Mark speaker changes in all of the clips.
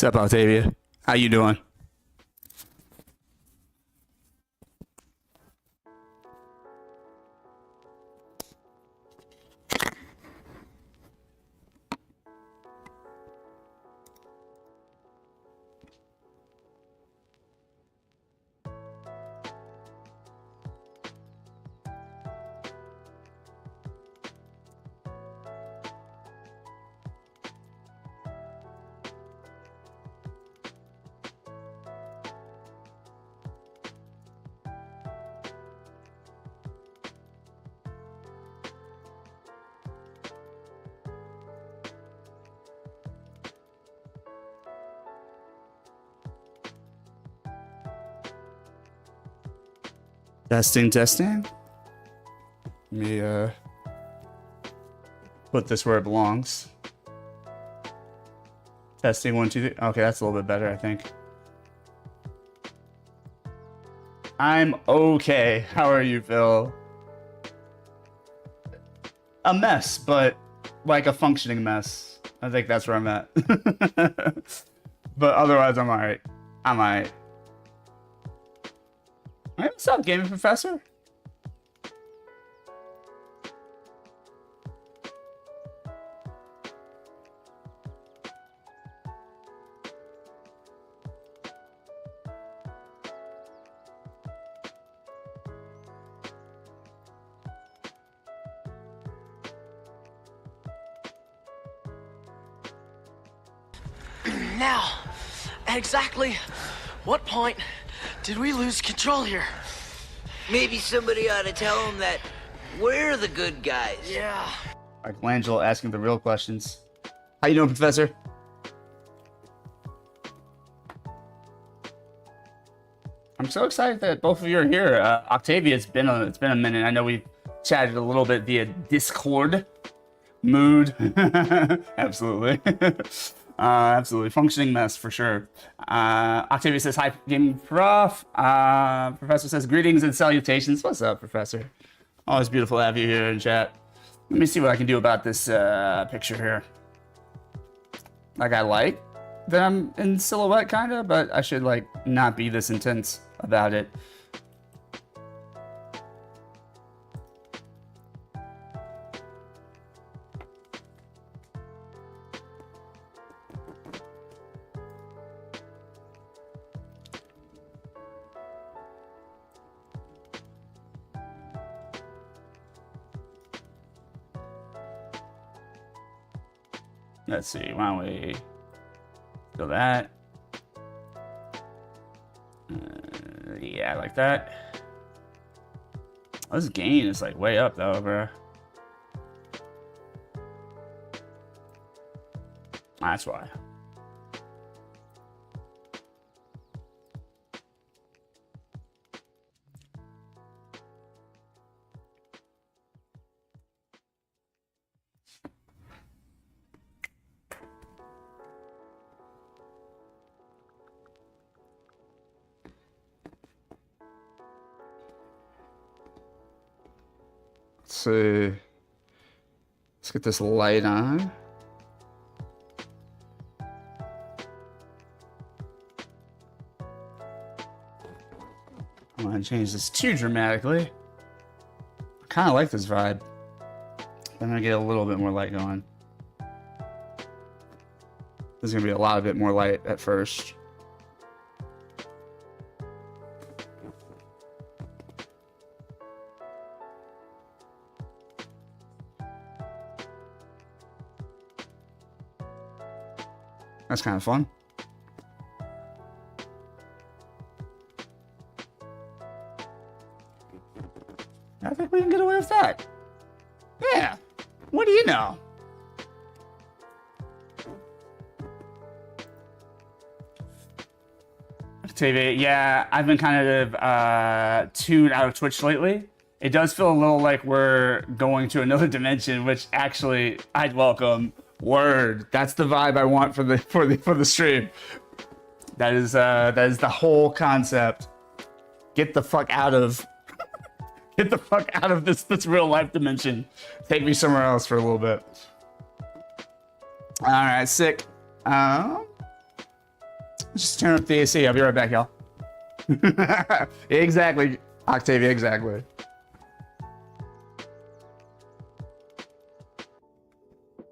Speaker 1: What's up, Octavia? How you doing? Testing, testing. Let me put this where it belongs. Testing, 1, 2, 3. Okay, that's a little bit better, I think. I'm okay. How are you, Phil? A mess, but like a functioning mess. I think that's where I'm at. But otherwise, I'm alright. I'm alright. Hey, what's up, gaming professor?
Speaker 2: Now, at exactly what point did we lose control here?
Speaker 3: Maybe somebody ought to tell him that we're the good guys.
Speaker 2: Yeah.
Speaker 1: Michelangelo asking the real questions. How you doing, Professor? I'm so excited that both of you are here. Octavia, it's been a minute. I know we've chatted a little bit via Discord. Mood. Absolutely. Absolutely. Functioning mess for sure. Octavia says, hi, gaming prof. Professor says, greetings and salutations. What's up, Professor? Always beautiful to have you here in chat. Let me see what I can do about this picture here. Like, I like that I'm in silhouette, kind of, but I should, like, not be this intense about it. Let's see, why don't we do that? Yeah, like that. Oh, this gain is like way up though, bro. That's why. Let's see. Let's get this light on. I want to change this too dramatically. I kind of like this vibe. I'm going to get a little bit more light going. There's going to be a lot of bit more light at first. That's kind of fun. I think we can get away with that. Yeah. What do you know? TV, yeah, I've been kind of tuned out of Twitch lately. It does feel a little like we're going to another dimension, which actually I'd welcome. Word. That's the vibe I want for the stream. That is the whole concept. Get the fuck out of this real life dimension. Take me somewhere else for a little bit. All right, sick. Just turn up the AC. I'll be right back, y'all. Exactly, Octavia, exactly.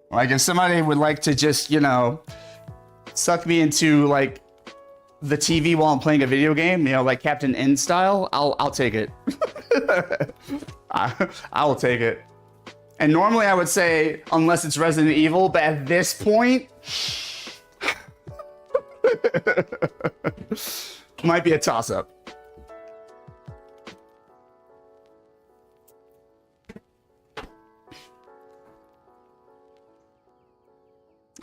Speaker 1: Like, if somebody would like to just, you know, suck me into, like, the TV while I'm playing a video game, you know, like Captain N style, I'll take it. I will take it. And normally I would say, unless it's Resident Evil, but at this point, might be a toss-up.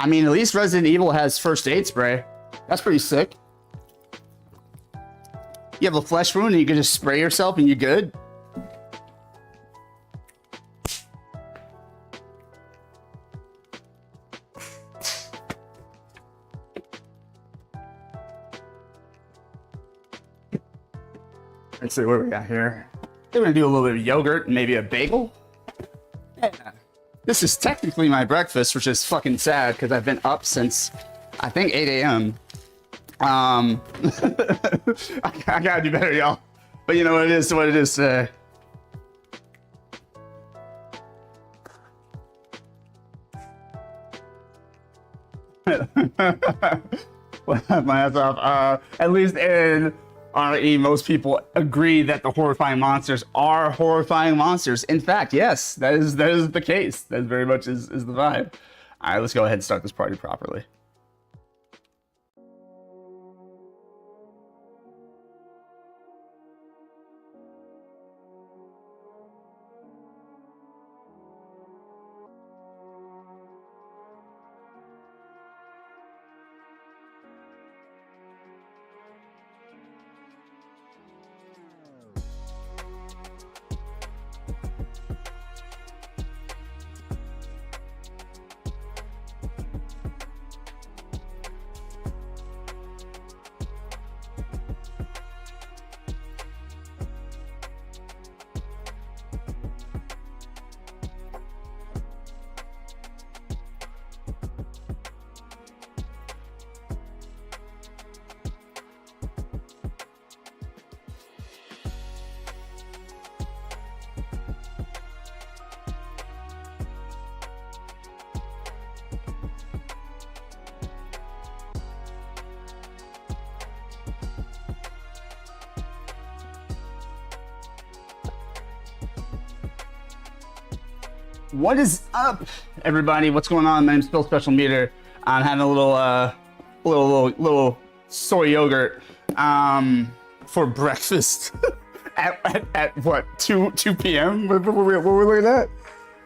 Speaker 1: I mean, at least Resident Evil has first aid spray. That's pretty sick. You have a flesh wound and you can just spray yourself and you're good. Let's see what we got here. We're gonna do a little bit of yogurt and maybe a bagel. Yeah. This is technically my breakfast, which is fucking sad because I've been up since I think 8 a.m. I gotta do better, y'all. But you know what it is, what it is today. My ass off. At least in RE, most people agree that the horrifying monsters are horrifying monsters. In fact, yes, that is the case. That very much is the vibe. All right, let's go ahead and start this party properly. What is up, everybody? What's going on? My name's Phil Special Meter. I'm having a little soy yogurt for breakfast at what 2 p.m. What were we looking at?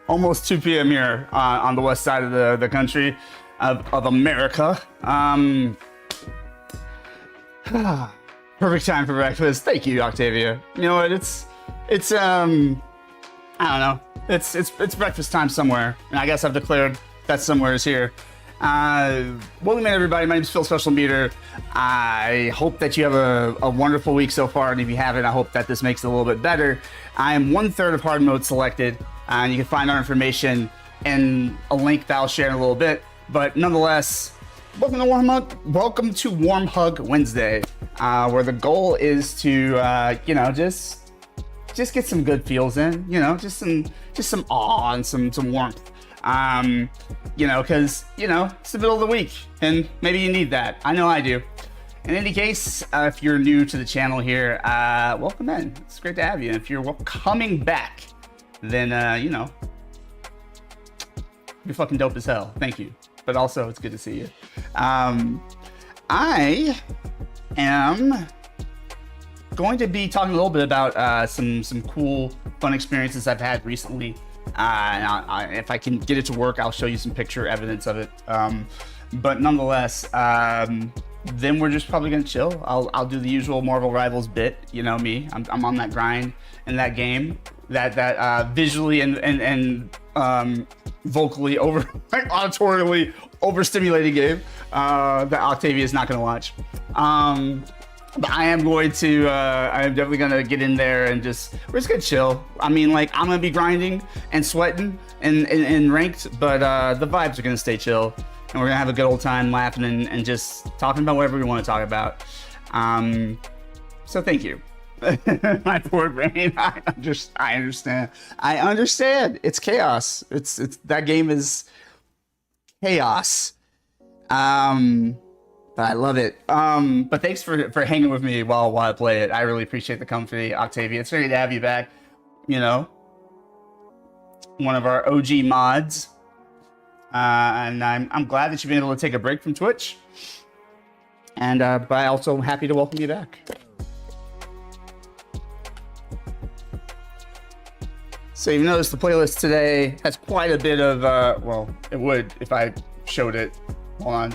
Speaker 1: Almost 2 p.m. here on the west side of the country of America. Perfect time for breakfast. Thank you, Octavia. You know what? It's I don't know. It's breakfast time somewhere, and I guess I've declared that somewhere is here. Welcome in, everybody. My name is Phil Special Meter. I hope that you have a wonderful week so far, and if you haven't, I hope that this makes it a little bit better. I am 1/3 of hard mode selected, and you can find our information in a link that I'll share in a little bit. But nonetheless, welcome to Welcome to Warm Hug Wednesday, where the goal is to just get some good feels in, just some awe and some warmth, because it's the middle of the week and maybe you need that. I know I do. In any case, if you're new to the channel here, welcome in. It's great to have you. If you're coming back, then you're fucking dope as hell. Thank you. But also, it's good to see you. I am going to be talking a little bit about some cool, fun experiences I've had recently. And if I can get it to work, I'll show you some picture evidence of it. But nonetheless, then we're just probably gonna chill. I'll do the usual Marvel Rivals bit. You know me. I'm on that grind in that game. That visually and vocally auditorily overstimulating game that Octavia is not gonna watch. But I am definitely gonna get in there and we're just gonna chill. I mean, like, I'm gonna be grinding and sweating and ranked, but the vibes are gonna stay chill. and we're gonna have a good old time laughing and just talking about whatever we want to talk about. So thank you. My poor brain. I understand. It's chaos. It's that game is chaos. But I love it. But thanks for hanging with me while I play it. I really appreciate the company, Octavia. It's great to have you back. You know, one of our OG mods. And I'm glad that you've been able to take a break from Twitch. And but I also am happy to welcome you back. So you notice the playlist today has quite a bit of well, it would if I showed it. Hold on.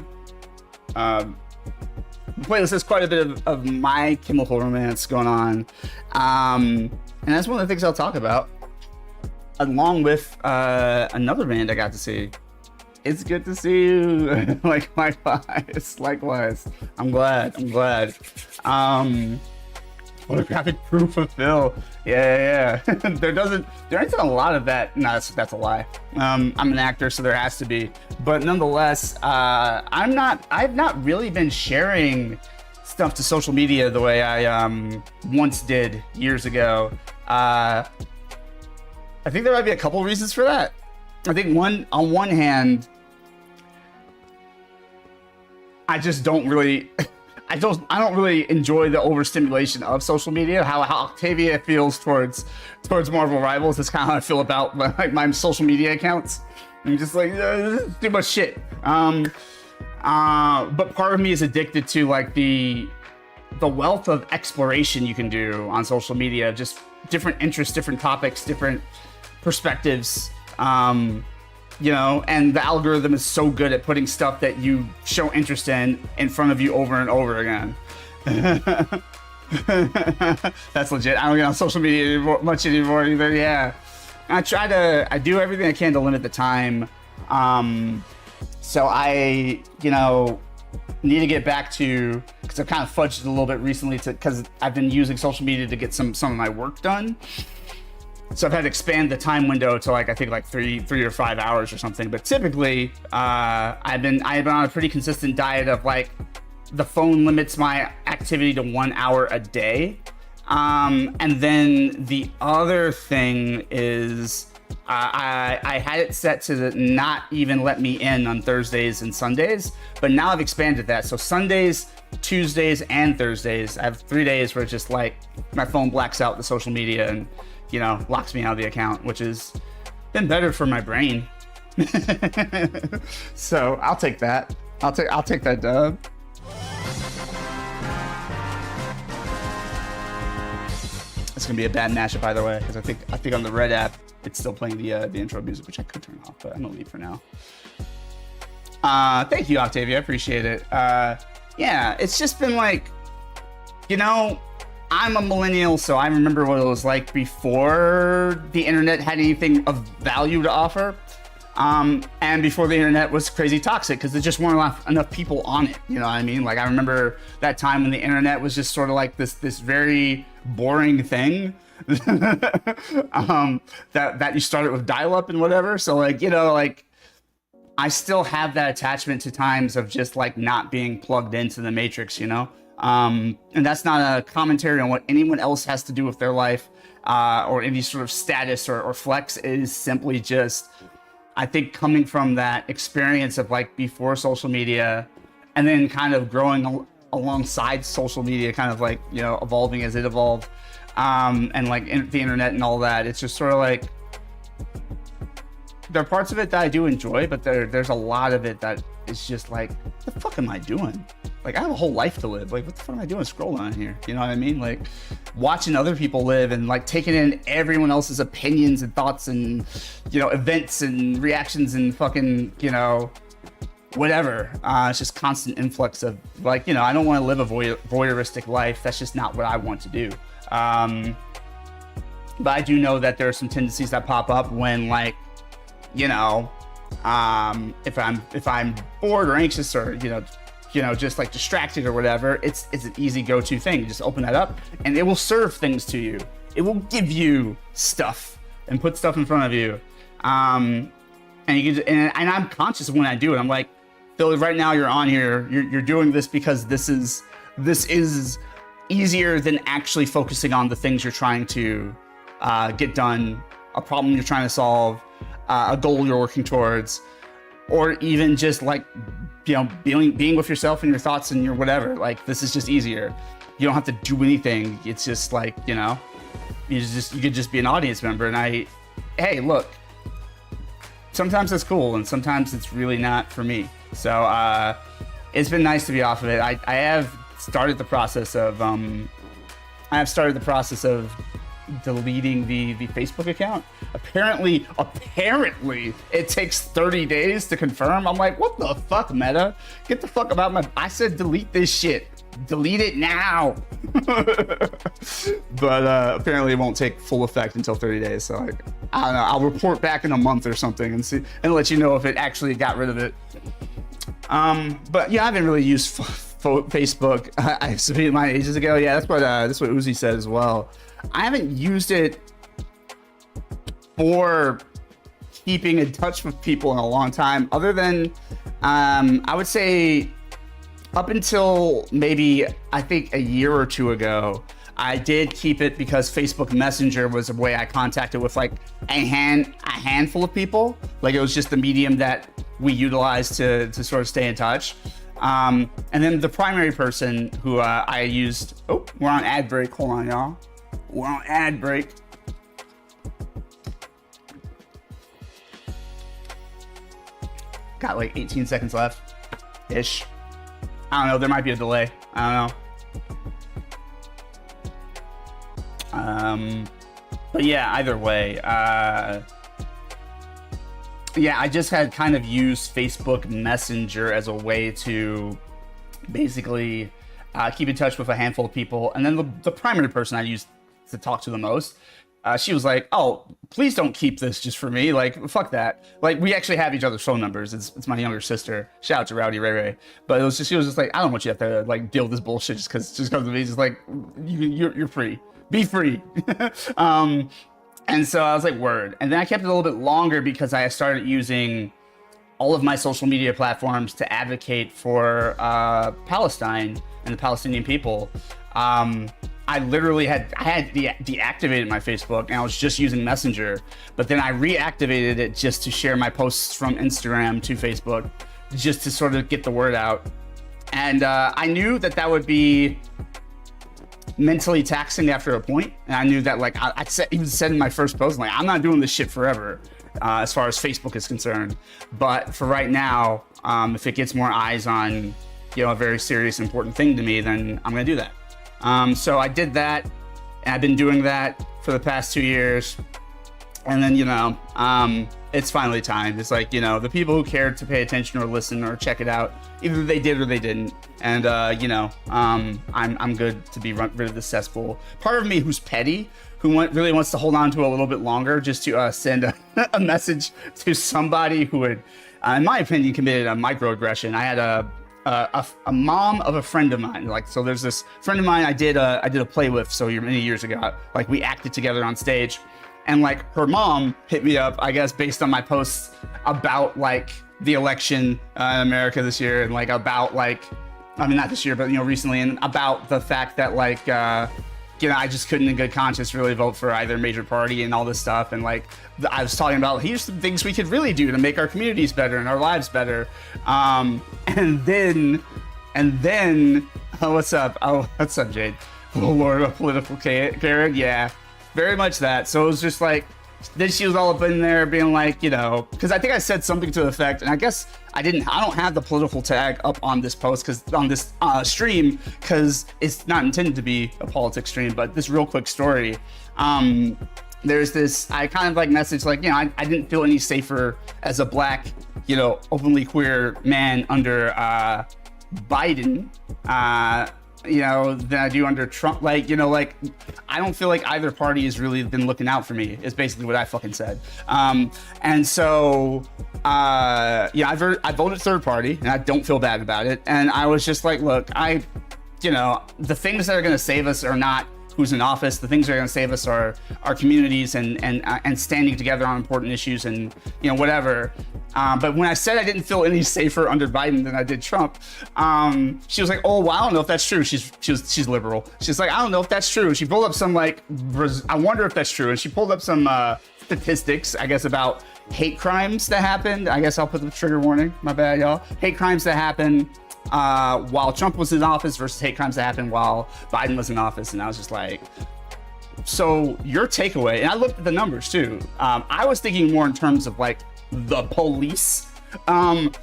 Speaker 1: The playlist has quite a bit of My Chemical Romance going on. And that's one of the things I'll talk about. Along with another band I got to see. It's good to see you. Likewise. I'm glad. Photographic proof of Phil. Yeah. there isn't a lot of that. No, that's a lie. I'm an actor, so there has to be. But nonetheless, I've not really been sharing stuff to social media the way I once did years ago. I think there might be a couple reasons for that. I think on one hand, I just don't really. I don't really enjoy the overstimulation of social media. How Octavia feels towards Marvel Rivals is kind of how I feel about my social media accounts. I'm just like, this is too much shit. But part of me is addicted to like the wealth of exploration you can do on social media, just different interests, different topics, different perspectives. You know, and the algorithm is so good at putting stuff that you show interest in front of you over and over again. That's legit. I don't get on social media much anymore either. Yeah, I do everything I can to limit the time. So I, need to get back to, because I've kind of fudged it a little bit recently because I've been using social media to get some of my work done. So I've had to expand the time window to I think 3 or 5 hours or something. But typically, I've been on a pretty consistent diet of the phone limits my activity to 1 hour a day. And then the other thing is I had it set to not even let me in on Thursdays and Sundays, but now I've expanded that. So Sundays, Tuesdays, and Thursdays, I have 3 days where it's just my phone blacks out the social media and locks me out of the account, which has been better for my brain. So I'll take that. I'll take that dub. It's gonna be a bad mashup either way, because I think on the Red app it's still playing the intro music, which I could turn off, but I don't need for now. Thank you, Octavia. I appreciate it. Yeah, it's just been I'm a millennial, so I remember what it was like before the internet had anything of value to offer. And before the internet was crazy toxic because there just weren't enough people on it. You know what I mean? I remember that time when the internet was just sort of this very boring thing that you started with dial-up and whatever. So I still have that attachment to times of just not being plugged into the matrix, and that's not a commentary on what anyone else has to do with their life or any sort of status or flex. It is simply just, I think, coming from that experience of before social media and then kind of growing alongside social media, kind of evolving as it evolved, and the internet and all that. It's just sort of there are parts of it that I do enjoy, but there's a lot of it that is just what the fuck am I doing? I have a whole life to live. What the fuck am I doing scrolling on here? You know what I mean? Watching other people live and taking in everyone else's opinions and thoughts and, events and reactions and fucking, whatever. It's just constant influx of I don't want to live a voyeuristic life. That's just not what I want to do. But I do know that there are some tendencies that pop up when if I'm bored or anxious or, just distracted or whatever, it's an easy go-to thing. You just open that up and it will serve things to you. It will give you stuff and put stuff in front of you. And you can, and I'm conscious of when I do it. I'm Bill, right now you're on here. You're doing this because this is easier than actually focusing on the things you're trying to get done, a problem you're trying to solve, a goal you're working towards, or even just like, you know, being with yourself and your thoughts and your whatever. Like, this is just easier. You don't have to do anything. It's just like, you know, you could just be an audience member. And hey, look, sometimes it's cool and sometimes it's really not for me. So it's been nice to be off of it. I have started the process of deleting the Facebook account. Apparently it takes 30 days to confirm. I'm like, what the fuck, Meta? Get the fuck about I said delete this shit. Delete it now. But apparently it won't take full effect until 30 days. So like, I don't know. I'll report back in a month or something and let you know if it actually got rid of it. But yeah, I haven't really used Facebook. I submitted mine ages ago. Yeah, that's what Uzi said as well. I haven't used it for keeping in touch with people in a long time, other than I would say up until maybe I think a year or two ago. I did keep it because Facebook Messenger was a way I contacted with like a handful of people. Like, it was just the medium that we utilized to sort of stay in touch. And then the primary person who I used, oh, we're on ad break. Hold on, y'all. We're on ad break. Got like 18 seconds left ish. I don't know. There might be a delay. I don't know. But yeah, either way, yeah, I just had kind of used Facebook Messenger as a way to basically keep in touch with a handful of people. And then the primary person I used to talk to the most, she was like, oh, please don't keep this just for me. Like, fuck that. Like, we actually have each other's phone numbers. It's my younger sister. Shout out to Rowdy Ray Ray. But she was just like, I don't want you to have to like deal with this bullshit just because of me. Just like, you're free. Be free. And so I was like, word. And then I kept it a little bit longer because I started using all of my social media platforms to advocate for Palestine and the Palestinian people. I literally had deactivated my Facebook and I was just using Messenger, but then I reactivated it just to share my posts from Instagram to Facebook, just to sort of get the word out. And I knew that would be mentally taxing after a point, and I knew that, like, I even said in my first post, like, I'm not doing this shit forever as far as Facebook is concerned, but for right now, if it gets more eyes on, you know, a very serious, important thing to me, then I'm gonna do that. So I did that, and I've been doing that for the past 2 years, and then, you know, it's finally time. It's like, you know, the people who cared to pay attention or listen or check it out, either they did or they didn't. And, you know, I'm good to be rid of this cesspool. Part of me who's petty, who really wants to hold on to it a little bit longer just to send a message to somebody who had, in my opinion, committed a microaggression. I had a mom of a friend of mine. Like, so there's this friend of mine I did a play with so many years ago. Like, we acted together on stage. And like, her mom hit me up, I guess, based on my posts about like the election in America this year, and like about like, I mean, not this year, but, you know, recently, and about the fact that like, you know, I just couldn't in good conscience really vote for either major party and all this stuff. And like, I was talking about, here's some things we could really do to make our communities better and our lives better. And then, what's up? Oh, what's up, Jade? Oh Lord, a political Karen, yeah. Very much that. So it was just like, then she was all up in there being like, you know, because I think I said something to the effect, and I guess I don't have the political tag up on this post, because on this stream, because it's not intended to be a politics stream. But this real quick story, there's this, I kind of like message like, you know, I didn't feel any safer as a black, you know, openly queer man under Biden, you know, than I do under Trump. Like, you know, like, I don't feel like either party has really been looking out for me, is basically what I fucking said. And so, yeah, I voted third party, and I don't feel bad about it. And I was just like, look, you know, the things that are going to save us are not who's in office. The things that are going to save us are our communities and standing together on important issues and, you know, whatever. But when I said I didn't feel any safer under Biden than I did Trump, she was like, "Oh, well, I don't know if that's true." She's liberal. She's like, "I don't know if that's true." She pulled up some I wonder if that's true, and she pulled up some statistics, I guess, about hate crimes that happened. I guess I'll put the trigger warning. My bad, y'all. Hate crimes that happened while Trump was in office versus hate crimes that happened while Biden was in office, and I was just like, so your takeaway, and I looked at the numbers too. I was thinking more in terms of like the police, and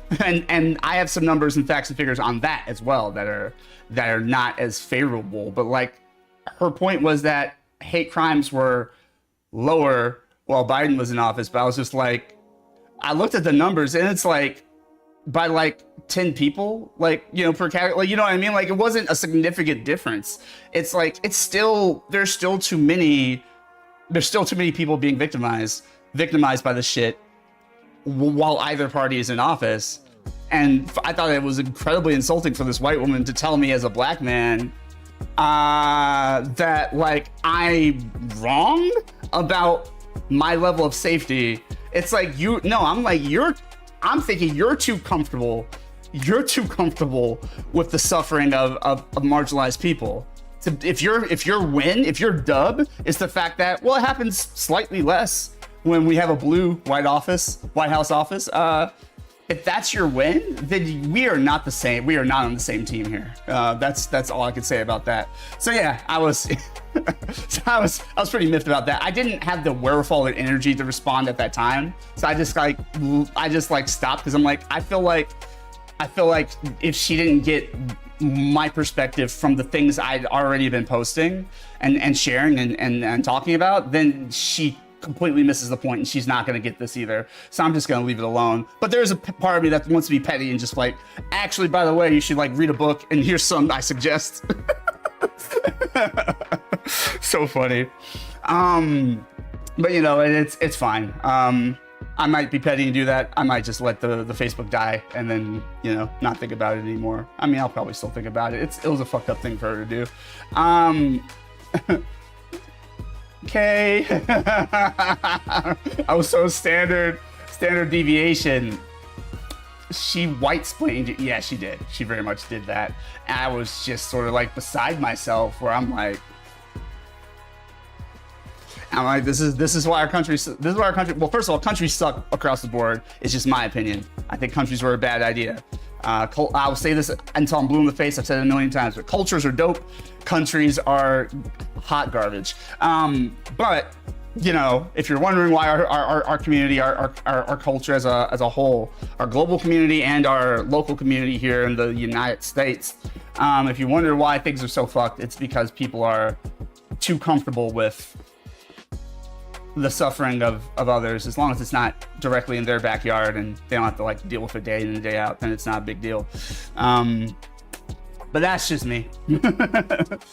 Speaker 1: I have some numbers and facts and figures on that as well that are not as favorable. But like her point was that hate crimes were lower while Biden was in office. But I was just like, I looked at the numbers and it's like by like 10 people, like, you know, per category, like, you know what I mean? Like, it wasn't a significant difference. It's like, there's still too many people being victimized by the shit while either party is in office. And I thought it was incredibly insulting for this white woman to tell me as a black man that like I'm wrong about my level of safety. It's like, I'm thinking you're too comfortable with the suffering of marginalized people. So if your dub is the fact that, well, it happens slightly less when we have a blue White House office. If that's your win, then we are not the same. We are not on the same team here. That's all I can say about that. So yeah, I was pretty miffed about that. I didn't have the wherewithal and energy to respond at that time. So I just stopped because I'm like, I feel like if she didn't get my perspective from the things I'd already been posting and sharing and talking about, then she completely misses the point and she's not going to get this either. So I'm just going to leave it alone. But there's a part of me that wants to be petty and just like, actually, by the way, you should like read a book and here's some I suggest. So funny. But you know, it's fine. I might be petty and do that. I might just let the Facebook die and then, you know, not think about it anymore. I mean, I'll probably still think about it. It was a fucked up thing for her to do. Okay. I was so standard deviation. She white-splained it. Yeah, she did. She very much did that. And I was just sort of like beside myself where I'm like, this is why our country, well, first of all, countries suck across the board. It's just my opinion. I think countries were a bad idea. I'll say this until I'm blue in the face. I've said it a million times, but cultures are dope. Countries are hot garbage. But you know, if you're wondering why our community, our culture as a whole, our global community and our local community here in the United States, if you wonder why things are so fucked, it's because people are too comfortable with the suffering of others. As long as it's not directly in their backyard and they don't have to like deal with it day in and day out, then it's not a big deal. But that's just me.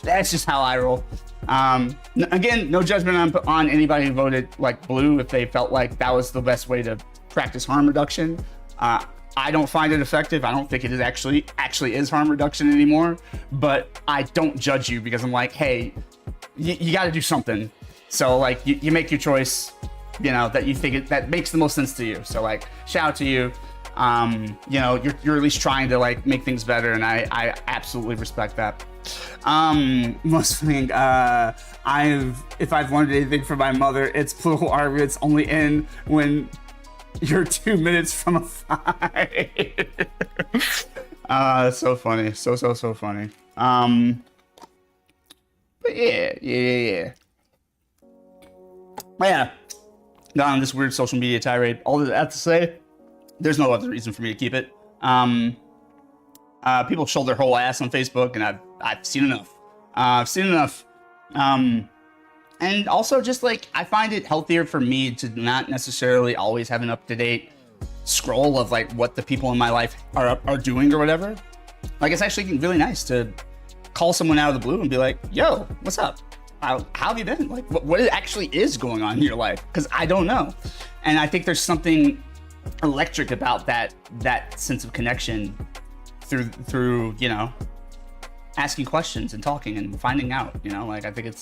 Speaker 1: That's just how I roll. Again, no judgment on anybody who voted like blue if they felt like that was the best way to practice harm reduction. I don't find it effective. I don't think it is actually is harm reduction anymore. But I don't judge you because I'm like, hey, you got to do something. So like you make your choice, you know, that you think that makes the most sense to you. So like, shout out to you. You know, you're at least trying to like make things better, and I absolutely respect that. Most thing, if I've learned anything from my mother, it's political arguments only end when you're 2 minutes from a fight. That's so funny, so funny. But yeah. Yeah, got on this weird social media tirade. All that I have to say, there's no other reason for me to keep it. People show their whole ass on Facebook, and I've seen enough. And also just like, I find it healthier for me to not necessarily always have an up-to-date scroll of like what the people in my life are doing or whatever. Like, it's actually really nice to call someone out of the blue and be like, yo, what's up? How have you been? Like, what actually is going on in your life? Because I don't know. And I think there's something electric about that sense of connection through you know, asking questions and talking and finding out, you know, like I think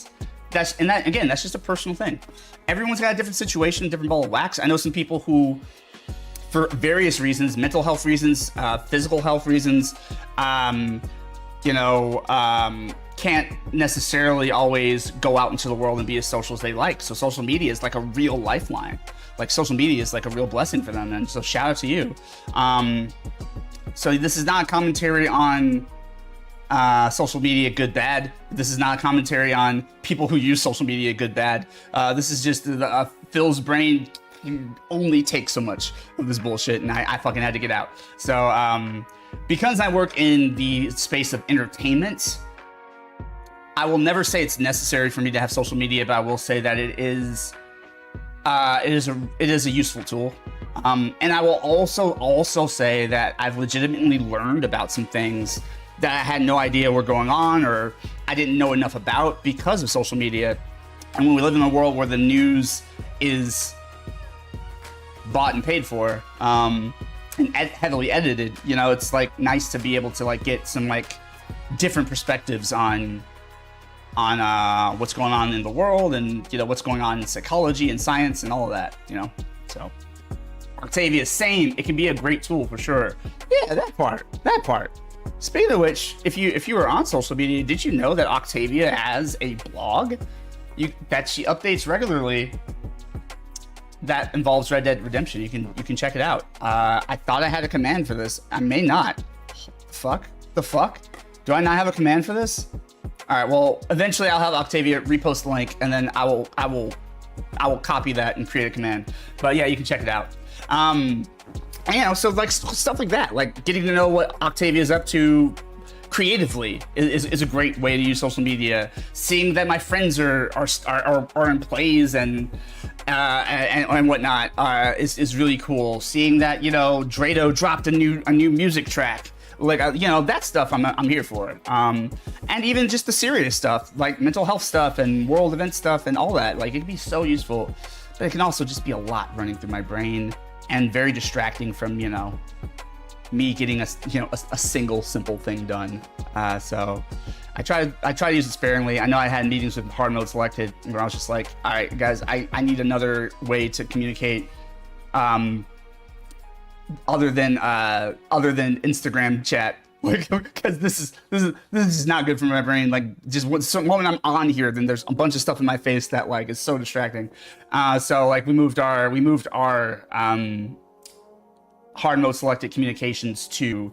Speaker 1: that's just a personal thing. Everyone's got a different situation, different ball of wax. I know some people who for various reasons, mental health reasons, physical health reasons, can't necessarily always go out into the world and be as social as they like. So social media is like a real lifeline. Like social media is like a real blessing for them. And so shout out to you. So this is not a commentary on social media, good, bad. This is not a commentary on people who use social media, good, bad. This is just Phil's brain only takes so much of this bullshit, and I fucking had to get out. So because I work in the space of entertainment, I will never say it's necessary for me to have social media, but I will say that it is a useful tool. And I will also say that I've legitimately learned about some things that I had no idea were going on, or I didn't know enough about because of social media. And when we live in a world where the news is bought and paid for, and heavily edited, it's like nice to be able to like get some like different perspectives on what's going on in the world, and what's going on in psychology and science and all of that. So Octavia, same, it can be a great tool for sure. Yeah, that part. Speaking of which, if you were on social media, did you know that Octavia has a blog that she updates regularly that involves Red Dead Redemption? You can check it out. I thought I had a command for this. I may not. The fuck? Do I not have a command for this? All right. Well, eventually I'll have Octavia repost the link, and then I will copy that and create a command. But yeah, you can check it out. So like stuff like that, like getting to know what Octavia is up to creatively is a great way to use social media. Seeing that my friends are in plays and whatnot is really cool. Seeing that Drado dropped a new music track, like that stuff I'm here for. And even just the serious stuff like mental health stuff and world event stuff and all that, like it can be so useful, but it can also just be a lot running through my brain and very distracting from me getting a single simple thing done. So I try to use it sparingly. I know I had meetings with hard mode selected where I was just like, all right, guys, I need another way to communicate other than Instagram chat, because this is not good for my brain. Like just when I'm on here, then there's a bunch of stuff in my face that like is so distracting. So like we moved our hard mode selected communications to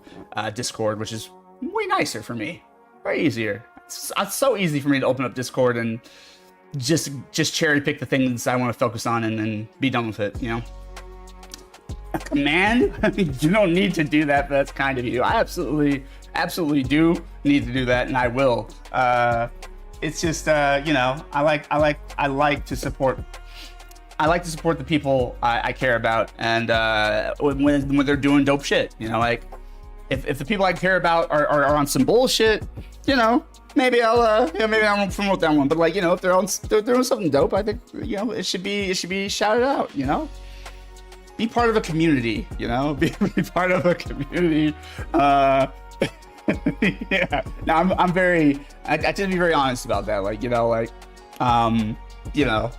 Speaker 1: Discord, which is way nicer for me, way easier. It's so easy for me to open up Discord and just cherry pick the things I want to focus on and then be done with it. A command? You don't need to do that, but that's kind of you. I absolutely do need to do that, and I will. It's just I like to support the people I care about, and when they're doing dope shit, like if the people I care about are on some bullshit, maybe I won't promote that one. But like if they're doing something dope, I think it should be shouted out. Be part of a community. Be part of a community. Yeah. Now I tend to be very honest about that.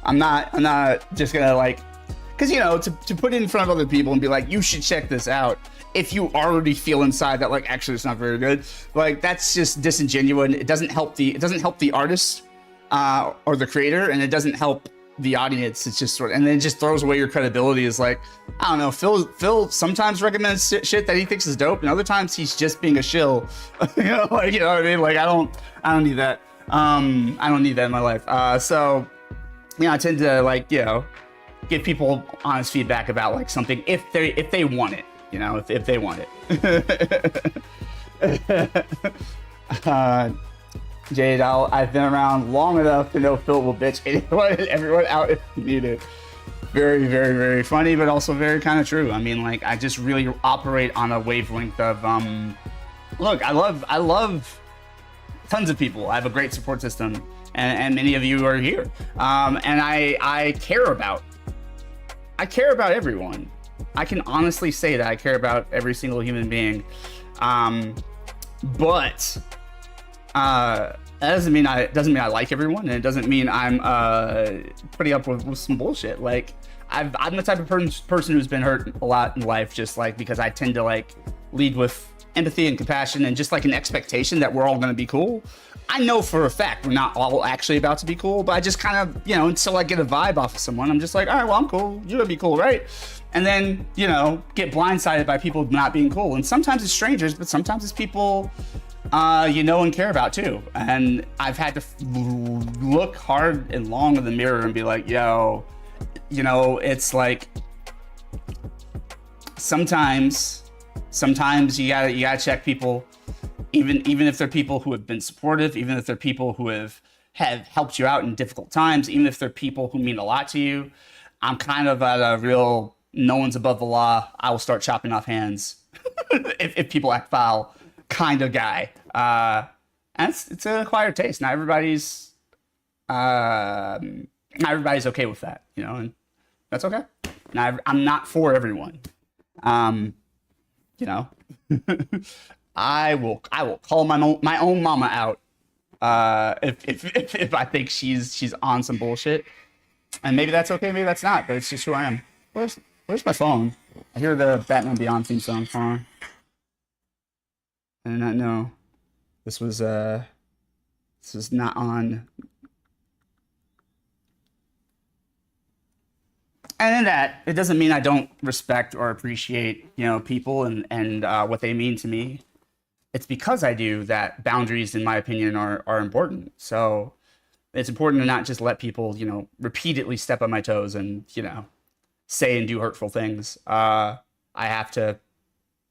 Speaker 1: I'm not just gonna because to put it in front of other people and be like, you should check this out, if you already feel inside that like actually it's not very good, like that's just disingenuous. It doesn't help the artist or the creator, and it doesn't help the audience. It's just and then it just throws away your credibility. Is like, I don't know, Phil sometimes recommends shit that he thinks is dope, and other times he's just being a shill. You know what I mean? Like I don't need that. I don't need that in my life. So I tend to give people honest feedback about like something if they want it, if they want it. Jade, I've been around long enough to know Phil will bitch anyone and everyone out if needed. Very, very, very funny, but also very kind of true. I mean, like I just really operate on a wavelength of look, I love tons of people. I have a great support system, and many of you are here. And I care about everyone. I can honestly say that I care about every single human being. But that doesn't mean I like everyone, and it doesn't mean I'm putting up with some bullshit. Like I'm the type of person who's been hurt a lot in life, just like because I tend to like lead with empathy and compassion and just like an expectation that we're all going to be cool. I know for a fact we're not all actually about to be cool, but I just kind of, you know, until I get a vibe off of someone, I'm just like, all right, well, I'm cool. You're gonna be cool, right? And then, you know, get blindsided by people not being cool. And sometimes it's strangers, but sometimes it's people you know and care about too. And I've had to look hard and long in the mirror and be like, yo, you know, it's like sometimes you gotta check people, even if they're people who have been supportive, even if they're people who have helped you out in difficult times, even if they're people who mean a lot to you. I'm kind of at a real no one's above the law. I will start chopping off hands if people act foul kind of guy. And it's an acquired taste. Not everybody's okay with that, you know, and that's okay. I'm not for everyone. You know, I will call my own mama out if I think she's on some bullshit, and maybe that's okay, maybe that's not, but it's just who I am. Where's my phone? I hear the Batman Beyond theme song. Hold on. I did not know this was not on. And in that, it doesn't mean I don't respect or appreciate, you know, people and what they mean to me. It's because I do that boundaries, in my opinion, are important. So it's important to not just let people, you know, repeatedly step on my toes and, you know, say and do hurtful things. I have to,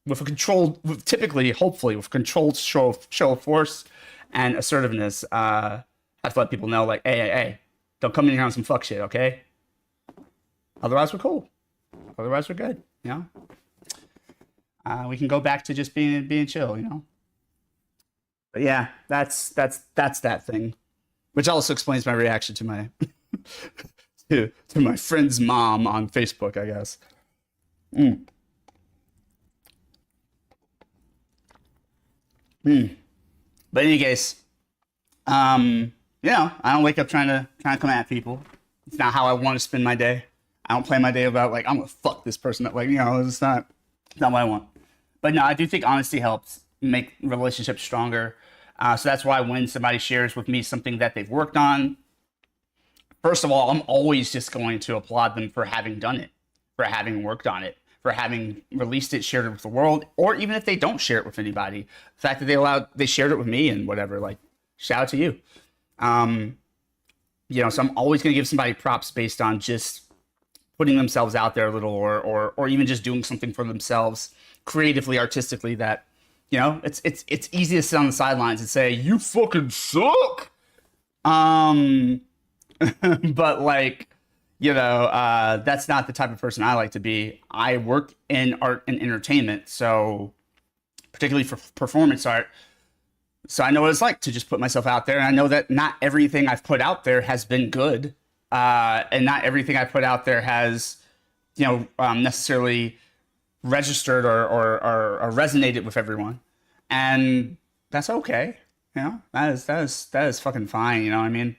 Speaker 1: hopefully with controlled show of force and assertiveness, have to let people know, like, hey, don't come in here on some fuck shit, okay? Otherwise, we're cool. Otherwise, we're good, you know? We can go back to just being chill, you know? But yeah, that's that thing. Which also explains my reaction to my to my friend's mom on Facebook, I guess. But in any case, you know, I don't wake up trying to come at people. It's not how I want to spend my day. I don't plan my day about like, I'm gonna fuck this person up. Like, you know, it's not what I want. But no, I do think honesty helps make relationships stronger. So that's why when somebody shares with me something that they've worked on, first of all, I'm always just going to applaud them for having done it, for having worked on it, for having released it, shared it with the world, or even if they don't share it with anybody, the fact that they shared it with me and whatever, like, shout out to you. You know, so I'm always going to give somebody props based on just putting themselves out there a little, or even just doing something for themselves creatively, artistically, that, you know, it's easy to sit on the sidelines and say, you fucking suck. But like, you know, that's not the type of person I like to be. I work in art and entertainment, so particularly for performance art. So I know what it's like to just put myself out there. And I know that not everything I've put out there has been good. And not everything I put out there has, you know, necessarily registered or resonated with everyone. And that's okay. You know, that is fucking fine. You know what I mean?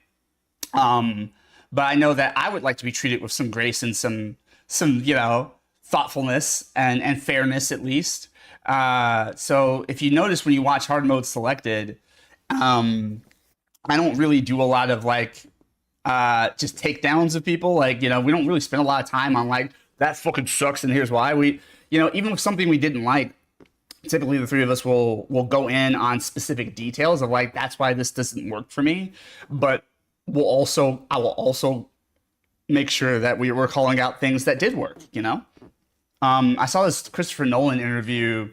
Speaker 1: But I know that I would like to be treated with some grace and some, you know, thoughtfulness and fairness at least. So if you notice when you watch Hard Mode Selected, I don't really do a lot of like, just takedowns of people. Like, you know, we don't really spend a lot of time on like, that fucking sucks and here's why. We, you know, even with something we didn't like, typically the three of us will go in on specific details of like, that's why this doesn't work for me. But I will also make sure that we were calling out things that did work, you know? I saw this Christopher Nolan interview.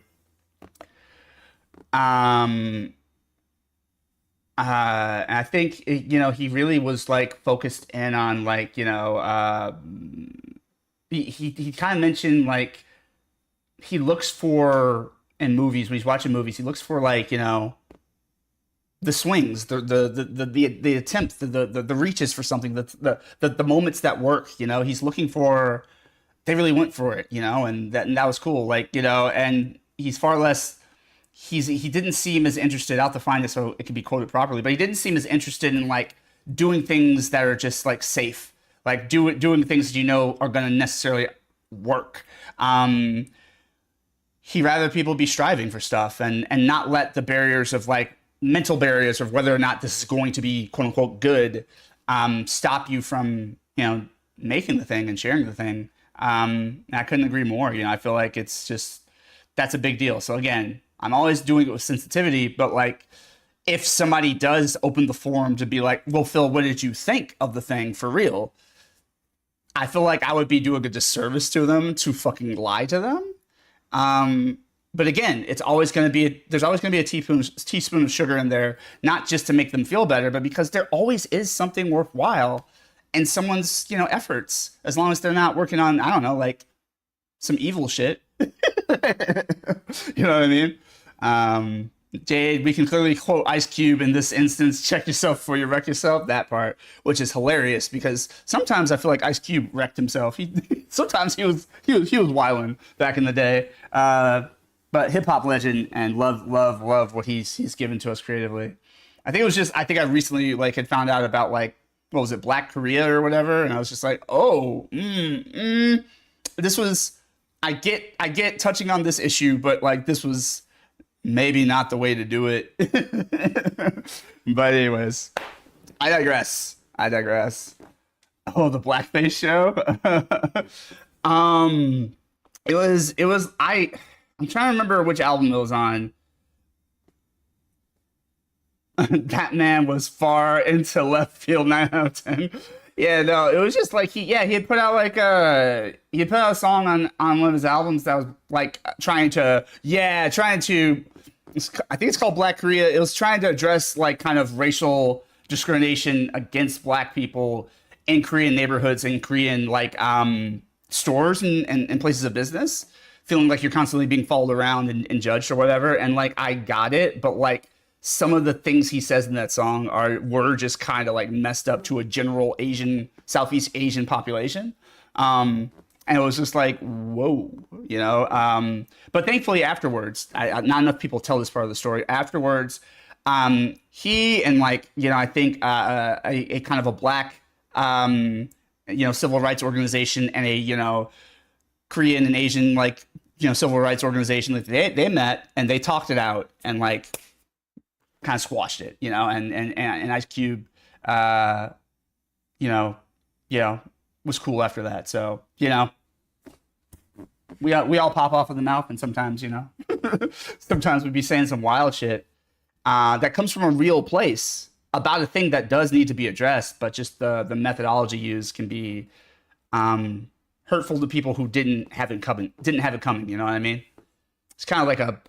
Speaker 1: And I think, you know, he really was like focused in on like, you know, he kind of mentioned like he looks for in movies when he's watching movies, he looks for like, you know, the swings, the attempts, the reaches for something, the moments that work, you know. He's looking for, they really went for it, you know, and that was cool, like, you know. And he's far less, he didn't seem as interested, I'll define it so it can be quoted properly, but he didn't seem as interested in like doing things that are just like safe, like doing things that you know are going to necessarily work. He rather people be striving for stuff and not let the barriers of like mental barriers of whether or not this is going to be quote unquote good stop you from, you know, making the thing and sharing the thing. And I couldn't agree more. You know, I feel like it's just, that's a big deal. So again, I'm always doing it with sensitivity, but like if somebody does open the forum to be like, well, Phil, what did you think of the thing for real? I feel like I would be doing a disservice to them to fucking lie to them. But again, it's always going to be, there's always going to be a teaspoon of sugar in there, not just to make them feel better, but because there always is something worthwhile in someone's, you know, efforts, as long as they're not working on, I don't know, like some evil shit. You know what I mean? Jade, we can clearly quote Ice Cube in this instance, check yourself before you wreck yourself, that part, which is hilarious because sometimes I feel like Ice Cube wrecked himself. Sometimes he was wilding back in the day. But hip hop legend and love what he's given to us creatively. I think it was just, I think I recently like had found out about like, what was it, Black Korea or whatever, and I was just like, oh, this was, I get touching on this issue, but like this was maybe not the way to do it. But anyways, I digress. Oh, the blackface show. I'm trying to remember which album it was on. That man was far into left field, 9 out of 10. Yeah, no, it was just like he had put out like he had put out a song on one of his albums that was like trying to I think it's called Black Korea. It was trying to address like kind of racial discrimination against black people in Korean neighborhoods and Korean like stores and places of business, feeling like you're constantly being followed around and judged or whatever. And like I got it, but like some of the things he says in that song were just kind of like messed up to a general Southeast Asian population. And it was just like, whoa, you know? But thankfully afterwards, not enough people tell this part of the story. Afterwards, he and like, you know, I think a kind of a black, you know, civil rights organization and a, you know, Korean and Asian, like, you know, civil rights organization, like they met and they talked it out and like kind of squashed it, you know, and Ice Cube, you know, was cool after that. So, you know, we all pop off of the mouth, and sometimes, you know, sometimes we'd be saying some wild shit that comes from a real place about a thing that does need to be addressed, but just the methodology used can be hurtful to people who didn't have it coming. You know what I mean? It's kind of like a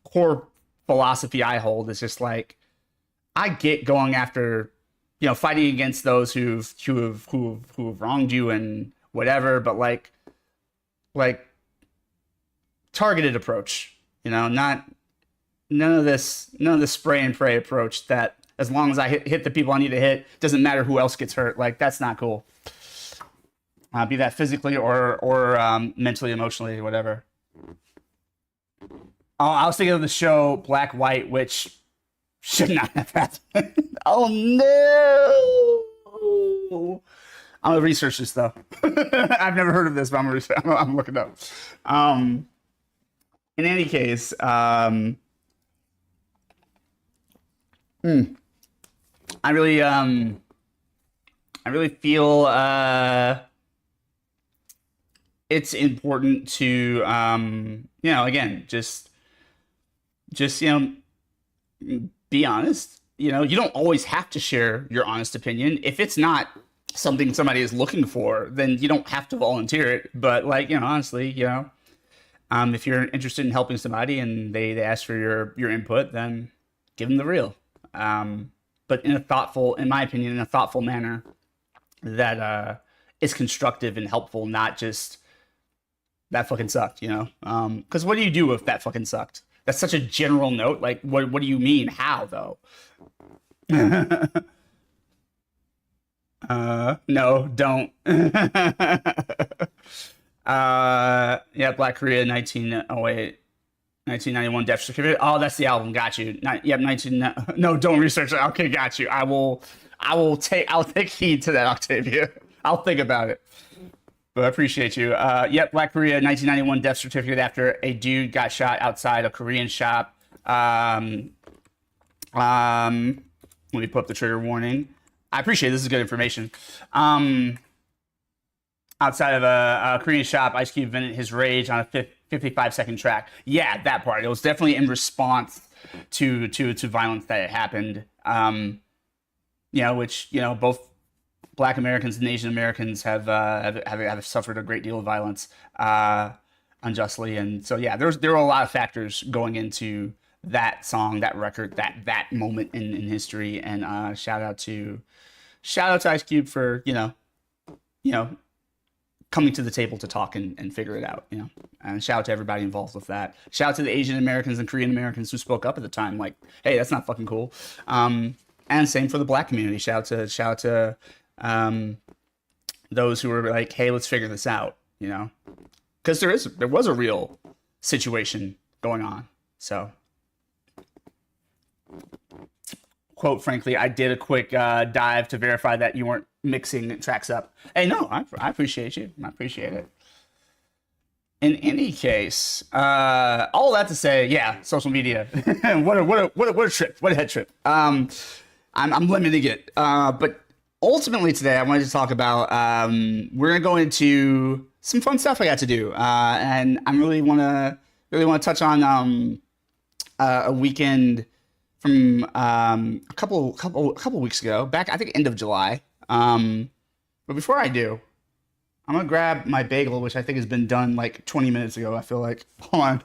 Speaker 1: core philosophy I hold. It's just like, I get going after, you know, fighting against those who've wronged you and whatever, but like targeted approach, you know, none of this spray and pray approach that as long as I hit the people I need to hit, doesn't matter who else gets hurt. Like, that's not cool. Be that physically or mentally, emotionally, whatever. Oh, I was thinking of the show Black White, which should not have happened. Oh no! I'm gonna research this though. I've never heard of this, but I'm looking it up. In any case, I really feel it's important to you know, again, just you know, be honest. You know, you don't always have to share your honest opinion. If it's not something somebody is looking for, then you don't have to volunteer it. But like, you know, honestly, you know, if you're interested in helping somebody and they ask for your input, then give them the real. But in my opinion, in a thoughtful manner that is constructive and helpful, not just that fucking sucked, you know? Because what do you do if that fucking sucked? That's such a general note. Like, what do you mean? How, though? No, don't. Yeah, Black Korea, 1991 Death Certificate. Oh, that's the album. Got you. No, don't research it. Okay, got you. I'll take heed to that, Octavia. I'll think about it. But I appreciate you. Yep, Black Korea, 1991 death certificate after a dude got shot outside a Korean shop. Let me put up the trigger warning. I appreciate it. This is good information. Outside of a Korean shop, Ice Cube vented his rage on a 55-second track. Yeah, that part. It was definitely in response to violence that had happened. Which both Black Americans and Asian Americans have suffered a great deal of violence unjustly, and so yeah, there were a lot of factors going into that song, that record, that moment in history, and shout out to Ice Cube for coming to the table to talk and figure it out, and shout out to everybody involved with that. Shout out to the Asian Americans and Korean Americans who spoke up at the time, like, hey, that's not fucking cool. And same for the Black community. Shout out to those who were like, hey, let's figure this out, because there was a real situation going on. So, quote, frankly, I did a quick dive to verify that you weren't mixing tracks up. Hey, no, I appreciate you. I appreciate it. In any case, all that to say, yeah, social media. what a trip. What a head trip. I'm limiting it. But ultimately today, I wanted to talk about, we're going to go into some fun stuff I got to do. And I really want to touch on a weekend from a couple weeks ago, back, I think, end of July. But before I do, I'm going to grab my bagel, which I think has been done like 20 minutes ago, I feel like. Hold on.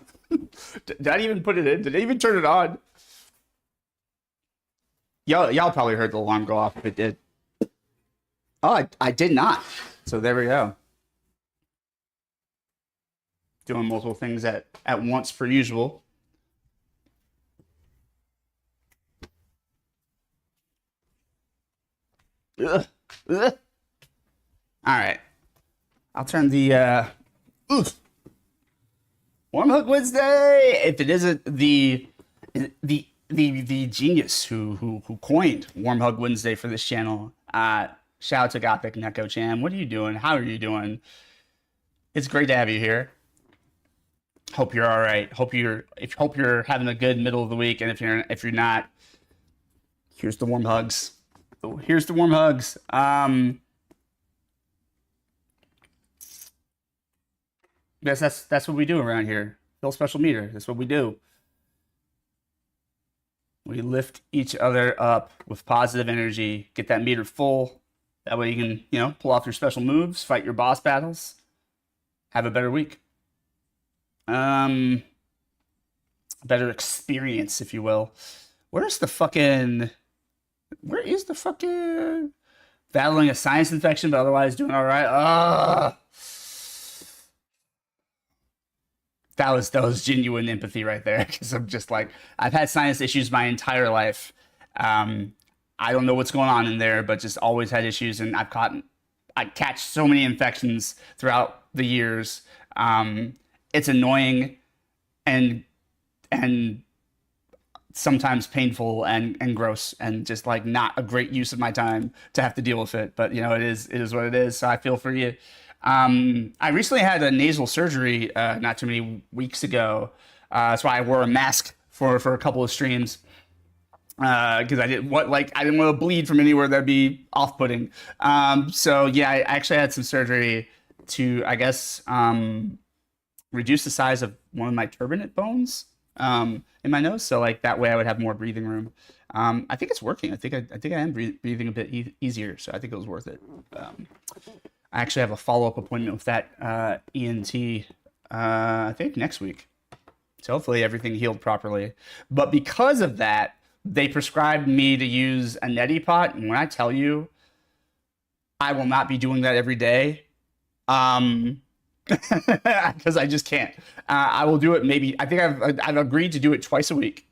Speaker 1: Did I even put it in? Did I even turn it on? Y'all probably heard the alarm go off if it did. Oh, I did not. So there we go. Doing multiple things at once per usual. Ugh. All right. I'll turn the Warm Hug Wednesday. If it isn't the genius who coined Warm Hug Wednesday for this channel, shout out to Gothic Neko Chan. What are you doing? How are you doing? It's great to have you here. Hope you're all right. Hope you're having a good middle of the week. And if you're not, here's the warm hugs. Here's the warm hugs. Yes, that's what we do around here. Fill special meter. That's what we do. We lift each other up with positive energy. Get that meter full. That way you can, pull off your special moves, fight your boss battles, have a better week. Better experience, if you will. Where is the fucking battling a sinus infection, but otherwise doing all right? That was genuine empathy right there, because I'm just like, I've had sinus issues my entire life. I don't know what's going on in there, but just always had issues, and I catch so many infections throughout the years. It's annoying and sometimes painful and gross, and just like not a great use of my time to have to deal with it. But it is what it is. So I feel for you. I recently had a nasal surgery not too many weeks ago. That's why I wore a mask for a couple of streams. Because I didn't want to bleed from anywhere that'd be off-putting. So yeah, I actually had some surgery to, I guess, reduce the size of one of my turbinate bones in my nose. So like that way I would have more breathing room. I think it's working. I think I am breathing a bit easier. So I think it was worth it. I actually have a follow-up appointment with that ENT, I think next week. So hopefully everything healed properly. But because of that, they prescribed me to use a neti pot. And when I tell you, I will not be doing that every day. Because I just can't. I will do it maybe, I think I've agreed to do it twice a week.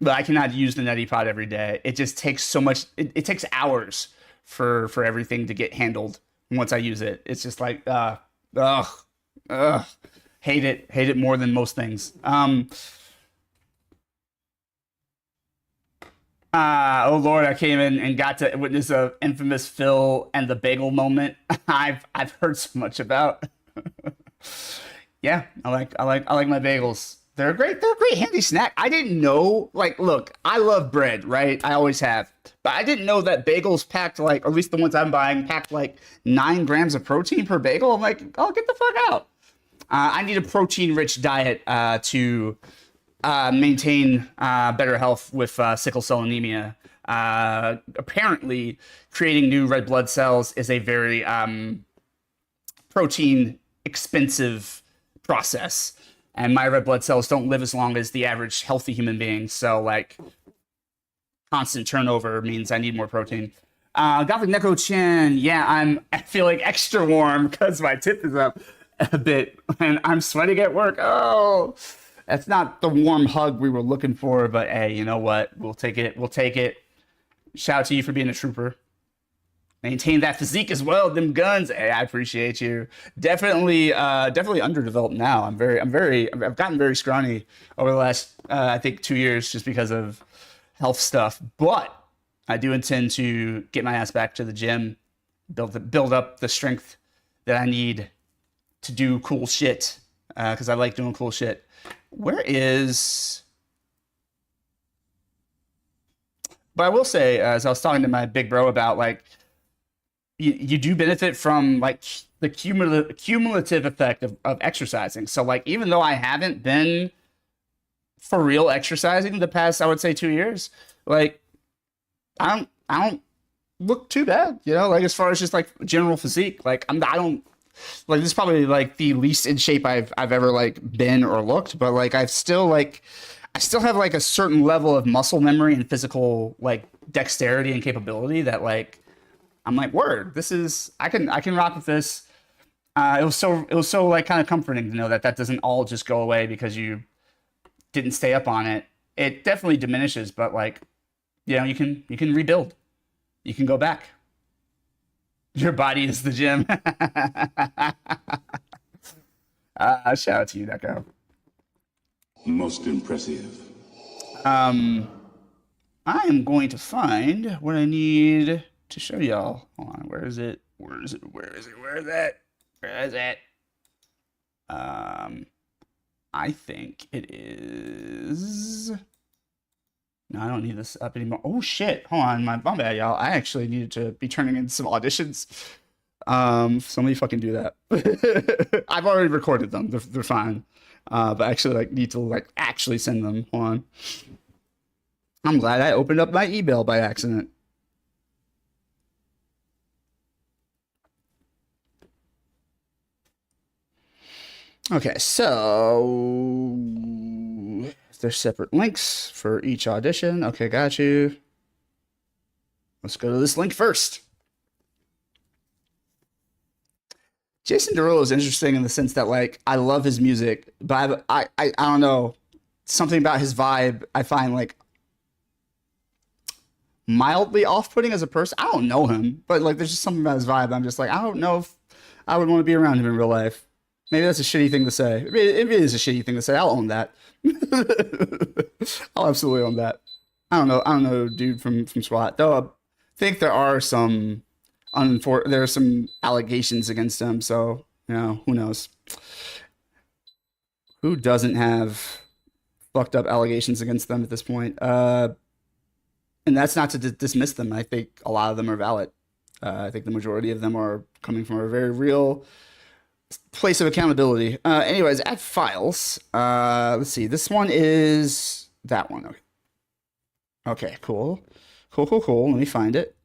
Speaker 1: But I cannot use the neti pot every day. It just takes so much. It takes hours for everything to get handled once I use it. It's just like, hate it more than most things. Oh Lord, I came in and got to witness a infamous Phil and the bagel moment. I've heard so much about. Yeah, I like my bagels. They're a great handy snack. I didn't know, like, look, I love bread, right? I always have. But I didn't know that bagels packed like, or at least the ones I'm buying, packed like 9 grams of protein per bagel. I'm like, oh, get the fuck out. I need a protein-rich diet to maintain better health with sickle cell anemia. Apparently, creating new red blood cells is a very protein expensive process, and my red blood cells don't live as long as the average healthy human being. So, like, constant turnover means I need more protein. Gothic Neko Chan, yeah, I feel like extra warm because my tip is up a bit and I'm sweating at work. Oh, that's not the warm hug we were looking for, but hey, you know what? We'll take it. We'll take it. Shout out to you for being a trooper. Maintain that physique as well. Them guns. Hey, I appreciate you. Definitely underdeveloped now. I've gotten very scrawny over the last, I think 2 years just because of health stuff. But I do intend to get my ass back to the gym, build up the strength that I need to do cool shit. Because I like doing cool shit. Where is... But I will say, as I was talking to my big bro about, like, you do benefit from, like, the cumulative effect of exercising. So, like, even though I haven't been for real exercising the past, I would say 2 years, like, I don't look too bad, you know, like, as far as just, like, general physique. Like, I don't, like, this is probably, like, the least in shape I've ever, like, been or looked, but, like, I still have, like, a certain level of muscle memory and physical, like, dexterity and capability that, like, I'm like, word, this is, I can rock with this. It was so like kind of comforting to know that doesn't all just go away because you didn't stay up on it. It definitely diminishes, but, like, you know, you can rebuild. You can go back. Your body is the gym. Shout out to you, Neko.
Speaker 4: Most impressive.
Speaker 1: I am going to find what I need to show y'all. Hold on, where is it? Where is it? Where is it? Where is it? Where is it? I think it is. No, I don't need this up anymore. Oh shit! Hold on, my bad, y'all. I actually needed to be turning in some auditions. Somebody fucking do that. I've already recorded them. They're fine. But actually, like, need to, like, actually send them. Hold on. I'm glad I opened up my email by accident. Okay, so there's separate links for each audition. Okay, got you. Let's go to this link first. Jason Derulo is interesting in the sense that, like, I love his music, but I don't know, something about his vibe I find, like, mildly off-putting as a person. I don't know him, but, like, there's just something about his vibe. I'm just like, I don't know if I would want to be around him in real life. Maybe that's a shitty thing to say. It really is a shitty thing to say. I'll own that. I'll absolutely own that. I don't know, dude from SWAT. Though I think there are some allegations against him. So, you know, who knows? Who doesn't have fucked up allegations against them at this point? And that's not to dismiss them. I think a lot of them are valid. I think the majority of them are coming from a very real place of accountability. Anyways, add files. Let's see. This one is that one. Okay, cool. Let me find it.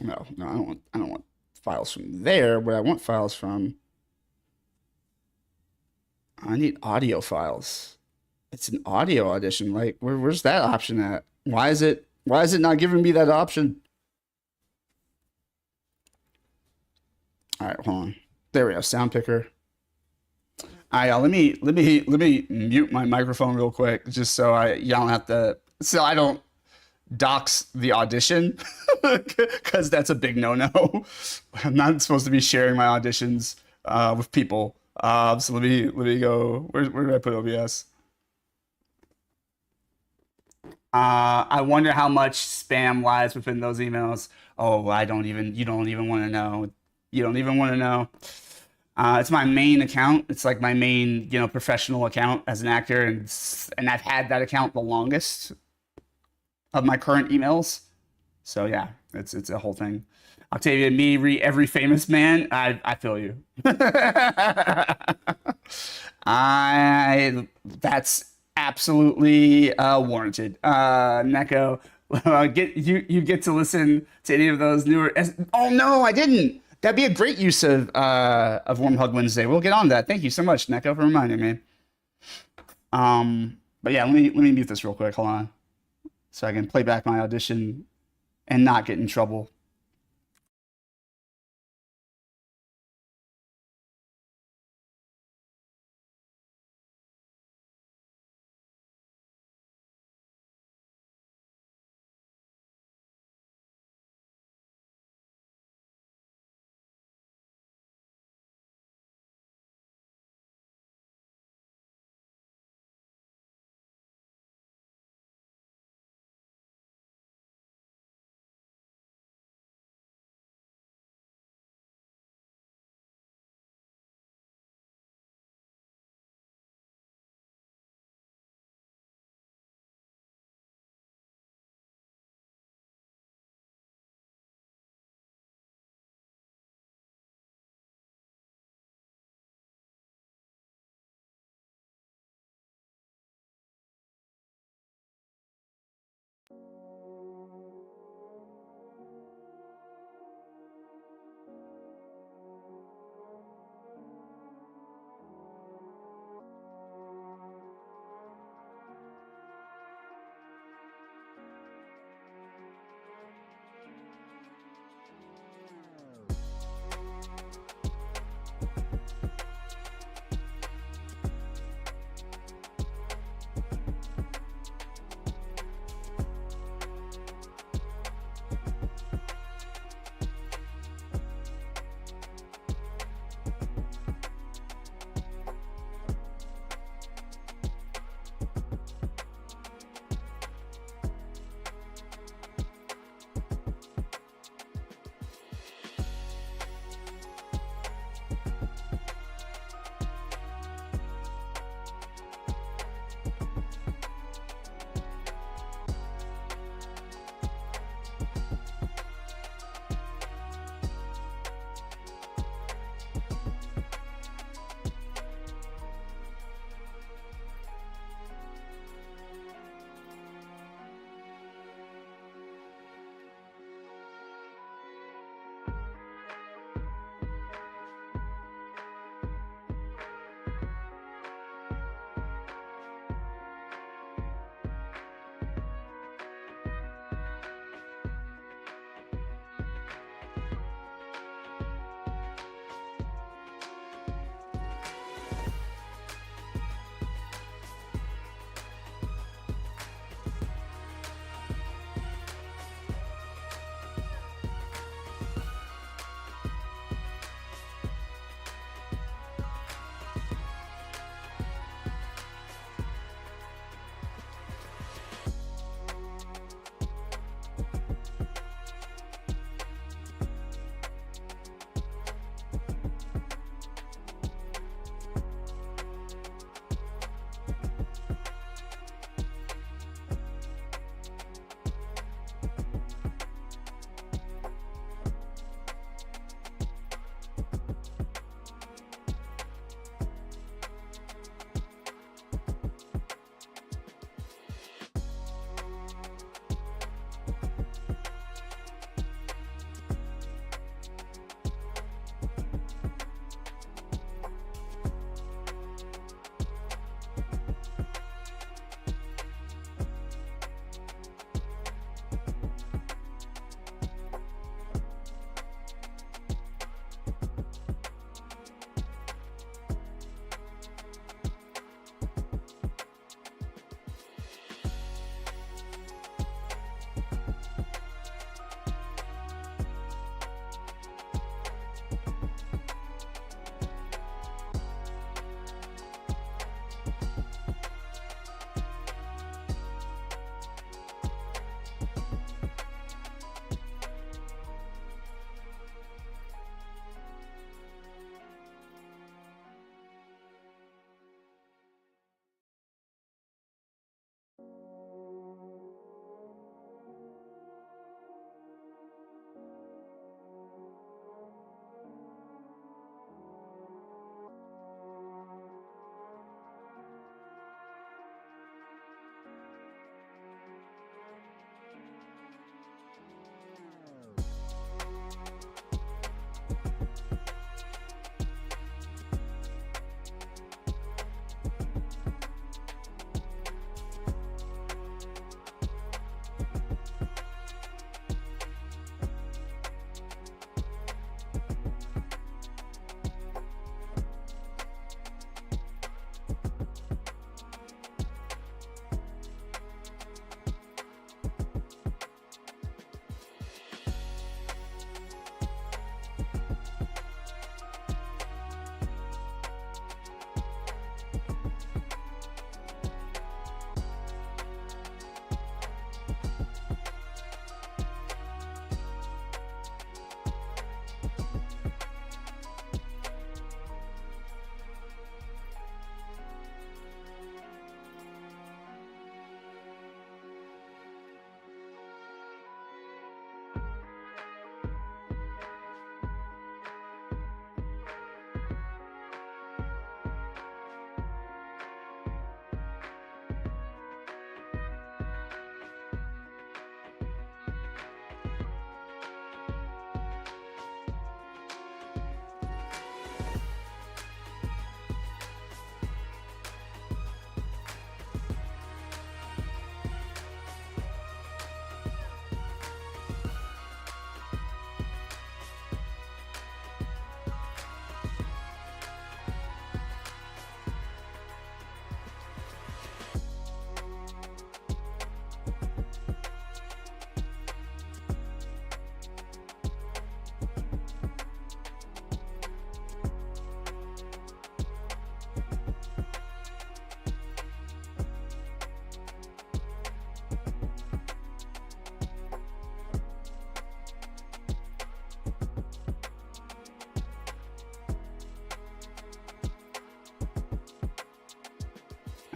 Speaker 1: No, I don't want files from there. What I want files from, I need audio files. It's an audio audition. Like, where's that option at? Why is it not giving me that option? All right, hold on. There we go. Sound picker. All right, y'all, let me mute my microphone real quick, just so y'all don't have to. So I don't dox the audition because that's a big no-no. I'm not supposed to be sharing my auditions with people. So let me go. Where did I put OBS? I wonder how much spam lies within those emails. Oh, you don't even want to know. You don't even want to know. It's my main account. It's like my main, professional account as an actor, and I've had that account the longest of my current emails. So yeah, it's a whole thing. Octavia, me, every famous man. I feel you. That's absolutely warranted. Neko, you get to listen to any of those newer. Oh no, I didn't. That'd be a great use of Warm Hug Wednesday. We'll get on that. Thank you so much, Neko, for reminding me. But yeah, let me mute this real quick. Hold on, so I can play back my audition and not get in trouble.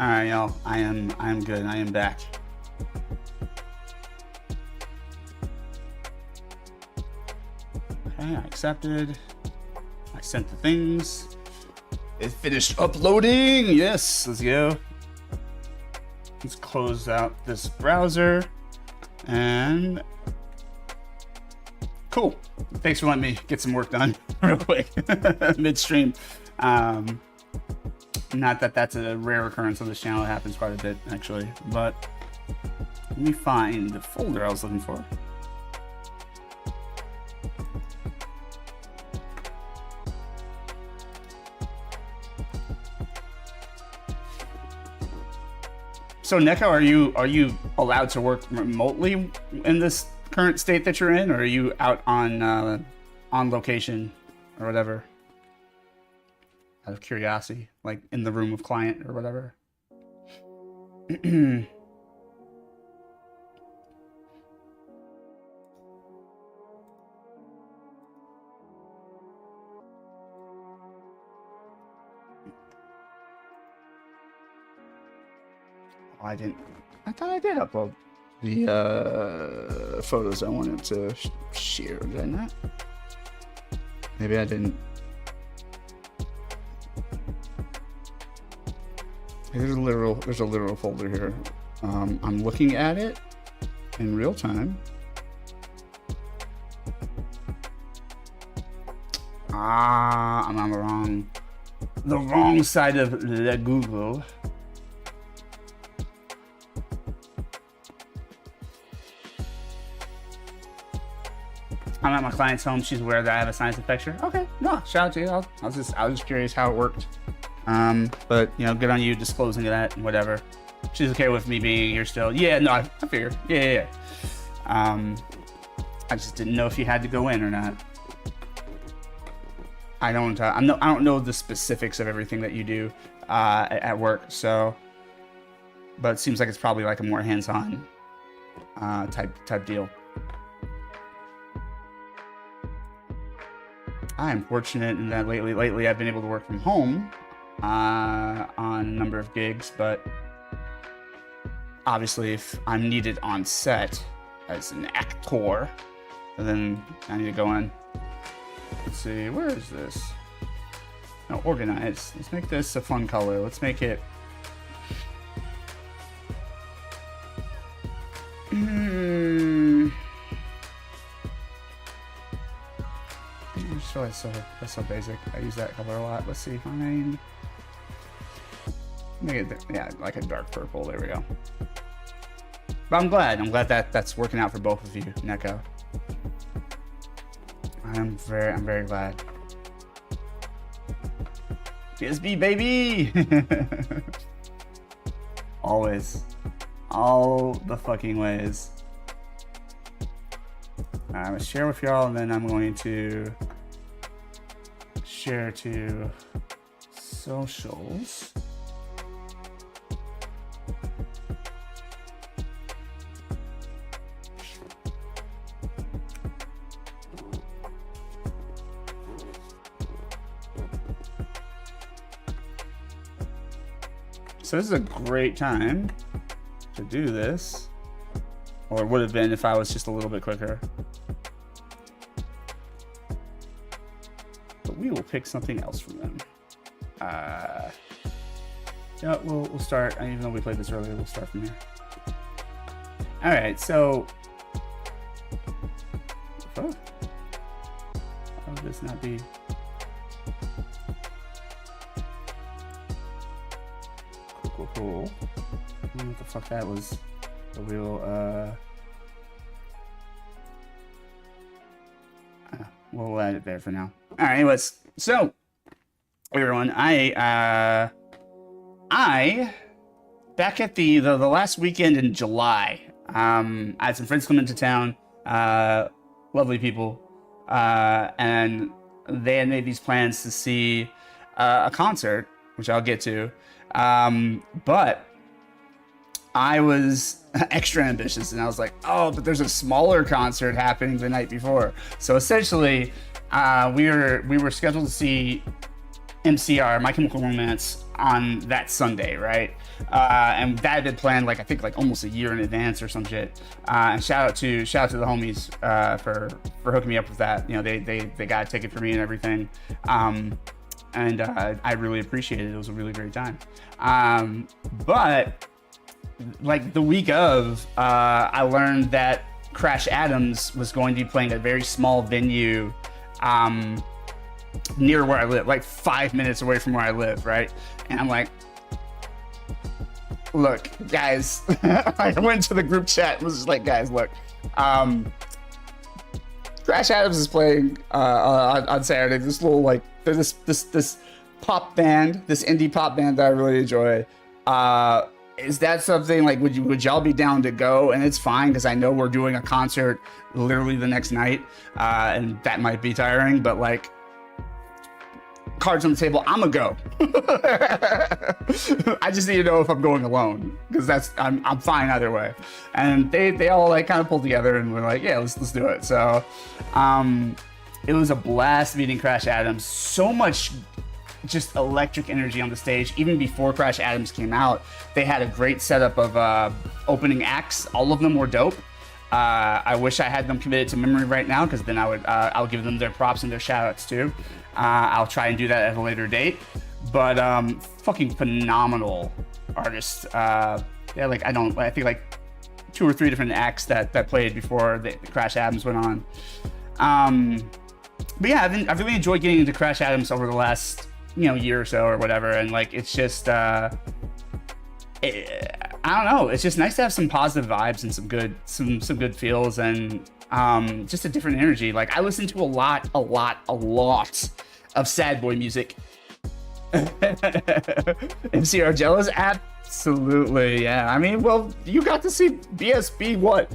Speaker 1: All right, y'all. I am good. I am back. Okay, I accepted. I sent the things. It finished uploading. Yes, let's go. Let's close out this browser. And cool. Thanks for letting me get some work done real quick midstream. Not that that's a rare occurrence on this channel. It happens quite a bit, actually. But let me find the folder I was looking for. So Neko, are you allowed to work remotely in this current state that you're in, or are you out on location or whatever? Out of curiosity, like in the room of client or whatever. I thought I did upload the photos I wanted to share. Did I not? Maybe I didn't. There's a literal folder here. I'm looking at it in real time. I'm on the wrong side of the Google. I'm at my client's home. She's aware that I have a sinus infection. Okay, no, shout out to you. I was just curious how it worked. But you know, good on you disclosing that and whatever. She's okay with me being here still. Yeah, no, I figured. Yeah. I just didn't know if you had to go in or not. I don't know the specifics of everything that you do at work. So, but it seems like it's probably like a more hands-on type deal. I am fortunate in that lately I've been able to work from home on a number of gigs, but obviously if I'm needed on set as an actor, then I need to go in. Let's see, where is this? No, organize. Let's make this a fun color. Let's make it that's so basic. I use that color a lot. Let's see, fine. Make it, yeah, like a dark purple. There we go. But I'm glad that that's working out for both of you, Neko. I'm very glad. PSB, baby! Always. All the fucking ways. I'm gonna share with y'all, and then I'm going to share to socials. So this is a great time to do this, or it would have been if I was just a little bit quicker. But we will pick something else from them. Yeah, we'll start. Even though we played this earlier, we'll start from here. All right, so how would this not be? Cool. I don't know what the fuck that was. The real we'll add it there for now. All right, anyways, so everyone, I back at the last weekend in July, I had some friends come into town, lovely people, and they had made these plans to see a concert, which I'll get to. But I was extra ambitious, and I was like, oh, but there's a smaller concert happening the night before. So essentially, we were scheduled to see MCR, My Chemical Romance, on that Sunday, right? And that had been planned like I think like almost a year in advance or some shit. And shout out to the homies for hooking me up with that. You know, they got a ticket for me and everything. And I really appreciated it. It was a really great time. But like the week of, I learned that Crash Adams was going to be playing at a very small venue near where I live, like 5 minutes away from where I live, right? And I'm like, look, guys, I went to the group chat and was just like, guys, look, Crash Adams is playing on Saturday. This little like this pop band, this indie pop band that I really enjoy. Is that something like would y'all be down to go? And it's fine because I know we're doing a concert literally the next night, and that might be tiring. But like, cards on the table, I'ma go. I just need to know if I'm going alone because I'm fine either way. And they all like kind of pulled together and were like, yeah, let's do it. So it was a blast meeting Crash Adams. So much just electric energy on the stage. Even before Crash Adams came out, they had a great setup of opening acts. All of them were dope. I wish I had them committed to memory right now because then I'll give them their props and their shout outs too. I'll try and do that at a later date. But fucking phenomenal artists. Yeah, like I think like 2 or 3 different acts that played before the Crash Adams went on. But yeah, I've really enjoyed getting into Crash Adams over the last year or so or whatever, and like it's just I don't know, it's just nice to have some positive vibes and some good feels and just a different energy. Like I listen to a lot of sad boy music. MCR jealous? Absolutely, yeah. I mean, well, you got to see BSB what,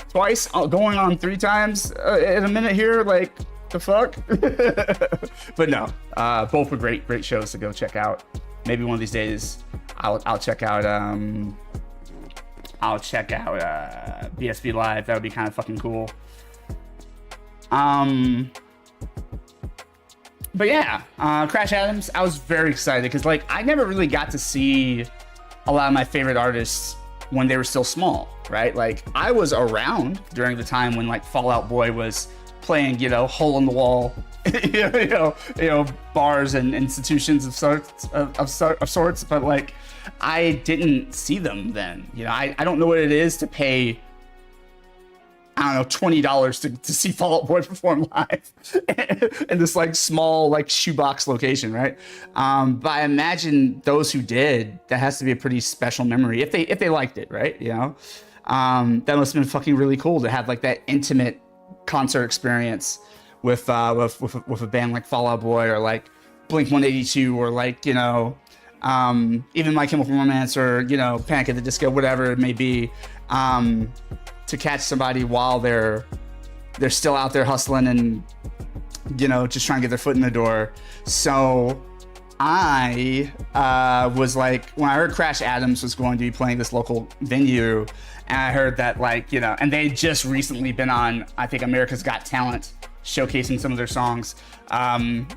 Speaker 1: twice, going on 3 times in a minute here, like the fuck. But no, both were great shows to go check out. Maybe one of these days I'll check out BSB live. That would be kind of fucking cool. But yeah, Crash Adams, I was very excited because like I never really got to see a lot of my favorite artists when they were still small, right? Like I was around during the time when like Fall Out Boy was playing, hole in the wall, bars and institutions of sorts, but like I didn't see them then. I don't know what it is to pay, I don't know, $20 to see Fall Out Boy perform live in this like small like shoebox location, right? But I imagine those who did, that has to be a pretty special memory if they liked it, right? That must have been fucking really cool to have like that intimate concert experience with a band like Fall Out Boy or like Blink-182 or like even My Chemical Romance or Panic at the Disco, whatever it may be, to catch somebody while they're still out there hustling and just trying to get their foot in the door. So I was like, when I heard Crash Adams was going to be playing this local venue, and I heard that like and they just recently been on, I think, America's Got Talent, showcasing some of their songs,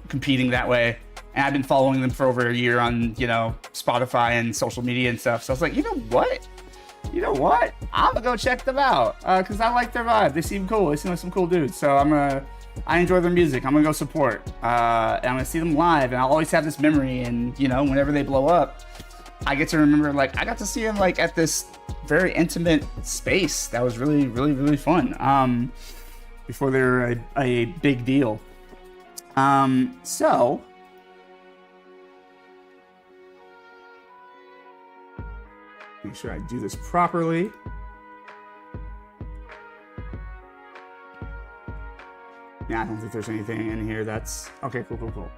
Speaker 1: competing that way. And I've been following them for over a year on Spotify and social media and stuff. So I was like, you know what? I'm gonna go check them out because I like their vibe. They seem cool. They seem like some cool dudes. So I enjoy their music. I'm gonna go support. And I'm gonna see them live. And I'll always have this memory. And whenever they blow up, I get to remember like I got to see them like at this very intimate space that was really, really, really fun. Before they were a big deal. So. Make sure I do this properly. Yeah, I don't think there's anything in here that's... Okay, cool.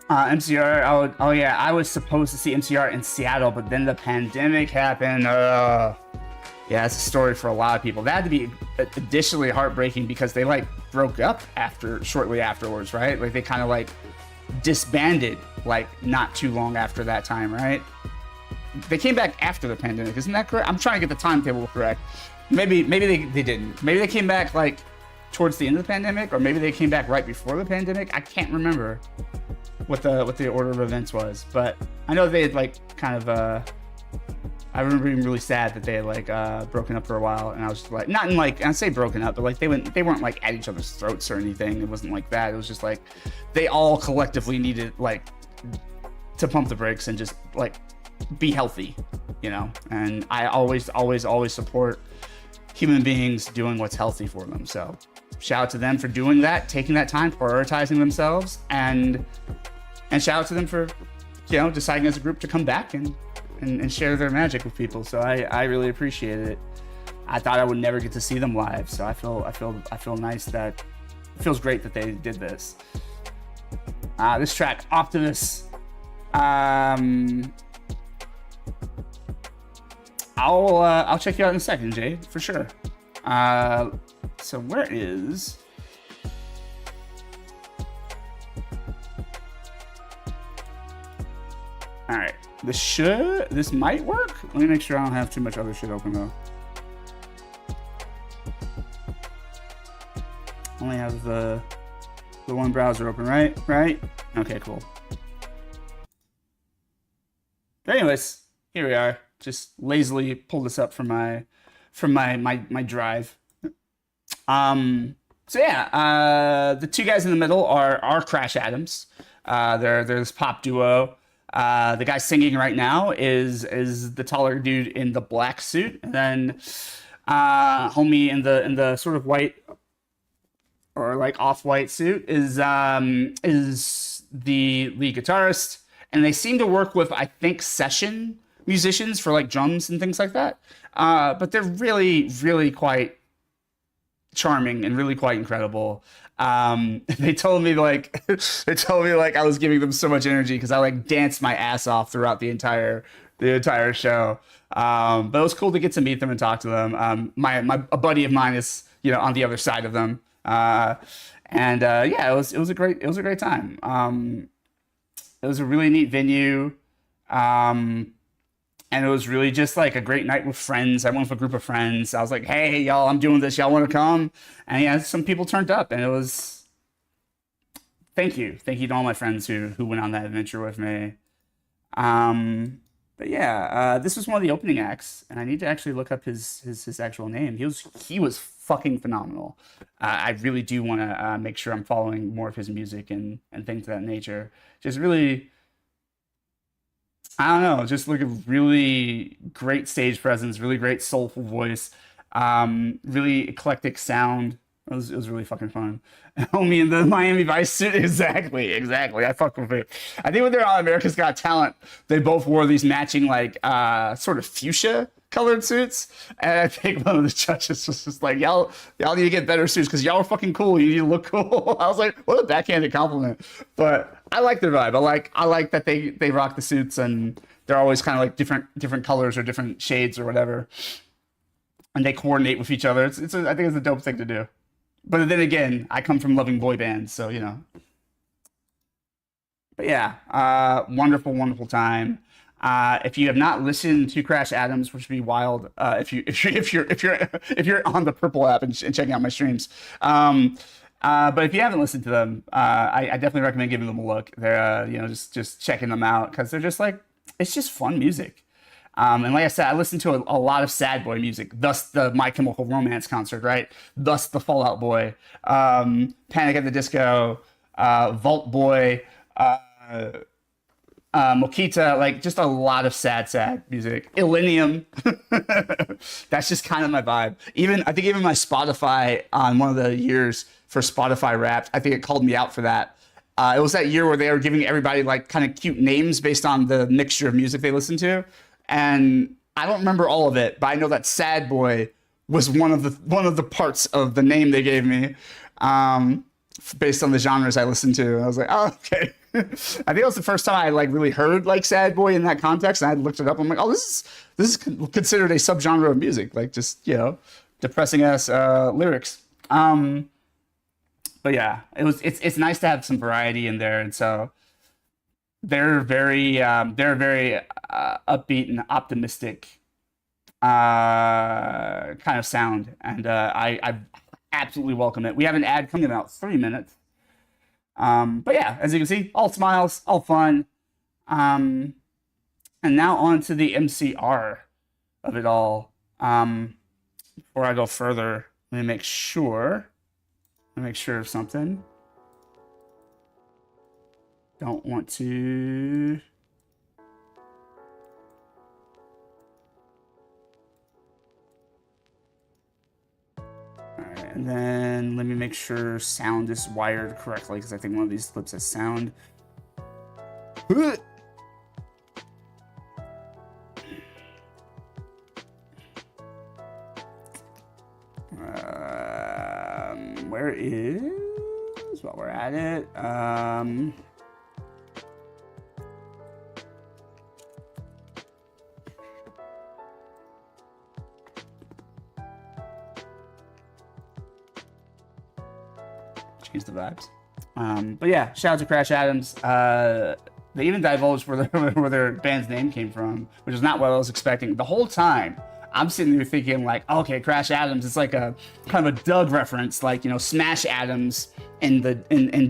Speaker 1: MCR, oh yeah, I was supposed to see MCR in Seattle, but then the pandemic happened. Yeah, it's a story for a lot of people. That had to be additionally heartbreaking because they like broke up shortly afterwards, right? Like they kind of like disbanded like not too long after that time, right? They came back after the pandemic, isn't that correct? I'm trying to get the timetable correct. Maybe they didn't. Maybe they came back like towards the end of the pandemic, or maybe they came back right before the pandemic. I can't remember what the order of events was, but I know they had like kind of I remember being really sad that they had like broken up for a while, and I was just like, not in like, I'd say broken up, but like they weren't like at each other's throats or anything. It wasn't like that. It was just like they all collectively needed like to pump the brakes and just like be healthy, you know. And I always support human beings doing what's healthy for them. So shout out to them for doing that, taking that time, prioritizing themselves, and shout out to them for, you know, deciding as a group to come back and share their magic with people. So I really appreciated it. I thought I would never get to see them live, so I feel nice that it feels great that they did this. This track, Optimus. I'll check you out in a second, Jay, for sure. So where is? All right, this might work. Let me make sure I don't have too much other shit open though. Only have the one browser open, right? Right? Okay, cool. But anyways, here we are. Just lazily pulled this up from my drive. So yeah, the two guys in the middle are Crash Adams. They're this pop duo. The guy singing right now is the taller dude in the black suit, and then homie in the sort of white or like off-white suit is the lead guitarist, and they seem to work with, I think, session musicians for like drums and things like that. But they're really, really quite charming and really quite incredible. They told me like I was giving them so much energy because I like danced my ass off throughout the entire show. But it was cool to get to meet them and talk to them. A buddy of mine is, you know, on the other side of them. Yeah, it was a great time. It was a really neat venue. And it was really just like a great night with friends. I went with a group of friends. I was like, hey, y'all, I'm doing this. Y'all want to come? And yeah, some people turned up, and it was, thank you to all my friends who went on that adventure with me. But yeah, this was one of the opening acts, and I need to actually look up his actual name. He was fucking phenomenal. I really do want to make sure I'm following more of his music and things of that nature. Just really, I don't know, just like a really great stage presence, really great soulful voice, really eclectic sound. It was really fucking fun. Homie in the Miami Vice suit, exactly. I fuck with it. I think when they're on America's Got Talent, they both wore these matching like sort of fuchsia colored suits, and I think one of the judges was just like, y'all need to get better suits because y'all are fucking cool. You need to look cool. I was like, what a backhanded compliment. But I like their vibe. I like that they rock the suits, and they're always kind of like different colors or different shades or whatever, and they coordinate with each other. I think it's a dope thing to do. But then again, I come from loving boy bands, so you know. But yeah, wonderful time. If you have not listened to Crash Adams, which would be wild, if you're on the Purple app and checking out my streams. But if you haven't listened to them, I definitely recommend giving them a look. They're just checking them out because they're just like, it's just fun music. And like I said, I listen to a lot of sad boy music, thus the My Chemical Romance concert, right? Thus the Fall Out Boy, Panic at the Disco, Vault Boy, Mokita, like just a lot of sad music. Illenium. That's just kind of my vibe. I think even my Spotify on one of the years for Spotify Wrapped, I think it called me out for that. It was that year where they were giving everybody like kind of cute names based on the mixture of music they listened to. And I don't remember all of it, but I know that Sad Boy was one of the parts of the name they gave me, based on the genres I listened to. I was like, oh, okay. I think it was the first time I like really heard like Sad Boy in that context, and I looked it up. I'm like, oh, this is considered a subgenre of music, like just, you know, depressing ass lyrics. But yeah, it's nice to have some variety in there, and so they're very upbeat and optimistic kind of sound, and I absolutely welcome it. We have an ad coming in about 3 minutes. But yeah, as you can see, all smiles, all fun. And now on to the MCR of it all. Before I go further, let me make sure of something. Don't want to... Alright, and then let me make sure sound is wired correctly, because I think one of these clips has sound. Where is... While we're at it, change the vibes. But yeah, shout out to Crash Adams. They even divulged where their band's name came from, which is not what I was expecting. The whole time, I'm sitting there thinking like, okay, Crash Adams, it's like a kind of a Doug reference, like, you know, Smash Adams in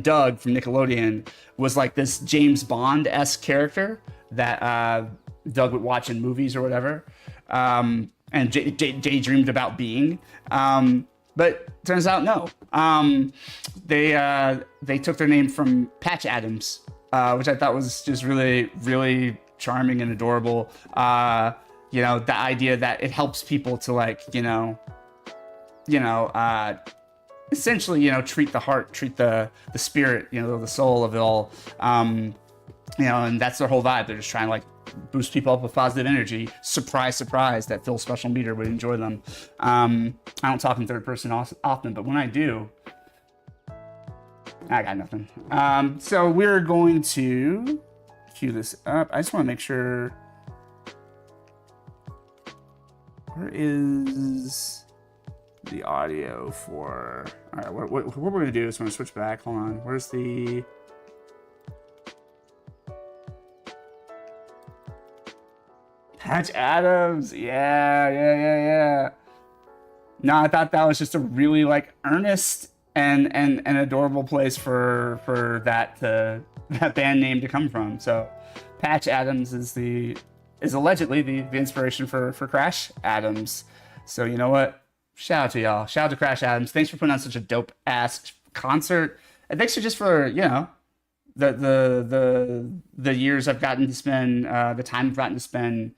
Speaker 1: Doug from Nickelodeon was like this James Bond-esque character that Doug would watch in movies or whatever, and daydreamed about being. But turns out no. They took their name from Patch Adams, which I thought was just really, really charming and adorable. You know, the idea that it helps people to, like, essentially, you know, treat the heart, treat the spirit, you know, the soul of it all. You know, and that's their whole vibe. They're just trying to, like, boost people up with positive energy. Surprise, surprise, that Phil's special meter would enjoy them. I don't talk in third person often, but when I do, I got nothing. So we're going to cue this up. I just want to make sure. Where is the audio for? All right, what we're going to do is we're going to switch back. Hold on. Where's the? Patch Adams, yeah. No, I thought that was just a really, like, earnest and adorable place for that band name to come from. So, Patch Adams is allegedly the inspiration for Crash Adams. So you know what? Shout out to y'all. Shout out to Crash Adams. Thanks for putting on such a dope ass concert, and thanks for the years I've gotten to spend, the time I've gotten to spend.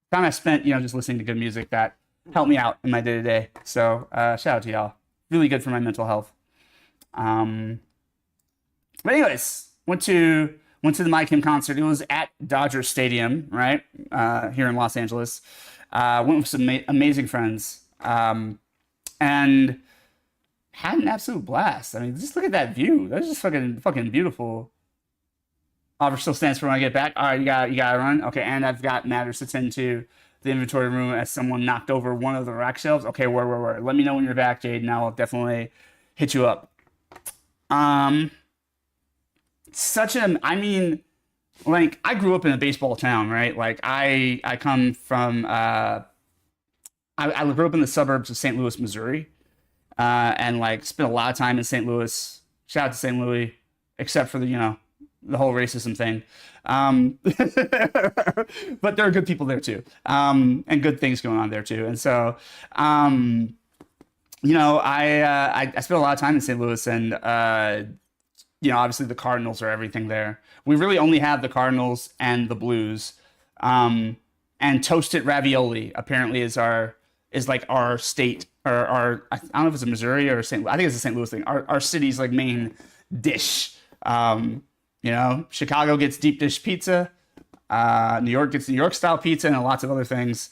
Speaker 1: Time I spent, just listening to good music that helped me out in my day-to-day. So shout out to y'all. Really good for my mental health. But anyways, went to the My Kim concert. It was at Dodger Stadium, right? Here in Los Angeles. Went with some amazing friends. And had an absolute blast. I mean, just look at that view. That's just fucking beautiful. Offer still stands for when I get back. All right, you gotta run. Okay, and I've got matters to tend to. The inventory room as someone knocked over one of the rack shelves. Okay, where? Let me know when you're back, Jade, and I'll definitely hit you up. I grew up in a baseball town, right? Like I come from I grew up in the suburbs of St. Louis, Missouri, and like spent a lot of time in St. Louis. Shout out to St. Louis, except for the whole racism thing. But there are good people there too. And good things going on there too. And so, I spent a lot of time in St. Louis, and, obviously the Cardinals are everything there. We really only have the Cardinals and the Blues. And toasted ravioli apparently is like our state, or I don't know if it's a Missouri or St. I think it's a St. Louis thing. Our city's like main dish. Chicago gets deep dish pizza. New York gets New York style pizza and lots of other things,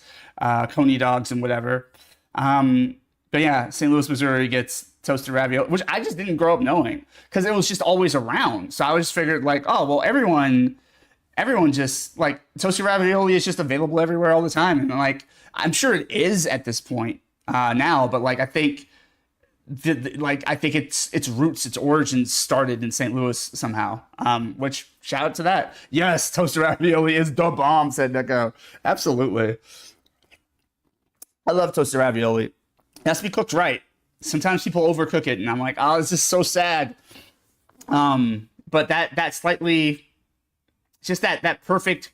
Speaker 1: coney dogs and whatever. But yeah, St. Louis, Missouri gets toasted ravioli, which I just didn't grow up knowing because it was just always around. So I just figured like, oh, well, everyone just like toasted ravioli is just available everywhere all the time. And like, I'm sure it is at this point now, but like, I think its roots, its origins started in St. Louis somehow. Which shout out to that. Yes, toasted ravioli is the bomb, said Neko. Absolutely. I love toasted ravioli. It has to be cooked right. sometimes people overcook it, and I'm like, oh, this is so sad. But that slightly, just that perfect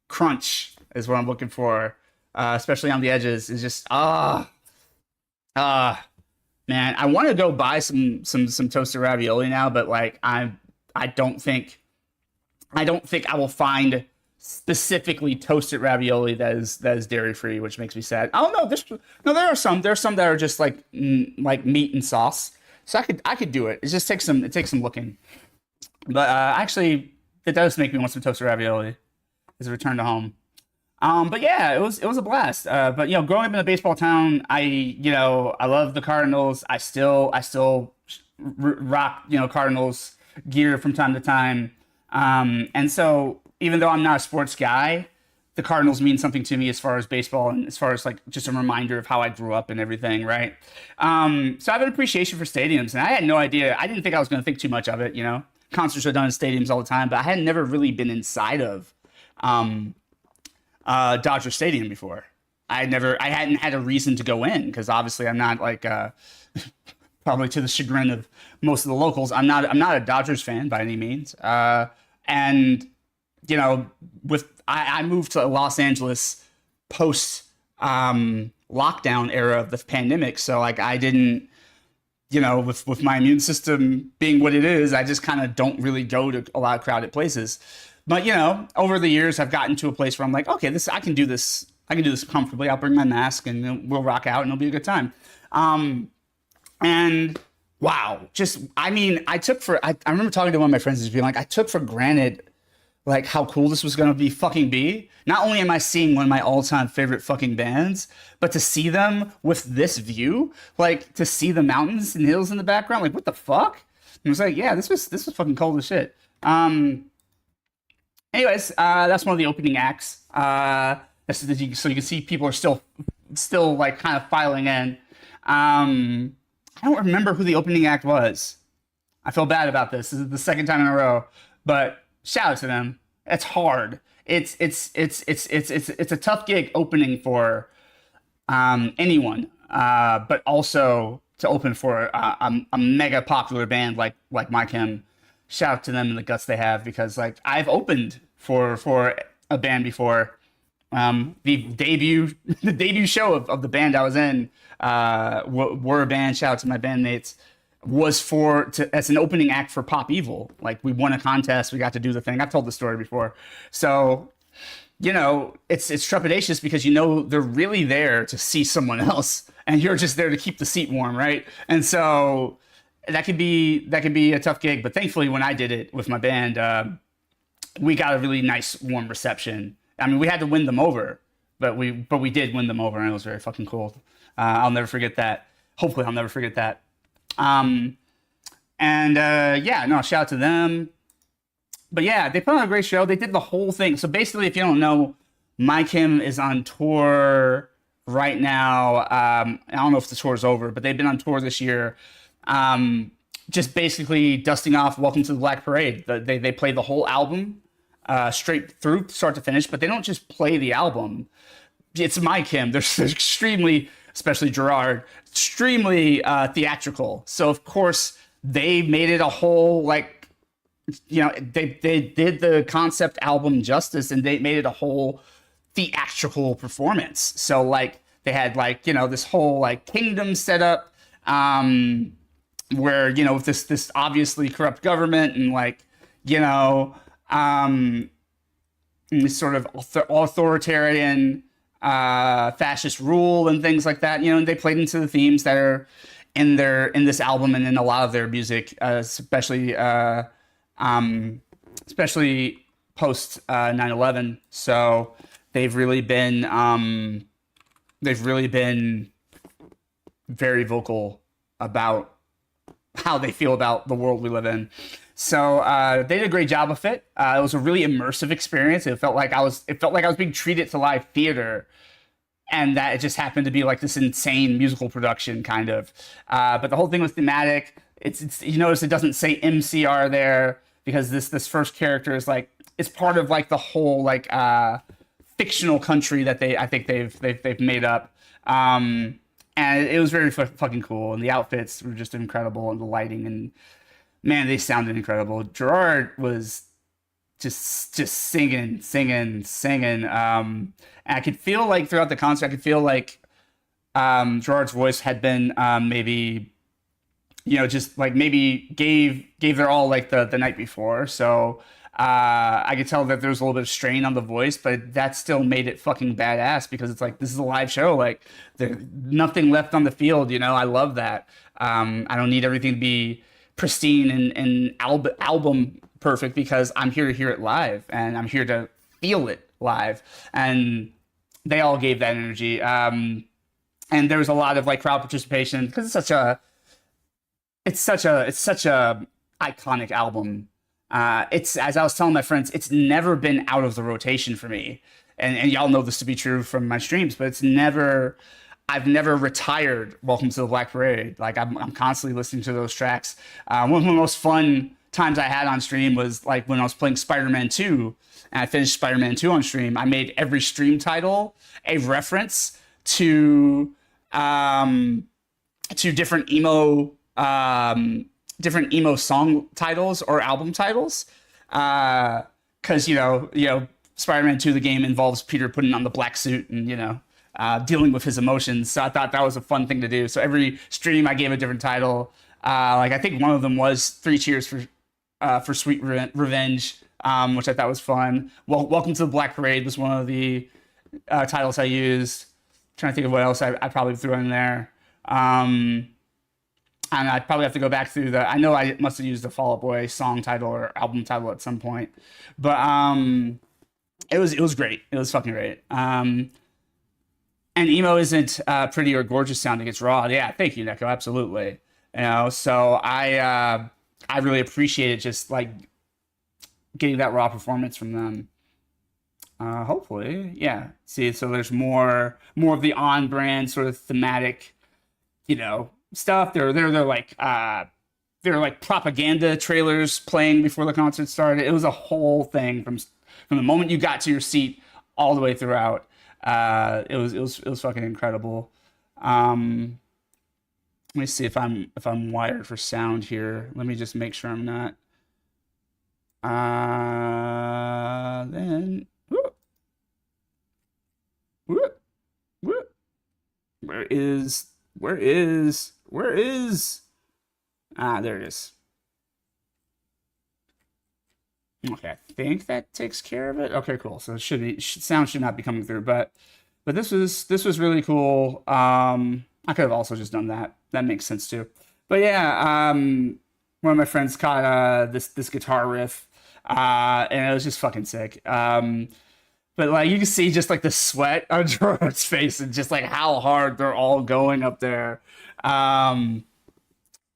Speaker 1: crunch is what I'm looking for, especially on the edges. Is just man, I want to go buy some toasted ravioli now, but like I don't think I will find specifically toasted ravioli that is dairy free, which makes me sad. I don't know. There are some that are just like meat and sauce. So I could do it. It just takes some looking. But actually, it does make me want some toasted ravioli as a return to home. But yeah, it was a blast. But you know, growing up in a baseball town, I love the Cardinals. I still rock Cardinals gear from time to time. And so even though I'm not a sports guy, the Cardinals mean something to me as far as baseball and as far as like just a reminder of how I grew up and everything, right? So I have an appreciation for stadiums, and I had no idea. I didn't think I was going to think too much of it. You know, concerts are done in stadiums all the time, but I had never really been inside of Dodger Stadium before. I hadn't had a reason to go in because obviously I'm not like probably to the chagrin of most of the locals. I'm not a Dodgers fan by any means. And you know, I moved to Los Angeles post lockdown era of the pandemic, so like I didn't, you know, with my immune system being what it is, I just kind of don't really go to a lot of crowded places. But you know, over the years, I've gotten to a place where I'm like, okay, I can do this comfortably. I'll bring my mask and we'll rock out and it'll be a good time. And wow, I remember talking to one of my friends and just being like, I took for granted like how cool this was gonna be. Not only am I seeing one of my all-time favorite fucking bands, but to see them with this view, like to see the mountains and hills in the background, like what the fuck? And it was like, yeah, this was fucking cold as shit. Anyways, that's one of the opening acts. So you can see people are still like kind of filing in. I don't remember who the opening act was. I feel bad about this. This is the second time in a row, but shout out to them. It's hard. It's a tough gig opening for anyone, but also to open for a mega popular band like My Chem. Shout out to them and the guts they have, because like I've opened for a band before. The debut show of the band I was in, were a band. Shout out to my bandmates. Was as an opening act for Pop Evil. Like we won a contest, we got to do the thing. I've told the story before. So, you know, it's trepidatious because you know they're really there to see someone else, and you're just there to keep the seat warm, right? And so that could be a tough gig. But thankfully, when I did it with my band, we got a really nice warm reception. I mean, we had to win them over, but we did win them over, and it was very fucking cool. I'll never forget that. Hopefully, I'll never forget that. Shout out to them. But yeah, they put on a great show. They did the whole thing. So basically, if you don't know, My Kim is on tour right now. I don't know if the tour is over, but they've been on tour this year. Just basically dusting off Welcome to the Black Parade. They play the whole album straight through, start to finish, but they don't just play the album. It's My Kim. They're extremely, especially Gerard, extremely theatrical. So of course they made it a whole, like, you know, they did the concept album justice, and they made it a whole theatrical performance. So like they had like, you know, this whole like kingdom set up, where, you know, with this obviously corrupt government and like, you know, this sort of authoritarian fascist rule and things like that, you know, and they played into the themes that are in this album and in a lot of their music, especially post 9/11. So they've really been very vocal about how they feel about the world we live in. So they did a great job of it. It was a really immersive experience. It felt like I was being treated to live theater, and that it just happened to be like this insane musical production kind of. But the whole thing was thematic. It's you notice it doesn't say MCR there, because this first character is like, it's part of like the whole like fictional country that I think they've made up. and it was very fucking cool, and the outfits were just incredible, and the lighting, and man, they sounded incredible. Gerard was just singing. And I could feel like throughout the concert, I could feel like Gerard's voice had been maybe, just like maybe gave their all like the night before. So I could tell that there was a little bit of strain on the voice, but that still made it fucking badass because it's like this is a live show. Like there's nothing left on the field. I love that. I don't need everything to be pristine and album perfect because I'm here to hear it live and I'm here to feel it live. And they all gave that energy. And there was a lot of like crowd participation because it's such a iconic album. It's, as I was telling my friends, it's never been out of the rotation for me. And y'all know this to be true from my streams, but I've never retired Welcome to the Black Parade. Like I'm constantly listening to those tracks. One of the most fun times I had on stream was like when I was playing Spider-Man 2 and I finished Spider-Man 2 on stream. I made every stream title a reference to different emo song titles or album titles. Cause Spider-Man 2, the game involves Peter putting on the black suit and, dealing with his emotions. So I thought that was a fun thing to do. So every stream I gave a different title. Like I think one of them was 3 Cheers for Sweet Revenge, which I thought was fun. Well, Welcome to the Black Parade was one of the titles I used. Trying to think of what else I probably threw in there. And I'd probably have to go back through I know I must have used the Fall Out Boy song title or album title at some point, but it was great. It was fucking great. And emo isn't pretty or gorgeous sounding; it's raw. Yeah, thank you, Neko. Absolutely. So I really appreciated just like getting that raw performance from them. Hopefully, yeah. See, so there's more of the on-brand sort of thematic, stuff. They're like propaganda trailers playing before the concert started. It was a whole thing from the moment you got to your seat all the way throughout. It was fucking incredible. Let me see if I'm wired for sound here. Let me just make sure I'm not. Then where is there it is. Okay, I think that takes care of it. Okay, cool. So sound should not be coming through, but this was really cool. I could have also just done that. That makes sense too. But yeah, one of my friends caught this guitar riff, and it was just fucking sick. But like you can see just like the sweat on Gerard's face and just like how hard they're all going up there. And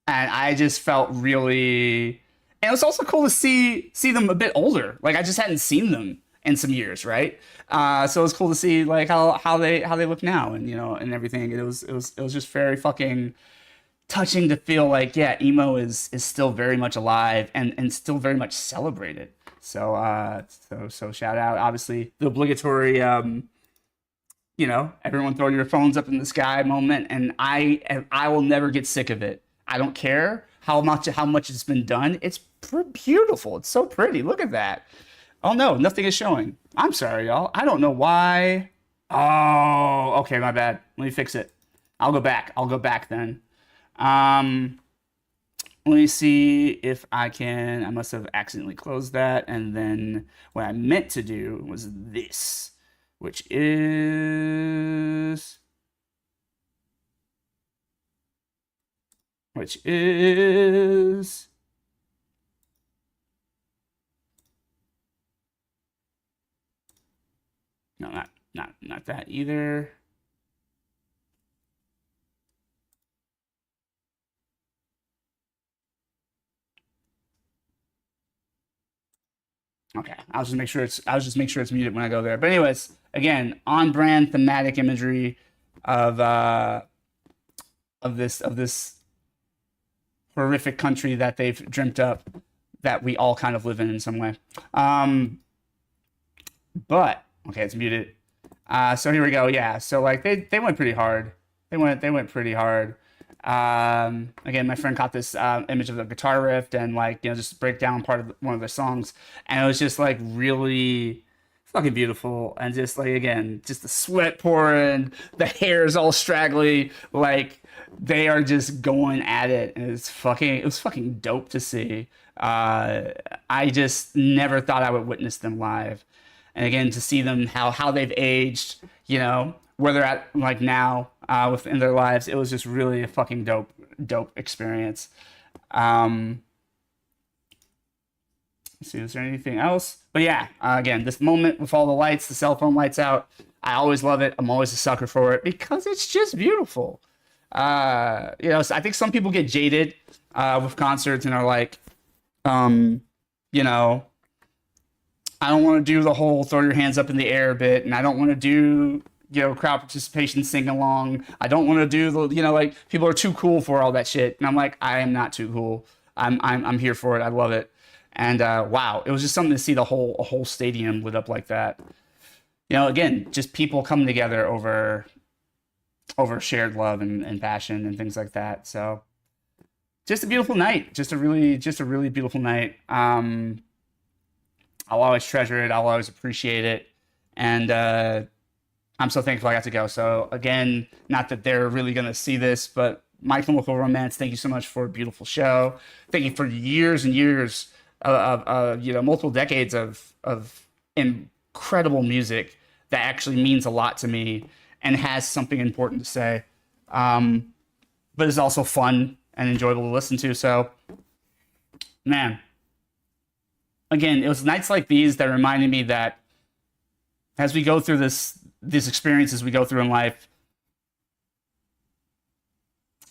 Speaker 1: I just felt really, and it was also cool to see them a bit older. Like I just hadn't seen them in some years, right? So it was cool to see like how they look now and and everything. It was just very fucking touching to feel like emo is still very much alive and still very much celebrated. So shout out, obviously the obligatory everyone throw your phones up in the sky moment, and I will never get sick of it. I don't care how much it's been done. It's beautiful. It's so pretty. Look at that. Oh no, nothing is showing. I'm sorry, y'all. I don't know why. Oh, okay, my bad. Let me fix it. I'll go back then. Let me see if I can. I must have accidentally closed that, and then what I meant to do was this, which is no, not that either. Okay, I'll just make sure it's muted when I go there. But anyways, again, on-brand thematic imagery of this horrific country that they've dreamt up that we all kind of live in some way. But okay, it's muted. So here we go. Yeah, so like they went pretty hard. They went pretty hard. Again, my friend caught this image of the guitar riff and like, you know, just break down part of one of the songs, and it was just like really fucking beautiful, and just like, again, just the sweat pouring, the hair is all straggly, like they are just going at it, and it was fucking dope to see. I just never thought I would witness them live, and again, to see them how they've aged, you know, where they're at like now within their lives, it was just really a fucking dope experience. Let's see, is there anything else? But yeah, again, this moment with all the lights, the cell phone lights out, I always love it. I'm always a sucker for it because it's just beautiful. You know, so I think some people get jaded with concerts and are like, you know, I don't want to do the whole throw your hands up in the air bit, and I don't want to do, you know, crowd participation, sing along. I don't want to do the, you know, like people are too cool for all that shit, and I'm like, I am not too cool. I'm here for it. I love it. And wow, it was just something to see a whole stadium lit up like that. You know, again, just people coming together over shared love and passion and things like that. So just a beautiful night. Just a really beautiful night. I'll always treasure it. I'll always appreciate it. And I'm so thankful I got to go. So again, not that they're really going to see this, but My Chemical Romance, thank you so much for a beautiful show. Thank you for years and years of you know, multiple decades of incredible music that actually means a lot to me and has something important to say, but is also fun and enjoyable to listen to. So, man, again, it was nights like these that reminded me that as we go through these experiences we go through in life,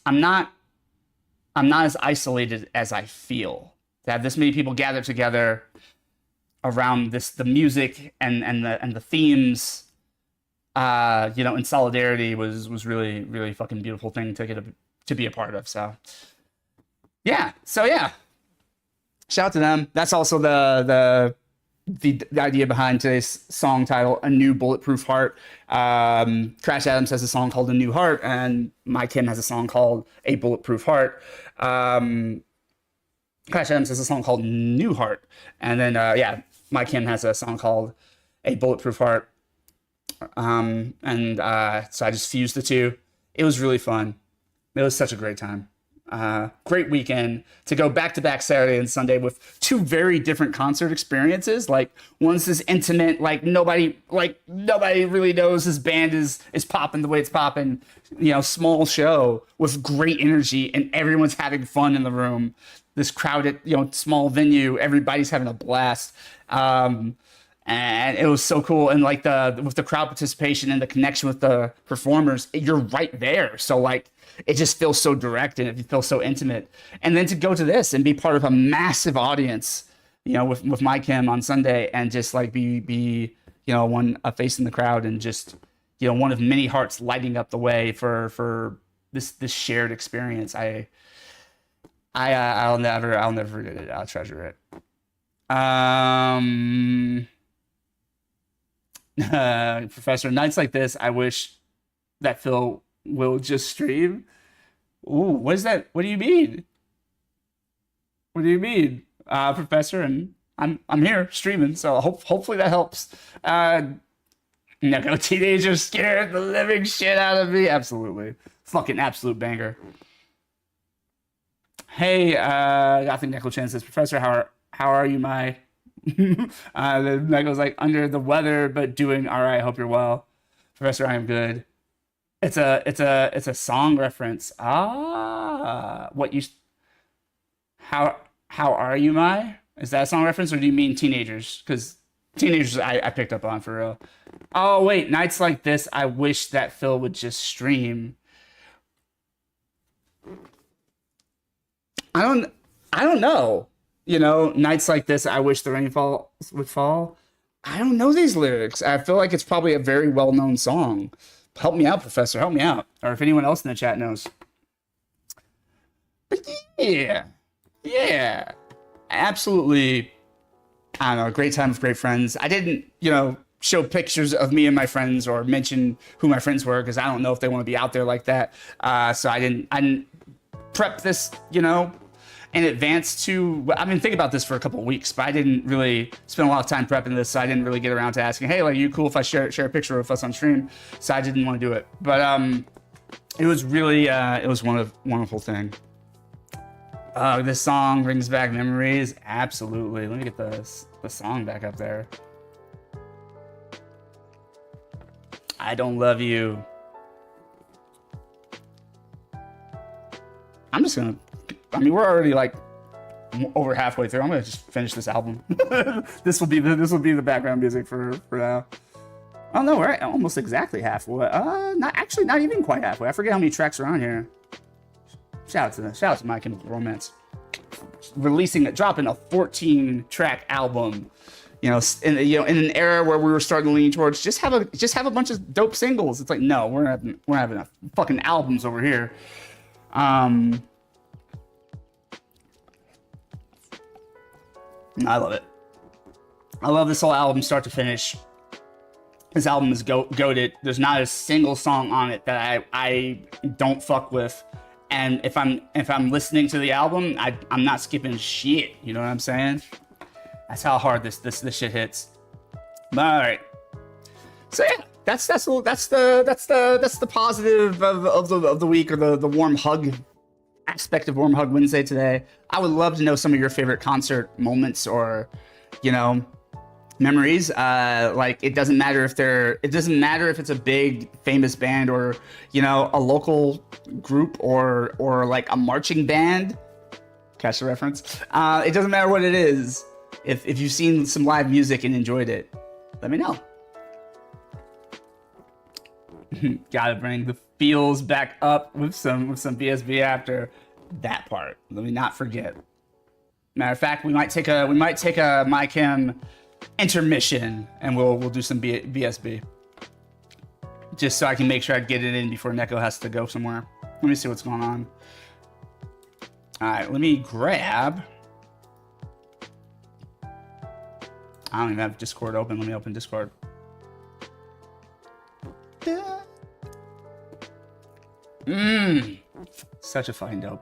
Speaker 1: I'm not as isolated as I feel. To have this many people gather together around the music and the themes, you know, in solidarity was really, really fucking beautiful thing to be a part of. So yeah, shout out to them. That's also the idea behind today's song title, A New Bulletproof Heart. Crash Adams has a song called A New Heart, and My Kim has a song called A Bulletproof Heart. Crash Adams has a song called New Heart, and then yeah, My Kim has a song called A Bulletproof Heart. So I just fused the two. It was really fun. It was such a great time. Great weekend to go back to back Saturday and Sunday with two very different concert experiences. Like, one's this intimate, like nobody really knows this band is popping the way it's popping, you know, small show with great energy and everyone's having fun in the room. This crowded, you know, small venue, everybody's having a blast. And it was so cool. And like with the crowd participation and the connection with the performers, you're right there. So like, it just feels so direct and it feels so intimate. And then to go to this and be part of a massive audience, you know, with My Kim on Sunday, and just like be you know, a face in the crowd, and just, you know, one of many hearts lighting up the way for this shared experience. I'll never forget it. I'll treasure it. Professor, nights like this, I wish that Phil will just stream. Ooh, what is that? What do you mean? What do you mean, Professor? And I'm here streaming, so hopefully that helps. No, teenagers scared the living shit out of me. Absolutely, fucking absolute banger. Hey, I think Neko Chan says, Professor, how are you, my? Then Neko's like, under the weather, but doing all right. Hope you're well, Professor. I am good. It's a song reference. How are you, my? Is that a song reference, or do you mean teenagers? Because teenagers, I picked up on for real. Oh wait, nights like this, I wish that Phil would just stream. I don't know. You know, nights like this, I wish the rainfall would fall. I don't know these lyrics. I feel like it's probably a very well-known song. Help me out, Professor. Help me out. Or if anyone else in the chat knows. But yeah. Absolutely, I don't know, a great time with great friends. I didn't, you know, show pictures of me and my friends or mention who my friends were because I don't know if they want to be out there like that. So I didn't prep this, you know, in advance to. I've been thinking about this for a couple of weeks, but I didn't really spend a lot of time prepping this. So I didn't really get around to asking, hey, like, you cool if I share a picture of us on stream? So I didn't want to do it, but it was really it was one wonderful thing. This song brings back memories. Absolutely. Let me get the song back up there. I don't love you. I'm just gonna. I mean, we're already like over halfway through. I'm gonna just finish this album. This will be the background music for now. Oh no, we're almost exactly halfway. Not even quite halfway. I forget how many tracks are on here. Shout out to My Chemical Romance, dropping a 14-track album. In an era where we were starting to lean towards just have a bunch of dope singles. It's like, no, we're having a fucking albums over here. I love it. I love this whole album, start to finish. This album is goated. There's not a single song on it that I don't fuck with. And if I'm listening to the album, I'm not skipping shit. You know what I'm saying? That's how hard this shit hits. All right. So yeah, that's the positive of the week, or the warm hug aspect of Warm Hug Wednesday today. I would love to know some of your favorite concert moments, or memories. Like, it doesn't matter if it's a big famous band, or a local group, or like a marching band. Catch the reference? It doesn't matter what it is. If you've seen some live music and enjoyed it, let me know. Gotta bring the feels back up with some BSB after that part. Let me not forget. Matter of fact, we might take a My Chem intermission, and we'll do some BSB, just so I can make sure I get it in before Neko has to go somewhere. Let me see what's going on. All right, let me grab. I don't even have Discord open. Let me open Discord. Such a fucking dope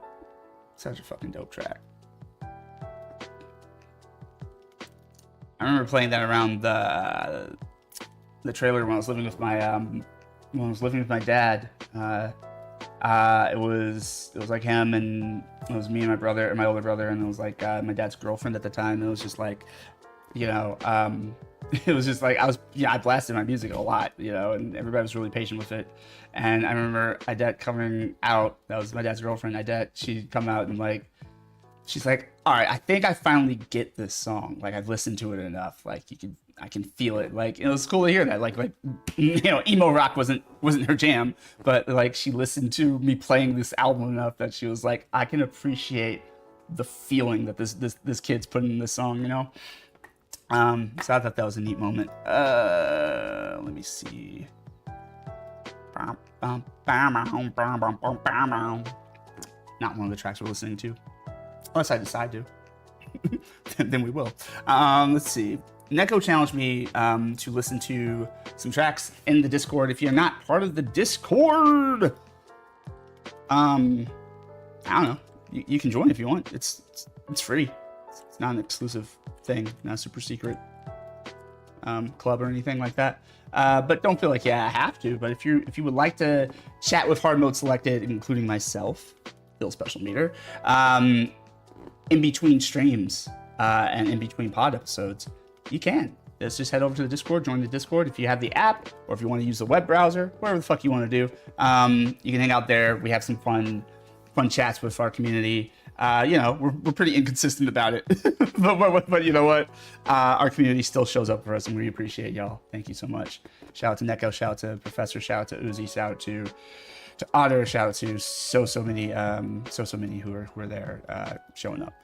Speaker 1: track. I remember playing that around the trailer when I was living with my dad. It was like him, and it was me and my brother, and my older brother, and it was like my dad's girlfriend at the time. And it was just like, it was just like I blasted my music a lot, and everybody was really patient with it. And I remember Idette coming out. That was my dad's girlfriend, Idette. She'd come out and she's like, all right, I think I finally get this song. Like, I've listened to it enough. Like, I can feel it. Like, it was cool to hear that. Like, emo rock wasn't her jam, but like, she listened to me playing this album enough that she was like, I can appreciate the feeling that this kid's putting in this song, So I thought that was a neat moment. Let me see. Not one of the tracks we're listening to. Unless I decide to. Then we will. Let's see. Neko challenged me to listen to some tracks in the Discord. If you're not part of the Discord, I don't know. You can join if you want. It's free. It's not an exclusive thing, not a super secret club or anything like that. But don't feel like, I have to. But if you would like to chat with Hard Mode Selected, including myself, Bill Special Meter, in between streams and in between pod episodes, you can. Let's just head over to the Discord, join the Discord. If you have the app, or if you want to use the web browser, whatever the fuck you want to do, you can hang out there. We have some fun chats with our community. We're pretty inconsistent about it, but you know what? Our community still shows up for us, and we appreciate y'all. Thank you so much. Shout out to Neko, shout out to Professor, shout out to Uzi, shout out to Otter, shout out to so many who are there showing up.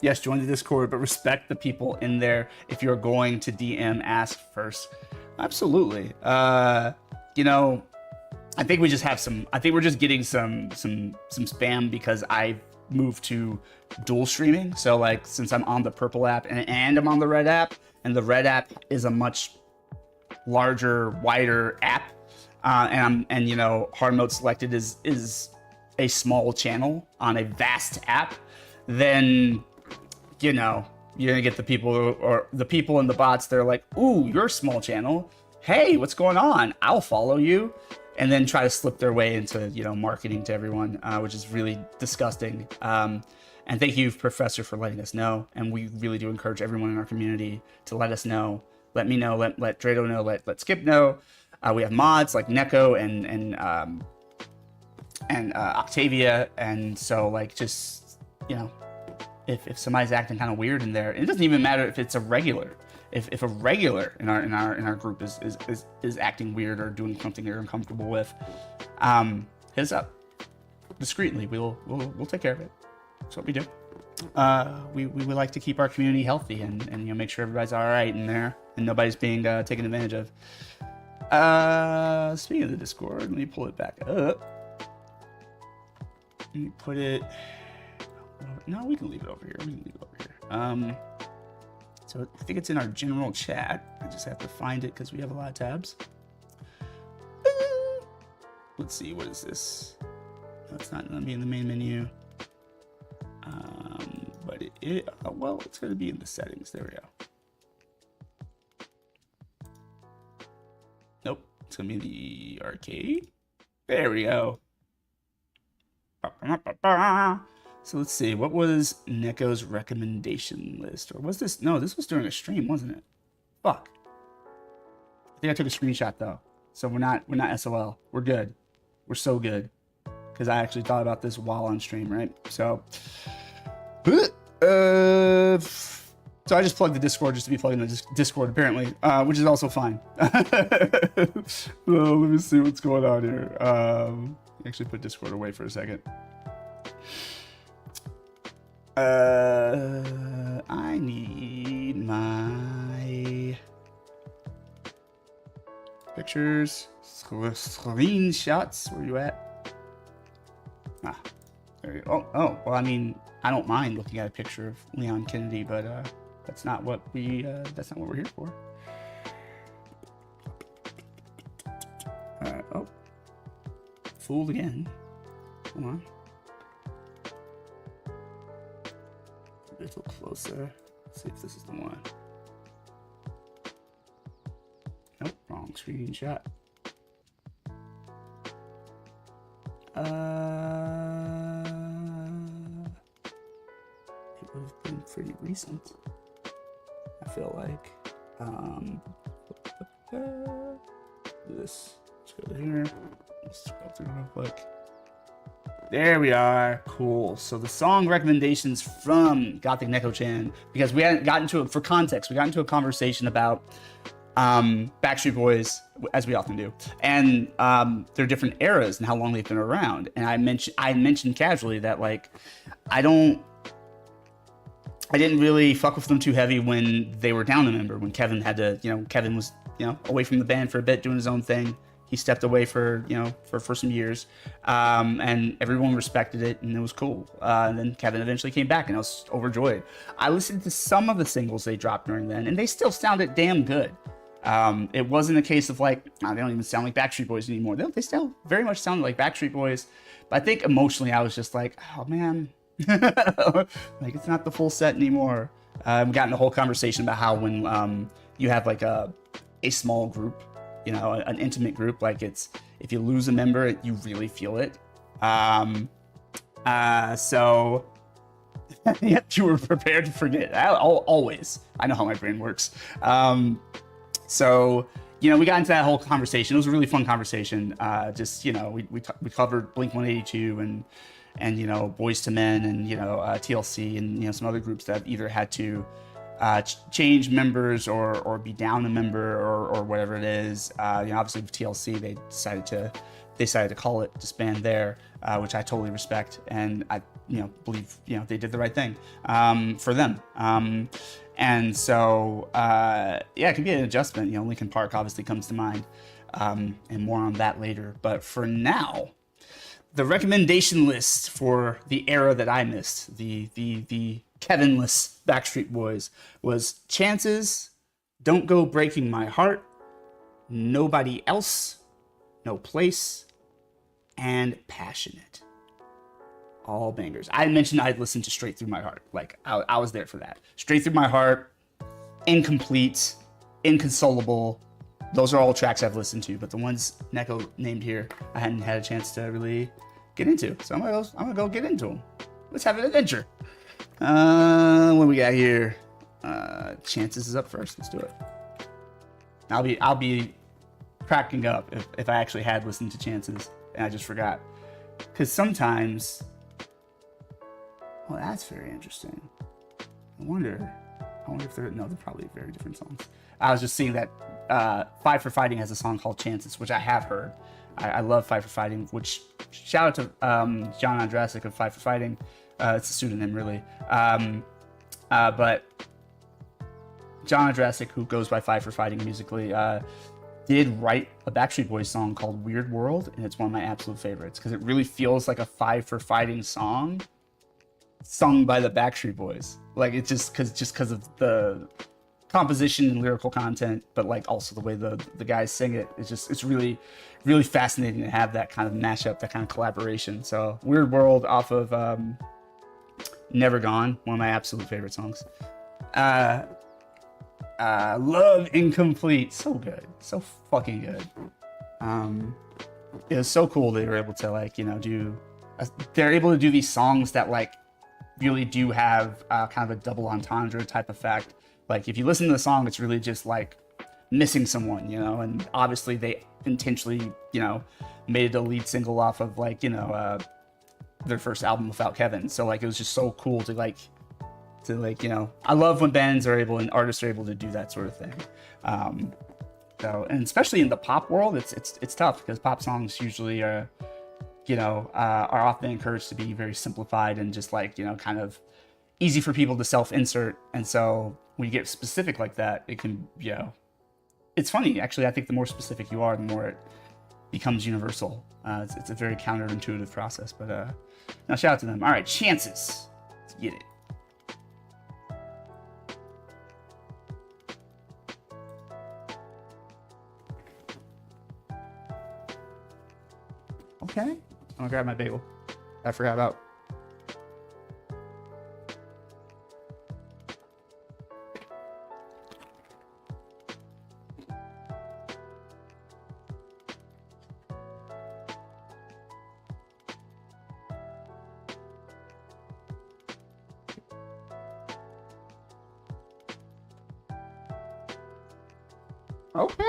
Speaker 1: Yes, join the Discord, but respect the people in there. If you're going to DM, ask first. Absolutely. I think we just have I think we're just getting some spam because I moved to dual streaming. So like, since I'm on the purple app and I'm on the red app, and the red app is a much larger, wider app. And you know, hard mode selected is a small channel on a vast app, then you know you're gonna get the people or the people and the bots. They're like, "Ooh, you're a small channel. Hey, what's going on? I'll follow you," and then try to slip their way into marketing to everyone, which is really disgusting. And thank you, Professor, for letting us know. And we really do encourage everyone in our community to let us know. Let me know. Let Drado know. Let Skip know. We have mods like Neko and Octavia, and so like just if somebody's acting kind of weird in there, it doesn't even matter if it's a regular. If a regular in our group is acting weird or doing something you're uncomfortable with, hit us up discreetly. We'll take care of it. That's what we do. We would like to keep our community healthy and make sure everybody's all right in there and nobody's being taken advantage of. Speaking of the Discord, let me pull it back up. Let me put it. No, we can leave it over here. So I think it's in our general chat. I just have to find it because we have a lot of tabs. Let's see, what is this? No, it's not gonna be in the main menu. But well, it's gonna be in the settings. There we go. Nope, it's gonna be in the arcade. There we go. So let's see, what was Neko's recommendation list? Or was this? No, this was during a stream, wasn't it? Fuck. I think I took a screenshot though. So we're not SOL. We're good. We're so good. Because I actually thought about this while on stream, right? So so I just plugged the Discord just to be plugging the Discord apparently, which is also fine. Well, let me see what's going on here. Actually put Discord away for a second. I need my pictures, screenshots. Where you at? Ah, there you go. Oh, well, I mean, I don't mind looking at a picture of Leon Kennedy, but that's not what we're here for. Oh, fooled again. Hold on. A little closer. Let's see if this is the one. Nope, wrong screenshot. It would have been pretty recent, I feel like. This. Let's go to here. Let's scroll through real quick. There we are. Cool. So the song recommendations from Gothic Neko-chan, because we hadn't gotten to it for context. We got into a conversation about Backstreet Boys, as we often do, and their different eras and how long they've been around. And I mentioned casually that like I didn't really fuck with them too heavy when they were down a member. When Kevin had to, Kevin was away from the band for a bit doing his own thing. He stepped away for some years, and everyone respected it, and it was cool. And then Kevin eventually came back, and I was overjoyed. I listened to some of the singles they dropped during then, and they still sounded damn good. It wasn't a case of like, they don't even sound like Backstreet Boys anymore. They still very much sounded like Backstreet Boys, but I think emotionally I was just like, oh man, like it's not the full set anymore. We got in a whole conversation about how when you have like a small group, an intimate group, like it's, if you lose a member, you really feel it. So yep, you were prepared to forget. Always. I know how my brain works. So, we got into that whole conversation. It was a really fun conversation. We covered Blink-182 and Boys to Men and, TLC and, some other groups that either had to change members or be down a member or whatever it is. Obviously with TLC, they decided to call it disband there, which I totally respect. And I, believe, they did the right thing for them. And so, it could be an adjustment. Linkin Park obviously comes to mind, and more on that later. But for now, the recommendation list for the era that I missed, the Kevinless Backstreet Boys, was Chances, Don't Go Breaking My Heart, Nobody Else, No Place, and Passionate. All bangers. I mentioned I'd listened to Straight Through My Heart. Like, I was there for that. Straight Through My Heart, Incomplete, Inconsolable. Those are all tracks I've listened to, but the ones Neko named here, I hadn't had a chance to really get into. So I'm gonna go get into them. Let's have an adventure. What we got here? Chances is up first. Let's do it. I'll be cracking up if I actually had listened to Chances and I just forgot. Because sometimes, well, that's very interesting. I wonder if they're probably very different songs. I was just seeing that Five for Fighting has a song called Chances, which I have heard. I love Five for Fighting, which shout out to John Andrasic of Five for Fighting. It's a pseudonym, really. But John Andrasic, who goes by Five for Fighting musically, did write a Backstreet Boys song called Weird World, and it's one of my absolute favorites because it really feels like a Five for Fighting song sung by the Backstreet Boys. Like, it's just because of the composition and lyrical content, but like also the way the guys sing it. It's really, really fascinating to have that kind of mashup, that kind of collaboration. So Weird World off of Never Gone, one of my absolute favorite songs. Love Incomplete, so good, so fucking good. It was so cool they were able to, like, you know, they're able to do these songs that like really do have kind of a double entendre type effect. Like, if you listen to the song, it's really just like missing someone, you know, and obviously they intentionally, you know, made it a lead single off of, like, you know, their first album Without Kevin. So like, it was just so cool to you know, I love when bands are able and artists are able to do that sort of thing. So, and especially in the pop world, it's tough because pop songs usually are, you know, are often encouraged to be very simplified and just like, you know, kind of easy for people to self-insert. And so when you get specific like that, it can, you know, it's funny. Actually, I think the more specific you are, the more it becomes universal. It's a very counterintuitive process, but now shout out to them. All right, Chances. Let's get it. Okay, I'm gonna grab my bagel. I forgot about. Okay.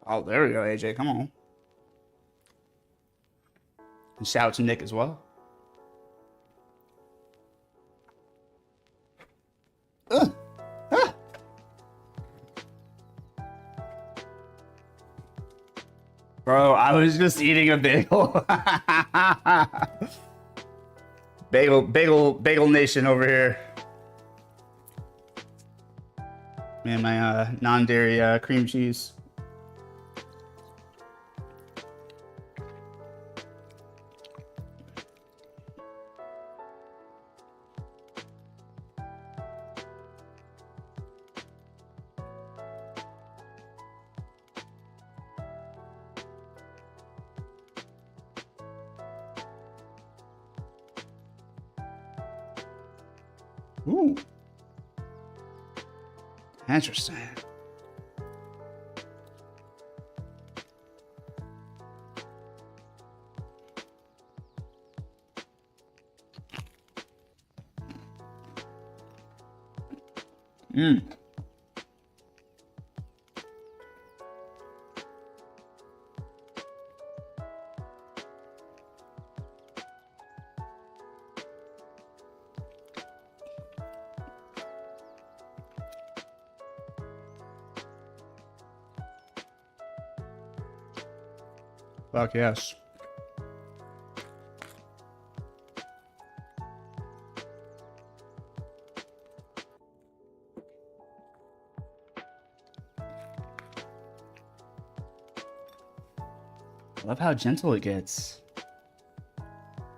Speaker 1: Oh, there we go, AJ. Come on. And shout out to Nick as well. Ah. Bro, I was just eating a bagel. bagel nation over here. Man, my non-dairy cream cheese. Ooh. Interesting. Mm. Fuck yes. I love how gentle it gets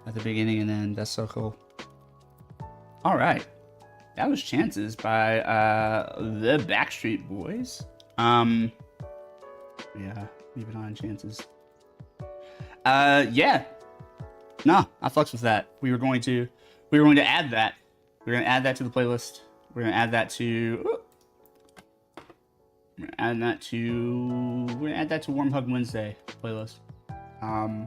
Speaker 1: at the beginning and end. That's so cool. All right. That was Chances by the Backstreet Boys. Yeah, leave it on Chances. Yeah. No, I fucks with that. We were going to add that. We're gonna add that to the playlist. We're gonna add that to Warm Hug Wednesday playlist. I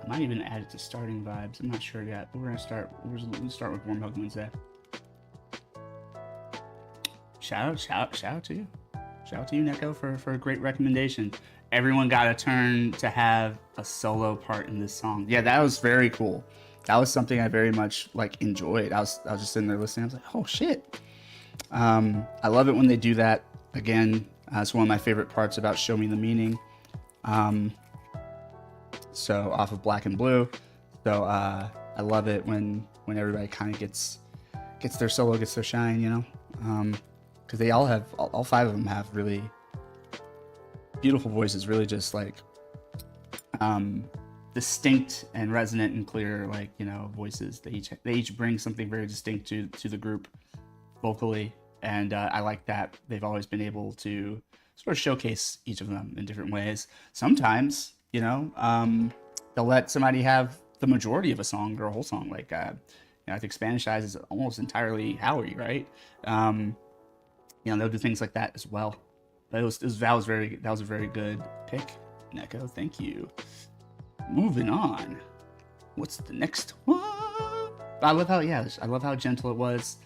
Speaker 1: might even add it to starting vibes. I'm not sure yet, but we're gonna start with Warm Hug Wednesday. Shout out to you. Shout out to you, Neko, for a great recommendation. Everyone got a turn to have a solo part in this song. Yeah, that was very cool. That was something I very much enjoyed. I was just sitting there listening. I was like, oh shit. I love it when they do that. Again, it's one of my favorite parts about Show Me the Meaning. So off of Black and Blue. So I love it when everybody kind of gets their solo, gets their shine, you know? Because they all five of them have really beautiful voices, really just distinct and resonant and clear, voices. They each bring something very distinct to the group vocally, and I like that they've always been able to sort of showcase each of them in different ways. Sometimes, they'll let somebody have the majority of a song or a whole song. I think Spanish Eyes is almost entirely Howie, right? They'll do things like that as well. But that was a very good pick, Neko. Thank you. Moving on. What's the next one? I love how gentle it was.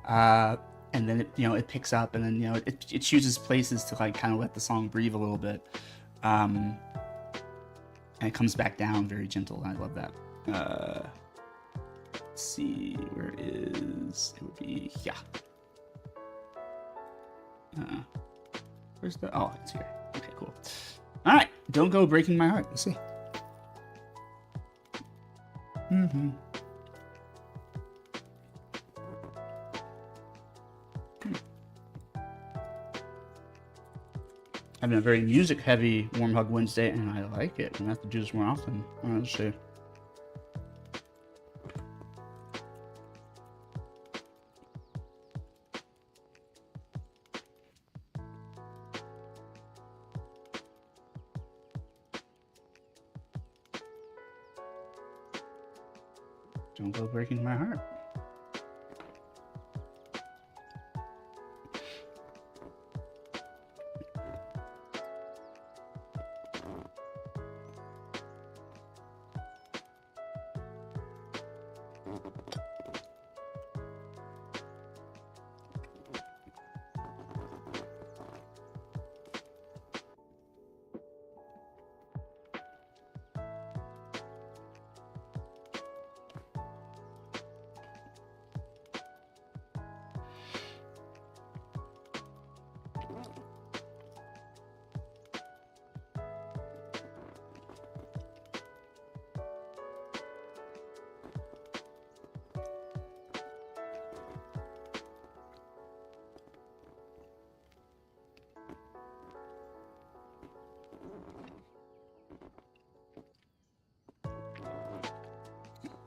Speaker 1: And then it picks up, and then it chooses places to kind of let the song breathe a little bit. And it comes back down very gentle, and I love that. Let's see, where is it? Would be where's the it's here. Okay, cool. All right, Don't Go Breaking My Heart. Let's see. Having a very music heavy Warm Hug Wednesday, and I like it. I'm gonna have to do this more often. All right, let's see. Don't Go Breaking My Heart.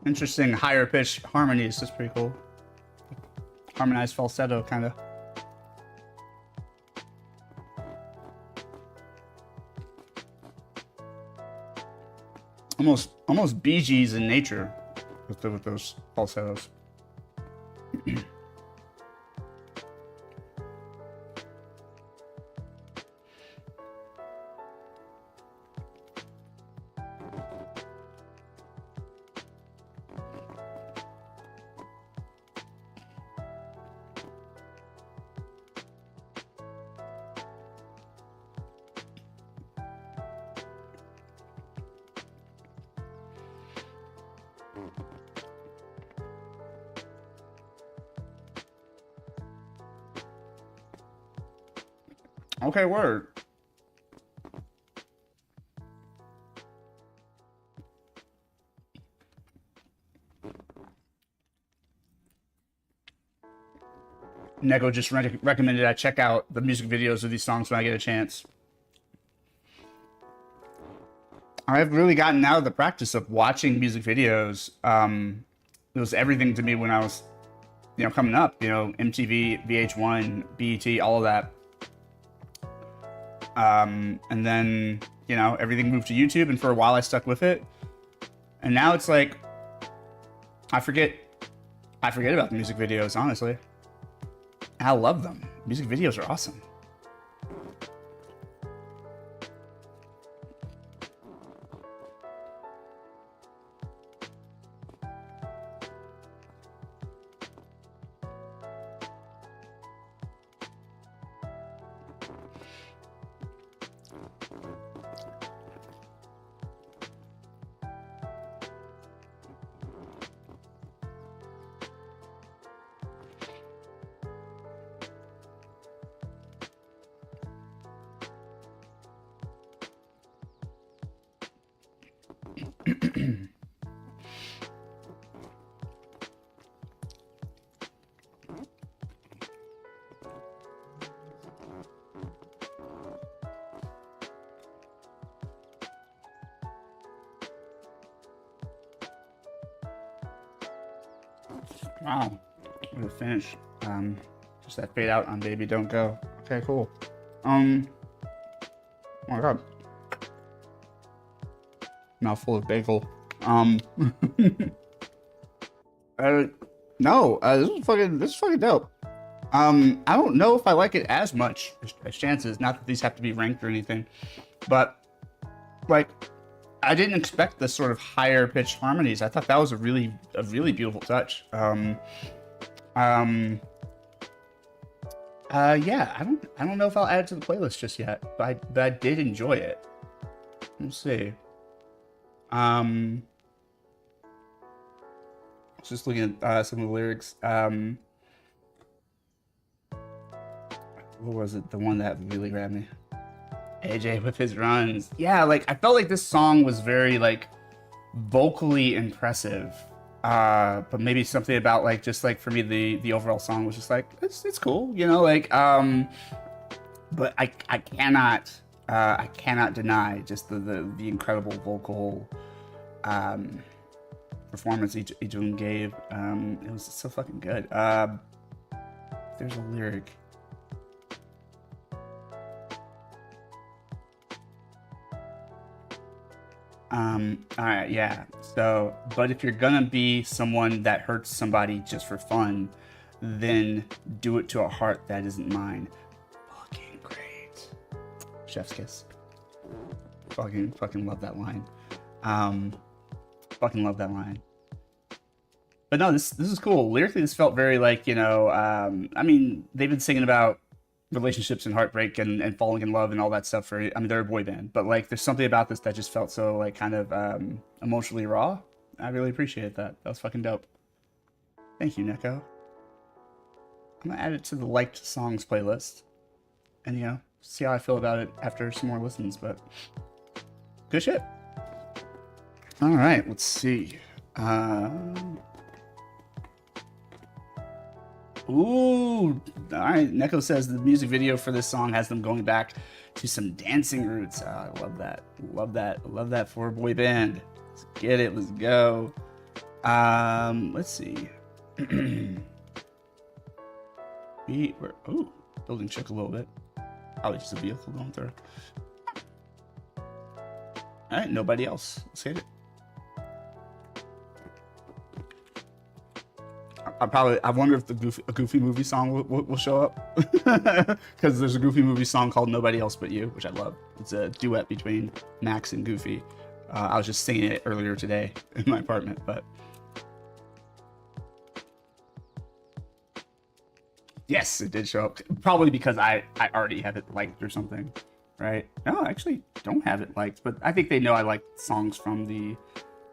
Speaker 1: Interesting higher pitch harmonies. That's pretty cool. Harmonized falsetto, kind of. Almost Bee Gees in nature with those falsettos. Okay, word. Neko just recommended I check out the music videos of these songs when I get a chance. I've really gotten out of the practice of watching music videos. It was everything to me when I was, coming up. MTV, VH1, BET, all of that. And then everything moved to YouTube, and for a while I stuck with it. And now it's like I forget about the music videos. Honestly, I love them. Music videos are awesome. Wow, what a finish. Just that fade out on Baby Don't Go. Okay, cool. Oh my god. Mouthful of bagel. No, this is fucking dope. I don't know if I like it as much as Chances. Not that these have to be ranked or anything, but like, I didn't expect this sort of higher pitched harmonies. I thought that was a really beautiful touch. Yeah, I don't know if I'll add it to the playlist just yet, but I did enjoy it. We'll see. Just looking at some of the lyrics. What was it? The one that really grabbed me. AJ with his runs. Yeah, like I felt like this song was very like vocally impressive. But maybe something about like just like for me the overall song was just like it's cool, like but I cannot deny just the incredible vocal performance each of them gave. It was so fucking good. There's a lyric. Alright, yeah. So, but if you're gonna be someone that hurts somebody just for fun, then do it to a heart that isn't mine. Fucking great. Chef's kiss. Fucking love that line. Fucking love that line. But no, this is cool. Lyrically, this felt very like, I mean, they've been singing about relationships and heartbreak and falling in love and all that stuff they're a boy band, but like there's something about this that just felt so like kind of emotionally raw. I really appreciate that. That was fucking dope. Thank you, Neko. I'm gonna add it to the liked songs playlist and see how I feel about it after some more listens, but good shit. All right, let's see. Ooh, all right. Neko says the music video for this song has them going back to some dancing roots. I love that. Love that for a boy band. Let's get it. Let's go. Let's see. Building shook a little bit. Probably just a vehicle going through. All right, nobody else. Let's hit it. I wonder if a Goofy movie song will show up, because there's a Goofy movie song called Nobody Else But You, which I love. It's a duet between Max and Goofy. I was just singing it earlier today in my apartment, but yes, it did show up. Probably because I already have it liked or something, right? No, I actually don't have it liked, but I think they know I like songs from the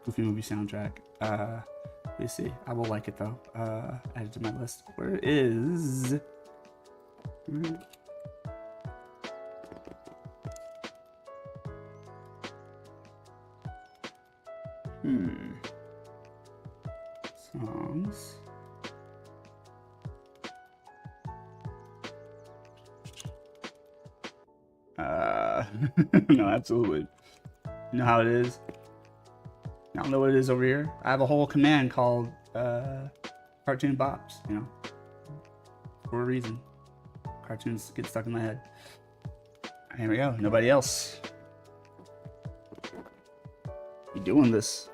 Speaker 1: Goofy movie soundtrack. Let's see. I will like it though. Add it to my list. Where is? Songs. No, absolutely. You know how it is? I don't know what it is over here. I have a whole command called cartoon bops, you know, for a reason. Cartoons get stuck in my head. Here we go. Nobody else. You doing this?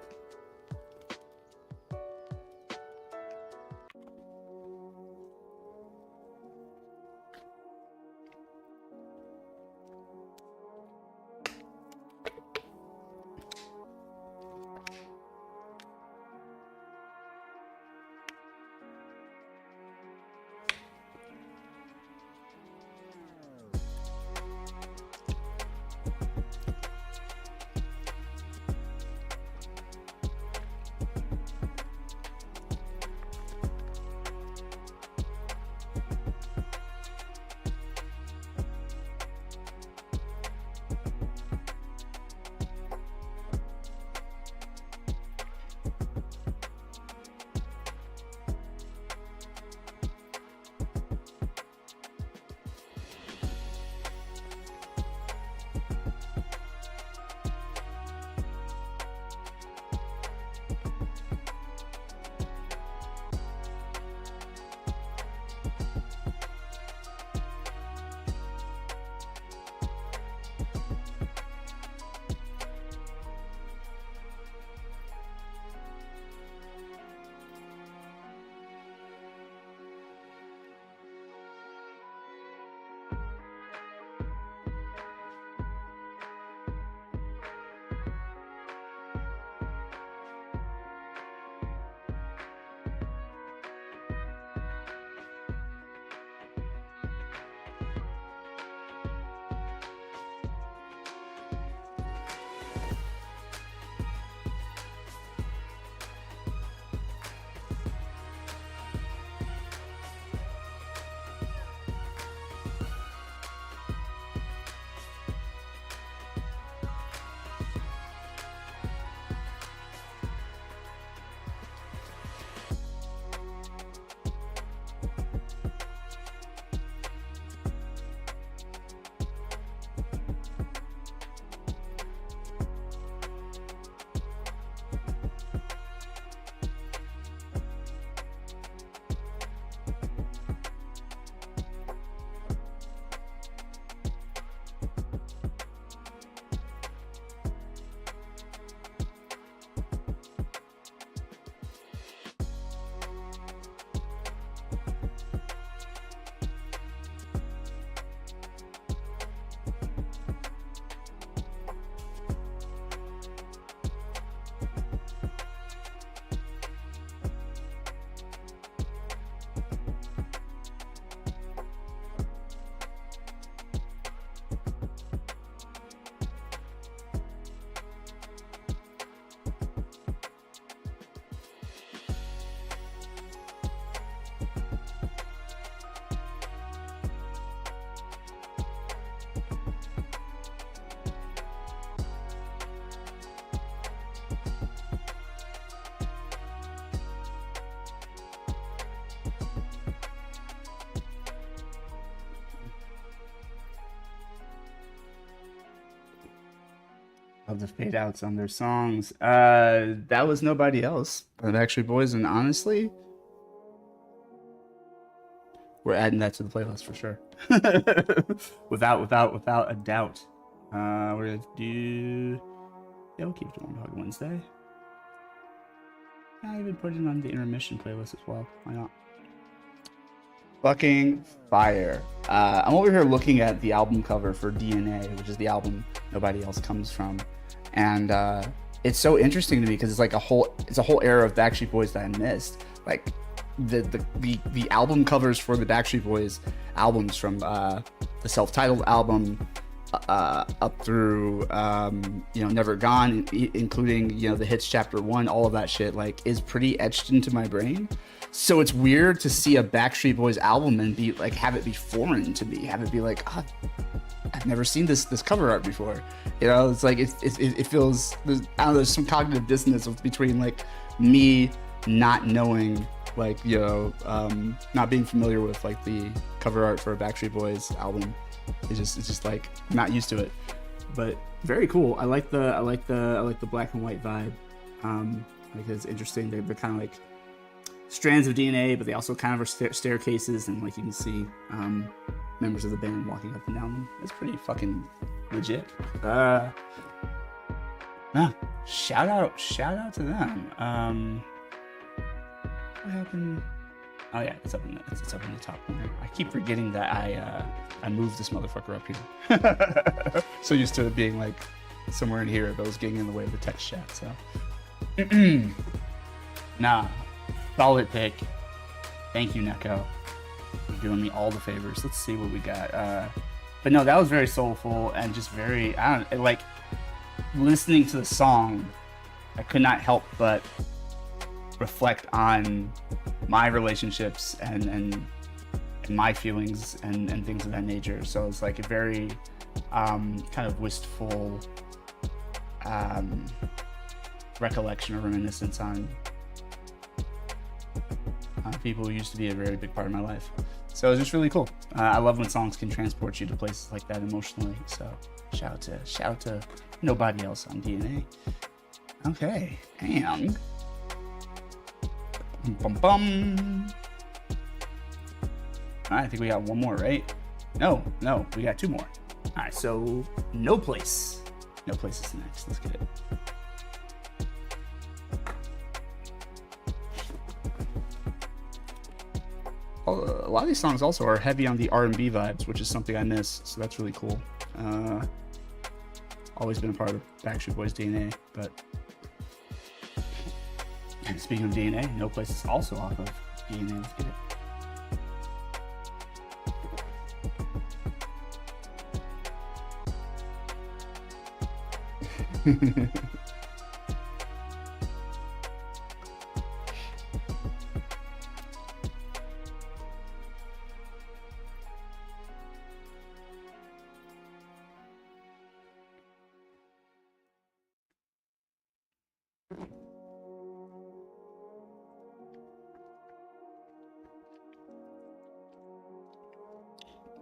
Speaker 1: Love the fade outs on their songs. That was Nobody Else by the Backstreet Boys, and honestly, we're adding that to the playlist for sure. without a doubt. We're gonna do, yeah, we'll keep doing Hug Wednesday. I even put it on the intermission playlist as well. Why not? Fucking fire. I'm over here looking at the album cover for DNA, which is the album Nobody Else comes from, and it's so interesting to me because it's like a whole era of Backstreet Boys that I missed. Like the album covers for the Backstreet Boys albums, from the self-titled album up through Never Gone, including the Hits Chapter 1, all of that shit like is pretty etched into my brain. So it's weird to see a Backstreet Boys album and be like, have it be foreign to me, have it be like, oh, I've never seen this cover art before. It's like it feels, I don't know, there's some cognitive dissonance between like me not knowing, like, not being familiar with like the cover art for a Backstreet Boys album. It's just like not used to it. But very cool. I like the black and white vibe. Like it's interesting. They're kind of like strands of DNA, but they also kind of are staircases, and like you can see members of the band walking up and down them. It's pretty fucking legit. Shout out to them. What happened? Oh yeah, it's up in the top corner. I keep forgetting that I moved this motherfucker up here. So used to it being like somewhere in here, but I was getting in the way of the text chat. So nah, solid pick. Thank you, Neko. You're doing me all the favors. Let's see what we got. But no, that was very soulful and just very, I don't like listening to the song. I could not help but reflect on my relationships and my feelings and things of that nature. So it's like a very kind of wistful recollection or reminiscence on people who used to be a very big part of my life. So it's just really cool. I love when songs can transport you to places like that emotionally. So shout out to nobody else on DNA. Okay, and bum bum. All right, I think we got one more, right? No, we got two more. All right, so No Place. No Place is next. Let's get it. A lot of these songs also are heavy on the R&B vibes, which is something I miss, so that's really cool. Always been a part of Backstreet Boys' DNA, but and speaking of DNA, No Place is also off of DNA. Let's get it.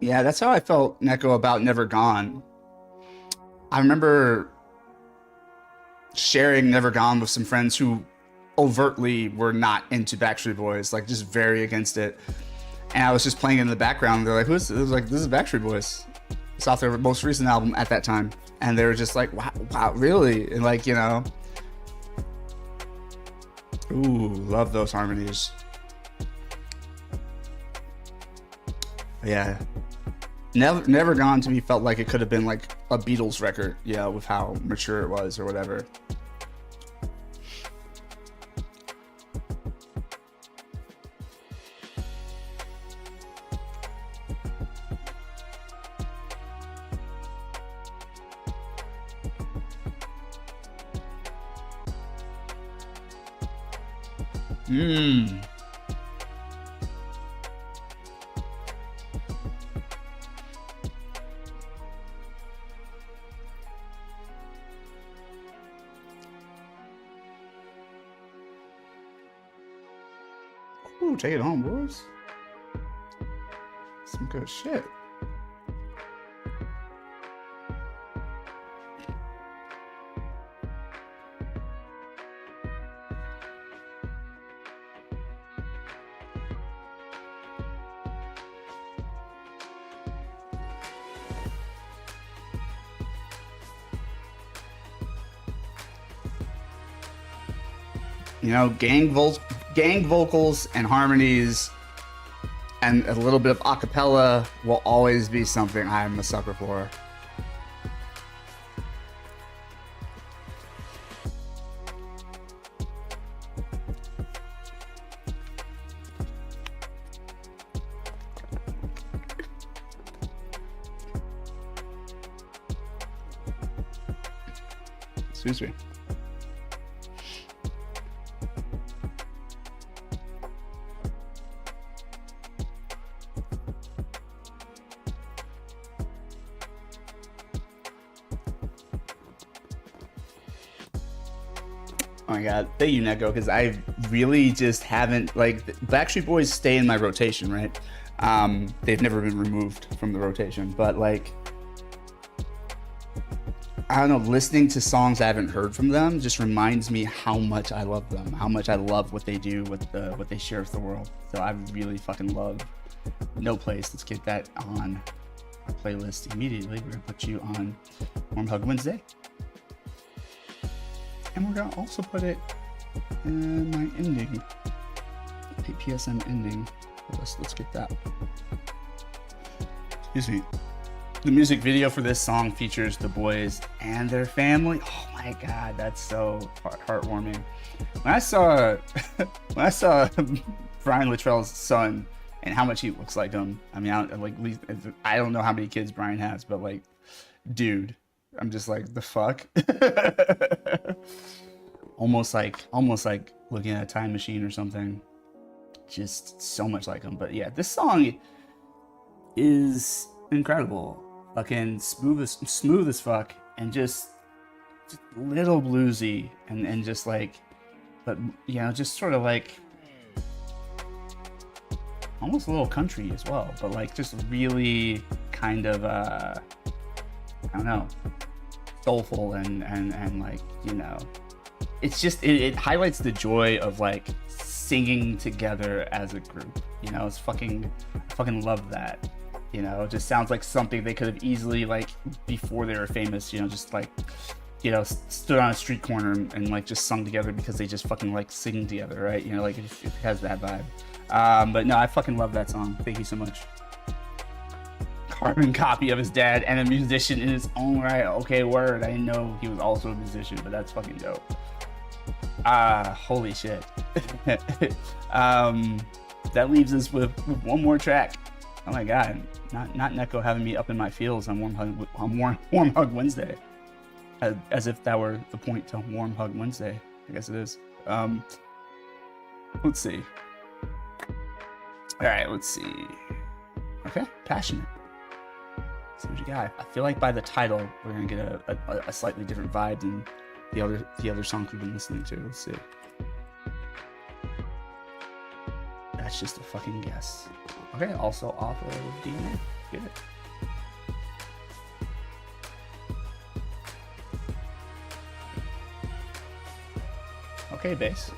Speaker 1: Yeah, that's how I felt, Neko, about Never Gone. I remember sharing Never Gone with some friends who overtly were not into Backstreet Boys, like just very against it. And I was just playing it in the background. They're like, "Who's this?" I was like, "This is Backstreet Boys." It's off their most recent album at that time. And they were just like, wow, really? And like, you know, ooh, love those harmonies. Yeah. Never Gone to me felt like it could have been like a Beatles record, yeah, with how mature it was or whatever. Ooh, take it home, boys. Some good shit. You know, gang vocals and harmonies and a little bit of a cappella will always be something I'm a sucker for. Excuse me. Oh my god, thank you, Neko, because I really just haven't, like, Backstreet Boys stay in my rotation, right? They've never been removed from the rotation, but like, I don't know, listening to songs I haven't heard from them just reminds me how much I love them, how much I love what they do, what they share with the world. So I really fucking love No Place. Let's get that on our playlist immediately. We're gonna put you on Warm Hug Wednesday, and we're gonna also put it in my ending, PSM ending. Let's get that. Excuse me. The music video for this song features the boys and their family. Oh my god, that's so heartwarming. When I saw Brian Luttrell's son and how much he looks like him, I mean, I don't know how many kids Brian has, but like, dude, I'm just like, the fuck. almost like looking at a time machine or something. Just so much like him. But yeah, this song is incredible. Fucking smooth as fuck, and just little bluesy, and just like, but you know, just sort of like almost a little country as well, but like just really kind of I don't know, soulful and like, you know, it's just it highlights the joy of like singing together as a group. You know, I fucking love that. You know, it just sounds like something they could have easily, like, before they were famous, you know, just like, you know, stood on a street corner and like just sung together because they just fucking like singing together, right? You know, like it has that vibe. But no, I fucking love that song. Thank you so much. Carbon copy of his dad and a musician in his own right. Okay, word. I didn't know he was also a musician, but that's fucking dope. Holy shit. That leaves us with one more track. Oh my god, not Neko having me up in my feels on Warm Hug Wednesday, as if that were the point to Warm Hug Wednesday. I guess it is. Let's see. All right, let's see. Okay, Passionate. Let's see what you got. I feel like by the title we're gonna get a slightly different vibe than the other songs we've been listening to. Let's see. That's just a fucking guess. Okay, also off of DNA. Get it. Okay, bass.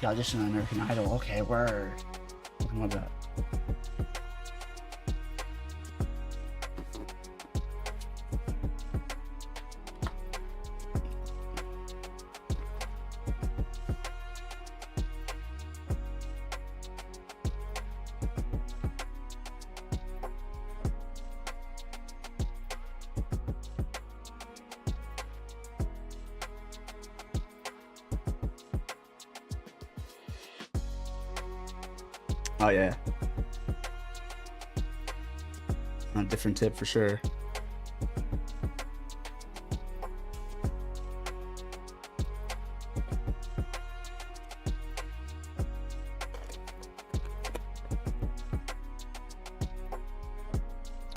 Speaker 1: The audition on American Idol. Okay, word. I love that. Oh yeah. On a different tip for sure.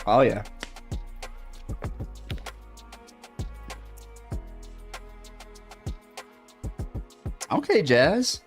Speaker 1: Oh yeah. Okay, Jazz.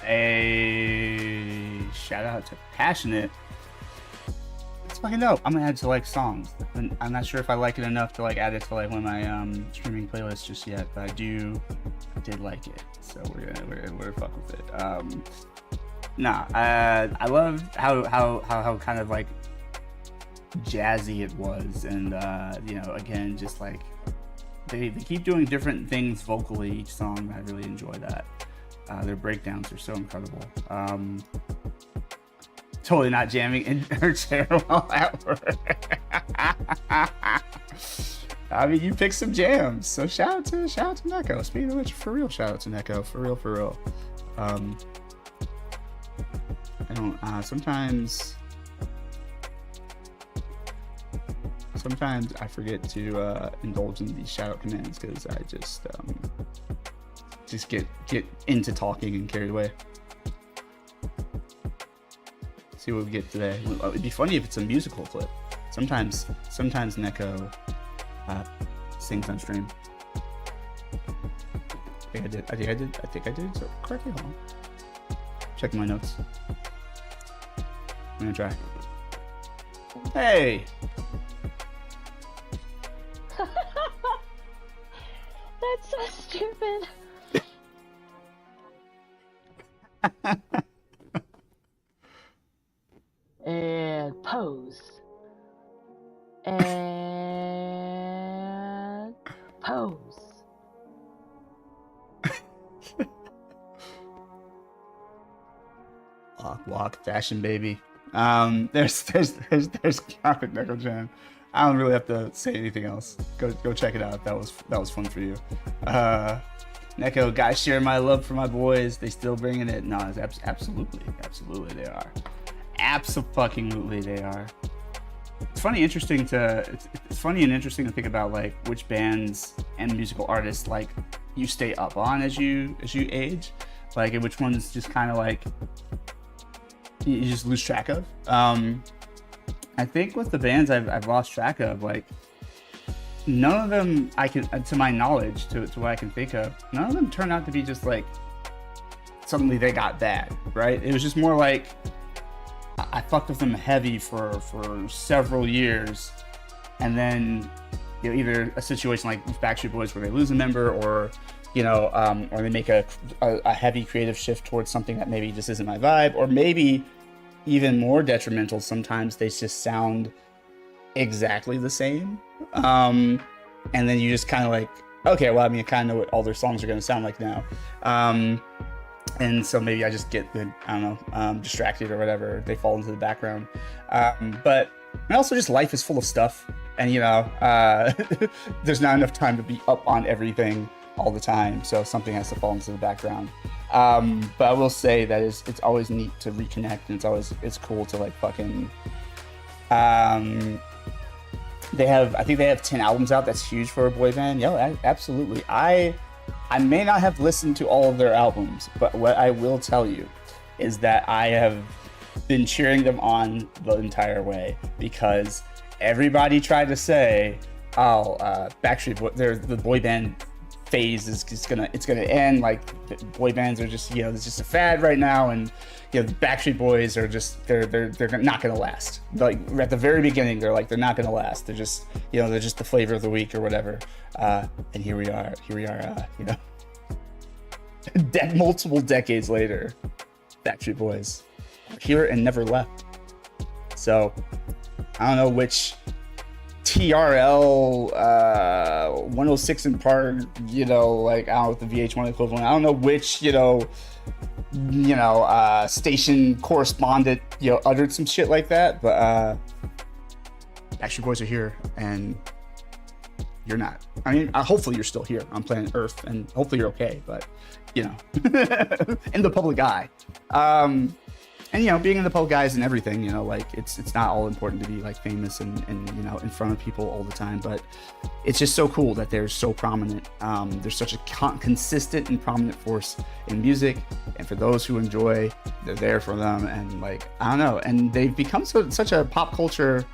Speaker 1: A shout out to Passionate. Let's fucking dope. I'm gonna add to like songs. And I'm not sure if I like it enough to like add it to like one of my streaming playlists just yet, but I did like it, so we're gonna fuck with it. I love how kind of like jazzy it was, and you know, again, just like they keep doing different things vocally each song. I really enjoy that. Their breakdowns are so incredible. Totally not jamming in her chair while at work. I mean, you picked some jams, so shout out to Neko. Speaking of which, for real, shout out to Neko. For real. I don't. Sometimes I forget to indulge in these shout out commands because I just get into talking and carried away. See what we get today. It'd be funny if it's a musical clip. Sometimes Neko sings on stream. I think I did. So correctly, hold on. Checking my notes. I'm gonna try. Hey.
Speaker 5: That's so stupid. And pose. And pose.
Speaker 1: Walk, fashion baby. There's Carpet Neko Jam. I don't really have to say anything else. Go check it out. That was fun for you. Neko, guys, share my love for my boys. They still bringing it. No, it's absolutely they are. Absolutely they are. It's funny and interesting to think about like which bands and musical artists like you stay up on as you age, like, and which ones just kind of like you just lose track of. I think with the bands I've lost track of, like none of them to my knowledge, to what I can think of, none of them turned out to be just like suddenly they got bad, right? It was just more like I fucked with them heavy for several years, and then you know, either a situation like with Backstreet Boys where they lose a member, or you know, or they make a heavy creative shift towards something that maybe just isn't my vibe, or maybe even more detrimental, sometimes they just sound exactly the same, and then you just kind of like, okay, well, I mean, I kind of know what all their songs are going to sound like now, and so maybe I just get, I don't know, distracted or whatever. They fall into the background. But also just life is full of stuff, and you know, there's not enough time to be up on everything all the time. So something has to fall into the background. But I will say that it's always neat to reconnect, and it's cool to like fucking. I think they have 10 albums out. That's huge for a boy band. Yeah, absolutely. I may not have listened to all of their albums, but what I will tell you is that I have been cheering them on the entire way, because everybody tried to say, "Oh, Backstreet Boys, the boy band phase is gonna end. Like boy bands are just, you know, it's just a fad right now, and you know, the Backstreet Boys are just they're not gonna last. Like at the very beginning, they're not gonna last. They're just, you know, they're just the flavor of the week or whatever. And here we are, you know, multiple decades later, Backstreet Boys are here and never left. So I don't know which TRL 106 in Park, you know, like I don't know what the VH1 equivalent. I don't know which, station correspondent, you know, uttered some shit like that, but Backstreet Boys are here, and you're not. I mean, hopefully you're still here on planet Earth, and hopefully you're okay, but you know, in the public eye. And you know, being in the public eye isn't everything, you know, like it's not all important to be like famous and you know, in front of people all the time, but it's just so cool that they're so prominent. They're such a consistent and prominent force in music, and for those who enjoy, they're there for them, and like, I don't know, and they've become such a pop culture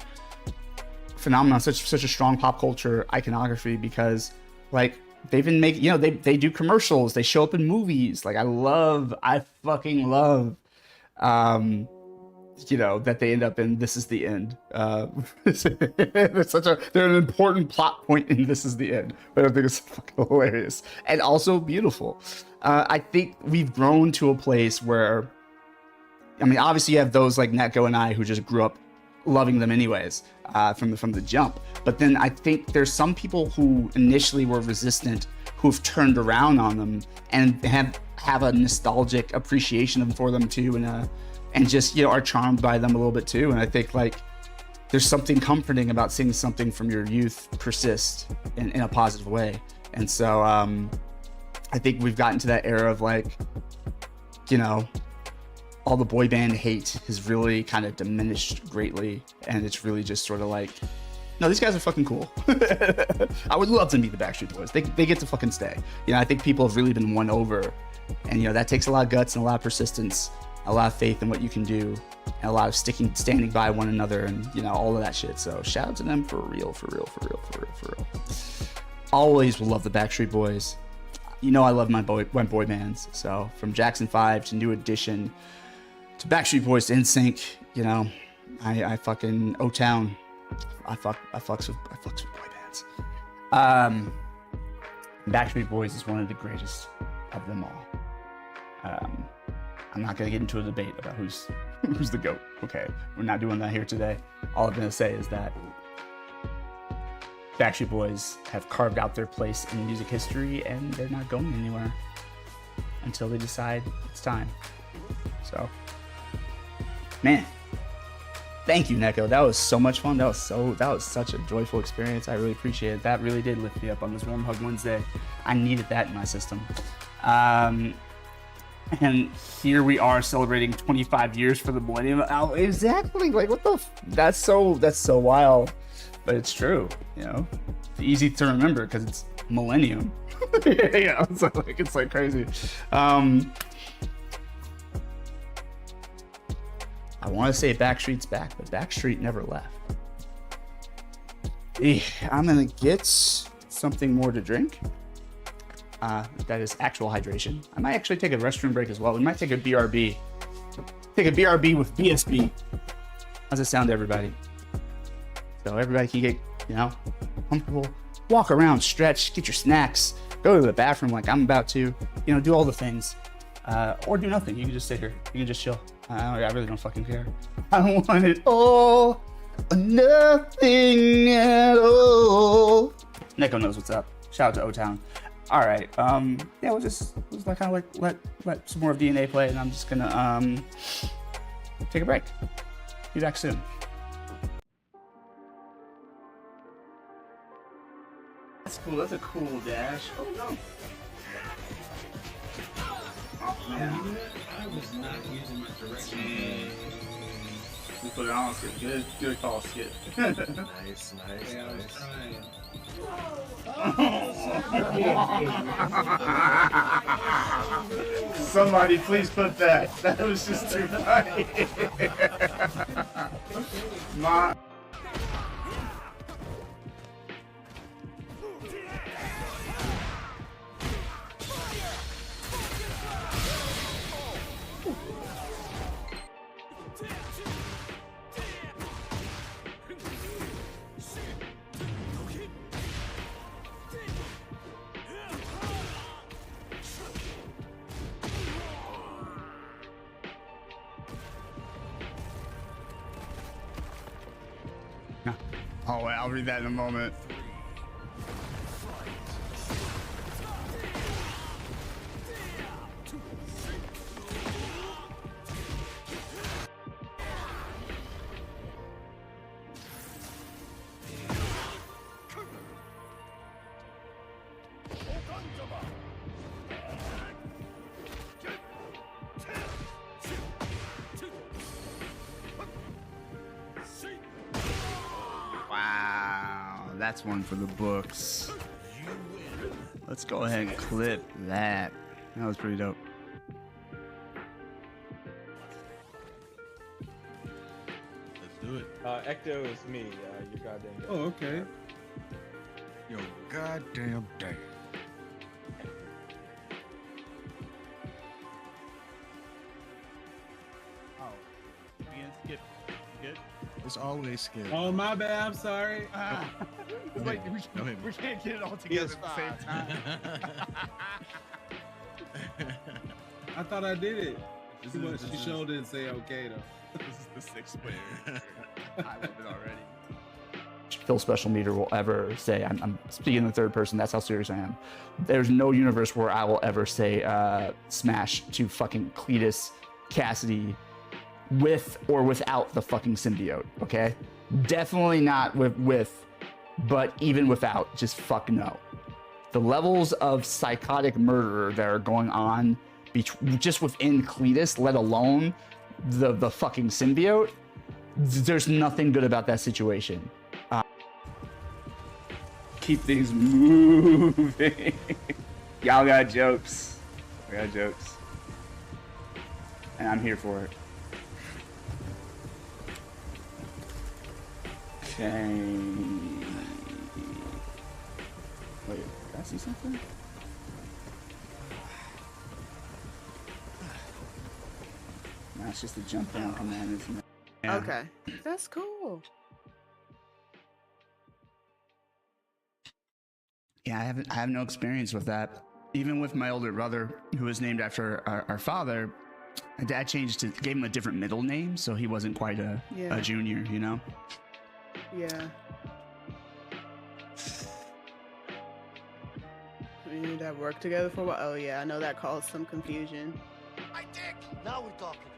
Speaker 1: phenomenon, such a strong pop culture iconography, because like they've been making, they do commercials, they show up in movies. Like I fucking love, that they end up in This Is the End. They're an important plot point in This Is the End, but I think it's fucking hilarious and also beautiful. I think we've grown to a place where, I mean, obviously you have those like Netgo and I who just grew up loving them anyways, from the jump. But then I think there's some people who initially were resistant who've turned around on them and have a nostalgic appreciation for them too, and just are charmed by them a little bit too. And I think like there's something comforting about seeing something from your youth persist in a positive way. And so I think we've gotten to that era of like, all the boy band hate has really kind of diminished greatly, and it's really just sort of like, no, these guys are fucking cool. I would love to meet the Backstreet Boys. They get to fucking stay. I think people have really been won over, and that takes a lot of guts and a lot of persistence, a lot of faith in what you can do, and a lot of standing by one another, and all of that shit. So shout out to them for real. Always will love the Backstreet Boys. I love my boy bands. So from Jackson 5 to New Edition to Backstreet Boys to NSYNC, I fucking O-Town. I fucks with boy bands. Backstreet Boys is one of the greatest of them all. I'm not gonna get into a debate about who's the GOAT. Okay, we're not doing that here today. All I'm gonna say is that Backstreet Boys have carved out their place in music history, and they're not going anywhere until they decide it's time. So, man, thank you, Neko. That was so much fun. That was such a joyful experience. I really appreciate it. That really did lift me up on this Warm Hug Wednesday. I needed that in my system. And here we are celebrating 25 years for the Millennium album. Exactly. Like, what the? That's so wild. But it's true, It's easy to remember because it's Millennium. Yeah, it's like crazy. I want to say Backstreet's back, but Backstreet never left. I'm gonna get something more to drink. That is actual hydration. I might actually take a restroom break as well. We might take a BRB. Take a BRB with BSB. How's it sound to everybody? So everybody can get, comfortable, walk around, stretch, get your snacks, go to the bathroom like I'm about to, do all the things, or do nothing. You can just sit here. You can just chill. I really don't fucking care. I don't want it all or nothing at all. Neko knows what's up. Shout out to O-Town. All right. Yeah, we'll like kind of like let some more of DNA play, and I'm just gonna take a break. Be back soon. That's cool. That's a cool dash. Oh no. Oh man.
Speaker 6: I was not using my direction.
Speaker 1: We put it on, Skip. Good call, Skip.
Speaker 6: Nice. Yeah, I was trying.
Speaker 1: Somebody please put that. That was just too funny. My. Oh, wait, I'll read that in a moment. Wow, that's one for the books. Let's go ahead and clip that. That was pretty dope.
Speaker 6: Let's do it.
Speaker 7: Ecto is me, your goddamn.
Speaker 6: Oh, okay. Yo, goddamn damn.
Speaker 1: Skip. Good.
Speaker 6: It's always skip.
Speaker 7: Oh, my bad. I'm sorry.
Speaker 1: It's like we can't get it all together at the same time.
Speaker 7: I thought I did it. She showed didn't say okay though.
Speaker 6: This is the sixth player.
Speaker 1: I love it already. Phil Special Meter will ever say, I'm speaking in the third person, that's how serious I am. There's no universe where I will ever say smash to fucking Cletus Cassidy with or without the fucking symbiote, okay? Definitely not with, but even without, just fuck no. The levels of psychotic murder that are going on just within Cletus, let alone the fucking symbiote, there's nothing good about that situation. Keep things moving. Y'all got jokes. I got jokes. And I'm here for it. Okay. Wait, did I see something? Nah, it's just a jump down command, isn't it? Yeah.
Speaker 8: Okay, that's cool.
Speaker 1: Yeah, I have no experience with that. Even with my older brother, who was named after our father, my dad gave him a different middle name, so he wasn't quite a junior, you know?
Speaker 8: Yeah. We need to have worked together for a while. Oh yeah, I know that caused some confusion.
Speaker 2: My dick! Now we're talking.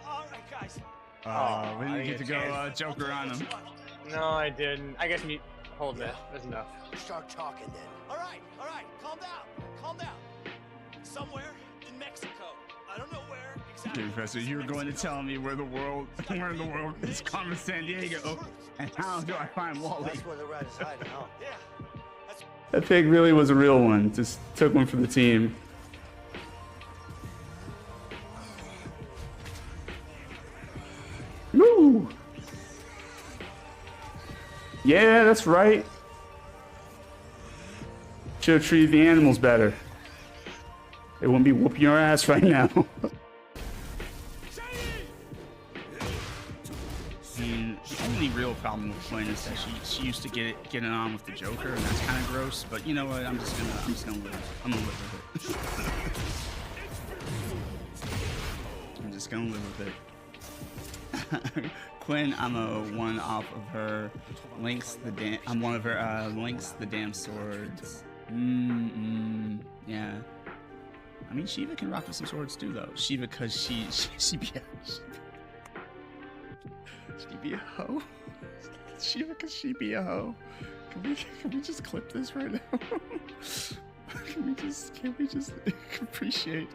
Speaker 2: All right, guys.
Speaker 1: We didn't get to go Joker on him.
Speaker 9: No, I didn't. I guess me. Hold that. That's enough.
Speaker 2: Start talking then. All right. Calm down. Somewhere in Mexico. I don't know where exactly.
Speaker 1: Okay, Professor, you're going to tell me where in the world is Carmen San Diego, and how do I find Wally?
Speaker 2: That's where the rat is hiding, huh? Yeah.
Speaker 1: That pig really was a real one. Just took one for the team. Woo! Yeah, that's right. Should have treated the animals better. They wouldn't be whooping your ass right now. I mean, the only real problem with Quinn is that she used to get it on with the Joker, and that's kind of gross. But you know what? I'm just gonna live. I'm gonna live with it. I'm just gonna live with it. Quinn, I'm a one off of her Links I'm one of her Links the Damn Swords. Yeah. I mean, Shiva can rock with some swords too, though. Shiva, cause she be a hoe. Shiva, cause she be a hoe. Can we just clip this right now? Can we just appreciate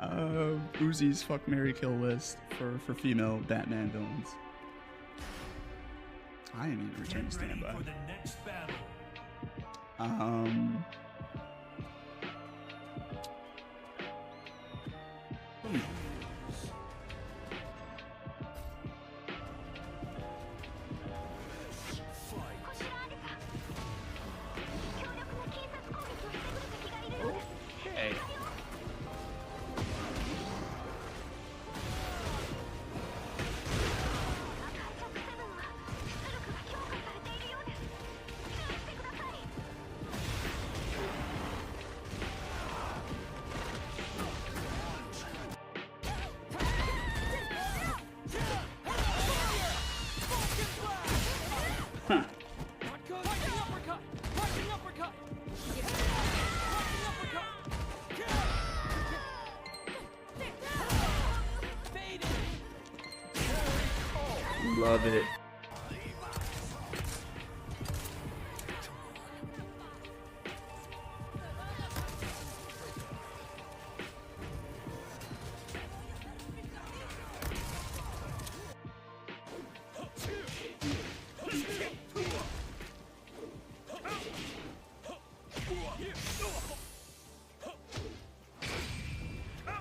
Speaker 1: Uzi's fuck, marry, kill list for female Batman villains? I am in return to standby. Okay. Love it.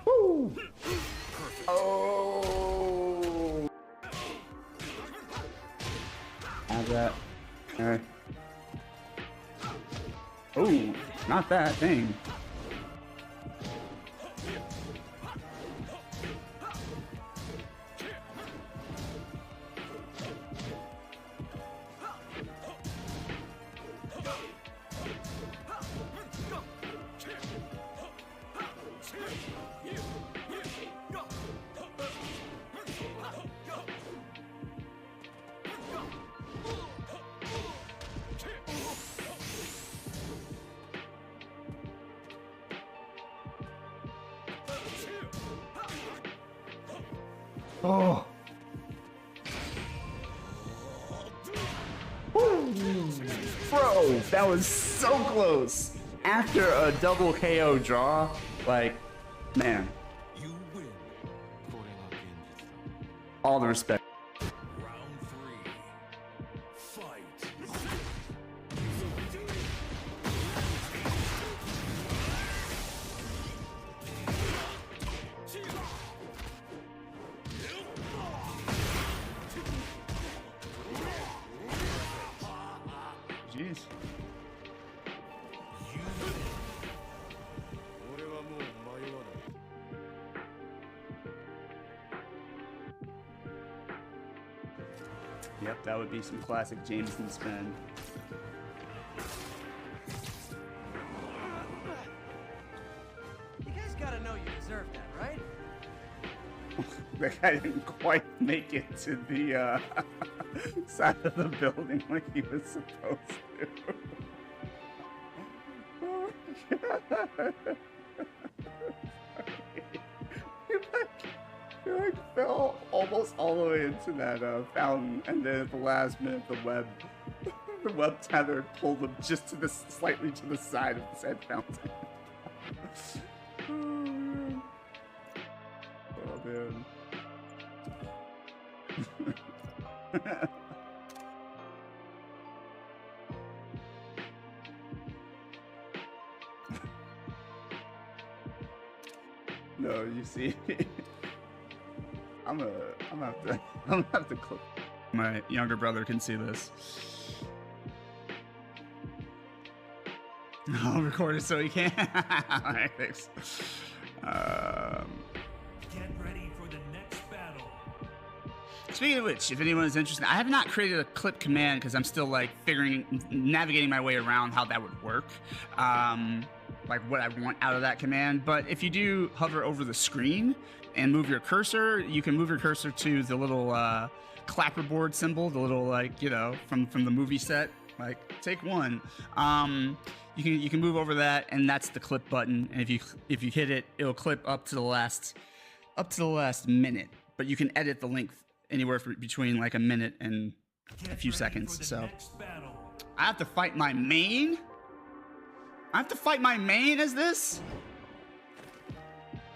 Speaker 1: Woo! Oh! Have that. Alright. Oh, not that thing. Oh. Bro, that was so close. After a double KO draw, like, man.
Speaker 2: You win.
Speaker 1: All the respect.
Speaker 2: Round 3. Fight.
Speaker 1: Jeez. Yep, that would be some classic Jameson spin.
Speaker 2: You guys gotta know you deserve that, right?
Speaker 1: That guy didn't quite make it to the side of the building like he was supposed to. Oh my God. You like fell almost all the way into that fountain, and then at the last minute, the web tether pulled him just to the slightly to the side of the said fountain. Oh man. No, you see, I'm gonna have to click. My younger brother can see this. I'll record it so he can. Alright, thanks.
Speaker 2: Get ready for the next battle.
Speaker 1: Speaking of which, if anyone is interested, I have not created a clip command because I'm still like navigating my way around how that would work. Like what I want out of that command. But if you do hover over the screen and move your cursor, you can move your cursor to the little clapperboard symbol, the little like, you know, from the movie set, like take one. You can move over that, and that's the clip button. And if you hit it, it'll clip up to the last minute. But you can edit the length anywhere between like a minute and a few seconds. So I have to fight my main. I have to fight my main as this?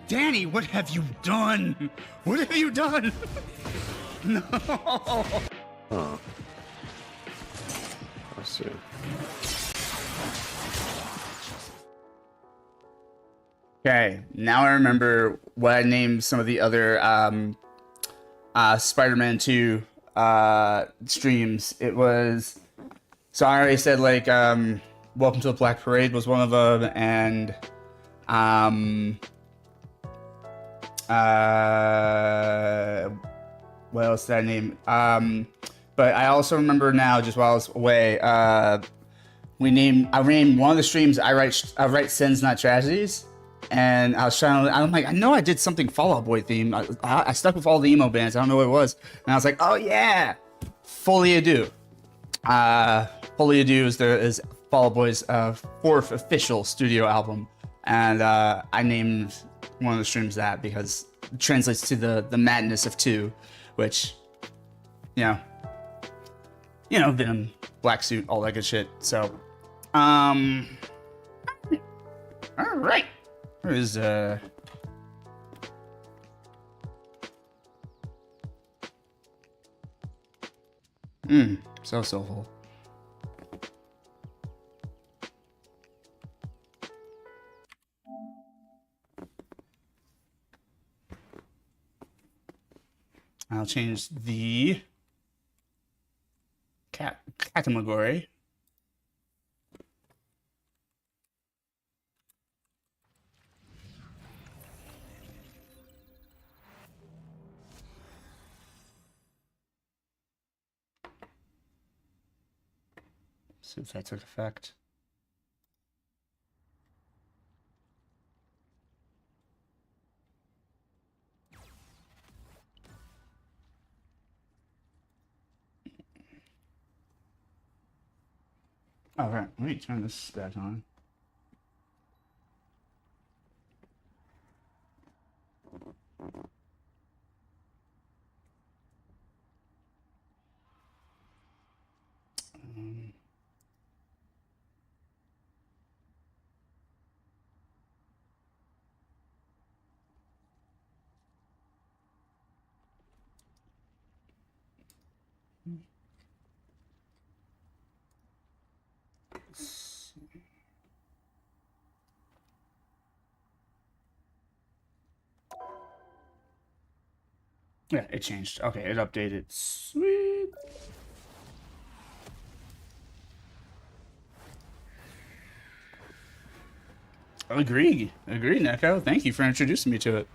Speaker 1: Danny, what have you done? What have you done? No.
Speaker 10: Oh. I see.
Speaker 1: Okay, now I remember what I named some of the other Spider-Man 2 streams. It was, so I already said like Welcome to the Black Parade was one of them, and what else did I name? But I also remember now, just while I was away, I named one of the streams I write sins not tragedies, and I was trying to, I'm like, I know I did something Fall Out Boy theme. I stuck with all the emo bands. I don't know what it was, and I was like, oh yeah, Folie à Deux. Folie à Deux is Fall Out Boy's fourth official studio album, and I named one of the streams that because it translates to the madness of two, which, you know, Venom, Black Suit, all that good shit. So, all right, where is so soulful. I'll change the category. See if that took effect. All right, let me turn this back on. Yeah, it changed. Okay, it updated. Sweet. Agree, Neko. Thank you for introducing me to it.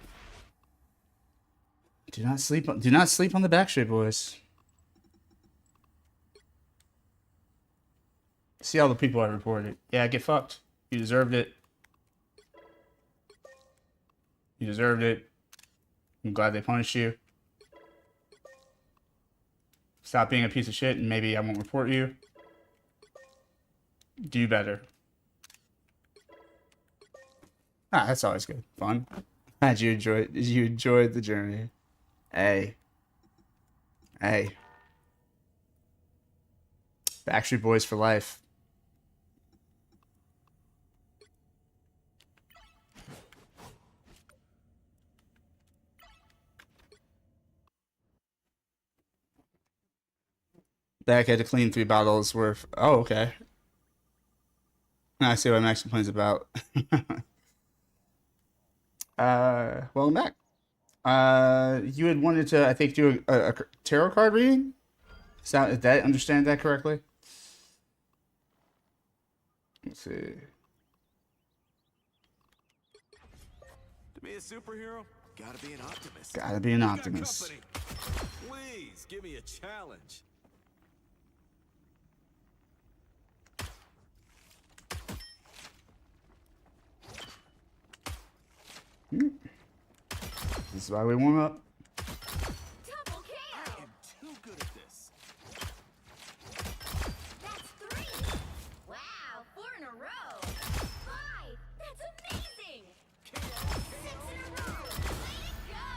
Speaker 1: Do not sleep on the Backstreet Boys. See all the people I reported. Yeah, get fucked. You deserved it. You deserved it. I'm glad they punished you. Stop being a piece of shit and maybe I won't report you. Do better. Ah, that's always good. Fun. Did you enjoyed the journey? Hey. Hey. Backstreet Boys for life. Back had to clean 3 bottles worth. Oh, okay. I see what Max complains about. Welcome back. You had wanted to, I think, do a tarot card reading? Did I understand that correctly? Let's see.
Speaker 2: To be a superhero, gotta be an optimist.
Speaker 1: Gotta be an optimist.
Speaker 2: Please give me a challenge.
Speaker 1: This is why we warm up.
Speaker 2: Double kill. I am too good at this.
Speaker 11: That's 3. Wow, 4 in a row. 5. That's amazing. 6 in a row. Way to go.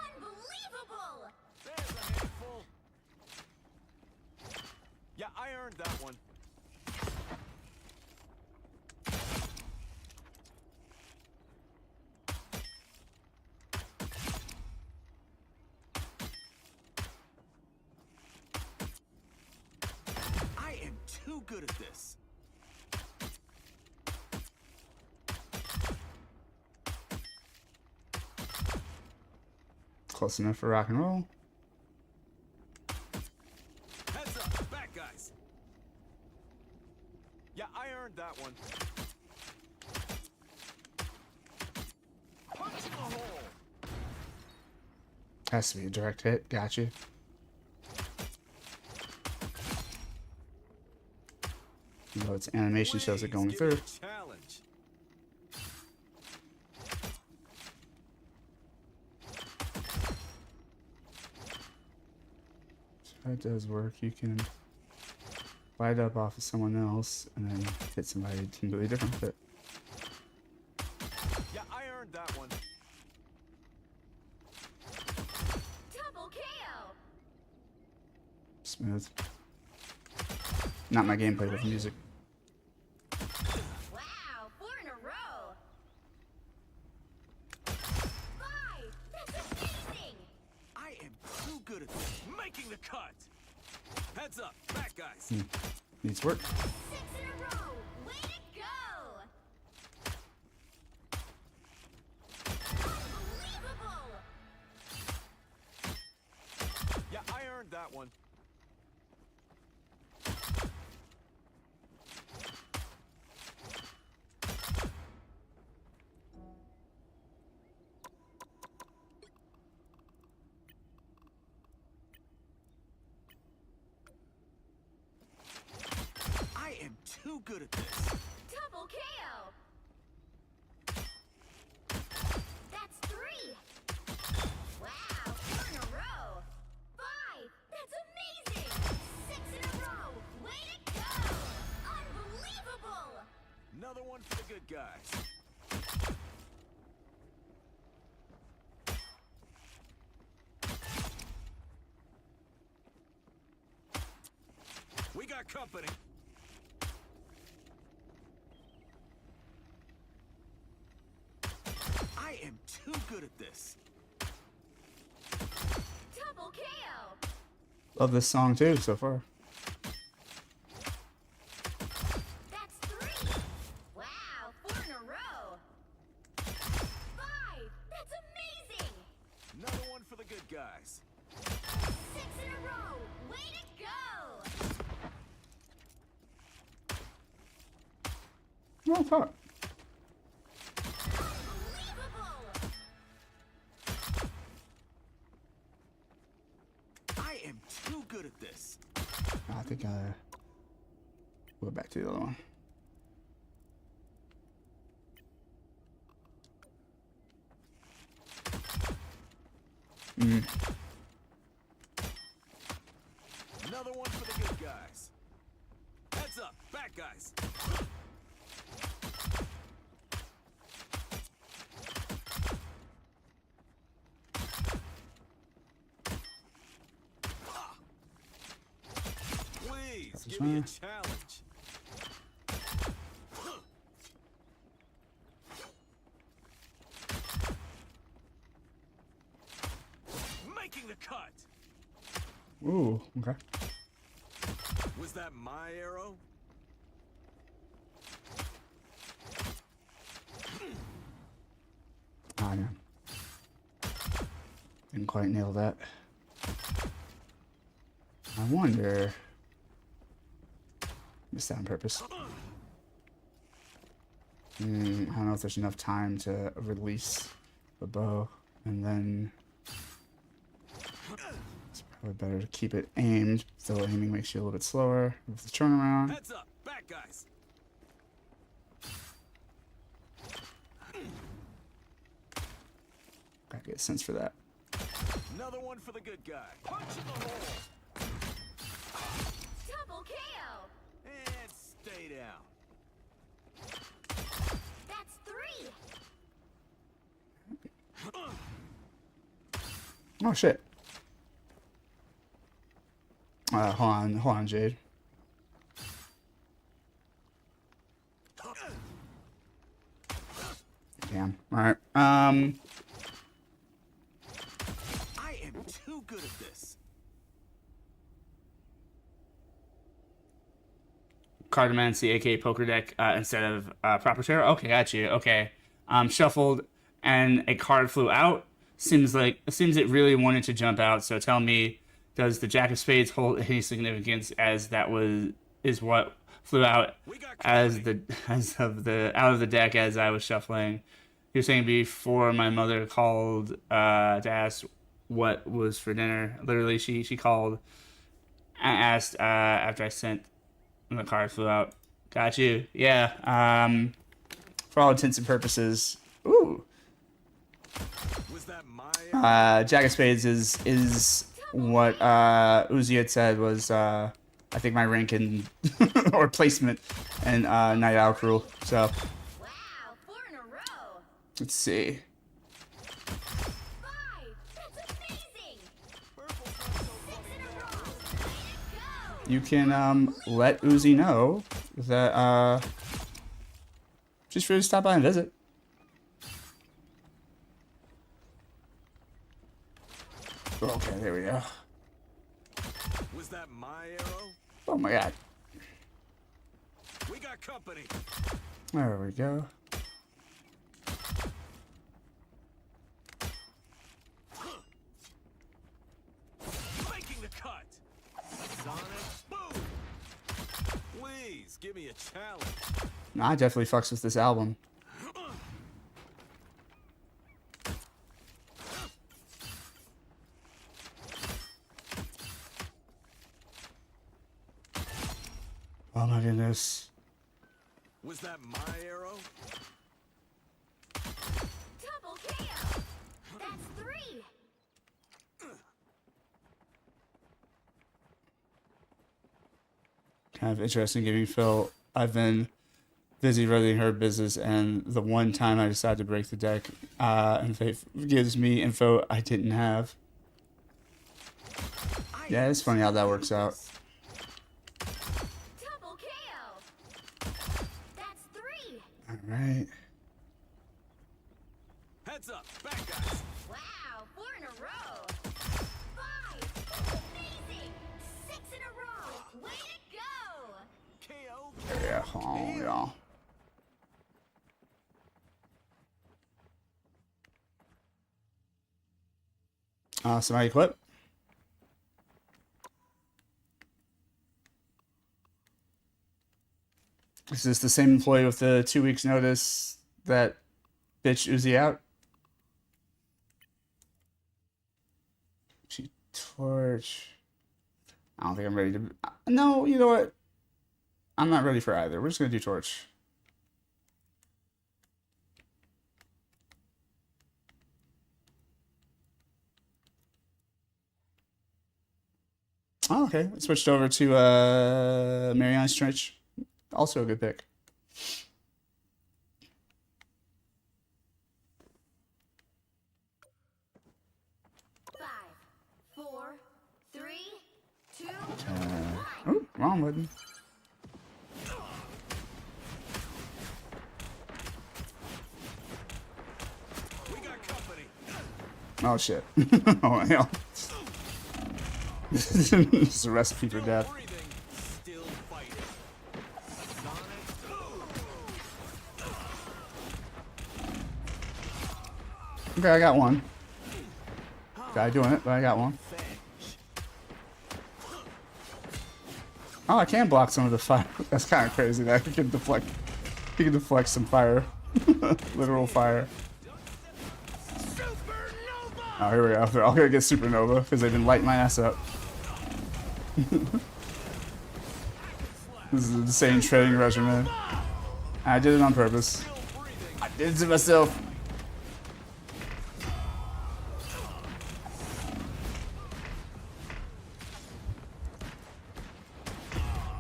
Speaker 11: Unbelievable.
Speaker 2: There's a handful. Yeah, I earned that one. Too good at this.
Speaker 1: Close enough for rock and roll.
Speaker 2: Heads up, back guys. Yeah, I earned that one. Punch in the hole.
Speaker 1: Has to be a direct hit. Gotcha. Though its animation shows it going through.
Speaker 2: Challenge.
Speaker 1: So that does work. You can light up off of someone else and then hit somebody completely different with it.
Speaker 2: Yeah, I earned that one.
Speaker 11: Double KO.
Speaker 1: Smooth. Not my gameplay with music.
Speaker 11: Wow, 4 in a row. 5. That's amazing.
Speaker 2: I am too good at this. Making the cut. Heads up, back guys.
Speaker 1: Needs work.
Speaker 11: 6 in a row. Way to go. Unbelievable.
Speaker 2: Yeah, I earned that one. I good at this.
Speaker 11: Double KO. That's 3. Wow, 4 in a row. 5. That's amazing. 6 in a row. Way to go. Unbelievable.
Speaker 2: Another one for the good guys. We got company. I am too good at this.
Speaker 11: Double KO.
Speaker 1: Love this song too so far.
Speaker 11: That's 3. Wow, 4 in a row. 5. That's amazing.
Speaker 2: Another one for the good guys.
Speaker 11: 6 in a row. Way to go.
Speaker 1: Oh fuck.
Speaker 11: Unbelievable.
Speaker 2: I am too good at this.
Speaker 1: I think we'll go back to the other one.
Speaker 2: Another one for the good guys. Heads up, bad guys. Please give me a challenge. Making the cut.
Speaker 1: Ooh, okay.
Speaker 2: Was that my arrow?
Speaker 1: Oh, yeah. Didn't quite nail that. I wonder. Missed that on purpose. I don't know if there's enough time to release the bow, and then it's probably better to keep it aimed. So aiming makes you a little bit slower with the turnaround.
Speaker 2: Heads up, bad guys.
Speaker 1: Gotta get a sense for that.
Speaker 2: Another one for the good guy. Punch in the hole.
Speaker 11: Double KO.
Speaker 2: And stay down.
Speaker 11: That's 3.
Speaker 1: Oh shit. Hold on, Jade. Damn. All right.
Speaker 2: I am too good at this.
Speaker 1: Cardamancy, aka poker deck, instead of proper tarot. Okay, got you. Okay. Shuffled and a card flew out. Seems it really wanted to jump out. So tell me, does the Jack of Spades hold any significance as that is what flew out out of the deck as I was shuffling? You're saying before my mother called to ask what was for dinner. Literally, she called and asked after I sent. And the card flew out. Got you. Yeah. For all intents and purposes. Ooh.
Speaker 2: Was that my
Speaker 1: Jack of Spades is what Uzi had said was I think my rank in or placement in Night Owl Cruel. So
Speaker 11: Wow, 4 in a row.
Speaker 1: let's see.
Speaker 11: 5. That's amazing. 6 in a row. Way to go.
Speaker 1: You can let Uzi know that she's free to stop by and visit. Okay, there we go.
Speaker 2: Was that my arrow?
Speaker 1: Oh my god.
Speaker 2: We got company.
Speaker 1: There we go.
Speaker 2: Making the cut. Sonic boom. Please give me a challenge.
Speaker 1: No, I definitely fucks with this album. Oh my goodness.
Speaker 2: my arrow?
Speaker 11: Double KO. That's 3.
Speaker 1: Kind of interesting giving Phil. I've been busy running her business, and the one time I decided to break the deck, and Faith gives me info I didn't have. Yeah, it's funny how that works out.
Speaker 11: Double KO. That's 3.
Speaker 1: All right.
Speaker 2: Heads up, back guys.
Speaker 11: Wow, 4 in a row. 5. Amazing. 6 in a row. Way to go.
Speaker 2: KO.
Speaker 1: Yeah. Oh, yeah. Somebody quit. Is this the same employee with the 2 weeks notice that bitch Uzi out? She torch. I don't think I'm ready to. No, you know what? I'm not ready for either. We're just gonna do torch. Oh, okay. I switched over to Mariana's Trench. Also a good pick.
Speaker 11: Five, four, three, two,
Speaker 1: Oh, wrong button.
Speaker 2: We got company.
Speaker 1: Oh shit. Oh hell. This is a recipe for death.
Speaker 2: Breathing. Still fighting.
Speaker 1: Okay, I got one. Guy doing it, but I got one. Oh, I can block some of the fire. That's kind of crazy that he can deflect. He can deflect some fire, literal fire. Oh, here we go. They're all gonna get supernova because they've been lighting my ass up. This is an insane training regimen. I did it on purpose. I did it to myself.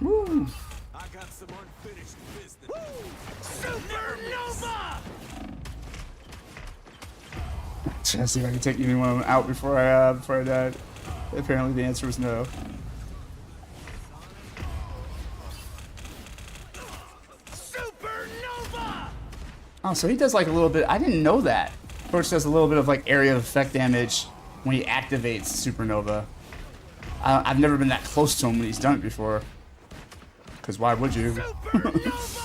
Speaker 1: Woo!
Speaker 2: I got some unfinished business. Supernova!
Speaker 1: Trying to see if I can take any one of them out before I died. Apparently the answer was no.
Speaker 2: Supernova!
Speaker 1: Oh, so he does like a little bit. I didn't know that. Torch does a little bit of like area of effect damage when he activates Supernova. I've never been that close to him when he's done it before. Because why would you?
Speaker 2: Supernova!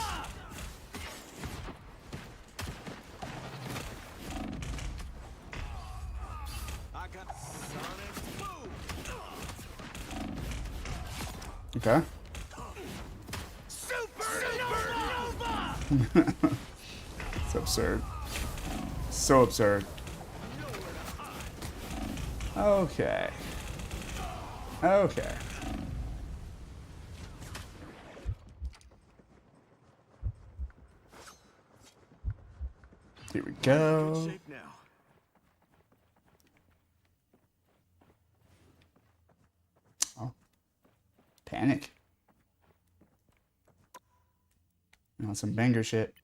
Speaker 2: I got sonic boom.
Speaker 1: Okay.
Speaker 2: Supernova!
Speaker 1: It's absurd. So absurd. Okay. Okay. Here we go.
Speaker 2: Shape now.
Speaker 1: Oh. Panic. You know, some banger shit.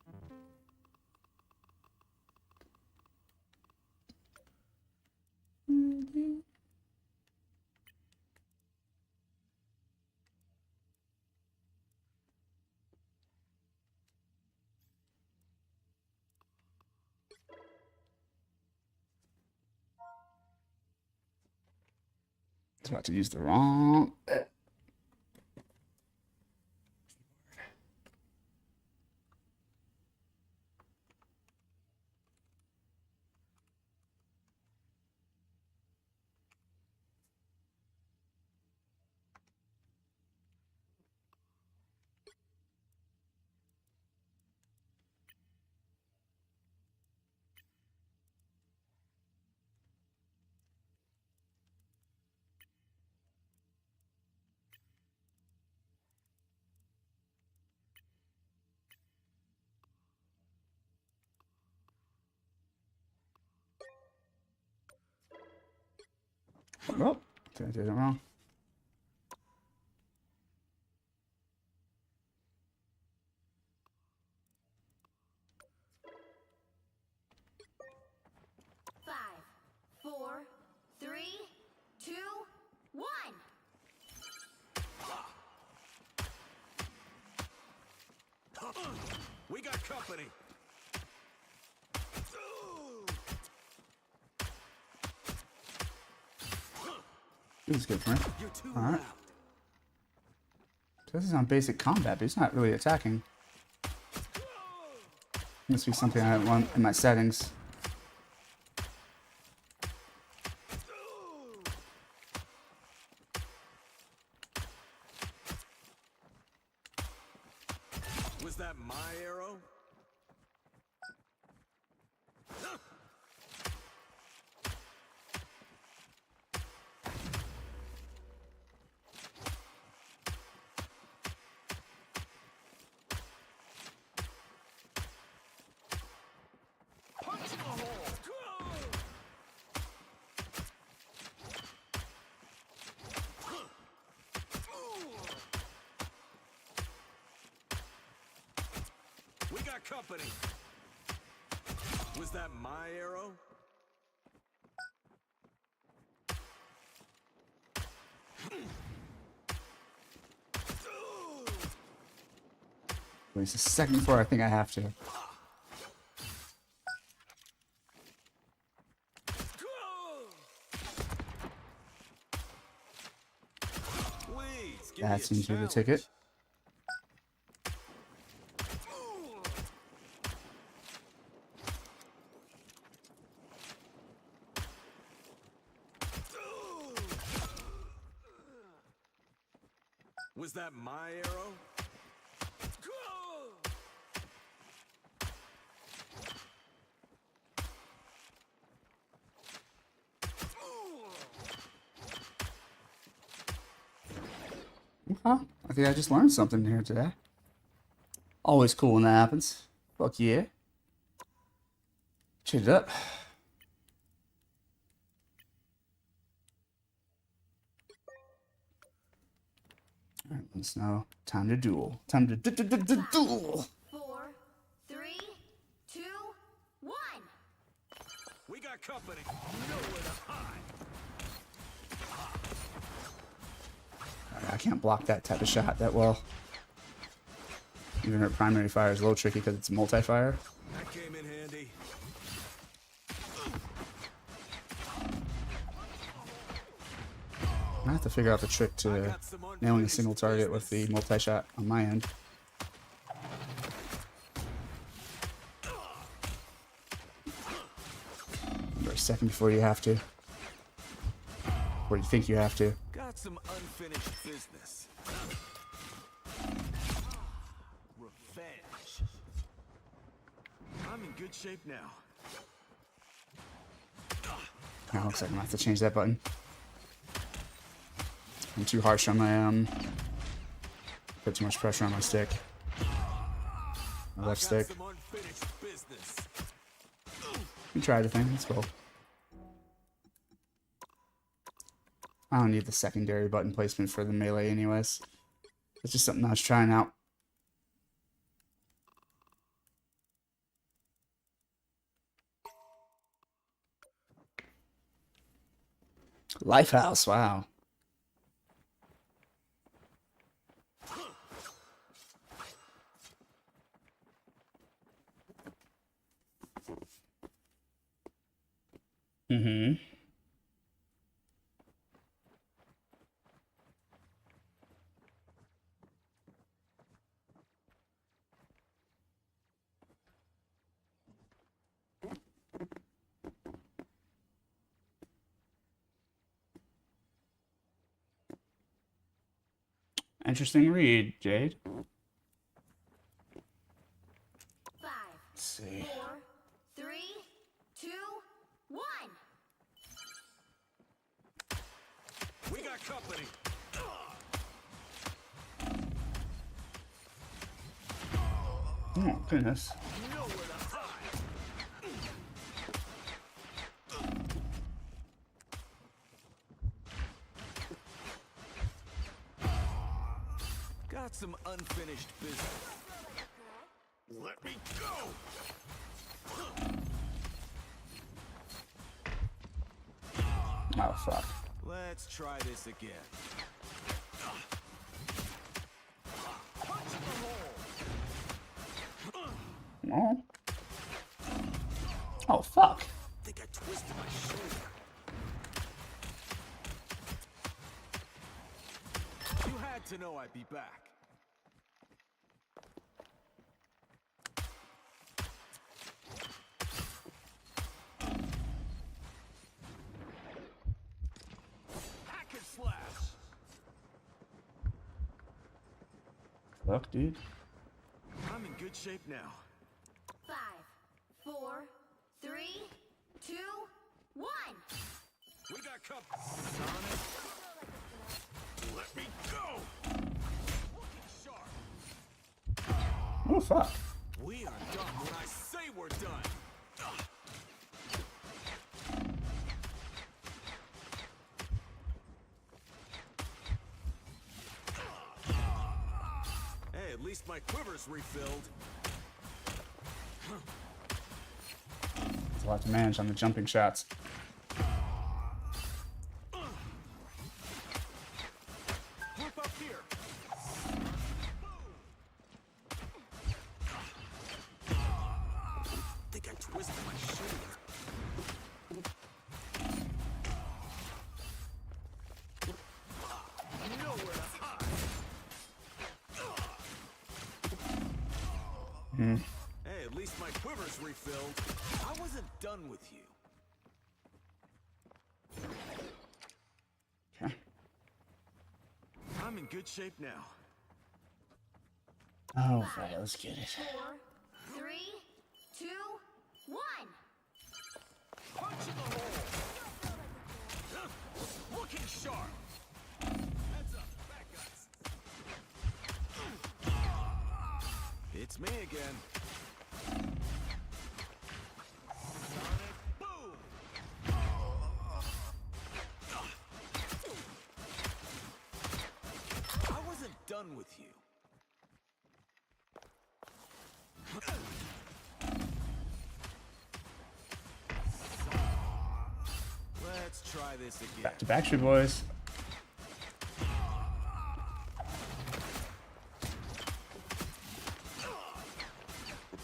Speaker 1: It's about to use the wrong. Oh, I did it wrong.
Speaker 11: Five, four, three, two, one.
Speaker 2: We got company.
Speaker 1: This is good for me.
Speaker 2: You're too
Speaker 1: All right.
Speaker 2: loud.
Speaker 1: So this is on basic combat, but he's not really attacking. Must be something I want in my settings.
Speaker 2: Was that my arrow? Punch in the hole. We got company. Was that my arrow?
Speaker 1: Wait a second before I think I have to.
Speaker 2: Please, give
Speaker 1: That
Speaker 2: me a
Speaker 1: seems to be the
Speaker 2: challenge.
Speaker 1: ticket.
Speaker 2: Was that my arrow?
Speaker 1: Okay. I think I just learned something here today. Always cool when that happens. Fuck yeah. Cheat it up. Alright, let's know. Time to duel. Time to duel.
Speaker 11: 4, 3, 2, 1.
Speaker 2: We got company. Nowhere to hide.
Speaker 1: Alright, I can't block that type of shot that well. Even her primary fire is a little tricky because it's multi-fire.
Speaker 2: That came in handy.
Speaker 1: I have to figure out the trick to nailing a single target with the multi-shot on my end. For a second before you have to. Or you think you have to.
Speaker 2: Got some unfinished business. Revenge. I'm in good shape now.
Speaker 1: Now looks like I'm gonna have to change that button. I'm too harsh on my put too much pressure on my stick. My left stick.
Speaker 2: Some unfinished business.
Speaker 1: We tried the thing, let's go. I don't need the secondary button placement for the melee anyways. It's just something I was trying out. Lifehouse, wow. Mm-hmm. Interesting read, Jade.
Speaker 11: 5,
Speaker 1: Let's see.
Speaker 11: 4, 3, 2, 1.
Speaker 2: We got company.
Speaker 1: Oh, goodness.
Speaker 2: Nowhere to hide. some unfinished business. Let me go!
Speaker 1: Oh, fuck.
Speaker 2: Let's try this again. Punch in the hole.
Speaker 1: Oh. Oh, fuck.
Speaker 2: I think I twisted my shoulder. You had to know I'd be back. Hack and slash.
Speaker 1: Fuck, dude.
Speaker 2: I'm in good shape now.
Speaker 11: 5, 4, 3, 2, 1.
Speaker 2: We got covered. Sonic. Let me go. Looking sharp.
Speaker 1: Oh, fuck.
Speaker 2: We are done when I say we're done. Hey, at least my quiver's refilled.
Speaker 1: It's a lot to manage on the jumping shots.
Speaker 2: Group up here. Think I twisted my shoulder. Nowhere to hide. Hey, at least my quiver's refilled. I wasn't done with you.
Speaker 1: Okay.
Speaker 2: I'm in good shape now.
Speaker 1: Oh, right, let's get it.
Speaker 11: 4, 3, 2, 1.
Speaker 2: Punch in the hole. Looking sharp. Heads up, back guys. It's me again. Sonic boom. I wasn't done with you. Let's try this again.
Speaker 1: Back to Backstreet Boys.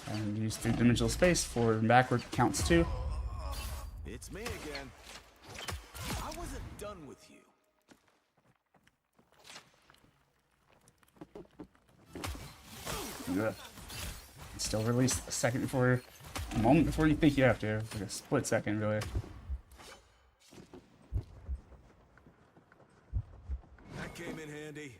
Speaker 1: And use three-dimensional space. Forward and backward counts too.
Speaker 2: It's me again. I wasn't done with you.
Speaker 1: Ugh. Still release a second before, a moment before you think you have to. Like a split second, really.
Speaker 2: That came in handy.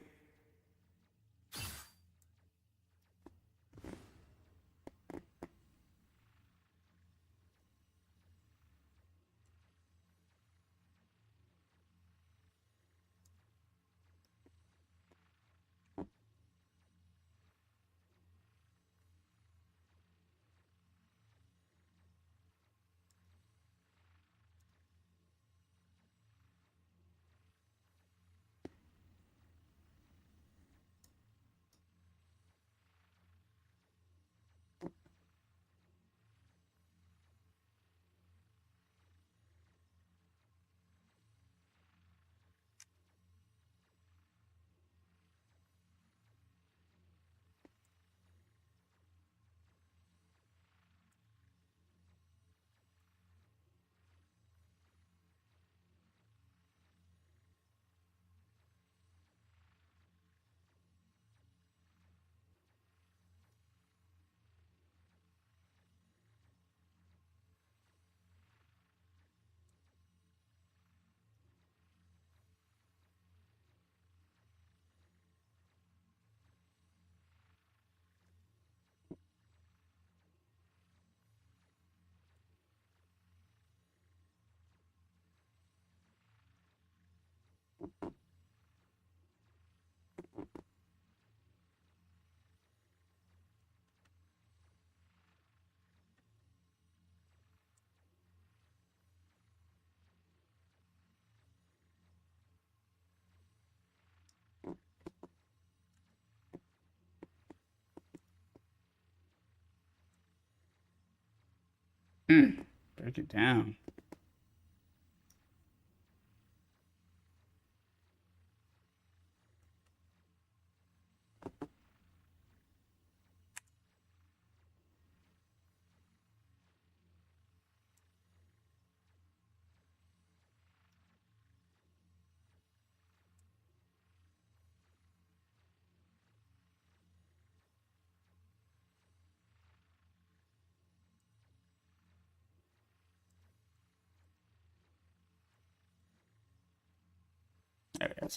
Speaker 1: Break it down.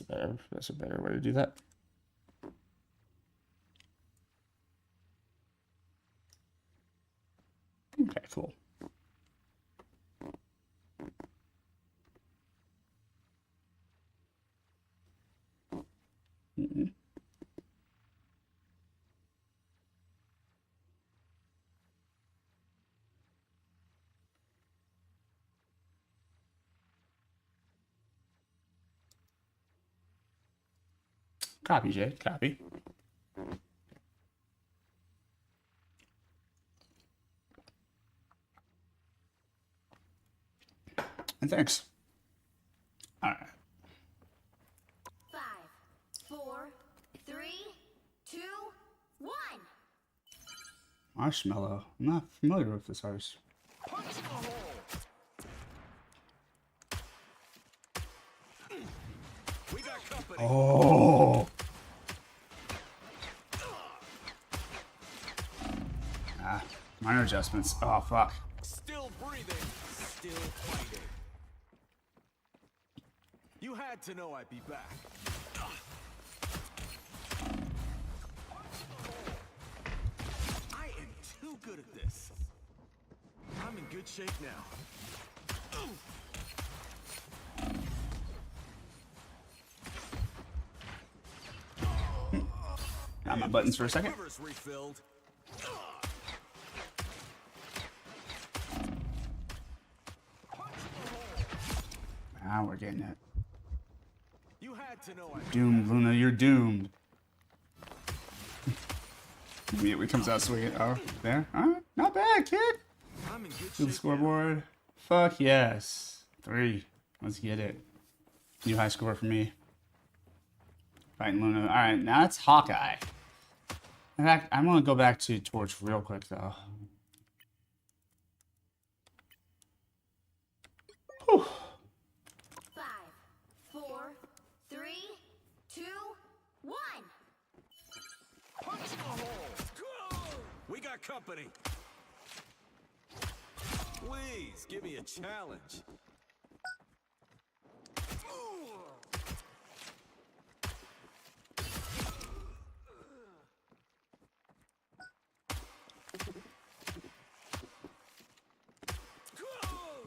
Speaker 1: There, that's a better way to do that. Okay, cool. Copy, Jay. Copy. And thanks. All right.
Speaker 11: 5, 4, 3, 2, 1.
Speaker 1: Marshmallow. I'm not familiar with this artist. Oh. Minor adjustments. Oh, fuck.
Speaker 2: Still breathing, still fighting. You had to know I'd be back. I am too good at this. I'm in good shape now.
Speaker 1: Got my buttons for a second.
Speaker 2: Rivers refilled.
Speaker 1: Now we're getting it.
Speaker 2: You had to know I'd
Speaker 1: Doomed, Luna. You're doomed. Immediately comes out swinging. Oh, there. All right. Not bad, kid.
Speaker 2: I'm in good
Speaker 1: To the
Speaker 2: shape.
Speaker 1: scoreboard. Fuck yes. 3. Let's get it. New high score for me. Fighting Luna. All right, now it's Hawkeye. In fact, I'm gonna go back to Torch real quick though. Whew.
Speaker 11: 5, 4, 3, 2, 1.
Speaker 2: We got company. Please give me a challenge.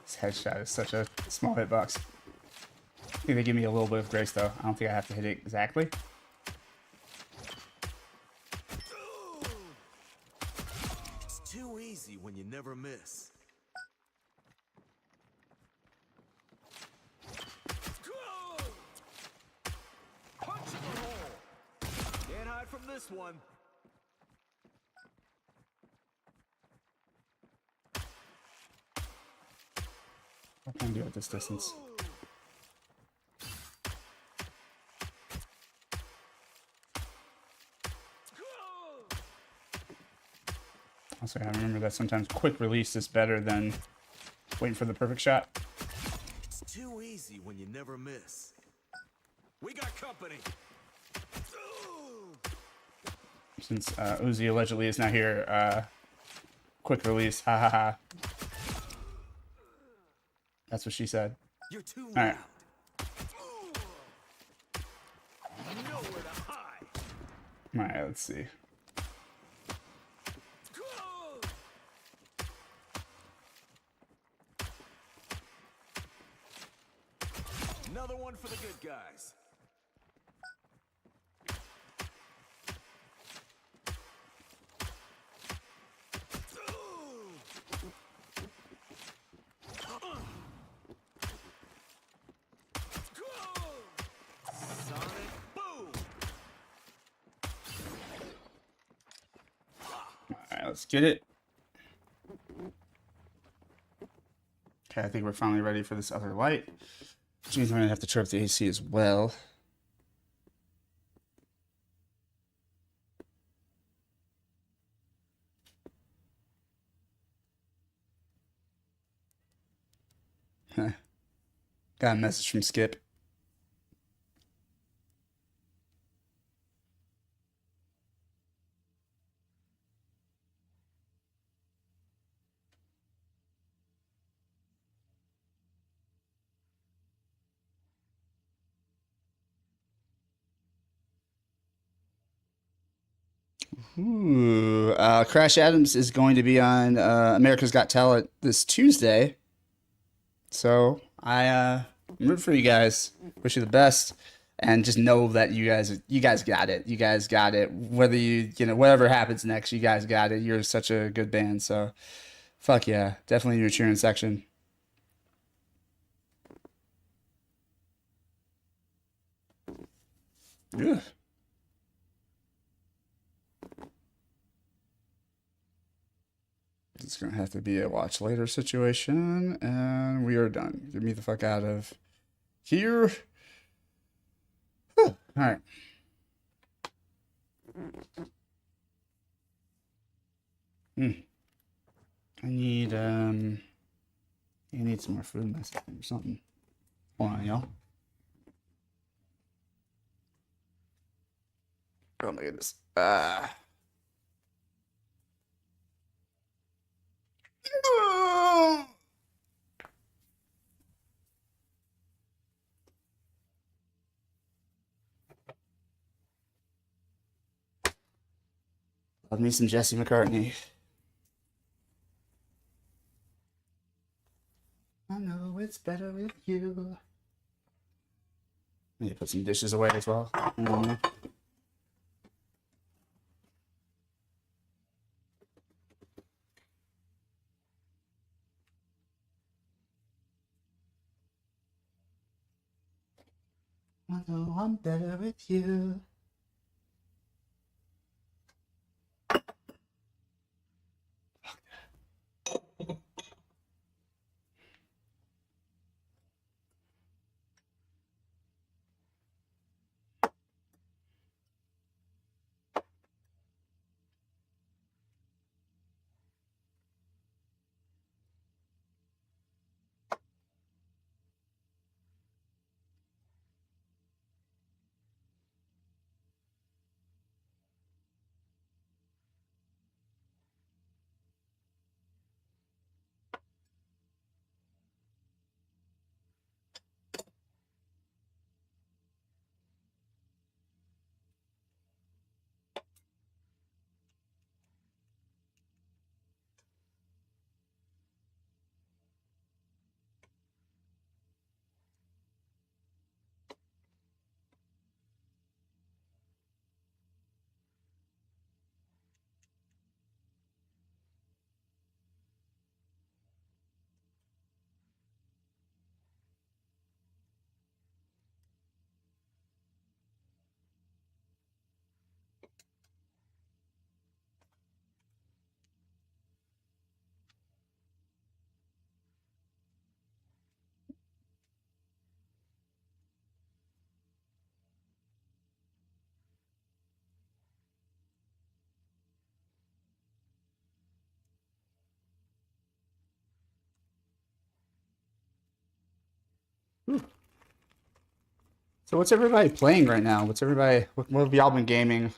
Speaker 1: This headshot is such a small hitbox. I think they give me a little bit of grace though. I don't think I have to hit it exactly.
Speaker 2: It's too easy when you never miss. Punch in the hole. Can't hide from this one.
Speaker 1: What can I do at this distance? Also, I remember that sometimes quick release is better than waiting for the perfect shot.
Speaker 2: It's too easy when you never miss. We got company.
Speaker 1: Since Uzi allegedly is not here, quick release, ha ha ha. That's what she said.
Speaker 2: You're too
Speaker 1: All right.
Speaker 2: Nowhere to hide.
Speaker 1: All right, let's see.
Speaker 2: Another one for the good guys. Sonic boom.
Speaker 1: All right, let's get it. Okay, I think we're finally ready for this other light. Which means I'm gonna have to turn up the AC as well. Got a message from Skip. Ooh, Crash Adams is going to be on America's Got Talent this Tuesday. So I'm rooting for you guys. Wish you the best, and just know that you guys got it. You guys got it. Whether whatever happens next, you guys got it. You're such a good band. So, fuck yeah, definitely your cheering section. Yeah. It's gonna have to be a watch later situation, and we are done. Get me the fuck out of here. Whew. All right. I need some more food in my system or something. Hold on, y'all. Oh my goodness. Love me some Jesse McCartney. I know it's better with you. I need to put some dishes away as well. I know I'm better with you. So what's everybody playing right now? What have y'all been gaming?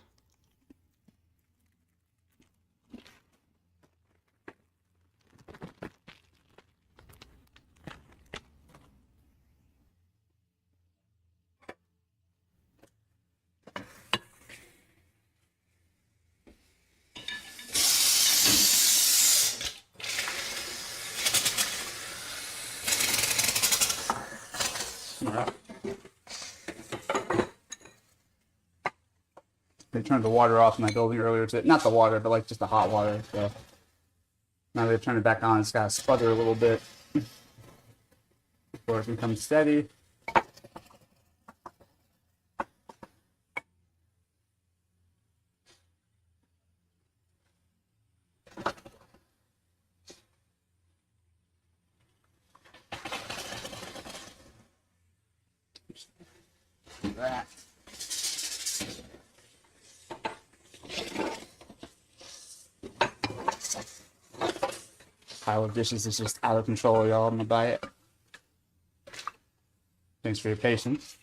Speaker 1: They turned the water off in my building earlier today. Not the water, but like just the hot water. So now they've turned it back on. It's got to sputter a little bit before it becomes steady. that. Pile of dishes is just out of control, y'all. I'm gonna buy it. Thanks for your patience.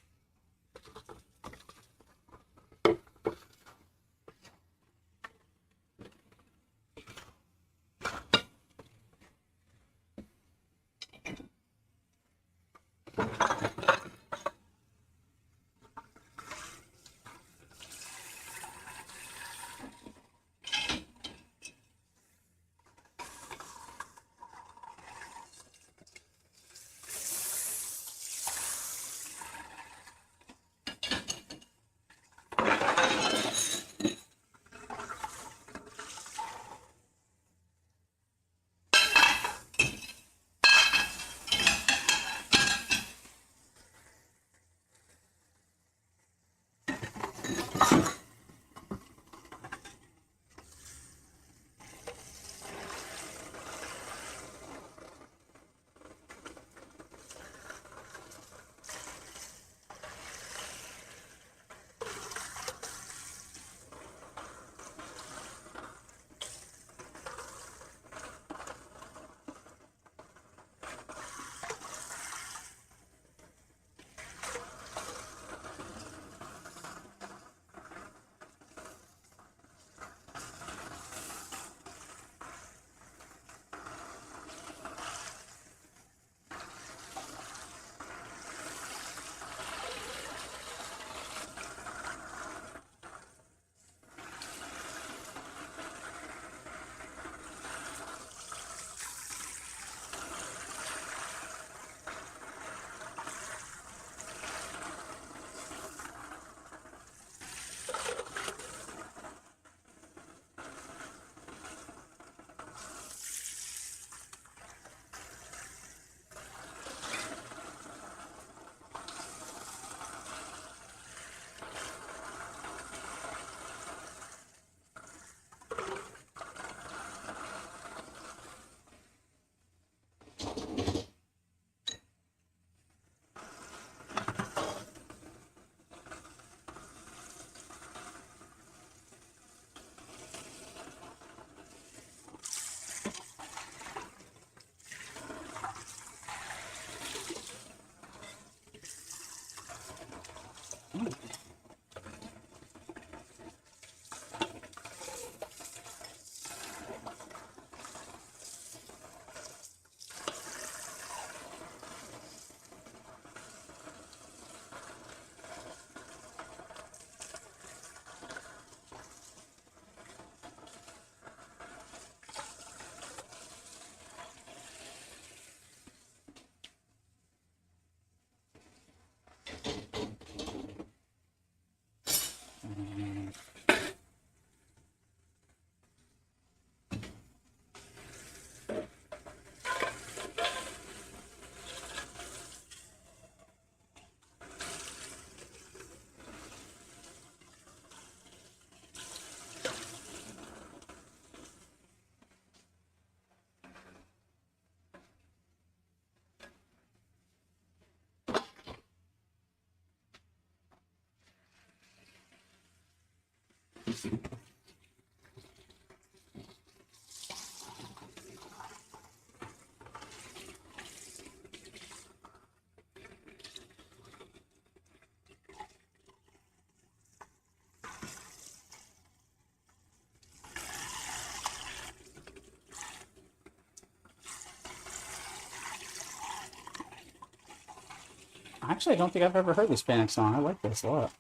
Speaker 1: Actually, I don't think I've ever heard this Panic song. I like this a lot.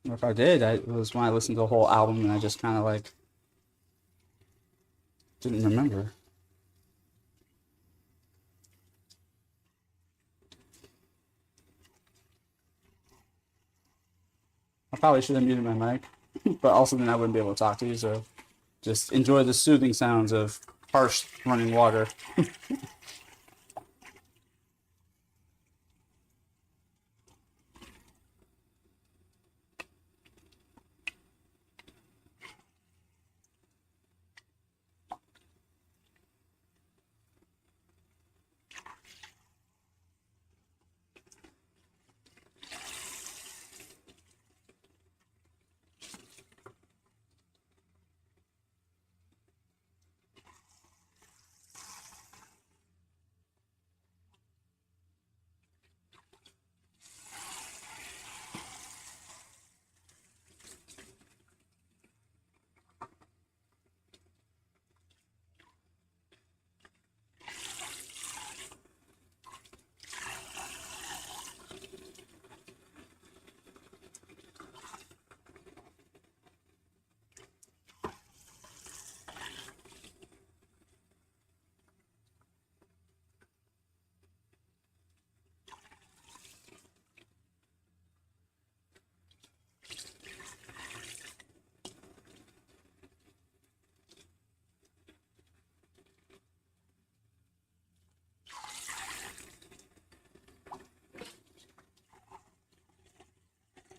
Speaker 1: Or if I did, it was when I listened to the whole album and I just kind of like didn't remember. I probably should have muted my mic, but also then I wouldn't be able to talk to you, so just enjoy the soothing sounds of harsh running water.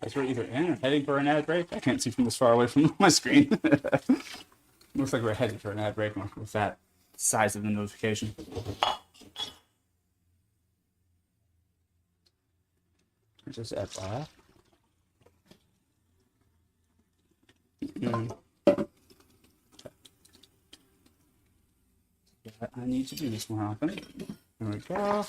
Speaker 1: Guys, we're either in or heading for an ad break. I can't see from this far away from my screen. Looks like we're headed for an ad break with that size of the notification. Just FYI. I need to do this more often. There we go.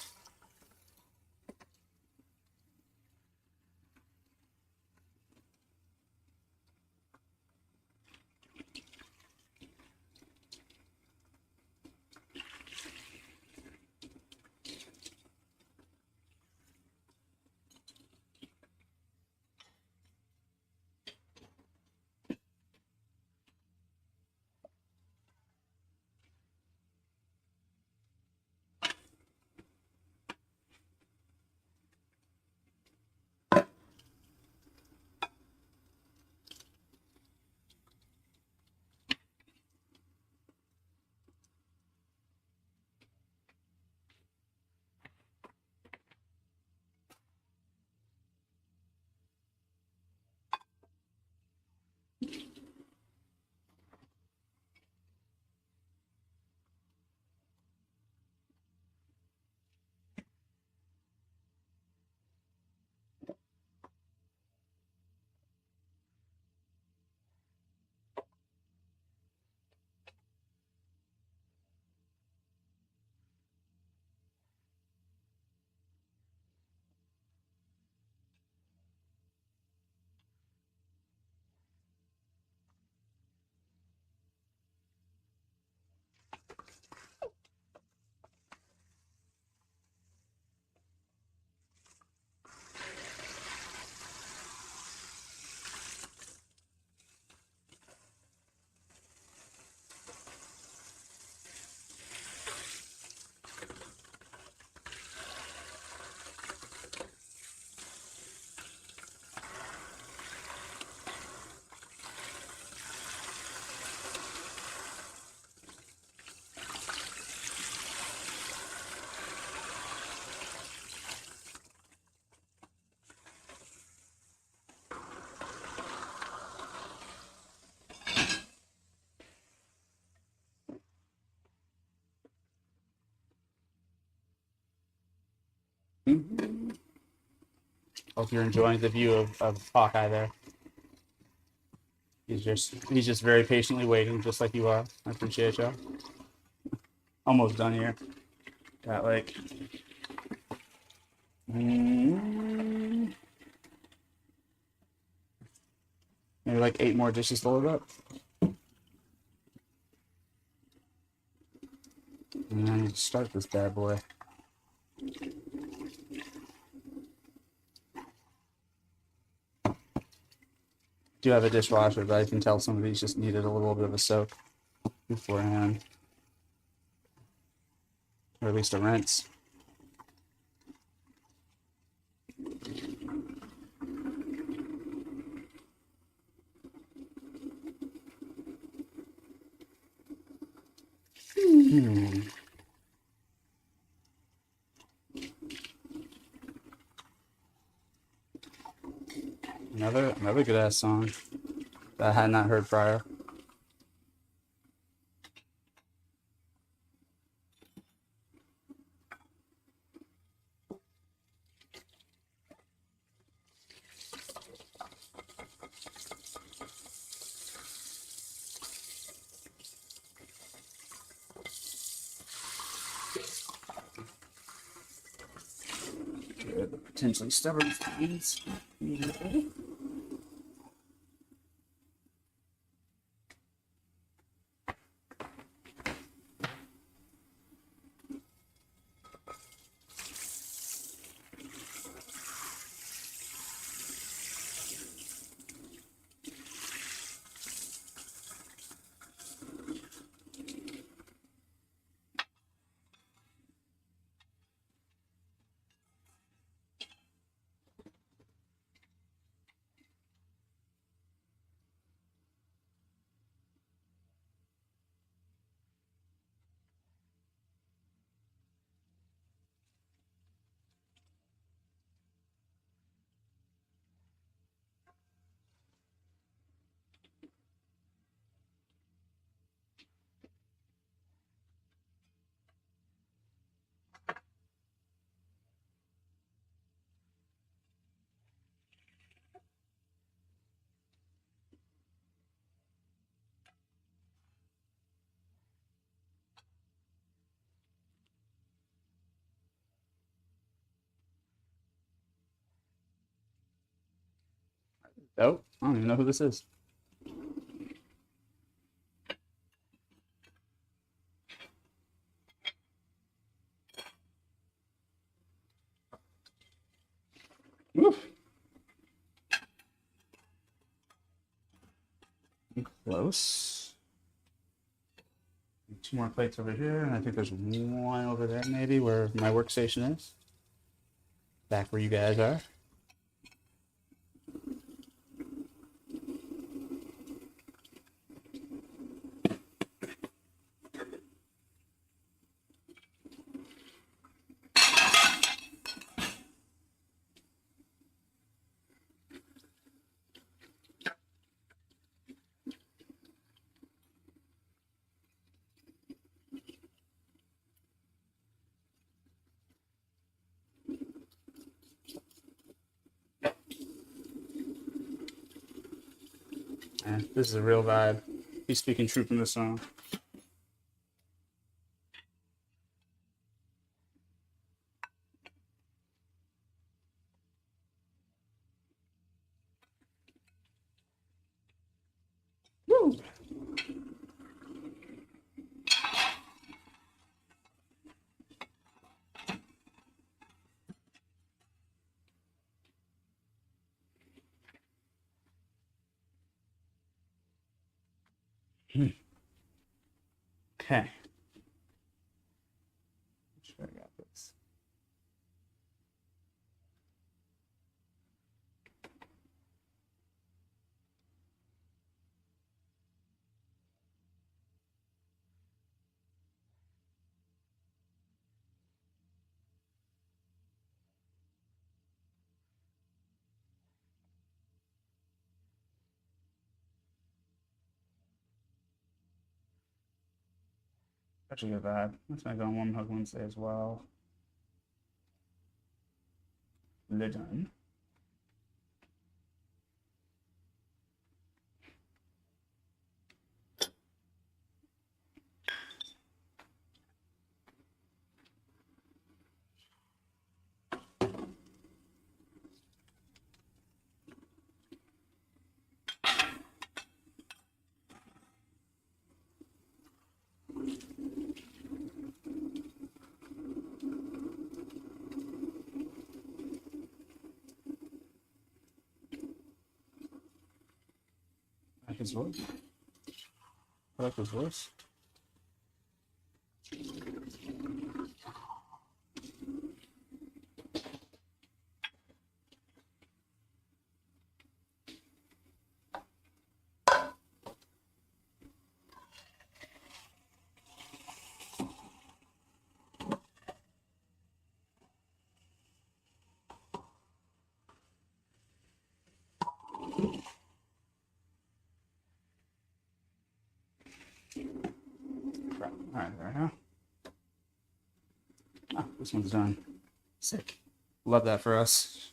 Speaker 1: Hope you're enjoying the view of Hawkeye there. He's just very patiently waiting, just like you are. I appreciate y'all. Almost done here. Got like maybe like 8 more dishes to load up. And I need to start this bad boy. Do have a dishwasher, but I can tell some of these just needed a little bit of a soak beforehand, or at least a rinse. Another good ass song that I had not heard prior. Good, the potentially stubborn seeds. Oh, I don't even know who this is. Oof. Close. Two more plates over here, and I think there's one over there maybe where my workstation is. Back where you guys are. And this is a real vibe. He's speaking truth in this song. Woo! Okay. Sure, I got this. Actually, good vibe. That's gonna go on Warm Hug Wednesday as well. They're done. I like his voice. I like his voice. Alright, there we go. Oh, this one's done. Sick. Love that for us.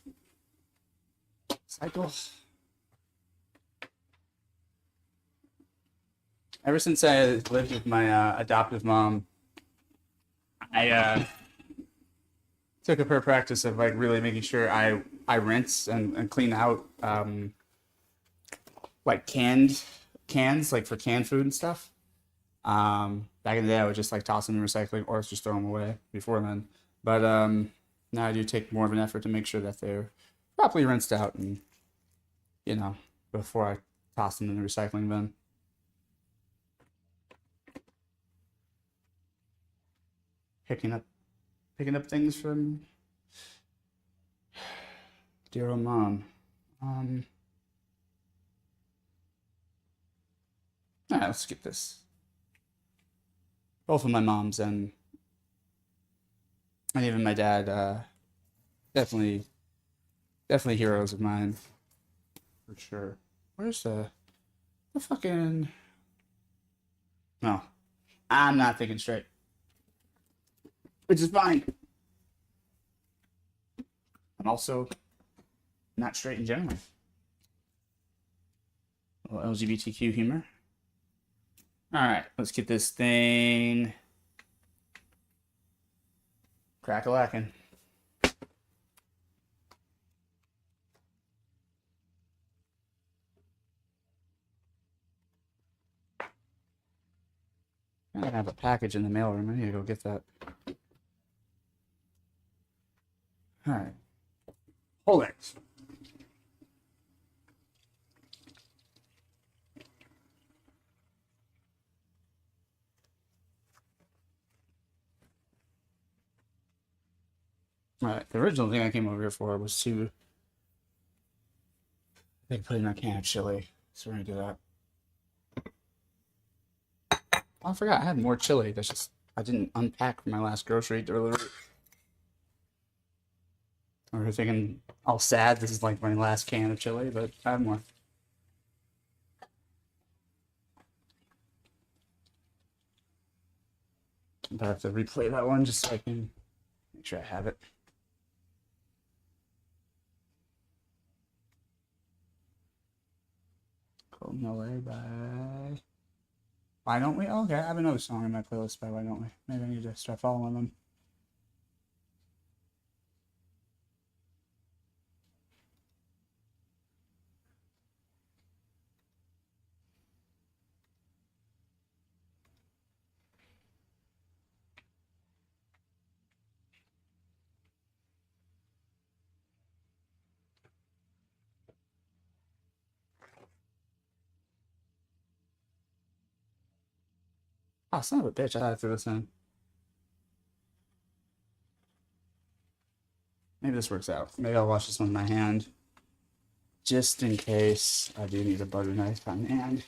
Speaker 1: Cycle. Ever since I lived with my adoptive mom, I took up her practice of like really making sure I rinse and clean out like cans like for canned food and stuff. Back in the day, I would just like toss them in recycling or just throw them away before then. But now I do take more of an effort to make sure that they're properly rinsed out and, you know, before I toss them in the recycling bin. Picking up things from dear old mom. Alright, let's skip this. Both of my moms and even my dad, definitely heroes of mine, for sure. Where's the fucking? No, I'm not thinking straight, which is fine. I'm also not straight in general. A little LGBTQ humor. All right, let's get this thing crack-a-lackin'. I have a package in the mailroom. I need to go get that. Alright. Hold it. Alright, the original thing I came over here for was to put in a can of chili. So we're gonna do that. Oh, I forgot I had more chili. That's just I didn't unpack my last grocery delivery. I was thinking all sad this is like my last can of chili, but I have more. I have to replay that one just so I can make sure I have it. Cold Miller by Why Don't We? Oh, okay, I have another song in my playlist by Why Don't We? Maybe I need to start following them. Oh, son of a bitch, I thought I threw this in. Maybe this works out. Maybe I'll wash this one with my hand. Just in case I do need a butter knife on hand.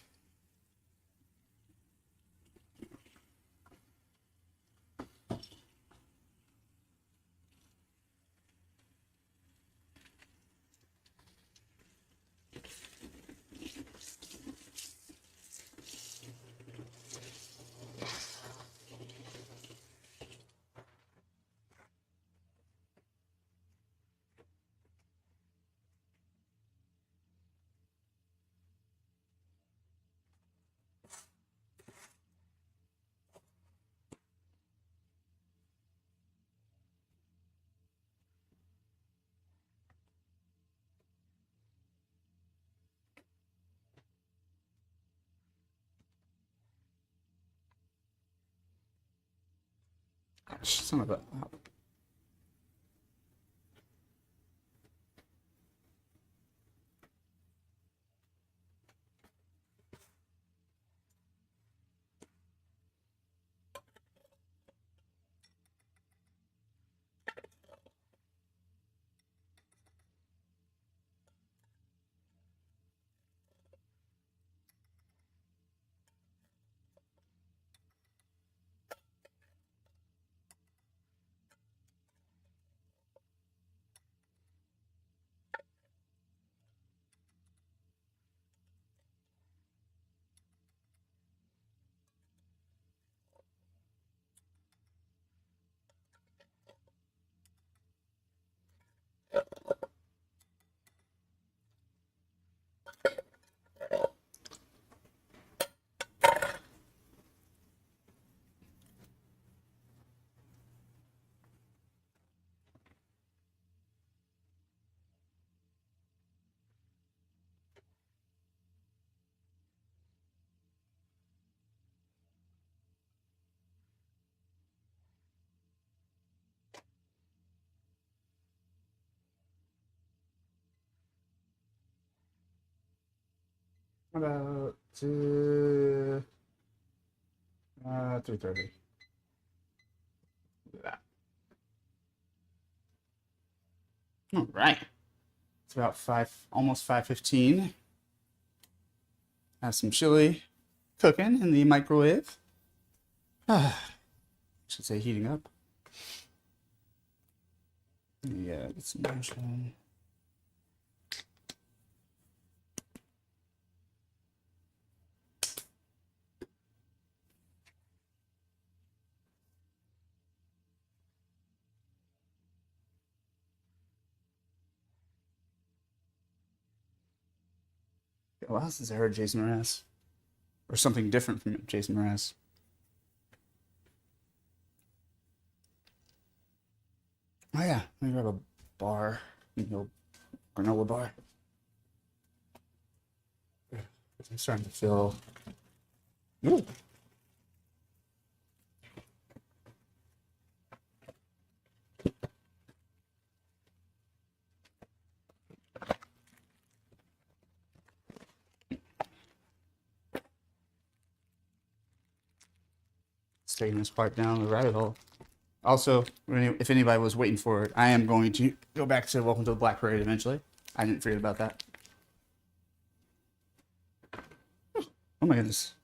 Speaker 1: Gosh, son of a... About 3:30. Do that. All right. It's about almost 5:15. Have some chili cooking in the microwave. Should say heating up. Yeah, get some mushroom. What else has I heard Jason Mraz? Or something different from Jason Mraz? Oh yeah, let me grab a bar. Granola bar. I'm starting to feel... Ooh. Let's taking this part down the rabbit hole. Also, if anybody was waiting for it, I am going to go back to Welcome to the Black Parade eventually. I didn't forget about that. Oh my goodness.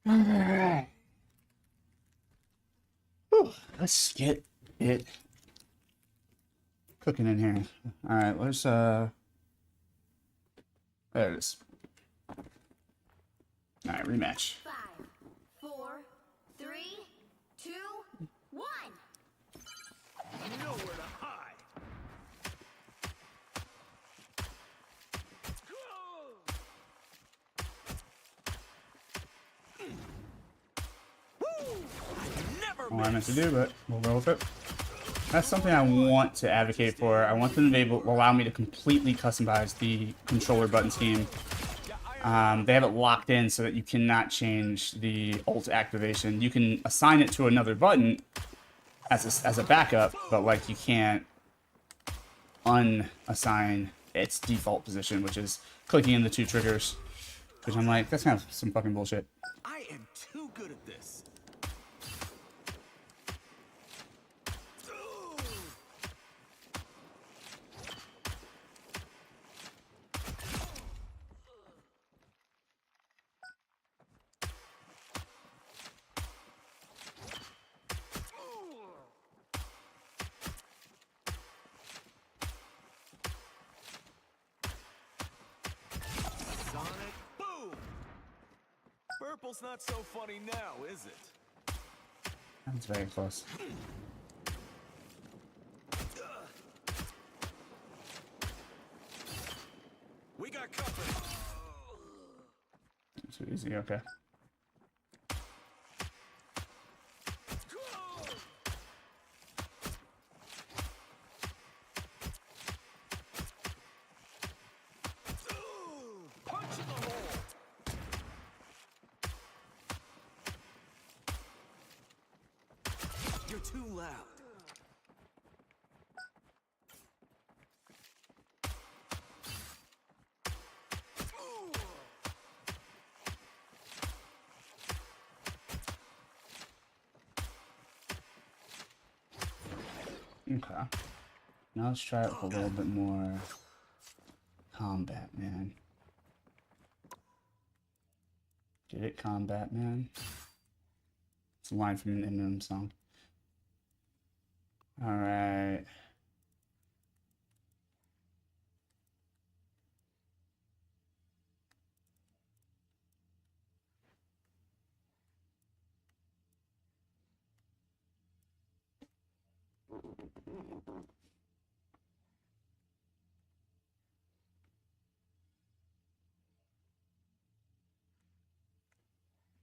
Speaker 1: Alright. Let's get it cooking in here. Alright, let's there it is. Alright, rematch.
Speaker 11: 5, 4, 3, 2, 1.
Speaker 2: Nowhere to hide.
Speaker 1: Not what I meant to do, but we'll go with it. That's something I want to advocate for. I want them to be able to allow me to completely customize the controller button scheme. They have it locked in so that you cannot change the ult activation. You can assign it to another button as a backup, but like you can't unassign its default position, which is clicking in the 2 triggers. Which I'm like, that's kind of some fucking bullshit.
Speaker 2: I am too good at this. Sonic boom. Purple's not so funny now, is it?
Speaker 1: That's very close.
Speaker 2: We got company.
Speaker 1: Too easy, okay.
Speaker 2: Punch in the hole. You're too loud.
Speaker 1: Okay. Now let's try it with a little bit more combat, man. Get it, combat, man? It's a line from an Eminem song. Alright.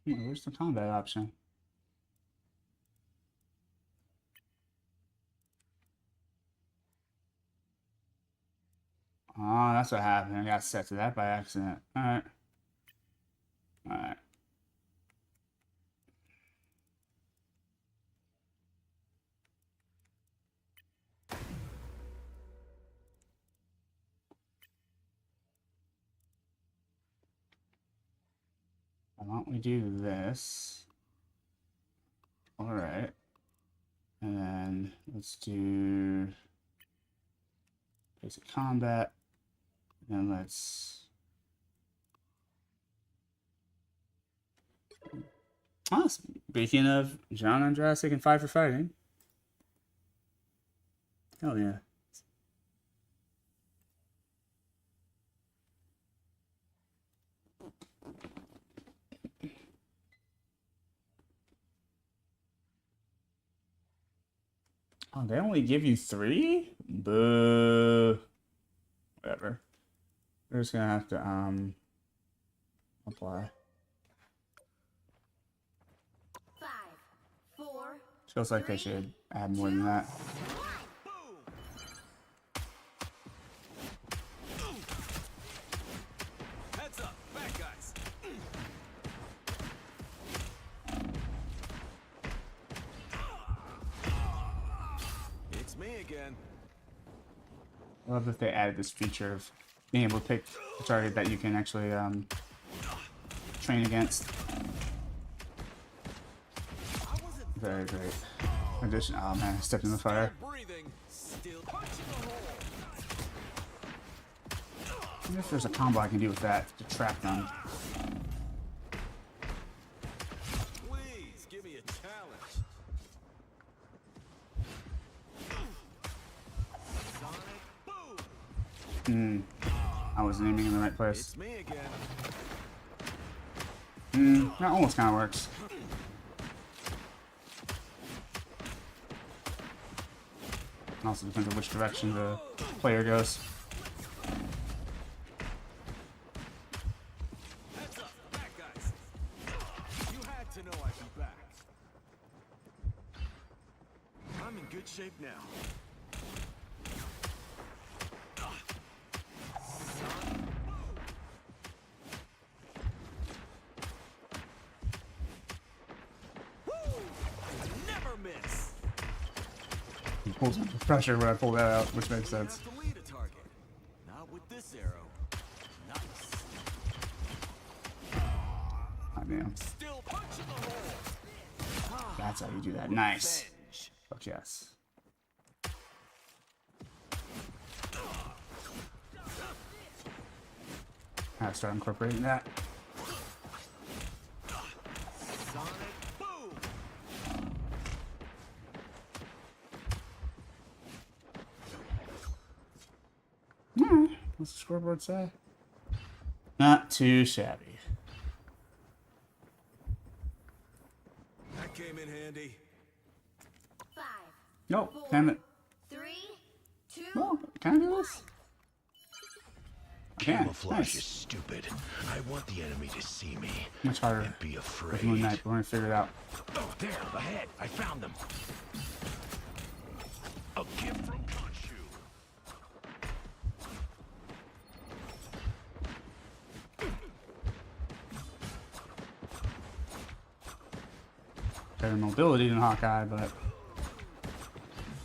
Speaker 1: Where's the combat option? Oh, that's what happened. I got set to that by accident. Alright. Alright. Why don't we do this? Alright. And then let's do basic combat. And let's... Oh, speaking of John Andrade and 5 for Fighting. Hell yeah. Oh, they only give you 3? Boo. Whatever. We're just gonna have to apply.
Speaker 11: 5, 4.
Speaker 1: Feels like they should add more than that.
Speaker 2: Heads up, bad guys. It's me again.
Speaker 1: I love that they added this feature of being able to pick a target that you can actually train against. Very great. Addition. Oh man, I stepped in the fire. I wonder if there's a combo I can do with that to trap them.
Speaker 2: Please give me a challenge. Sonic boom.
Speaker 1: I wasn't aiming in the right place.
Speaker 2: It's me again.
Speaker 1: That almost kind of works. Also depends on which direction the player goes.
Speaker 2: Heads up, back guys. You had to know I'd be back. I'm in good shape now. Never miss.
Speaker 1: He pulls under pressure when I pull that out, which makes sense.
Speaker 2: Have to lead a target. Not with this arrow. Nice.
Speaker 1: Oh, damn.
Speaker 2: Still punching the hole.
Speaker 1: That's how you do that. Nice. Fuck yes. I have to start incorporating that.
Speaker 2: Sonic boom.
Speaker 1: What's the scoreboard say? Not too shabby.
Speaker 2: That came in handy.
Speaker 11: 5,
Speaker 1: Nope, damn it.
Speaker 11: 3, 2,
Speaker 1: No, can I do this? I can.
Speaker 10: Camouflage
Speaker 1: Nice.
Speaker 10: is stupid. I want the enemy to see me
Speaker 1: Much harder
Speaker 10: and be
Speaker 1: with
Speaker 10: afraid.
Speaker 1: Moon Knight, but we're gonna figure it out.
Speaker 10: Oh, there, ahead. I found them. A gift from Khonshu.
Speaker 1: Better mobility than Hawkeye, but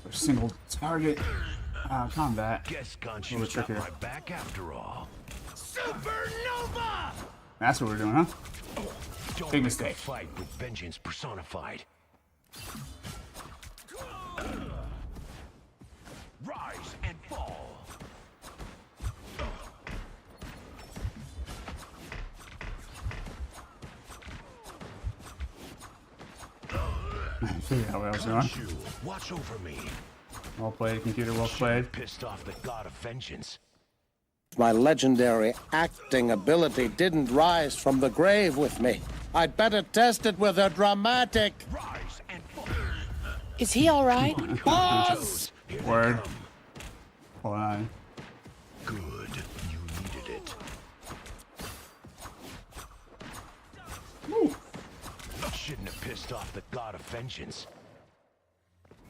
Speaker 1: for single target combat,
Speaker 10: Guess
Speaker 1: a little
Speaker 10: Khonshu's got
Speaker 1: trickier.
Speaker 10: my back after all.
Speaker 2: Supernova!
Speaker 1: That's what we're doing, huh?
Speaker 10: Don't
Speaker 1: Big
Speaker 10: make
Speaker 1: mistake.
Speaker 10: A fight with vengeance personified. Rise and fall.
Speaker 1: I figured out what I was doing.
Speaker 10: Khonshu, watch over me.
Speaker 1: Well played, computer, well played.
Speaker 10: Pissed off the god of vengeance.
Speaker 12: My legendary acting ability didn't rise from the grave with me. I'd better test it with a dramatic.
Speaker 10: Rise and fall.
Speaker 5: Is he alright?
Speaker 12: Boss!
Speaker 10: Here they
Speaker 1: Word.
Speaker 10: come.
Speaker 1: Hold on.
Speaker 10: Good. You needed it.
Speaker 1: Woo.
Speaker 10: Shouldn't have pissed off the god of vengeance.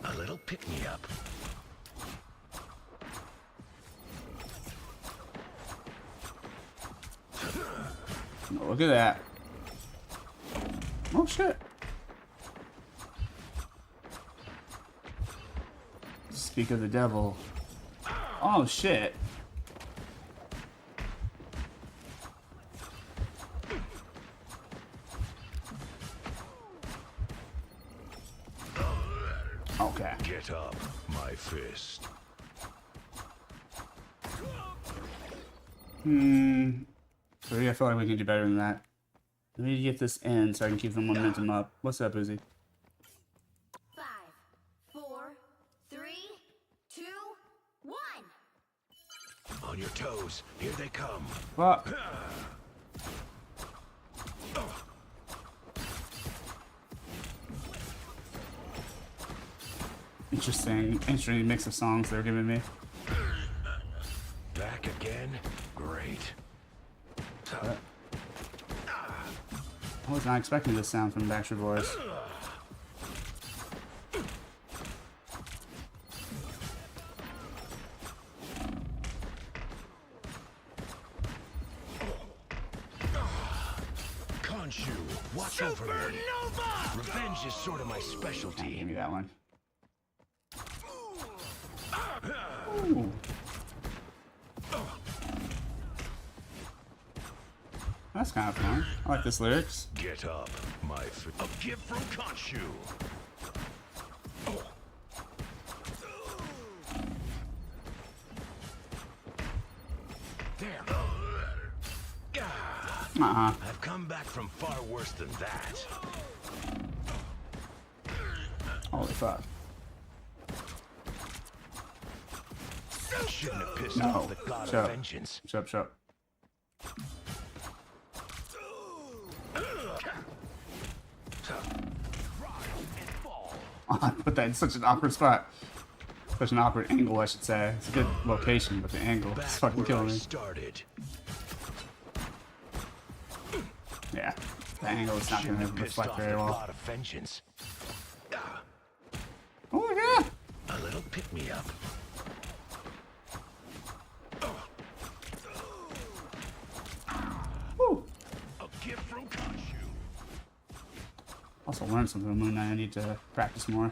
Speaker 10: A little pick-me-up.
Speaker 1: Oh, look at that. Oh shit. Speak of the devil. Oh shit. Okay.
Speaker 10: Get up, my fist.
Speaker 1: So yeah, I feel like we can do better than that. I need to get this in so I can keep the momentum up. What's up, Uzi?
Speaker 11: 5, 4, 3, 2, 1.
Speaker 10: On your toes. Here they come.
Speaker 1: Fuck. Interesting mix of songs they're giving me.
Speaker 10: Back again? Great.
Speaker 1: I was not expecting this sound from Backstreet Boys.
Speaker 10: Khonshu, watch over me. Revenge is sort of my specialty.
Speaker 1: Give me that one. Ooh. That's kind of fun. I like this lyrics.
Speaker 10: Get up, my a gift from Khonshu. There. I've come back from far worse than that.
Speaker 1: Holy fuck.
Speaker 10: Shouldn't have pissed
Speaker 1: No.
Speaker 10: off the god
Speaker 1: Shut
Speaker 10: of
Speaker 1: up.
Speaker 10: vengeance.
Speaker 1: Shut up. I put that in such an awkward spot. Such an awkward angle, I should say. It's a good location, but the angle is fucking killing me.
Speaker 10: Started.
Speaker 1: Yeah, the angle is not going to reflect very well.
Speaker 10: God of vengeance.
Speaker 1: Oh my god!
Speaker 10: A little pick me up.
Speaker 1: Woo.
Speaker 10: A gift from Khonshu.
Speaker 1: Also learned something on Moon Knight. I need to practice more.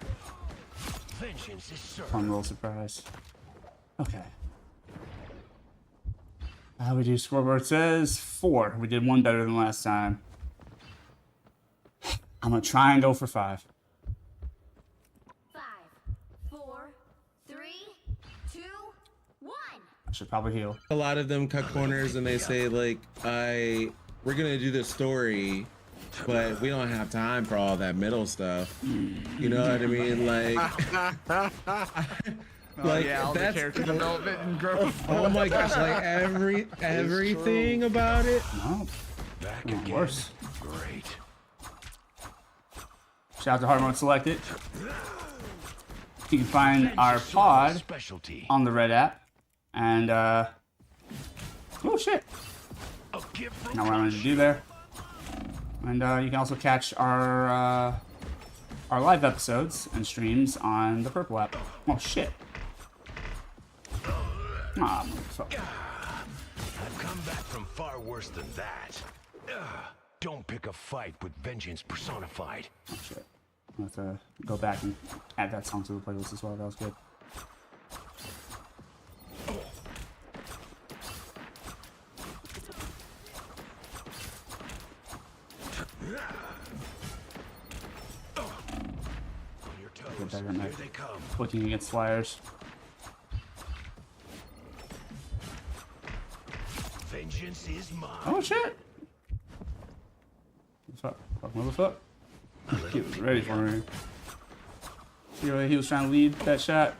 Speaker 10: Vengeance is certain.
Speaker 1: Fun little surprise. Okay. How we do scoreboard says 4. We did 1 better than last time. I'm gonna try and go for 5.
Speaker 11: 5, 4, 3, 2, 1.
Speaker 1: I should probably heal.
Speaker 7: A lot of them cut corners and they say like, we're gonna do the story, but we don't have time for all that middle stuff. You know what I mean? Like, like
Speaker 9: yeah, all the
Speaker 7: that's
Speaker 9: character development and growth.
Speaker 7: oh my gosh, like everything about it.
Speaker 1: No,
Speaker 10: Back
Speaker 1: oh,
Speaker 10: again.
Speaker 1: worse.
Speaker 10: Great.
Speaker 1: Shout out to Hard Mode Selected. You can find our pod
Speaker 10: Specialty.
Speaker 1: on the Red app. And, oh shit.
Speaker 10: A gift from
Speaker 1: Now what I'm going to do there. And you can also catch our live episodes and streams on the Purple app. Oh shit. Ah, motherfucker.
Speaker 10: I've come back from far worse than that. Don't pick a fight with vengeance personified.
Speaker 1: Oh shit. I have to go back and add that song to the playlist as well. That was good.
Speaker 10: On your toes.
Speaker 1: Get better at
Speaker 10: Here
Speaker 1: that.
Speaker 10: they come.
Speaker 1: Clicking against flyers.
Speaker 10: Vengeance is mine.
Speaker 1: Oh shit! What's up? Fuck motherfucker. He was ready for me. See the way he was trying to lead that shot?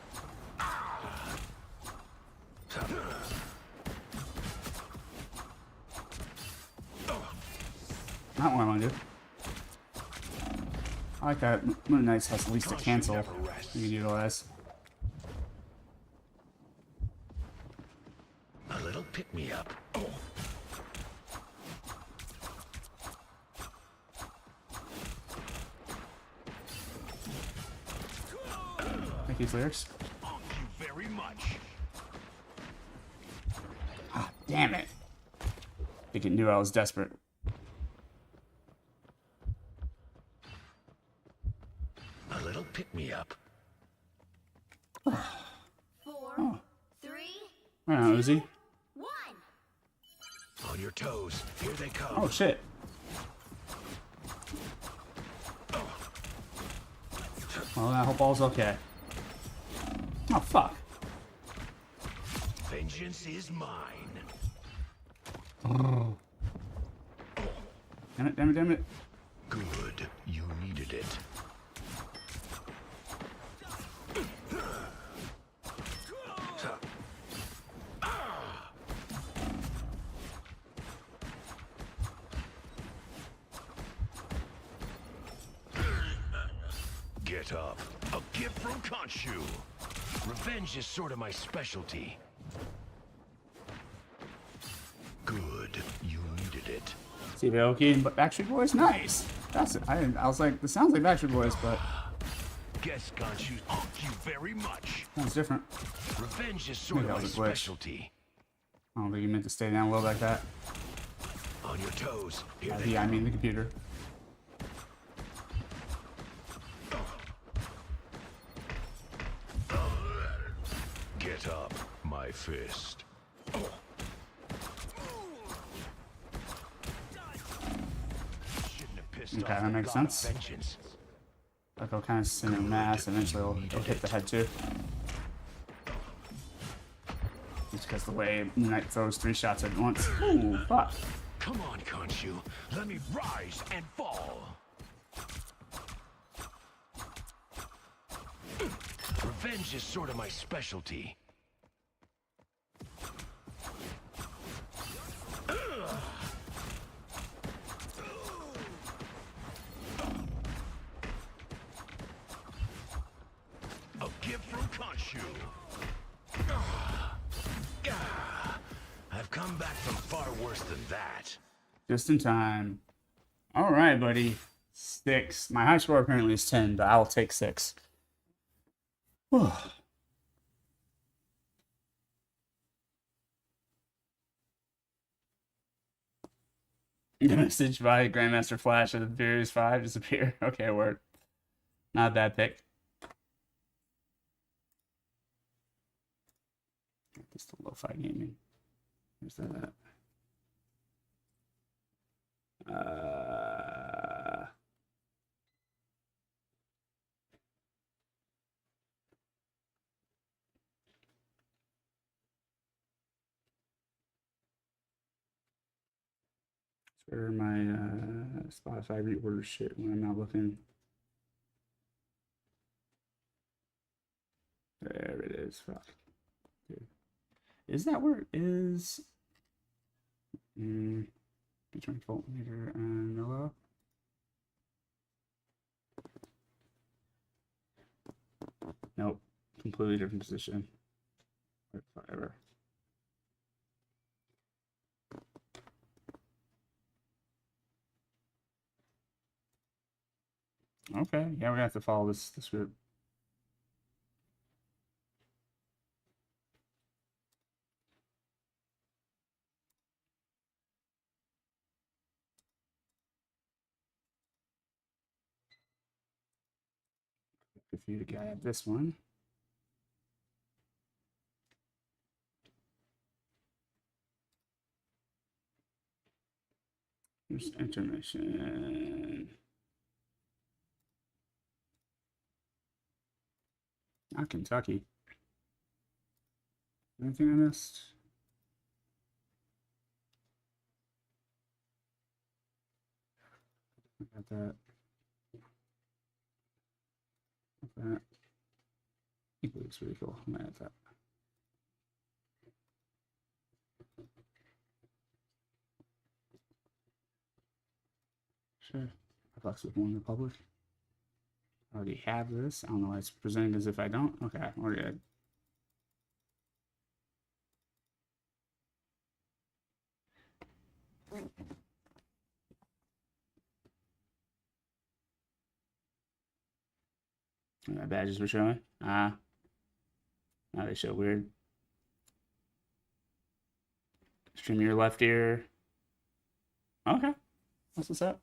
Speaker 1: Not what I want to do. I like that Moon Knight has at least a cancel you can utilize.
Speaker 10: A little pick me up.
Speaker 1: Thank you, lyrics.
Speaker 10: Thank you very much.
Speaker 1: Ah, damn it. I think it knew I was desperate.
Speaker 10: A little pick me up.
Speaker 11: 4, 3,
Speaker 1: Right on, Uzi.
Speaker 11: 1.
Speaker 10: On your toes. Here they come.
Speaker 1: Oh shit. Well, I hope all's okay. Oh fuck.
Speaker 10: Vengeance is mine.
Speaker 1: Damn it, damn it, damn it.
Speaker 10: Good. You needed it. Get up. A gift from Khonshu. Revenge is sort of my specialty. Good. You needed it.
Speaker 1: See Aoki, but Backstreet Boys, nice. That's it. I was like, this sounds like Backstreet Boys, but
Speaker 10: Guess Khonshu. Thank you very much.
Speaker 1: sounds different.
Speaker 10: Revenge is sort
Speaker 1: Maybe
Speaker 10: of
Speaker 1: that
Speaker 10: my
Speaker 1: was a glitch.
Speaker 10: specialty.
Speaker 1: I don't think you meant to stay down low like that.
Speaker 10: On your toes. Here they
Speaker 1: Yeah, I mean the computer.
Speaker 10: Get up, my fist. stuff
Speaker 1: that makes
Speaker 10: got
Speaker 1: sense.
Speaker 10: vengeance.
Speaker 1: Like I'll kind of send a mass, eventually it'll hit the head too. Just because the way Knight throws 3 shots at once. Ooh, fuck.
Speaker 10: Come on, Khonshu. Let me rise and fall. Revenge is sort of my specialty. A gift from Khonshu. I've come back from far worse than that.
Speaker 1: Just in time. All right, buddy. 6. My high score apparently is 10, but I'll take 6. Whew. Message by Grandmaster Flash of the Furious 5 disappear. Okay, word. Not a bad pick. Just a lo-fi gaming. Where's that at? Where my Spotify reorder shit when I'm not looking. There it is. Fuck. Dude. Is that where it is? Between voltmeter and Nilla. Nope. Completely different position. Whatever. Okay, yeah, we're gonna have to follow this route. Good for you to get this one. Here's intermission. Not Kentucky. Anything I missed? I got that. That. It looks pretty cool. I'm gonna add that. Sure. I flex with one Republic. I already have this. I don't know why it's presenting as if I don't. Okay, we're good. Badges were showing. Now they show weird. Stream your left ear. Okay. What's this up?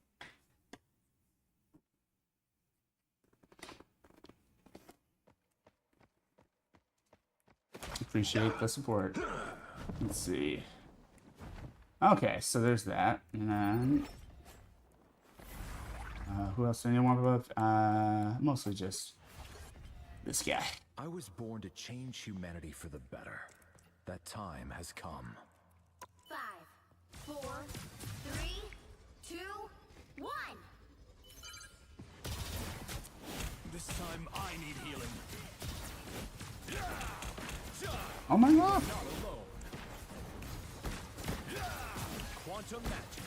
Speaker 1: Appreciate the support. Let's see. Okay, so there's that. And then who else do I want above? Mostly just this guy.
Speaker 13: I was born to change humanity for the better. That time has come.
Speaker 11: 5, 4, 3, 2, 1.
Speaker 2: This time I need healing.
Speaker 1: Oh my god!
Speaker 2: Not alone. Quantum magic.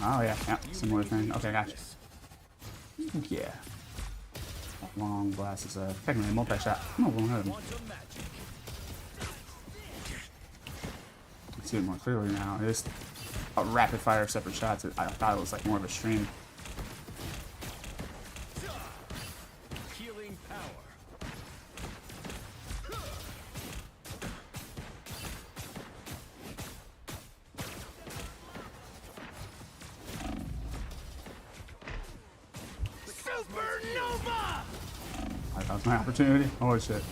Speaker 1: Oh yeah, similar thing. Okay, gotcha. Yeah. Long blast is technically a multi-shot. No, wrong head. See it more clearly now. It is a rapid fire of separate shots. I thought it was like more of a stream.
Speaker 2: Healing power.
Speaker 11: Supernova!
Speaker 1: That was my opportunity. Holy shit.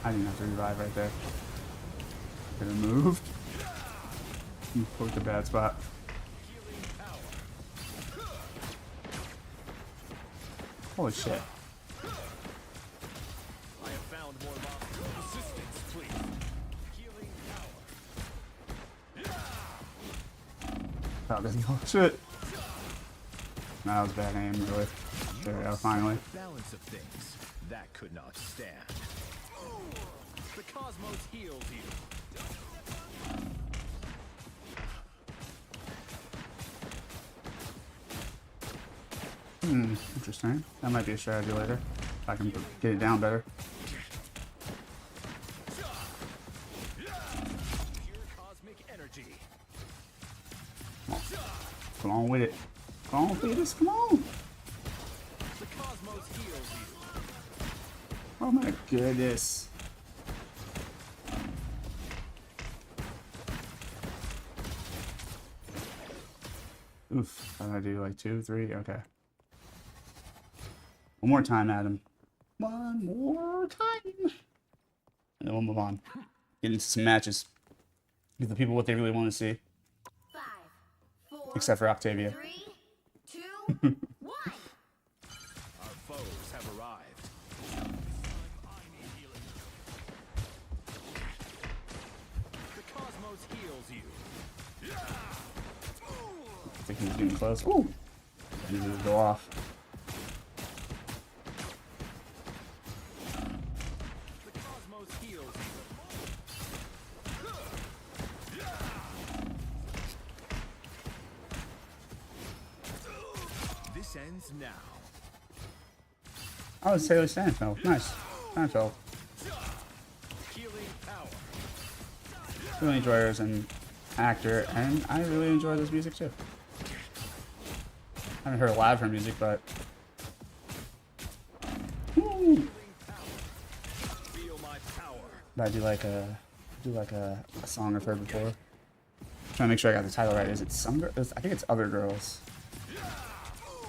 Speaker 1: I didn't have to revive right there. Could have moved. Poked a bad spot. Holy shit.
Speaker 10: I have found more monsters. Assistance, please. Healing power.
Speaker 1: Oh, oh shit. That was bad aim, really. There we go, finally.
Speaker 13: Balance of things. That could not stand. The cosmos heals you.
Speaker 1: Interesting. That might be a strategy later. If I can get it down better.
Speaker 13: Pure cosmic energy.
Speaker 1: Come on with it. Come on, Fetus, come on.
Speaker 13: The cosmos heals you.
Speaker 1: Oh my goodness. Oof. How did I do? Like 2, 3? Okay. One more time, Adam. One more time. And then we'll move on. Get into some matches. Give the people what they really want to see.
Speaker 11: 5, 4,
Speaker 1: Except for Octavia.
Speaker 11: 3, 2, 1.
Speaker 13: Our foes have arrived. The cosmos heals you.
Speaker 1: I think he's getting close. Ooh! He just go off.
Speaker 13: The cosmos heals you. This ends now.
Speaker 1: Oh, it's Haley Steinfeld. Nice. Steinfeld.
Speaker 13: Healing power.
Speaker 1: Really enjoy her as an actor, and I really enjoy this music too. I haven't heard a lot of her music, but
Speaker 13: Feel my power.
Speaker 1: I do like a song I've heard before. Trying to make sure I got the title right. Is it some? I think it's Other Girls.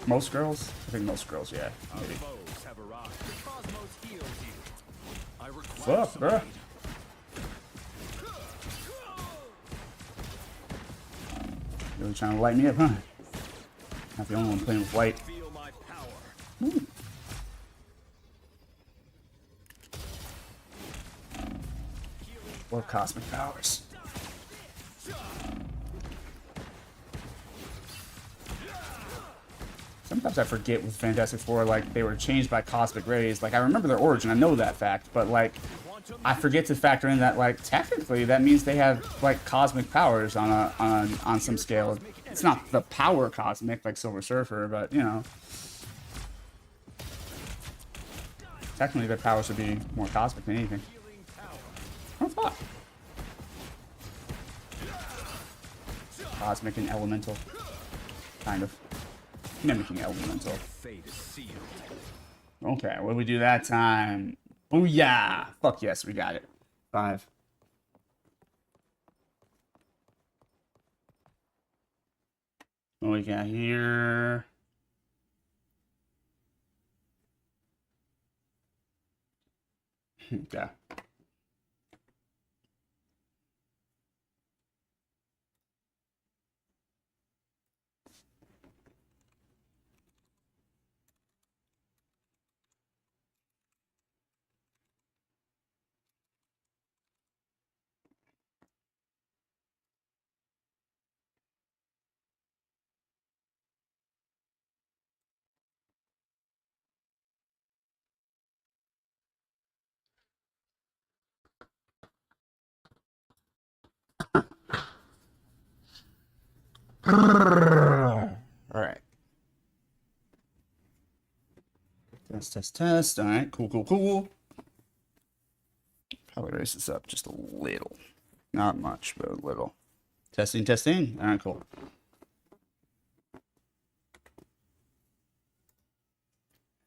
Speaker 1: Most Girls? I think Most Girls. Yeah. Maybe.
Speaker 13: Foes have arrived. The cosmos heals you. I require
Speaker 1: Fuck, bro. Really trying to light me up, huh? Not the only one playing with white.
Speaker 13: Feel my power.
Speaker 1: Ooh. Or cosmic powers. Sometimes I forget with Fantastic Four, like, they were changed by cosmic rays. Like, I remember their origin, I know that fact, but, like, I forget to factor in that, like, technically that means they have, like, cosmic powers on some scale. It's not the power cosmic, like Silver Surfer, but, you know. Technically, their powers should be more cosmic than anything. Oh, fuck. Cosmic and elemental. Kind of. Mimicking elemental.
Speaker 13: Fate is sealed.
Speaker 1: Okay, what did we do that time? Booyah! Fuck yes, we got it. 5. What we got here? Okay. All right. Test, test, test. All right, cool, cool, cool. Probably raise this up just a little. Not much, but a little. Testing, testing. All right, cool.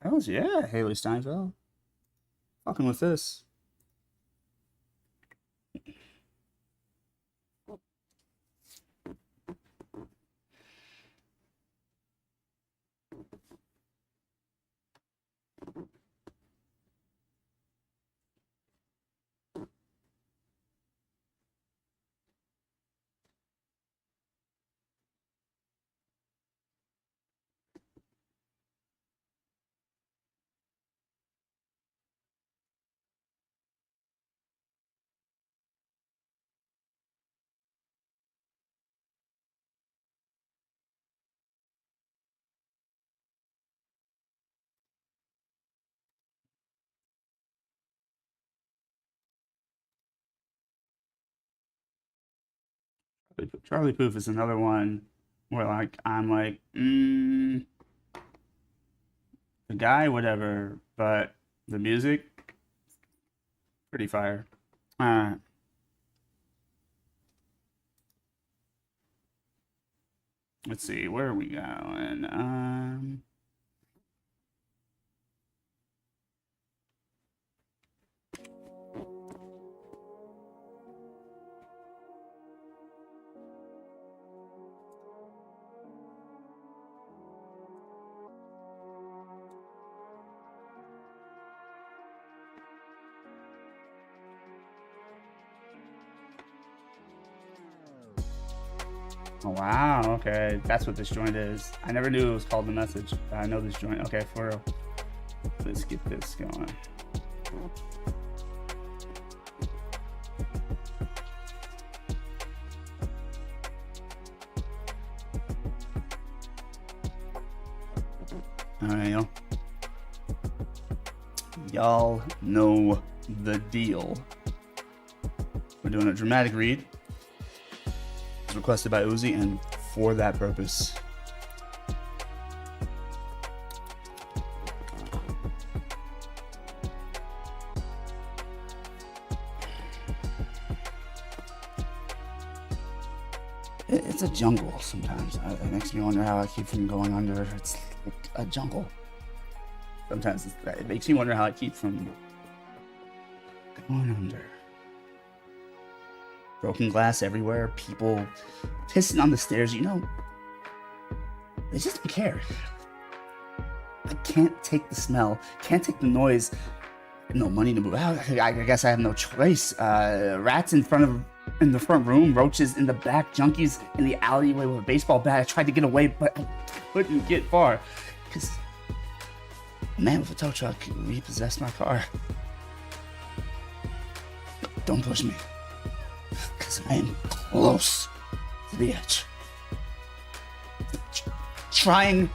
Speaker 1: Hells yeah, Haley Steinfeld. Fucking with this. Charlie Poof is another one where like I'm like, the guy, whatever, but the music, pretty fire. Let's see, where are we going? Oh, wow, okay. That's what this joint is. I never knew it was called The Message. I know this joint. Okay, for real. Let's get this going. Alright, y'all. Y'all know the deal. We're doing a dramatic read. Requested by Uzi, and for that purpose. It's a jungle sometimes. It makes me wonder how I keep from going under. It's like a jungle. Sometimes it makes me wonder how I keep from going under. Broken glass everywhere, people pissing on the stairs, you know. They just don't care. I can't take the smell, can't take the noise. No money to move out. I guess I have no choice. Rats in the front room, roaches in the back, junkies in the alleyway with a baseball bat. I tried to get away, but I couldn't get far because a man with a tow truck repossessed my car. Don't push me. Because I am close to the edge. Trying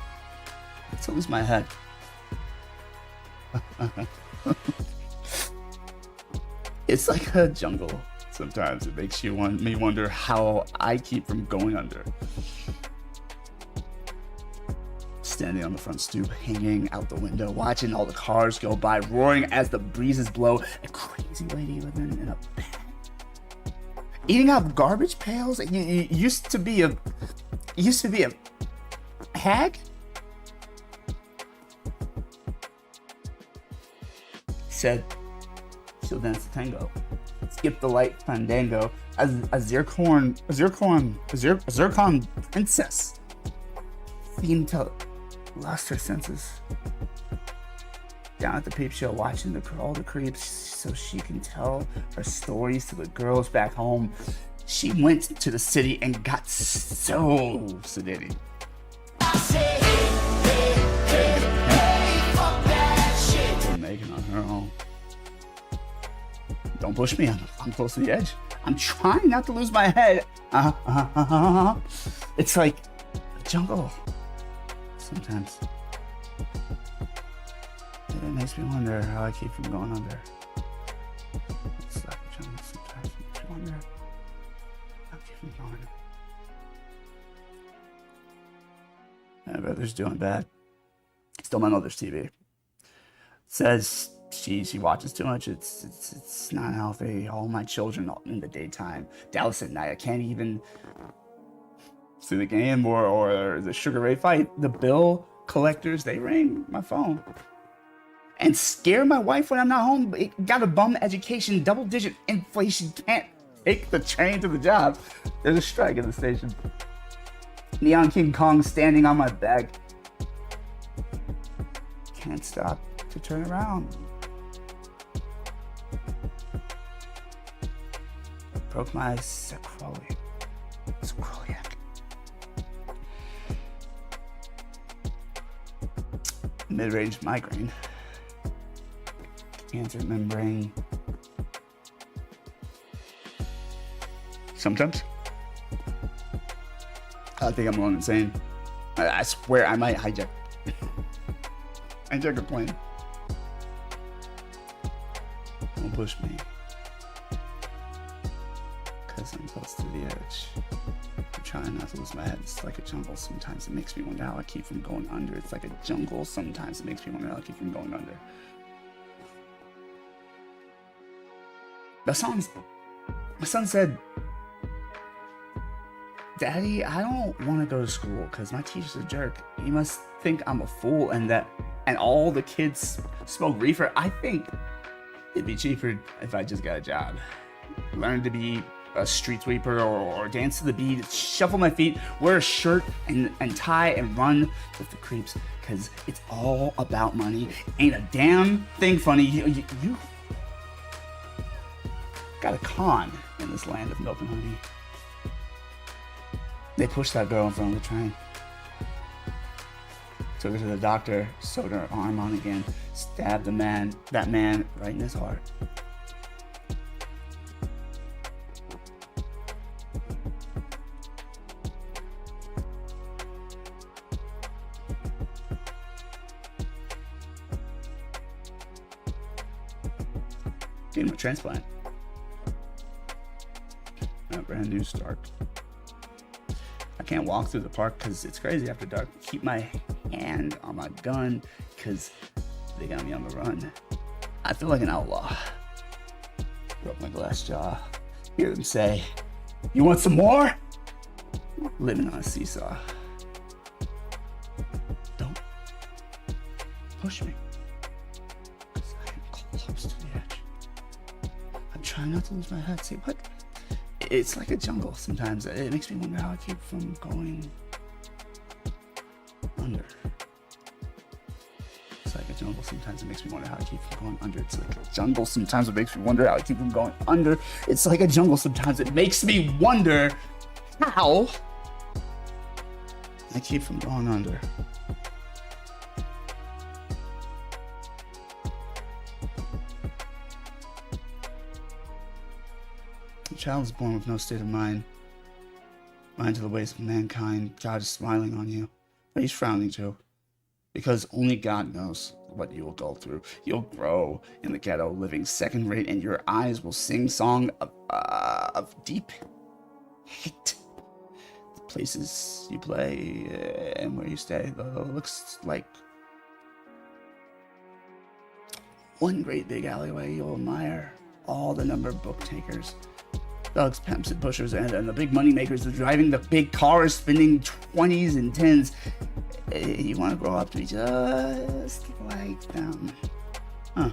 Speaker 1: to lose my head. It's like a jungle. Sometimes it makes me wonder how I keep from going under. Standing on the front stoop, hanging out the window, watching all the cars go by, roaring as the breezes blow. A crazy lady living in a bed. Eating out garbage pails. You used to be a hag. Said she'll dance the tango, skip the light fandango. A zircon princess seemed to lost her senses. Down at the peep show, watching all the creeps so she can tell her stories to the girls back home. She went to the city and got so sedated. Making on her own. Don't push me. I'm close to the edge. I'm trying not to lose my head. It's like a jungle. Sometimes. It makes me wonder how I keep from going under. It's like a jungle sometimes. It makes me wonder how I keep from going under. My brother's doing bad. Still my mother's TV. Says she watches too much. It's not healthy. All my children in the daytime. Dallas at night. I can't even see the game or the Sugar Ray fight. The bill collectors, they ring my phone. And scare my wife when I'm not home. It got a bum education, double-digit inflation. Can't take the train to the job. There's a strike at the station. Neon King Kong standing on my back. Can't stop to turn around. Broke my sacroiliac. Mid-range migraine. Cancer membrane. Sometimes. I think I'm going insane. I swear I might hijack a plane. Don't push me. Cause Because I'm close to the edge. I'm trying not to lose my head. It's like a jungle. Sometimes it makes me wonder how I keep from going under. It's like a jungle. Sometimes it makes me wonder how I keep from going under. My son said, Daddy, I don't want to go to school because my teacher's a jerk. He must think I'm a fool and all the kids smoke reefer. I think it'd be cheaper if I just got a job. Learn to be a street sweeper or dance to the beat, shuffle my feet, wear a shirt and tie and run with the creeps because it's all about money. Ain't a damn thing funny. You got a con in this land of milk and honey. They pushed that girl in front of the train. Took her to the doctor, sewed her arm on again, stabbed that man right in his heart. Gave him a transplant. A brand new start. I can't walk through the park because it's crazy after dark. Keep my hand on my gun because they got me on the run. I feel like an outlaw. Rub my glass jaw. Hear them say, "You want some more?" Living on a seesaw. Don't push me because I am close to the edge. I'm trying not to lose my head. See what? It's like a jungle sometimes. It makes me wonder how I keep from going under. It's like a jungle sometimes. It makes me wonder how I keep from going under. It's like a jungle sometimes. It makes me wonder how I keep from going under. It's like a jungle sometimes. It makes me wonder how I keep from going under. The child is born with no state of mind. Blind to the ways of mankind. God is smiling on you, but he's frowning too. Because only God knows what you will go through. You'll grow in the ghetto, living second rate, and your eyes will sing song of deep hate. The places you play and where you stay, though, looks like one great big alleyway. You'll admire all the number of book takers, thugs, pimps, and pushers, and the big money makers are driving the big cars, spending 20s and 10s. You want to grow up to be just like them. Huh.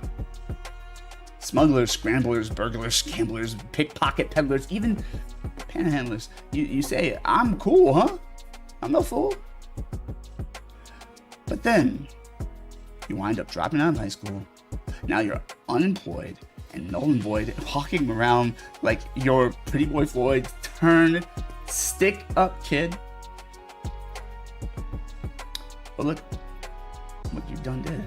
Speaker 1: Smugglers, scramblers, burglars, gamblers, pickpocket peddlers, even panhandlers. You say, I'm cool, huh? I'm no fool. But then, you wind up dropping out of high school. Now you're unemployed and null and void, walking around like your Pretty Boy Floyd turned stick-up kid. But look what you done did.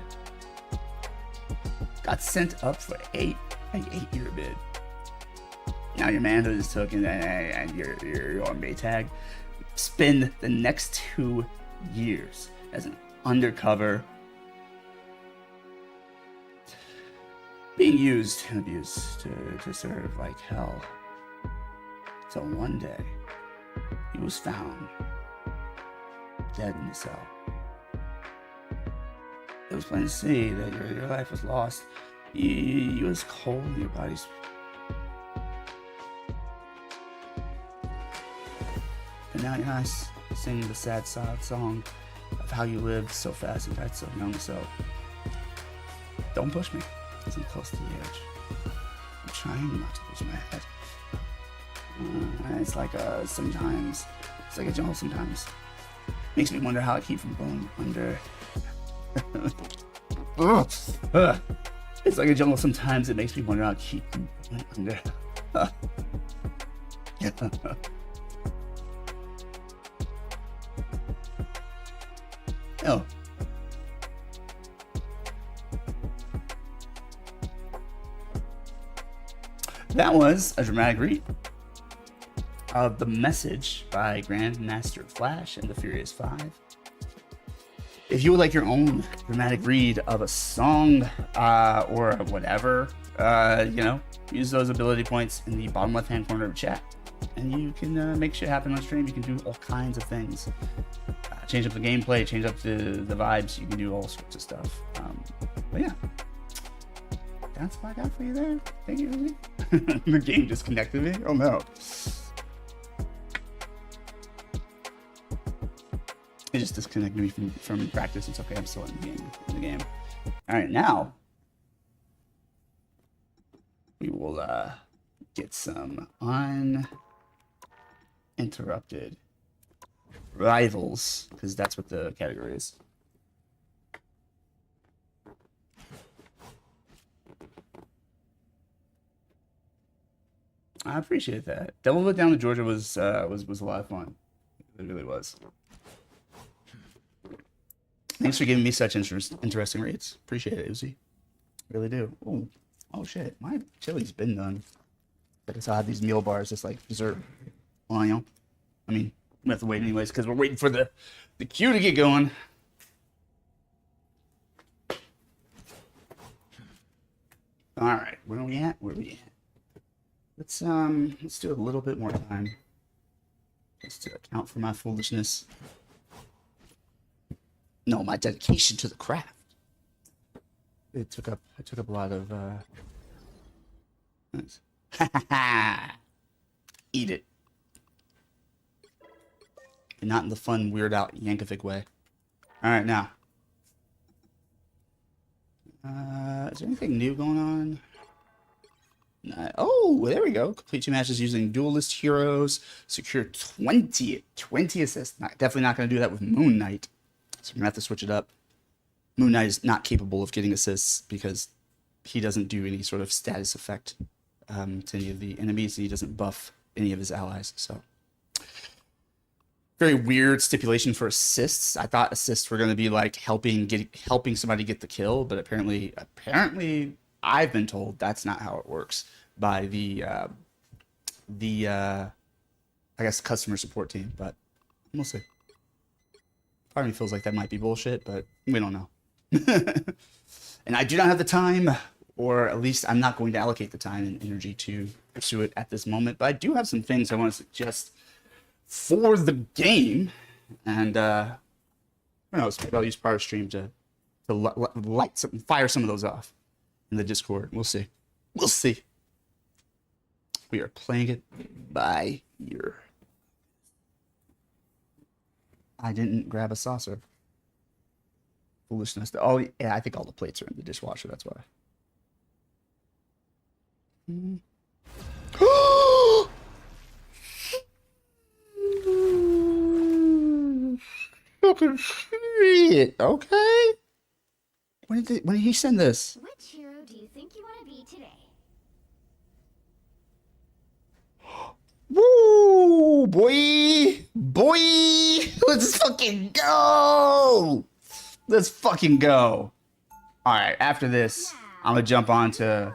Speaker 1: Got sent up for an 8-year bid. Now your manhood is taken and you're on Maytag. Spend the next 2 years as an undercover, being used and abused to serve like hell. So one day, he was found dead in the cell. It was plain to see that your life was lost. You was cold in your body's. And now you're nice, singing the sad song of how you lived so fast and died so young. So don't push me, because I'm close to the edge. I'm trying not to lose my head. It's like sometimes, it's like a jungle sometimes. Makes me wonder how I keep from going under. It's like a jungle sometimes. It makes me wonder how I keep from going under. Oh. That was a dramatic read of The Message by Grandmaster Flash and the Furious Five. If you would like your own dramatic read of a song or whatever, use those ability points in the bottom left-hand corner of the chat. and you can make shit happen on stream. You can do all kinds of things. Change up the gameplay, change up the vibes. You can do all sorts of stuff. But yeah, that's what I got for you there. Thank you. The game disconnected me. Oh no. It just disconnected me from practice. It's okay. I'm still in the game. All right, now we will get some uninterrupted rivals, because that's what the category is. I appreciate that. Double Vote Down to Georgia was a lot of fun. It really was. Thanks for giving me such interesting rates. Appreciate it, Uzi. Really do. Ooh. Oh shit, my chili's been done. I guess I'll have these meal bars just like dessert. Well, you know, I mean, we have to wait anyways because we're waiting for the queue to get going. All right, where are we at? Let's do a little bit more time just to account for my foolishness. No, my dedication to the craft. I took up a lot of nice. Eat it. And not in the fun, weird out Yankovic way. Alright, now. Is there anything new going on? Oh, there we go. Complete 2 matches using duelist heroes. Secure 20 assists. Definitely not going to do that with Moon Knight. So we're going to have to switch it up. Moon Knight is not capable of getting assists because he doesn't do any sort of status effect to any of the enemies. And he doesn't buff any of his allies. So very weird stipulation for assists. I thought assists were going to be like helping somebody get the kill, but apparently I've been told that's not how it works by the I guess customer support team, but we'll see. Part of me feels like that might be bullshit, but we don't know. And I do not have the time, or at least I'm not going to allocate the time and energy to pursue it at this moment, but I do have some things I want to suggest for the game, and who knows, maybe I'll use Power Stream to fire some of those off in the Discord. We'll see. We'll see. We are playing it by ear. I didn't grab a saucer. Foolishness. Oh, yeah, I think all the plates are in the dishwasher. That's why. Fucking shit. Okay. When did he send this?
Speaker 11: Which hero do you think you want to be today?
Speaker 1: Woo, boy. Let's fucking go. Let's fucking go. All right, after this, I'm gonna jump on to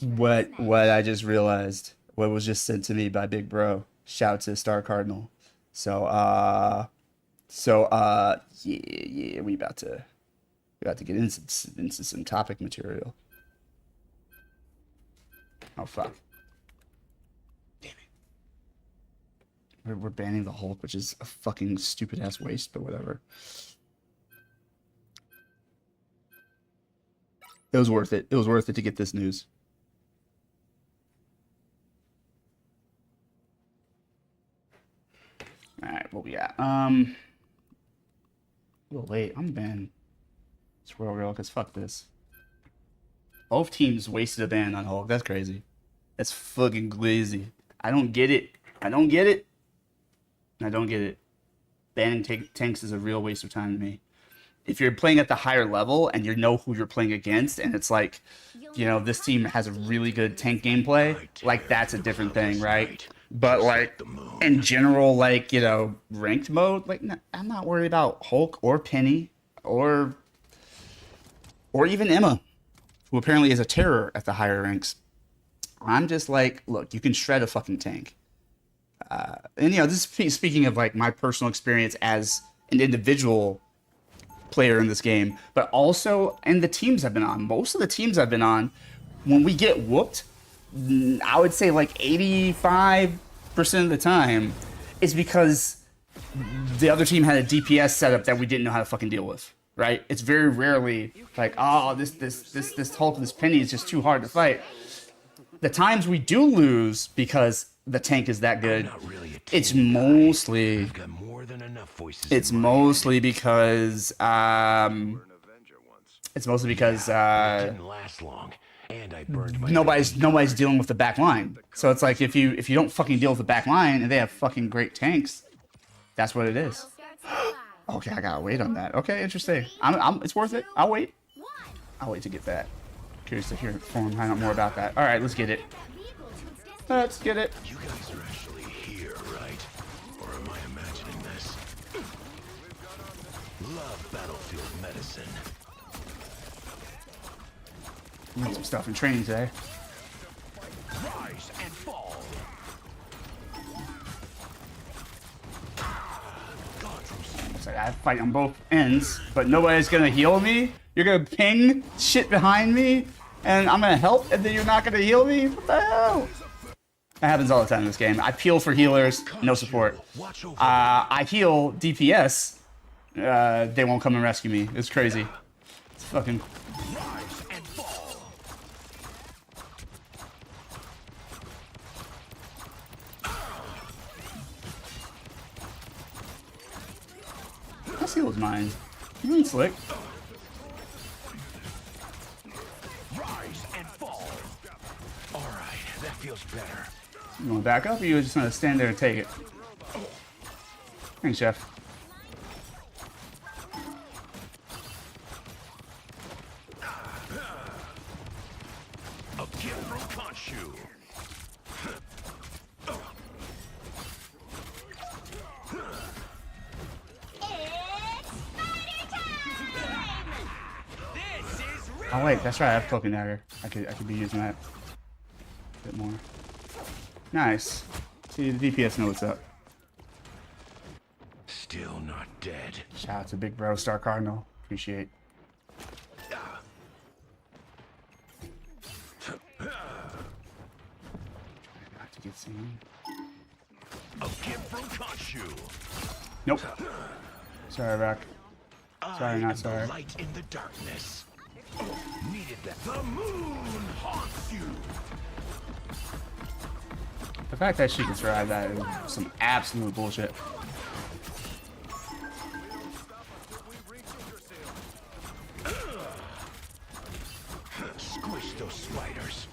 Speaker 1: what I just realized. What was just sent to me by Big Bro. Shout to Star Cardinal. So yeah, we about to get into some topic material. Oh fuck. Damn it. We're banning the Hulk, which is a fucking stupid ass waste, but whatever. It was worth it. It was worth it to get this news. Alright, what we got? Oh wait, I'm banned. Swirl Girl, because fuck this. Both teams wasted a ban on Hulk. That's crazy. That's fucking crazy. I don't get it. Banning tanks is a real waste of time to me. If you're playing at the higher level and you know who you're playing against, and it's like, you know, this team has a really good tank gameplay, like that's a different thing, right? But like in general, like, you know, ranked mode, like I'm not worried about Hulk or Penny or even Emma, who apparently is a terror at the higher ranks. I'm just like, look, you can shred a fucking tank. And, you know, this is speaking of, like, my personal experience as an individual player in this game, but also in the teams I've been on. Most of the teams I've been on, when we get whooped, I would say, like, 85 of the time, is because the other team had a DPS setup that we didn't know how to fucking deal with. Right? It's very rarely like, oh, this Hulk, this Penny is just too hard to fight. The times we do lose because the tank is that good, it's mostly because
Speaker 10: Didn't last long, and I burned my
Speaker 1: nobody's dealing with the back line. So it's like if you don't fucking deal with the back line and they have fucking great tanks, that's what it is. Okay, I gotta wait on that. Okay, interesting. It's worth it. I'll wait. I'll wait to get that. Curious to hear find out more about that. All right, let's get it. Let's get it.
Speaker 10: You guys are actually here, right? Or am I imagining this? Love battlefield medicine.
Speaker 1: Need some stuff in training today.
Speaker 10: Rise and fall.
Speaker 1: It's like I fight on both ends, but nobody's gonna heal me. You're gonna ping shit behind me, and I'm gonna help, and then you're not gonna heal me? What the hell? That happens all the time in this game. I peel for healers, no support. I heal DPS, they won't come and rescue me. It's crazy. It's fucking... I see what's mine. You ain't slick.
Speaker 10: Rise and fall. All right, that feels better.
Speaker 1: You want to back up, or you just gonna stand there and take it? Thanks, Chef.
Speaker 10: A gift from Khonshu.
Speaker 1: Oh wait, that's right. I have Cloaking Dagger. I could be using that a bit more. Nice. See, the DPS know what's up.
Speaker 10: Still not dead.
Speaker 1: Shout out to Big Bro Star Cardinal. Appreciate. Not to get seen.
Speaker 10: A gift from Khonshu.
Speaker 1: Nope. Sorry, Rock. Sorry,
Speaker 10: I
Speaker 1: not
Speaker 10: am
Speaker 1: sorry.
Speaker 10: the light in the darkness. Needed that. The moon haunts you.
Speaker 1: The fact that she can survive that is some absolute bullshit.
Speaker 10: Squish those spiders.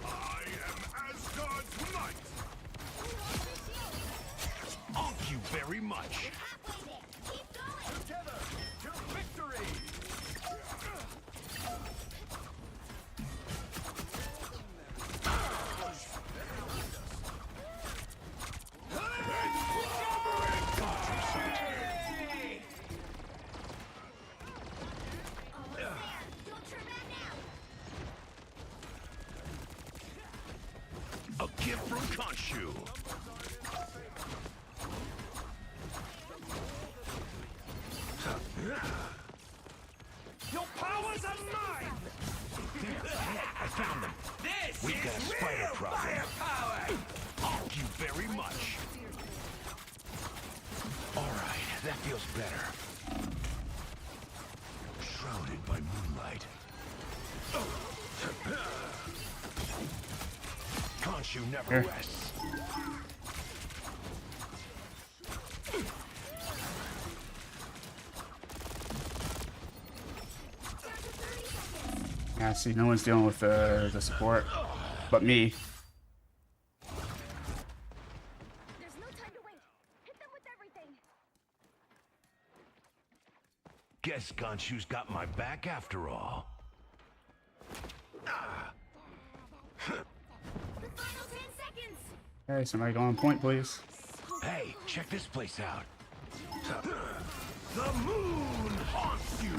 Speaker 13: I am Asgard's might.
Speaker 10: Thank you very much.
Speaker 13: Together to victory.
Speaker 10: A gift from Khonshu.
Speaker 13: Your powers are mine.
Speaker 10: I found them. We've got a spider problem. Thank you very much. All right, that feels better. Shrouded by moonlight. Khonshu never rests.
Speaker 1: Yeah, see, no one's dealing with the support, but me.
Speaker 11: There's no time to wait. Hit them with everything.
Speaker 10: Guess Khonshu's got my back after all.
Speaker 11: The final 10 seconds.
Speaker 1: Hey, somebody go on point, please.
Speaker 10: Hey, check this place out. The moon haunts you.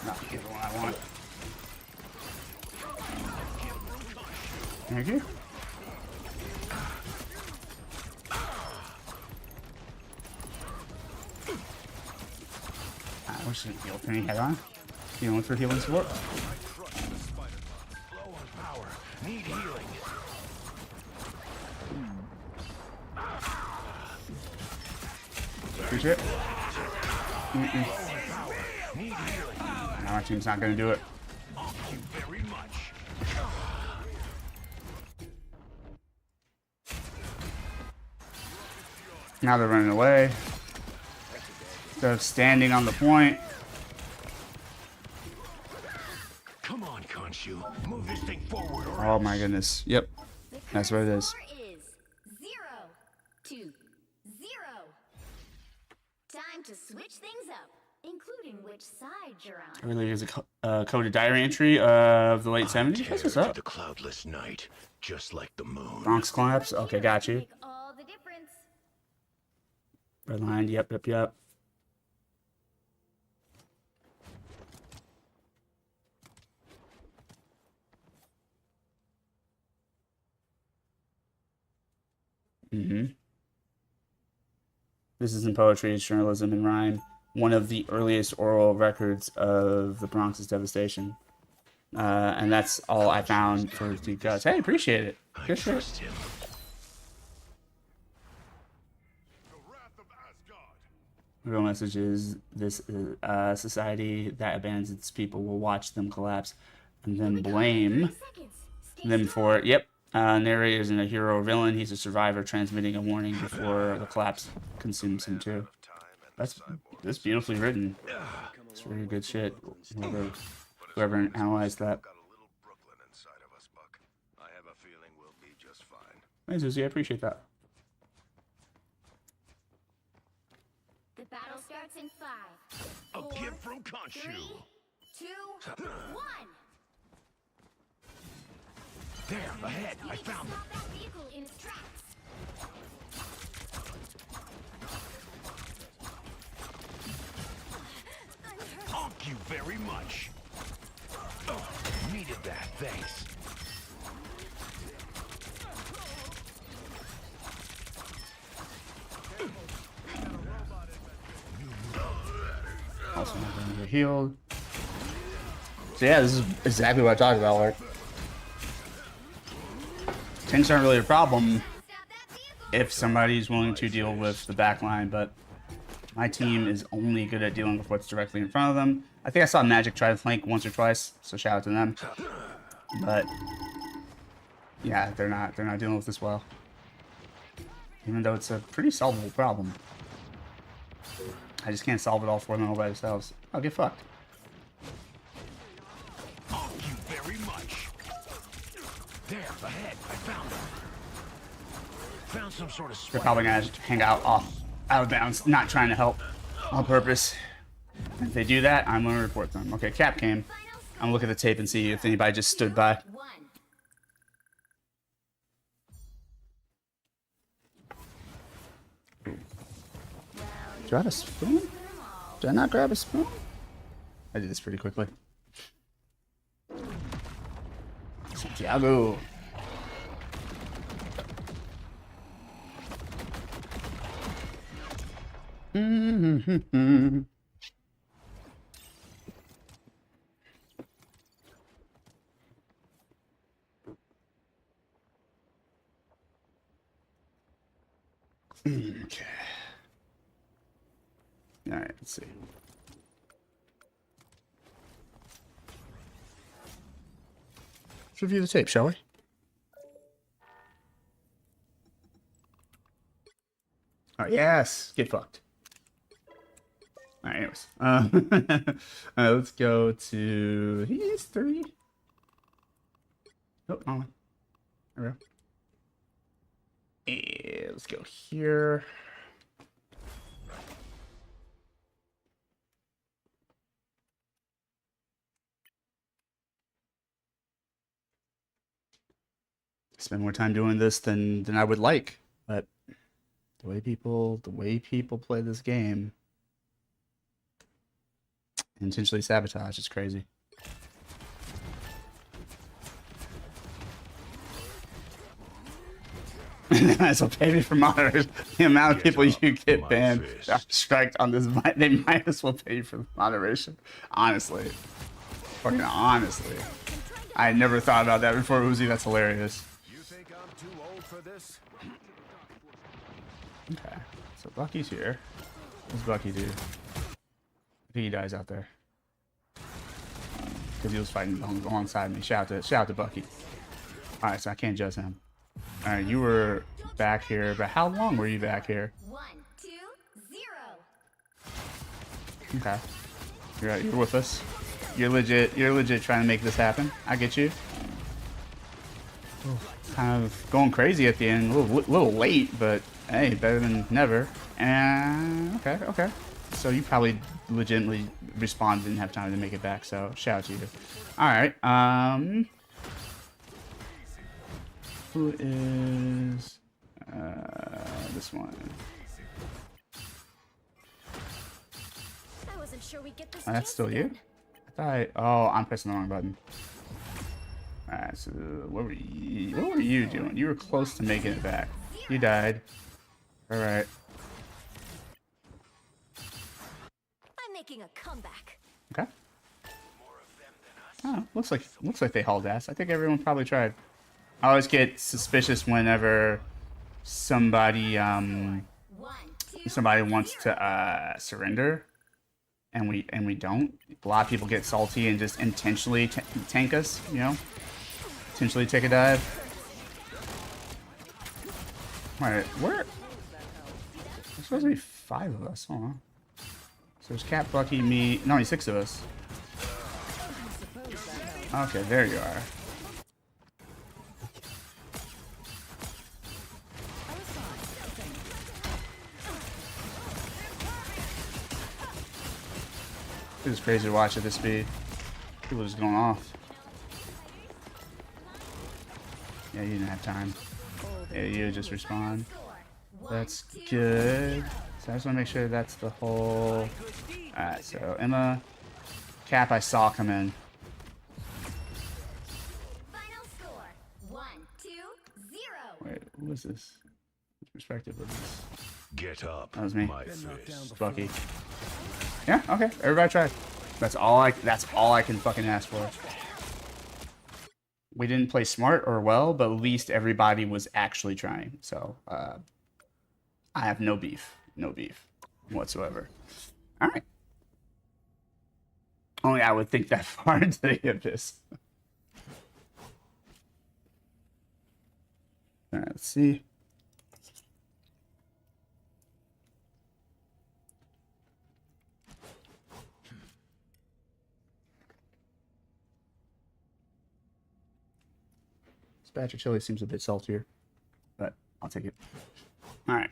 Speaker 1: Not the one I want. Thank you. Oh shit, heal. Can he head on? Healing for healing support.
Speaker 10: Low on power. Need healing.
Speaker 1: Appreciate it.
Speaker 10: Need healing.
Speaker 1: Now our team's not gonna do it.
Speaker 10: Thank you very much.
Speaker 1: Now they're running away. They're standing on the point.
Speaker 10: Come on, Khonshu. Move this thing forward or
Speaker 1: Oh my goodness. Yep. That's what it is.
Speaker 11: Score is 0-0. Time to switch things up, including which side you're on.
Speaker 1: Earlier is a coded diary entry of the late 70s. That's what's up.
Speaker 10: the cloudless night, just like the moon.
Speaker 1: Bronx collapse. Okay, got you.
Speaker 11: Make all the difference.
Speaker 1: Red line. Yep, yep, yep. This isn't poetry, it's journalism and rhyme. One of the earliest oral records of the Bronx's devastation. And that's all I found for the guts. Hey, appreciate it. Good shit.
Speaker 10: Trust him.
Speaker 1: The real message is this society that abandons its people will watch them collapse and then blame them for it. Yep. Narrator isn't a hero or villain. He's a survivor transmitting a warning before the collapse consumes him too. That's beautifully written. It's really good shit. Whoever analyzed that. Thanks, Susie. I appreciate that.
Speaker 11: The battle starts in 5, 4,
Speaker 10: A gift from Khonshu.
Speaker 11: 3, 2, 1.
Speaker 10: There, ahead. I found them.
Speaker 11: Stop that vehicle in its tracks.
Speaker 10: Thank you very much. Oh, needed that. Thanks.
Speaker 1: Also not gonna get healed. So yeah, this is exactly what I talked about. Like, tanks aren't really a problem if somebody's willing to deal with the back line, but my team is only good at dealing with what's directly in front of them. I think I saw Magic try to flank once or twice, so shout out to them. But yeah, they're not dealing with this well. Even though it's a pretty solvable problem. I just can't solve it all for them all by themselves. I'll get fucked.
Speaker 10: Thank you very much. There, ahead. I found them. Found some sort of
Speaker 1: They're
Speaker 10: swag.
Speaker 1: probably gonna hang out out of bounds, not trying to help on purpose. If they do that, I'm gonna report them. Okay, Cap came. I'm gonna look at the tape and see if anybody just stood by.
Speaker 11: 1.
Speaker 1: Do I have a spoon? Did I not grab a spoon? I did this pretty quickly. Santiago. Okay. All right, let's see. Let's review the tape, shall we? Oh, yes. Get fucked. All right, anyways. Let's go to history. Oh, wrong one. There we go. And let's go here. Spend more time doing this than I would like, but the way people play this game, intentionally sabotage, is crazy. They might as well pay me for moderation. The amount of people you get banned, striked on this, they might as well pay you for moderation. Honestly. Fucking honestly. I never thought about that before, Uzi. That's hilarious.
Speaker 13: You think I'm too old for this?
Speaker 1: Okay. So Bucky's here. What's Bucky do? I think he dies out there. Because he was fighting alongside me. Shout out to Bucky. Alright, so I can't judge him. Alright, you were back here, but how long were you back here?
Speaker 11: 1, 2, 0.
Speaker 1: Okay. You're with us. You're legit trying to make this happen. I get you. Kind of going crazy at the end. A little late, but hey, better than never. And okay. So you probably legitimately responded, didn't have time to make it back, so shout out to you. Alright, who is this one?
Speaker 11: I wasn't sure we'd get this.
Speaker 1: Oh, that's still you? I thought oh, I'm pressing the wrong button. Alright, so what were you doing? You were close to making it back. You died. Alright.
Speaker 11: I'm making a comeback.
Speaker 1: Okay. Oh, looks like they hauled ass. I think everyone probably tried. I always get suspicious whenever somebody wants to surrender, and we don't. A lot of people get salty and just intentionally tank us, you know, intentionally take a dive. Alright, where? There's supposed to be 5 of us. Hold on. So there's Cat, Bucky, me. No, only 6 of us. Okay, there you are. It was crazy to watch at this speed. People just going off. Yeah, you didn't have time. Yeah, you just respawn. That's good. So I just want to make sure that's the whole... Alright, so Emma... Cap I saw come in.
Speaker 11: Final score 1, 2, 0.
Speaker 1: Wait, who was this? Which perspective was this?
Speaker 10: Get up.
Speaker 1: That was me.
Speaker 10: My fist.
Speaker 1: Bucky. Yeah, okay. Everybody tried. That's all I can fucking ask for. We didn't play smart or well, but at least everybody was actually trying. So, I have no beef. No beef whatsoever. Alright. Only I would think that far into the abyss. Alright, let's see. Badger chili seems a bit saltier, but I'll take it. All right.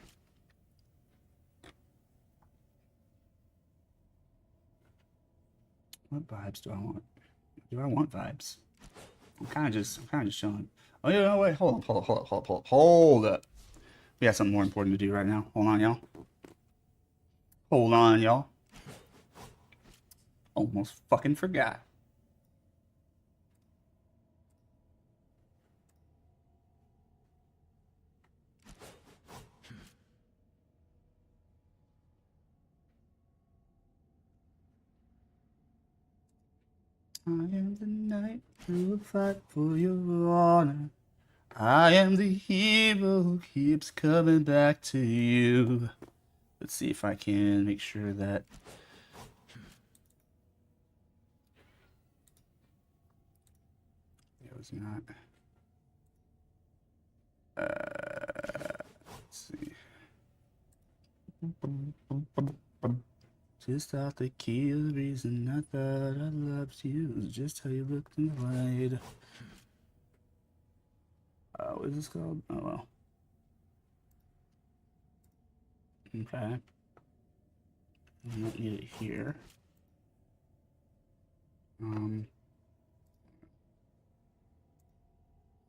Speaker 1: What vibes do I want? Do I want vibes? I'm kind of just chilling. Oh yeah, no wait, hold up. We got something more important to do right now. Hold on, y'all. Hold on, y'all. Almost fucking forgot. I am the knight who will fight for your honor. I am the hero who keeps coming back to you. Let's see if I can make sure that... It was not... Let's see. Just out the key of the reason I thought I loved you is just how you looked in the light. What is this called? Oh well. Okay. I don't need it here.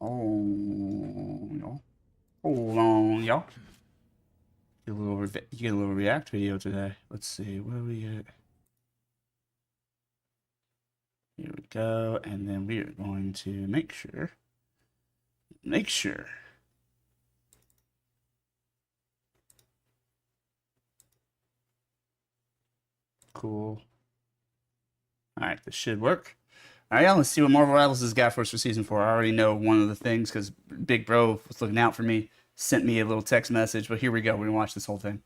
Speaker 1: Oh, y'all. Hold on, y'all. You get a little react video today. Let's see, what do we get? Here we go, and then we are going to make sure Cool. All right, this should work. All right, let's see what Marvel Rivals has got for us for season 4. I already know one of the things because Big Bro was looking out for me, sent me a little text message, but here we go. We're going to watch this whole thing.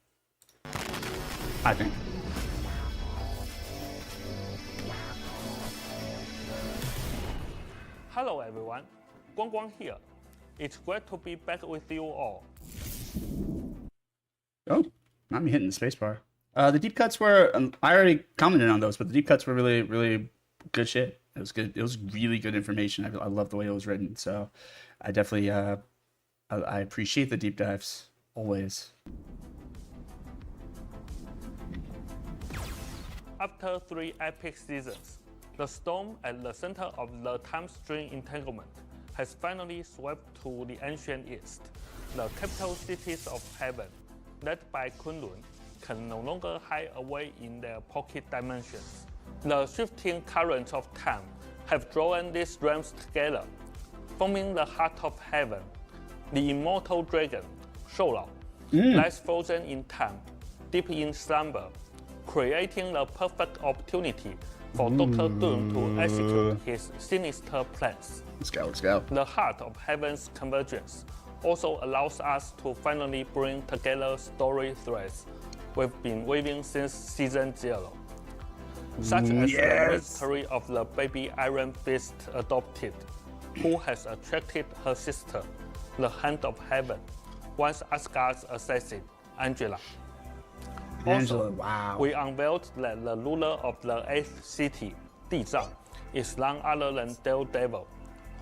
Speaker 1: I think.
Speaker 9: Hello everyone, Guang Guang here. It's great to be back with you all.
Speaker 1: Oh, not me hitting the spacebar. The deep cuts were, I already commented on those, but the deep cuts were really, really good shit. It was good. It was really good information. I love the way it was written. So I definitely, I appreciate the deep dives always.
Speaker 9: After 3 epic seasons, the storm at the center of the time stream entanglement has finally swept to the ancient east. The capital cities of heaven, led by Kunlun, can no longer hide away in their pocket dimensions. The shifting currents of time have drawn these realms together, forming the heart of heaven. The immortal dragon, Shoulao, lies frozen in time, deep in slumber, creating the perfect opportunity for Dr. Doom to execute his sinister plans.
Speaker 1: Let's go, let's go.
Speaker 9: The heart of heaven's convergence also allows us to finally bring together story threads we've been weaving since season 0. Such as the mystery of the baby Iron Fist adopted, who has attracted her sister, the Hand of Heaven, once Asgard's assassin, Angela.
Speaker 1: Angela,
Speaker 9: Also,
Speaker 1: wow.
Speaker 9: we unveiled that the ruler of the 8th city, Dizang, is none other than Daredevil,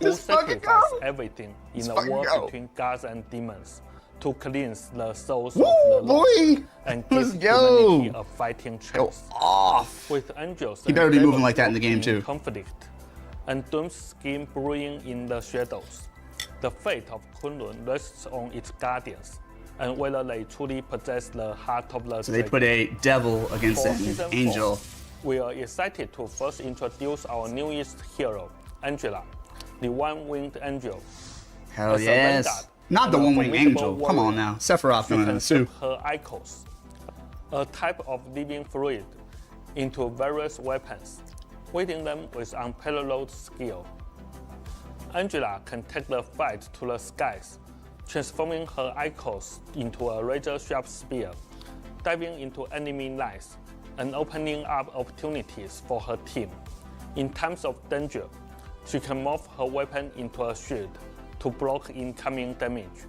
Speaker 9: who sacrificed everything in the war between gods and demons to cleanse the souls of the Lord and give humanity a fighting chance.
Speaker 1: Go off.
Speaker 9: With angels
Speaker 1: He better be moving like that in the game too.
Speaker 9: Conflict and Doom's scheme brewing in the shadows. The fate of Kunlun rests on its guardians and whether they truly possess the heart of the
Speaker 1: So they put a devil against an angel.
Speaker 9: 4, we are excited to first introduce our newest hero, Angela, the one-winged angel.
Speaker 1: Hell
Speaker 9: As a
Speaker 1: yes.
Speaker 9: vanguard
Speaker 1: Not the
Speaker 9: and a
Speaker 1: one-winged
Speaker 9: formidable
Speaker 1: angel. Come on
Speaker 9: warrior,
Speaker 1: now. Sephiroth
Speaker 9: she
Speaker 1: doing
Speaker 9: can
Speaker 1: it too.
Speaker 9: shape her icons, a type of living fluid, into various weapons, wielding them with unparalleled skill. Angela can take the fight to the skies, transforming her icons into a razor-sharp spear, diving into enemy lines, and opening up opportunities for her team. In times of danger, she can morph her weapon into a shield to block incoming damage.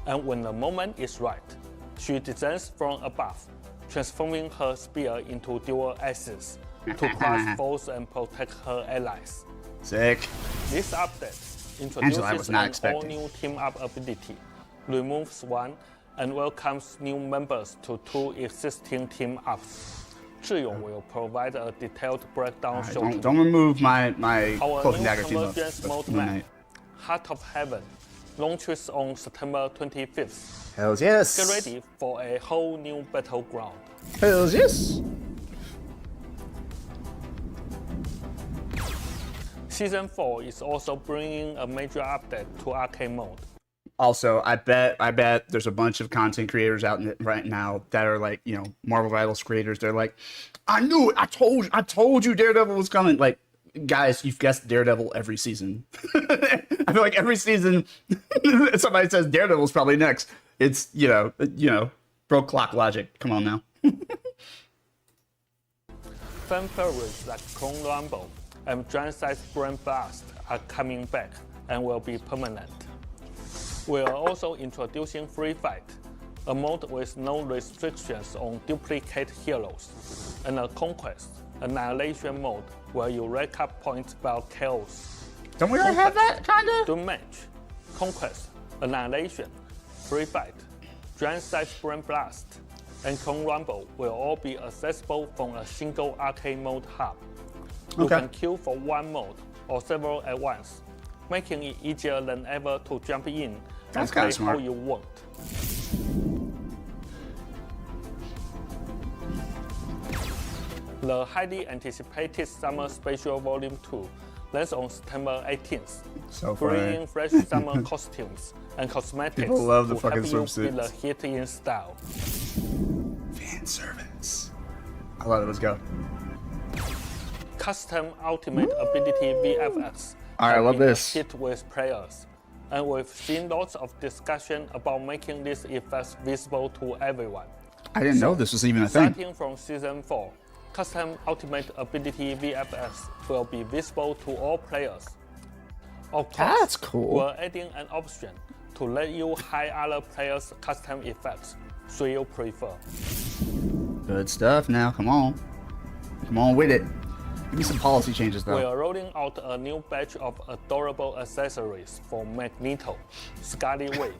Speaker 9: And when the moment is right, she descends from above, transforming her spear into dual axes to crush foes and protect her allies.
Speaker 1: Sick.
Speaker 9: This update
Speaker 1: Angela, I was
Speaker 9: introduces
Speaker 1: not
Speaker 9: an
Speaker 1: expecting.
Speaker 9: all-new team-up ability, removes one, and welcomes new members to 2 existing team-ups. Zhiyong will provide a detailed breakdown
Speaker 1: Right,
Speaker 9: shortly.
Speaker 1: don't remove my
Speaker 9: Our
Speaker 1: cloaking
Speaker 9: new
Speaker 1: dagger team up.
Speaker 9: convergence mode map, Heart of Heaven, launches on September 25th.
Speaker 1: Hells yes.
Speaker 9: Get ready for a whole new battleground.
Speaker 1: Hells yes.
Speaker 9: Season 4 is also bringing a major update to arcade mode.
Speaker 1: Also, I bet there's a bunch of content creators out right now that are like, you know, Marvel Rivals creators. They're like, I knew it. I told you Daredevil was coming. Like, guys, you've guessed Daredevil every season. I feel like every season somebody says Daredevil's probably next. It's, you know, broke clock logic. Come on now.
Speaker 9: Fan favorites like Clone Rumble and Giant-Size Brain Blast are coming back and will be permanent. We are also introducing Free Fight, a mode with no restrictions on duplicate heroes, and a Conquest, Annihilation mode where you rack up points by chaos.
Speaker 1: Don't we already have that, kinda?
Speaker 9: Doom Match, Conquest, Annihilation, Free Fight, Giant-Size Brain Blast, and Clone Rumble will all be accessible from a single arcade mode hub. You can queue for one mode or several at once, making it easier than ever to jump in and play how you want. The highly anticipated Summer Special Volume 2 lands on September 18th,
Speaker 1: So
Speaker 9: bringing fresh summer costumes and cosmetics
Speaker 1: People love the
Speaker 9: to
Speaker 1: fucking
Speaker 9: help you
Speaker 1: swimsuits.
Speaker 9: feel the heat in style.
Speaker 1: Fan service. I love it. Let's go.
Speaker 9: Custom Ultimate Ability VFX.
Speaker 1: All right, I love this.
Speaker 9: Hit with players, and we've seen lots of discussion about making these effects visible to everyone.
Speaker 1: I didn't know this was even a thing.
Speaker 9: Starting from Season 4, Custom Ultimate Ability VFX will be visible to all players. Of course,
Speaker 1: That's cool.
Speaker 9: We're adding an option to let you hide other players' custom effects, so you prefer.
Speaker 1: Good stuff now. Come on. Come on with it. Give me some policy changes, though.
Speaker 9: We are rolling out a new batch of adorable accessories for Magneto, Scarlet Witch,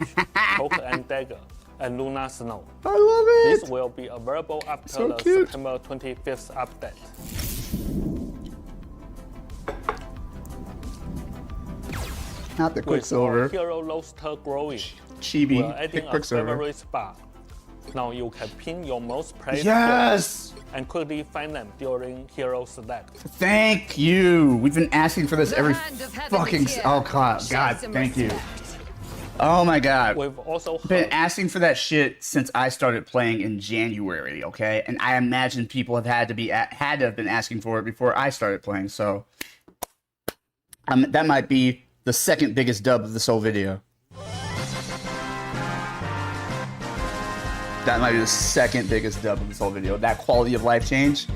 Speaker 9: Cloak and Dagger, and Luna Snow.
Speaker 1: I love it!
Speaker 9: This will be available after
Speaker 1: So
Speaker 9: the
Speaker 1: cute.
Speaker 9: September 25th update.
Speaker 1: Not the
Speaker 9: With our
Speaker 1: Quicksilver.
Speaker 9: hero roster growing,
Speaker 1: Chibi.
Speaker 9: we're adding a
Speaker 1: Quicksilver.
Speaker 9: favorite bar. Now you can pin your most played
Speaker 1: Yes!
Speaker 9: heroes and quickly find them during hero select.
Speaker 1: Thank you. We've been asking for this every
Speaker 5: hand of heaven
Speaker 1: fucking.
Speaker 5: is here.
Speaker 1: Oh God,
Speaker 5: Show
Speaker 1: God,
Speaker 5: some
Speaker 1: thank you.
Speaker 5: respect.
Speaker 1: Oh my God.
Speaker 9: We've also
Speaker 1: Been
Speaker 9: heard
Speaker 1: asking for that shit since I started playing in January. Okay, and I imagine people have had to have been asking for it before I started playing. So that might be the second biggest dub of this whole video. That might be the second biggest dub of this whole video. That quality of life change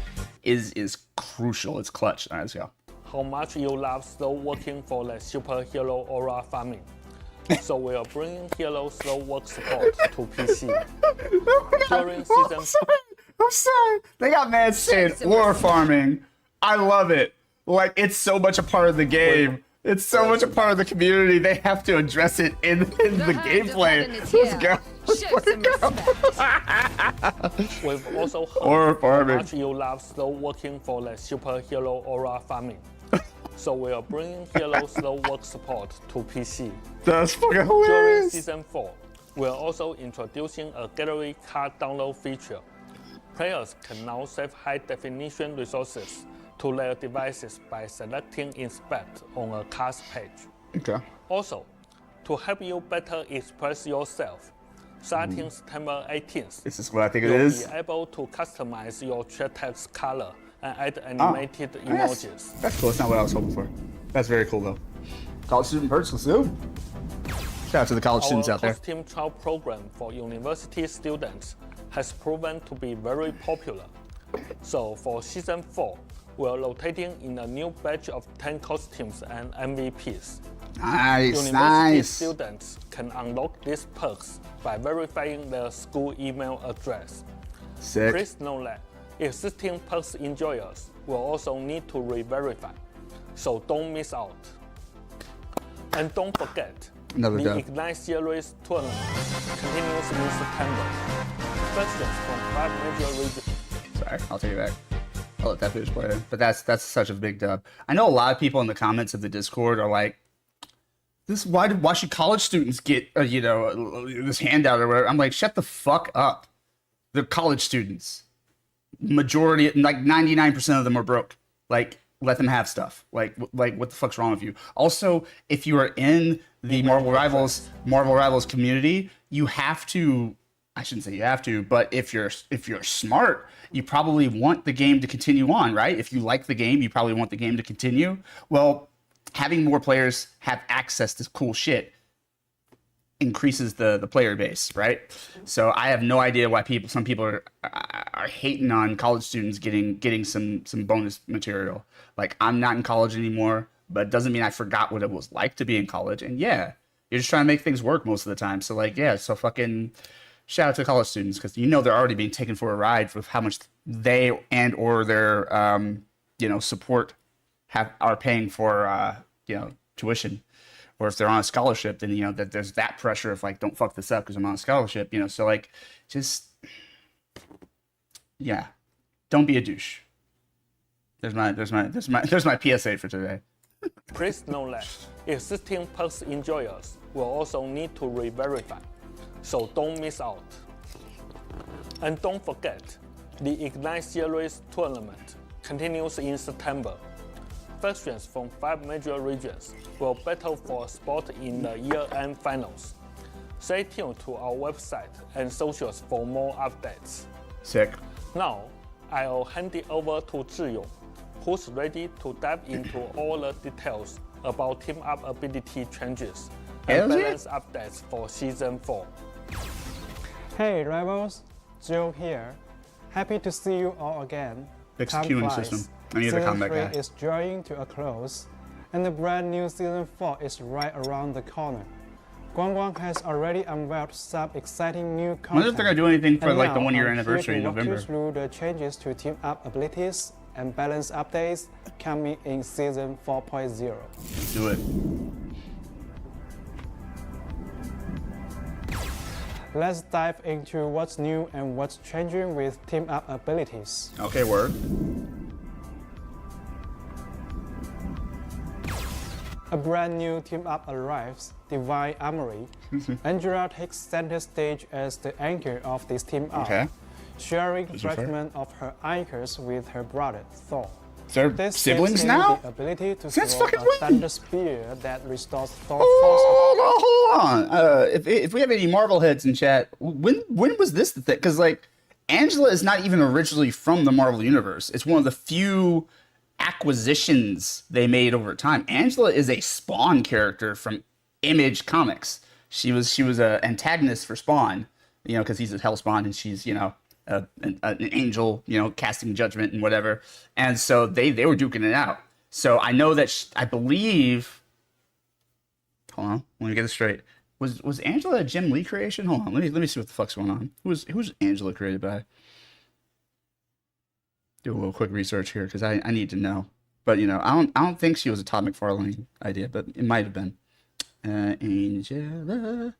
Speaker 1: is crucial. It's clutch. All right, let's go.
Speaker 9: how much you love slow working for the superhero aura farming. So we are bringing hero slow work support to PC. During season
Speaker 1: I'm sorry. They got mad saying war farming. I love it. Like, it's so much a part of the game. It's so much a part of the community. They have to address it in the gameplay. Let's go.
Speaker 9: We've also
Speaker 1: Or
Speaker 9: heard how
Speaker 1: farming.
Speaker 9: much you love slow working for the superhero aura farming. So we are bringing hero slow work support to PC.
Speaker 1: That's fucking
Speaker 9: During
Speaker 1: hilarious.
Speaker 9: season 4, we are also introducing a gallery card download feature. Players can now save high-definition resources to their devices by selecting Inspect on a card's page.
Speaker 1: Okay.
Speaker 9: Also, to help you better express yourself, starting September 18th,
Speaker 1: This is what I think it
Speaker 9: you'll
Speaker 1: is.
Speaker 9: be able to customize your chat text color and add animated emojis.
Speaker 1: That's cool. That's not what I was hoping for. That's very cool, though. College student perks, let's do. Shout out to the college students
Speaker 9: Our
Speaker 1: out there.
Speaker 9: costume trial program for university students has proven to be very popular. So for season 4, we're rotating in a new batch of 10 costumes and MVPs.
Speaker 1: Nice,
Speaker 9: University
Speaker 1: nice.
Speaker 9: students can unlock these perks by verifying their school email address.
Speaker 1: Sick.
Speaker 9: Please know that existing perks enjoyers will also need to re-verify, so don't miss out. And don't forget,
Speaker 1: Another
Speaker 9: the
Speaker 1: dub.
Speaker 9: Ignite Series tournament continues in September. Questions from 5 major regions.
Speaker 1: Sorry, I'll take it back. I'll let that finish playing. But that's such a big dub. I know a lot of people in the comments of the Discord are like, why should college students get this handout or whatever? I'm like, shut the fuck up. They're college students. Majority, like 99% of them are broke. Like, let them have stuff. Like what the fuck's wrong with you? Also, if you are in the Marvel Rivals community, you have to. I shouldn't say you have to, but if you're smart, you probably want the game to continue on, right? If you like the game, you probably want the game to continue. Well, having more players have access to cool shit increases the player base, right? So I have no idea why some people are hating on college students getting some bonus material. Like, I'm not in college anymore, but it doesn't mean I forgot what it was like to be in college. And yeah, you're just trying to make things work most of the time. So like, yeah, so fucking shout out to college students, because they're already being taken for a ride with how much they and or their support are paying for tuition. Or if they're on a scholarship, then that there's that pressure of like, don't fuck this up because I'm on a scholarship, so like, just don't be a douche. There's my PSA for today.
Speaker 9: Please know that existing perks enjoyers will also need to re-verify, so don't miss out. And don't forget, the Ignite Series tournament continues in September. Factions from 5 major regions will battle for a spot in the year-end finals. Stay tuned to our website and socials for more updates.
Speaker 1: Sick.
Speaker 9: Now, I'll hand it over to Zhiyong, who's ready to dive into all the details about team-up ability changes and balance updates for Season 4.
Speaker 14: Hey Rivals, Joe here. Happy to see you all again.
Speaker 1: Fix
Speaker 14: Time
Speaker 1: queuing
Speaker 14: flies.
Speaker 1: system. I need to
Speaker 14: Season
Speaker 1: calm that
Speaker 14: 3
Speaker 1: guy.
Speaker 14: is drawing to a close, and the brand new Season 4 is right around the corner. Guangguang has already unveiled some exciting new content.
Speaker 1: I wonder if they're gonna do anything for
Speaker 14: And
Speaker 1: like the
Speaker 14: now
Speaker 1: 1-year
Speaker 14: I'm
Speaker 1: anniversary in
Speaker 14: here to walk
Speaker 1: November.
Speaker 14: you through the changes to team-up abilities and balance updates coming in Season 4.0.
Speaker 1: Let's do it.
Speaker 14: Let's dive into what's new and what's changing with team-up abilities.
Speaker 1: Okay, word.
Speaker 14: A brand new team-up arrives, Divine Armory. Angela takes center stage as the anchor of this team-up,
Speaker 1: Okay.
Speaker 14: sharing
Speaker 1: Those are fair.
Speaker 14: fragments of her anchors with her brother, Thor.
Speaker 1: They're
Speaker 14: This
Speaker 1: siblings
Speaker 14: gives him
Speaker 1: now?
Speaker 14: the ability to
Speaker 1: Since
Speaker 14: throw
Speaker 1: fucking
Speaker 14: a
Speaker 1: when?
Speaker 14: thunder spear that restores Thor's
Speaker 1: Hold on. If we have any Marvel heads in chat, when was this the thing? Because like, Angela is not even originally from the Marvel universe. It's one of the few acquisitions they made over time. Angela is a Spawn character from Image Comics. She was a antagonist for Spawn, you know, because he's a Hellspawn and she's, you know, an angel, you know, casting judgment and whatever. And so they were duking it out. So I know that I believe. Hold on, let me get this straight. Was Angela a Jim Lee creation? Hold on, let me see what the fuck's going on. Who's Angela created by? Do a little quick research here because I need to know. But you know, I don't think she was a Todd McFarlane idea, but it might have been. Angela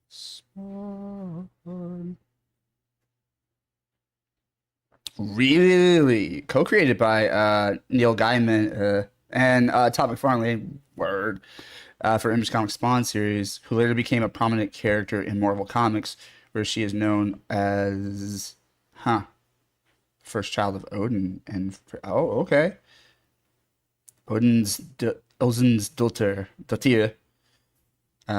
Speaker 1: Spawn. Really? Co-created by Neil Gaiman and Todd McFarlane, word, for Image Comics Spawn series, who later became a prominent character in Marvel Comics, where she is known as, first child of Odin and okay, Odin's daughter,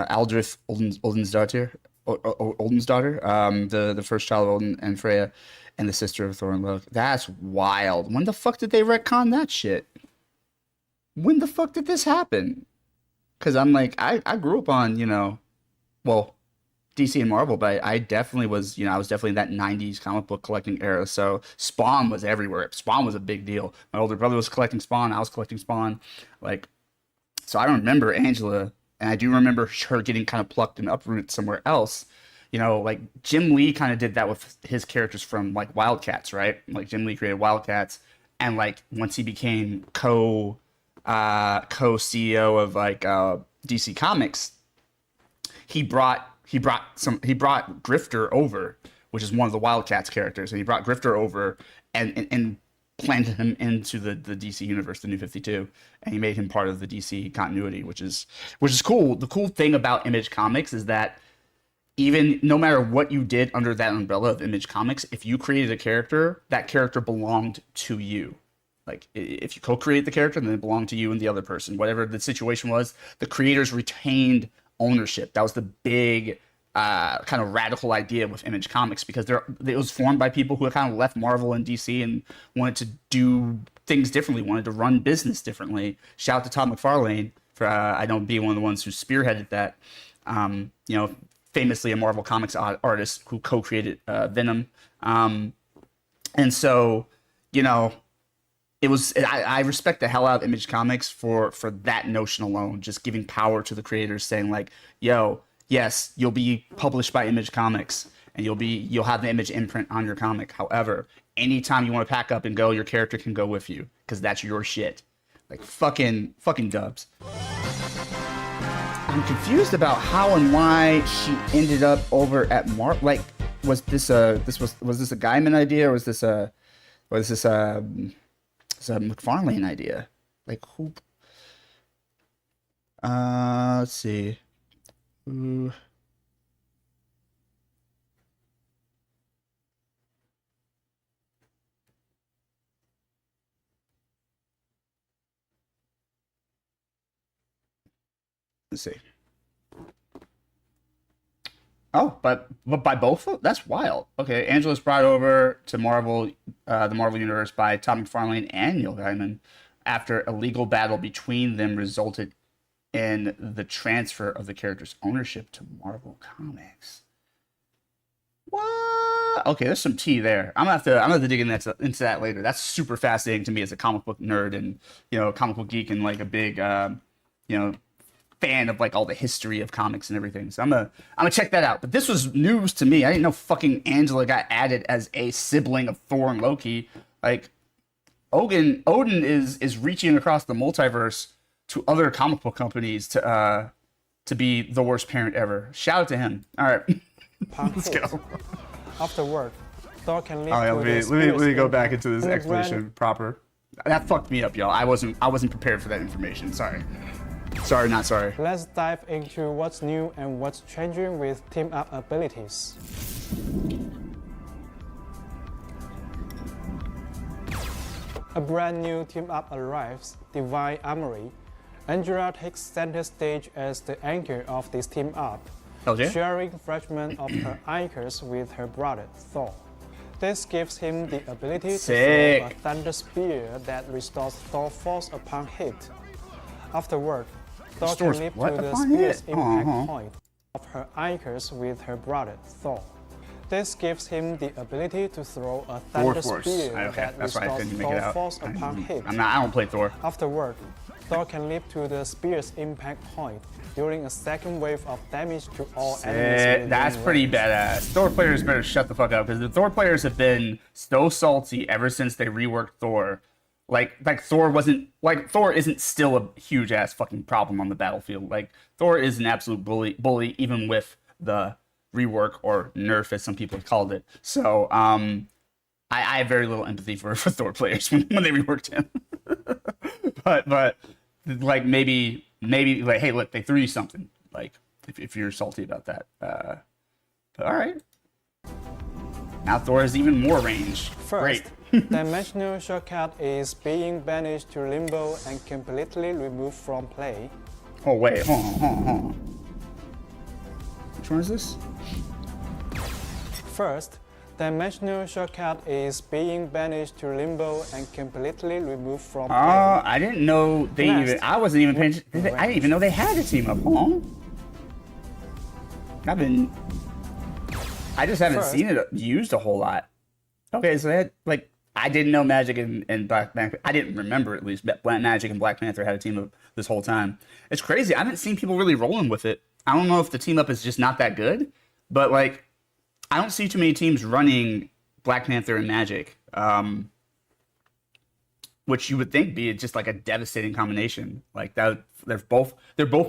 Speaker 1: Aldrich Odin's daughter, the first child of Odin and Freya, and the sister of Thor and Loki. That's wild. When the fuck did they retcon that shit? When the fuck did this happen? Because I'm like, I grew up on, you know, well, DC and Marvel, but I definitely was, you know, I was definitely in that 90s comic book collecting era. So Spawn was everywhere. Spawn was a big deal. My older brother was collecting Spawn. I was collecting Spawn. Like, so I remember Angela, and I do remember her getting kind of plucked and uprooted somewhere else. You know, like Jim Lee kind of did that with his characters from like Wildcats, right? Like Jim Lee created Wildcats, and like once he became co-CEO of like DC Comics, he brought Grifter over, which is one of the Wildcats characters, and he brought Grifter over and planted him into the DC universe, the New 52, and he made him part of the DC continuity, which is cool. The cool thing about Image Comics is that even no matter what you did under that umbrella of Image Comics, if you created a character, that character belonged to you. Like, if you co-create the character, then it belonged to you and the other person. Whatever the situation was, the creators retained ownership. That was the big kind of radical idea with Image Comics, because it was formed by people who had kind of left Marvel and DC and wanted to do things differently, wanted to run business differently. Shout out to Todd McFarlane for, I know, being one of the ones who spearheaded that. You know, famously a Marvel Comics artist who co-created Venom. And so, you know, I respect the hell out of Image Comics for that notion alone, just giving power to the creators, saying like, yo, yes, you'll be published by Image Comics and you'll have the Image imprint on your comic. However, anytime you want to pack up and go, your character can go with you because that's your shit. Like fucking dubs. I'm confused about how and why she ended up over at Like, was this a Gaiman idea, or was this a McFarlane idea? Like, who? Let's see. Ooh. Let's see. Oh, but by both? That's wild. Okay, Angela's brought over to Marvel, the Marvel Universe by Todd McFarlane and Neil Gaiman after a legal battle between them resulted in the transfer of the character's ownership to Marvel Comics. What? Okay, there's some tea there. I'm gonna have to dig into that later. That's super fascinating to me as a comic book nerd and comic book geek and like a big fan of like all the history of comics and everything. So I'm gonna check that out. But this was news to me. I didn't know fucking Angela got added as a sibling of Thor and Loki. Like Odin is reaching across the multiverse to other comic book companies to be the worst parent ever. Shout out to him. All right. Let's go.
Speaker 14: After work, Thor can leave.
Speaker 1: Oh, yeah, let me go back into this explanation proper. That fucked me up, y'all. I wasn't prepared for that information. Sorry. Sorry, not sorry.
Speaker 14: Let's dive into what's new and what's changing with team-up abilities. A brand new team-up arrives, Divine Armory. Angela takes center stage as the anchor of this team-up, sharing fragments of her anchors with her brother, Thor. This gives him the ability to throw a thunder spear that restores Thor force upon hit. Afterward, Thor can leap to the spear's impact point of her anchors with her brother, Thor. This gives him the ability to throw a thunder spear that restores Thor force upon hit.
Speaker 1: I don't play Thor.
Speaker 14: Afterward, Thor can leap to the spear's impact point, dealing a second wave of damage to all enemies.
Speaker 1: That's pretty badass. Thor players better shut the fuck up because the Thor players have been so salty ever since they reworked Thor. Like Thor isn't still a huge ass fucking problem on the battlefield. Like Thor is an absolute bully even with the rework or nerf as some people have called it. So I have very little empathy for Thor players when they reworked him. but like maybe like, hey, look, they threw you something. Like if you're salty about that. But all right. Now Thor has even more range.
Speaker 14: First, Dimensional Shortcut is being banished to Limbo and completely removed from play.
Speaker 1: Oh wait, hold on. Which one is this?
Speaker 14: First, Dimensional Shortcut is being banished to Limbo and completely removed from play.
Speaker 1: Oh, I didn't know I wasn't even paying attention. I didn't even know they had a team up. Hold on. I just haven't seen it used a whole lot. Okay, so they had, like, I didn't know Magic and Black Panther. I didn't remember, at least, Magic and Black Panther had a team up this whole time. It's crazy. I haven't seen people really rolling with it. I don't know if the team up is just not that good, but, like, I don't see too many teams running Black Panther and Magic, which you would think be just, like, a devastating combination. Like, that they're both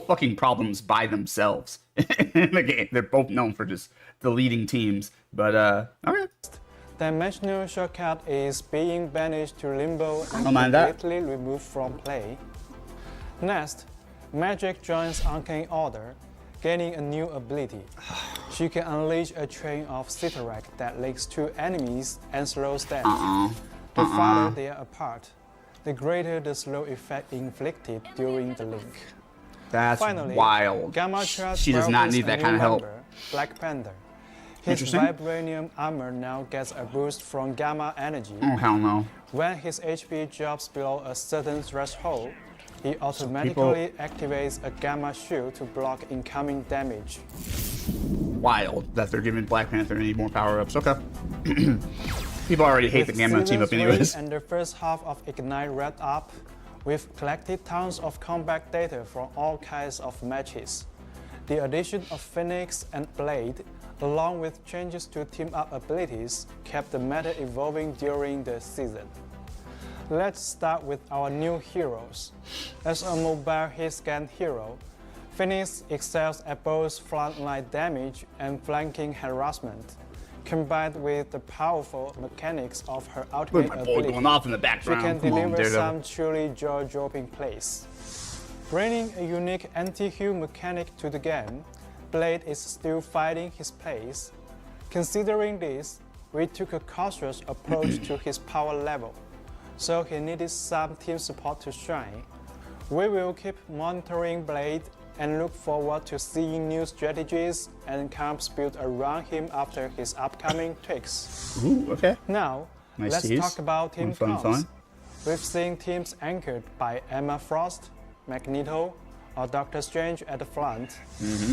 Speaker 1: fucking problems by themselves in the game. They're both known for just deleting teams, but, okay.
Speaker 14: Dimensional Shortcut is being banished to Limbo and completely removed from play. Next, Magic joins Arcane Order, gaining a new ability. She can unleash a train of Citarac that links two enemies and slows them. The farther they are apart, the greater the slow effect inflicted during the link.
Speaker 1: That's
Speaker 14: finally
Speaker 1: wild. She does not need that kind of help.
Speaker 14: Black Panther. His vibranium armor now gets a boost from gamma energy.
Speaker 1: Oh, hell no.
Speaker 14: When his HP drops below a certain threshold, he automatically activates a gamma shield to block incoming damage.
Speaker 1: Wild that they're giving Black Panther any more power-ups. Okay. People already hate the gamma team up anyways.
Speaker 14: And the first half of Ignite wrapped up, we've collected tons of combat data from all kinds of matches. The addition of Phoenix and Blade, along with changes to team-up abilities, kept the meta evolving during the season. Let's start with our new heroes. As a mobile hit-scan hero, Phoenix excels at both frontline damage and flanking harassment, combined with the powerful mechanics of her ultimate ability.
Speaker 1: Going off in the background.
Speaker 14: She can deliver some truly jaw-dropping plays. Bringing a unique anti-heal mechanic to the game, Blade is still finding his place. Considering this, we took a cautious approach to his power level, so he needed some team support to shine. We will keep monitoring Blade and look forward to seeing new strategies and camps built around him after his upcoming tweaks.
Speaker 1: Ooh, okay.
Speaker 14: Now,
Speaker 1: Nice
Speaker 14: let's
Speaker 1: tease.
Speaker 14: talk about team
Speaker 1: Fun.
Speaker 14: comps. We've seen teams anchored by Emma Frost, Magneto, or Doctor Strange at the front,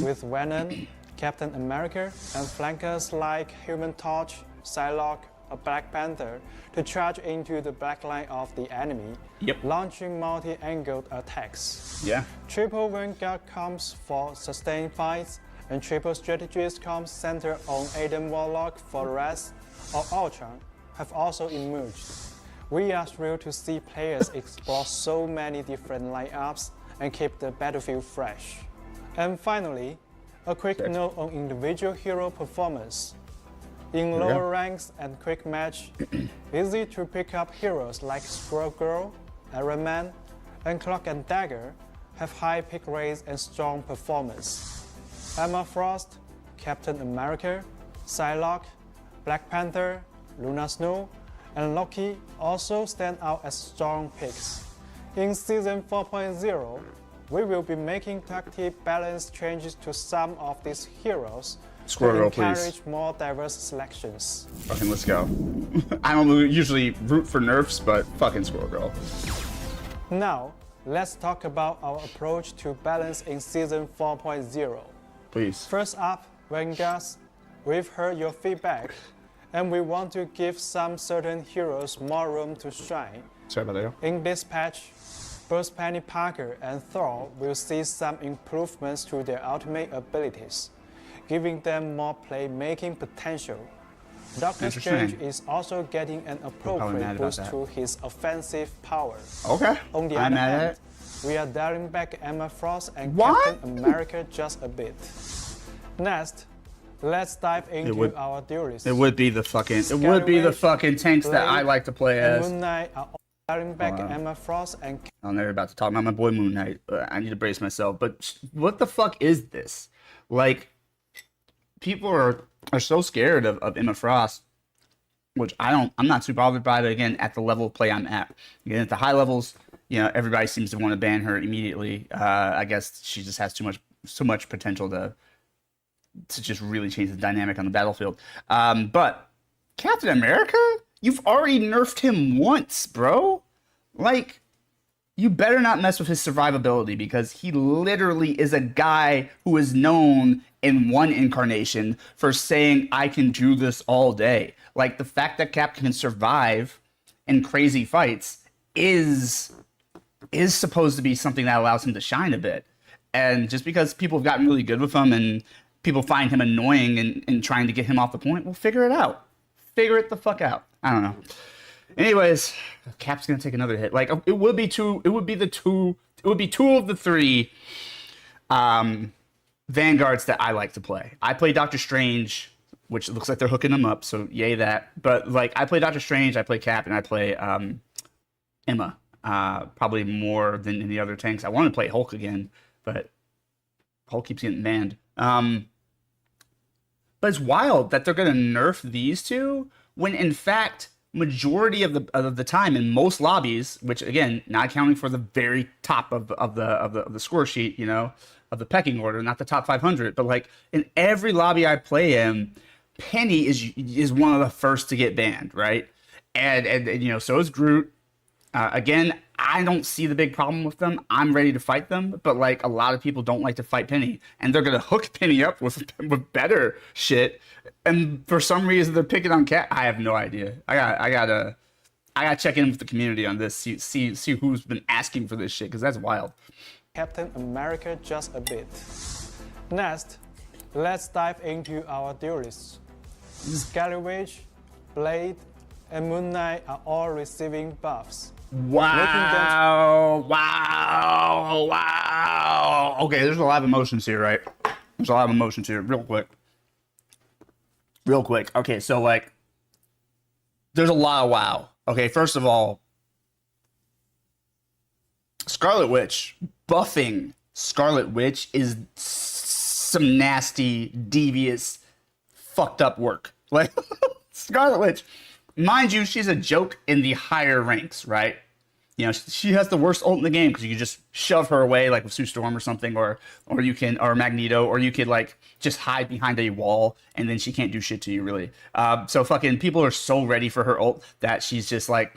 Speaker 14: with Venom, Captain America, and flankers like Human Torch, Psylocke, or Black Panther to charge into the backline of the enemy, launching multi-angled attacks.
Speaker 1: Yeah.
Speaker 14: Triple Vanguard comes for sustained fights, and triple strategies comes centered on Adam Warlock, Forrest, or Ultron have also emerged. We are thrilled to see players explore so many different lineups and keep the battlefield fresh. And finally, a quick note on individual hero performance. In lower ranks and quick match, easy to pick up heroes like Squirrel Girl, Iron Man, and Cloak and Dagger have high pick rates and strong performance. Emma Frost, Captain America, Psylocke, Black Panther, Luna Snow, and Loki also stand out as strong picks. In Season 4.0, we will be making tactic balance changes to some of these heroes
Speaker 1: Squirrel
Speaker 14: to
Speaker 1: Girl, please.
Speaker 14: encourage more diverse selections.
Speaker 1: Fucking let's go. I don't usually root for nerfs, but fucking Squirrel Girl.
Speaker 14: Now, let's talk about our approach to balance in Season 4.0.
Speaker 1: Please.
Speaker 14: First up, Vanguards, we've heard your feedback, and we want to give some certain heroes more room to shine.
Speaker 1: Sorry about that.
Speaker 14: In this patch, both Penny Parker and Thor will see some improvements to their ultimate abilities, giving them more playmaking potential. Doctor Strange is also getting an appropriate boost to his offensive power.
Speaker 1: Okay.
Speaker 14: On the
Speaker 1: I'm
Speaker 14: other
Speaker 1: at
Speaker 14: hand,
Speaker 1: it.
Speaker 14: we are dialing back Emma Frost and Captain America just a bit. Next, let's dive into our duelists.
Speaker 1: It would be the fucking tanks that I like to play as.
Speaker 14: Moon Knight are all dialing back Emma Frost and
Speaker 1: I'm never about to talk about my boy Moon Knight. I need to brace myself. But what the fuck is this? Like, people are so scared of Emma Frost, which I'm not too bothered by. But again, at the level of play I'm at, again at the high levels, you know, everybody seems to want to ban her immediately. I guess she just has so much potential to just really change the dynamic on the battlefield. But Captain America, you've already nerfed him once, bro. Like, you better not mess with his survivability, because he literally is a guy who is known in one incarnation for saying, I can do this all day. Like, the fact that Cap can survive in crazy fights is supposed to be something that allows him to shine a bit. And just because people have gotten really good with him and people find him annoying and trying to get him off the point, well, figure it out. Figure it the fuck out. I don't know. Anyways, Cap's gonna take another hit. Like, it would be two of the three Vanguards that I like to play. I play Doctor Strange, which looks like they're hooking them up, so yay that. But like, I play Doctor Strange, I play Cap, and I play Emma. Probably more than any other tanks. I want to play Hulk again, but Hulk keeps getting banned. But it's wild that they're gonna nerf these two when, in fact, majority of the time in most lobbies, which again, not counting for the very top of the score sheet, you know, of the pecking order, not the top 500, but like in every lobby I play in, Penny is one of the first to get banned, right? And you know, so is Groot. Again, I don't see the big problem with them. I'm ready to fight them, but like, a lot of people don't like to fight Penny, and they're gonna hook Penny up with better shit. And for some reason, they're picking on Cat. I have no idea. I gotta check in with the community on this. See who's been asking for this shit, because that's wild.
Speaker 14: Captain America just a bit. Next, let's dive into our duelists. Scallywage, Blade, and Moon Knight are all receiving buffs.
Speaker 1: Wow. Okay, there's a lot of emotions here, right? There's a lot of emotions here. Real quick. Okay, so like, there's a lot of wow. Okay, first of all, Scarlet Witch, buffing Scarlet Witch is some nasty, devious, fucked up work. Like, Scarlet Witch, mind you, she's a joke in the higher ranks, right? You know, she has the worst ult in the game because you can just shove her away like with Sue Storm or something, or you can, or Magneto, or you could like just hide behind a wall and then she can't do shit to you really. So fucking people are so ready for her ult that she's just like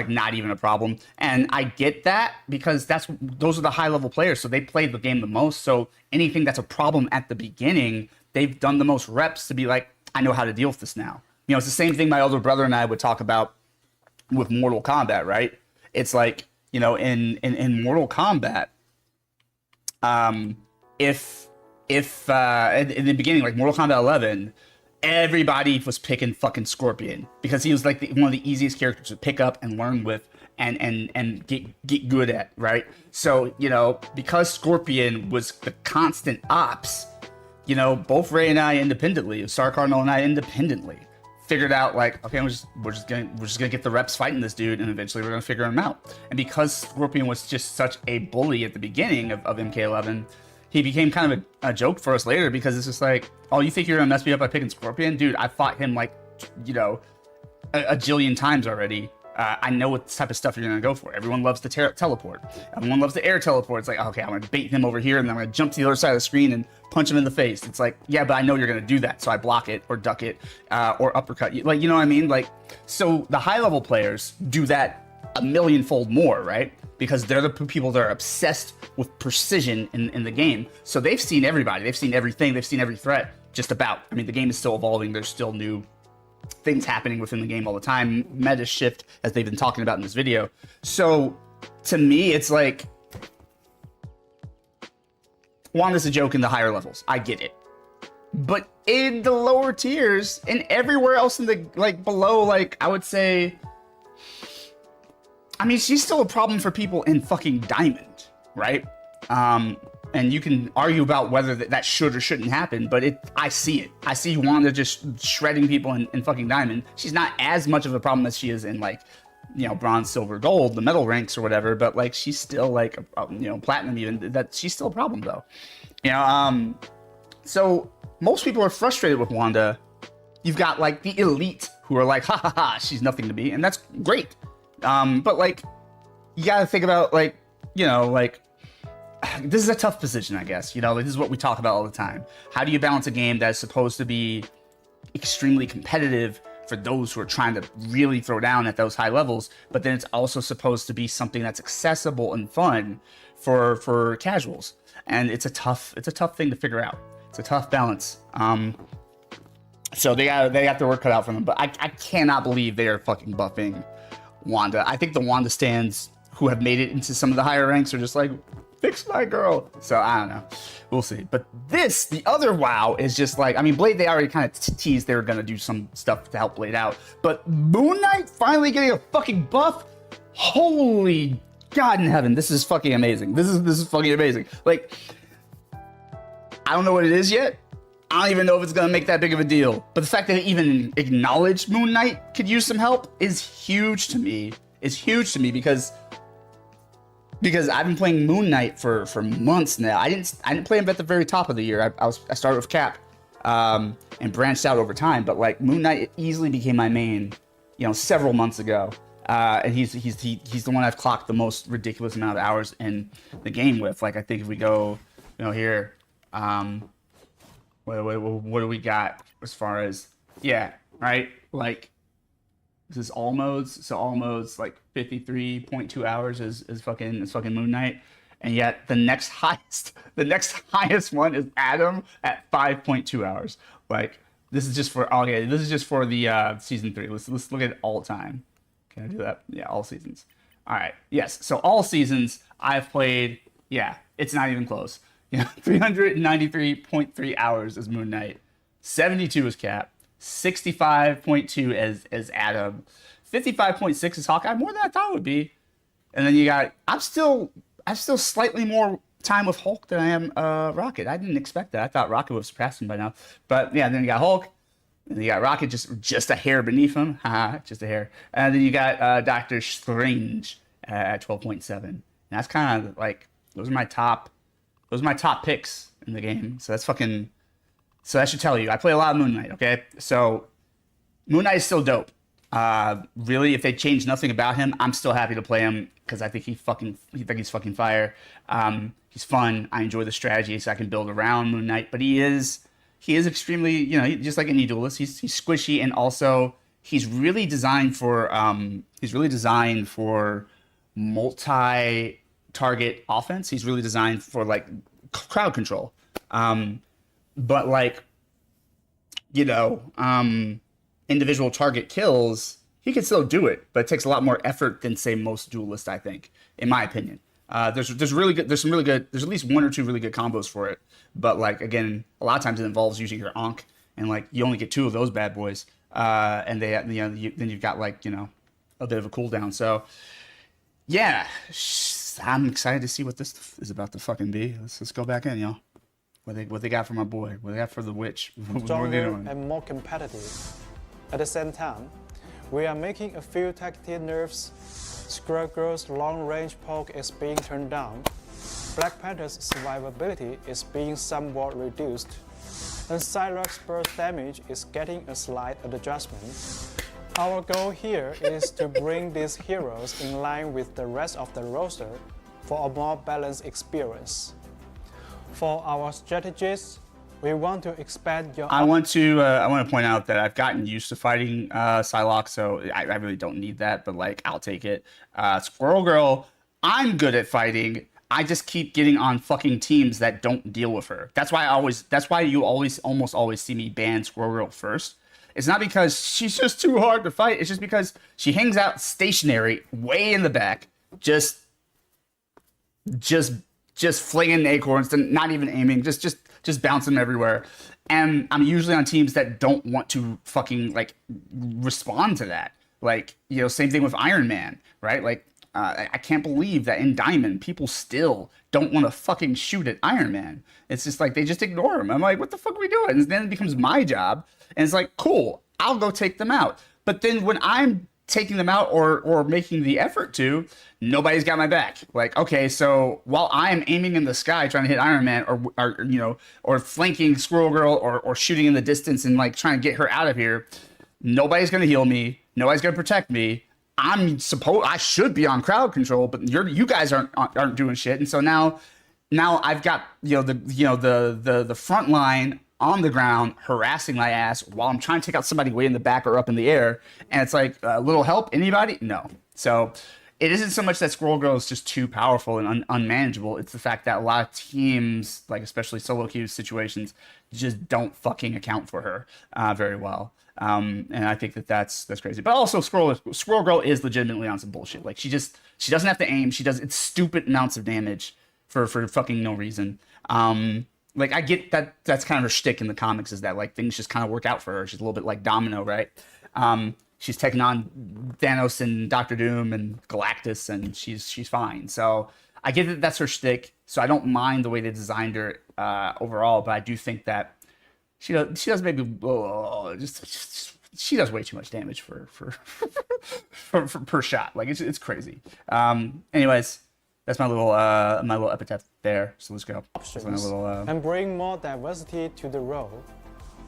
Speaker 1: not even a problem. And I get that because those are the high level players, so they play the game the most. So anything that's a problem at the beginning, they've done the most reps to be like, I know how to deal with this now. You know, it's the same thing my older brother and I would talk about with Mortal Kombat, right? It's like, you know, in Mortal Kombat, if in the beginning, like Mortal Kombat 11, everybody was picking fucking Scorpion because he was like one of the easiest characters to pick up and learn with and get good at, right? So, you know, because Scorpion was the constant ops, you know, both Ray and I independently, Star Cardinal and I independently, figured out like, okay, we're just gonna get the reps fighting this dude, and eventually we're gonna figure him out. And because Scorpion was just such a bully at the beginning of MK11, he became kind of a joke for us later because it's just like, oh, you think you're gonna mess me up by picking Scorpion? Dude, I fought him like, you know, a jillion times already. I know what type of stuff you're gonna go for. Everyone loves the teleport. Everyone loves the air teleport. It's like, okay, I'm gonna bait him over here and then I'm gonna jump to the other side of the screen and punch him in the face. It's like, yeah, but I know you're gonna do that, so I block it or duck it or uppercut you. Like, you know what I mean? Like, so the high level players do that a millionfold more, right? Because they're the people that are obsessed with precision in the game. So they've seen everybody, they've seen everything, they've seen every threat. Just about. I mean, the game is still evolving. There's still new things happening within the game all the time. Meta shift, as they've been talking about in this video. So to me, it's like, Wanda's a joke in the higher levels. I get it. But in the lower tiers and everywhere else in the, like, below, like, I would say, I mean, she's still a problem for people in fucking Diamond, right? And you can argue about whether that should or shouldn't happen, but I see it. I see Wanda just shredding people in fucking Diamond. She's not as much of a problem as she is in, like, you know, Bronze, Silver, Gold, the metal ranks or whatever, but like she's still like, you know, Platinum even. That she's still a problem though. You know, so most people are frustrated with Wanda. You've got like the elite who are like, ha ha ha, she's nothing to me, and that's great. But like, you gotta think about, like, you know, like, this is a tough position, I guess. You know, this is what we talk about all the time. How do you balance a game that is supposed to be extremely competitive for those who are trying to really throw down at those high levels, but then it's also supposed to be something that's accessible and fun for casuals? And it's a tough thing to figure out. It's a tough balance. So they got their work cut out for them. But I cannot believe they are fucking buffing Wanda. I think the Wanda stands who have made it into some of the higher ranks are just like, fix my girl. So I don't know. We'll see. But this, the other WoW, is just like, I mean, Blade, they already kind of teased they were going to do some stuff to help Blade out. But Moon Knight finally getting a fucking buff? Holy God in heaven. This is fucking amazing. This is fucking amazing. Like, I don't know what it is yet. I don't even know if it's going to make that big of a deal. But the fact that they even acknowledged Moon Knight could use some help is huge to me. It's huge to me because I've been playing Moon Knight for months now. I didn't play him at the very top of the year. I started with Cap and branched out over time. But like, Moon Knight easily became my main, you know, several months ago. And he's the one I've clocked the most ridiculous amount of hours in the game with. Like, I think if we go, you know, here, what do we got as far as, yeah, right? Like, this is all modes. So all modes, like 53.2 hours is fucking Moon Knight. And yet the next highest one is Adam at 5.2 hours. Like, this is just for the season 3. Let's look at all time. Can I do that? Yeah, all seasons. All right. Yes. So all seasons I've played. Yeah, it's not even close. Yeah, 393.3 hours is Moon Knight. 72 is Cap. 65.2 as Adam. 55.6 is Hawkeye. More than I thought it would be. And then you got, I'm still slightly more time with Hulk than I am Rocket. I didn't expect that. I thought Rocket would have surpassed him by now. But yeah, then you got Hulk. And then you got Rocket just a hair beneath him. Just a hair. And then you got Doctor Strange at 12.7. And that's kind of like, those are my top picks in the game. So that's fucking, so that should tell you. I play a lot of Moon Knight, okay? So Moon Knight is still dope. Really, if they change nothing about him, I'm still happy to play him because I think he's fucking fire. He's fun. I enjoy the strategy, so I can build around Moon Knight. But he is extremely, you know, just like any duelist. He's squishy, and also he's really designed for multi-target offense. He's really designed for like crowd control. But like, you know, individual target kills, he can still do it, but it takes a lot more effort than say most duelists, I think, in my opinion. There's at least one or two really good combos for it. But like, again, a lot of times it involves using your Ankh, and like you only get 2 of those bad boys. And they, you know, then you've got like, you know, a bit of a cooldown. So yeah, I'm excited to see what this is about to fucking be. Let's go back in, y'all. What they got for my boy? What they got for the witch?
Speaker 14: Stronger and more competitive. At the same time, we are making a few tactical nerfs. Squirrel Girl's long-range poke is being turned down. Black Panther's survivability is being somewhat reduced. And Psylocke's burst damage is getting a slight adjustment. Our goal here is to bring these heroes in line with the rest of the roster for a more balanced experience. For our strategies, we want to expand your...
Speaker 1: I want to point out that I've gotten used to fighting Psylocke, so I really don't need that, but like, I'll take it. Squirrel Girl, I'm good at fighting. I just keep getting on fucking teams that don't deal with her. That's why you almost always see me ban Squirrel Girl first. It's not because she's just too hard to fight. It's just because she hangs out stationary, way in the back, just flinging acorns, not even aiming, just bouncing them everywhere. And I'm usually on teams that don't want to fucking like respond to that. Like, you know, same thing with Iron Man, right? Like, I can't believe that in Diamond, people still don't want to fucking shoot at Iron Man. It's just like, they just ignore him. I'm like, what the fuck are we doing? And then it becomes my job. And it's like, cool, I'll go take them out. But then when I'm taking them out or making the effort to, nobody's got my back. Like, okay, so while I'm aiming in the sky trying to hit Iron Man or you know, or flanking Squirrel Girl or shooting in the distance and like trying to get her out of here, nobody's going to heal me. Nobody's going to protect me. I should be on crowd control, but you guys aren't doing shit. And so now I've got, you know, the front line on the ground harassing my ass while I'm trying to take out somebody way in the back or up in the air. And it's like, little help, anybody? No. So it isn't so much that Squirrel Girl is just too powerful and unmanageable. It's the fact that a lot of teams, like especially solo queue situations, just don't fucking account for her very well. And I think that's crazy. But also Squirrel Girl is legitimately on some bullshit. Like she doesn't have to aim. It's stupid amounts of damage for fucking no reason. Like I get that that's kind of her shtick in the comics, is that like things just kind of work out for her. She's a little bit like Domino, right? She's taking on Thanos and Doctor Doom and Galactus, and she's fine. So I get that that's her shtick. So I don't mind the way they designed her overall, but I do think that she does maybe she does way too much damage for per shot. Like it's crazy. Anyways, that's my little epitaph there. So let's go.
Speaker 14: And bring more diversity to the role.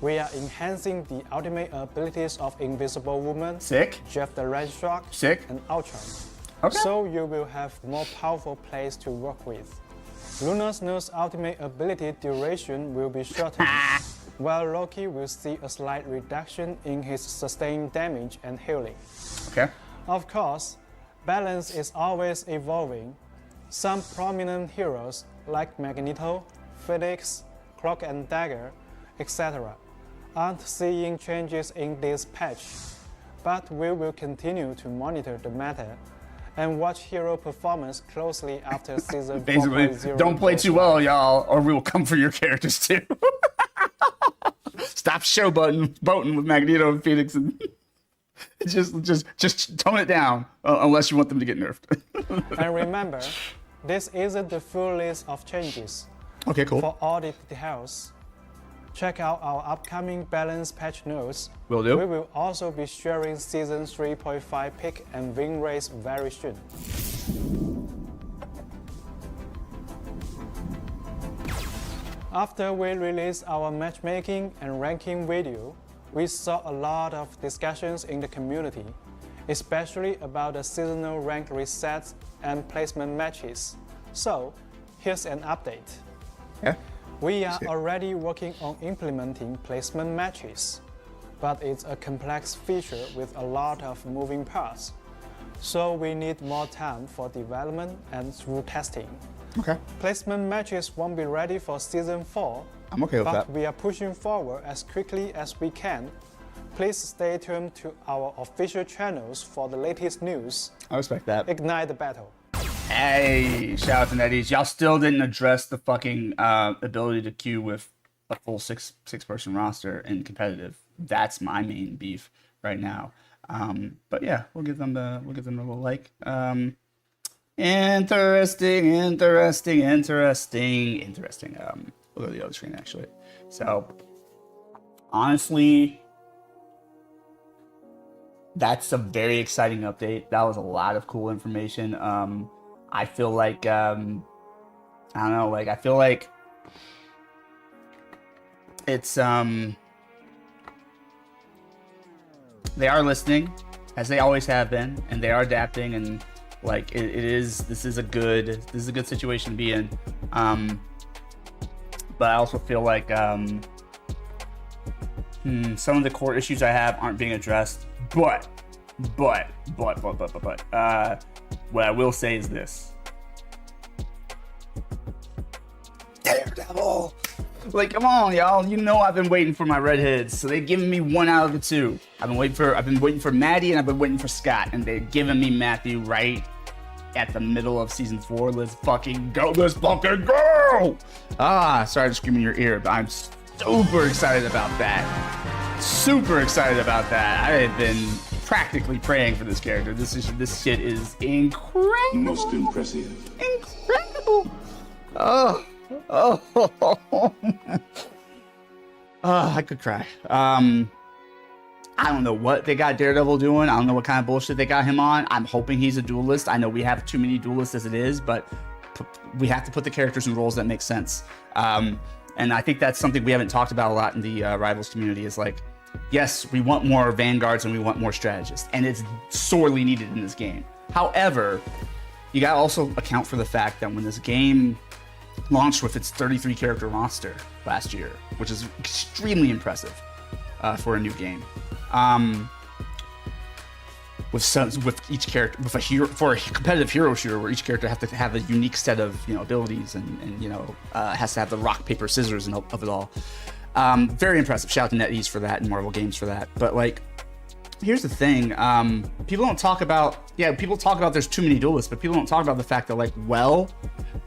Speaker 14: We are enhancing the ultimate abilities of Invisible Woman,
Speaker 1: sick,
Speaker 14: Jeff the Red Shark,
Speaker 1: sick,
Speaker 14: and Ultron.
Speaker 1: Okay.
Speaker 14: So you will have more powerful plays to work with. Luna Snow's ultimate ability duration will be shortened, while Loki will see a slight reduction in his sustained damage and healing.
Speaker 1: Okay.
Speaker 14: Of course, balance is always evolving. Some prominent heroes like Magneto, Phoenix, Cloak and Dagger, etc. aren't seeing changes in this patch, but we will continue to monitor the matter and watch hero performance closely after season 4.0.
Speaker 1: Basically, don't play too well, y'all, or we will come for your characters too. Stop showboating with Magneto and Phoenix, and just tone it down, unless you want them to get nerfed.
Speaker 14: And remember, this isn't the full list of changes.
Speaker 1: Okay, cool.
Speaker 14: For all the details, check out our upcoming balance patch notes.
Speaker 1: Will do.
Speaker 14: We will also be sharing season 3.5 pick and win rates very soon. After we release our matchmaking and ranking video, we saw a lot of discussions in the community, especially about the seasonal rank resets and placement matches. So, here's an update.
Speaker 1: Yeah.
Speaker 14: We are already working on implementing placement matches, but it's a complex feature with a lot of moving parts. So we need more time for development and through testing.
Speaker 1: Okay.
Speaker 14: Placement matches won't be ready for Season 4,
Speaker 1: I'm okay with
Speaker 14: but
Speaker 1: that.
Speaker 14: we are pushing forward as quickly as we can. Please stay tuned to our official channels for the latest news.
Speaker 1: I respect that.
Speaker 14: Ignite the battle.
Speaker 1: Hey, shout out to Netties. Y'all still didn't address the fucking ability to queue with a full six-person roster in competitive. That's my main beef right now. But yeah, we'll give them a little like. Interesting. We'll go to the other screen actually. So honestly, that's a very exciting update. That was a lot of cool information. I feel like I don't know, like I feel like it's they are listening, as they always have been, and they are adapting, and like this is a good situation to be in. But I also feel like some of the core issues I have aren't being addressed. But what I will say is this. Daredevil! Like, come on, y'all. You know I've been waiting for my redheads, so they've given me 1 out of the 2. I've been waiting for Maddie, and I've been waiting for Scott, and they've given me Matthew right at the middle of season 4. Let's fucking go! Let's fucking go! Sorry to scream in your ear, but I'm super excited about that. Super excited about that. I have been practically praying for this character. This shit is incredible.
Speaker 4: Most impressive.
Speaker 1: Incredible. I could cry. I don't know what they got Daredevil doing. I don't know what kind of bullshit they got him on. I'm hoping he's a duelist. I know we have too many duelists as it is, but we have to put the characters in roles that make sense. And I think that's something we haven't talked about a lot in the Rivals community is like, yes, we want more Vanguards and we want more strategists, and it's sorely needed in this game. However, you gotta also account for the fact that when this game launched with its 33 character roster last year, which is extremely impressive for a new game. With each character, with a hero for a competitive hero shooter, where each character has to have a unique set of abilities and has to have the rock paper scissors and of it all. Very impressive. Shout out to NetEase for that and Marvel Games for that. But like, here's the thing: people don't talk about. Yeah, people talk about there's too many duelists, but people don't talk about the fact that like, well,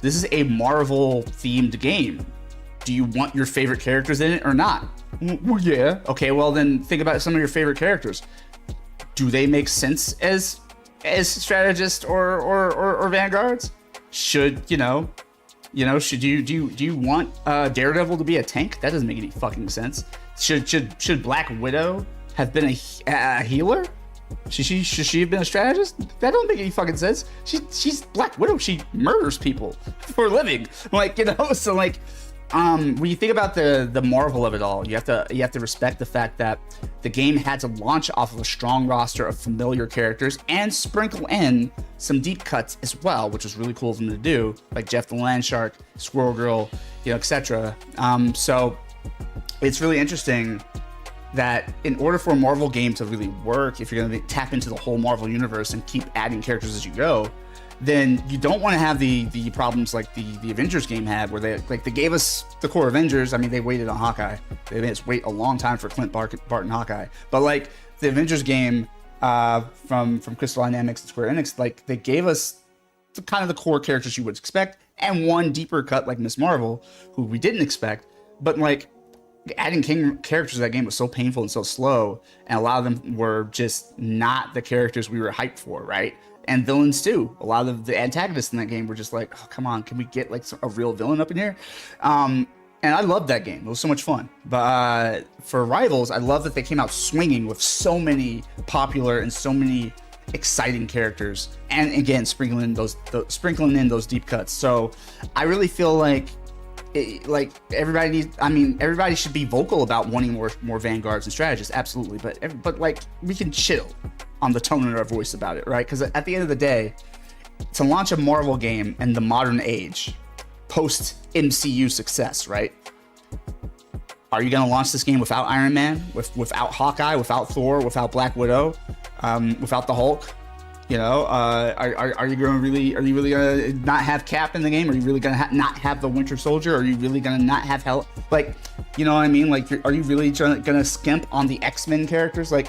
Speaker 1: this is a Marvel themed game. Do you want your favorite characters in it or not? Well, yeah. Okay, well then think about some of your favorite characters. Do they make sense as strategists or vanguards? Should should you want Daredevil to be a tank? That doesn't make any fucking sense. Should Black Widow have been a healer? Should she have been a strategist? That don't make any fucking sense. She's Black Widow. She murders people for a living. Like, so like, when you think about the Marvel of it all, you have to respect the fact that the game had to launch off of a strong roster of familiar characters and sprinkle in some deep cuts as well, which was really cool of them to do, like Jeff the Land Shark, Squirrel Girl, etc. So it's really interesting that in order for a Marvel game to really work, if you're going to tap into the whole Marvel universe and keep adding characters as you go, then you don't want to have the problems like the Avengers game had, where they gave us the core Avengers. I mean, they waited on Hawkeye. They made us wait a long time for Clint Barton Hawkeye. But like the Avengers game from Crystal Dynamics and Square Enix, like they gave us kind of the core characters you would expect, and one deeper cut like Miss Marvel, who we didn't expect. But like adding characters to that game was so painful and so slow, and a lot of them were just not the characters we were hyped for, right? And villains too. A lot of the antagonists in that game were just like, oh, come on, can we get like a real villain up in here? And I loved that game. It was so much fun. But for Rivals, I love that they came out swinging with so many popular and so many exciting characters, and again sprinkling in those deep cuts. So I really feel like like everybody needs. I mean, everybody should be vocal about wanting more vanguards and strategists, absolutely. But like we can chill on the tone in our voice about it, right? Because at the end of the day, to launch a Marvel game in the modern age, post MCU success, right? Are you gonna launch this game without Iron Man, without Hawkeye, without Thor, without Black Widow, without the Hulk? You know, are you really gonna not have Cap in the game? Are you really gonna not have the Winter Soldier? Are you really gonna not have Hell? Like, you know what I mean? Like, are you really gonna skimp on the X-Men characters? Like,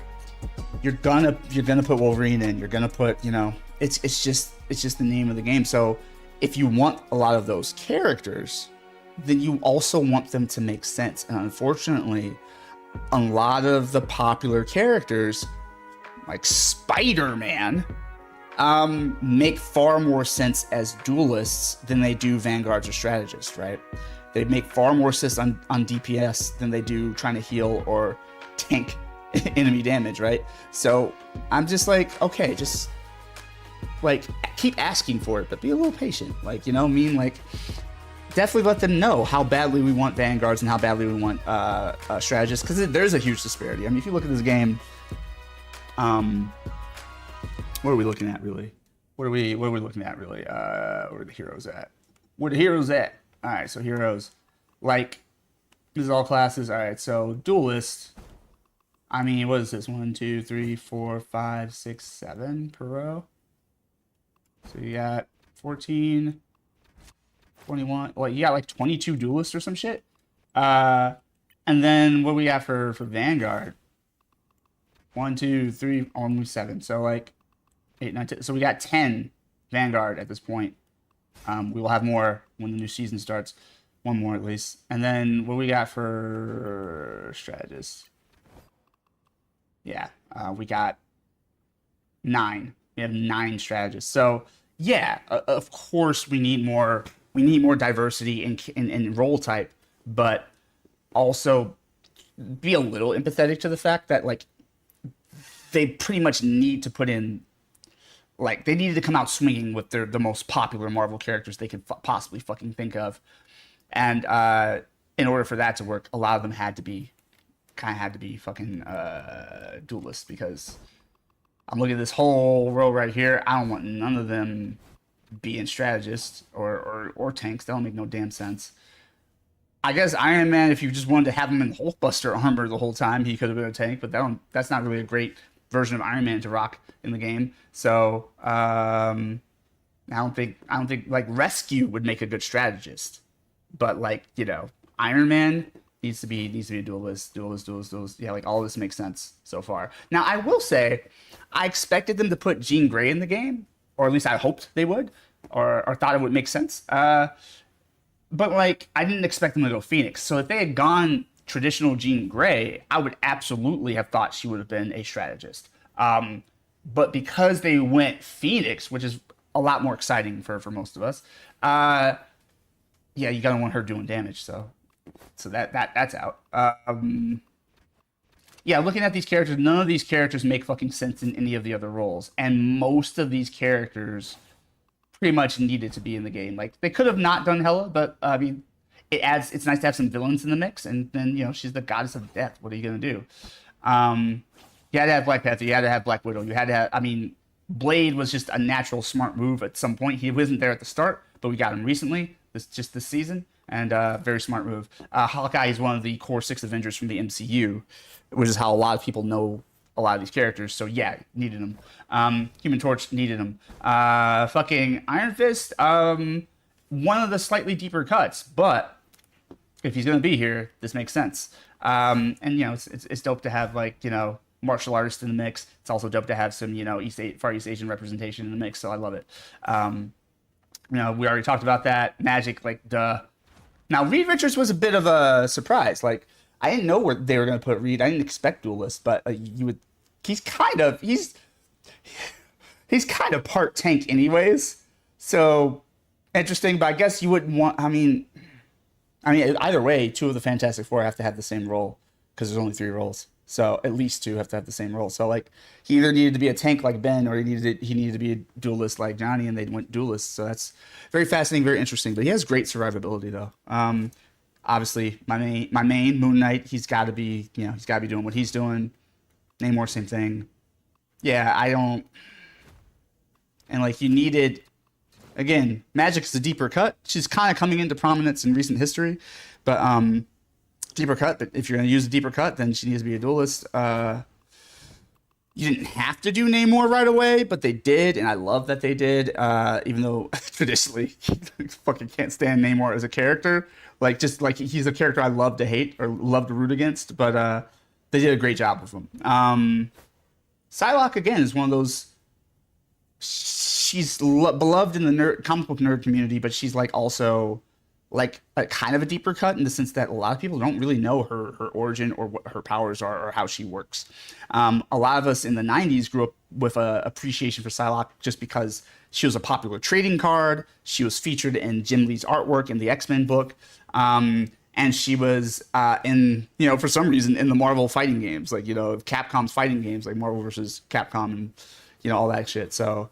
Speaker 1: you're gonna put Wolverine in. You're gonna put, you know, it's just the name of the game. So if you want a lot of those characters, then you also want them to make sense. And unfortunately, a lot of the popular characters, like Spider-Man, make far more sense as duelists than they do vanguards or strategists, right? They make far more sense on DPS than they do trying to heal or tank enemy damage, right? So I'm just like, okay, just like keep asking for it, but be a little patient. Like, you know what I mean? Like, definitely let them know how badly we want vanguards and how badly we want strategists, because there's a huge disparity. I mean, if you look at this game, what are we looking at really? What are we looking at really? Where are the heroes at? Where are the heroes at? All right, so heroes, like, this is all classes. All right, so duelist. I mean, what is this? 1, 2, 3, 4, 5, 6, 7 per row. So you got 14, 21. Well, you got like 22 duelists or some shit. And then what we got for Vanguard? 1, 2, 3, almost 7. So like 8, 9, 10. So we got 10 Vanguard at this point. We will have more when the new season starts. One more at least. And then what we got for strategists? Yeah, we got 9. We have 9 strategists. So yeah, of course we need more. We need more diversity in role type, but also be a little empathetic to the fact that like they pretty much need to put in, like, they needed to come out swinging with the most popular Marvel characters they could possibly fucking think of, and in order for that to work, a lot of them had to be fucking duelists, because I'm looking at this whole row right here. I don't want none of them being strategists or tanks. That don't make no damn sense. I guess Iron Man, if you just wanted to have him in Hulkbuster armor the whole time, he could have been a tank, but that's not really a great version of Iron Man to rock in the game. So I don't think like Rescue would make a good strategist, but like, you know, Iron Man needs to be a duelist. Yeah, like all this makes sense so far. Now I will say, I expected them to put Jean Grey in the game, or at least I hoped they would, or thought it would make sense. But like, I didn't expect them to go Phoenix. So if they had gone traditional Jean Grey, I would absolutely have thought she would have been a strategist. But because they went Phoenix, which is a lot more exciting for most of us, yeah, you gotta want her doing damage. So that's out. Yeah, looking at these characters, none of these characters make fucking sense in any of the other roles, and most of these characters pretty much needed to be in the game. Like, they could have not done Hela, but I mean, it's nice to have some villains in the mix, and then, you know, she's the goddess of death. What are you gonna do? You had to have Black Panther, you had to have Black Widow, you had to have, I mean, Blade was just a natural smart move at some point. He wasn't there at the start, but we got him recently, this season, and very smart move. Hawkeye is one of the core 6 Avengers from the MCU, which is how a lot of people know a lot of these characters. So yeah, needed him. Human Torch needed him. Fucking Iron Fist, one of the slightly deeper cuts, but if he's gonna be here, this makes sense. And you know, it's dope to have, like, you know, martial artists in the mix. It's also dope to have some, you know, Far East Asian representation in the mix. So I love it. You know, we already talked about that. Magic, like, duh. Now, Reed Richards was a bit of a surprise. Like, I didn't know where they were going to put Reed. I didn't expect duelist, but he's kind of part tank anyways. So interesting, but I guess you wouldn't want, I mean, either way, 2 of the Fantastic Four have to have the same role, because there's only 3 roles. So at least two have to have the same role. So like he either needed to be a tank like Ben, or he needed to be a duelist like Johnny, and they went duelist. So that's very fascinating, very interesting. But he has great survivability though. Obviously my main Moon Knight, he's got to be doing what he's doing. Namor, same thing. Yeah, I don't. And like you needed, again, Magic is a deeper cut. She's kind of coming into prominence in recent history, but deeper cut. But if you're going to use a deeper cut, then she needs to be a duelist. You didn't have to do Namor right away, but they did, and I love that they did. Even though traditionally, fucking can't stand Namor as a character. Like just like he's a character I love to hate or love to root against, but they did a great job with him. Psylocke again is one of those. She's beloved in the comic book nerd community, but she's like also like a kind of a deeper cut in the sense that a lot of people don't really know her origin or what her powers are or how she works. A lot of us in the 90s grew up with a appreciation for Psylocke just because she was a popular trading card. She was featured in Jim Lee's artwork in the X-Men book. And she was in, for some reason in the Marvel fighting games, like, Capcom's fighting games, like Marvel versus Capcom and, all that shit. So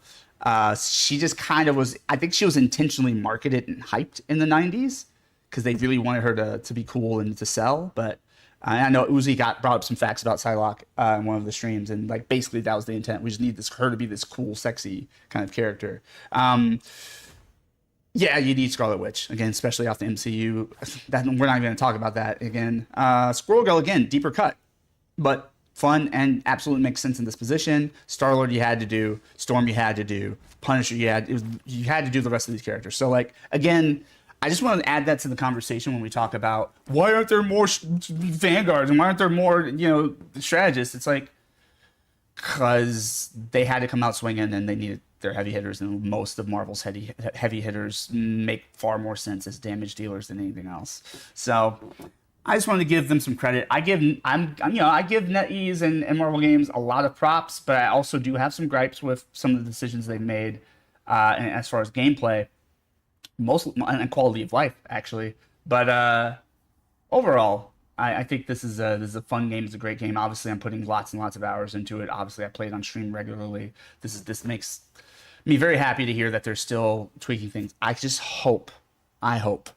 Speaker 1: she just kind of was, I think she was intentionally marketed and hyped in the 90s because they really wanted her to be cool and to sell. But I know Uzi brought up some facts about Psylocke in one of the streams, and like basically that was the intent. We just need her to be this cool, sexy kind of character. Yeah, you need Scarlet Witch again, especially off the MCU. We're not even going to talk about that again. Squirrel Girl again, deeper cut, but fun and absolutely makes sense in this position. Star-Lord you had to do, Storm you had to do, Punisher you had to do the rest of these characters. So like again, I just want to add that to the conversation when we talk about why aren't there more vanguards and why aren't there more strategists. It's like because they had to come out swinging and they needed their heavy hitters, and most of Marvel's heavy hitters make far more sense as damage dealers than anything else. So I just wanted to give them some credit. I give NetEase and Marvel Games a lot of props, but I also do have some gripes with some of the decisions they've made as far as gameplay, and quality of life actually. But overall, I think this is a fun game. It's a great game. Obviously, I'm putting lots and lots of hours into it. Obviously, I play it on stream regularly. This makes me very happy to hear that they're still tweaking things. I hope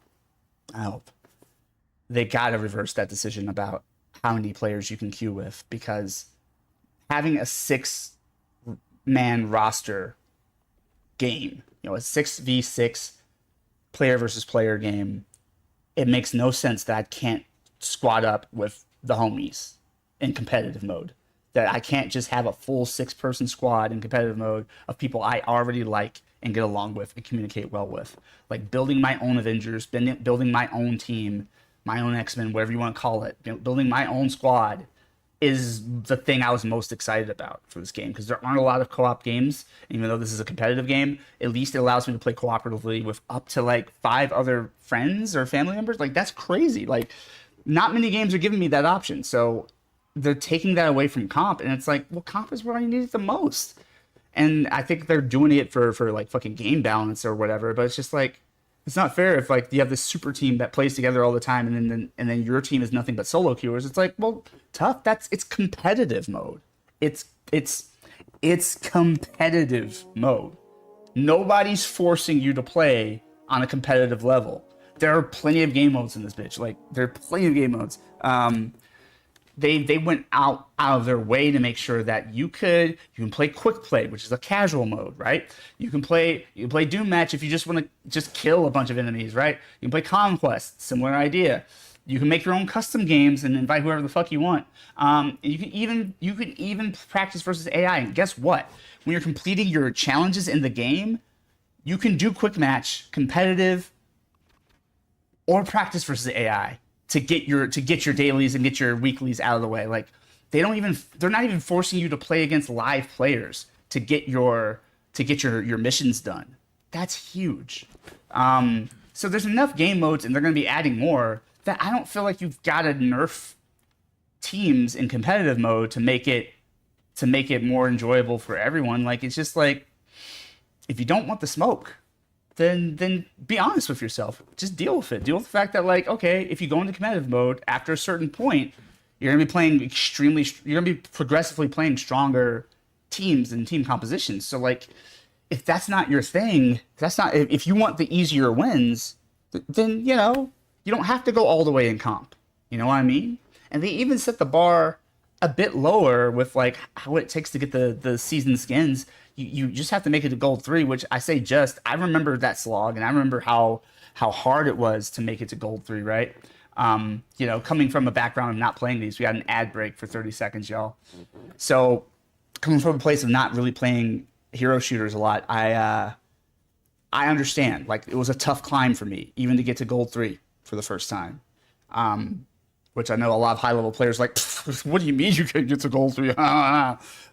Speaker 1: they got to reverse that decision about how many players you can queue with, because having a 6-man roster game, a 6v6 player versus player game, it makes no sense that I can't squad up with the homies in competitive mode. That I can't just have a full 6-person squad in competitive mode of people I already like and get along with and communicate well with. Like building my own Avengers, building my own team, my own X-Men, whatever you want to call it, building my own squad is the thing I was most excited about for this game, because there aren't a lot of co-op games. Even though this is a competitive game, at least it allows me to play cooperatively with up to like 5 other friends or family members. Like that's crazy. Like not many games are giving me that option. So they're taking that away from comp, and it's like, well, comp is where I need it the most. And I think they're doing it for like fucking game balance or whatever, but it's just like, it's not fair if like you have this super team that plays together all the time and then your team is nothing but solo queuers. It's like, well, tough. It's competitive mode. It's competitive mode. Nobody's forcing you to play on a competitive level. There are plenty of game modes in this bitch. Like there are plenty of game modes. They went out of their way to make sure that you can play quick play, which is a casual mode, right? You can play Doom Match if you just want to just kill a bunch of enemies, right? You can play Conquest, similar idea. You can make your own custom games and invite whoever the fuck you want. You can even practice versus AI. And guess what? When you're completing your challenges in the game, you can do quick match, competitive, or practice versus AI. To get your dailies and get your weeklies out of the way. Like they're not even forcing you to play against live players to get your missions done. That's huge. So there's enough game modes, and they're going to be adding more, that I don't feel like you've got to nerf teams in competitive mode to make it more enjoyable for everyone. Like it's just like, if you don't want the smoke, then be honest with yourself. Just deal with it. Deal with the fact that, like, okay, if you go into competitive mode, after a certain point, You're going to be playing you're going to be progressively playing stronger teams and team compositions. So like, if that's not your thing, if you want the easier wins, then, you know, you don't have to go all the way in comp. You know what I mean? And they even set the bar a bit lower with like how it takes to get the season skins. You just have to make it to gold 3, which I say I remember that slog, and I remember how hard it was to make it to gold 3, right? You know, coming from a background of not playing these, we had an ad break for 30 seconds, y'all. So coming from a place of not really playing hero shooters a lot, I understand. Like, it was a tough climb for me, even to get to gold 3 for the first time. Which I know a lot of high level players like, what do you mean you can get to gold 3? You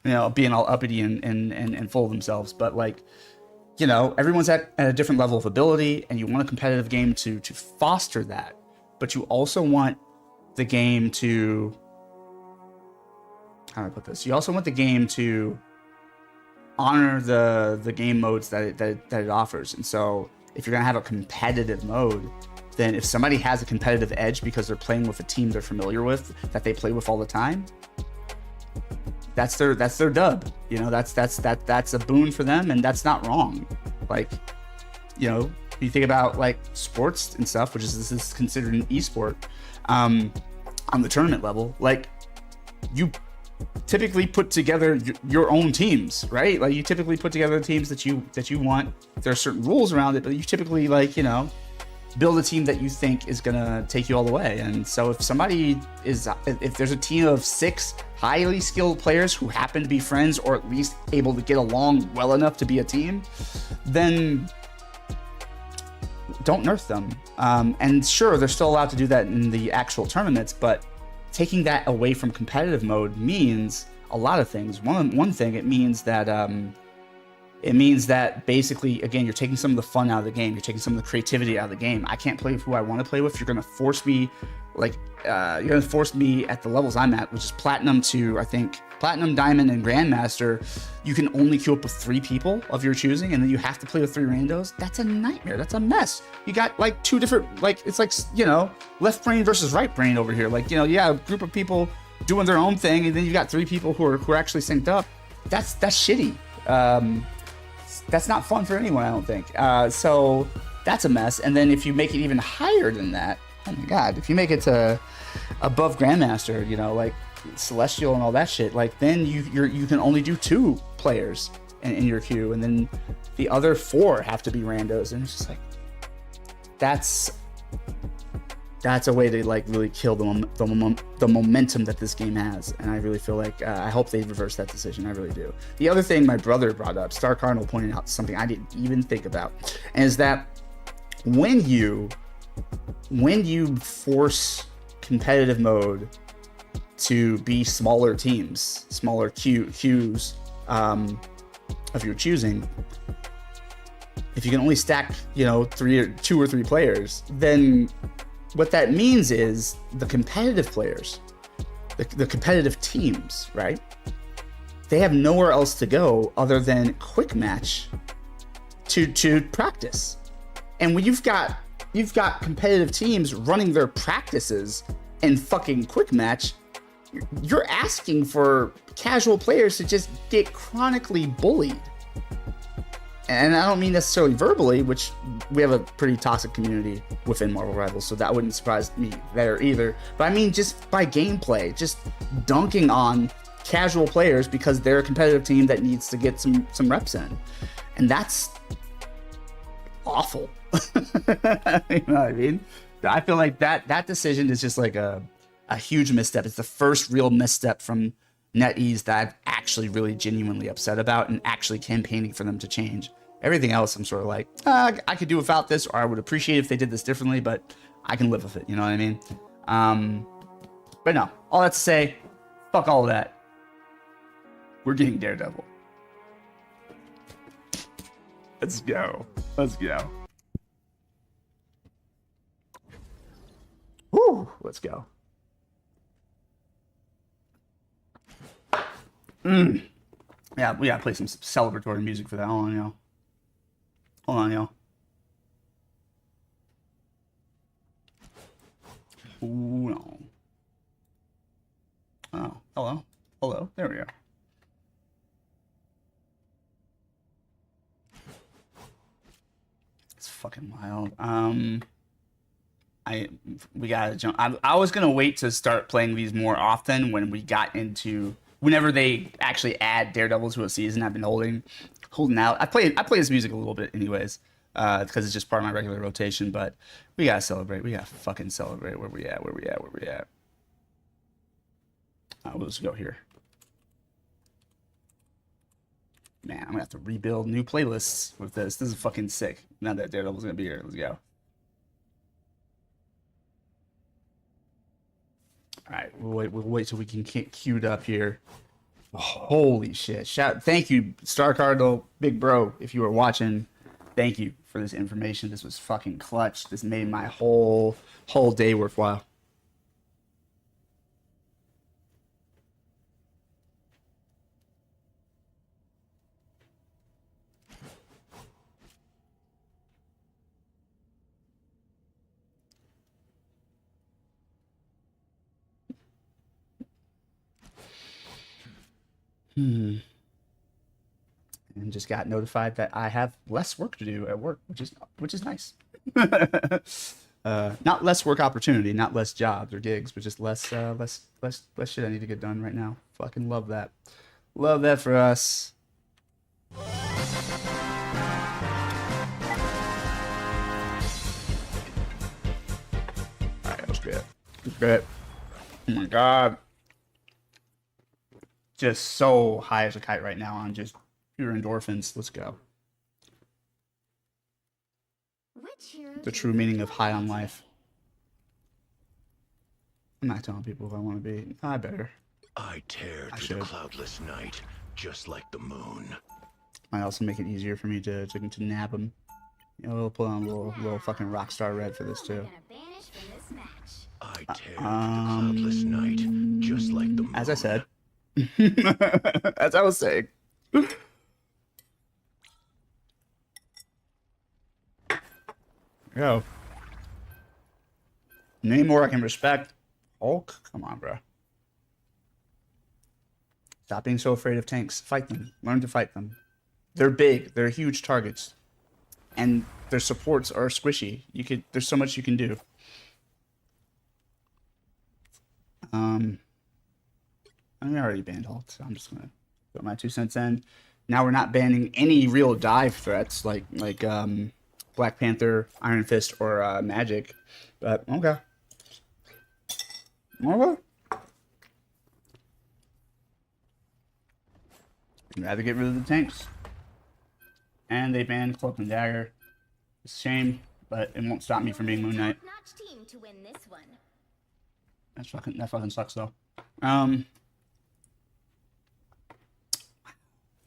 Speaker 1: know, being all uppity and full of themselves. But like, you know, everyone's at a different level of ability, and you want a competitive game to foster that. But you also want the game to, how do I put this? You also want the game to honor the game modes that it offers. And so if you're gonna have a competitive mode, then if somebody has a competitive edge because they're playing with a team they're familiar with, that they play with all the time, that's their dub. You know, that's a boon for them, and that's not wrong. Like, you know, you think about like sports and stuff, which is, this is considered an esport, on the tournament level, like, you typically put together your own teams, right? Like, you typically put together the teams that you want. There are certain rules around it, but you typically, like, you know, build a team that you think is gonna take you all the way. And so if there's a team of 6 highly skilled players who happen to be friends, or at least able to get along well enough to be a team, then don't nerf them. And sure, they're still allowed to do that in the actual tournaments, but taking that away from competitive mode means a lot of things. One thing, it means that basically, again, you're taking some of the fun out of the game. You're taking some of the creativity out of the game. I can't play with who I want to play with. You're going to force me, you're going to force me at the levels I'm at, which is Platinum to, I think, Platinum, Diamond, and Grandmaster. You can only queue up with 3 people of your choosing, and then you have to play with 3 randos. That's a nightmare. That's a mess. You got like 2 different, like, it's like, you know, left brain versus right brain over here. Like, you know, yeah, a group of people doing their own thing, and then you got 3 people who are actually synced up. That's shitty. That's not fun for anyone, I don't think. So that's a mess. And then if you make it even higher than that, oh my god, if you make it to above Grandmaster, you know, like Celestial and all that shit, like, then you can only do 2 players in your queue, and then the other 4 have to be randos, and it's just like, that's a way to like really kill the momentum that this game has. And I really feel like I hope they reverse that decision. I really do. The other thing my brother brought up, Star Cardinal pointed out something I didn't even think about, and is that when you force competitive mode to be smaller teams, smaller queues of your choosing, if you can only stack, you know, 2 or 3 players, then what that means is the competitive players, the competitive teams, right? They have nowhere else to go other than quick match to practice. And when you've got competitive teams running their practices in fucking quick match, you're asking for casual players to just get chronically bullied. And I don't mean necessarily verbally, which we have a pretty toxic community within Marvel Rivals, so that wouldn't surprise me there either. But I mean just by gameplay, just dunking on casual players because they're a competitive team that needs to get some reps in. And that's awful. You know what I mean? I feel like that decision is just like a huge misstep. It's the first real misstep from NetEase that I've actually really genuinely upset about, and actually campaigning for them to change. Everything else, I'm sort of like, I could do without this, or I would appreciate if they did this differently, but I can live with it. You know what I mean? But no, all that to say, fuck all of that. We're getting Daredevil. Let's go. Let's go. Woo! Let's go. Yeah, we gotta play some celebratory music for that. Hold on, y'all. Hold on, y'all. Ooh, no. Hello. Hello. There we go. It's fucking wild. We gotta jump. I was gonna wait to start playing these more often when we got into whenever they actually add Daredevil to a season. I've been holding out. I play this music a little bit anyways, because it's just part of my regular rotation. But we gotta celebrate. We gotta fucking celebrate. Where we at? We'll just go here. Man, I'm gonna have to rebuild new playlists with this. This is fucking sick. Now that Daredevil's gonna be here, let's go. All right, we'll wait till we can get queued up here. Holy shit! Thank you, Star Cardinal, big bro, if you were watching. Thank you for this information. This was fucking clutch. This made my whole day worthwhile. And just got notified that I have less work to do at work, which is nice. Not less work opportunity, not less jobs or gigs, but just less shit I need to get done right now. Fucking love that. Love that for us. Alright, let's get it. Oh my god. Just so high as a kite right now on just pure endorphins. Let's go. The true meaning of high on life. I'm not telling people if I want to be. I better.
Speaker 10: I tear through the cloudless night, just like the moon.
Speaker 1: Might also make it easier for me to nab them. You know, we'll put on a little fucking Rockstar Red for this too.
Speaker 10: I tear through the cloudless night, just like the moon.
Speaker 1: As I said. As I was saying. Go. Name more I can respect. Hulk? Come on, bro. Stop being so afraid of tanks. Fight them. Learn to fight them. They're big. They're huge targets. And their supports are squishy. There's so much you can do. I mean, I already banned Hulk, so I'm just gonna put my 2 cents in. Now we're not banning any real dive threats like Black Panther, Iron Fist, or Magic. But okay. Okay. I'd rather get rid of the tanks. And they banned Cloak and Dagger. It's a shame, but it won't stop me from being Moon Knight. That fucking sucks though.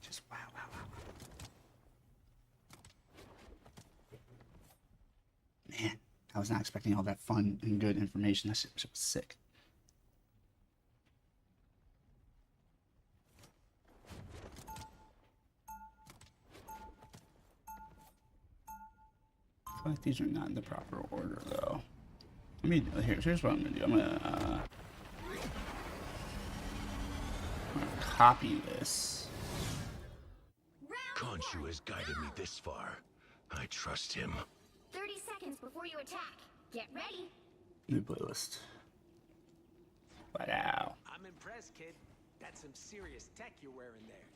Speaker 1: Just wow. Man, I was not expecting all that fun and good information. That shit was sick. I feel like these are not in the proper order though. Let me here's what I'm gonna do. I'm gonna copy this.
Speaker 10: Khonshu has guided me this far. I trust him.
Speaker 11: 30 seconds before you attack. Get ready.
Speaker 1: New playlist. Wow.
Speaker 15: I'm impressed, kid. That's some serious tech you're wearing there.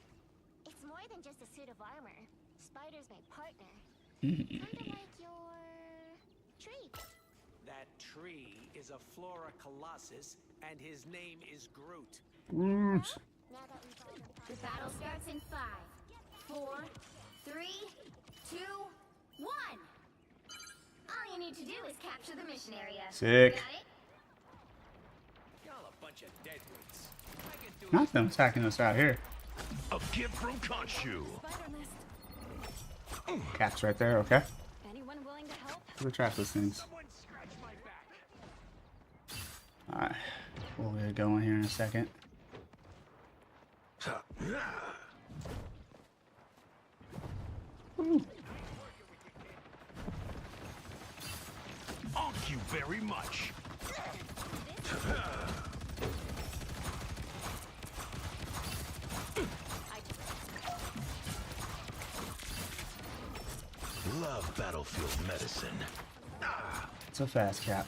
Speaker 11: It's more than just a suit of armor. Spider's my partner. Kind of like your tree.
Speaker 15: That tree is a Flora Colossus, and his name is Groot.
Speaker 1: Groot.
Speaker 11: The battle starts in 5, 4, 3, 2, 1. All you need to do is capture the mission area.
Speaker 1: Sick.
Speaker 11: Got it?
Speaker 15: Y'all a bunch of deadweights.
Speaker 1: Not them attacking us out here.
Speaker 10: A gift from Khonshu.
Speaker 1: Cat's right there, okay.
Speaker 11: Anyone willing to help?
Speaker 1: We'll track those things. Alright. We'll get going here in a second. Ooh.
Speaker 10: Thank you very much. Love battlefield medicine.
Speaker 1: So fast, Cap.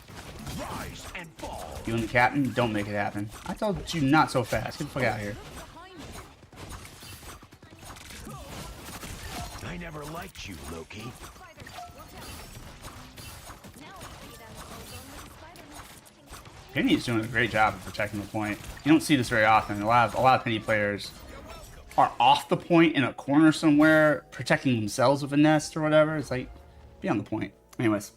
Speaker 10: Rise and fall.
Speaker 1: You and the captain, don't make it happen. I told you not so fast. Get the fuck out of here.
Speaker 10: I never liked you, Loki.
Speaker 1: Penny's doing a great job of protecting the point. You don't see this very often. A lot of Penny players are off the point in a corner somewhere, protecting themselves with a nest or whatever. It's like, be on the point. Anyways.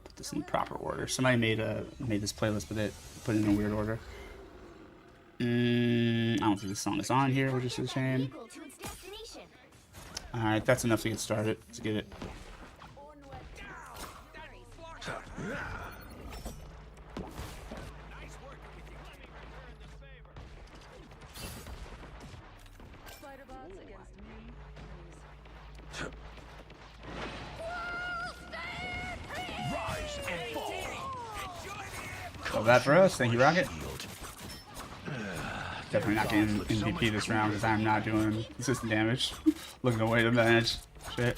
Speaker 1: Put this in the proper order. Somebody made this playlist, but it put it in a weird order. I don't think this song is on here, which is a shame. Alright, that's enough to get started. Let's get it. Love that for us. Thank you, Rocket. Definitely not getting MVP this round because I'm not doing consistent damage. Looking away to manage. Shit.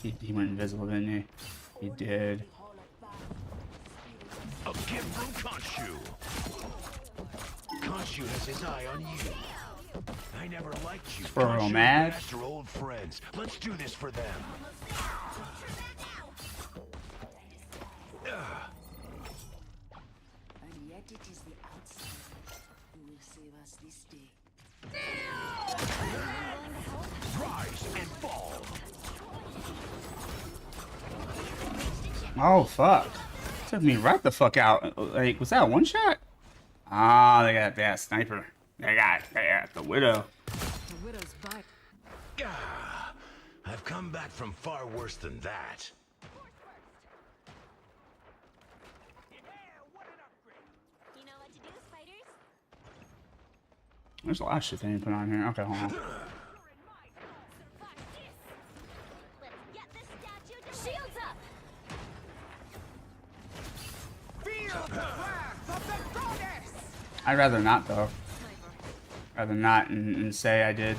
Speaker 1: He went invisible, didn't he? He did.
Speaker 10: A gift from Khonshu. Khonshu has his eye on you. I never liked you.
Speaker 1: For real mad.
Speaker 10: We're old friends. Let's do this for them.
Speaker 16: And yet it is the outside who will save us this day.
Speaker 10: Rise and fall.
Speaker 1: Oh fuck! Took me right the fuck out. Like, was that a one shot? Ah, they got that sniper. They got the widow.
Speaker 16: The widow's bite.
Speaker 10: I've come back from far worse than that.
Speaker 11: You know what to do, spiders?
Speaker 1: There's a lot of shit they didn't put on here. Okay, hold on.
Speaker 11: Let's get this statue to shields up.
Speaker 2: Feel the wrath of the goddess!
Speaker 1: I'd rather not though. Rather not and say I did.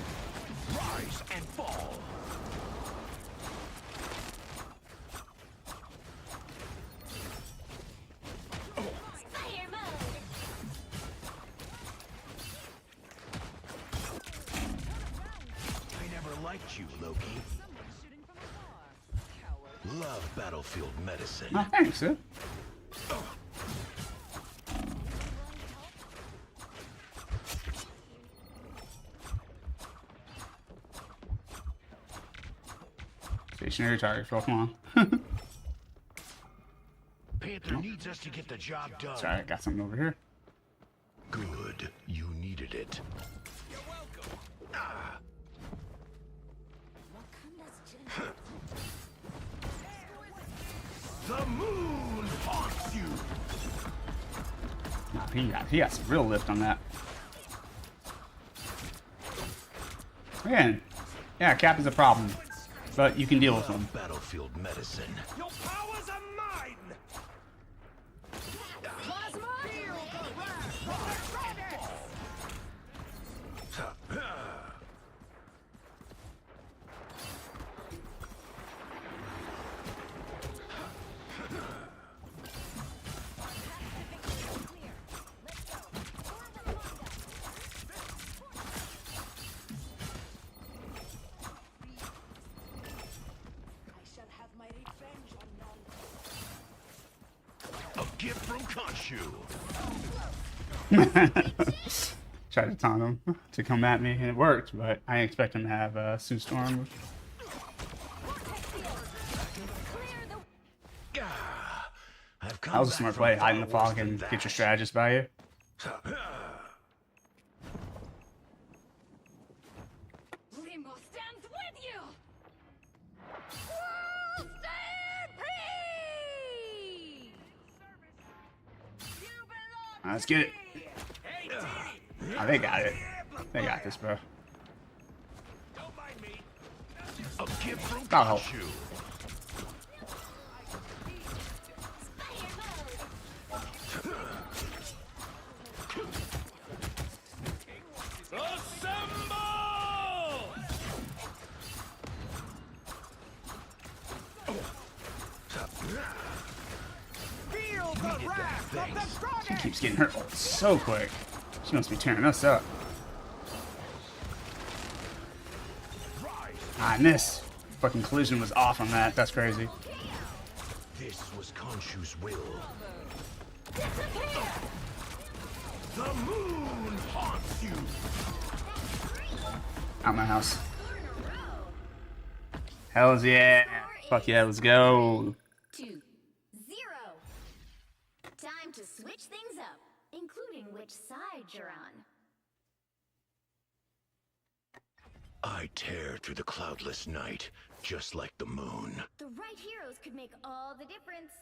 Speaker 10: Rise and fall.
Speaker 11: Fire mode.
Speaker 10: I never liked you, Loki. Love battlefield medicine.
Speaker 1: Oh, thanks, dude. Stationary target, bro. Come on.
Speaker 10: Panther needs us to get the job done.
Speaker 1: Sorry, I got something over here.
Speaker 10: Good. You needed it. The moon haunts you.
Speaker 1: Nah, he got some real lift on that. Man, yeah, Cap is a problem, but you can deal with him.
Speaker 10: Battlefield medicine.
Speaker 2: Your powers are mine!
Speaker 10: A gift from Khonshu.
Speaker 1: Tried to taunt him to come at me, and it worked, but I didn't expect him to have Sue Storm. That was a smart play, hide in the fog and get your strategist by you.
Speaker 11: Limbo stands with you.
Speaker 1: Let's get it. Oh, they got it. They got this, bro.
Speaker 10: A gift from
Speaker 1: Oh.
Speaker 10: Khonshu.
Speaker 1: She keeps getting her ult so quick. She must be tearing us up. I missed. Fucking collision was off on that. That's crazy.
Speaker 10: This was Khonshu's will. The moon haunts you.
Speaker 1: Out my house. Hells yeah. Fuck yeah, let's go.
Speaker 11: 2-0. Time to switch things up, including which side you're on.
Speaker 10: I tear through the cloudless night, just like the moon.
Speaker 11: The right heroes could make all the difference.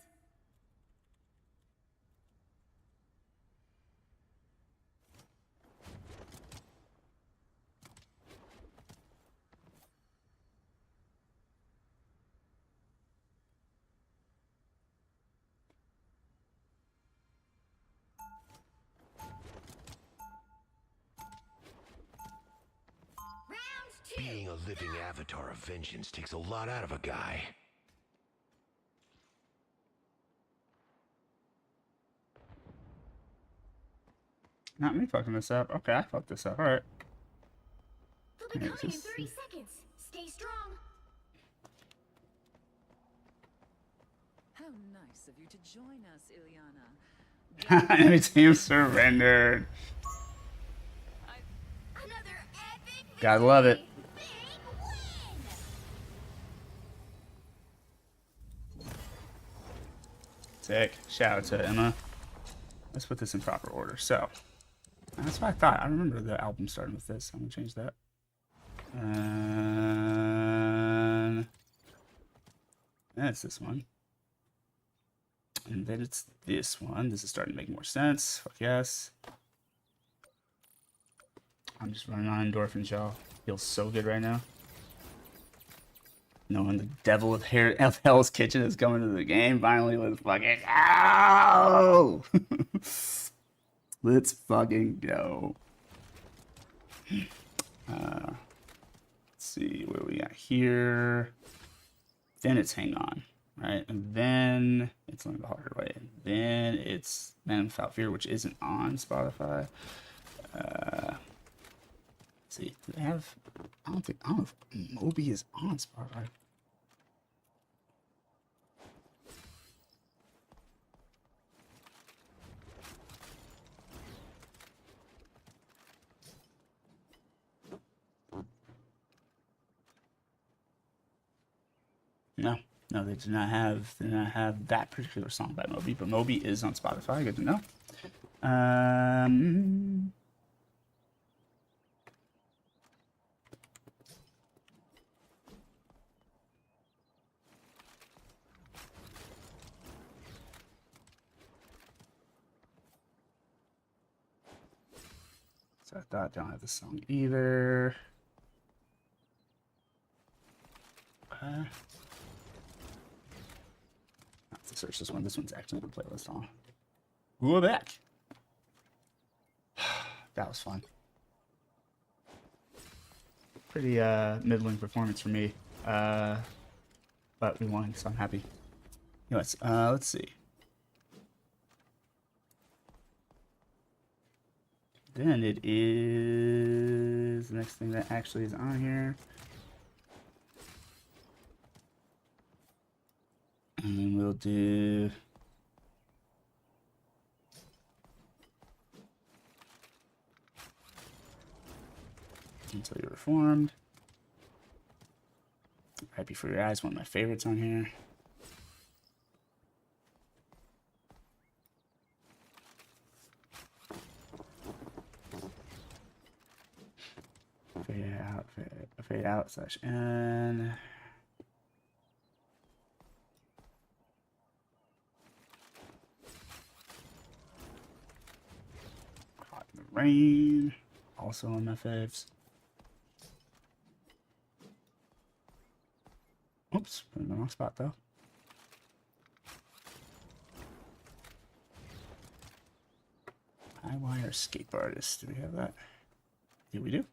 Speaker 10: Being a living avatar of vengeance takes a lot out of a guy.
Speaker 1: Not me fucking this up. Okay, I fucked this up. Alright.
Speaker 11: They'll be coming in 30 seconds. Stay strong.
Speaker 16: How nice of you to join us, Ilyana.
Speaker 1: Enemy team surrendered. Gotta love it. Sick. Shout out to Emma. Let's put this in proper order. So, that's what I thought. I remember the album starting with this. I'm gonna change that. And it's this one. And then it's this one. This is starting to make more sense. Fuck yes. I'm just running on endorphins, y'all. Feels so good right now. Knowing the devil of Hell's Kitchen is coming to the game finally. Let's fucking go! Let's fucking go. Let's see where we got here. Then it's Hang On, right? And then it's Learn the Harder Way. And then it's Man Without Fear, which isn't on Spotify. Let's see, do they have? I don't know if Moby is on Spotify. No, they do not have that particular song by Moby, but Moby is on Spotify. Good to know. So I thought I don't have the song either. Let's search this one. This one's actually on the playlist, huh? We're back. That was fun. Pretty middling performance for me. But we won, so I'm happy. Anyways, let's see. Then it is the next thing that actually is on here. And then we'll do Until You're Reformed. Right Before Your Eyes, one of my favorites on here. Fade out / N. Caught in the Rain, also on my faves. Oops, put in the wrong spot though. High Wire Escape Artist, do we have that? Here we do.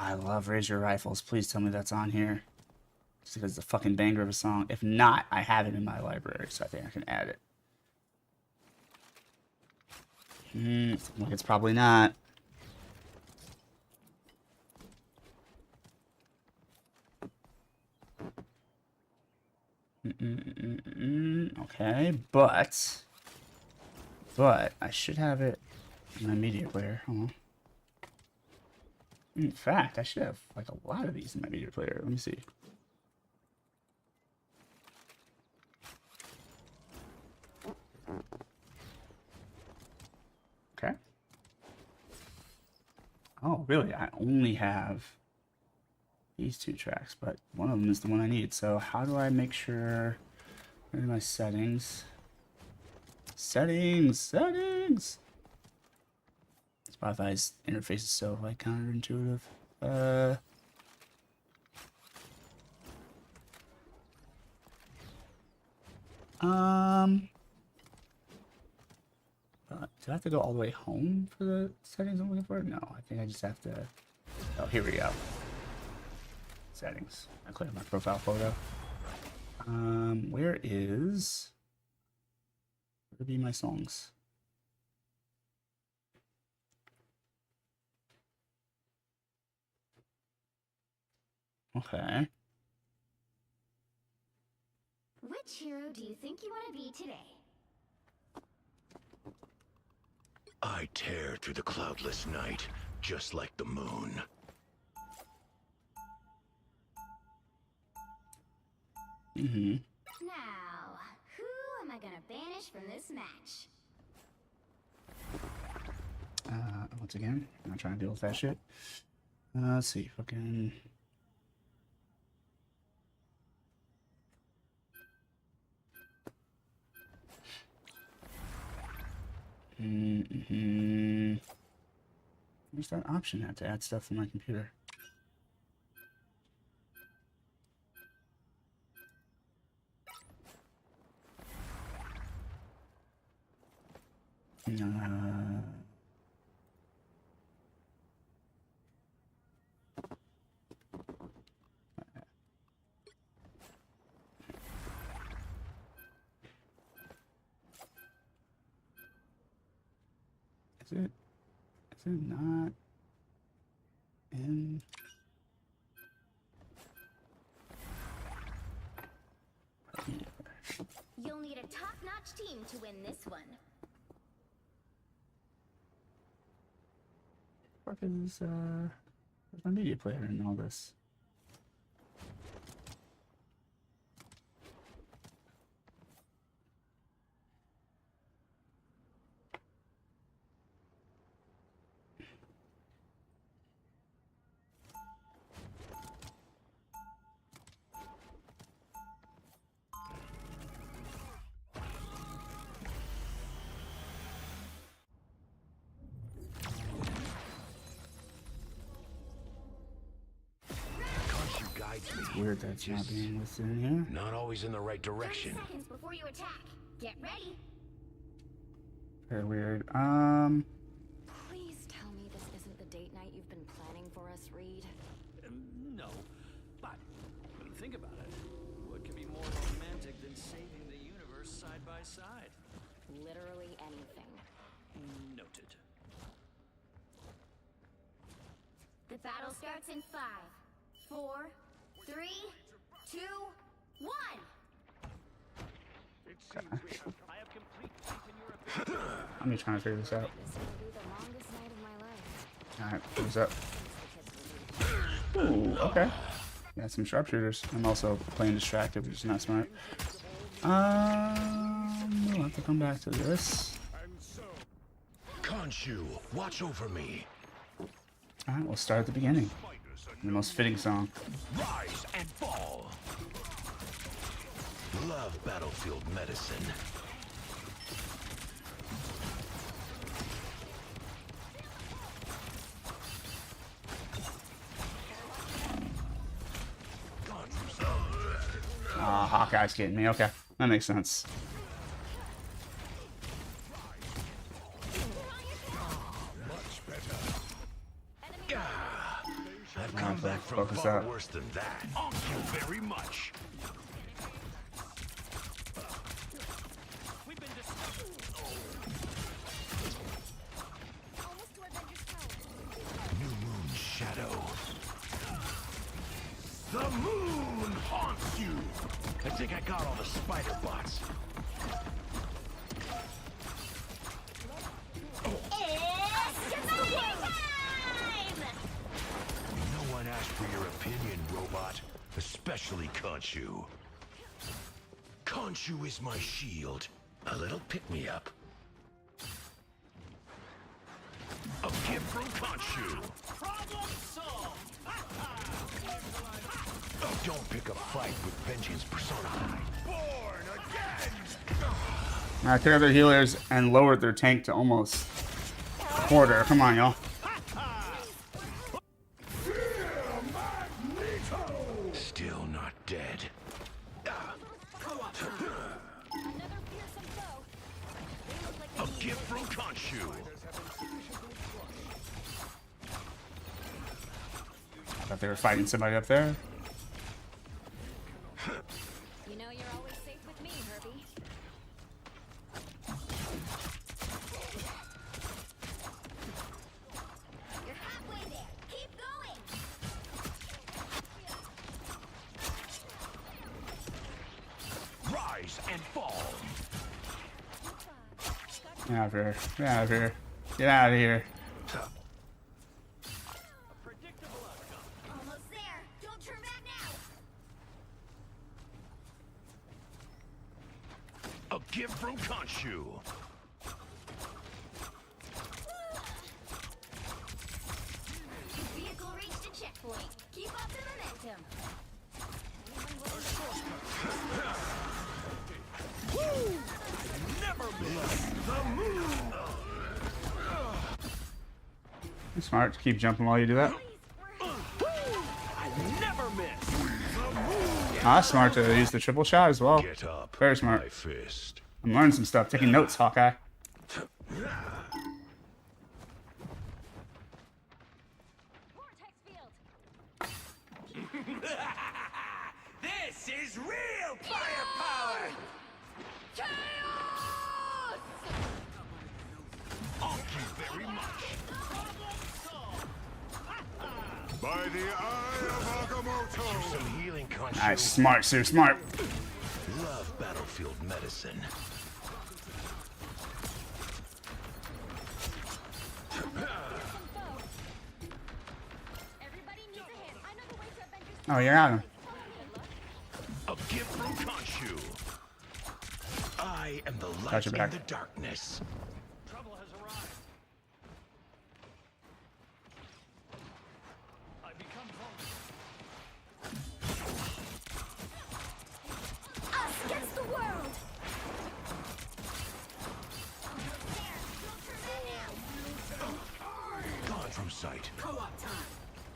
Speaker 1: I love Raise Your Rifles. Please tell me that's on here. Just because it's a fucking banger of a song. If not, I have it in my library, so I think I can add it. Like it's probably not. Okay, but I should have it in my media player. Hold on. In fact, I should have like a lot of these in my media player. Let me see. Okay. Oh, really? I only have these 2 tracks, but one of them is the one I need. So how do I make sure? Where are my settings? Settings. Spotify's interface is so like counterintuitive. Do I have to go all the way home for the settings I'm looking for? No, I think I just have to. Oh, here we go. Settings. I click on my profile photo. Where would be my songs? Okay.
Speaker 11: Which hero do you think you want to be today?
Speaker 10: I tear through the cloudless night, just like the moon.
Speaker 11: Now, who am I gonna banish from this match?
Speaker 1: Once again, I'm not trying to deal with that shit. Let's see, fucking. Where's that option at to add stuff from my computer? Is it not in?
Speaker 11: You'll need a top-notch team to win this one.
Speaker 1: What is where's my media player in all this? It's weird that's not being listed in here.
Speaker 10: Not always in the right direction.
Speaker 11: 30 seconds before you attack. Get ready.
Speaker 1: Very weird.
Speaker 16: Please tell me this isn't the date night you've been planning for us, Reed.
Speaker 15: No, but when you think about it, what could be more romantic than saving the universe side by side?
Speaker 16: Literally anything.
Speaker 15: Noted.
Speaker 11: The battle starts in 5, 4, 3, 2, 1.
Speaker 15: It seems we have complete faith in your ability.
Speaker 1: I'm just trying to figure this out.
Speaker 16: This will be the longest night of my life.
Speaker 1: Alright, what's up? Ooh, okay. Got some sharpshooters. I'm also playing distracted, which is not smart. We'll have to come back to this.
Speaker 10: Khonshu, watch over me.
Speaker 1: Alright, we'll start at the beginning. The most fitting song.
Speaker 10: Rise and fall. Love battlefield medicine.
Speaker 1: Hawkeye's getting me. Okay, that makes sense.
Speaker 10: I've back from
Speaker 1: Focus
Speaker 10: far
Speaker 1: up.
Speaker 10: worse than that. Thank you very much.
Speaker 15: We've been discovered.
Speaker 11: Almost to Avengers Tower.
Speaker 10: New moon shadow. The moon haunts you. I think I got all the spider bots. No one asked for your opinion, robot. Especially Khonshu. Khonshu is my shield. A little pick-me-up. A gift from Khonshu.
Speaker 15: Problem solved.
Speaker 10: Oh, don't pick a fight with vengeance personified. Born again!
Speaker 1: I took out their healers and lowered their tank to almost a quarter. Come on, y'all.
Speaker 10: Still not dead. A gift from Khonshu.
Speaker 1: I thought they were fighting somebody up there.
Speaker 11: You know you're always safe with me, Herbie. You're halfway there. Keep going.
Speaker 10: Rise and fall.
Speaker 1: Get out of here. Get out of here. Get out of here.
Speaker 11: Almost there. Don't turn back now.
Speaker 10: A gift from Khonshu.
Speaker 11: Vehicle reached a checkpoint. Keep up the momentum.
Speaker 10: Never miss the moon.
Speaker 1: It's smart to keep jumping while you do that.
Speaker 15: I never miss.
Speaker 1: Ah, smart to use the triple shot as well.
Speaker 10: Get up.
Speaker 1: Very smart.
Speaker 10: My fist.
Speaker 1: I'm learning some stuff. Taking notes, Hawkeye.
Speaker 11: Vortex field.
Speaker 2: This is real firepower!
Speaker 11: Chaos!
Speaker 10: Thank you very much.
Speaker 4: By the eye of Agamotto!
Speaker 10: Some healing, Khonshu.
Speaker 1: Nice, smart, Sue, smart.
Speaker 10: Love battlefield medicine.
Speaker 11: Everybody needs a hand. I know the way to Avengers
Speaker 1: Oh, you're out.
Speaker 10: A gift from Khonshu. I am the light
Speaker 1: Got your
Speaker 10: in
Speaker 1: back.
Speaker 10: the darkness.
Speaker 15: Trouble has arrived. I become vulnerable.
Speaker 11: Us against the world!
Speaker 10: Gone from sight.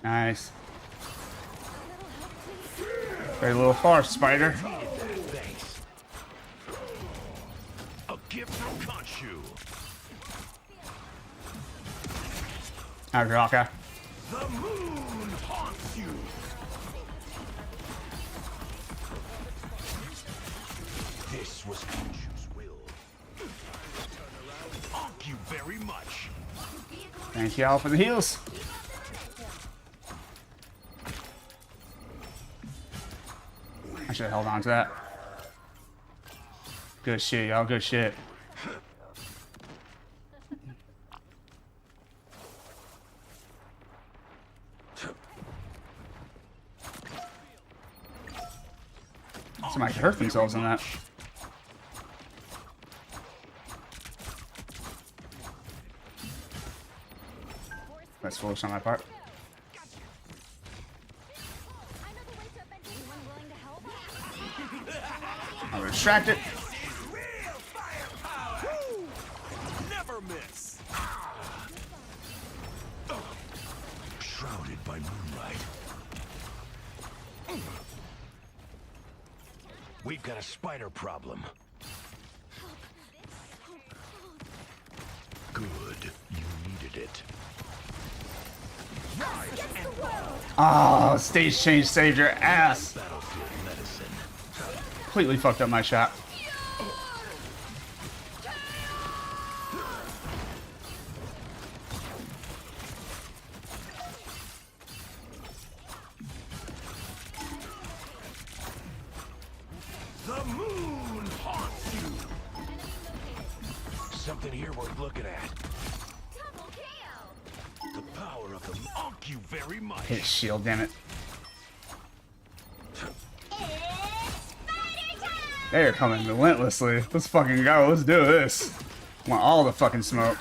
Speaker 1: Nice. Very little far, Spider.
Speaker 10: Thanks. A gift from Khonshu.
Speaker 1: Out here, Hawkeye.
Speaker 10: The moon haunts you. This was Khonshu's will. Thank you very much.
Speaker 1: Thank y'all for the heals. I should have held on to that. Good shit, y'all. Good shit. Somebody could hurt themselves in that. That's foolish on my part. I'll distract it.
Speaker 2: Never miss!
Speaker 10: Shrouded by moonlight. We've got a spider problem. Good. You needed it.
Speaker 1: Oh, stage change saved your ass. Completely fucked up my shot.
Speaker 10: The moon haunts you. Something here worth looking at. The power of the monk you very much.
Speaker 1: Hit shield, damn it. They're coming relentlessly. Let's fucking go. Let's do this. Want all the fucking smoke.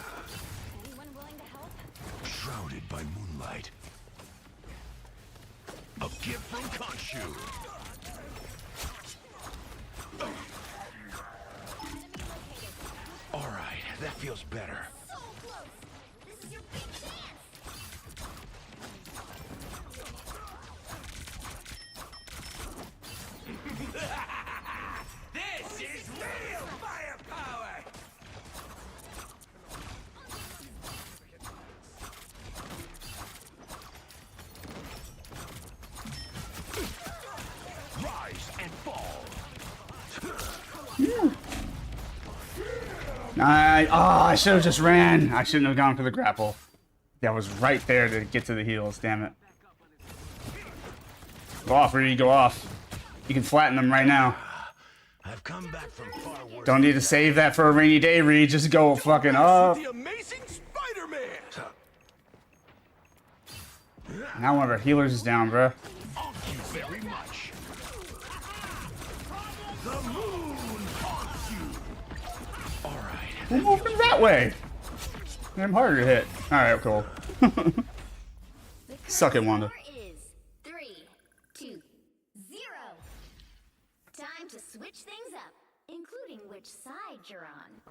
Speaker 10: Shrouded by moonlight. A gift from Khonshu. All right, that feels better.
Speaker 2: This is real firepower!
Speaker 10: Rise and fall.
Speaker 1: I should have just ran. I shouldn't have gone for the grapple. That was right there to get to the heals, damn it. Go off, Reed, go off. You can flatten them right now.
Speaker 10: I've come back from far worse.
Speaker 1: Don't need to save that for a rainy day, Reed. Just go fucking up.
Speaker 2: The amazing Spider-Man!
Speaker 1: Now one of our healers is down, bro.
Speaker 10: Thank you very much. The moon haunts you. All right.
Speaker 1: We'll move them that way. I'm harder to hit. Alright, cool. Suck it, Wanda.
Speaker 11: Is 3, 2, 0. Time to switch things up, including which side you're on.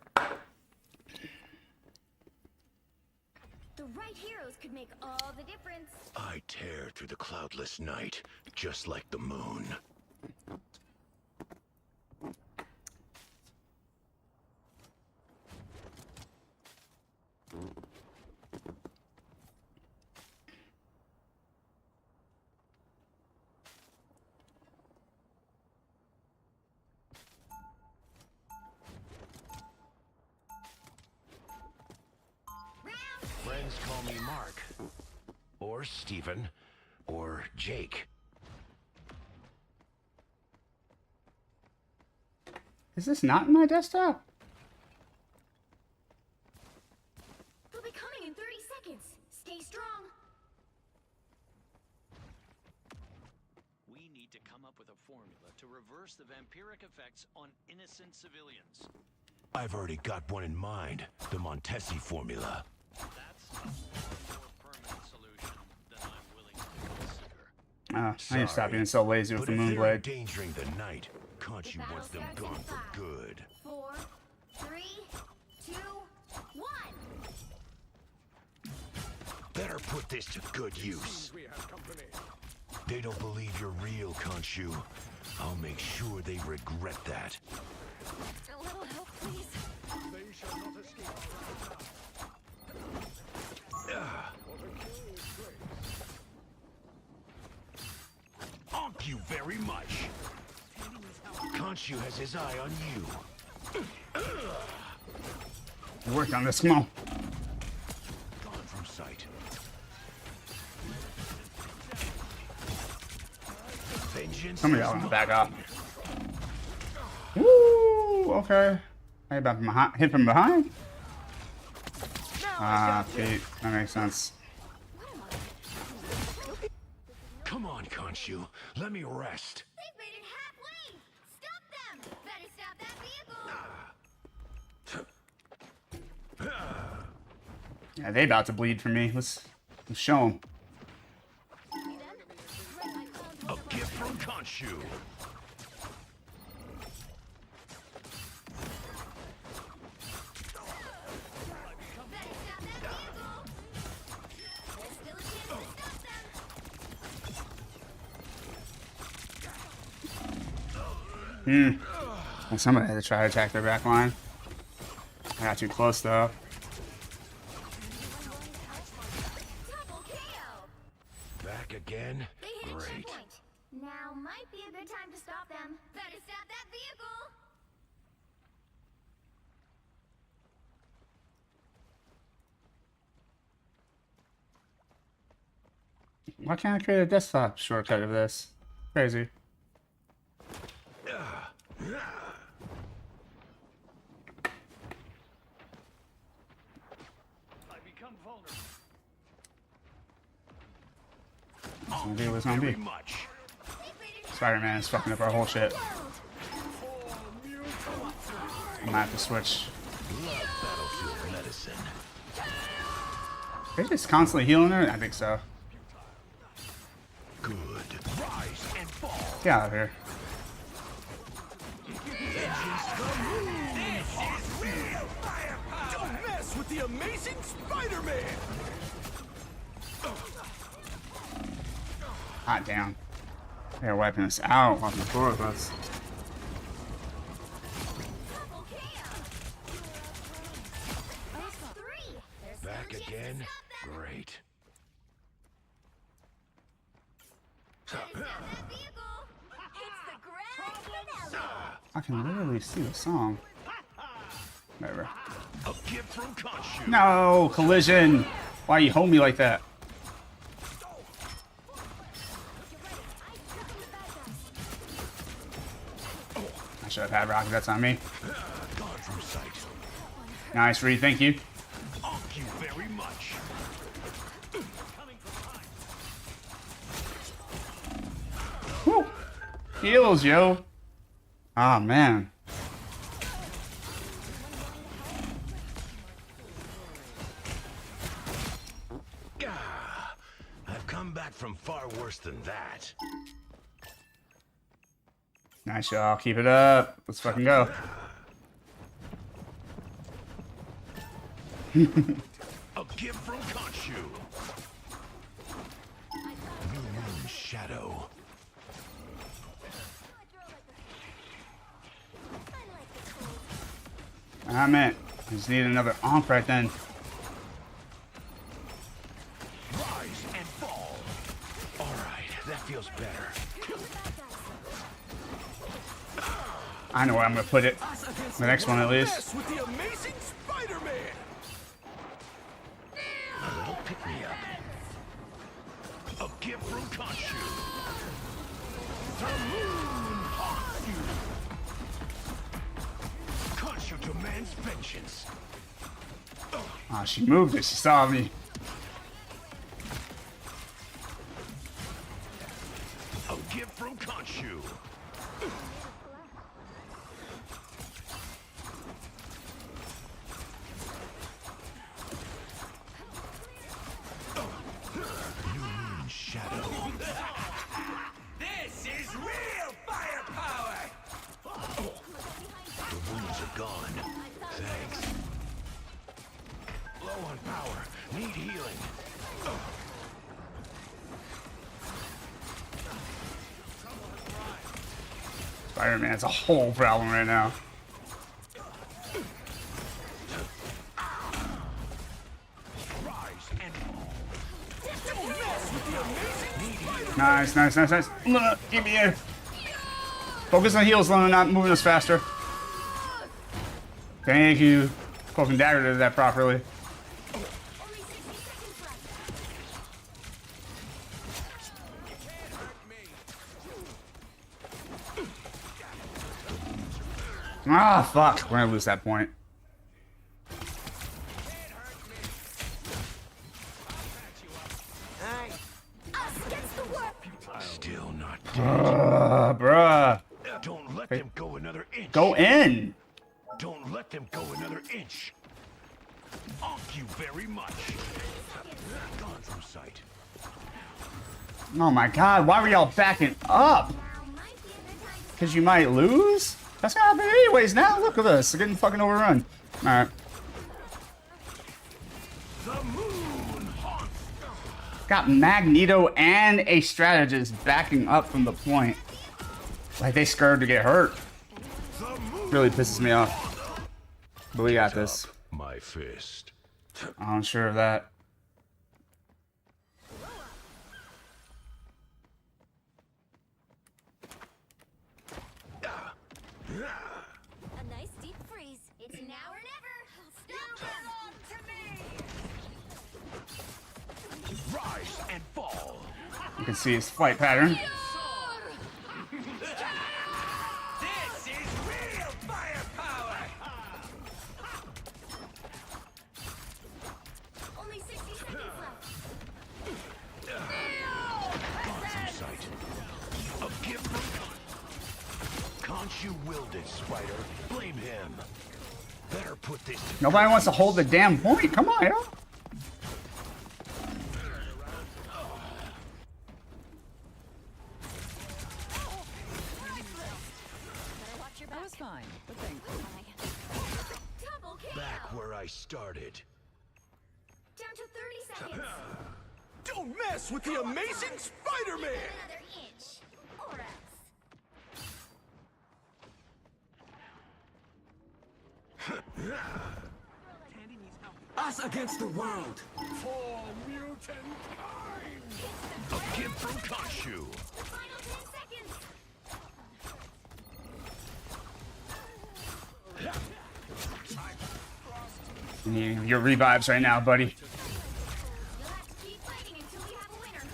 Speaker 11: The right heroes could make all the difference.
Speaker 10: I tear through the cloudless night, just like the moon. Friends call me Mark, or Stephen, or Jake.
Speaker 1: Is this not in my desktop?
Speaker 11: They'll be coming in 30 seconds. Stay strong.
Speaker 15: We need to come up with a formula to reverse the vampiric effects on innocent civilians.
Speaker 10: I've already got one in mind, the Montesi formula.
Speaker 15: That's a more permanent solution than I'm willing to consider.
Speaker 1: I need to stop being so lazy with the Moonblade.
Speaker 10: Endangering the night. Khonshu wants them gone for good.
Speaker 11: 4, 3, 2, 1.
Speaker 10: Better put this to good use. They don't believe you're real, Khonshu. I'll make sure they regret that.
Speaker 11: A little help, please.
Speaker 4: They shall not escape our wrath.
Speaker 10: Thank you very much. Khonshu has his eye on you.
Speaker 1: Work on this, come on.
Speaker 10: Gone from sight. Vengeance.
Speaker 1: Some of y'all want to back off. Woo! Okay. Hey, about from behind. Hit from behind? Ah, feet. That makes sense.
Speaker 10: Come on, Khonshu. Let me rest.
Speaker 11: They've made it halfway. Stop them. Better stop that vehicle.
Speaker 1: Yeah, they about to bleed for me. Let's show them.
Speaker 10: A gift from Khonshu.
Speaker 1: Well, somebody had to try to attack their back line. I got too close though.
Speaker 10: again?
Speaker 11: They hit a
Speaker 10: Great.
Speaker 11: checkpoint. Now might be a good time to stop them. Better stop that vehicle.
Speaker 1: Why can't I create a desktop shortcut of this? Crazy.
Speaker 15: I become vulnerable.
Speaker 1: Zombie was zombie. Spider-Man is fucking up our whole shit. I'm gonna have to switch.
Speaker 10: Love battlefield medicine.
Speaker 1: Are they just constantly healing her? I think so.
Speaker 10: Good. Rise and fall.
Speaker 1: Get out of here.
Speaker 2: Don't mess with the amazing Spider-Man!
Speaker 1: Hot damn. They're wiping us out on the floor with us.
Speaker 10: Back again? Great.
Speaker 1: I can literally see the song. Whatever.
Speaker 10: A gift from Khonshu.
Speaker 1: No! Collision! Why you hold me like that? I should have had rocket. That's on me.
Speaker 10: Gone from sight.
Speaker 1: Nice read. Thank you.
Speaker 10: Thank you very much.
Speaker 1: Woo! Heals, yo. Ah, man.
Speaker 10: I've come back from far worse than that.
Speaker 1: Nice, y'all. Keep it up. Let's fucking go.
Speaker 10: A gift from Khonshu. New Moon Shadow.
Speaker 1: Ah, man. I just need another onk right then.
Speaker 10: Rise and fall. All right, that feels better.
Speaker 1: I know where I'm gonna put it. The next one, at least.
Speaker 2: With the amazing Spider-Man!
Speaker 10: A little pick-me-up. A gift from Khonshu. The moon haunts you. Khonshu demands vengeance.
Speaker 1: Ah, she moved it. She saw me.
Speaker 10: A gift from Khonshu. New Moon Shadow.
Speaker 2: This is real firepower!
Speaker 10: The wounds are gone. Thanks. Low on power. Need healing.
Speaker 1: Spider-Man's a whole problem right now. Nice, nice, nice, nice. Luna, give me here. Focus on heals, Luna, not moving us faster. Thank you. Cloak and Dagger did that properly. Ah, fuck. We're gonna lose that point.
Speaker 10: Still not dead.
Speaker 1: Bruh.
Speaker 10: Don't let them go another inch.
Speaker 1: Go in.
Speaker 10: Don't let them go another inch. Thank you very much. Gone from sight.
Speaker 1: Oh my god, why were y'all backing up? Because you might lose? That's gonna happen anyways now. Look at this. They're getting fucking overrun. Alright.
Speaker 10: The moon haunts.
Speaker 1: Got Magneto and a strategist backing up from the point. Like they scared to get hurt. Really pisses me off. But we got this.
Speaker 10: My fist.
Speaker 1: I'm sure of that.
Speaker 11: A nice deep freeze. It's now or never. You belong to me.
Speaker 10: Rise and fall.
Speaker 1: You can see his flight pattern.
Speaker 10: This is real firepower.
Speaker 11: Only 60 seconds left.
Speaker 10: Awesome sight. A gift from Khonshu willed it, Spider. Blame him. Better put this to
Speaker 1: Nobody wants to hold the damn point. Come on, yo.
Speaker 16: That was fine, but thank you.
Speaker 11: Double kill.
Speaker 10: back where I started.
Speaker 11: Down to 30 seconds.
Speaker 2: Don't mess with the amazing Spider-Man!
Speaker 11: Another inch. Or else.
Speaker 2: Us against the world!
Speaker 10: For mutant kind! A gift from Khonshu.
Speaker 11: Final 10 seconds.
Speaker 1: You need your revives right now, buddy.
Speaker 11: You'll have to keep fighting until we have a winner.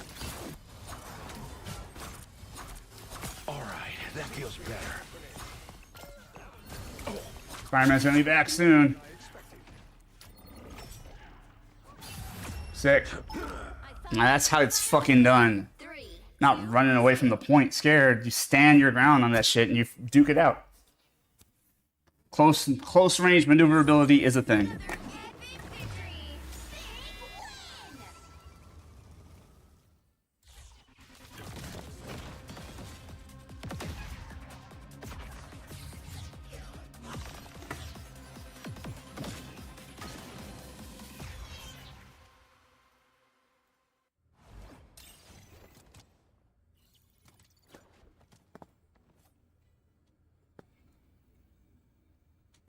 Speaker 10: Alright, that feels better.
Speaker 1: Spider-Man's gonna be back soon. Sick. Now that's how it's fucking done. Not running away from the point scared. You stand your ground on that shit and you duke it out. Close range maneuverability is a thing.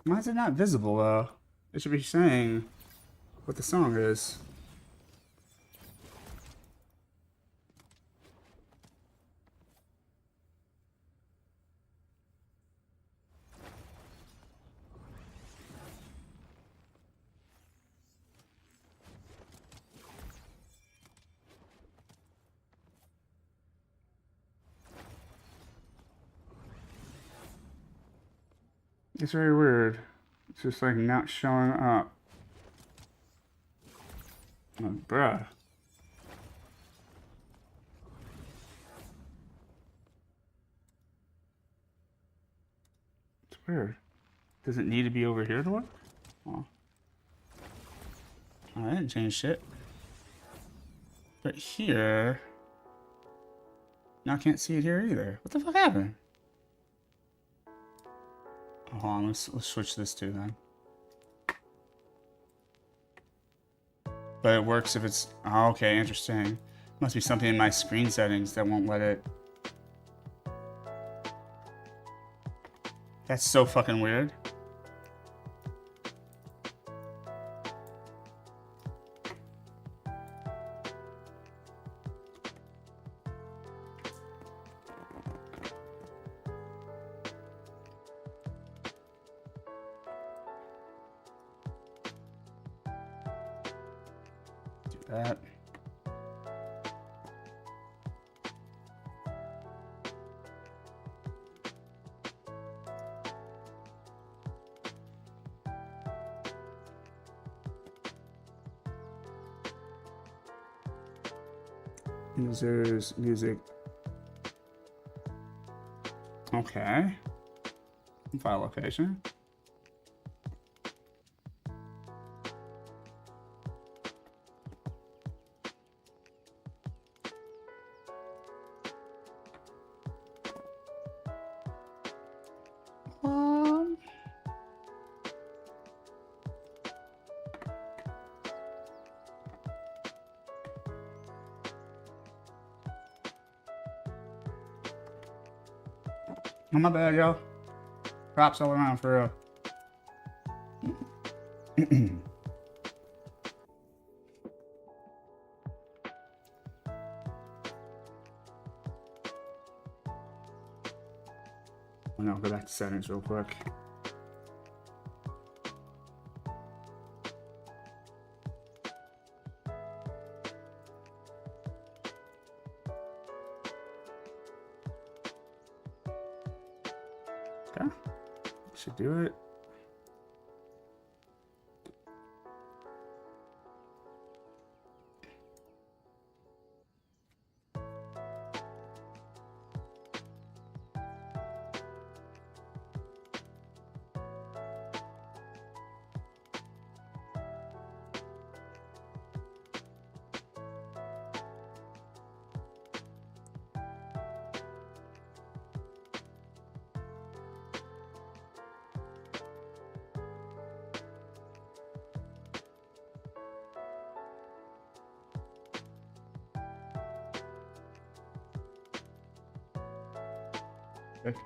Speaker 1: Why is it not visible? It should be saying what the song is. It's very weird. It's just like not showing up. Oh, bruh. It's weird. Does it need to be over here to work? Oh, I didn't change shit. But here... Now I can't see it here either. What the fuck happened? Hold on, let's switch this to then. But it works if it's... Oh, okay, interesting. Must be something in my screen settings that won't let it... That's so fucking weird. That. Users, music. Okay. File location. Oh, my bad, yo. Props all around for real. no, go back to settings real quick. Okay, should do it. Okay.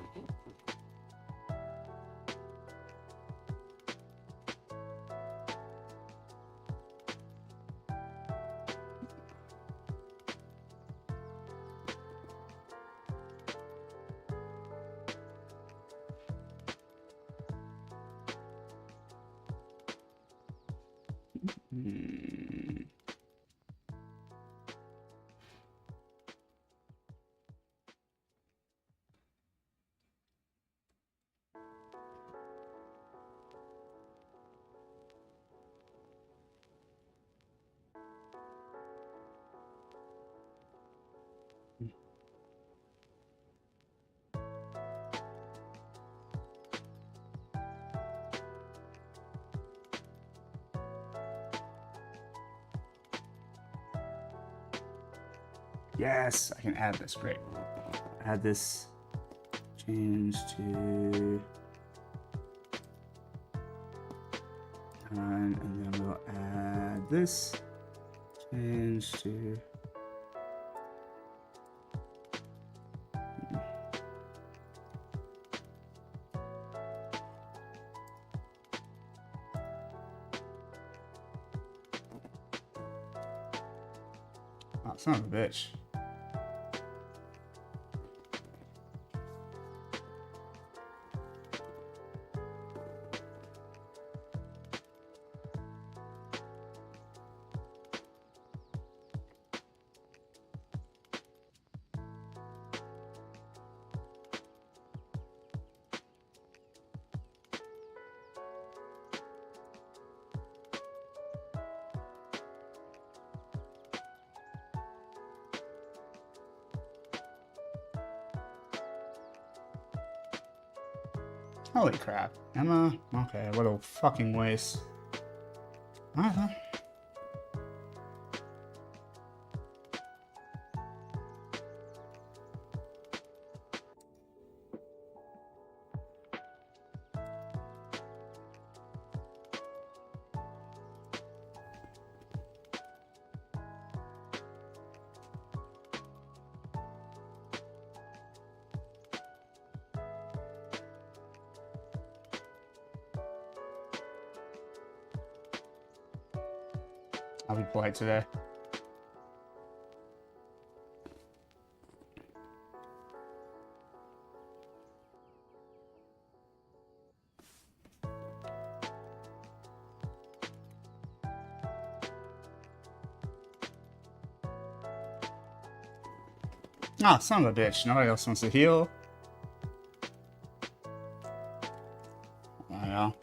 Speaker 1: Yes, I can add this. Great. Add this. Change to. And then we'll add this. Change to. Oh, son of a bitch. Holy crap. Emma? Okay, what a fucking waste. Alright. I'll be polite today. Ah, son of a bitch. Nobody else wants to heal. I know.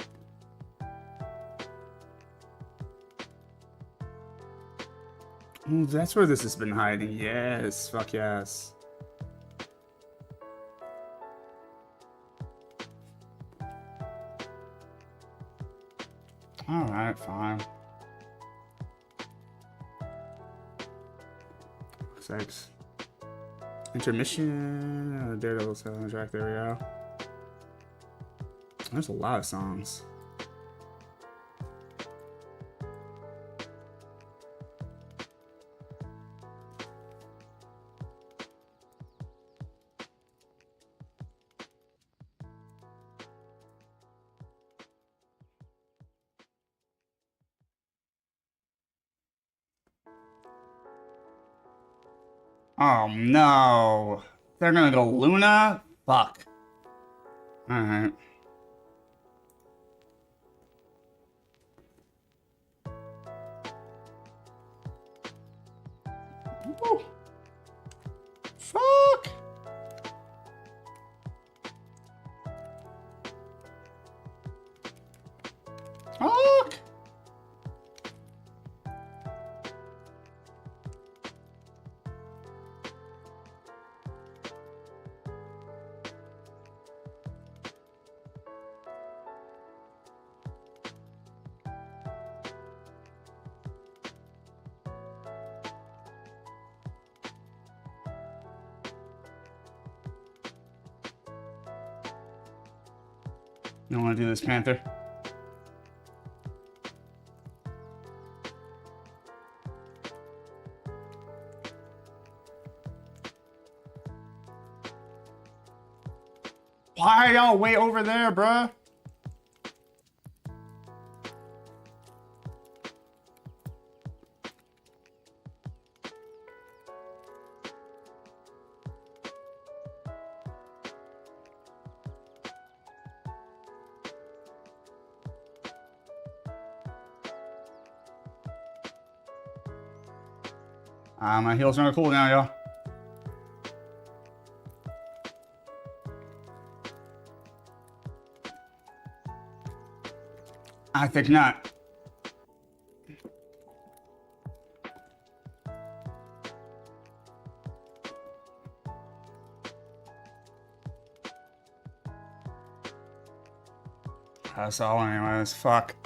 Speaker 1: Ooh, that's where this has been hiding. Yes, fuck yes. Alright, fine. 6. Intermission. Daredevil soundtrack. There we go. There's a lot of songs. Oh no. They're gonna go Luna? Fuck. Alright. Woo. Fuck! Fuck! You don't want to do this, Panther? Why are y'all way over there, bruh? My heels are cool now, y'all. I think not. That's all anyways. Fuck.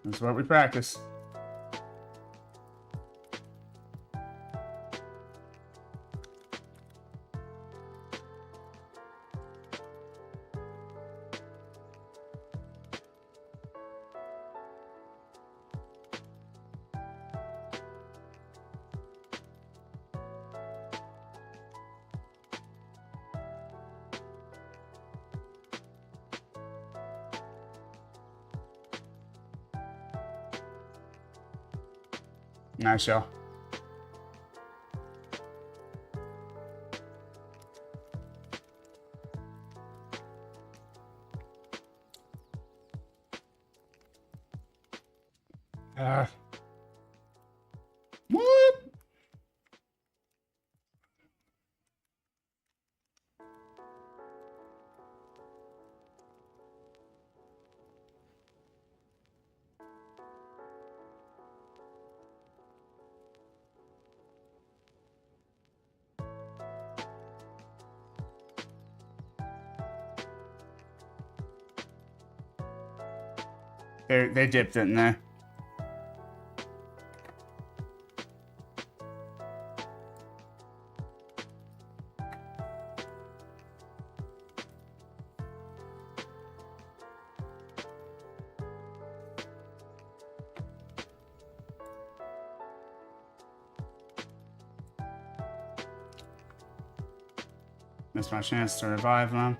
Speaker 1: That's what we practice. Nice, y'all. What? They dipped it in there. Missed my chance to revive them.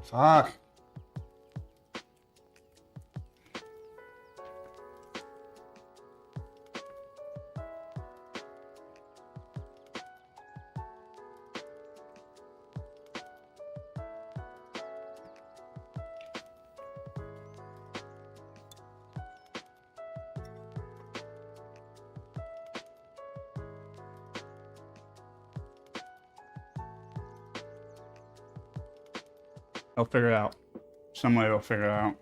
Speaker 1: Fuck. I'll figure it out. Some way we'll figure it out.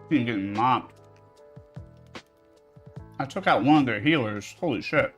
Speaker 1: Team getting mopped. I took out one of their healers. Holy shit.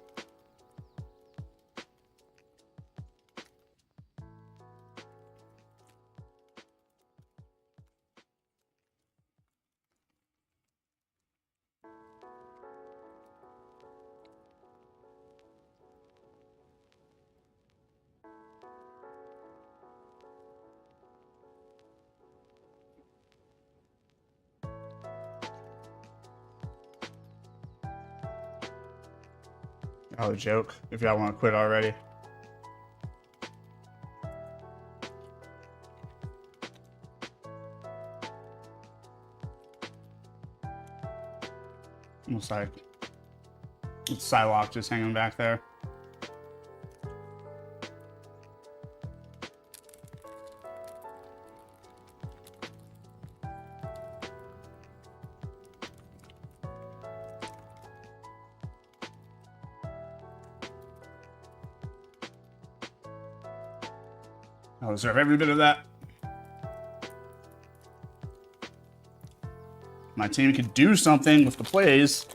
Speaker 1: Oh, joke. If y'all want to quit already. Looks like it's Psylocke just hanging back there. I'll deserve every bit of that. My team could do something with the plays.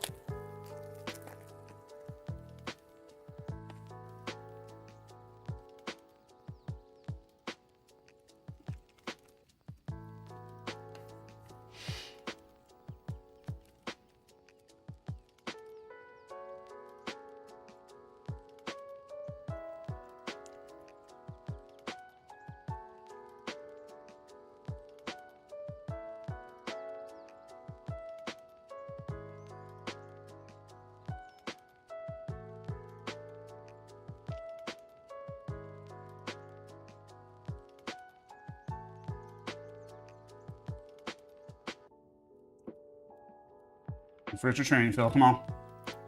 Speaker 1: Further training, Phil. Come on.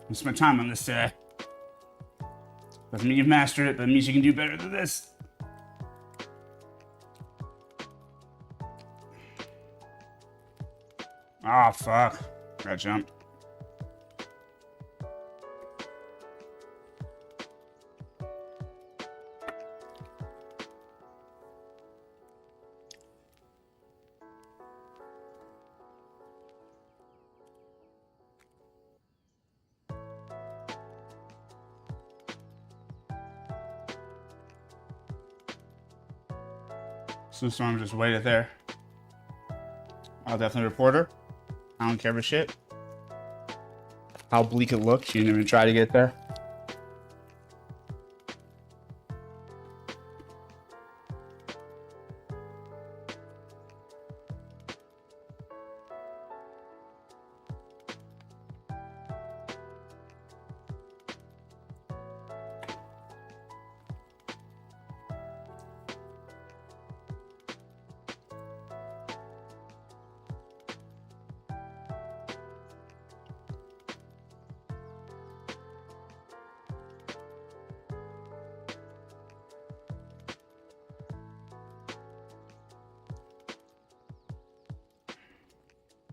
Speaker 1: Let's spend time on this today. Doesn't mean you've mastered it, but it means you can do better than this. Ah, fuck. Gotta jump. Sue Storm just waited there. I'll definitely report her. I don't care for shit. How bleak it looked. She didn't even try to get there.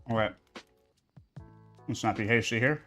Speaker 1: All right. Let's not be hasty here.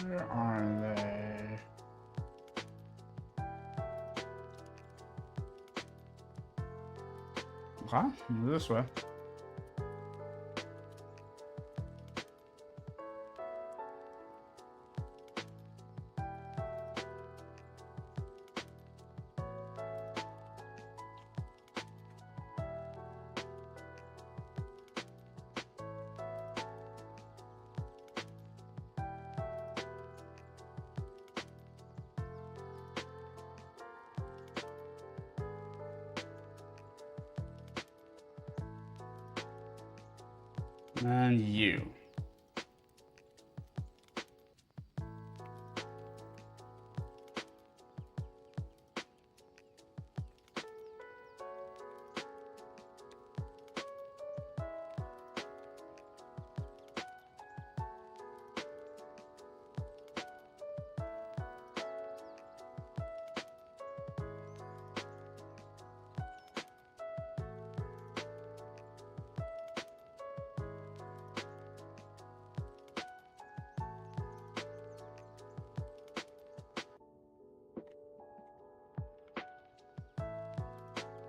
Speaker 1: Where are they? Okay, move this way. And you.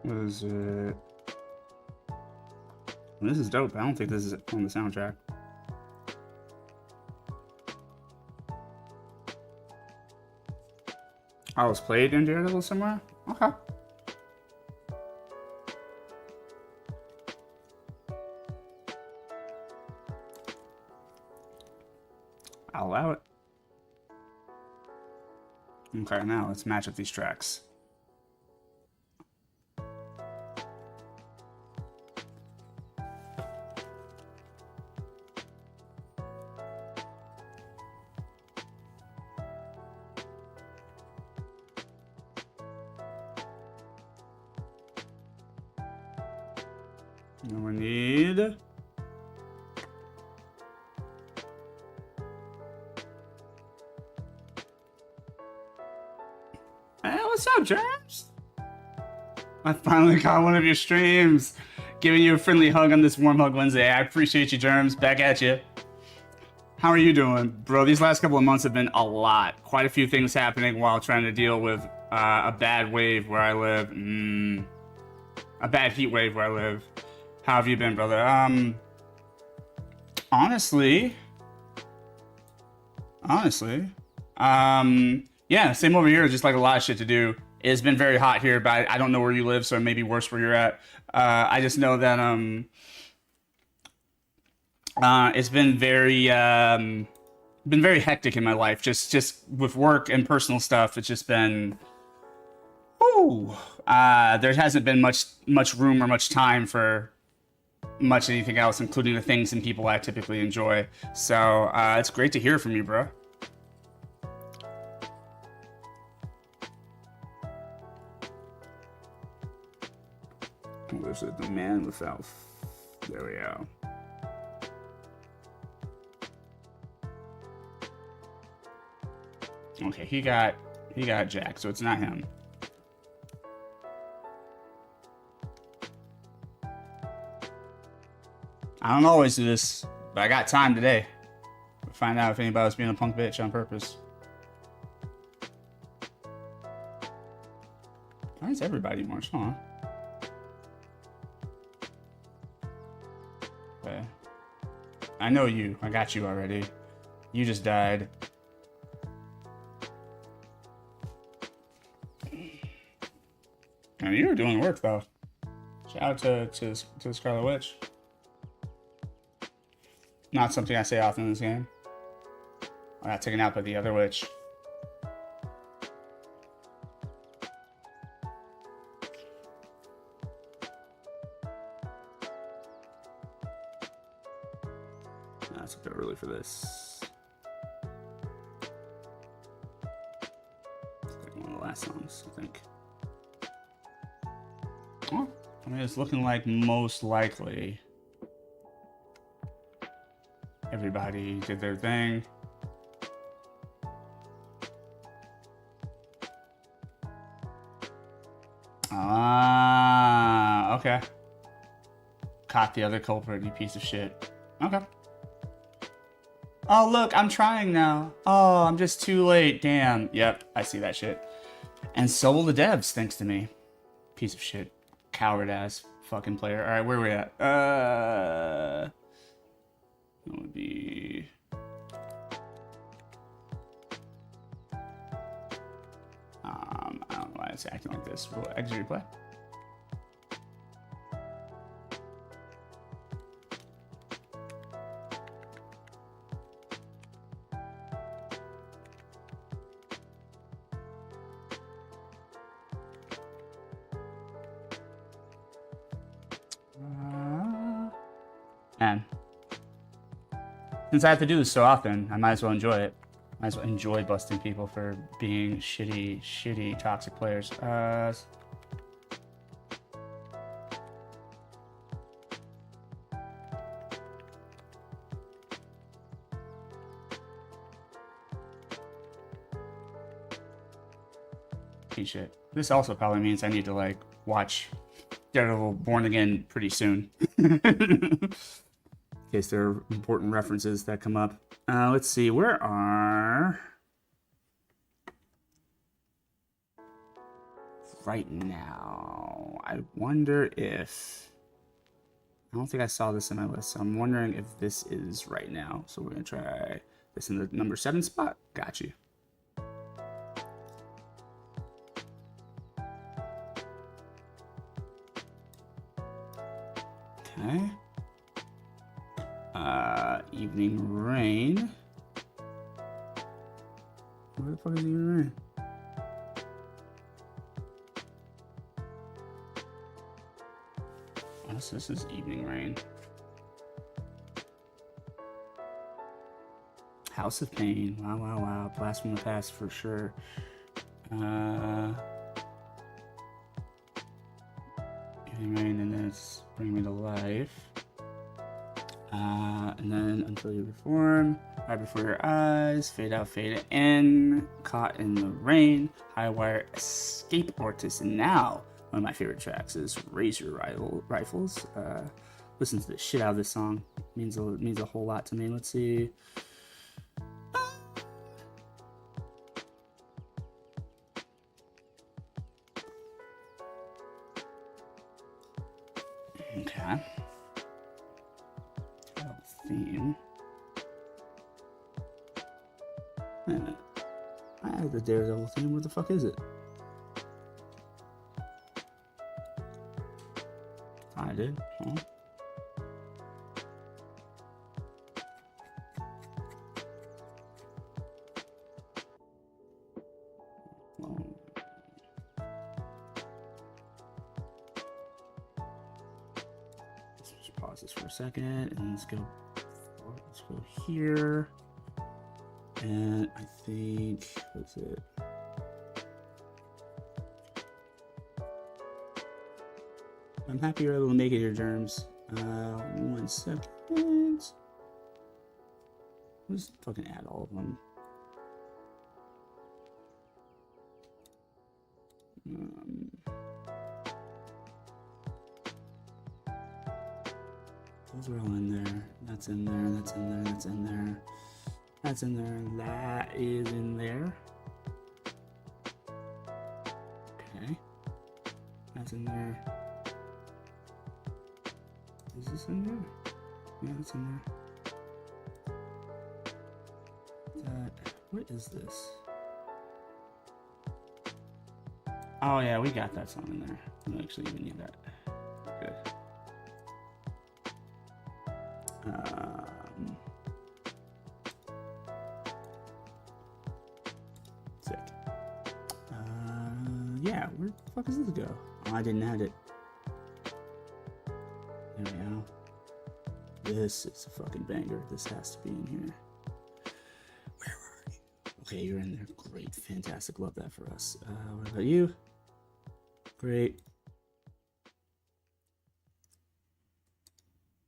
Speaker 1: What is it? This is dope. I don't think this is on the soundtrack. I was played in Daredevil somewhere? Okay. I'll allow it. Okay, now let's match up these tracks. Now we need... Hey, what's up, Germs? I finally caught one of your streams. Giving you a friendly hug on this Warm Hug Wednesday. I appreciate you, Germs. Back at you. How are you doing? Bro, these last couple of months have been a lot. Quite a few things happening while trying to deal with a bad wave where I live. A bad heat wave where I live. How have you been, brother? Honestly, yeah, same over here. Just like a lot of shit to do. It's been very hot here, but I don't know where you live, so it may be worse where you're at. I just know that it's been very hectic in my life. Just with work and personal stuff. It's just been, whoo. There hasn't been much room or much time for much anything else, including the things and people I typically enjoy. So it's great to hear from you, bro. This is the man without. There we go. Okay, he got Jack, so it's not him. I don't always do this, but I got time today. We'll find out if anybody was being a punk bitch on purpose. Why is everybody March, huh? Okay. I know you. I got you already. You just died. And you were doing the work, though. Shout out to the Scarlet Witch. Not something I say often in this game. I got taken out by the other witch. That's a bit early for this. It's like one of the last songs, I think. Oh, I mean, it's looking like most likely everybody did their thing. Ah, okay. Caught the other culprit, you piece of shit. Okay. Oh, look, I'm trying now. Oh, I'm just too late. Damn. Yep, I see that shit. And so will the devs, thanks to me. Piece of shit. Coward ass fucking player. Alright, where are we at? That would be... I don't know why it's acting like this. We'll exit replay. Man. Since I have to do this so often, I might as well enjoy it. Might as well enjoy busting people for being shitty, toxic players. Shit. This also probably means I need to, like, watch Daredevil Born Again pretty soon. In case there are important references that come up. Let's see, where are... right now. I wonder if... I don't think I saw this in my list, so I'm wondering if this is right now. So we're going to try this in the number 7 spot. Got you. Okay. Evening Rain. Where the fuck is Evening Rain? Oh, this is Evening Rain. House of Pain. Wow, wow, wow. Blast from the Past for sure. Evening Rain, and then it's Bring Me to Life. And then Until You Reform, Right Before Your Eyes, Fade Out, Fade In, Caught in the Rain, Highwire, Escape Artist, and now one of my favorite tracks is Raise Your Rifles. Listen to the shit out of this song. It means a whole lot to me. Let's see. Okay. Theme. Wait a minute. I have the Daredevil theme. Where the fuck is it? I did. Huh? Let's just pause this for a second and let's go here. And I think, what's it? I'm happy you're able to make it here, Germs. 1 second. Let's fucking add all of them. Those are all in there. That's in there. That's in there. That's in there. That's in there. That is in there. Okay. That's in there. Is this in there? Yeah, it's in there. What is this? Oh yeah, we got that song in there. We don't actually even need that. Good. Sick. Yeah, where the fuck does this go? Oh, I didn't add it. There we go. This is a fucking banger. This has to be in here. Where are you? Okay, you're in there. Great. Fantastic. Love that for us. What about you? Great.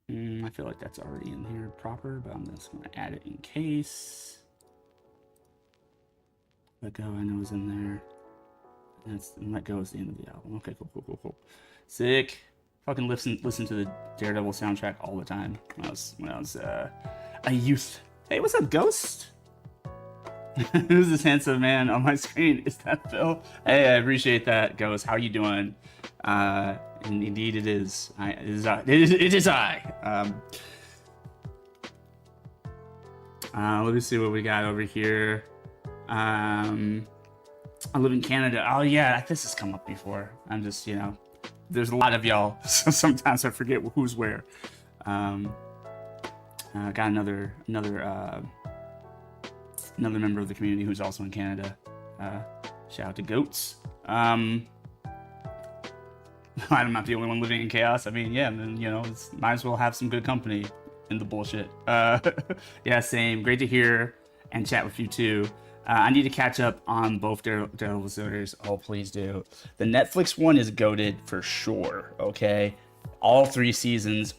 Speaker 1: I feel like that's already in here proper, but I'm just going to add it in case. Let Go, I know is in there. And Let Go is the end of the album. Okay, cool. Sick. Fucking listen to the Daredevil soundtrack all the time when I was a youth. Hey, what's up, Ghost? Who's this handsome man on my screen? Is that Phil? Hey, I appreciate that, Ghost. How are you doing? And indeed, it is. It is I. Let me see what we got over here. I live in Canada. Oh yeah, this has come up before. I'm just, there's a lot of y'all, so sometimes I forget who's where. Got another member of the community who's also in Canada. Shout out to Goats. I'm not the only one living in chaos. I mean, yeah, then might as well have some good company in the bullshit. Yeah, same. Great to hear and chat with you too. I need to catch up on both Daredevil series. Oh, please do. The Netflix one is goated for sure. Okay, all 3 seasons,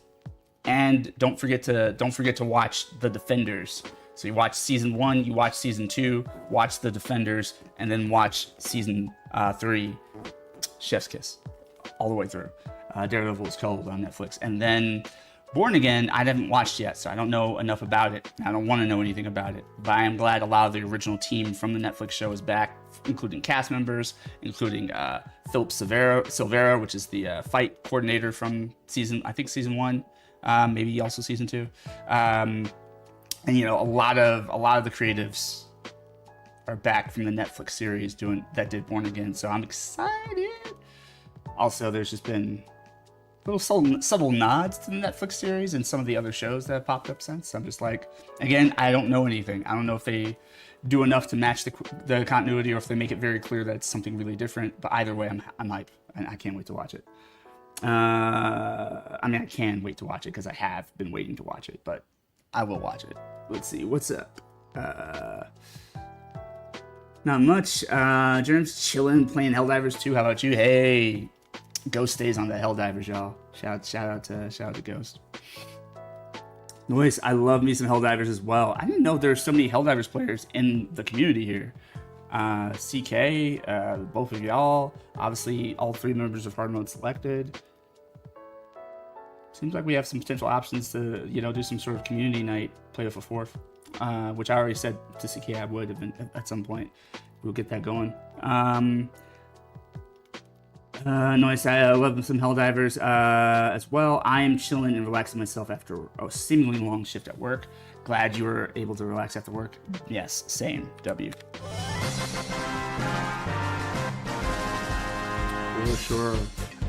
Speaker 1: and don't forget to watch The Defenders. So you watch season 1, you watch season 2, watch The Defenders, and then watch season 3, Chef's Kiss, all the way through. Daredevil is called on Netflix, and then Born Again, I haven't watched yet, so I don't know enough about it. I don't want to know anything about it. But I am glad a lot of the original team from the Netflix show is back, including cast members, including Philip Silvera, which is the fight coordinator from season 1, maybe also season 2. And you know, a lot of the creatives are back from the Netflix series that did Born Again, so I'm excited. Also, there's just been little subtle nods to the Netflix series and some of the other shows that have popped up since. I'm just like, again, I don't know anything. I don't know if they do enough to match the continuity or if they make it very clear that it's something really different. But either way, I'm hype and I can't wait to watch it. I mean, I can wait to watch it because I have been waiting to watch it, but I will watch it. Let's see, what's up? Not much. Germ's chilling, playing Helldivers 2. How about you? Hey, Ghost stays on the Helldivers, y'all. Shout out to Ghost. Noise. I love me some Helldivers as well. I didn't know there were so many Helldivers players in the community here. CK, both of y'all. Obviously, all 3 members of Hard Mode selected. Seems like we have some potential options to, you know, do some sort of community night, play with a 4th, which I already said to CK I would at some point. We'll get that going. Noise, I love some Helldivers as well. I am chilling and relaxing myself after a seemingly long shift at work. Glad you were able to relax after work. Yes, same. W. For sure.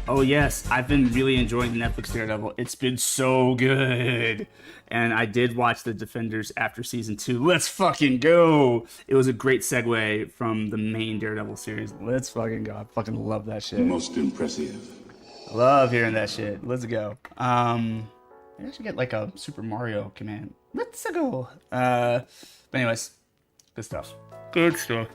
Speaker 1: Oh yes, I've been really enjoying the Netflix Daredevil. It's been so good. And I did watch The Defenders after season 2. Let's fucking go. It was a great segue from the main Daredevil series. Let's fucking go. I fucking love that shit.
Speaker 4: Most impressive.
Speaker 1: Love hearing that shit. Let's go. Maybe I should get like a Super Mario command. Let's go. But anyways, good stuff. Good stuff.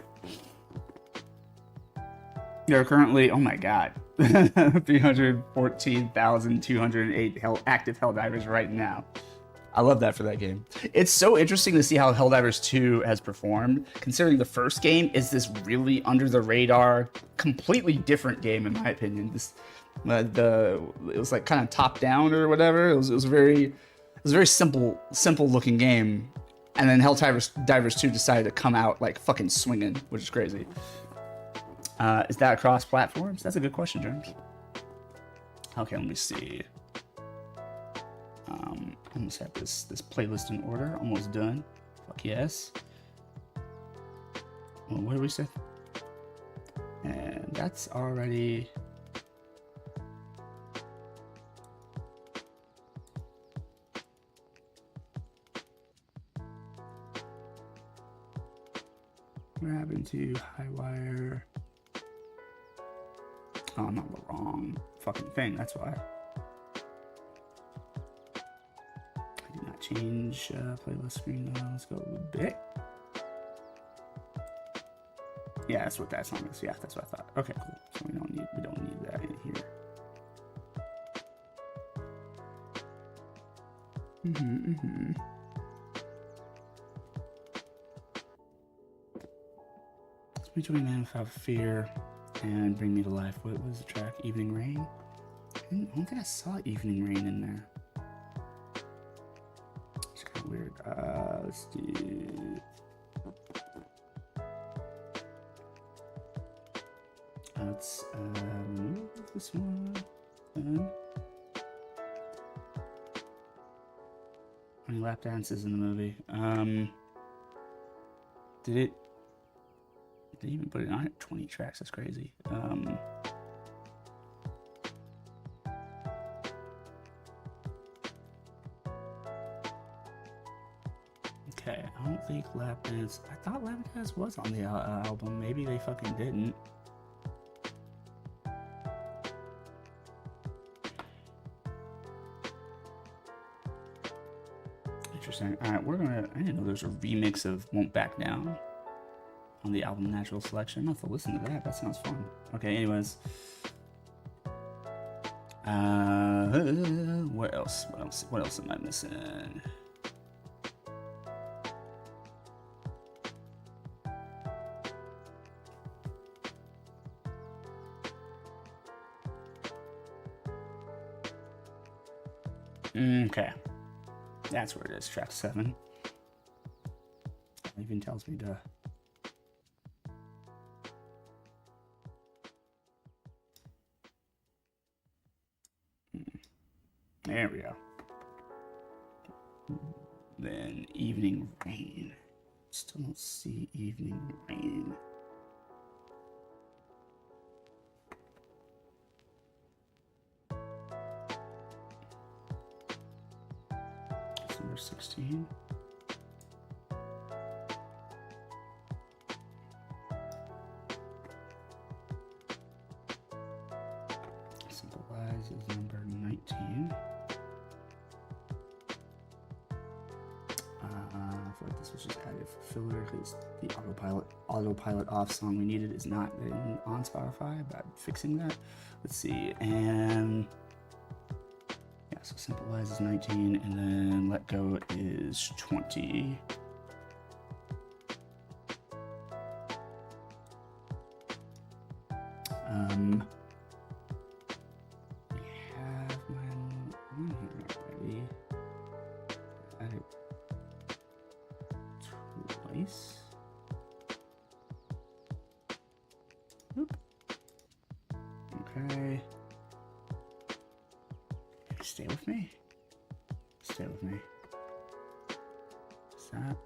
Speaker 1: There are currently, oh my god, 314,208 active Helldivers right now. I love that for that game. It's so interesting to see how Helldivers 2 has performed, considering the first game is this really under the radar, completely different game in my opinion. It was like kind of top down or whatever. It was a very simple looking game, and then Helldivers 2 decided to come out like fucking swinging, which is crazy. Is that across platforms? That's a good question, James. Okay, let me see. Almost have this playlist in order. Almost done. Fuck yes. Well, what did we say? And that's already. Grab into Highwire. Oh, I'm on the wrong fucking thing, that's why. I did not change playlist screen though. Let's go a bit. Yeah, that's what that song is. Yeah, that's what I thought. Okay, cool. So we don't need that in here. Between Man Without Fear and Bring Me to Life. What was the track? Evening Rain? I don't think I saw Evening Rain in there. It's kind of weird. Let's do. Let's move this one. How many lap dances in the movie? Did it even put it on it? 20 tracks, that's crazy. Okay, I don't think Lap Dance. I thought Lap Dance was on the album. Maybe they fucking didn't. Interesting. Alright, we're gonna. I didn't know there's a remix of Won't Back Down on the album Natural Selection. I'm gonna have to listen to that. That sounds fun. Okay, anyways. What else? What else am I missing? Okay. That's where it is, track 7. It even tells me to... There we go. Then Evening Rain. Still don't see Evening Rain. Number 16. Simple Lies is number 19. I feel like this was just added for filler because the autopilot off song we needed is not on Spotify, but I'm fixing that. Let's see, and yeah, so Simple Lies is 19, and then Let Go is 20. We have mine on here already. Add it twice. Oop. Okay. Stay with me. Stay with me. What's that?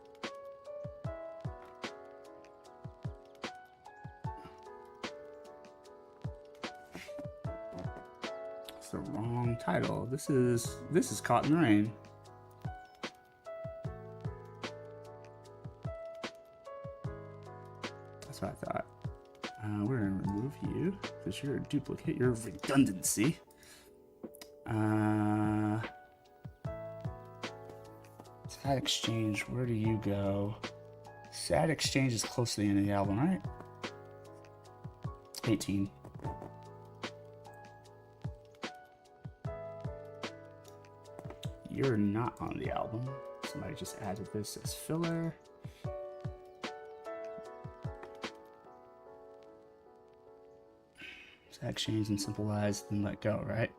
Speaker 1: It's the wrong title. This is Caught in the Rain. That's what I thought. We're gonna remove you because you're a duplicate. You're a redundancy. Sad Exchange, where do you go? Sad Exchange is close to the end of the album, right? 18. You're not on the album. Somebody just added this as filler. Sad Exchange and Simple Lies, then Let Go, right?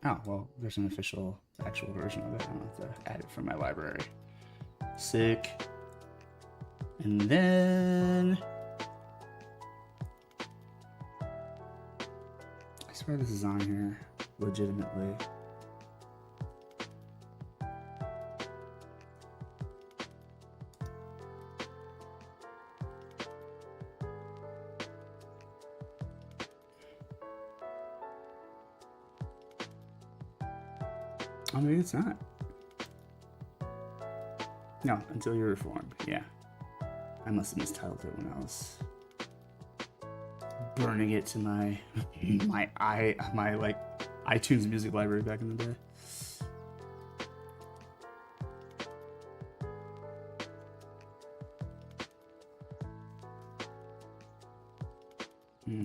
Speaker 1: Oh, well, there's an actual version of it. I don't have to add it from my library. Sick. And then... I swear this is on here, legitimately. Oh, maybe it's not. No, Until You're Reformed. Yeah. I must have mistitled it when I was burning it to my like iTunes music library back in the day.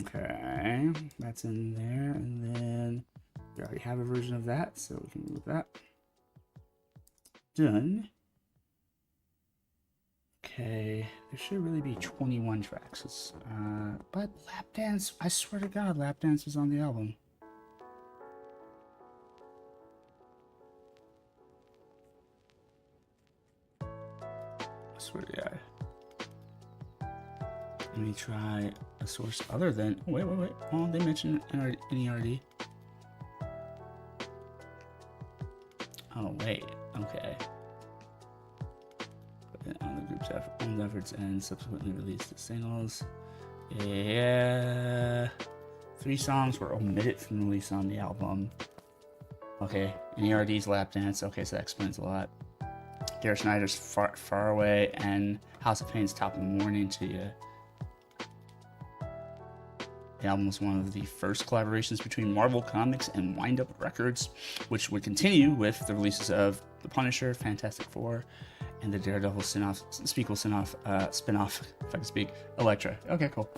Speaker 1: Okay, that's in there, and then we already have a version of that, so we can move that. Done. Okay, there should really be 21 tracks. But Lap Dance, I swear to God, Lap Dance was on the album. I swear to God. Let me try a source other than... Wait. Oh, they mentioned NERD. Oh, wait. Okay. On the group's own efforts and subsequently released the singles. Yeah. 3 songs were omitted from release on the album. Okay. NERD's Lap Dance. Okay, so that explains a lot. Gareth Snyder's Far Away and House of Pain's Top of the Morning to You. The album was one of the first collaborations between Marvel Comics and Wind Up Records, which would continue with the releases of The Punisher, Fantastic Four, and the Daredevil spin-off, if I can speak, Elektra. Okay, cool.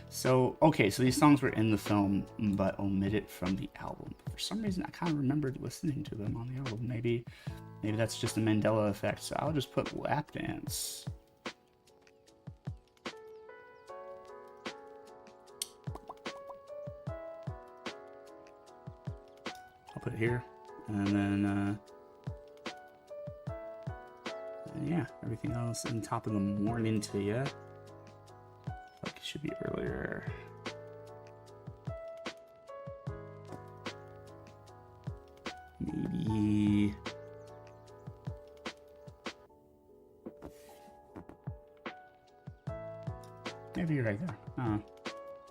Speaker 1: So these songs were in the film, but omitted from the album. For some reason, I kind of remembered listening to them on the album. Maybe that's just a Mandela effect. So I'll just put Lap Dance. I'll put it here, and then yeah, everything else in top of the morning to you. Like it should be earlier. Maybe. Maybe you're right there. Oh,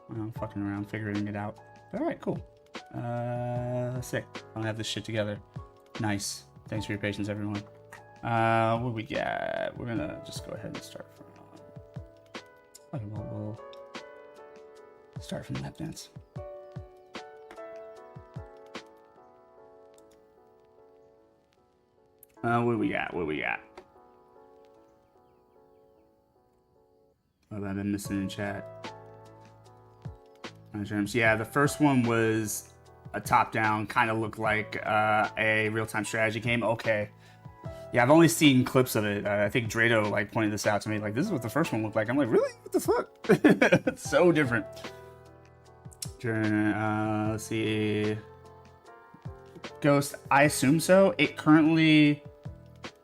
Speaker 1: I'm fucking around figuring it out. All right, cool. Sick. I don't have this shit together. Nice. Thanks for your patience, everyone. What do we got? We're gonna just go ahead and start from. Okay, well, we'll start from lap dance. What do we got? What do we got? What have I been missing in chat? Yeah, the first one was a top-down, kind of looked like a real-time strategy game. Okay. Yeah, I've only seen clips of it. I think Drado like pointed this out to me. Like, this is what the first one looked like. I'm like, really? What the fuck? It's so different. Let's see. Ghost, I assume so. It currently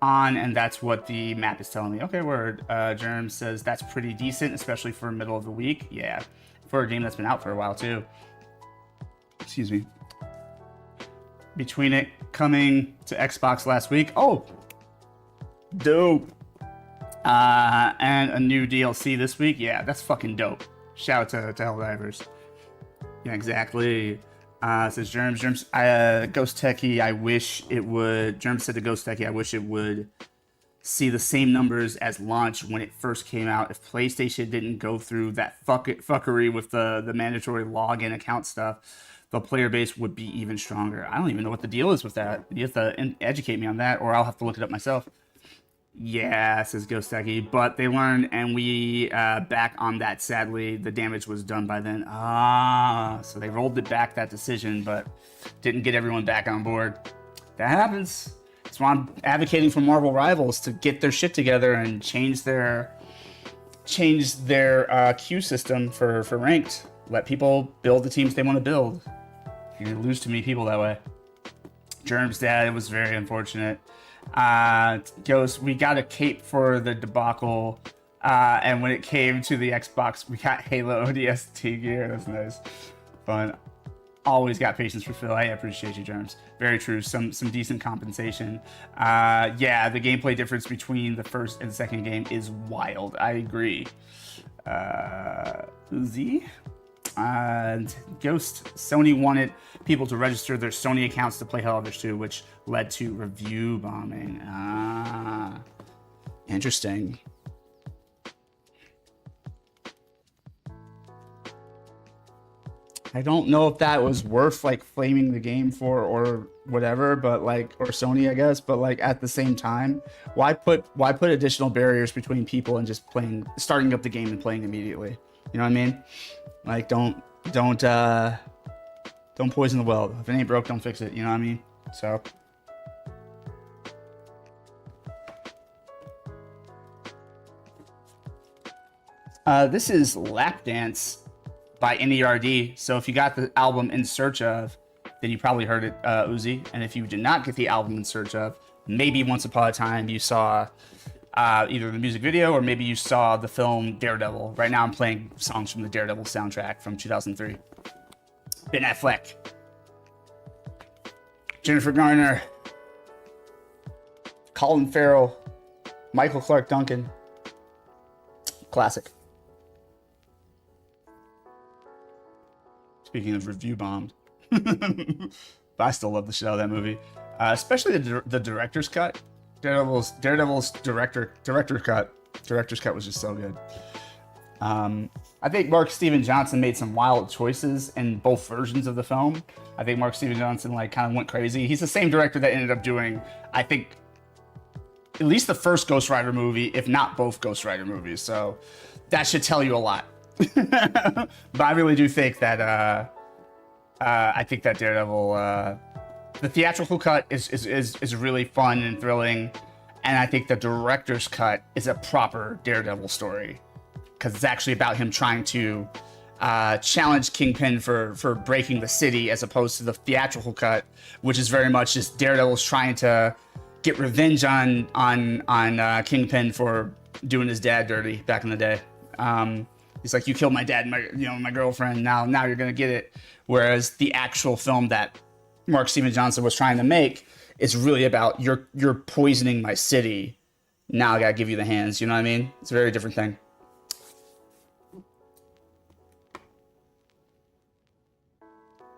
Speaker 1: on, and that's what the map is telling me. Okay, word. Germ says that's pretty decent, especially for middle of the week. Yeah, for a game that's been out for a while too. Excuse me. Between it coming to Xbox last week. Oh, dope. And a new DLC this week. Yeah, that's fucking dope. Shout out to Helldivers. Yeah, exactly. Says Germs, Ghost Techie, I wish it would. Germs said to Ghost Techie, I wish it would see the same numbers as launch when it first came out. If PlayStation didn't go through that fuckery with the mandatory login account stuff, the player base would be even stronger. I don't even know what the deal is with that. You have to educate me on that, or I'll have to look it up myself. Yeah, says Ghost Techie, but they learned, and we back on that. Sadly, the damage was done by then. So they rolled it back, that decision, but didn't get everyone back on board. That happens. That's why I'm advocating for Marvel Rivals to get their shit together and change their queue system for ranked. Let people build the teams they want to build. You're gonna lose too many people that way. Germ's dad, it was very unfortunate. Ghost, we got a cape for the debacle, and when it came to the Xbox, we got Halo ODST gear. That's nice. Fun. Always got patience for Phil. I appreciate you, Germs. Very true. Some decent compensation. Yeah, the gameplay difference between the first and second game is wild. I agree. Uzi? Ghost, Sony wanted people to register their Sony accounts to play Helldivers 2, which led to review bombing. Interesting. I don't know if that was worth like flaming the game for or whatever, but like, or Sony, I guess, but like at the same time, why put additional barriers between people and just starting up the game and playing immediately? You know what I mean? Like, don't poison the well. If it ain't broke, don't fix it. You know what I mean? So. This is Lap Dance by NERD. So if you got the album In Search Of, then you probably heard it, Uzi. And if you did not get the album In Search Of, maybe once upon a time you saw either the music video or maybe you saw the film Daredevil. Right now I'm playing songs from the Daredevil soundtrack from 2003. Ben Affleck, Jennifer Garner, Colin Farrell, Michael Clark Duncan. Classic. Speaking of review bombed. But I still love the shit out of that movie. Especially the director's cut. Daredevil's director's cut was just so good. I think Mark Steven Johnson made some wild choices in both versions of the film. I think Mark Steven Johnson like kind of went crazy. He's the same director that ended up doing, I think, at least the first Ghost Rider movie, if not both Ghost Rider movies. So that should tell you a lot. But I really do think that I think that Daredevil, the theatrical cut is really fun and thrilling, and I think the director's cut is a proper Daredevil story because it's actually about him trying to challenged Kingpin for breaking the city as opposed to the theatrical cut, which is very much just Daredevil's trying to get revenge on Kingpin for doing his dad dirty back in the day. He's like, you killed my dad and my girlfriend. Now you're gonna get it. Whereas the actual film that Mark Steven Johnson was trying to make is really about you're poisoning my city. Now I gotta give you the hands. You know what I mean? It's a very different thing.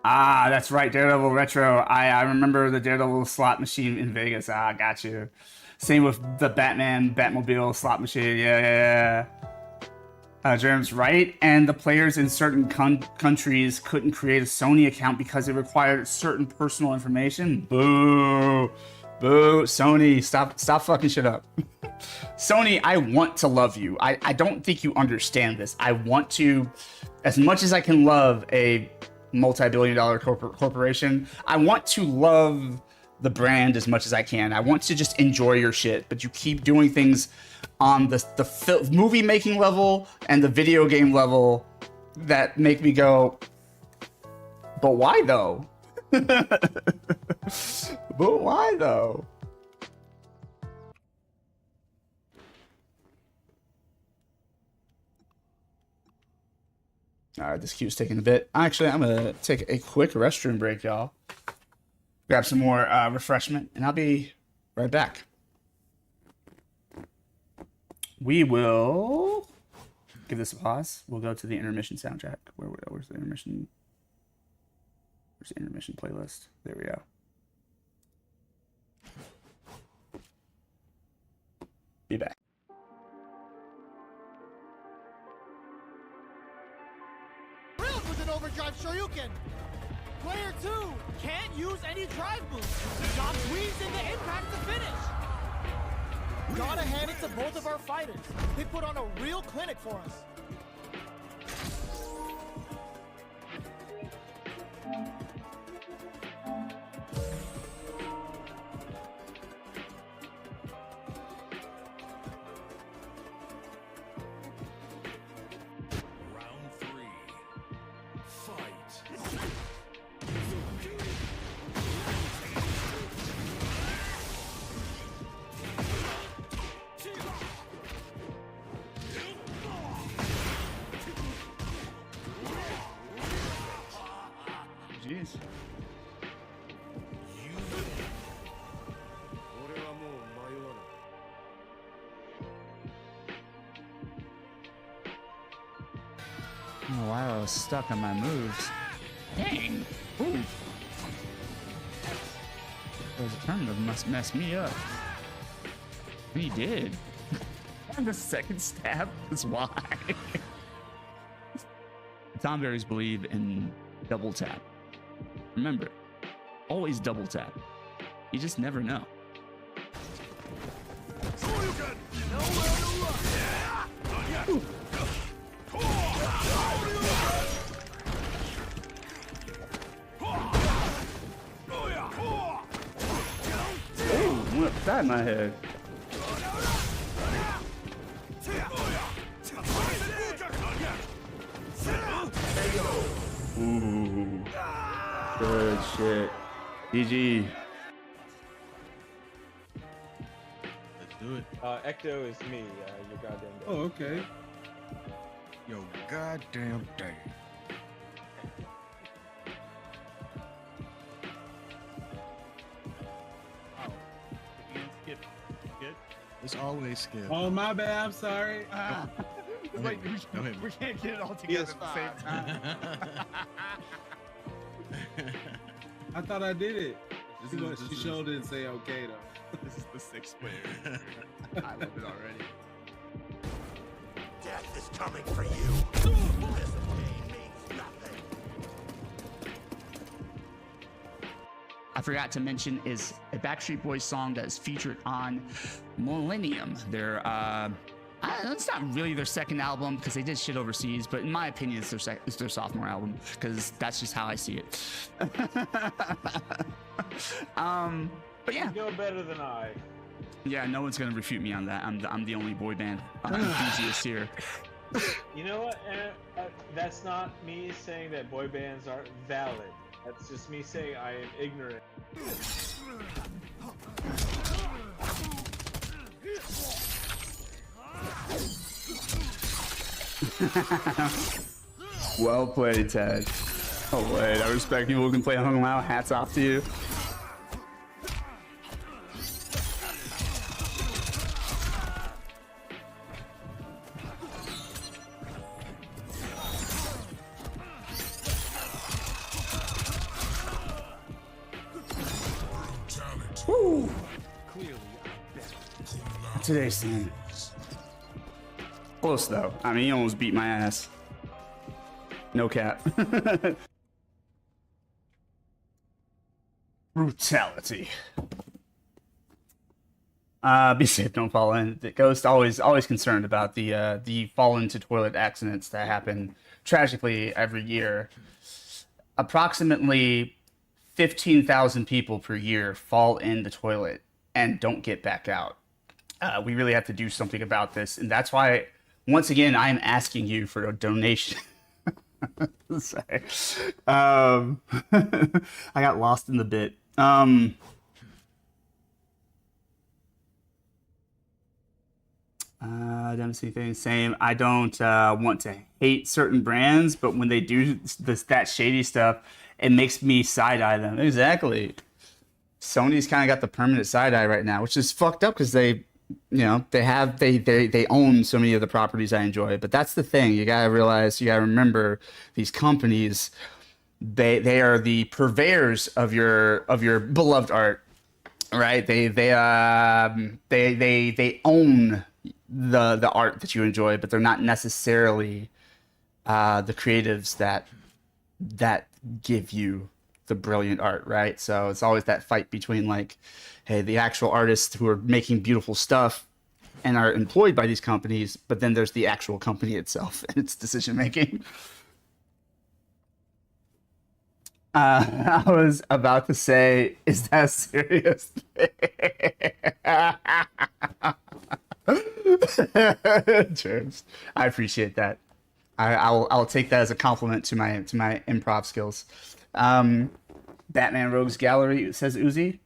Speaker 1: Ah, that's right, Daredevil Retro. I remember the Daredevil slot machine in Vegas. Ah, got you. Same with the Batmobile slot machine. Yeah. Jerem's right, and the players in certain countries couldn't create a Sony account because it required certain personal information. Boo. Sony, stop fucking shit up. Sony, I want to love you. I don't think you understand this. I want to, as much as I can love a multi-billion-dollar corporation, I want to love the brand as much as I can. I want to just enjoy your shit, but you keep doing things on the movie making level and the video game level that make me go, but why though? But why though? All right, this queue's taking a bit. Actually, I'm gonna take a quick restroom break, y'all. Grab some more refreshment, and I'll be right back. We will give this a pause. We'll go to the intermission soundtrack. Where's the intermission? Where's the intermission playlist? There we go. Be back.
Speaker 2: Thrilled with an overdrive Shoryuken. Player 2 can't use any drive moves. John squeezed in the impact to finish. Gotta hand it to both of our fighters. They put on a real clinic for us.
Speaker 10: Round 3. Fight.
Speaker 1: Jeez. Oh wow, I was stuck on my moves. Dang. Ooh. Those tournament must mess me up. And he did. And the second stab is why. Tomberries believe in double tap. Remember, always double tap. You just never know. Ooh. What's that in my head? Ooh. Good shit. GG.
Speaker 6: Let's do it.
Speaker 17: Ecto is me, your goddamn dad.
Speaker 6: Oh, okay. Yo, goddamn dang. It's always skip.
Speaker 7: Oh, my bad. I'm sorry.
Speaker 6: Wait,
Speaker 1: we can't get it all together at the same time.
Speaker 7: I thought I did it. She showed didn't say okay though.
Speaker 6: This is the sixth player.
Speaker 1: I love it already.
Speaker 10: Death is coming for you. This game means nothing.
Speaker 1: I forgot to mention is a Backstreet Boys song that is featured on Millennium. Their it's not really their second album because they did shit overseas, but in my opinion, it's their sophomore album because that's just how I see it. But yeah,
Speaker 17: You know better than I.
Speaker 1: yeah, no one's gonna refute me on that. I'm the only boy band enthusiast here.
Speaker 17: You know what? That's not me saying that boy bands aren't valid. That's just me saying I am ignorant.
Speaker 1: Well played, Ted. Oh wait, I respect people who can play Hung Lao. Hats off to you. Woo. Today's scene. Close though. I mean, he almost beat my ass. No cap. Brutality. Be safe, don't fall in. The Ghost always concerned about the fall into toilet accidents that happen tragically every year. Approximately 15,000 people per year fall in the toilet and don't get back out. We really have to do something about this, and that's why, once again, I am asking you for a donation. Sorry. I got lost in the bit. I don't see anything. Same. I don't want to hate certain brands, but when they do that shady stuff, it makes me side-eye them. Exactly. Sony's kind of got the permanent side-eye right now, which is fucked up because they own so many of the properties I enjoy. But that's the thing. You gotta realize, you gotta remember, these companies, they are the purveyors of your beloved art, right? They own the art that you enjoy, but they're not necessarily the creatives that give you the brilliant art, right? So it's always that fight between, like, hey, the actual artists who are making beautiful stuff and are employed by these companies, but then there's the actual company itself and its decision making. I was about to say, is that serious? Germs. I appreciate that. I'll take that as a compliment to my improv skills. Batman Rogues Gallery, says Uzi.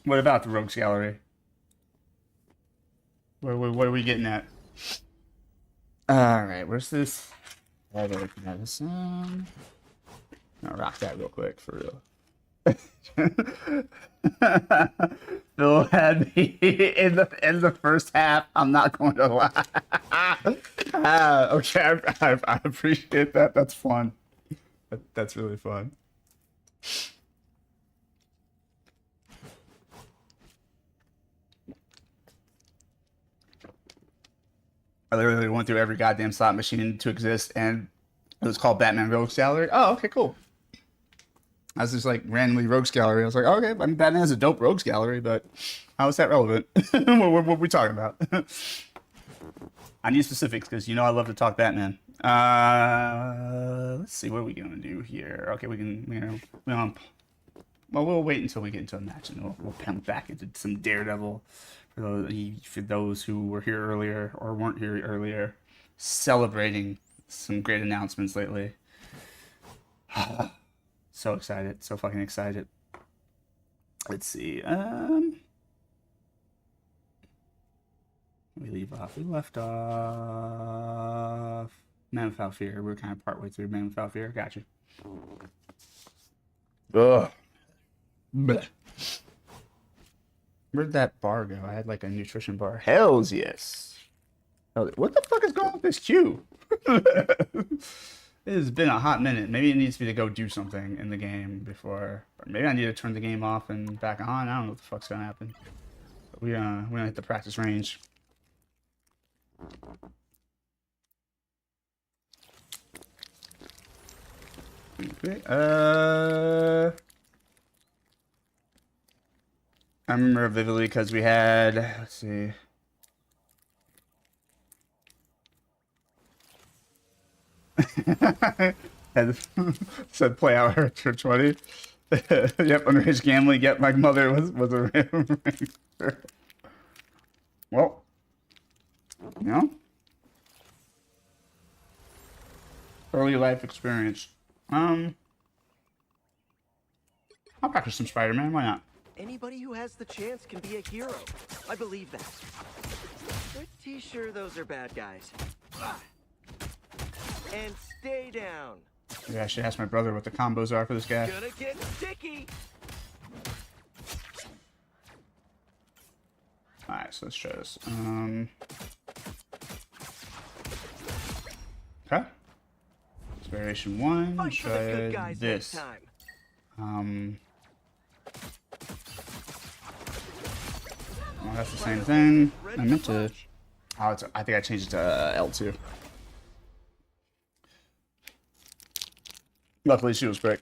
Speaker 1: What about the Rogues Gallery? What are we getting at? All right, where's this? I'll rock that real quick for real. Phil had me in the first half. I'm not going to lie. Okay, I appreciate that. That's fun. That's really fun. I literally went through every goddamn slot machine to exist, and it was called Batman Rogues Gallery. Oh, okay, cool. I was just like randomly Rogues Gallery. I was like, oh, okay, I mean, Batman has a dope Rogues Gallery, but how is that relevant? what are we talking about? I need specifics because I love to talk Batman. Let's see, what are we gonna do here? Okay, well, we'll wait until we get into a match, and we'll come back into some Daredevil for those who were here earlier or weren't here earlier, celebrating some great announcements lately. So excited, so fucking excited. Let's see. We left off Man Without Fear. We're kind of partway through Man Without Fear. Gotcha. Ugh. Blech. Where'd that bar go? I had like a nutrition bar. Hells yes. What the fuck is going on with this queue? It has been a hot minute. Maybe it needs me to go do something in the game before. Or maybe I need to turn the game off and back on. I don't know what the fuck's gonna happen. But we're gonna hit the practice range. Okay. I remember vividly because we had, let's see. Said play out her 20. Yep, underage gambling. Yep, my mother was a Well, you know, early life experience. I'll practice some Spider-Man. Why not?
Speaker 18: Anybody who has the chance can be a hero. I believe that. Pretty sure those are bad guys. And stay down.
Speaker 1: Maybe I should ask my brother what the combos are for this guy.
Speaker 18: Gonna get sticky.
Speaker 1: Alright, so let's try this. Okay. It's variation 1. Let's try this. Well, that's the same thing. I meant to... Oh, I think I changed it to L2. Luckily, she was quick.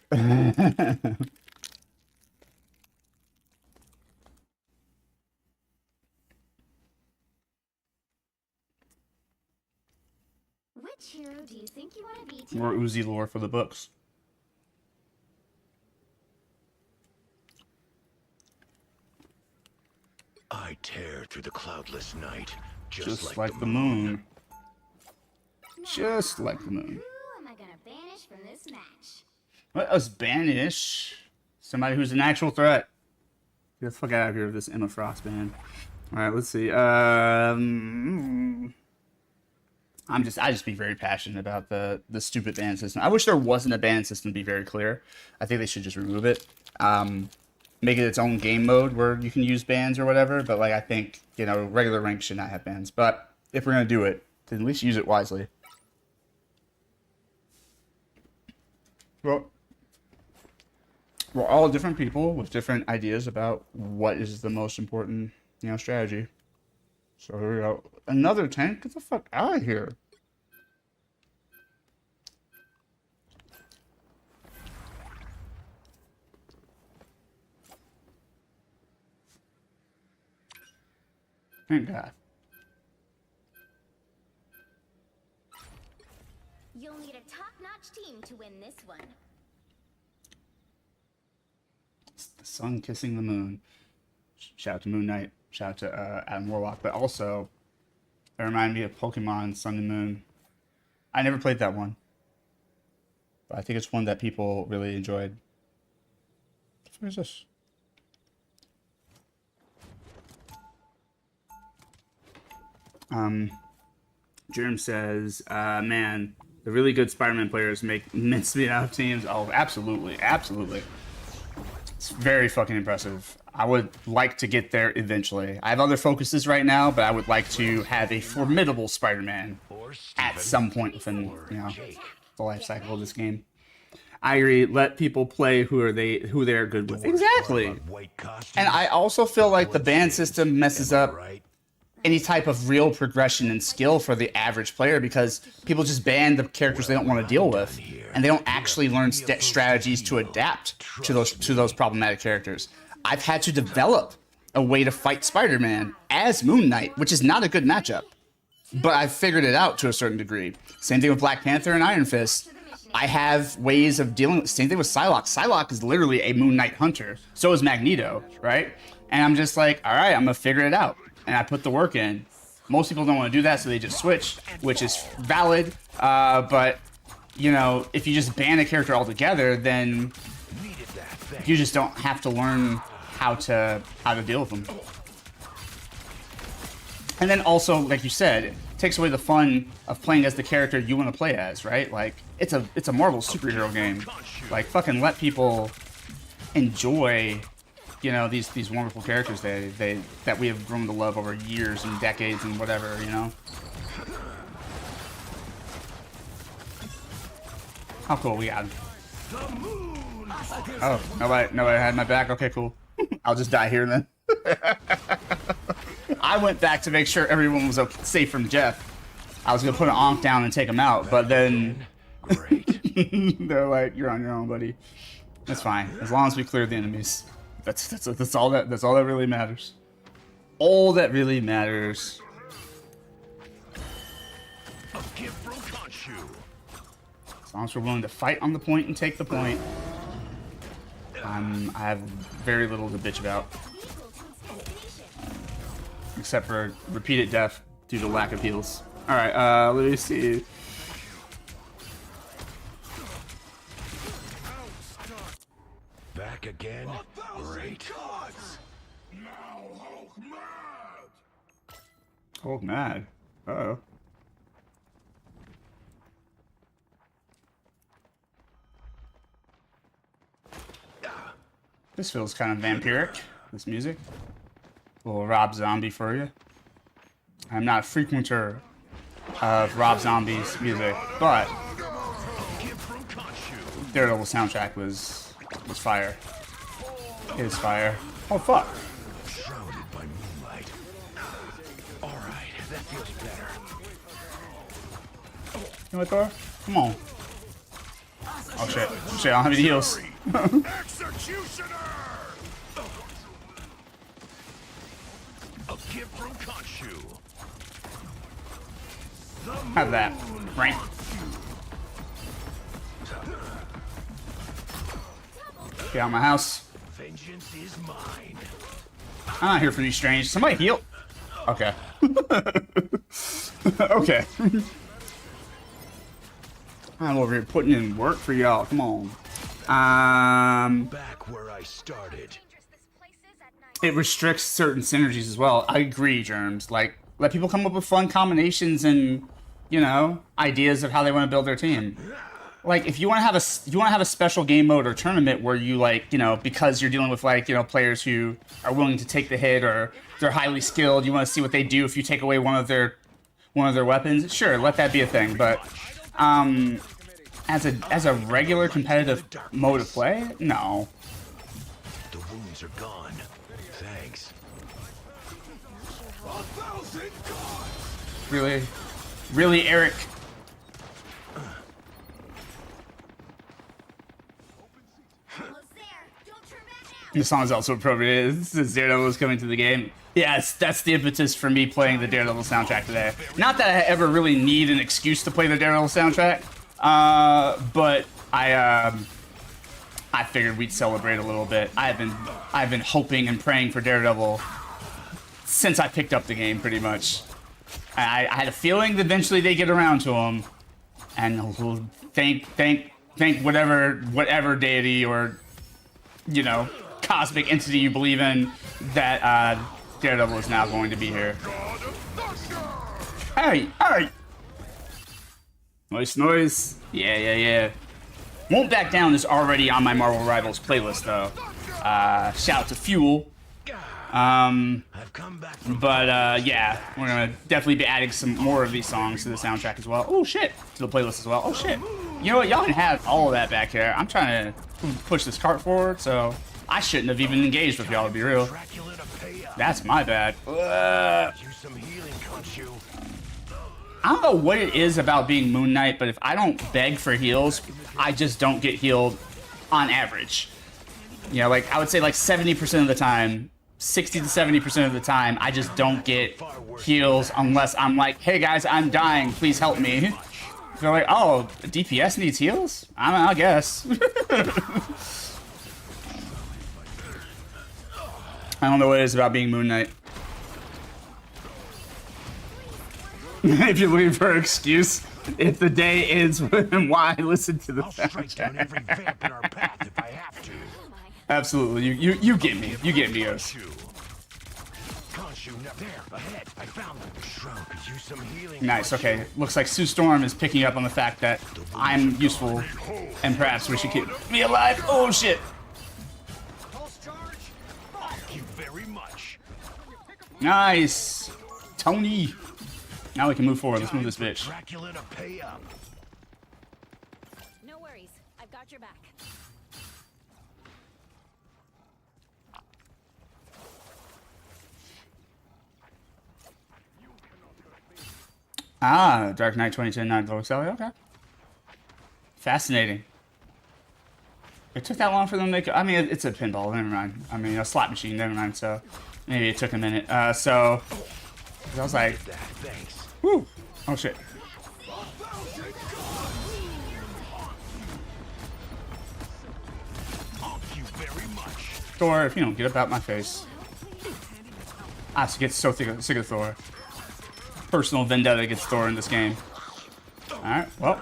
Speaker 11: Which hero do you think you want to be today?
Speaker 1: More Uzi lore for the books.
Speaker 10: I tear through the cloudless night,
Speaker 1: just like the moon. Just like the moon.
Speaker 11: Who am I gonna banish from this match?
Speaker 1: Let us banish somebody who's an actual threat. Get the fuck out of here with this Emma Frost band. Alright, let's see. I just be very passionate about the stupid ban system. I wish there wasn't a ban system, to be very clear. I think they should just remove it. Make it its own game mode where you can use bans or whatever, but like I think, you know, regular rank should not have bans. But if we're gonna do it, then at least use it wisely. Well, we're all different people with different ideas about what is the most important, you know, strategy. So here we go. Another tank? Get the fuck out of here. Thank God.
Speaker 11: You'll need a top-notch team to win this one.
Speaker 1: It's the sun kissing the moon. Shout out to Moon Knight. Shout out to Adam Warlock. But also, it reminded me of Pokemon Sun and Moon. I never played that one. But I think it's one that people really enjoyed. What is this? Jerem says, man, the really good Spider-Man players make mincemeat out of teams. Oh, absolutely. Absolutely. It's very fucking impressive. I would like to get there eventually. I have other focuses right now, but I would like to have a formidable Spider-Man at some point within, you know, the life cycle of this game. I agree. Let people play who they're good with. Exactly. And I also feel like the ban system messes up any type of real progression and skill for the average player because people just ban the characters they don't want to deal with, and they don't actually learn strategies to adapt to those problematic characters. I've had to develop a way to fight Spider-Man as Moon Knight, which is not a good matchup, but I've figured it out to a certain degree. Same thing with Black Panther and Iron Fist. I have ways of dealing with. Same thing with Psylocke. Psylocke is literally a Moon Knight hunter. So is Magneto, right? And I'm just like, all right, I'm gonna figure it out. And I put the work in. Most people don't want to do that, so they just switch, which is valid. But you know, if you just ban a character altogether, then you just don't have to learn how to deal with them. And then also, like you said, it takes away the fun of playing as the character you want to play as, right? Like it's a Marvel superhero game. Like fucking let people enjoy, you know, these wonderful characters that we have grown to love over years and decades and whatever, you know. How cool we got him. Oh, nobody had my back. Okay, cool. I'll just die here then. I went back to make sure everyone was safe from Jeff. I was gonna put an onk down and take him out, but then they're like, "You're on your own, buddy." That's fine, as long as we clear the enemies. That's all that really matters. All that really matters. As long as we're willing to fight on the point and take the point, I have very little to bitch about. except for repeated death due to lack of heals. All right, let me see.
Speaker 10: Back again? Great.
Speaker 1: Hulk mad. Uh-oh. This feels kind of vampiric, this music. A little Rob Zombie for you. I'm not a frequenter of Rob Zombie's music, but Daredevil soundtrack was fire. It is fire. Oh fuck.
Speaker 10: Shrouded by moonlight. Alright, that feels better.
Speaker 1: You know what, Thor? Come on. Oh shit. Shit, I don't have any heals.
Speaker 10: Executioner! A gift from Khonshu.
Speaker 1: Have that. Right. Get out of my house.
Speaker 10: Vengeance is mine.
Speaker 1: I'm not here for these strange. Somebody heal. Okay. Okay. I'm over here putting in work for y'all. Come on.
Speaker 10: Back where I started.
Speaker 1: It restricts certain synergies as well. I agree, Germs. Like, let people come up with fun combinations and, you know, ideas of how they want to build their team. Like, if you want to have a special game mode or tournament where you, like, you know, because you're dealing with, like, you know, players who are willing to take the hit or they're highly skilled, you want to see what they do if you take away one of their weapons. Sure, let that be a thing. But as a regular competitive mode of play, no.
Speaker 10: The wounds are gone. Thanks.
Speaker 1: Really, Eric. The song is also appropriate. Since Daredevil is coming to the game. Yes, that's the impetus for me playing the Daredevil soundtrack today. Not that I ever really need an excuse to play the Daredevil soundtrack, but I figured we'd celebrate a little bit. I've been hoping and praying for Daredevil since I picked up the game, pretty much. I had a feeling that eventually they get around to him, and thank whatever deity or, you know, cosmic entity you believe in, that Daredevil is now going to be here. Hey! Noise. Yeah. Won't Back Down is already on my Marvel Rivals playlist, though. Shout out to Fuel. But yeah, we're gonna definitely be adding some more of these songs to the soundtrack as well. Oh shit, to the playlist as well. Oh shit. You know what? Y'all can have all of that back here. I'm trying to push this cart forward, so I shouldn't have even engaged with y'all, to be real. That's my bad. I don't know what it is about being Moon Knight, but if I don't beg for heals, I just don't get healed on average. You know, like I would say like 70% of the time, 60 to 70% of the time, I just don't get heals unless I'm like, hey guys, I'm dying, please help me. They're like, oh, DPS needs heals? I guess. I don't know what it is about being Moon Knight. If you're looking for an excuse, if the day ends when why I listen to the soundtrack. Absolutely, you get me. You get me, Oz. Nice, okay. Looks like Sue Storm is picking up on the fact that I'm useful, and perhaps we should keep me alive. Oh shit! Nice! Tony! Now we can move forward. Let's move this bitch.
Speaker 11: No worries. I've got your back.
Speaker 1: Ah, Dark Knight 2010 9 Global Sally. Okay. Fascinating. It took that long for them to make it. I mean, it's a pinball. Never mind. I mean, a slot machine. Never mind. So maybe it took a minute. So I was like, whoo. Oh shit. Thor, if you don't get up out my face. I have to get so sick of Thor. Personal vendetta against Thor in this game. Alright, well.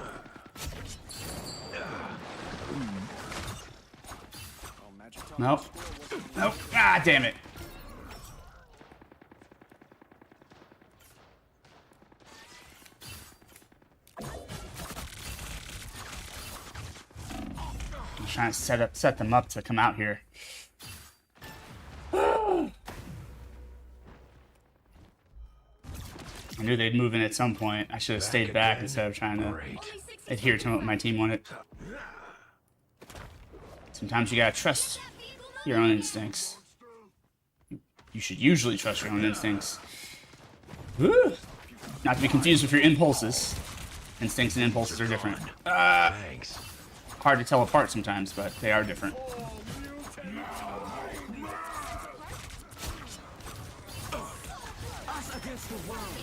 Speaker 1: Nope. Nope. Ah, damn it. I'm trying to set them up to come out here. I knew they'd move in at some point. I should have stayed back instead of trying to adhere to what my team wanted. Sometimes you gotta trust your own instincts. You should usually trust your own instincts. Woo! Not to be confused with your impulses. Instincts and impulses are different. Hard to tell apart sometimes, but they are different.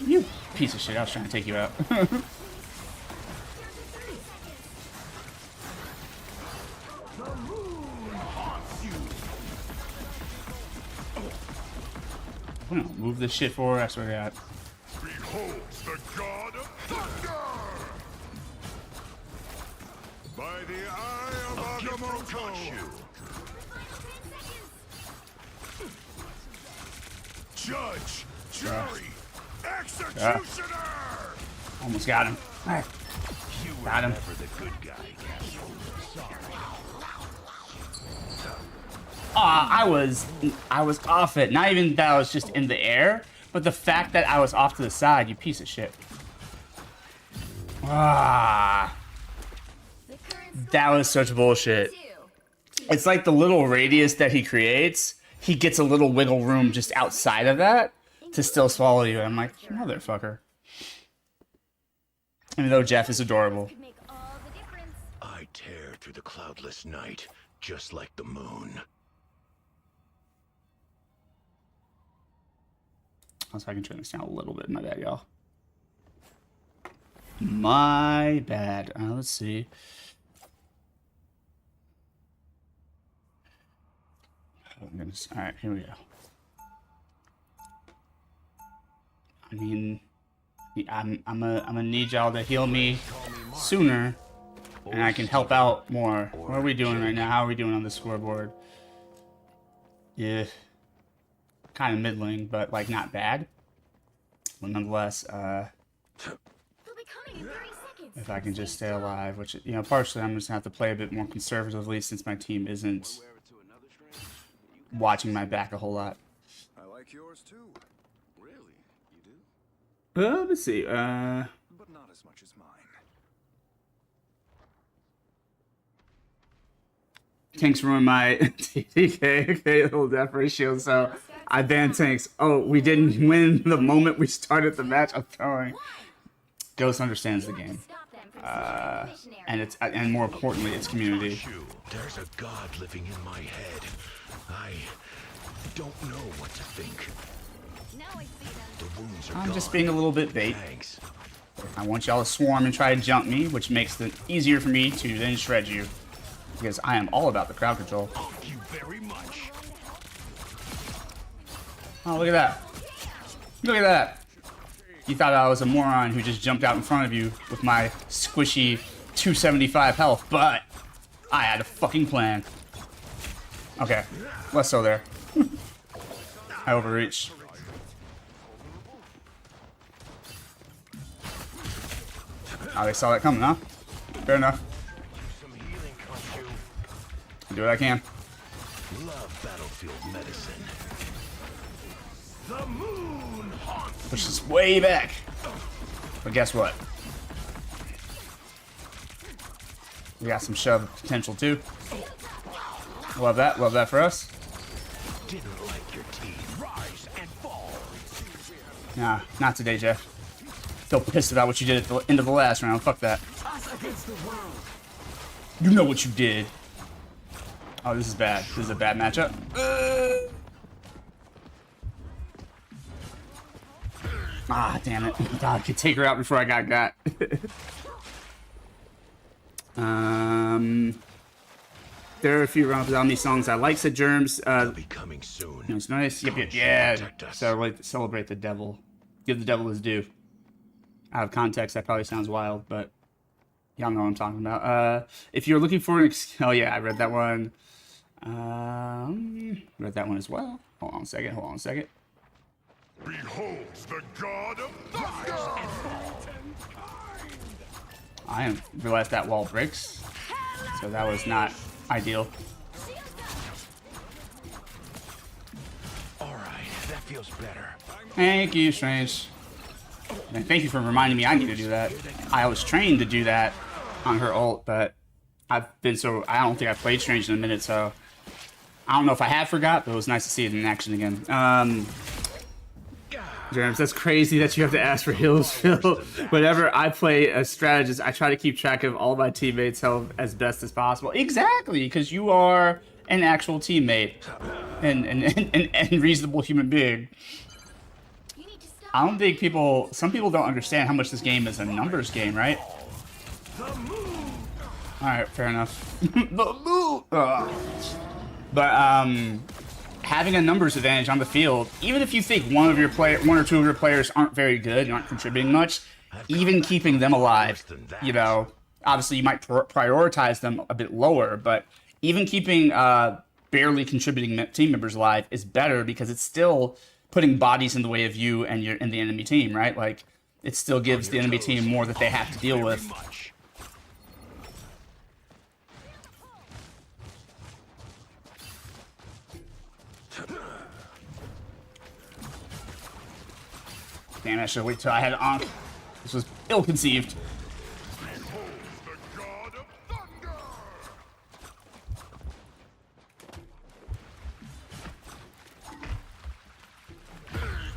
Speaker 1: You piece of shit, I was trying to take you out. We don't move this shit forward, I swear to God.
Speaker 4: Behold the god of thunder! By the eye of Agamotto! Judge, jury, executioner!
Speaker 1: Almost got him. Got him. I was off it. Not even that I was just in the air, but the fact that I was off to the side, you piece of shit. That was such bullshit. It's like the little radius that he creates, he gets a little wiggle room just outside of that to still swallow you. I'm like, motherfucker. Even though Jeff is adorable.
Speaker 10: I tear through the cloudless night, just like the moon.
Speaker 1: So I can turn this down a little bit. My bad, y'all. My bad. Let's see. Oh, goodness. All right, here we go. I mean, I'm gonna need y'all to heal me sooner, and I can help out more. What are we doing right now? How are we doing on the scoreboard? Yeah. Kind of middling, but like not bad. But nonetheless, if I can just stay alive, which, you know, partially I'm just gonna have to play a bit more conservatively since my team isn't watching my back a whole lot.
Speaker 4: I like yours too. Really? You do?
Speaker 1: Let's see.
Speaker 4: But not as much as mine.
Speaker 1: Tanks ruined my TDK, okay, little death ratio, so I banned tanks. Oh, we didn't win the moment we started the match. I'm throwing. Ghost understands the game. And more importantly, its community.
Speaker 10: There's a god living in my head. I don't know what to think. The wounds are
Speaker 1: I'm
Speaker 10: gone.
Speaker 1: just being a little bit bait.
Speaker 10: Thanks.
Speaker 1: I want y'all to swarm and try to jump me, which makes it easier for me to then shred you. Because I am all about the crowd control.
Speaker 10: Thank you very much.
Speaker 1: Oh, look at that. Look at that. You thought I was a moron who just jumped out in front of you with my squishy 275 health, but I had a fucking plan. Okay, less so there. I overreached. Oh, they saw that coming, huh? Fair enough. Do what I can.
Speaker 10: Love battlefield medicine. The moon haunts.
Speaker 1: Push this way back. But guess what? We got some shove potential too. Love that. Love that for us.
Speaker 10: Didn't like your teeth. Rise and fall.
Speaker 1: Nah, not today, Jeff. Still pissed about what you did at the end of the last round. Fuck that. You know what you did. Oh, this is bad. This is a bad matchup. Ah, damn it. God, I could take her out before I got. There are a few rounds on these songs I like, said Germs.
Speaker 10: Coming soon.
Speaker 1: It's nice. Yep. Yeah. Celebrate the devil. Give the devil his due. Out of context, that probably sounds wild, but y'all know what I'm talking about. If you're looking for an oh yeah, I read that one. Read that one as well. Hold on a second.
Speaker 10: Beholds the god of thunder.
Speaker 1: I didn't realize that wall breaks, so that was not ideal.
Speaker 10: All right, that feels better.
Speaker 1: Thank you, Strange. And thank you for reminding me I need to do that. I was trained to do that on her ult, but I don't think I've played Strange in a minute, so I don't know if I have forgot, but it was nice to see it in action again. Germs, that's crazy that you have to ask for heals, Phil. Whenever I play a strategist, I try to keep track of all my teammates' health as best as possible. Exactly, because you are an actual teammate and reasonable human being. I don't think some people don't understand how much this game is a numbers game, right? Alright, fair enough. But having a numbers advantage on the field, even if you think one or two of your players aren't very good and aren't contributing much, even keeping them alive, you know, obviously you might prioritize them a bit lower, but even keeping barely contributing team members alive is better because it's still putting bodies in the way of you and the enemy team, right? Like, it still gives the enemy team more that they have to deal with. Damn, I should wait till I had it on. This was ill-conceived.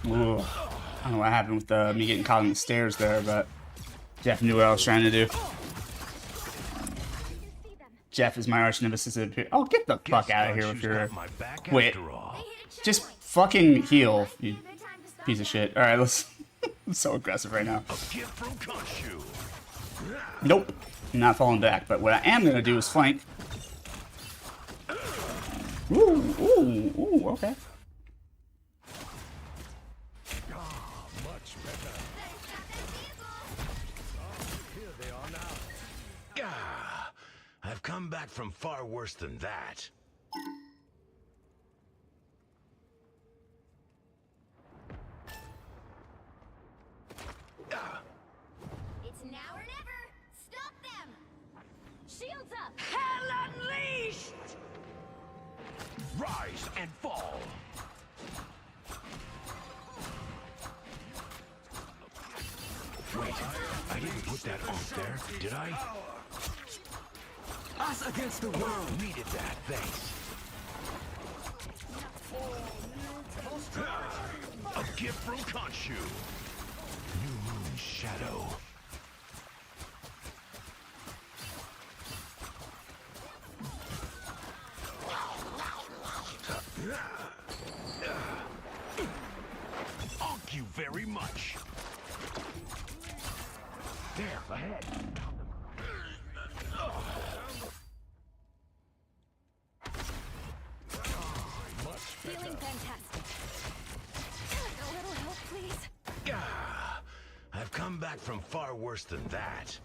Speaker 1: Ooh. I don't know what happened with me getting caught on the stairs there, but Jeff knew what I was trying to do. Jeff is my arch nemesis. Oh, get the fuck out of here with your... Wait. Just fucking heal, you piece of shit. Alright, let's... I'm so aggressive right now. Nope. I'm not falling back, but what I am going to do is flank. Ooh, okay.
Speaker 10: I've come back from far worse than that.
Speaker 11: It's now or never. Stop them. Shields up. Hell unleashed.
Speaker 10: Rise and fall. Wait, I didn't put that on there, did I? Us against the world. Needed that, thanks. A gift from Khonshu. New Moon Shadow. Thank you very much. There, ahead.
Speaker 11: Feeling fantastic. A little help, please.
Speaker 10: I've come back from far worse than that.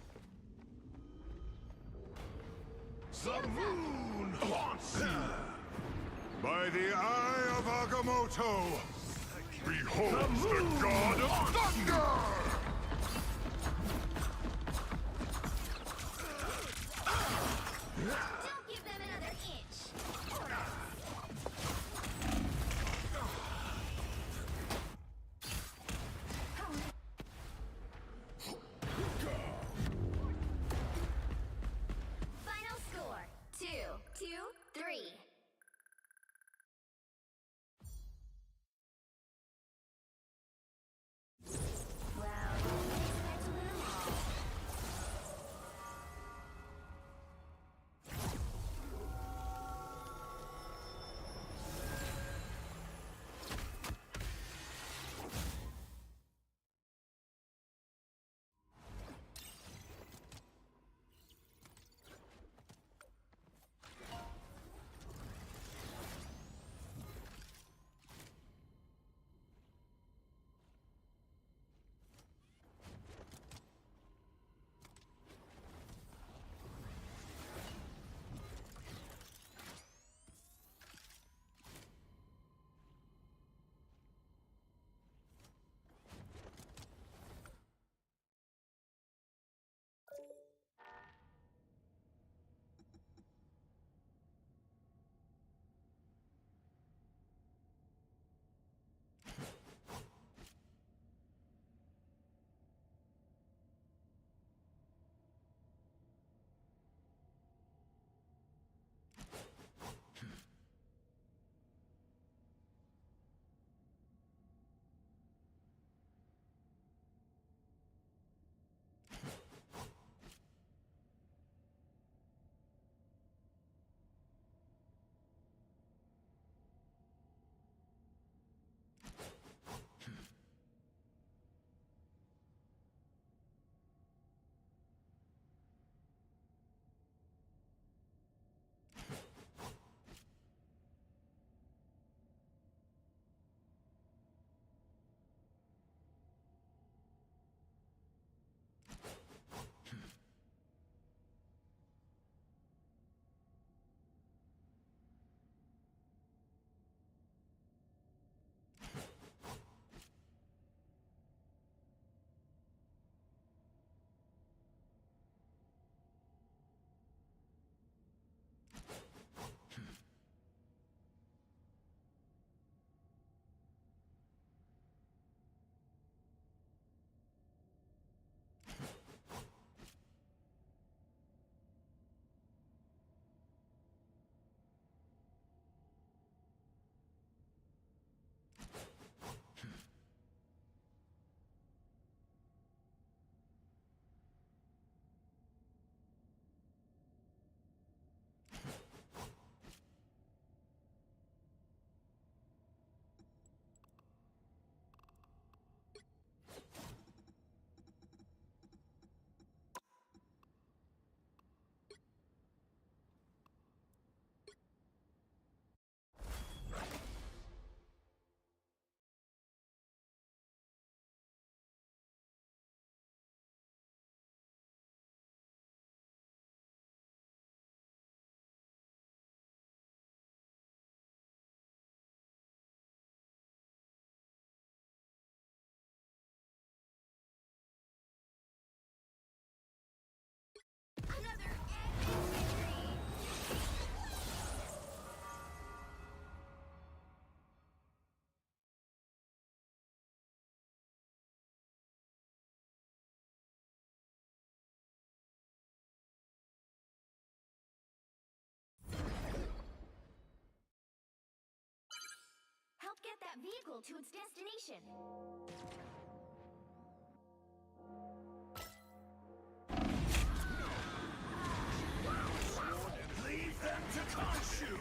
Speaker 4: The moon haunts you. By the eye of Agamotto, beholds the god of thunder!
Speaker 11: Don't give them another inch. Final score: 2-3. Well, get that vehicle to its destination.
Speaker 10: Leave them to Khonshu!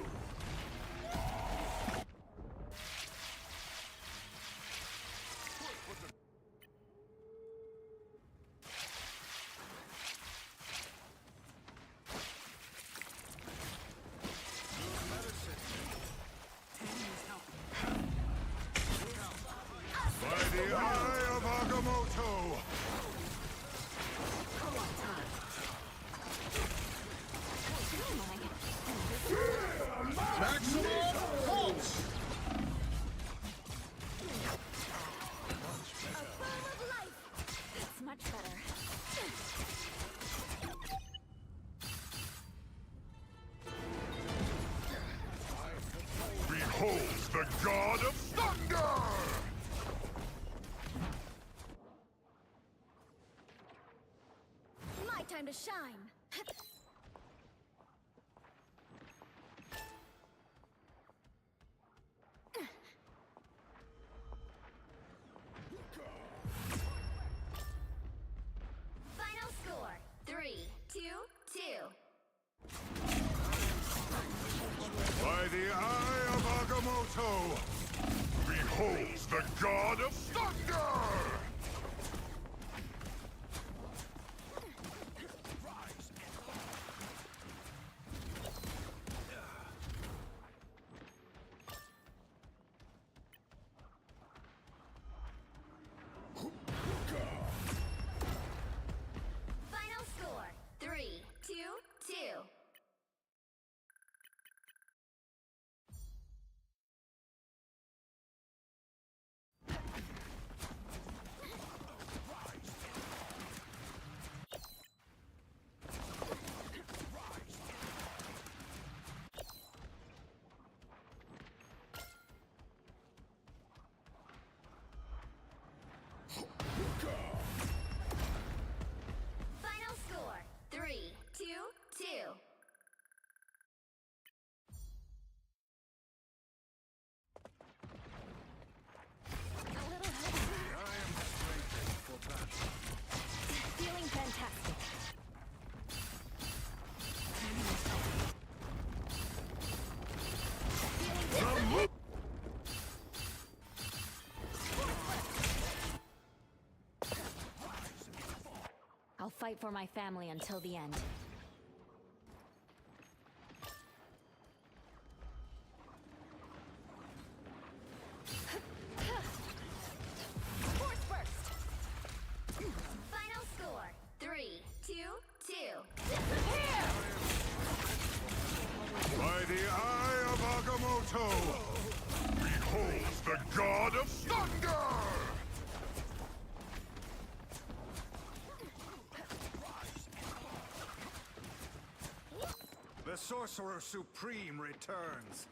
Speaker 4: By the eye of Agamotto!
Speaker 10: Maximum pulse!
Speaker 11: That's much better.
Speaker 10: Behold the god of thunder!
Speaker 11: My time to shine. Final score, 3-2-2.
Speaker 10: By the eye of Agamotto! Behold the god of thunder!
Speaker 11: Final score, 3-2-2. Final score, 3-2-2. Feeling fantastic. I'll fight for my family until the end. Force burst! Final score, 3-2-2. Disappear!
Speaker 10: By the eye of Agamotto! Behold the god of thunder!
Speaker 4: The Sorcerer Supreme returns.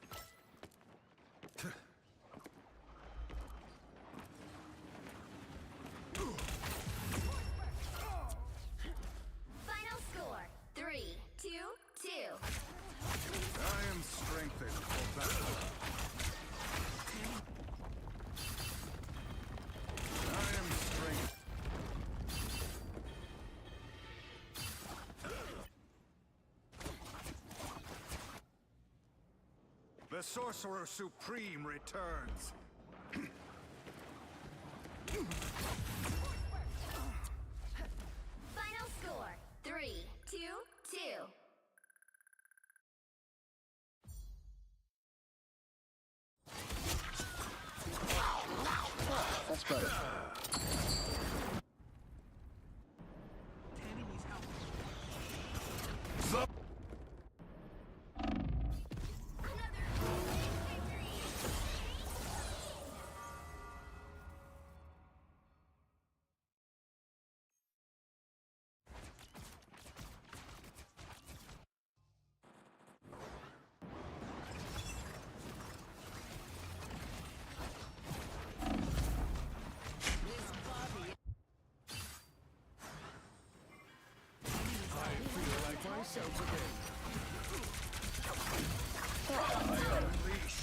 Speaker 11: Final score, 3-2-2.
Speaker 4: I am strengthened for battle. I am strengthened. The Sorcerer Supreme returns.
Speaker 11: Final score, 3-2-2.
Speaker 12: That's better.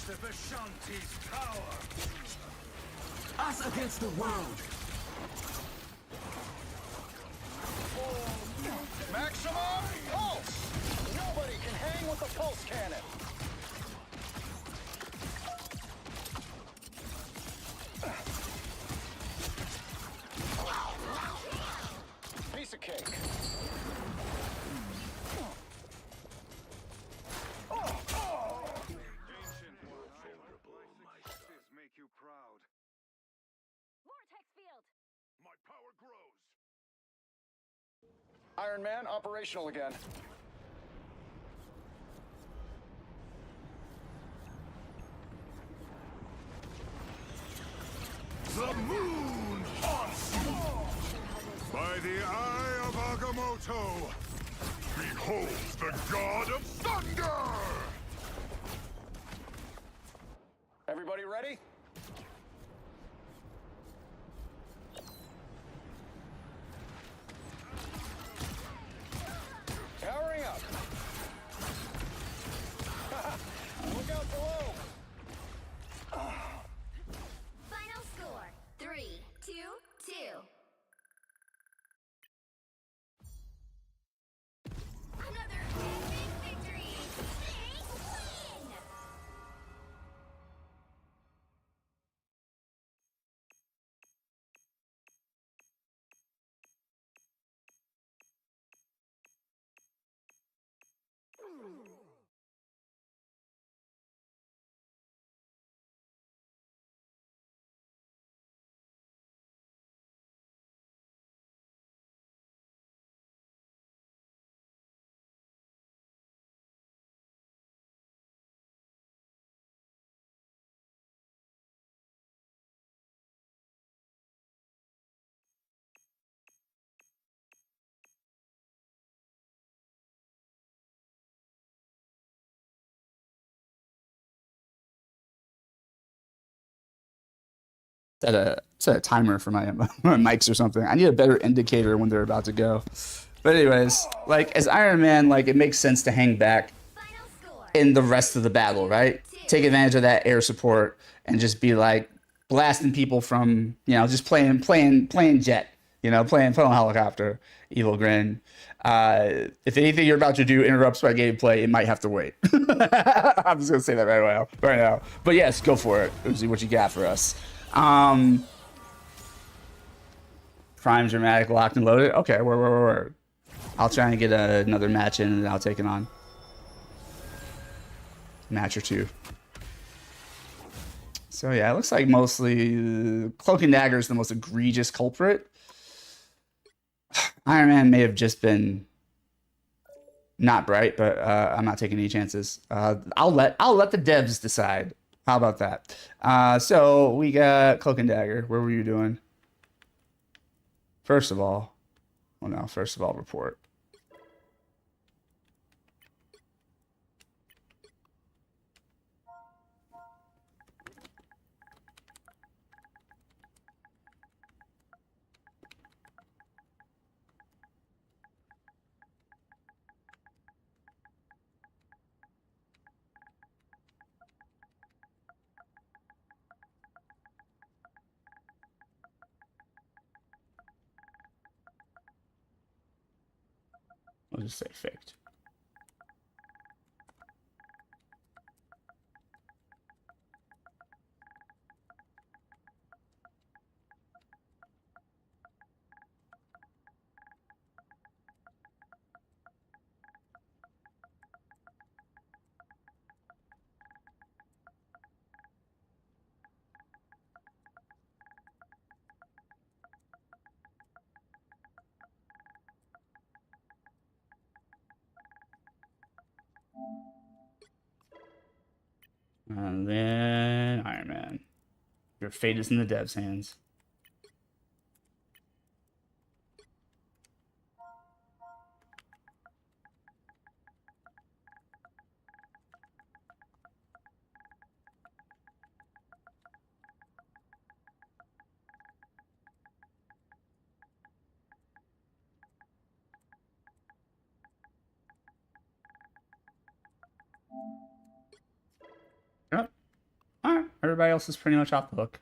Speaker 10: of Ashanti's power.
Speaker 2: Us against the world.
Speaker 10: Maximum pulse. Nobody can hang with the pulse cannon. Piece of cake.
Speaker 4: Make you proud.
Speaker 11: Vortex field.
Speaker 10: My power grows. Iron Man operational again.
Speaker 4: The moon haunts you! By the eye of Agamotto, behold the god of thunder!
Speaker 10: Everybody ready? Powering up. Look out below.
Speaker 11: Final score 3-2-2. Another epic victory. Big win.
Speaker 1: Set a timer for my, my mics or something. I need a better indicator when they're about to go. But anyways, like as Iron Man, like it makes sense to hang back in the rest of the battle, right? Take advantage of that air support and just be like blasting people from, you know, just playing jet, you know, playing on helicopter, evil grin. If anything you're about to do interrupts my gameplay, it might have to wait. I'm just gonna say that right now. But yes, go for it. Uzi, what you got for us? Prime dramatic locked and loaded. Okay, word. I'll try and get another match in and I'll take it on. Match or two. So yeah, it looks like mostly Cloak and Dagger is the most egregious culprit. Iron Man may have just been not bright, but I'm not taking any chances. I'll let the devs decide. How about that? So we got Cloak and Dagger. Where were you doing? First of all, report. I'll just say faked. And then Iron Man. Your fate is in the devs' hands. Yep. everybody else is pretty much off the hook.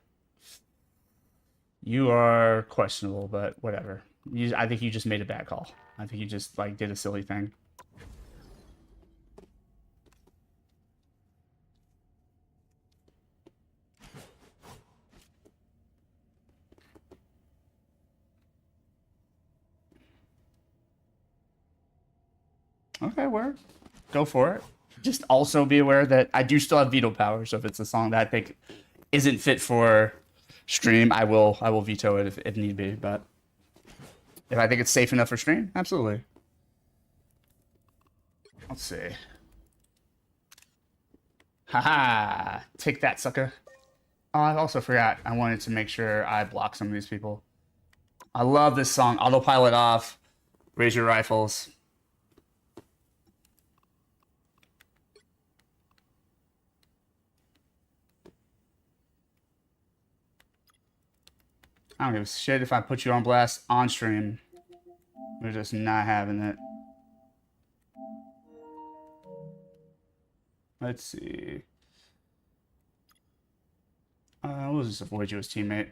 Speaker 1: You are questionable, but whatever. I think you just made a bad call. I think you just like did a silly thing. Okay, word. Go for it. Just also be aware that I do still have veto power, so if it's a song that I think isn't fit for stream, I will veto it if need be. But if I think it's safe enough for stream, absolutely. Let's see. Haha! Take that, sucker. Oh, I also forgot. I wanted to make sure I block some of these people. I love this song. Autopilot off. Raise your rifles. I don't give a shit if I put you on blast on stream. We're just not having it. Let's see. We'll just avoid you as teammate.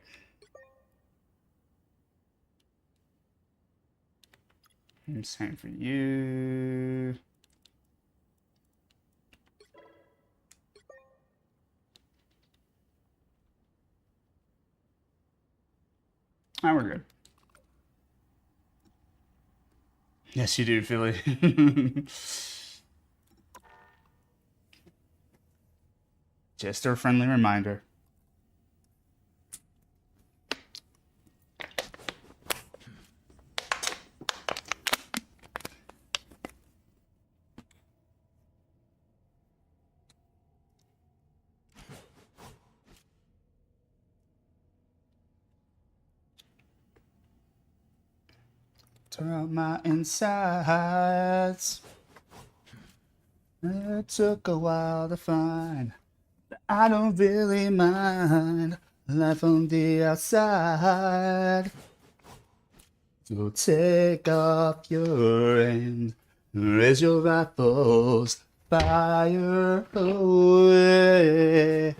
Speaker 1: Same for you. We're good. Yes, you do, Philly. Just a friendly reminder. Turn out my insides. It took a while to find. I don't really mind life on the outside. So take off your aim, raise your rifles, fire away.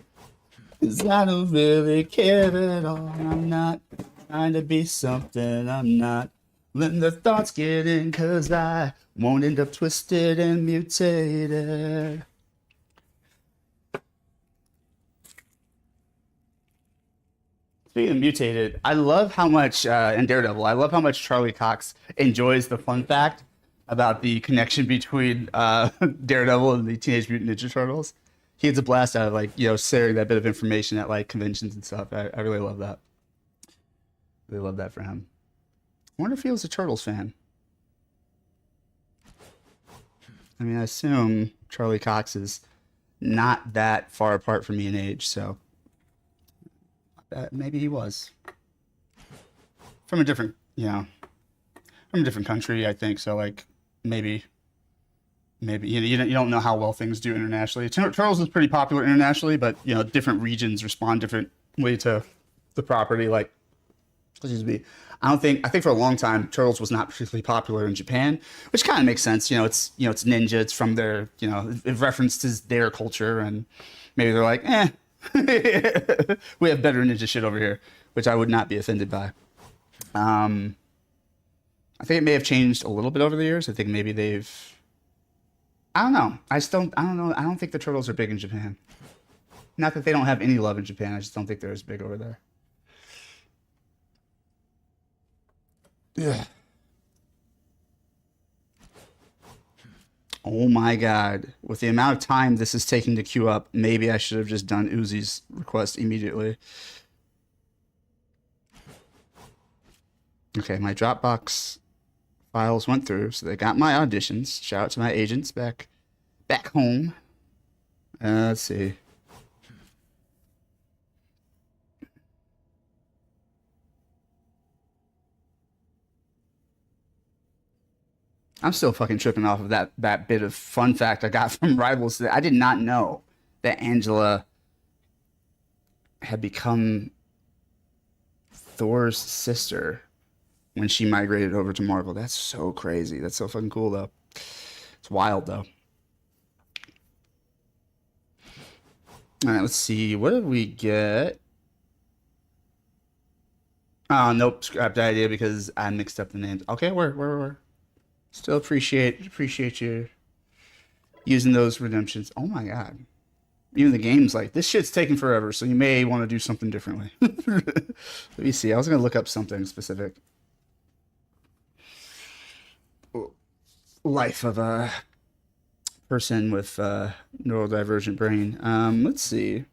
Speaker 1: 'Cause I don't really care at all. I'm not trying to be something I'm not. Letting the thoughts get in, 'cause I won't end up twisted and mutated. Speaking of mutated, I love how much, in Daredevil, I love how much Charlie Cox enjoys the fun fact about the connection between Daredevil and the Teenage Mutant Ninja Turtles. He gets a blast out of, like, you know, sharing that bit of information at, like, conventions and stuff. I really love that. Really love that for him. I wonder if he was a Turtles fan. I mean, I assume Charlie Cox is not that far apart from me in age, so maybe he was. From a different, you know, from a different country, I think. So, like, maybe you don't know how well things do internationally. Turtles is pretty popular internationally, but, you know, different regions respond differently to the property. Like, excuse me. I think for a long time Turtles was not particularly popular in Japan, which kind of makes sense. You know, it's ninja. It's from their, you know, it references their culture, and maybe they're like, we have better ninja shit over here, which I would not be offended by. I think it may have changed a little bit over the years. I think maybe I don't know. I don't know. I don't think the Turtles are big in Japan. Not that they don't have any love in Japan. I just don't think they're as big over there. Yeah. Oh my god. With the amount of time this is taking to queue up, maybe I should have just done Uzi's request immediately. Okay, my Dropbox files went through, so they got my auditions. Shout out to my agents back home. Let's see. I'm still fucking tripping off of that bit of fun fact I got from Rivals. I did not know that Angela had become Thor's sister when she migrated over to Marvel. That's so crazy. That's so fucking cool, though. It's wild, though. All right, let's see. What did we get? Oh, nope. Scrapped the idea because I mixed up the names. Okay, we're. Still appreciate you using those redemptions. Oh my god. Even the game's like, this shit's taking forever, so you may want to do something differently. Let me see. I was going to look up something specific. Life of a person with neurodivergent brain. Let's see.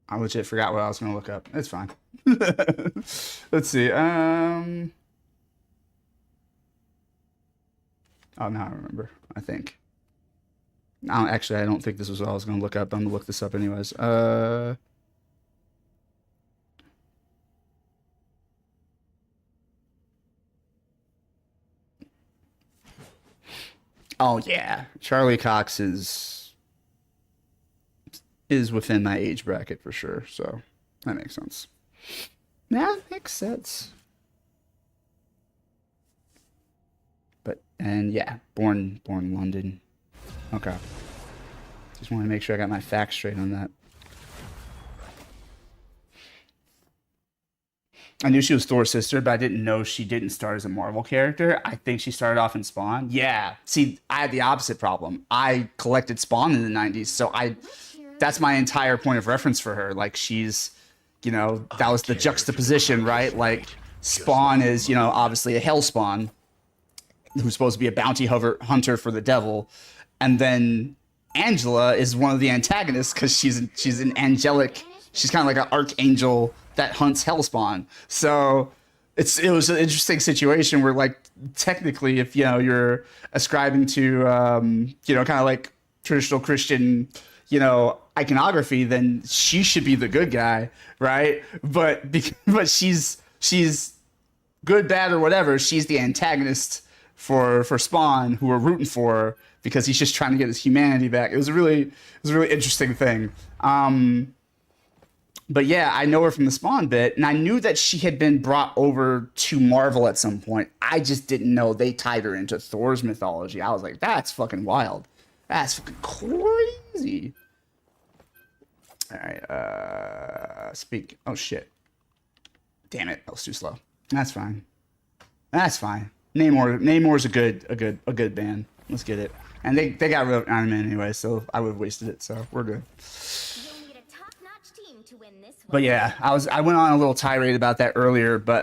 Speaker 1: I legit forgot what I was going to look up. It's fine. Let's see. Oh, now I remember, I think. Actually, I don't think this was what I was going to look up. I'm going to look this up anyways. Oh, yeah. Charlie Cox is within my age bracket for sure. So that makes sense. That makes sense. And yeah, born in London. Okay. Just want to make sure I got my facts straight on that. I knew she was Thor's sister, but I didn't know she didn't start as a Marvel character. I think she started off in Spawn. Yeah. See, I had the opposite problem. I collected Spawn in the 90s, so that's my entire point of reference for her. Like, she's, you know, that was the juxtaposition, right? Like, Spawn is, you know, obviously a Hellspawn who's supposed to be a bounty hunter for the devil, and then Angela is one of the antagonists because she's an angelic. She's kind of like an archangel that hunts Hellspawn. So it was an interesting situation where, like, technically, if you know you're ascribing to you know, kind of like traditional Christian, you know, iconography, then she should be the good guy, right? But she's good, bad, or whatever. She's the antagonist for Spawn, who we're rooting for because he's just trying to get his humanity back. It was a really interesting thing. But yeah, I know her from the Spawn bit, and I knew that she had been brought over to Marvel at some point. I just didn't know they tied her into Thor's mythology. I was like, that's fucking wild. That's fucking crazy. All right, oh shit. Damn it, that was too slow. That's fine. That's fine. Namor's a good band. Let's get it. And they got rid of Iron Man anyway, so I would have wasted it. So we're good. But yeah, I went on a little tirade about that earlier, but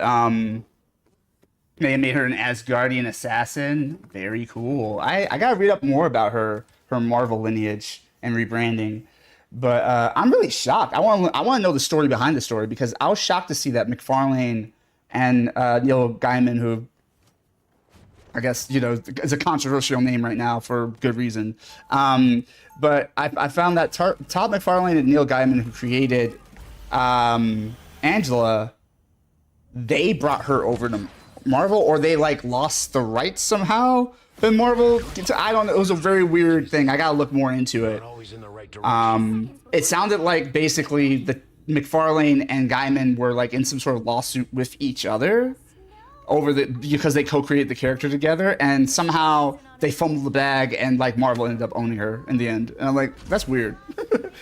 Speaker 1: they made her an Asgardian assassin. Very cool. I gotta read up more about her Marvel lineage and rebranding. But I'm really shocked. I want to know the story behind the story, because I was shocked to see that McFarlane and Neil Gaiman, who I guess, you know, is a controversial name right now for good reason. But I found that Todd McFarlane and Neil Gaiman, who created Angela, they brought her over to Marvel, or they like lost the rights somehow in Marvel. I don't know. It was a very weird thing. I gotta look more into it. It sounded like basically the McFarlane and Gaiman were like in some sort of lawsuit with each other because they co-created the character together, and somehow they fumbled the bag, and like Marvel ended up owning her in the end. And I'm like, that's weird.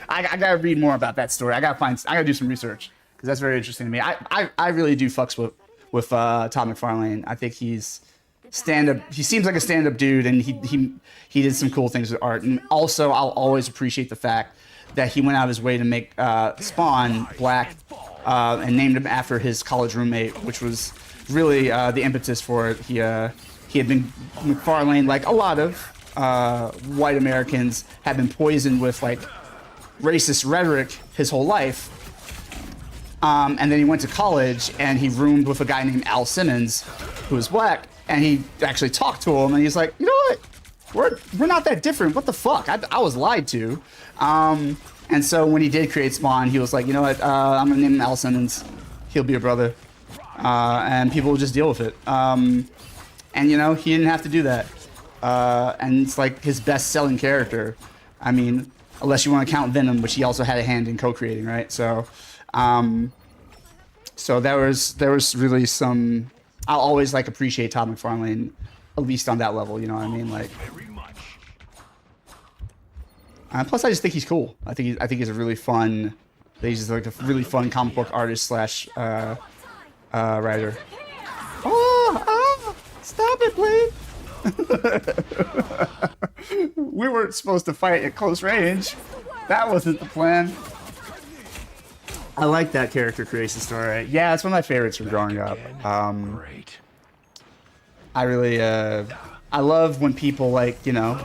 Speaker 1: I gotta read more about that story. I gotta do some research, because that's very interesting to me. I really do fucks with Todd McFarlane. I think he's stand-up. He seems like a stand-up dude, and he did some cool things with art. And also, I'll always appreciate the fact that he went out of his way to make Spawn black and named him after his college roommate, which was really the impetus for it. He had been McFarlane, like a lot of white Americans, had been poisoned with like racist rhetoric his whole life. And then he went to college and he roomed with a guy named Al Simmons, who was black, and he actually talked to him, and he's like, you know what? We're not that different. What the fuck? I was lied to. And so when he did create Spawn, he was like, you know what? I'm gonna name him Al Simmons. He'll be a brother. And people will just deal with it. And you know, he didn't have to do that. And it's like his best-selling character. I mean, unless you want to count Venom, which he also had a hand in co-creating, right? So, so there was really some. I'll always like appreciate Todd McFarlane, at least on that level. You know what I mean? Like, Plus, I just think he's cool. I think he's a really fun. He's just like a really fun comic book artist slash writer. Oh, stop it, Blade! We weren't supposed to fight at close range. That wasn't the plan. I like that character creation story. Yeah, it's one of my favorites from growing up. I really, I love when people like, you know,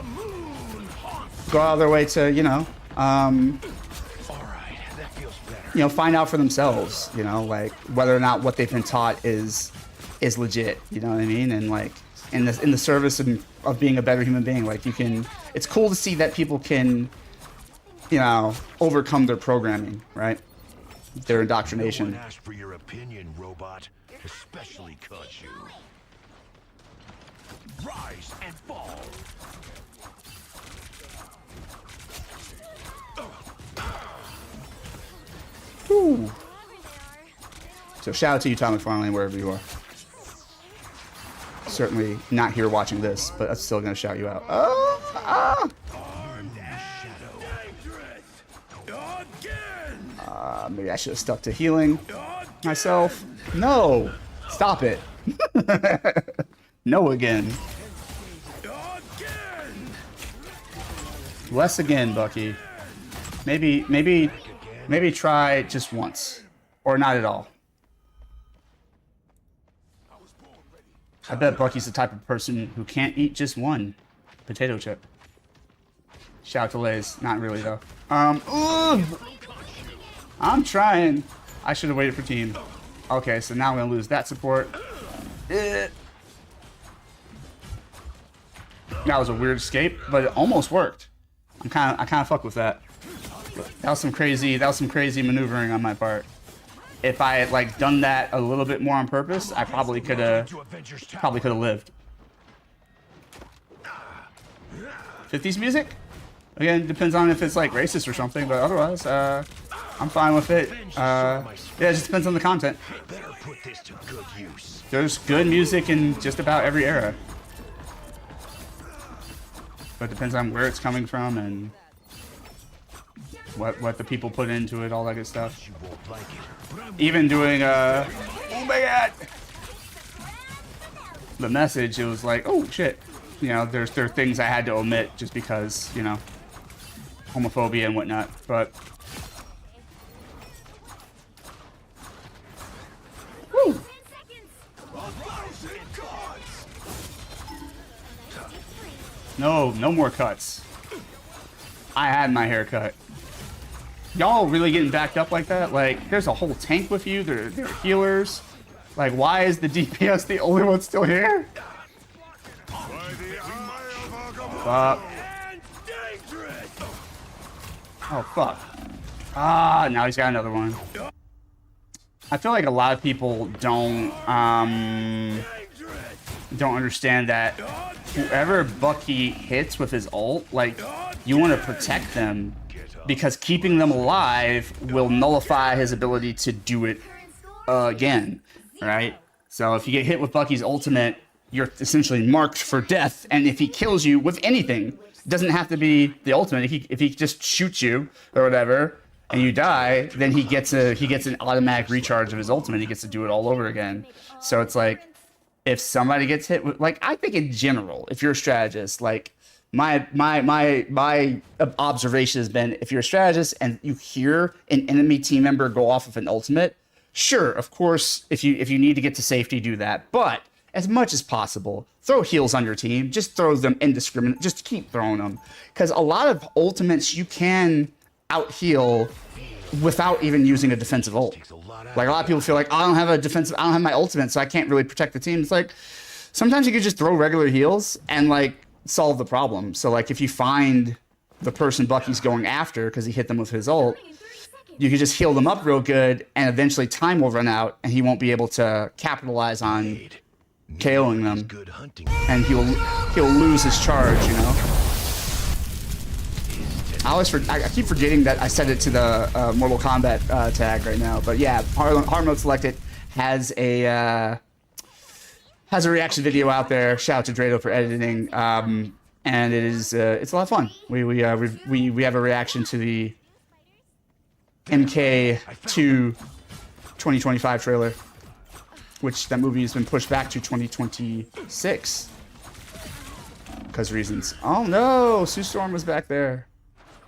Speaker 1: go out of their way to, you know, find out for themselves, you know, like whether or not what they've been taught is legit. You know what I mean? And like in the service of being a better human being, like it's cool to see that people can, you know, overcome their programming, right? Their indoctrination.
Speaker 10: No one asked for your opinion, robot, especially Khonshu. Rise and fall.
Speaker 1: Ooh. So shout out to you, Tom McFarlane, wherever you are. Certainly not here watching this, but I'm still gonna shout you out. Maybe I should have stuck to healing myself. No, stop it. No again. Less again, Bucky. Maybe try just once, or not at all. I bet Bucky's the type of person who can't eat just one potato chip. Shout out to Lay's. Not really though. I'm trying. I should have waited for team. Okay, so now I'm gonna lose that support. That was a weird escape, but it almost worked. I kind of fuck with that. That was some crazy maneuvering on my part. If I had like done that a little bit more on purpose, I probably could have lived. 50s music? Again, depends on if it's like racist or something, but otherwise, I'm fine with it. Yeah, it just depends on the content. There's good music in just about every era. But it depends on where it's coming from and what the people put into it, all that good stuff. Even doing oh my god, the message, it was like, oh shit, you know, there are things I had to omit just because, you know, homophobia and whatnot. But woo. No more cuts. I had my hair cut. Y'all really getting backed up like that? Like, there's a whole tank with you. They're healers. Like, why is the DPS the only one still here? Fuck. Oh, fuck. Ah, now he's got another one. I feel like a lot of people don't understand that whoever Bucky hits with his ult, like, you want to protect them because keeping them alive will nullify his ability to do it again, right? So if you get hit with Bucky's ultimate, you're essentially marked for death, and if he kills you with anything, it doesn't have to be the ultimate. If he just shoots you or whatever, and you die, then he gets an automatic recharge of his ultimate. He gets to do it all over again. So it's like, if somebody gets hit with, like, I think in general, if you're a strategist, like, my observation has been, if you're a strategist and you hear an enemy team member go off of an ultimate, sure, of course, if you need to get to safety, do that. But as much as possible, throw heals on your team. Just throw them indiscriminate. Just keep throwing them, because a lot of ultimates you can out heal without even using a defensive ult. Like, a lot of people feel like, oh, I don't have my ultimate, so I can't really protect the team. It's like, sometimes you could just throw regular heals and like solve the problem. So like, if you find the person Bucky's going after because he hit them with his ult, you can just heal them up real good, and eventually time will run out and he won't be able to capitalize on KOing them, and he'll lose his charge, you know. I keep forgetting that I set it to the Mortal Kombat tag right now, but yeah, Hard Mode Selected has a reaction video out there. Shout out to Drado for editing. and it is it's a lot of fun. We have a reaction to the MK2 2025 trailer, which that movie has been pushed back to 2026 because reasons. Oh no, Sue Storm was back there.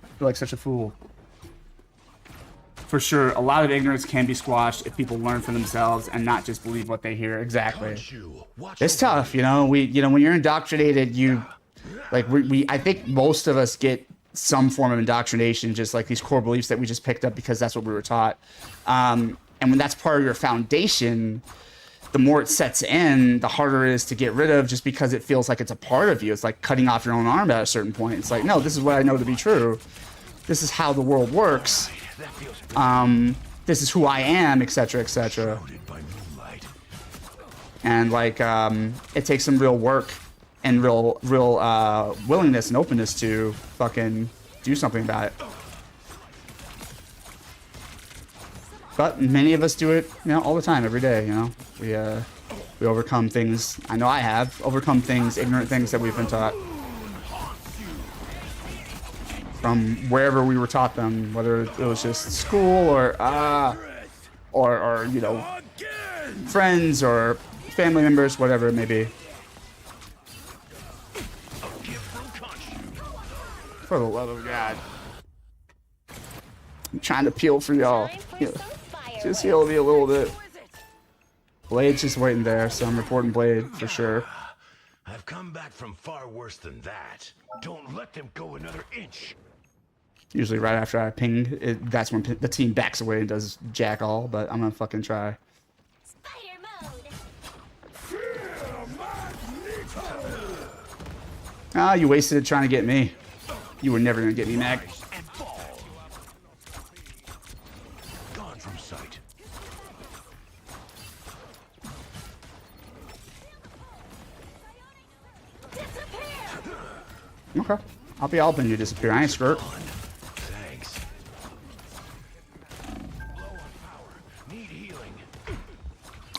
Speaker 1: I feel like such a fool. For sure, a lot of ignorance can be squashed if people learn for themselves and not just believe what they hear. Exactly. It's tough, you know. When you're indoctrinated, I think most of us get some form of indoctrination, just like these core beliefs that we just picked up because that's what we were taught. And when that's part of your foundation, the more it sets in, the harder it is to get rid of, just because it feels like it's a part of you. It's like cutting off your own arm at a certain point. It's like, no, this is what I know to be true. This is how the world works. This is who I am, etc., etc. And like, it takes some real work and real willingness and openness to fucking do something about it. But many of us do it, you know, all the time, every day. You know, we overcome things. I know I have overcome things, ignorant things that we've been taught from wherever we were taught them, whether it was just school or you know, friends or family members, whatever it may be. For the love of God, I'm trying to peel for y'all. Just heal me a little bit. Blade's just waiting there, so I'm reporting Blade for sure.
Speaker 10: I've come back from far worse than that. Don't let them go another inch.
Speaker 1: Usually right after I ping, that's when the team backs away and does jack all, but I'm gonna fucking try. Ah, you wasted it trying to get me. You were never gonna get me, Mac.
Speaker 10: Gone from sight.
Speaker 1: Okay. I'll be helping you disappear. I ain't skirt.
Speaker 10: Thanks. Low on power. Need healing.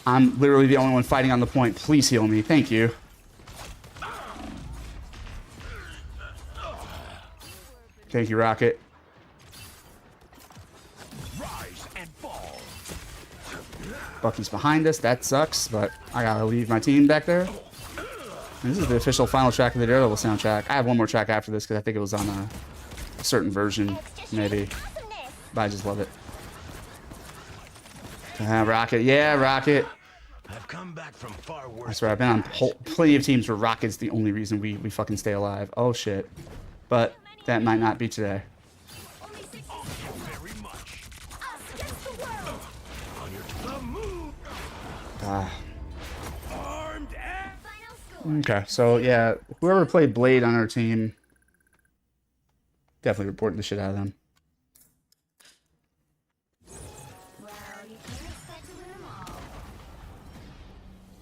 Speaker 1: I'm literally the only one fighting on the point. Please heal me. Thank you. Thank you, Rocket.
Speaker 10: Rise and fall.
Speaker 1: Bucky's behind us. That sucks, but I gotta leave my team back there. And this is the official final track of the Daredevil soundtrack. I have one more track after this because I think it was on a certain version, maybe. But I just love it. Rocket. Yeah, Rocket.
Speaker 10: I've come back from far worse.
Speaker 1: I swear, I've been on plenty of teams where Rocket's the only reason we fucking stay alive. Oh, shit. But that might not be today. Okay, so yeah, whoever played Blade on our team, definitely reporting the shit out of them.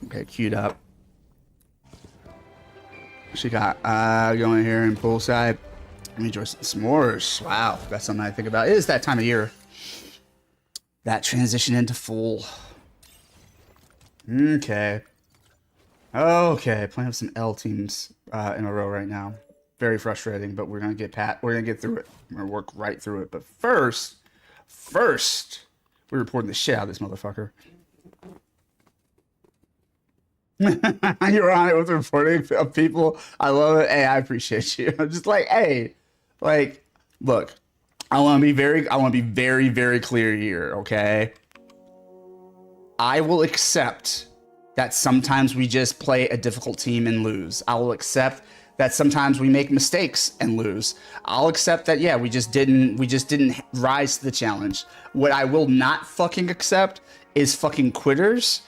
Speaker 1: Okay, queued up. She got going here in poolside. Let me enjoy some s'mores. Wow, that's something I think about. It is that time of year. That transition into fall. Okay. Okay, playing with some L teams in a row right now. Very frustrating, but we're gonna get through it. We're gonna work right through it. But first, we're reporting the shit out of this motherfucker. You're on it with reporting of people. I love it. Hey, I appreciate you. I'm just like, hey, like, look, I want to be very, very clear here. Okay, I will accept that sometimes we just play a difficult team and lose. I will accept that sometimes we make mistakes and lose. I'll accept that, yeah, we just didn't rise to the challenge. What I will not fucking accept is fucking quitters.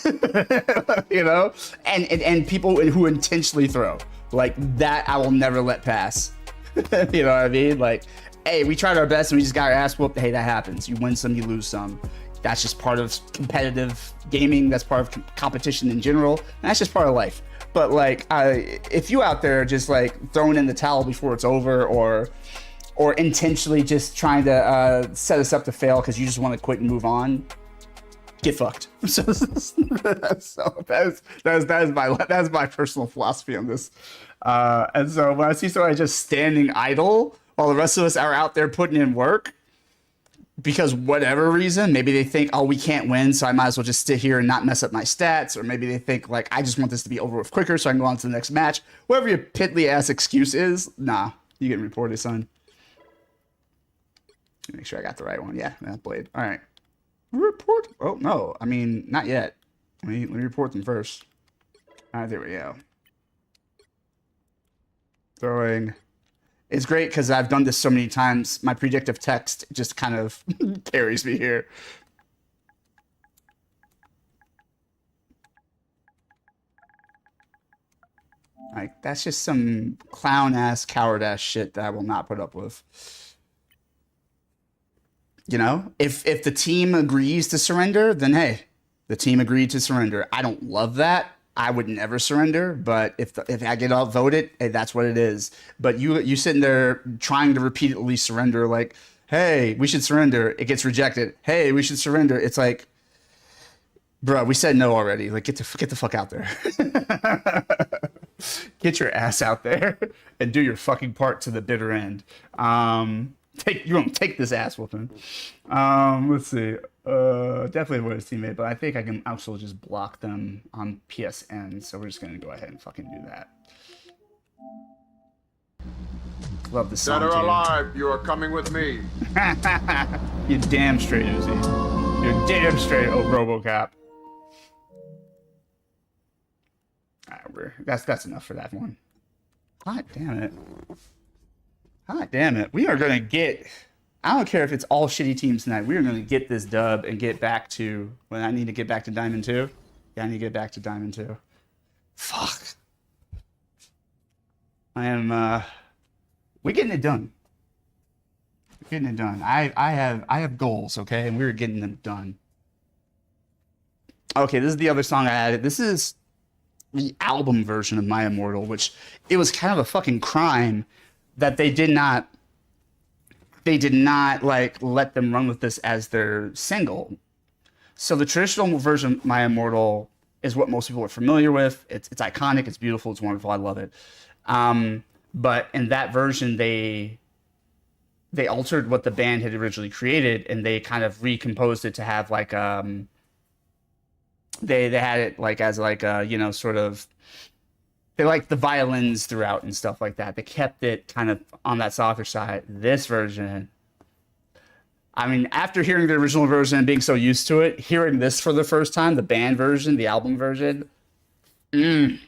Speaker 1: You know, and people who intentionally throw like that. I will never let pass. You know what I mean? Like, hey, we tried our best and we just got our ass whooped. Hey, that happens. You win some, you lose some. That's just part of competitive gaming. That's part of competition in general. And that's just part of life. But like, if you out there just like throwing in the towel before it's over, or intentionally just trying to set us up to fail because you just want to quit and move on, get fucked. So that's my personal philosophy on this. And so when I see somebody just standing idle while the rest of us are out there putting in work, because whatever reason, maybe they think, oh, we can't win, so I might as well just sit here and not mess up my stats. Or maybe they think, like, I just want this to be over with quicker so I can go on to the next match. Whatever your piddly ass excuse is, nah, you get reported, son. Make sure I got the right one. Yeah, that blade. All right. Report. Oh, no. I mean, not yet. Let me report them first. All right, there we go. Throwing. It's great because I've done this so many times. My predictive text just kind of carries me here. Like, that's just some clown-ass, coward-ass shit that I will not put up with. You know? If the team agrees to surrender, then hey, the team agreed to surrender. I don't love that. I would never surrender, but if I get outvoted, hey, that's what it is. But you sitting there trying to repeatedly surrender, like, hey, we should surrender. It gets rejected. Hey, we should surrender. It's like, bro, we said no already. Like, get the fuck out there. Get your ass out there and do your fucking part to the bitter end. You won't take this ass whooping. Let's see. Definitely avoid his teammate, but I think I can also just block them on PSN. So we're just gonna go ahead and fucking do that. Love the song.
Speaker 4: Dead or
Speaker 1: too.
Speaker 4: alive, you are coming with me.
Speaker 1: You're damn straight, Uzi. You're damn straight, oh RoboCop. Alright, that's enough for that one. God damn it. God damn it. We are gonna get. I don't care if it's all shitty teams tonight. We are going to get this dub and get back to... When I need to get back to Diamond 2? Yeah, I need to get back to Diamond 2. Fuck. I am... We're getting it done. We're getting it done. I have goals, okay? And we're getting them done. Okay, this is the other song I added. This is the album version of My Immortal, which... It was kind of a fucking crime that they did not like let them run with this as their single. So the traditional version of My Immortal is what most people are familiar with. It's iconic, it's beautiful, it's wonderful, I love it. But in that version, they altered what the band had originally created, and they kind of recomposed it to have like they had it like as like a, you know, sort of, they liked the violins throughout and stuff like that. They kept it kind of on that softer side. This version, I mean, after hearing the original version and being so used to it, hearing this for the first time, the band version, the album version, I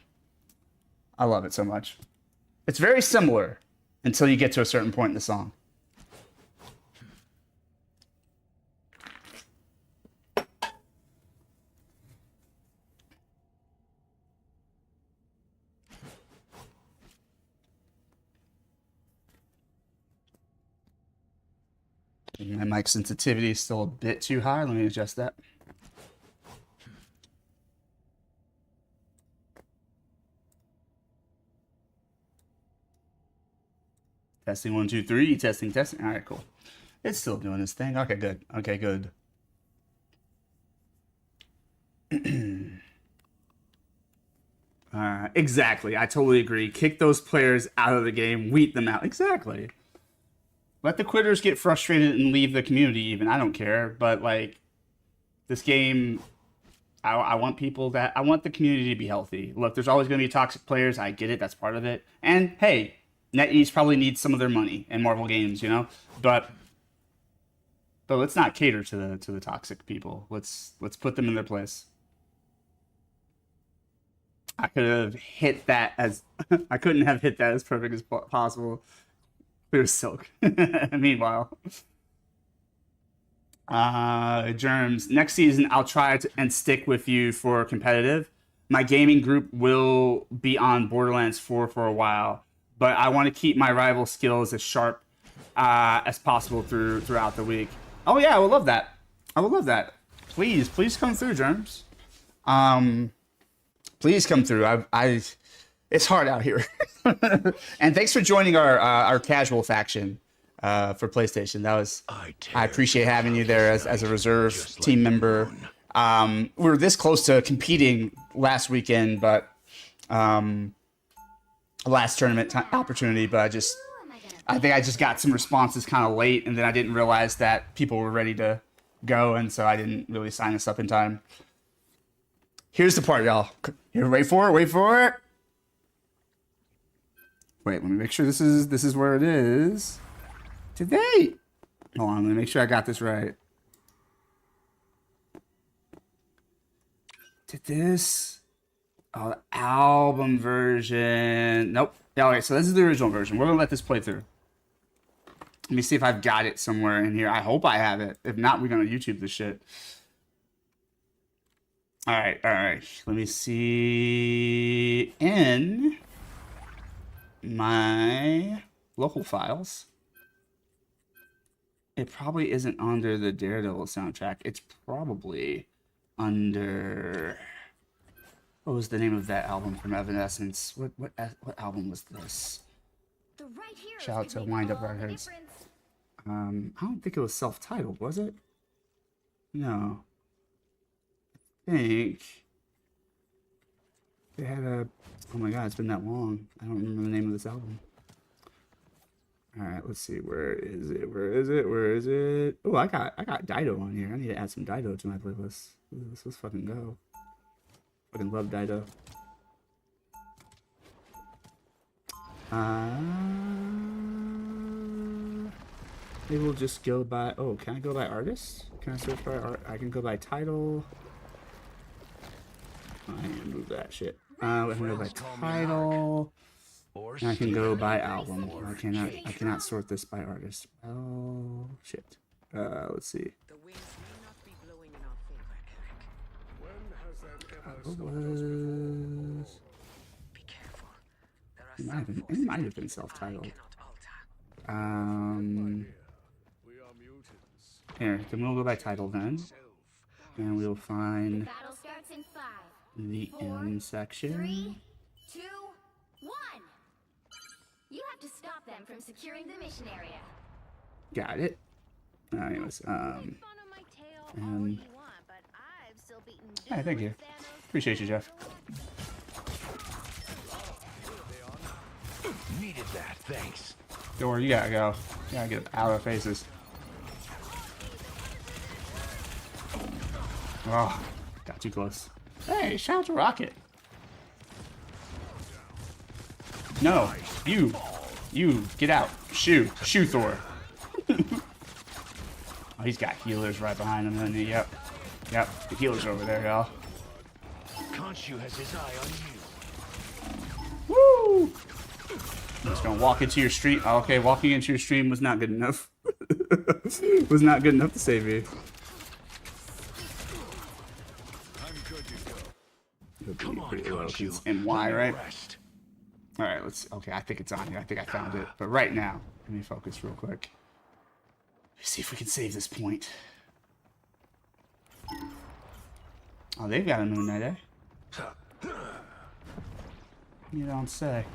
Speaker 1: love it so much. It's very similar until you get to a certain point in the song. My mic sensitivity is still a bit too high. Let me adjust that. Testing 1, 2, 3. Testing. All right, cool. It's still doing its thing. Okay, good. Okay, good. Exactly. I totally agree. Kick those players out of the game. Weed them out. Exactly. Let the quitters get frustrated and leave the community even. I don't care. But, like, this game, I want people that... I want the community to be healthy. Look, there's always going to be toxic players. I get it. That's part of it. And, hey, NetEase probably needs some of their money in Marvel games, you know? But let's not cater to the toxic people. Let's put them in their place. I could have hit that as... I couldn't have hit that as perfect as possible. Clear Silk. Meanwhile, Germs, next season I'll try and stick with you for competitive. My gaming group will be on Borderlands 4 for a while, but I want to keep my rival skills as sharp as possible throughout the week. Oh yeah, I would love that. I would love that. Please come through, Germs. Please come through. It's hard out here. And thanks for joining our casual faction for PlayStation. I appreciate having you there as a reserve team member. We were this close to competing last weekend, but last tournament opportunity, but I think I just got some responses kind of late, and then I didn't realize that people were ready to go, and so I didn't really sign us up in time. Here's the part, y'all. Here, wait for it. Wait for it. Wait, let me make sure this is where it is. Today. Hold on, let me make sure I got this right. Did this? Oh, the album version. Nope. Yeah, okay, so this is the original version. We're gonna let this play through. Let me see if I've got it somewhere in here. I hope I have it. If not, we're gonna YouTube this shit. All right. Let me see in my local files. It probably isn't under the Daredevil soundtrack. It's probably under. What was the name of that album from Evanescence? What album was this? Shout out to Wind Up Records. I don't think it was self-titled, was it? No. I think they had a. Oh my god, it's been that long. I don't remember the name of this album. All right, let's see. Where is it? Where is it? Where is it? Oh, I got Dido on here. I need to add some Dido to my playlist. Let's fucking go. Fucking love Dido. Maybe we'll just go by. Oh, can I go by artist? Can I search by art? I can go by title. I need to move that shit. I can go by title. And I can go by album. I cannot sort this by artist. Oh shit. Let's see. It might have been self-titled. Here, then we'll go by title then. And we'll find the M section.
Speaker 11: 3, 2, 1. You have to stop them from securing the mission area.
Speaker 1: Got it. Anyways, hey, thank you. Appreciate you, Jeff.
Speaker 10: Needed that, thanks.
Speaker 1: Door, you gotta go. You gotta get out of their faces. Oh, got too close. Hey, shout out to Rocket. No, you get out. Shoo Thor. Oh, he's got healers right behind him, doesn't he? Yep, the healers are over there, y'all.
Speaker 10: Khonshu has his eye on you.
Speaker 1: Woo! I'm just gonna walk into your stream. Oh, okay, walking into your stream was not good enough. Was not good enough to save me.
Speaker 10: Come on, Khonshu.
Speaker 1: And why, right? All right, let's. Okay, I think it's on here. I think I found it. But right now, let me focus real quick. Let's see if we can save this point. Oh, they've got a Moon Knight, eh? You don't say.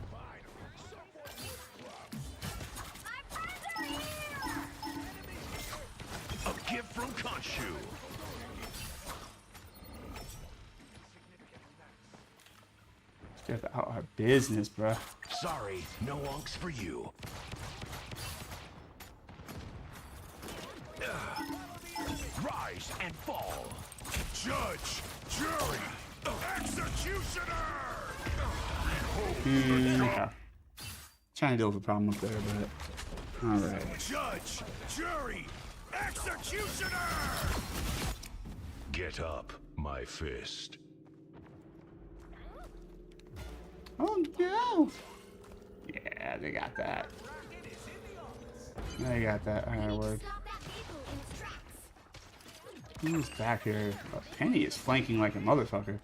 Speaker 10: A gift from Khonshu.
Speaker 1: Let's get out our business, bruh.
Speaker 10: Sorry, no unks for you. Rise and fall. Judge, jury, executioner.
Speaker 1: Okay. Trying to deal with a problem up there, but all right.
Speaker 10: Judge, jury, executioner. Get up, my fist.
Speaker 1: Oh no! Yeah, they got that. They got that. Alright, word. Who's back here? Oh, Penny is flanking like a motherfucker,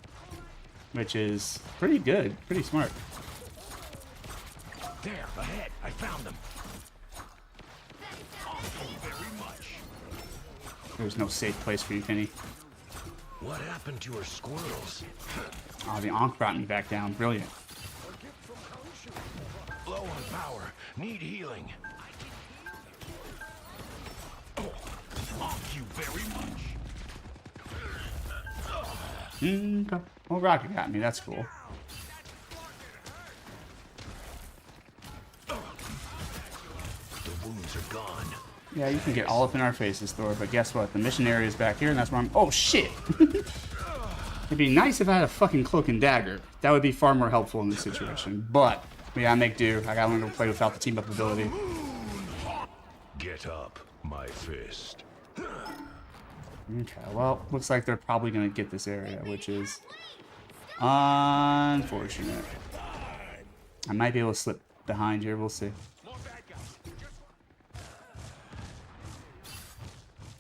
Speaker 1: which is pretty good, pretty smart.
Speaker 10: There, ahead. I found them. Thank you very much.
Speaker 1: There's no safe place for you, Penny.
Speaker 10: What happened to her squirrels?
Speaker 1: Oh, the Ankh brought me back down. Brilliant.
Speaker 10: Low on power. Need healing. Oh, thank you very much.
Speaker 1: Okay. Well, Rocket got me. That's cool.
Speaker 10: The wounds are gone.
Speaker 1: Yeah, you can get all up in our faces, Thor, but guess what? The mission area is back here, and that's where I'm... Oh, shit! It'd be nice if I had a fucking cloak and dagger. That would be far more helpful in this situation. But, we gotta make do. I gotta learn to play without the team-up ability.
Speaker 10: Get up, my fist.
Speaker 1: Okay, well, looks like they're probably gonna get this area, which is unfortunate. I might be able to slip behind here, we'll see.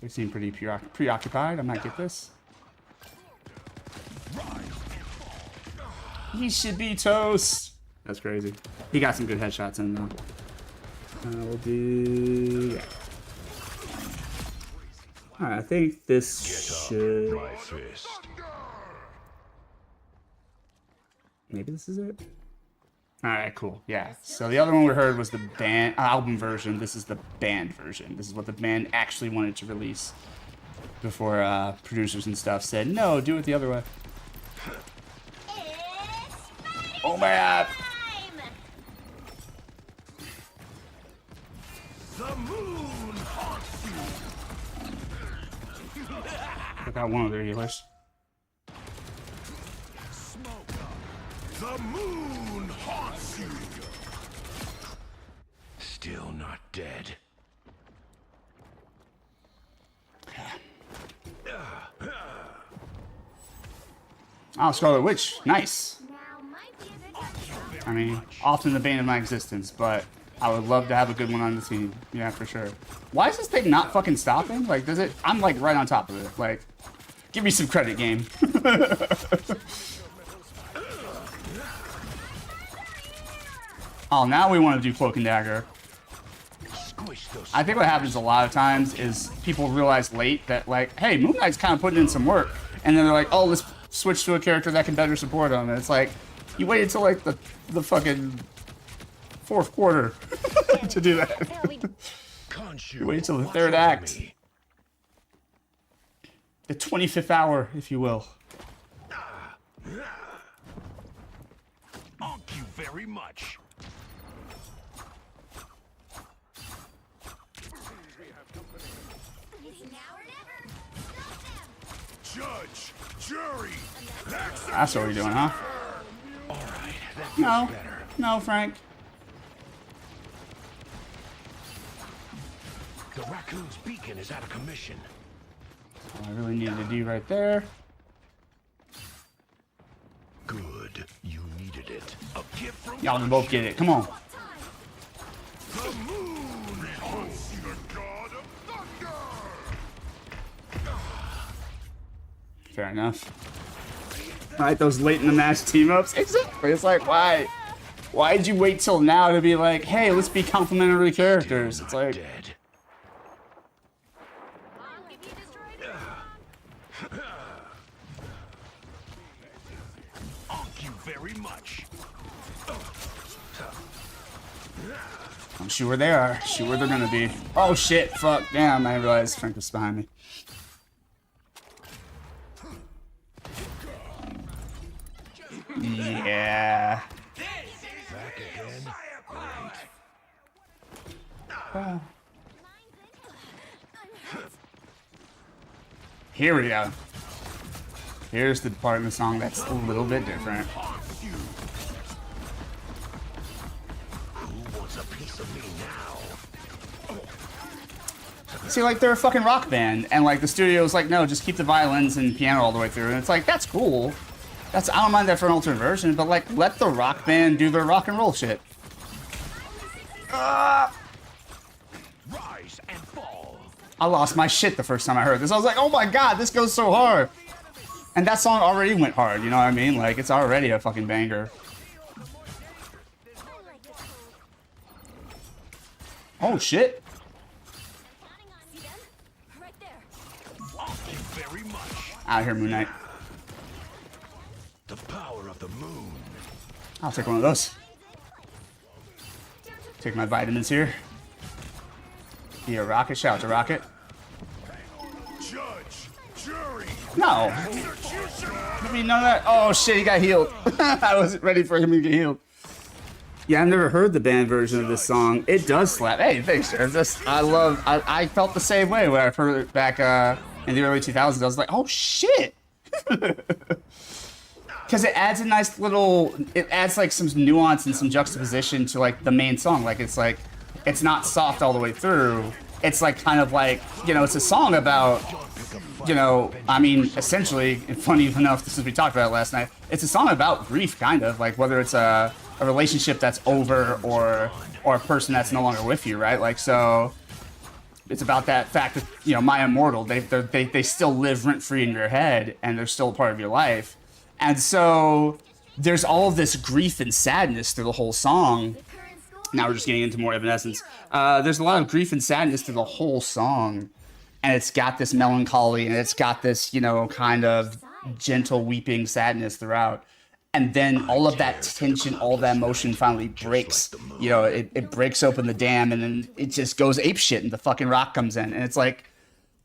Speaker 1: They seem pretty preoccupied. I might get this. He should be toast. That's crazy. He got some good headshots in though. We'll do... Yeah. Alright, I think this should... Maybe this is it? Alright, cool. Yeah. So the other one we heard was the band album version. This is the band version. This is what the band actually wanted to release before producers and stuff said, no, do it the other way. Oh my god!
Speaker 10: The moon haunts you.
Speaker 1: I got one of their healers.
Speaker 10: The moon haunts you. Still not dead.
Speaker 1: Oh, Scarlet Witch. Nice. I mean, often the bane of my existence, but I would love to have a good one on the team. Yeah, for sure. Why is this thing not fucking stopping? Like, does it... I'm, like, right on top of it. Like, give me some credit, game. Oh, now we want to do Cloak and Dagger. I think what happens a lot of times is people realize late that, like, hey, Moon Knight's kind of putting in some work. And then they're like, oh, let's switch to a character that can better support him. And it's like, you waited till, like, the fucking fourth quarter to do that. You waited till the third act. The 25th hour, if you will.
Speaker 10: Thank you very much. Judge, jury,
Speaker 1: that's what we're doing, huh?
Speaker 10: All right, that
Speaker 1: No,
Speaker 10: better.
Speaker 1: no, Frank.
Speaker 10: The raccoon's beacon is out of commission.
Speaker 1: All I really needed to do right there.
Speaker 10: Good, you needed it. A gift from
Speaker 1: Y'all can both get it. Come on.
Speaker 10: the moon haunts you, the god of thunder.
Speaker 1: Fair enough. Right, those late in the match team ups. Exactly. It's like, why? Why'd you wait till now to be like, hey, let's be complimentary characters? It's like.
Speaker 10: Thank you very much.
Speaker 1: I'm sure they are. Sure they're gonna be. Oh shit! Fuck! Damn! I realized Frank was behind me. Yeah.
Speaker 10: Back again.
Speaker 1: Wow. Here we go. Here's the part in the song that's a little bit different.
Speaker 10: Who wants a piece of me now?
Speaker 1: See, like, they're a fucking rock band, and, like, the studio's like, no, just keep the violins and piano all the way through. And it's like, that's cool. I don't mind that for an alternate version, but, like, let the rock band do their rock and roll shit.
Speaker 10: Rise and fall.
Speaker 1: I lost my shit the first time I heard this. I was like, oh my god, this goes so hard. And that song already went hard, you know what I mean? Like, it's already a fucking banger. Oh, shit.
Speaker 10: Very much.
Speaker 1: Out here, Moon Knight.
Speaker 10: The power of the moon.
Speaker 1: I'll take one of those. Take my vitamins here. Be a rocket, shout to rocket.
Speaker 10: Judge, jury.
Speaker 1: No.
Speaker 10: Executioner.
Speaker 1: I mean, none of that. Oh shit, he got healed. I wasn't ready for him to get healed. Yeah, I've never heard the band version of this song. It does slap. Hey, thanks, Jared. I felt the same way when I heard it back in the early 2000s. I was like, oh shit. Because it adds a nice little, it adds like some nuance and some juxtaposition to like the main song. Like it's not soft all the way through. It's like kind of like, you know, it's a song about, you know, I mean, essentially, funny enough, since we talked about it last night, it's a song about grief, kind of, like whether it's a relationship that's over or a person that's no longer with you, right? Like, so it's about that fact that, you know, my immortal, they still live rent-free in your head and they're still a part of your life. And so there's all of this grief and sadness through the whole song. Now we're just getting into more Evanescence. There's a lot of grief and sadness through the whole song. And it's got this melancholy and it's got this, you know, kind of gentle weeping sadness throughout. And then all of that tension, all that emotion finally breaks. You know, it breaks open the dam and then it just goes apeshit and the fucking rock comes in. And it's like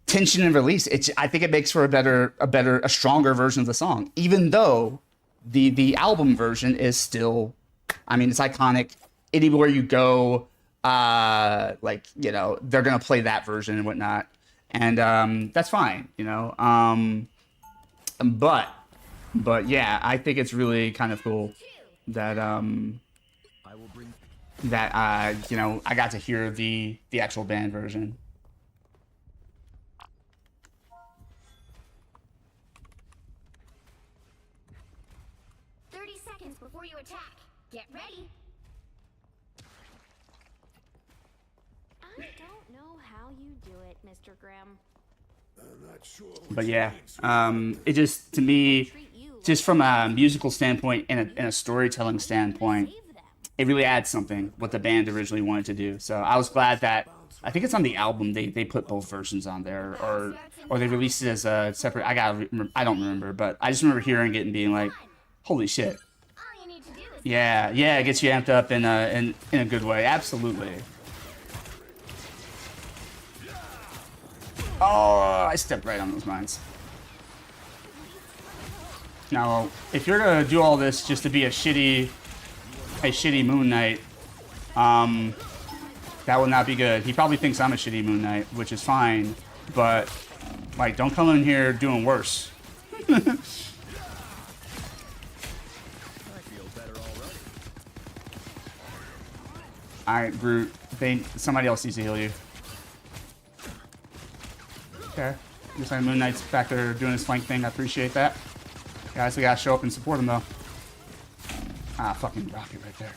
Speaker 1: tension and release. I think it makes for a stronger version of the song. Even though the album version is still, I mean, it's iconic. Anywhere you go, like, you know, they're going to play that version and whatnot. And that's fine, you know. But yeah, I think it's really kind of cool that you know, I got to hear the actual band version.
Speaker 11: Before you attack, get ready. I don't know how you do it, Mr. Grimm.
Speaker 1: But yeah, it just, to me, just from a musical standpoint and a storytelling standpoint, it really adds something what the band originally wanted to do. So I was glad that, I think it's on the album, they put both versions on there, or they released it as a separate, I don't remember, but I just remember hearing it and being like, holy shit. Yeah, it gets you amped up in a good way, absolutely. Oh, I stepped right on those mines. Now, if you're gonna do all this just to be a shitty Moon Knight, that would not be good. He probably thinks I'm a shitty Moon Knight, which is fine, but like, don't come in here doing worse. Alright, Brute. Somebody else needs to heal you. Okay. Looks like Moon Knight's back there doing his flank thing. I appreciate that. Guys, we gotta show up and support him, though. Ah, fucking rocket right there.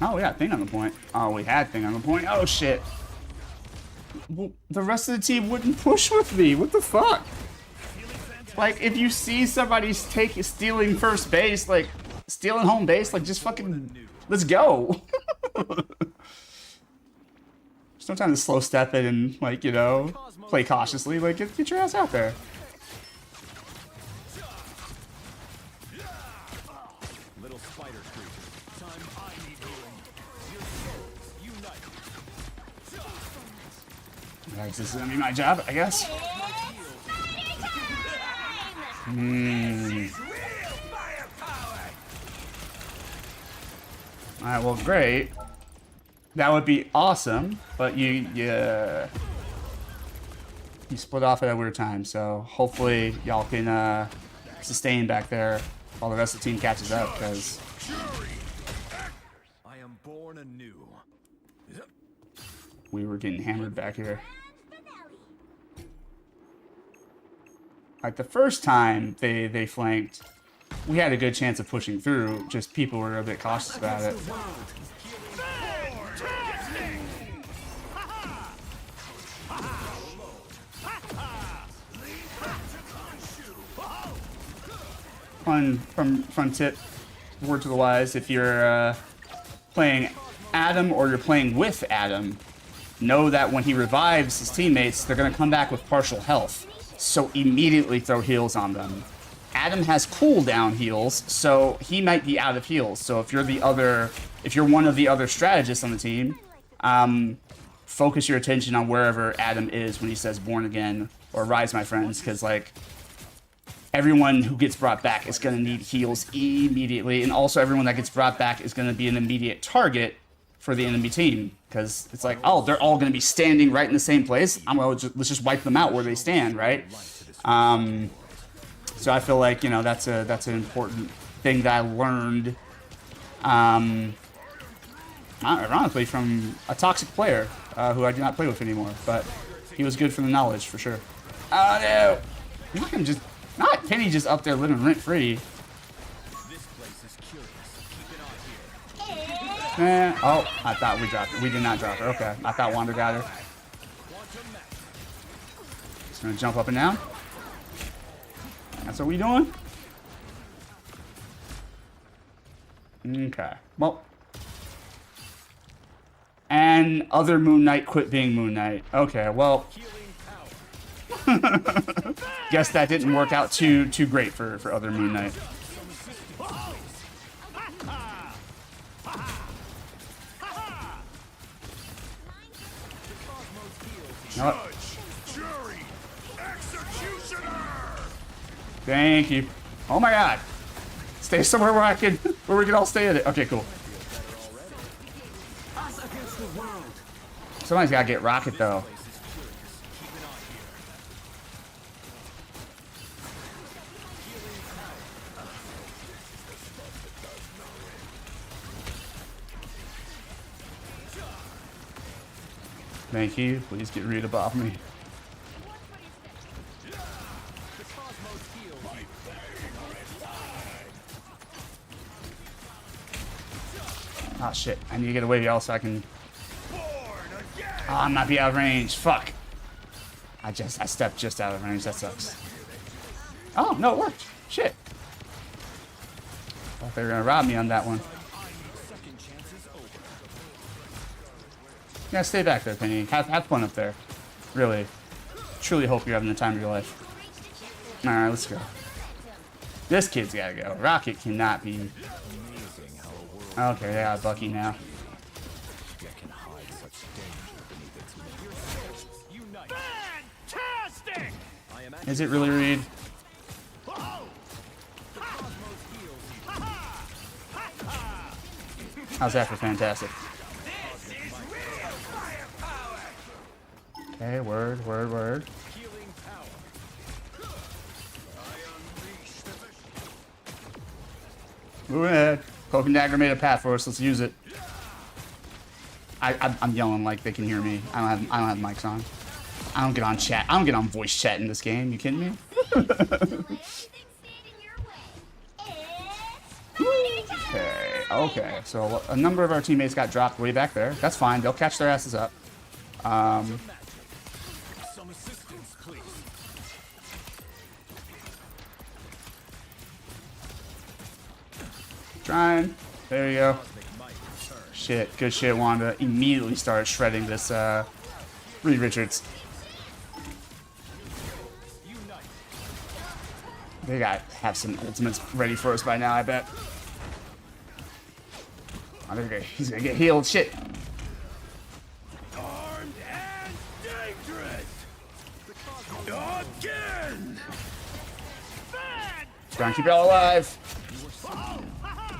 Speaker 1: Oh, yeah, thing on the point. Oh, we had thing on the point. Oh, shit. Well, the rest of the team wouldn't push with me. What the fuck? Like, if you see somebody stealing first base, like, stealing home base, like, just fucking, let's go. There's no time to slow step it and, like, you know, play cautiously. Like, get your ass out there.
Speaker 13: Little spider creature. Time I need healing. Your souls unite.
Speaker 1: Guys, this is gonna be my job, I guess. Alright, well, great. That would be awesome, but you split off at a weird time, so hopefully y'all can sustain back there while the rest of the team catches up, because
Speaker 13: I am born anew.
Speaker 1: we were getting hammered back here. Like, the first time they flanked, we had a good chance of pushing through, just people were a bit cautious about it. Fun tip, word to the wise, if you're playing Adam or you're playing with Adam, know that when he revives his teammates, they're going to come back with partial health. So immediately throw heals on them. Adam has cooldown heals, so he might be out of heals. So if you're one of the other strategists on the team, focus your attention on wherever Adam is when he says born again or rise my friends, because like everyone who gets brought back is going to need heals immediately, and also everyone that gets brought back is going to be an immediate target for the enemy team, because it's like, oh, they're all going to be standing right in the same place. Let's just wipe them out where they stand, right? So I feel like, you know, that's an important thing that I learned, ironically, from a toxic player who I do not play with anymore, but he was good for the knowledge for sure. Oh no! Look at him just, not Penny just up there living rent free. Oh, I thought we dropped her. We did not drop her. Okay, I thought Wanda got her. Just gonna jump up and down. That's what we doing? Okay. Well. And other Moon Knight quit being Moon Knight. Okay, well. Guess that didn't work out too great for other Moon Knight. Thank you. Oh my god. Stay somewhere where we can all stay in it. Okay, cool. Somebody's gotta get Rocket though. Thank you. Please get rid of off me. Oh shit, I need to get away y'all so I can... Oh, I might be out of range. Fuck. I stepped just out of range. That sucks. Oh, no, it worked. Shit. Thought they were gonna rob me on that one. Yeah, stay back there, Penny. Have fun up there. Really. Truly hope you're having the time of your life. Alright, let's go. This kid's gotta go. Rocket cannot be... Okay, yeah, Bucky now. Is it really Reed? How's that for fantastic? Okay, word. Move ahead. Cloak and Dagger made a path for us. Let's use it. I'm yelling like they can hear me. I don't have mics on. I don't get on chat. I don't get on voice chat in this game. You kidding me? Okay. So a number of our teammates got dropped way back there. That's fine. They'll catch their asses up. Some assistance, please. Trying. There you go. Shit. Good shit, Wanda. Immediately started shredding this Reed Richards. They have some ultimates ready for us by now, I bet. Oh, he's gonna get healed. Shit.
Speaker 10: Armed and dangerous. Again.
Speaker 1: Trying to keep it all alive.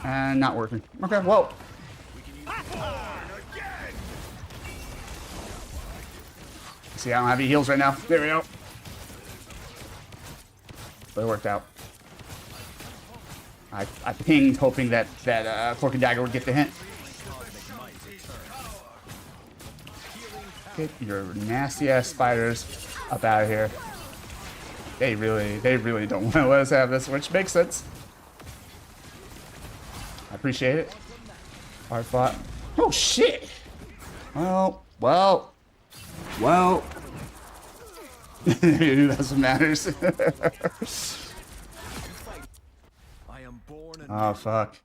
Speaker 1: And not working. Okay, whoa. See, I don't have any heals right now. There we go. But it worked out. I pinged, hoping that Cloak and Dagger would get the hint. Get your nasty ass spiders up out of here. They really don't want to let us have this, which makes sense. I appreciate it. Hard fought. Oh shit! Well. That's what matters. Oh fuck.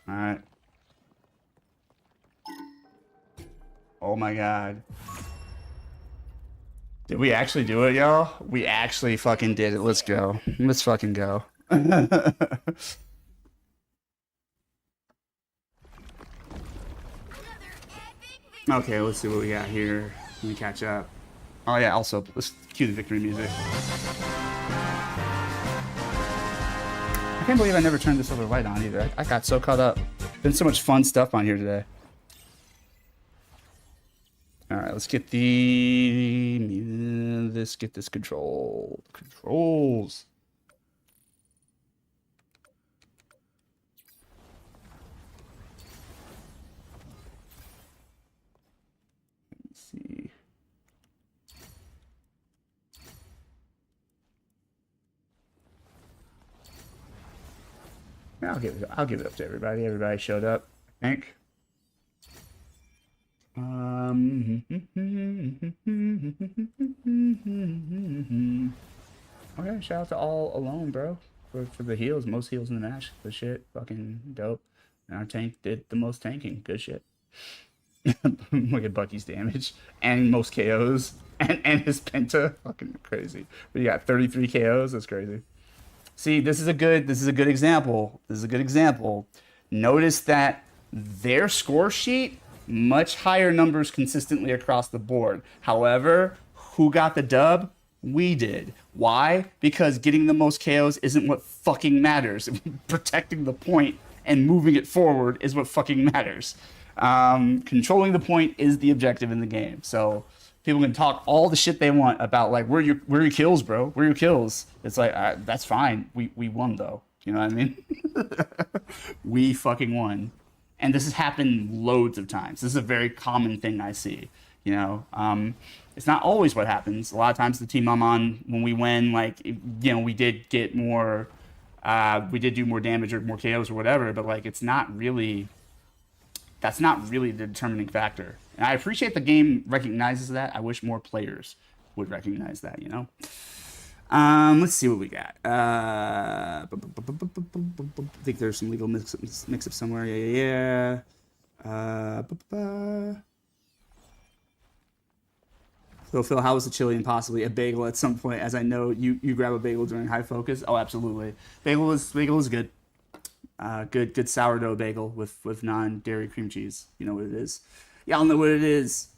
Speaker 1: Alright. Oh my god. Did we actually do it, y'all? We actually fucking did it. Let's go. Let's fucking go. Okay, let's see what we got here. Let me catch up. Oh yeah, also, let's cue the victory music. I can't believe I never turned this over light on either. I got so caught up. Been so much fun stuff on here today. All right, let's get get this controls. Let's see. I'll give it up to everybody. Everybody showed up, I think. Okay, shout out to All Alone, bro, for the heals, most heals in the match. Good shit, fucking dope. And our tank did the most tanking. Good shit. Look at Bucky's damage and most KOs and his penta, fucking crazy. But you got 33 KOs. That's crazy. See, this is a good example. This is a good example. Notice that their score sheet, much higher numbers consistently across the board. However, who got the dub? We did. Why? Because getting the most KOs isn't what fucking matters. Protecting the point and moving it forward is what fucking matters. Controlling the point is the objective in the game. So people can talk all the shit they want about like where are your kills, bro? Where are your kills? It's like that's fine. We won though. You know what I mean? We fucking won. And this has happened loads of times. This is a very common thing I see. You know, it's not always what happens. A lot of times the team I'm on, when we win, like, you know, we did get more, we did do more damage or more KOs or whatever, but like, it's not really, that's not really the determining factor. And I appreciate the game recognizes that. I wish more players would recognize that, you know? Let's see what we got. I think there's some legal mix-up somewhere. Yeah. So Phil, how was the chili and possibly a bagel at some point? As I know you grab a bagel during high focus. Oh, absolutely. Bagel is good. Good sourdough bagel with non-dairy cream cheese. You know what it is. Y'all know what it is.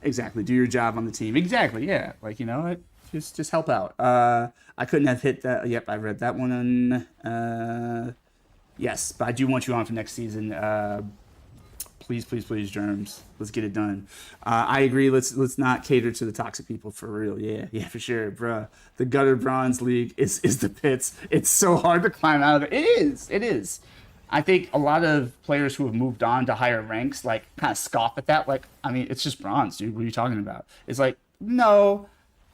Speaker 1: Exactly. Do your job on the team. Exactly. Yeah. Like, you know, just help out. I couldn't have hit that. Yep. I read that one. Yes, but I do want you on for next season. Please, Germs. Let's get it done. I agree. Let's not cater to the toxic people for real. Yeah, for sure, bruh. The gutter bronze league is the pits. It's so hard to climb out of it. It is. I think a lot of players who have moved on to higher ranks like kind of scoff at that. Like, I mean, it's just bronze, dude. What are you talking about? It's like, no,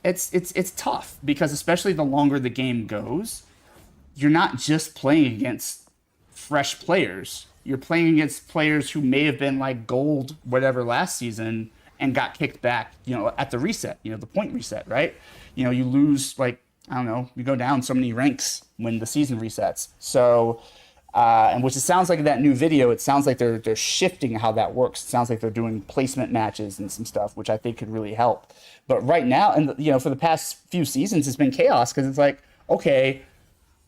Speaker 1: it's tough because especially the longer the game goes, you're not just playing against fresh players. You're playing against players who may have been like gold, whatever, last season and got kicked back, you know, at the reset, you know, the point reset, right? You know, you lose like, I don't know, you go down so many ranks when the season resets. So, and which it sounds like in that new video, it sounds like they're shifting how that works. It sounds like they're doing placement matches and some stuff, which I think could really help. But right now, and you know, for the past few seasons, it's been chaos because it's like, okay,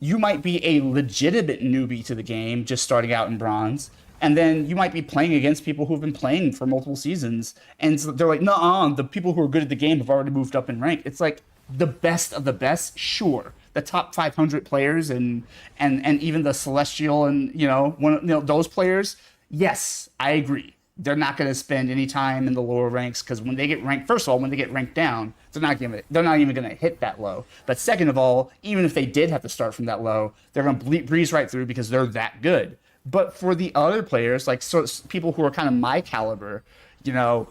Speaker 1: you might be a legitimate newbie to the game, just starting out in bronze, and then you might be playing against people who've been playing for multiple seasons, and so they're like, "Nuh-uh, the people who are good at the game have already moved up in rank." It's like the best of the best, sure. The top 500 players and even the Celestial and those players, yes, I agree. They're not going to spend any time in the lower ranks because when they get ranked, first of all, when they get ranked down, they're not even going to hit that low. But second of all, even if they did have to start from that low, they're going to breeze right through because they're that good. But for the other players, like people who are kind of my caliber, you know,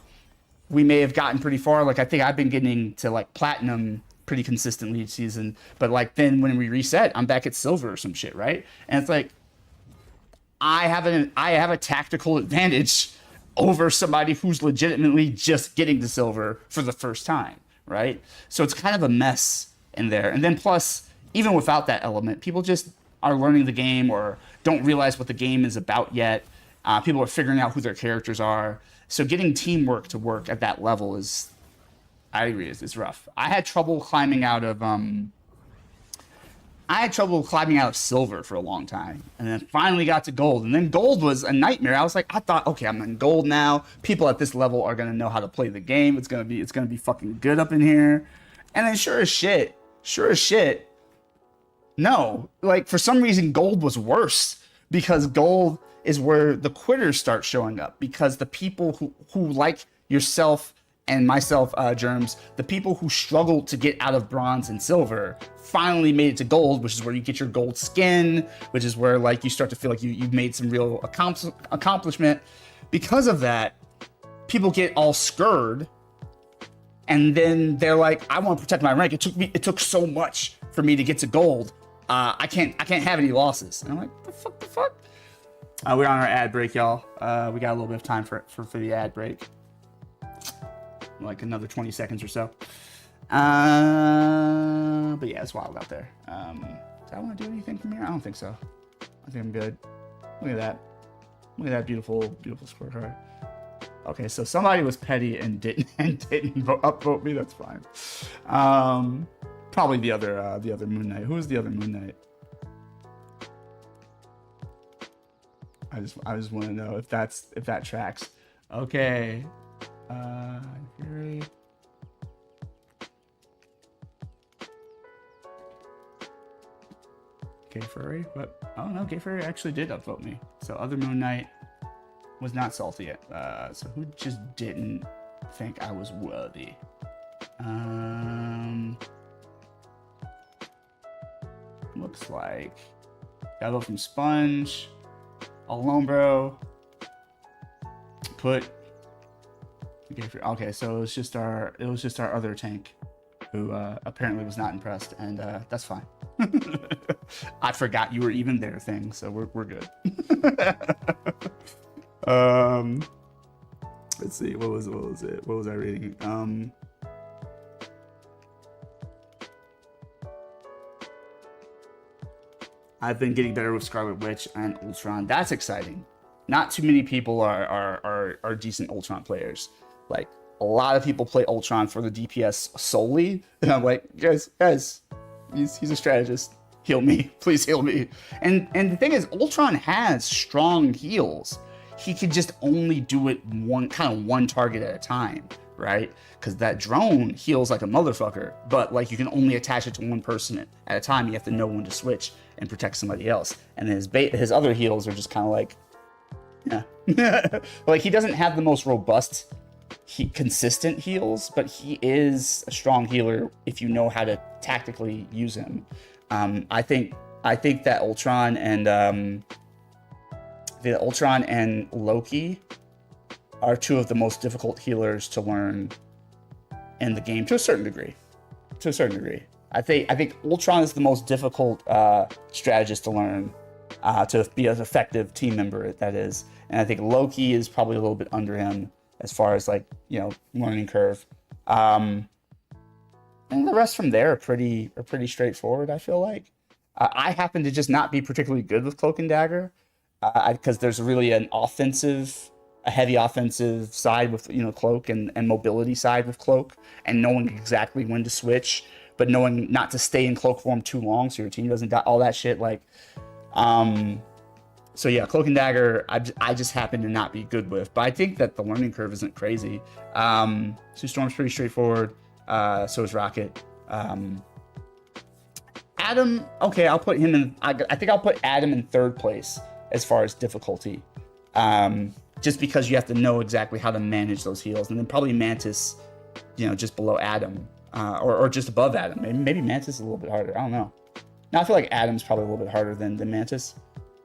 Speaker 1: we may have gotten pretty far. Like I think I've been getting to like platinum pretty consistently each season, but like then when we reset, I'm back at silver or some shit, right? And it's like I have a tactical advantage over somebody who's legitimately just getting to silver for the first time, right? So it's kind of a mess in there. And then plus, even without that element, people just are learning the game or don't realize what the game is about yet. People are figuring out who their characters are. So getting teamwork to work at that level is, I agree, it's rough. I had trouble climbing out of I had trouble climbing out of silver for a long time, and then finally got to gold, and then gold was a nightmare. I was like, I thought, okay, I'm in gold now. People at this level are gonna know how to play the game. It's gonna be fucking good up in here. And then sure as shit, no. Like for some reason, gold was worse because gold is where the quitters start showing up, because the people who like yourself and myself, Germs, the people who struggled to get out of bronze and silver finally made it to gold, which is where you get your gold skin, which is where like you start to feel like you've made some real accomplishment. Because of that, people get all scared, and then they're like, I want to protect my rank. It took so much for me to get to gold. I can't have any losses. And I'm like, the fuck? We're on our ad break, y'all. We got a little bit of time for the ad break. Like another 20 seconds or so. But yeah, it's wild out there. Do I want to do anything from here? I don't think so. I think I'm good. Look at that. Look at that beautiful scorecard. Okay, so somebody was petty and didn't upvote me. That's fine. Probably the other Moon Knight. Who is the other Moon Knight? I just want to know if that tracks. Okay. Fury. Gay Furry? What? Oh no, Gay Furry actually did upvote me. So other Moon Knight was not salty yet. So who just didn't think I was worthy? Looks like got a vote from Sponge, Alone Bro. Put. Okay, so it was just our other tank, who apparently was not impressed, and that's fine. I forgot you were even there, thing. So we're good. Let's see. What was it? What was I reading? I've been getting better with Scarlet Witch and Ultron. That's exciting. Not too many people are decent Ultron players. Like, a lot of people play Ultron for the DPS solely. And I'm like, guys, he's a strategist. Heal me. Please heal me. And the thing is, Ultron has strong heals. He could just only do it one target at a time, right? Because that drone heals like a motherfucker. But, like, you can only attach it to one person at a time. You have to know when to switch and protect somebody else. And his other heals are just kind of like, yeah. Like, he doesn't have the most robust consistent heals, but he is a strong healer if you know how to tactically use him. I think that Ultron and Loki are two of the most difficult healers to learn in the game to a certain degree. I think Ultron is the most difficult strategist to learn to be an effective team member, that is. And I think Loki is probably a little bit under him as far as, like, learning curve. And the rest from there are pretty straightforward, I feel like. I happen to just not be particularly good with Cloak and Dagger, because there's really a heavy offensive side with Cloak and mobility side with Cloak, and knowing exactly when to switch, but knowing not to stay in Cloak form too long so your team doesn't die, all that shit. Like, so yeah, Cloak and Dagger, I just happen to not be good with, but I think that the learning curve isn't crazy. Sue Storm's pretty straightforward. So is Rocket. Adam, okay, I'll put him in. I think I'll put Adam in third place as far as difficulty, just because you have to know exactly how to manage those heals, and then probably Mantis, just below Adam, or just above Adam. Maybe Mantis is a little bit harder. I don't know. No, I feel like Adam's probably a little bit harder than Mantis,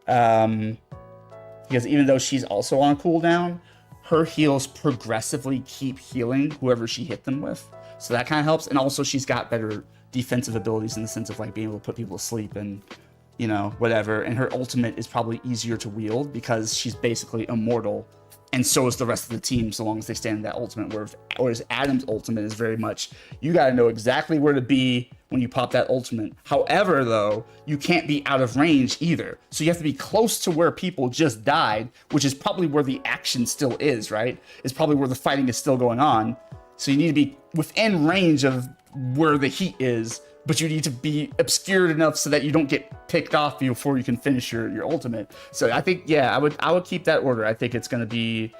Speaker 1: because even though she's also on a cooldown, her heals progressively keep healing whoever she hit them with. So that kind of helps. And also she's got better defensive abilities in the sense of, like, being able to put people to sleep and, whatever. And her ultimate is probably easier to wield because she's basically immortal. And so is the rest of the team, so long as they stand in that ultimate. Whereas Adam's ultimate is very much, you got to know exactly where to be when you pop that ultimate. However, though, you can't be out of range either. So you have to be close to where people just died, which is probably where the action still is, right? It's probably where the fighting is still going on. So you need to be within range of where the heat is but you need to be obscured enough so that you don't get picked off before you can finish your ultimate. So I think, yeah, I would keep that order. I think it's going to be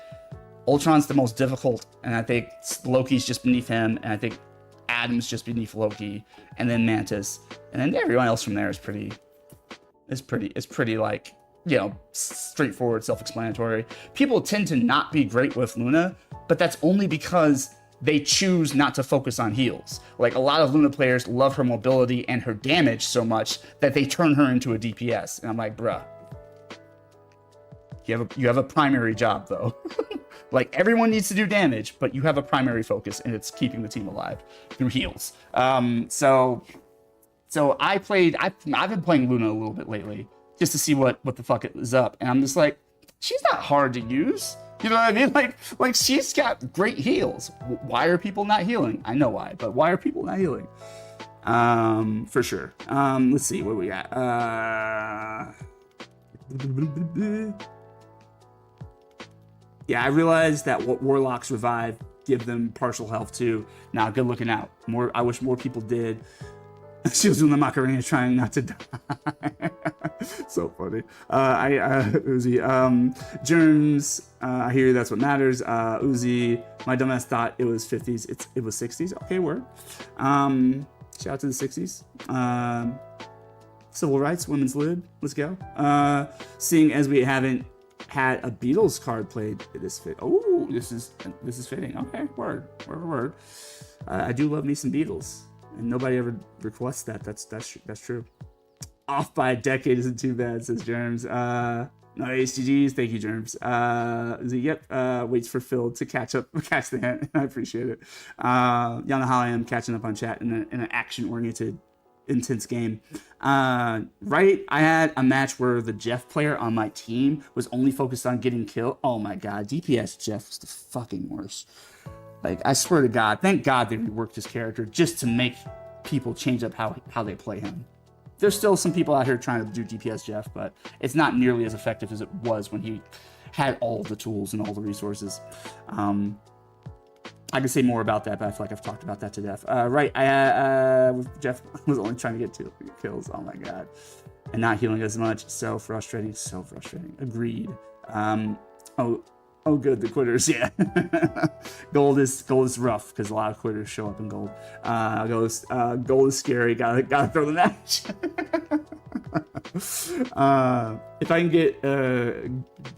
Speaker 1: Ultron's the most difficult, and I think Loki's just beneath him, and I think Adam's just beneath Loki, and then Mantis, and then everyone else from there is pretty like, you know, straightforward, self-explanatory. People tend to not be great with Luna, but that's only because they choose not to focus on heals. Like, a lot of Luna players love her mobility and her damage so much that they turn her into a DPS. And I'm like, bruh, you have a primary job though. Like, everyone needs to do damage, but you have a primary focus, and it's keeping the team alive through heals. So I've been playing Luna a little bit lately just to see what the fuck is up, and I'm just like, she's not hard to use. You know what I mean? Like she's got great heals. Why are people not healing? I know why, but why are people not healing? For sure. Let's see what we got. Yeah, I realized that what Warlocks revive give them partial health too. Now, good looking out. I wish more people did. She was doing the Macarena trying not to die. So funny. Uzi. Germs. I hear you, that's what matters. Uzi. My dumbass thought it was 50s. It was 60s. Okay, word. Shout out to the 60s. Civil rights, women's lib. Let's go. Seeing as we haven't had a Beatles card played, this fit. Oh, this is fitting. Okay, word. I do love me some Beatles. And nobody ever requests that. That's true. Off by a decade isn't too bad, says Germs. No HGGs, thank you, Germs. Waits for Phil to catch the hint. I appreciate it. Y'all know how I am catching up on chat in an action-oriented, intense game. Right, I had a match where the Jeff player on my team was only focused on getting killed. Oh my god, DPS Jeff was the fucking worst. Like, I swear to God, thank God they reworked his character just to make people change up how they play him. There's still some people out here trying to do DPS Jeff, but it's not nearly as effective as it was when he had all the tools and all the resources. I can say more about that, but I feel like I've talked about that to death. Jeff was only trying to get 2 kills. Oh my God. And not healing as much. So frustrating. Agreed. Oh, good, the quitters, yeah. Gold is rough because a lot of quitters show up in gold. Gold is scary. Gotta throw the match. If I can get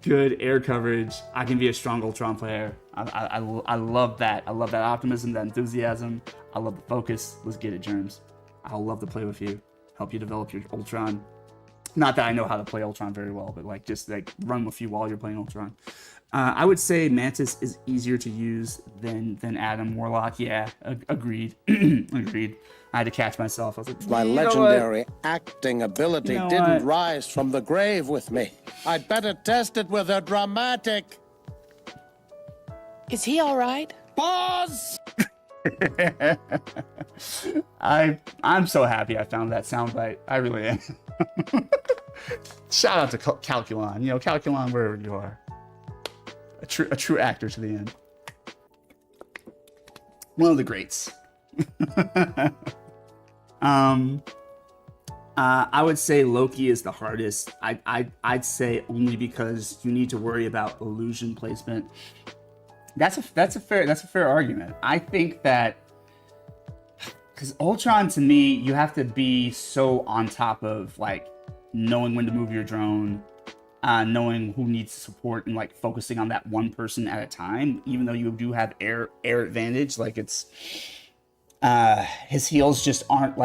Speaker 1: good air coverage, I can be a strong Ultron player. I love that. I love that optimism, that enthusiasm. I love the focus. Let's get it, Germs. I'll love to play with you, help you develop your Ultron. Not that I know how to play Ultron very well, but just run with you while you're playing Ultron. I would say Mantis is easier to use than Adam Warlock. Yeah, agreed. Agreed. I had to catch myself. I was like,
Speaker 12: my legendary acting ability didn't rise from the grave with me. I'd better test it with a dramatic.
Speaker 5: Is he all right?
Speaker 12: Pause!
Speaker 1: I'm so happy I found that soundbite. I really am. Shout out to Calculon. You know, Calculon, wherever you are. A true actor to the end. One of the greats. I would say Loki is the hardest. I'd say only because you need to worry about illusion placement. That's a fair argument. I think that because Ultron, to me, you have to be so on top of knowing when to move your drone, knowing who needs support, and focusing on that one person at a time. Even though you do have air advantage, it's his heals just aren't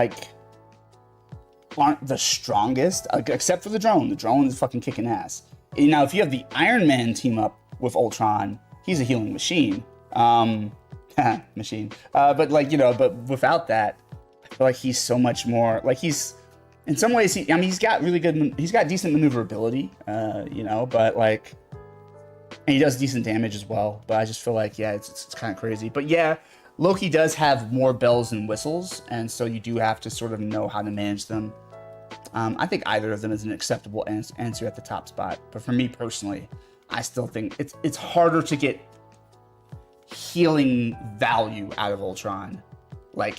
Speaker 1: the strongest, except for the drone. The drone is fucking kicking ass. Now, if you have the Iron Man team up with Ultron, he's a healing machine. Machine. But without that, I feel like he's so much more he's in some ways he's got decent maneuverability, but and he does decent damage as well. But I just feel like, yeah, it's kind of crazy. But yeah, Loki does have more bells and whistles, and so you do have to sort of know how to manage them. I think either of them is an acceptable answer at the top spot. But for me personally, I still think it's harder to get healing value out of Ultron,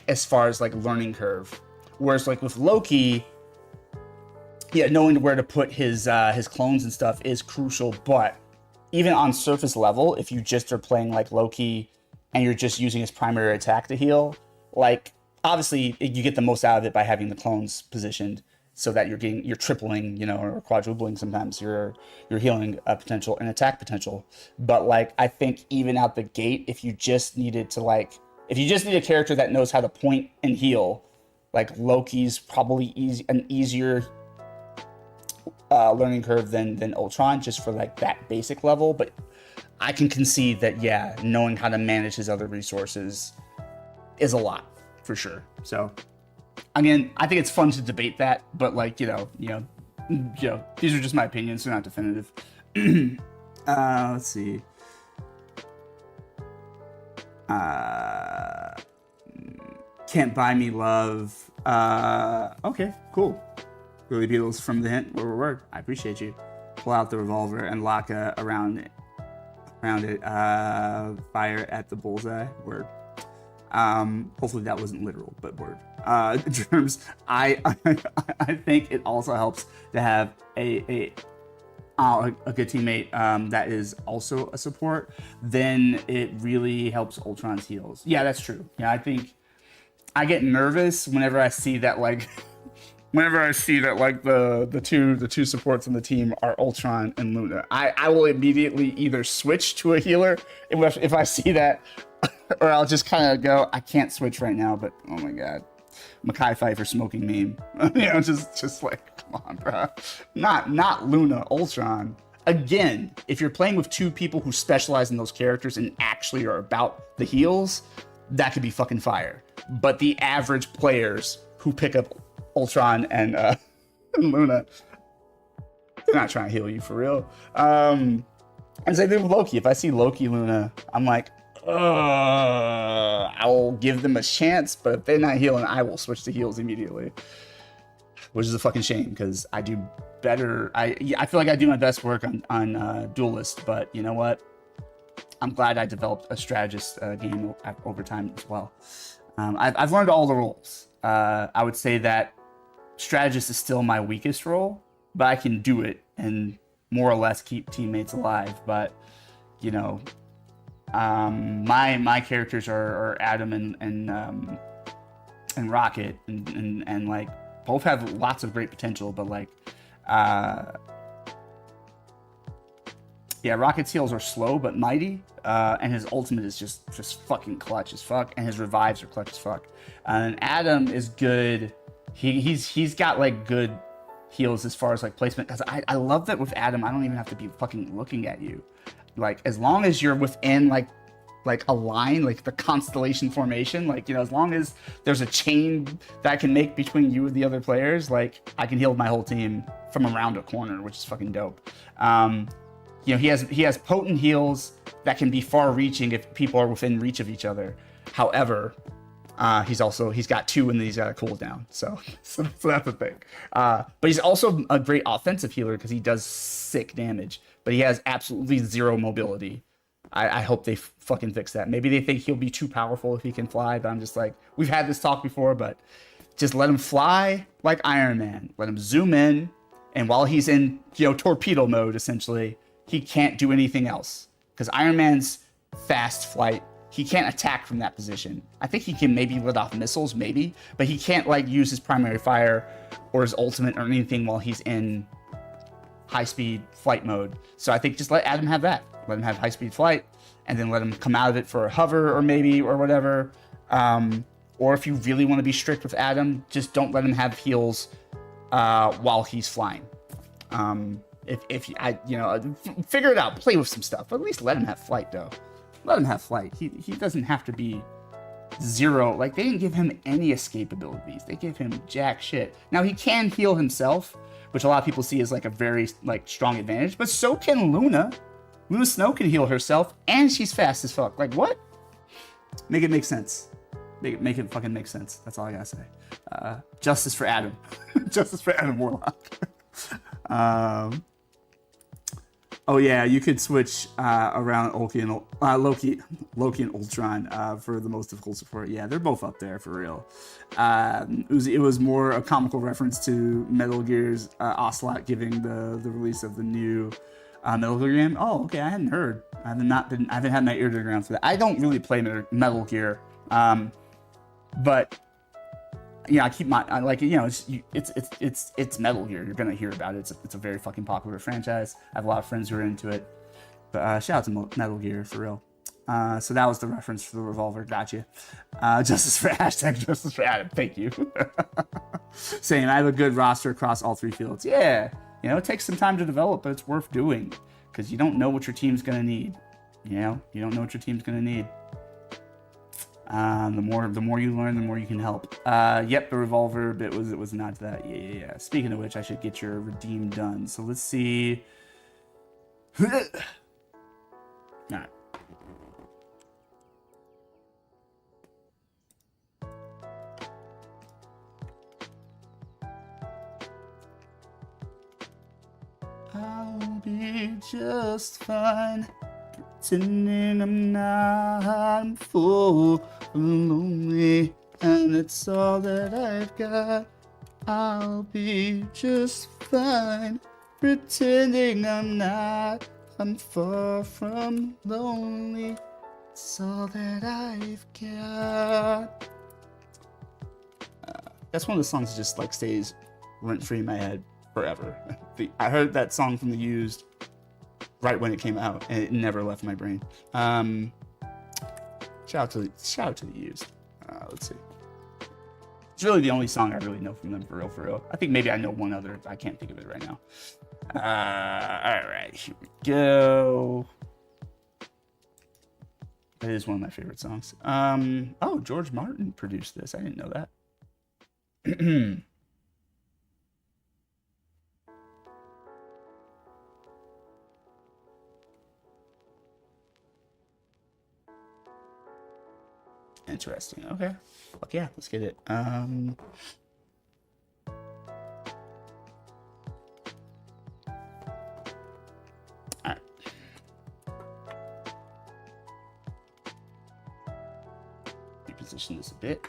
Speaker 1: as far as learning curve. Whereas like with Loki, yeah, knowing where to put his clones and stuff is crucial. But even on surface level, if you just are playing like Loki and you're just using his primary attack to heal, like obviously you get the most out of it by having the clones positioned so that you're tripling, you know, or quadrupling sometimes your healing potential and attack potential. But like I think even out the gate, if you just need a character that knows how to point and heal, like Loki's probably an easier learning curve than Ultron, just for like that basic level. But I can concede that, yeah, knowing how to manage his other resources is a lot for sure. So again, I think it's fun to debate that, but like, you know, these are just my opinions. They're not definitive. Let's see. Can't buy me love. Okay, cool. Really Beatles from the hint. Word. I appreciate you. Pull out the revolver and lock around it. Fire at the bullseye. Word. Hopefully that wasn't literal, but word. Germs. I think it also helps to have a good teammate that is also a support. Then it really helps Ultron's heals. Yeah, that's true. Yeah, I think I get nervous whenever I see that like the two supports on the team are Ultron and Luna. I will immediately either switch to a healer if I see that, or I'll just kind of go, I can't switch right now, but oh my god, Mackay Pfeiffer smoking meme. You know, just like, come on, bro. Not Luna, Ultron. Again, if you're playing with two people who specialize in those characters and actually are about the heals, that could be fucking fire. But the average players who pick up Ultron and Luna, they're not trying to heal you for real. And same thing with Loki. If I see Loki, Luna, I'm like, I will give them a chance, but if they're not healing, I will switch to heals immediately. Which is a fucking shame because I do better. I feel like I do my best work on Duelist, but you know what? I'm glad I developed a strategist game over time as well. I've learned all the roles. I would say that strategist is still my weakest role, but I can do it and more or less keep teammates alive. But you know, my characters are Adam and Rocket, and like both have lots of great potential, but like yeah, Rocket's heals are slow but mighty, and his ultimate is just fucking clutch as fuck, and his revives are clutch as fuck. And Adam is good. He's got like good heals as far as like placement. Because I love that with Adam, I don't even have to be fucking looking at you. Like as long as you're within like a line, like the constellation formation, like, you know, as long as there's a chain that I can make between you and the other players, like I can heal my whole team from around a corner, which is fucking dope. You know, he has potent heals that can be far-reaching if people are within reach of each other. However, he's got two and he's got a cooldown, so that's the thing. But he's also a great offensive healer because he does sick damage, but he has absolutely zero mobility. I hope they fucking fix that. Maybe they think he'll be too powerful if he can fly, but I'm just like, we've had this talk before, but just let him fly like Iron Man. Let him zoom in, and while he's in, you know, torpedo mode, essentially, he can't do anything else. Because Iron Man's fast flight, he can't attack from that position. I think he can maybe let off missiles, maybe, but he can't like use his primary fire or his ultimate or anything while he's in high-speed flight mode. So I think just let Adam have that. Let him have high-speed flight, and then let him come out of it for a hover or whatever. Or if you really want to be strict with Adam, just don't let him have heals while he's flying. Figure it out, play with some stuff, but at least let him have flight though. Let him have flight. He doesn't have to be zero. Like, they didn't give him any escape abilities. They gave him jack shit. Now he can heal himself, which a lot of people see as like a very like strong advantage, but so can Luna. Luna Snow can heal herself, and she's fast as fuck. Like, what? Make it make sense. Make it fucking make sense. That's all I gotta say. Justice for Adam. Justice for Adam Warlock. Oh yeah, you could switch around Loki and Ultron for the most difficult support. Yeah, they're both up there for real. It was more a comical reference to Metal Gear's Ocelot giving the release of the new Metal Gear game. Oh, okay, I hadn't heard. I haven't had my ear to the ground for that. I don't really play Metal Gear, but yeah, I keep I like it. You know, it's Metal Gear. You're gonna hear about it. It's a very fucking popular franchise. I have a lot of friends who are into it. But shout out to Metal Gear for real. So that was the reference for the revolver. Gotcha. Justice for hashtag Justice for Adam. Thank you. Saying I have a good roster across all three fields. Yeah, you know, it takes some time to develop, but it's worth doing because you don't know what your team's gonna need. You know, you don't know what your team's gonna need. The more you learn, the more you can help. Yep, the revolver bit was not that. Yeah. Speaking of which, I should get your redeem done. So let's see. All right. I'll be just fine. Pretending I'm not, I'm full, lonely, and it's all that I've got. I'll be just fine. Pretending I'm not, I'm far from lonely. It's all that I've got. That's one of the songs that just like stays rent free in my head forever. I heard that song from The Used right when it came out, and it never left my brain. Shout out to The Used. Let's see. It's really the only song I really know from them for real. I think maybe I know one other. I can't think of it right now. All right, here we go. It is one of my favorite songs. Oh, George Martin produced this. I didn't know that. Interesting. Okay. Fuck yeah, let's get it. Alright. Reposition this a bit.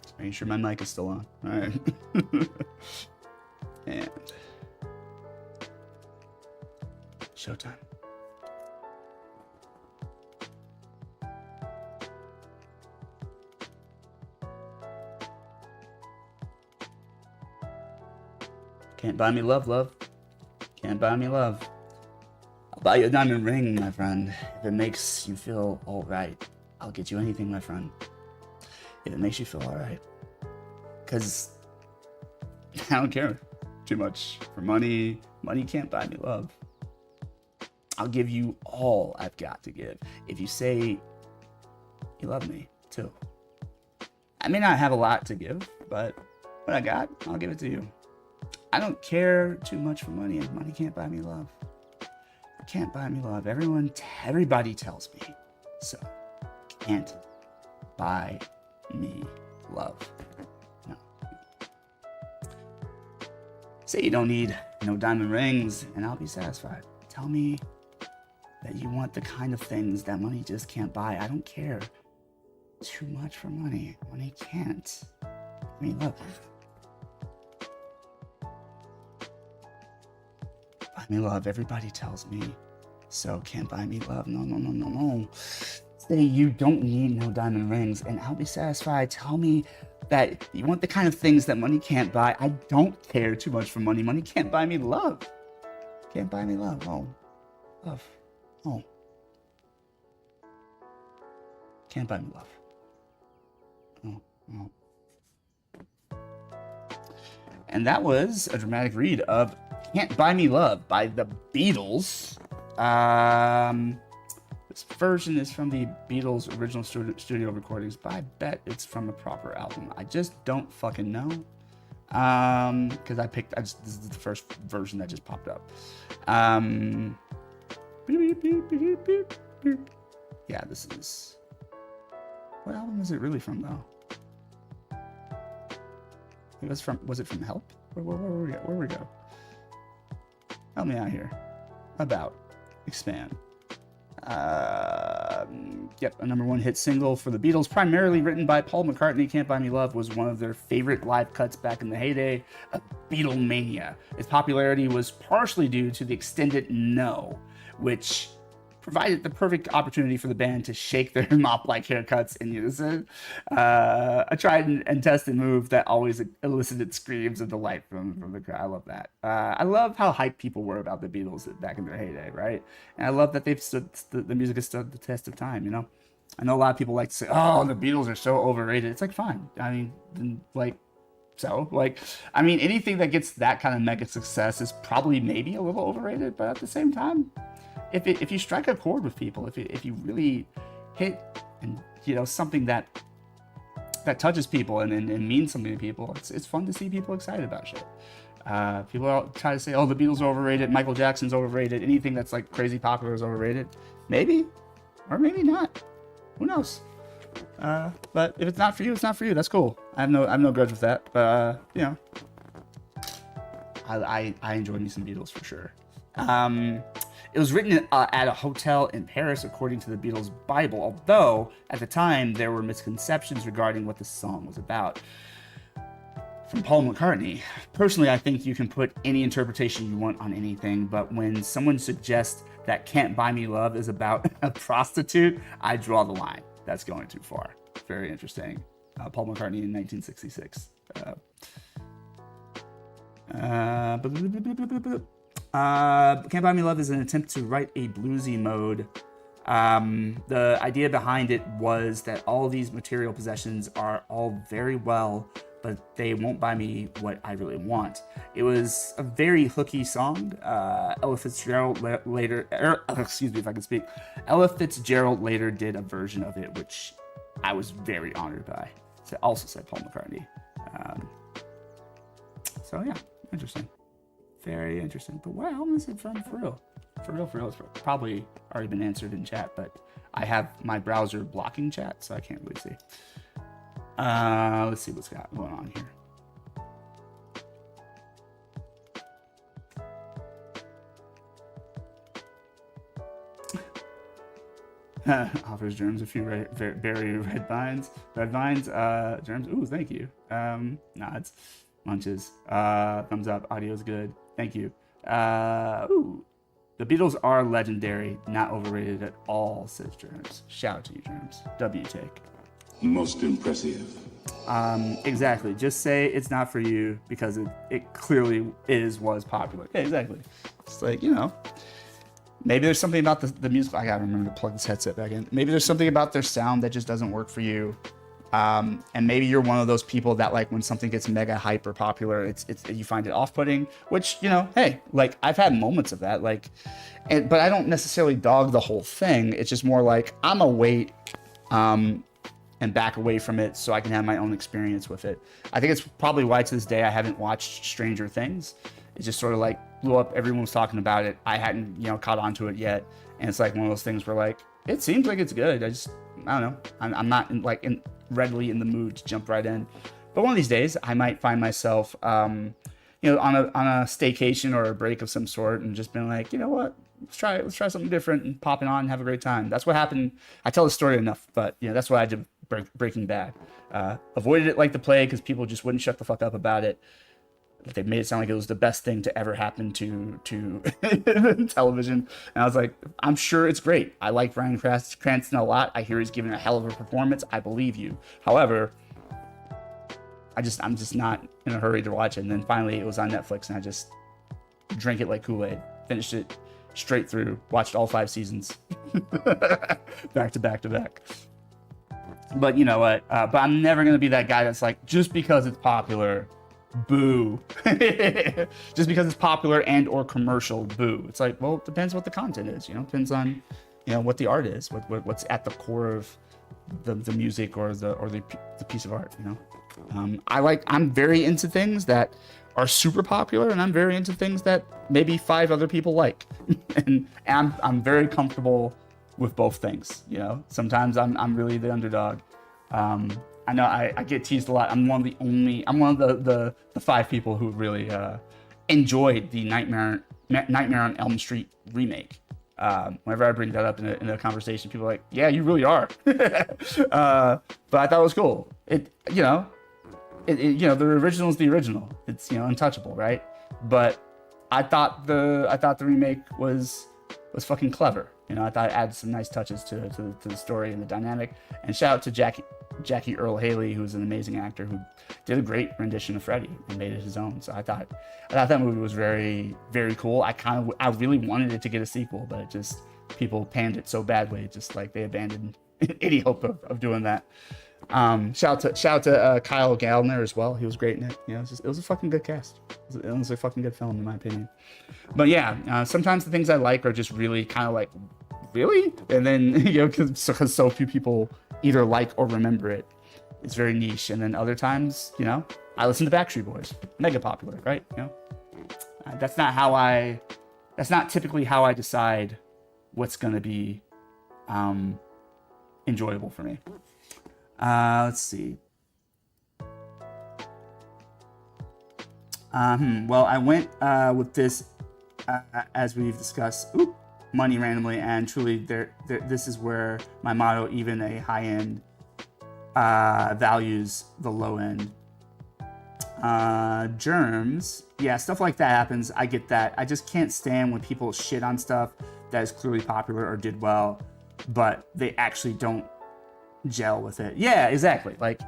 Speaker 1: Just making sure my mic is still on. Alright. And showtime. Can't buy me love, love. Can't buy me love. I'll buy you a diamond ring, my friend. If it makes you feel alright, I'll get you anything, my friend. If it makes you feel alright. Because I don't care too much for money. Money can't buy me love. I'll give you all I've got to give. If you say you love me, too. I may not have a lot to give, but what I got, I'll give it to you. I don't care too much for money, and money can't buy me love. Can't buy me love. Everybody tells me so. Can't buy me love. No. Say you don't need no diamond rings, and I'll be satisfied. Tell me that you want the kind of things that money just can't buy. I don't care too much for money. Money can't buy me love. Buy me love. Everybody tells me so. Can't buy me love. No. Say you don't need no diamond rings, and I'll be satisfied. Tell me that you want the kind of things that money can't buy. I don't care too much for money. Money can't buy me love. Can't buy me love. Oh, love. Oh. Can't buy me love. Oh. And that was a dramatic read of Can't Buy Me Love by the Beatles. This version is from the Beatles' original studio recordings, but I bet it's from a proper album. I just don't fucking know. Because this is the first version that just popped up. Yeah, this is... What album is it really from, though? It was it from Help? Where we go? Help me out here. About. Expand. Yep, a #1 hit single for the Beatles, primarily written by Paul McCartney. Can't Buy Me Love was one of their favorite live cuts back in the heyday of Beatlemania. Its popularity was partially due to the extended No, which provided the perfect opportunity for the band to shake their mop-like haircuts in unison. A tried and tested move that always elicited screams of delight from the crowd. I love that. I love how hyped people were about the Beatles back in their heyday, right? And I love that the music has stood the test of time, you know? I know a lot of people like to say, oh, the Beatles are so overrated. It's like, fine. I mean, like, so, like, I mean, anything that gets that kind of mega success is probably maybe a little overrated, but at the same time, if you strike a chord with people, if you really hit and something that touches people and means something to people, it's fun to see people excited about shit. People all try to say, oh, the Beatles are overrated, Michael Jackson's overrated, anything that's like crazy popular is overrated. Maybe, or maybe not. Who knows? But if it's not for you, it's not for you. That's cool. I have no grudge with that. But I enjoy me some Beatles for sure. It was written at a hotel in Paris, according to the Beatles' Bible, although at the time there were misconceptions regarding what the song was about. From Paul McCartney, personally, I think you can put any interpretation you want on anything, but when someone suggests that Can't Buy Me Love is about a prostitute, I draw the line. That's going too far. Very interesting. Paul McCartney in 1966. Can't Buy Me Love is an attempt to write a bluesy mode. The idea behind it was that all these material possessions are all very well, but they won't buy me what I really want. It was a very hooky song. Ella Fitzgerald later, excuse me if I can speak. Ella Fitzgerald later did a version of it, which I was very honored by. So also said Paul McCartney. So yeah, interesting. Very interesting. But what album is it from? For real. It's probably already been answered in chat, but I have my browser blocking chat, so I can't really see. Let's see what's got going on here. Offers germs a few berry red vines. Germs. Ooh, thank you. Nods. Munches. Thumbs up. Audio's good. Thank you. Ooh. The Beatles are legendary, not overrated at all, says Germs. Shout out to you, Germs. W take.
Speaker 19: Most impressive.
Speaker 1: Exactly. Just say it's not for you because it clearly was popular. Yeah, exactly. It's like, maybe there's something about the music. I gotta remember to plug this headset back in. Maybe there's something about their sound that just doesn't work for you. And maybe you're one of those people that, like, when something gets mega hype or popular, it's you find it off-putting, which, hey, like, I've had moments of that, like, but I don't necessarily dog the whole thing. It's just more like I'm a wait and back away from it so I can have my own experience with it. I think it's probably why to this day I haven't watched Stranger Things. It just sort of like blew up. Everyone was talking about it. I hadn't, caught on to it yet. And it's like one of those things where, like, it seems like it's good. I don't know. I'm not readily in the mood to jump right in. But one of these days I might find myself, on a staycation or a break of some sort and just been like, you know what? Let's try something different and pop it on and have a great time. That's what happened. I tell the story enough, but that's what I did Breaking Bad. Avoided it like the plague because people just wouldn't shut the fuck up about it. But they made it sound like it was the best thing to ever happen to television. And I was like, I'm sure it's great. I like Bryan Cranston a lot. I hear he's giving a hell of a performance. I believe you. However, I'm just not in a hurry to watch it. And then finally it was on Netflix and I just drank it like Kool-Aid. Finished it straight through. Watched all 5 seasons. back to back to back. But you know what? But I'm never going to be that guy that's like, just because it's popular, boo. Just because it's popular and or commercial, boo. It's like, well, it depends what the content is. Depends on, what the art is, what's at the core of the music or the piece of art. I'm very into things that are super popular, and I'm very into things that maybe 5 other people like, and I'm very comfortable with both things. Sometimes I'm really the underdog, I know I get teased a lot. I'm one of the 5 people who really enjoyed the Nightmare on Elm Street remake. Whenever I bring that up in a conversation, people are like, yeah, you really are. But I thought it was cool. The original is the original. It's, untouchable, right? But I thought the remake was fucking clever. I thought it added some nice touches to the story and the dynamic. And shout out to Jackie Earl Haley, who's an amazing actor who did a great rendition of Freddy and made it his own. So I thought that movie was very, very cool. I really wanted it to get a sequel, but people panned it so badly, just like they abandoned any hope of doing that. Shout out to Kyle Gallner as well. He was great in it. It was a fucking good cast. It was a fucking good film in my opinion. But yeah, sometimes the things I like are just really kind of like, really? And then, because so few people either like or remember it, it's very niche. And then other times, I listen to Backstreet Boys, mega popular, right? That's not typically how I decide what's going to be enjoyable for me. Let's see. Well, I went with this, as we've discussed, money randomly, and truly, this is where my motto, even a high-end, values the low end. Germs, yeah, stuff like that happens. I get that. I just can't stand when people shit on stuff that is clearly popular or did well, but they actually don't gel with it. Yeah, exactly. Like,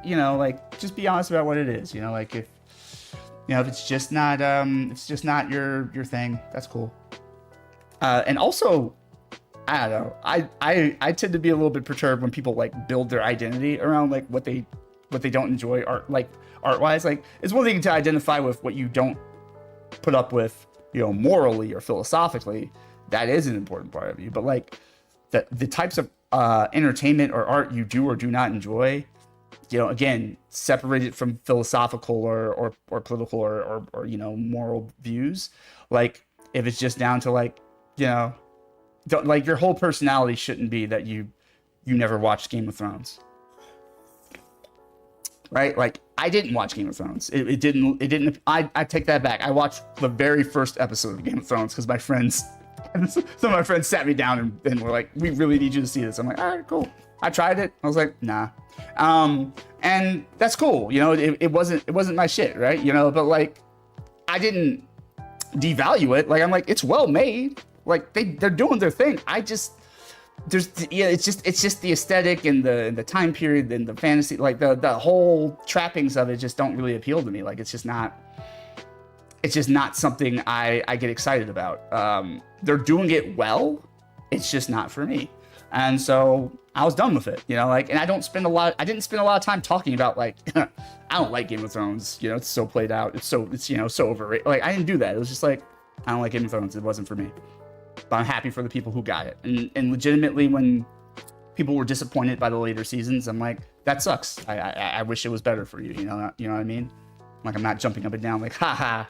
Speaker 1: just be honest about what it is. If it's just not your thing, that's cool. And also, I don't know. I tend to be a little bit perturbed when people like build their identity around like what they don't enjoy art wise. Like, it's one thing to identify with what you don't put up with, morally or philosophically. That is an important part of you. But like the types of entertainment or art you do or do not enjoy, again, separated from philosophical or political or moral views. Like, if it's just down to like, like your whole personality shouldn't be that you never watched Game of Thrones, right? Like, I didn't watch Game of Thrones. It didn't. I take that back. I watched the very first episode of Game of Thrones because some of my friends sat me down and were like, we really need you to see this. I'm like, all right, cool. I tried it. I was like, nah. And that's cool. It wasn't my shit, right? But like, I didn't devalue it. Like, I'm like, it's well made. Like, they're doing their thing. It's just the aesthetic and the time period and the fantasy, like the whole trappings of it just don't really appeal to me. Like, it's just not something I get excited about. They're doing it well. It's just not for me. And so I was done with it, and I didn't spend a lot of time talking about like, I don't like Game of Thrones. It's so played out. It's so overrated. Like, I didn't do that. It was just like, I don't like Game of Thrones. It wasn't for me. But I'm happy for the people who got it. And legitimately, when people were disappointed by the later seasons, I'm like, that sucks. I wish it was better for you. You know what I mean? Like, I'm not jumping up and down like, haha,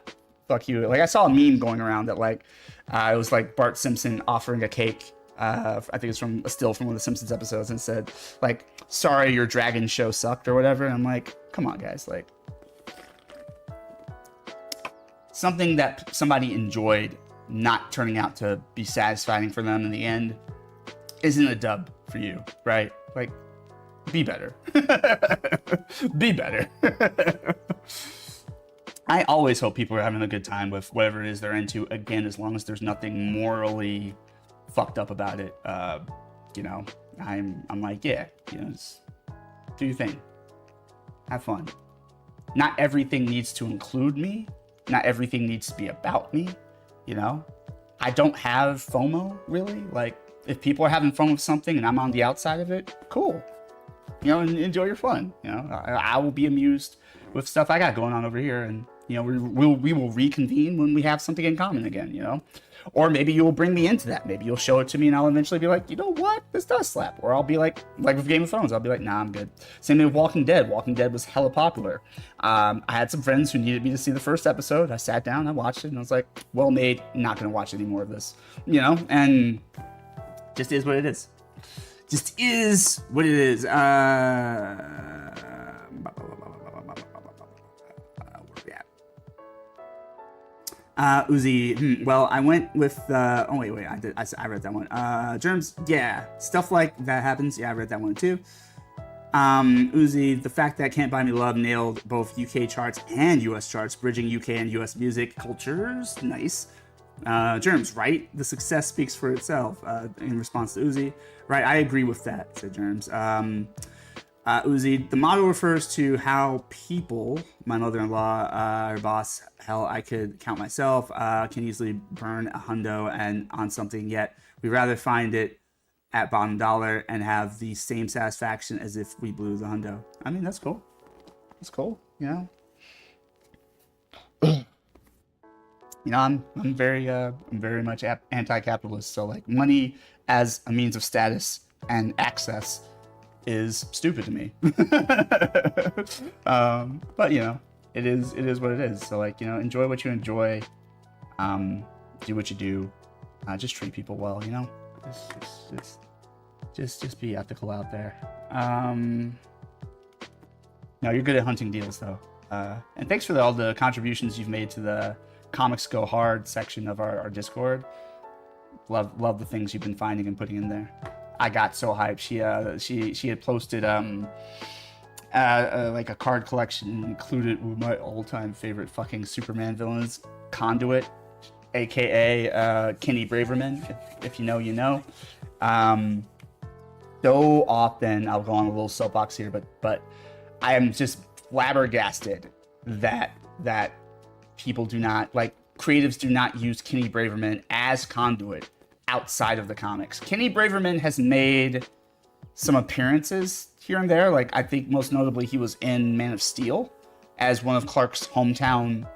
Speaker 1: fuck you. Like, I saw a meme going around that like, it was like Bart Simpson offering a cake. I think it's from a still from one of the Simpsons episodes, and said like, sorry, your dragon show sucked or whatever. And I'm like, come on, guys. Like, something that somebody enjoyed not turning out to be satisfying for them in the end isn't a dub for you, right? Like, be better. Be better. I always hope people are having a good time with whatever it is they're into, again, as long as there's nothing morally fucked up about it. I'm like, yeah, just do your thing. Have fun. Not everything needs to include me. Not everything needs to be about me. I don't have FOMO, really. Like, if people are having fun with something and I'm on the outside of it, cool. And enjoy your fun. I will be amused with stuff I got going on over here, and we will reconvene when we have something in common again. Or maybe you'll bring me into that. Maybe you'll show it to me and I'll eventually be like, you know what? This does slap. Or I'll be like with Game of Thrones, I'll be like, nah, I'm good. Same thing with Walking Dead. Walking Dead was hella popular. I had some friends who needed me to see the first episode. I sat down, I watched it, and I was like, well made, not going to watch any more of this. And just is what it is. Just is what it is. Uzi, well, I went with, oh, wait, I read that one. Germs, yeah, stuff like that happens. Yeah, I read that one too. Uzi, the fact that Can't Buy Me Love nailed both UK charts and US charts, bridging UK and US music cultures. Nice. Germs, right? The success speaks for itself, in response to Uzi. Right, I agree with that, said Germs. Uzi, the motto refers to how people, my mother-in-law, her boss, hell, I could count myself, can easily burn a hundo and on something, yet we rather find it at bottom dollar and have the same satisfaction as if we blew the hundo. I mean, that's cool. That's cool, you know? You know, I'm very much anti-capitalist, so like money as a means of status and access is stupid to me. But you know, it is what it is. So like, you know, enjoy what you enjoy, do what you do, just treat people well, you know, just be ethical out there. No, you're good at hunting deals though. And thanks for all the contributions you've made to the Comics Go Hard section of our Discord. Love the things you've been finding and putting in there. I got so hyped. She had posted like a card collection included with my all-time favorite fucking Superman villains, Conduit, aka Kenny Braverman. If you know, you know. So often, I'll go on a little soapbox here, but I am just flabbergasted that people do not, like, creatives do not use Kenny Braverman as Conduit outside of the comics. Kenny Braverman has made some appearances here and there. Like, I think most notably he was in Man of Steel as one of Clark's hometown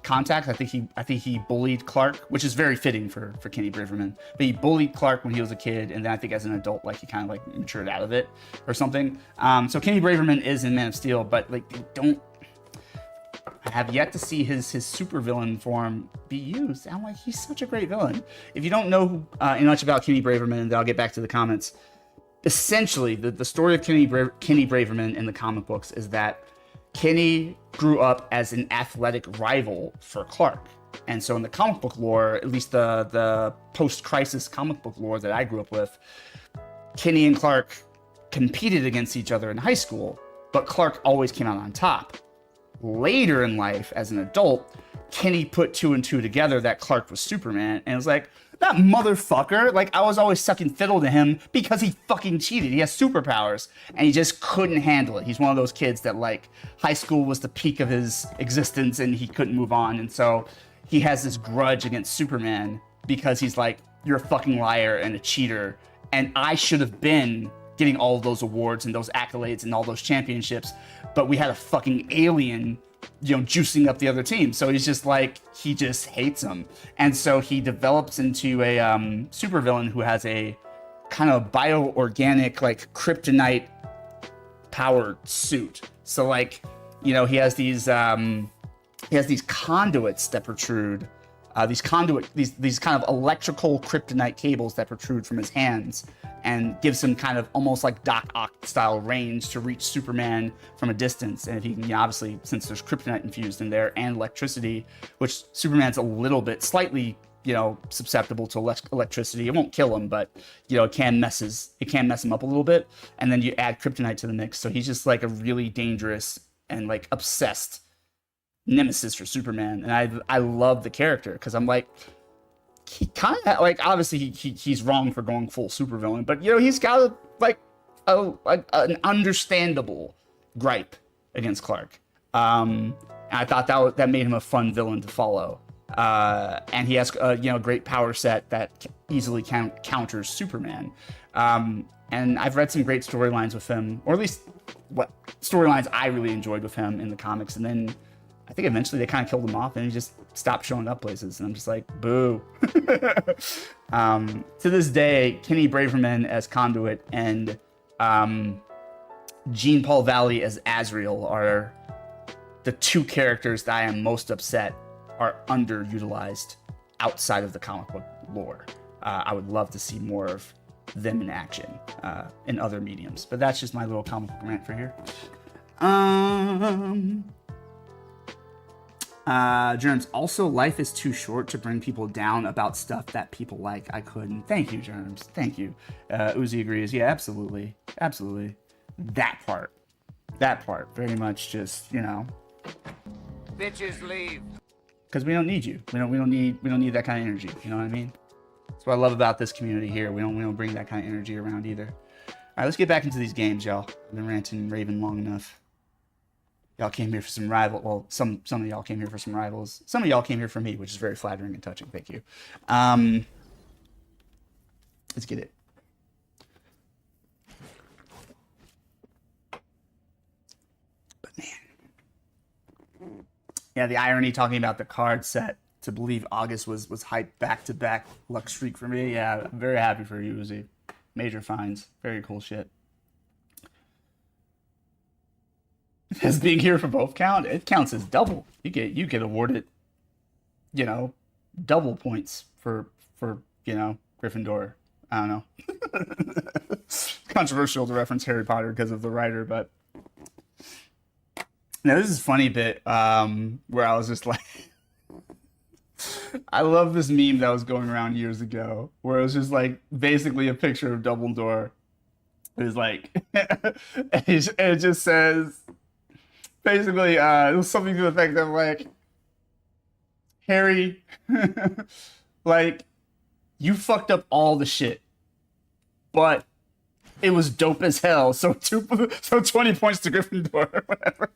Speaker 1: contacts. I think he bullied Clark, which is very fitting for Kenny Braverman. But he bullied Clark when he was a kid, and then I think as an adult, like, he kind of like matured out of it or something. So Kenny Braverman is in Man of Steel, but like, they don't. I have yet to see his supervillain form be used. I'm like, he's such a great villain. If you don't know much about Kenny Braverman, then I'll get back to the comments. Essentially, the story of Kenny Braverman in the comic books is that Kenny grew up as an athletic rival for Clark. And so in the comic book lore, at least the post-crisis comic book lore that I grew up with, Kenny and Clark competed against each other in high school, but Clark always came out on top. Later in life, as an adult, Kenny put two and two together that Clark was Superman, and it was like, that motherfucker, like, I was always sucking fiddle to him because he fucking cheated. He has superpowers, and he just couldn't handle it. He's one of those kids that, like, high school was the peak of his existence, and he couldn't move on, and so he has this grudge against Superman because he's like, you're a fucking liar and a cheater, and I should have been getting all of those awards and those accolades and all those championships, but we had a fucking alien, you know, juicing up the other team. So he's just like, he just hates him. And so he develops into a supervillain who has a kind of bioorganic, like, kryptonite powered suit. So, like, you know, he has these conduits that protrude, these kind of electrical kryptonite cables that protrude from his hands, and gives him kind of almost like Doc Ock style range to reach Superman from a distance. And if he can, you know, obviously, since there's kryptonite infused in there and electricity, which Superman's a little bit, slightly, you know, susceptible to electricity. It won't kill him, but, you know, it can mess him up a little bit. And then you add kryptonite to the mix, so he's just like a really dangerous and like obsessed nemesis for Superman. And I love the character because I'm like, he kind of, like, obviously he's wrong for going full supervillain, but, you know, he's got an understandable gripe against Clark. And I thought that made him a fun villain to follow. And he has you know, a great power set that easily counters Superman. And I've read some great storylines with him, or at least what storylines I really enjoyed with him in the comics. And then I think eventually they kind of killed him off, and he just stopped showing up places. And I'm just like, boo. To this day, Kenny Braverman as Conduit and Jean Paul Valley as Azrael are the two characters that I am most upset are underutilized outside of the comic book lore. I would love to see more of them in action in other mediums. But that's just my little comic book rant for here. Germs, also, life is too short to bring people down about stuff that people like. I couldn't. Thank you, Germs. Thank you. Uzi agrees. Yeah, absolutely. Absolutely. That part. Very much just,
Speaker 3: Bitches leave.
Speaker 1: because we don't need you. We don't need that kind of energy. You know what I mean? That's what I love about this community here. We don't bring that kind of energy around either. All right, let's get back into these games, y'all. I've been ranting and raving long enough. Y'all came here for some rival. Well, some of y'all came here for some rivals. Some of y'all came here for me, which is very flattering and touching. Thank you. Let's get it. But man, yeah, the irony talking about the card set. To believe August was hyped back-to-back luck streak for me. Yeah, I'm very happy for you, Uzi. Major finds. Very cool shit. Does being here for both count? It counts as double. You get awarded, double points for Gryffindor. I don't know. Controversial to reference Harry Potter because of the writer, but now this is a funny bit where I was just like, I love this meme that was going around years ago where it was just like basically a picture of Dumbledore. It was like, it just says, basically, it was something to the effect of like, Harry, like, you fucked up all the shit, but it was dope as hell. So 20 points to Gryffindor. Whatever.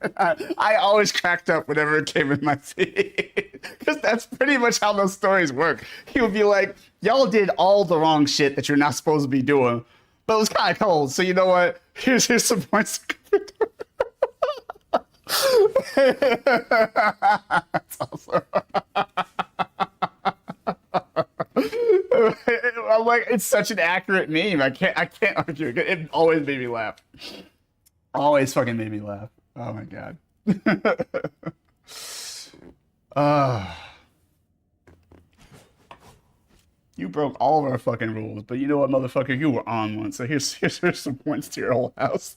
Speaker 1: I always cracked up whenever it came in my feed because that's pretty much how those stories work. He would be like, y'all did all the wrong shit that you're not supposed to be doing, but it was kind of cold. So you know what? Here's some points to Gryffindor. That's awesome. I'm like, it's such an accurate meme. I can't argue. It always made me laugh. Always fucking made me laugh. Oh my god. You broke all of our fucking rules, but you know what, motherfucker? You were on one. So here's some points to your whole house.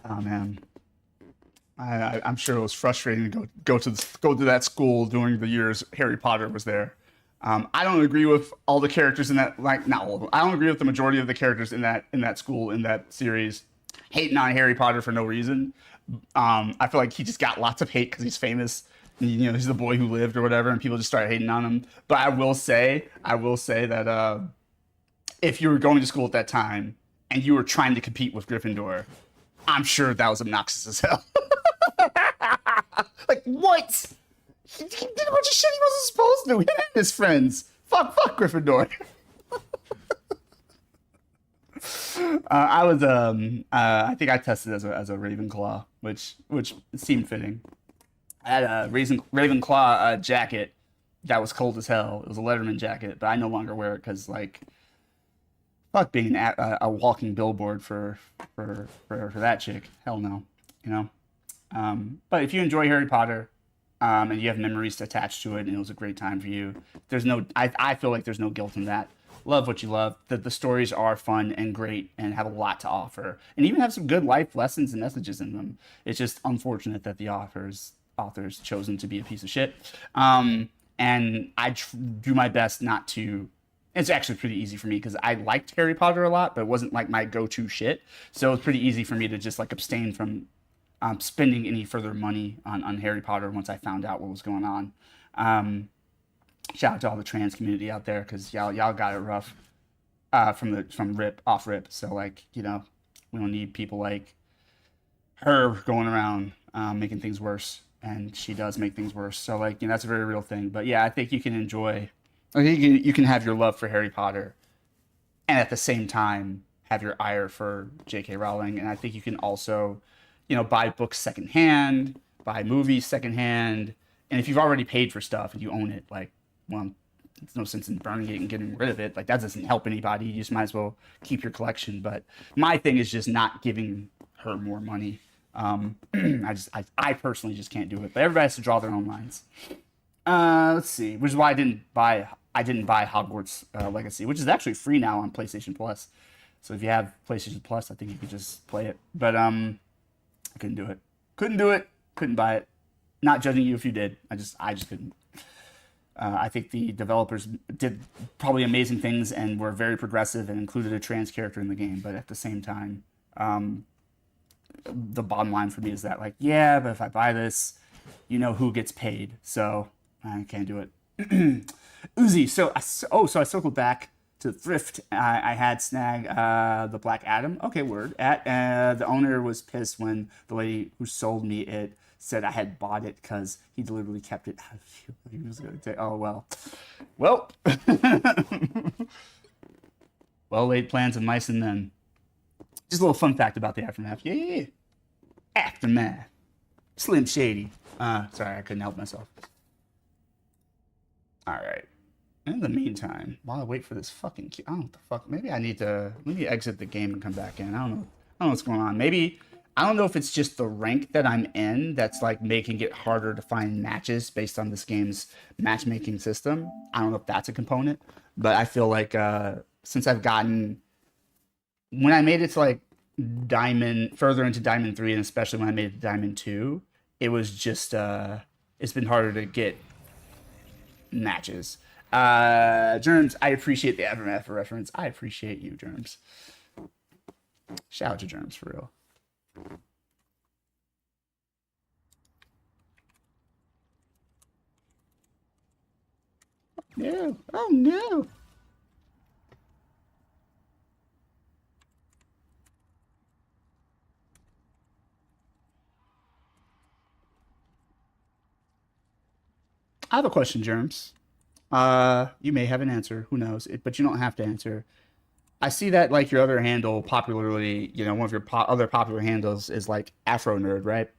Speaker 1: Oh man, I'm sure it was frustrating to go to that school during the years Harry Potter was there. I don't agree with all the characters in that, like not all of them. I don't agree with the majority of the characters in that school in that series hating on Harry Potter for no reason. I feel like he just got lots of hate because he's famous. And, he's the boy who lived or whatever, and people just started hating on him. But I will say that if you were going to school at that time and you were trying to compete with Gryffindor, I'm sure that was obnoxious as hell. Like, what? He did a bunch of shit he wasn't supposed to. He had his friends. Fuck Gryffindor. I think I tested as a Ravenclaw, which seemed fitting. I had a Ravenclaw jacket that was cold as hell. It was a Letterman jacket, but I no longer wear it because, like, fuck being a walking billboard for that chick. Hell no, But if you enjoy Harry Potter, and you have memories attached to it, and it was a great time for you, I feel like there's no guilt in that. Love what you love. The stories are fun and great and have a lot to offer, and even have some good life lessons and messages in them. It's just unfortunate that the authors chosen to be a piece of shit. And I do my best not to. It's actually pretty easy for me because I liked Harry Potter a lot, but it wasn't like my go-to shit. So it's pretty easy for me to just like abstain from spending any further money on Harry Potter once I found out what was going on. Shout out to all the trans community out there because y'all got it rough from off rip. So like, we don't need people like her going around making things worse, and she does make things worse. So like, that's a very real thing. But yeah, I think you can enjoy. I think you can have your love for Harry Potter, and at the same time have your ire for J.K. Rowling. And I think you can also, buy books secondhand, buy movies secondhand, and if you've already paid for stuff and you own it, like, well, there's no sense in burning it and getting rid of it. Like, that doesn't help anybody. You just might as well keep your collection. But my thing is just not giving her more money. I personally just can't do it. But everybody has to draw their own lines. Let's see, which is why I didn't buy Hogwarts Legacy, which is actually free now on PlayStation Plus. So if you have PlayStation Plus, I think you could just play it. But I couldn't do it. Couldn't do it. Couldn't buy it. Not judging you if you did. I just couldn't. I think the developers did probably amazing things and were very progressive and included a trans character in the game. But at the same time, the bottom line for me is that, like, yeah, but if I buy this, you know who gets paid. So I can't do it. Uzi. So I circled back to thrift. I had snag the Black Adam. Okay, word. The owner was pissed when the lady who sold me it said I had bought it because he deliberately kept it. He was going to take. Oh well. Well. Well laid plans of mice and men. Just a little fun fact about the Aftermath. Yeah. Aftermath. Slim Shady. Sorry, I couldn't help myself. All right. In the meantime, while I wait for this fucking I don't know what the fuck. Maybe I need to exit the game and come back in. I don't know what's going on. Maybe I don't know if it's just the rank that I'm in that's like making it harder to find matches based on this game's matchmaking system. I don't know if that's a component, but I feel like since I've gotten when I made it to like further into Diamond 3, and especially when I made it to Diamond 2, it was just it's been harder to get matches. Germs, I appreciate the Aftermath reference. I appreciate you, Germs. Shout out to Germs for real. No. Oh no. I have a question, Germs. You may have an answer. Who knows? But you don't have to answer. I see that like your other handle popularly, one of your other popular handles is like Afro Nerd, right?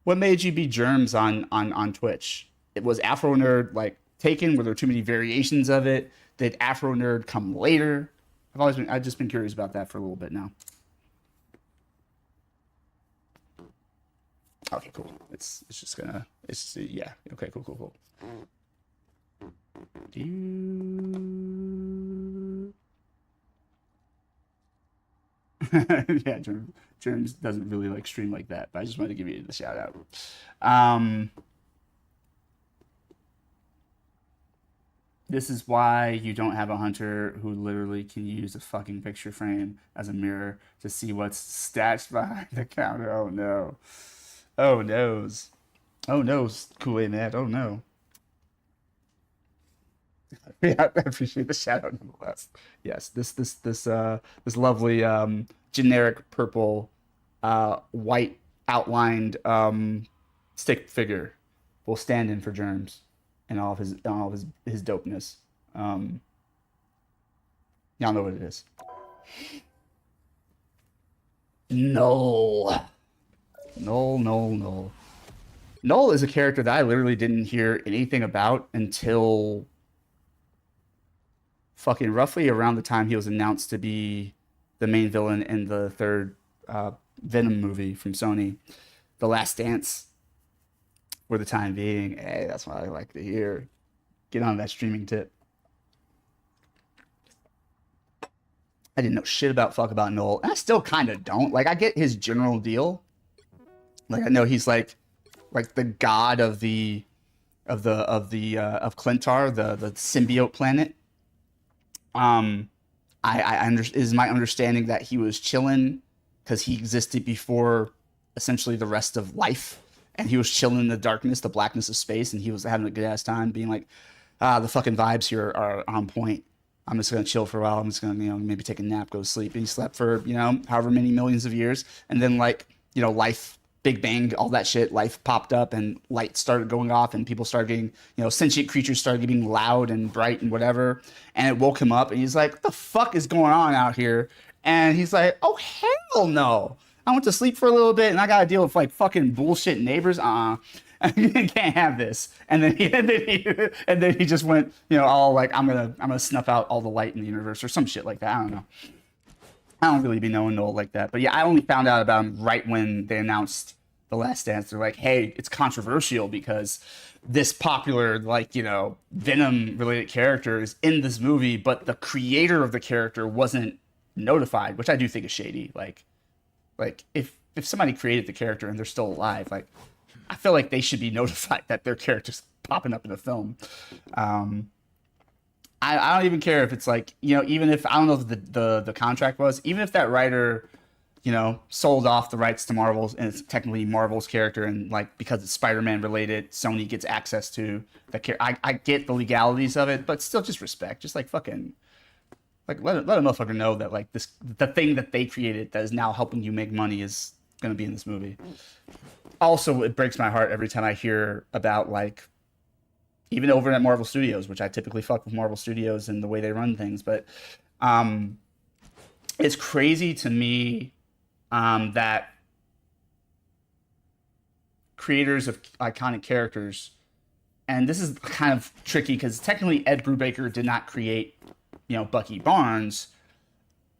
Speaker 1: What made you be Germs on Twitch? It was Afro Nerd like taken? Were there too many variations of it? Did Afro Nerd come later? I've just been curious about that for a little bit now. Okay, cool. Yeah. Okay, cool. Yeah, Germs doesn't really like stream like that, but I just wanted to give you the shout out. This is why you don't have a hunter who literally can use a fucking picture frame as a mirror to see what's stashed behind the counter. Oh no. Oh noes. Oh no, Kool-Aid Man. Oh no. Yeah, I appreciate the shout out nonetheless. Yes, this lovely generic purple white outlined stick figure will stand in for Germs and all of his dopeness. Y'all know what it is. Null. Null is a character that I literally didn't hear anything about until fucking roughly around the time he was announced to be the main villain in the third Venom movie from Sony, The Last Dance. For the time being, hey, that's what I like to hear. Get on that streaming tip. I didn't know shit about Null, and I still kind of don't. Like, I get his general deal. Like, I know he's like the god of Clintar, the symbiote planet. Is my understanding that he was chilling because he existed before essentially the rest of life, and he was chilling in the darkness, the blackness of space, and he was having a good ass time, being like, the fucking vibes here are on point. I'm just gonna chill for a while. I'm just gonna maybe take a nap, go to sleep. And he slept for however many millions of years, and then life. Big Bang, all that shit, life popped up and light started going off and people started getting, sentient creatures started getting loud and bright and whatever. And it woke him up and he's like, what the fuck is going on out here? And he's like, oh, hell no. I went to sleep for a little bit and I got to deal with like fucking bullshit neighbors. I can't have this. And then he just went, all like, I'm gonna snuff out all the light in the universe or some shit like that. I don't know. I don't really be knowing Noel like that. But yeah, I only found out about him right when they announced The Last Dance. They're like, hey, it's controversial because this popular, Venom-related character is in this movie, but the creator of the character wasn't notified, which I do think is shady. Like if if somebody created the character and they're still alive, like I feel like they should be notified that their character's popping up in a film. I don't even care if it's like, you know, even if I don't know if the contract was, even if that writer, you know, sold off the rights to Marvel's and it's technically Marvel's character, and like because it's Spider-Man related, Sony gets access to the character. I get the legalities of it, but still just respect, just like fucking. Like let a motherfucker know that like the thing that they created that is now helping you make money is gonna be in this movie. Also, it breaks my heart every time I hear about like even over at Marvel Studios, which I typically fuck with Marvel Studios and the way they run things, but it's crazy to me that creators of iconic characters, and this is kind of tricky because technically Ed Brubaker did not create, you know, Bucky Barnes,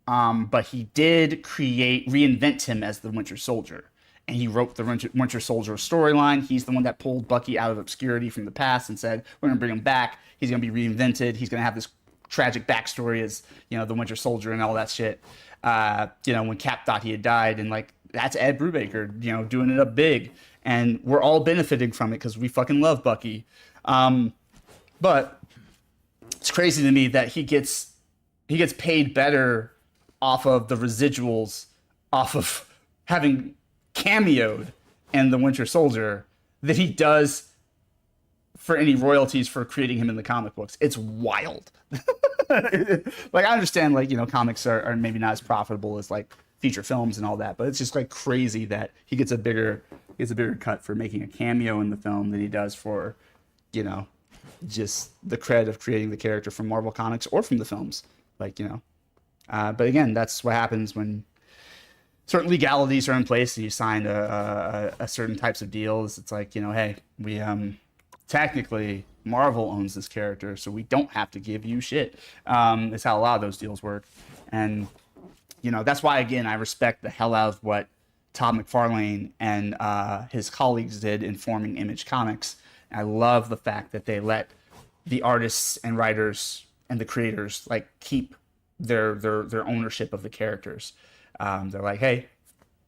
Speaker 1: but he did reinvent him as the Winter Soldier. And he wrote the Winter Soldier storyline. He's the one that pulled Bucky out of obscurity from the past and said, we're going to bring him back. He's going to be reinvented. He's going to have this tragic backstory as, you know, the Winter Soldier and all that shit. You know, when Cap thought he had died, and like, that's Ed Brubaker, you know, doing it up big. And we're all benefiting from it because we fucking love Bucky. But it's crazy to me that he gets paid better off of the residuals off of having cameoed in the Winter Soldier than he does for any royalties for creating him in the comic books. It's wild. Like I understand, like, you know, comics are maybe not as profitable as like feature films and all that, but it's just like crazy that he gets a bigger cut for making a cameo in the film than he does for, you know, just the cred of creating the character from Marvel Comics or from the films. Like, you know, but again, that's what happens when certain legalities are in place and you sign a certain types of deals. It's like, you know, hey, we technically Marvel owns this character, so we don't have to give you shit. It's how a lot of those deals work. And, you know, that's why, again, I respect the hell out of what Todd McFarlane and his colleagues did in forming Image Comics. I love the fact that they let the artists and writers and the creators like keep their ownership of the characters. They're like, hey,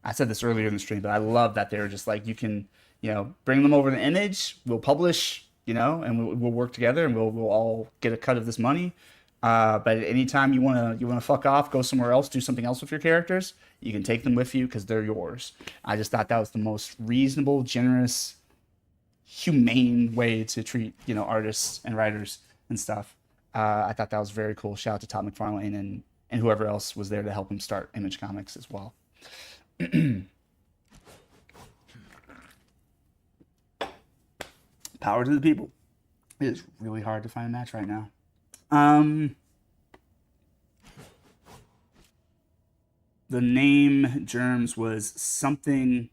Speaker 1: I said this earlier in the stream, but I love that they're just like, you can, you know, bring them over to Image, we'll publish, you know, and we'll work together and we'll all get a cut of this money. But at any time you wanna fuck off, go somewhere else, do something else with your characters, you can take them with you because they're yours. I just thought that was the most reasonable, generous, humane way to treat, you know, artists and writers and stuff. I thought that was very cool. Shout out to Todd McFarlane and whoever else was there to help him start Image Comics as well. Power to the people. It is really hard to find a match right now. The name Germs was something,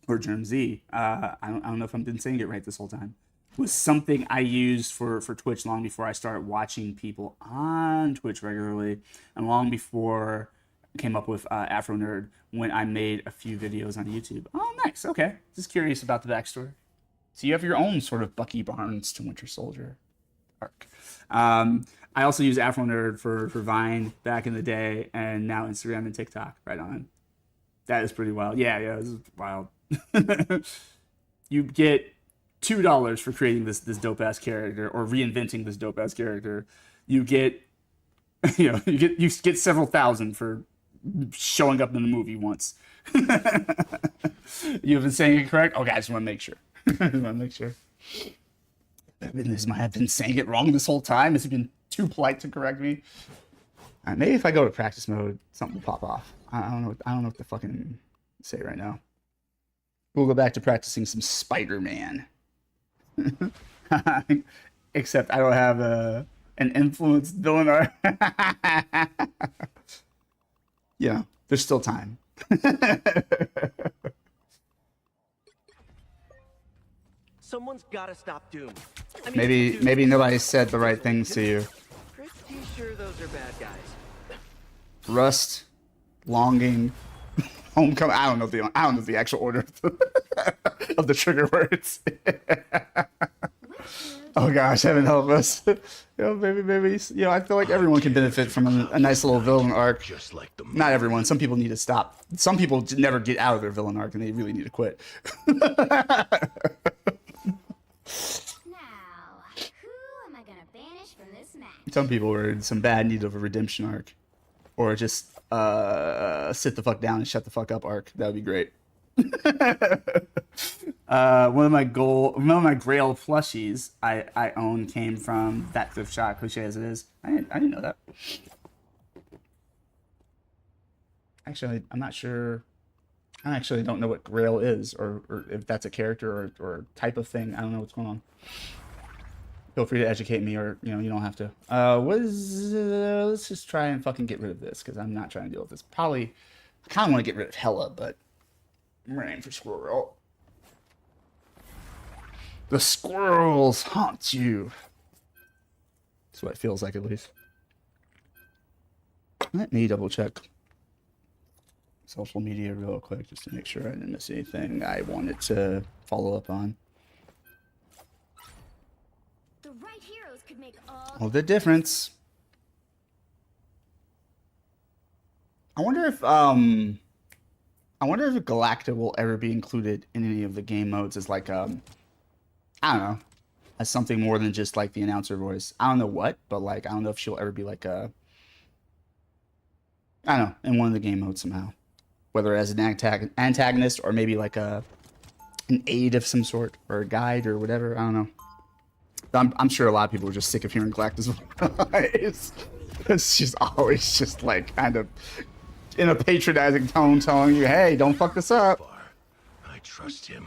Speaker 1: or Germ Z. I don't know if I've been saying it right this whole time. Was something I used for Twitch long before I started watching people on Twitch regularly, and long before I came up with Afro Nerd when I made a few videos on YouTube. Oh, nice. Okay. Just curious about the backstory. So you have your own sort of Bucky Barnes to Winter Soldier arc. I also use Afro Nerd for Vine back in the day, and now Instagram and TikTok. Right on. That is pretty wild. Yeah, this is wild. You get $2 for creating this dope ass character or reinventing this dope ass character. You get, you get several thousand for showing up in the movie once. You've been saying it correct? Okay, I just want to make sure. I have been saying it wrong this whole time. Has he been too polite to correct me? Maybe if I go to practice mode, something will pop off. I don't know what to fucking say right now. We'll go back to practicing some Spider-Man. Except I don't have an influenced villain art. Yeah, there's still time.
Speaker 18: Someone's gotta stop Doom.
Speaker 1: Maybe nobody said the right things to you.
Speaker 18: Pretty sure those are bad guys.
Speaker 1: Rust, longing, homecoming. I don't know the actual order of the trigger words. Oh gosh, heaven help us. Maybe. I feel like everyone can benefit from a nice little villain arc.
Speaker 10: Just like the
Speaker 1: Not everyone. Some people need to stop. Some people never get out of their villain arc, and they really need to quit. Some people are in some bad need of a redemption arc, or just sit the fuck down and shut the fuck up arc. That would be great. One of my Grail plushies I own came from that thrift shop, cliche as it is. I didn't know that. Actually, I'm not sure. I actually don't know what Grail is, or if that's a character or type of thing. I don't know what's going on. Feel free to educate me, or you don't have to. Let's just try and fucking get rid of this, because I'm not trying to deal with this. Probably, I kind of want to get rid of Hella, but I'm running for Squirrel. The squirrels haunt you. That's what it feels like, at least. Let me double check social media real quick, just to make sure I didn't miss anything I wanted to follow up on. All the difference. I wonder if Galacta will ever be included in any of the game modes as like I don't know, as something more than just like the announcer voice. I don't know what, but like I don't know if she'll ever be like I don't know, in one of the game modes somehow. Whether as an antagonist or maybe like an aid of some sort, or a guide or whatever. I don't know. I'm sure a lot of people are just sick of hearing Galacta's voice. It's just always just like kind of in a patronizing tone telling you, hey, don't fuck this up.
Speaker 10: I trust him.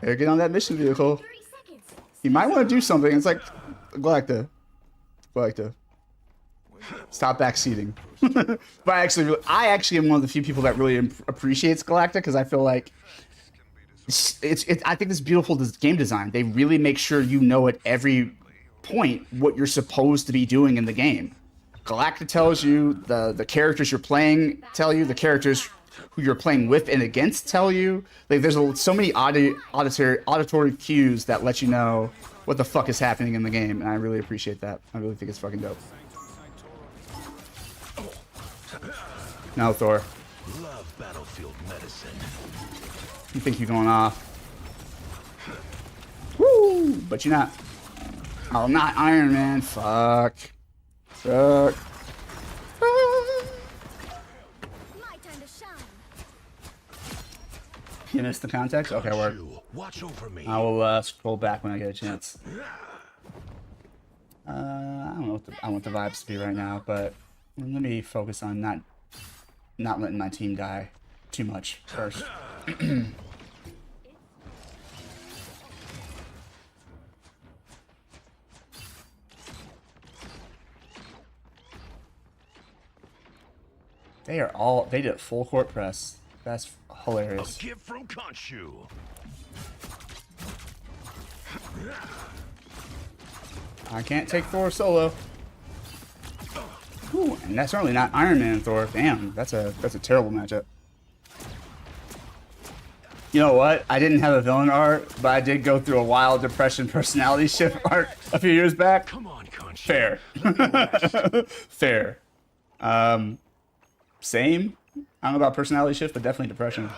Speaker 1: Hey, get on that mission vehicle. You might want to do something. It's like, Galacta. Stop backseating. But I actually am one of the few people that really appreciates Galacta, because I feel like I think this beautiful game design. They really make sure you know at every point what you're supposed to be doing in the game. Galacta tells you, the characters you're playing tell you, the characters who you're playing with and against tell you. Like there's so many auditory cues that let you know what the fuck is happening in the game, and I really appreciate that. I really think it's fucking dope. No, Thor.
Speaker 10: Love battlefield medicine.
Speaker 1: You think you're going off. Woo! But you're not. Oh, not Iron Man. Fuck. Fuck. You missed the context? Okay, word.
Speaker 10: Watch over me.
Speaker 1: I will scroll back when I get a chance. I don't know what I want the vibes to be right now, but let me focus on not letting my team die too much first. They did full court press. That's hilarious.
Speaker 10: A gift from Khonshu.
Speaker 1: I can't take Thor solo. Ooh, and that's certainly not Iron Man Thor. Damn, that's a terrible matchup. You know what? I didn't have a villain arc, but I did go through a wild depression personality shift arc a few years back.
Speaker 10: Come on, Khonshu.
Speaker 1: Fair. Fair. Same. I don't know about personality shift, but definitely depression.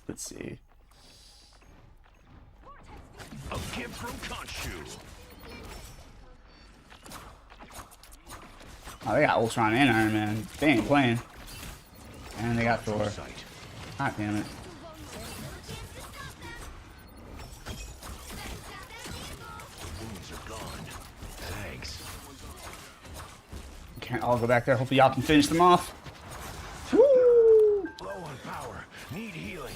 Speaker 1: Let's see.
Speaker 10: A gift from Khonshu.
Speaker 1: Oh, they got Ultron and Iron Man. They ain't playing. And they got Thor. God damn it.
Speaker 10: Wounds are gone. Thanks.
Speaker 1: Can't all go back there. Hopefully y'all can finish them off. Woo!
Speaker 10: Low on power. Need healing.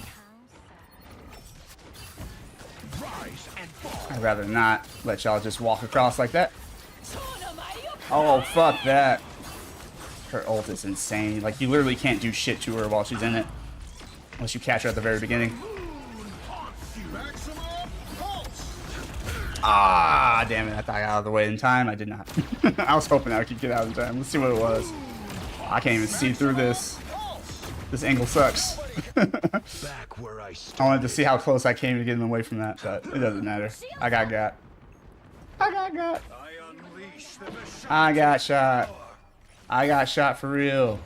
Speaker 10: Rise and fall.
Speaker 1: I'd rather not let y'all just walk across like that. Oh, fuck that. Her ult is insane. Like, you literally can't do shit to her while she's in it. Unless you catch her at the very beginning. Ah, damn it. I thought I got out of the way in time. I did not. I was hoping I could get out in time. Let's see what it was. I can't even see through this. This angle sucks.
Speaker 10: Back where I
Speaker 1: I wanted to see how close I came to getting away from that, but it doesn't matter. I got got. I got got. I got shot. I got shot for real.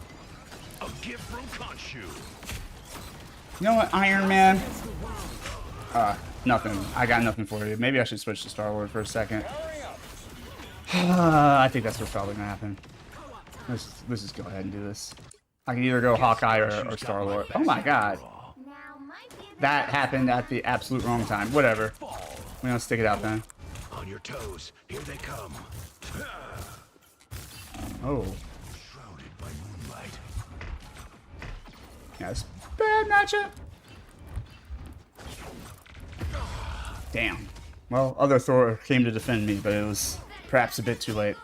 Speaker 10: A gift from Khonshu.
Speaker 1: You know what, Iron Man? Nothing. I got nothing for you. Maybe I should switch to Star-Lord for a second. I think that's what's probably gonna happen. Let's just go ahead and do this. I can either go Hawkeye or Star-Lord. Oh my god. That happened at the absolute wrong time. Whatever. We're gonna stick it out then.
Speaker 10: On your toes. Here they come.
Speaker 1: Oh.
Speaker 10: Shrouded by moonlight.
Speaker 1: Yeah, it's bad matchup. Damn. Well, other Thor came to defend me, but it was perhaps a bit too late.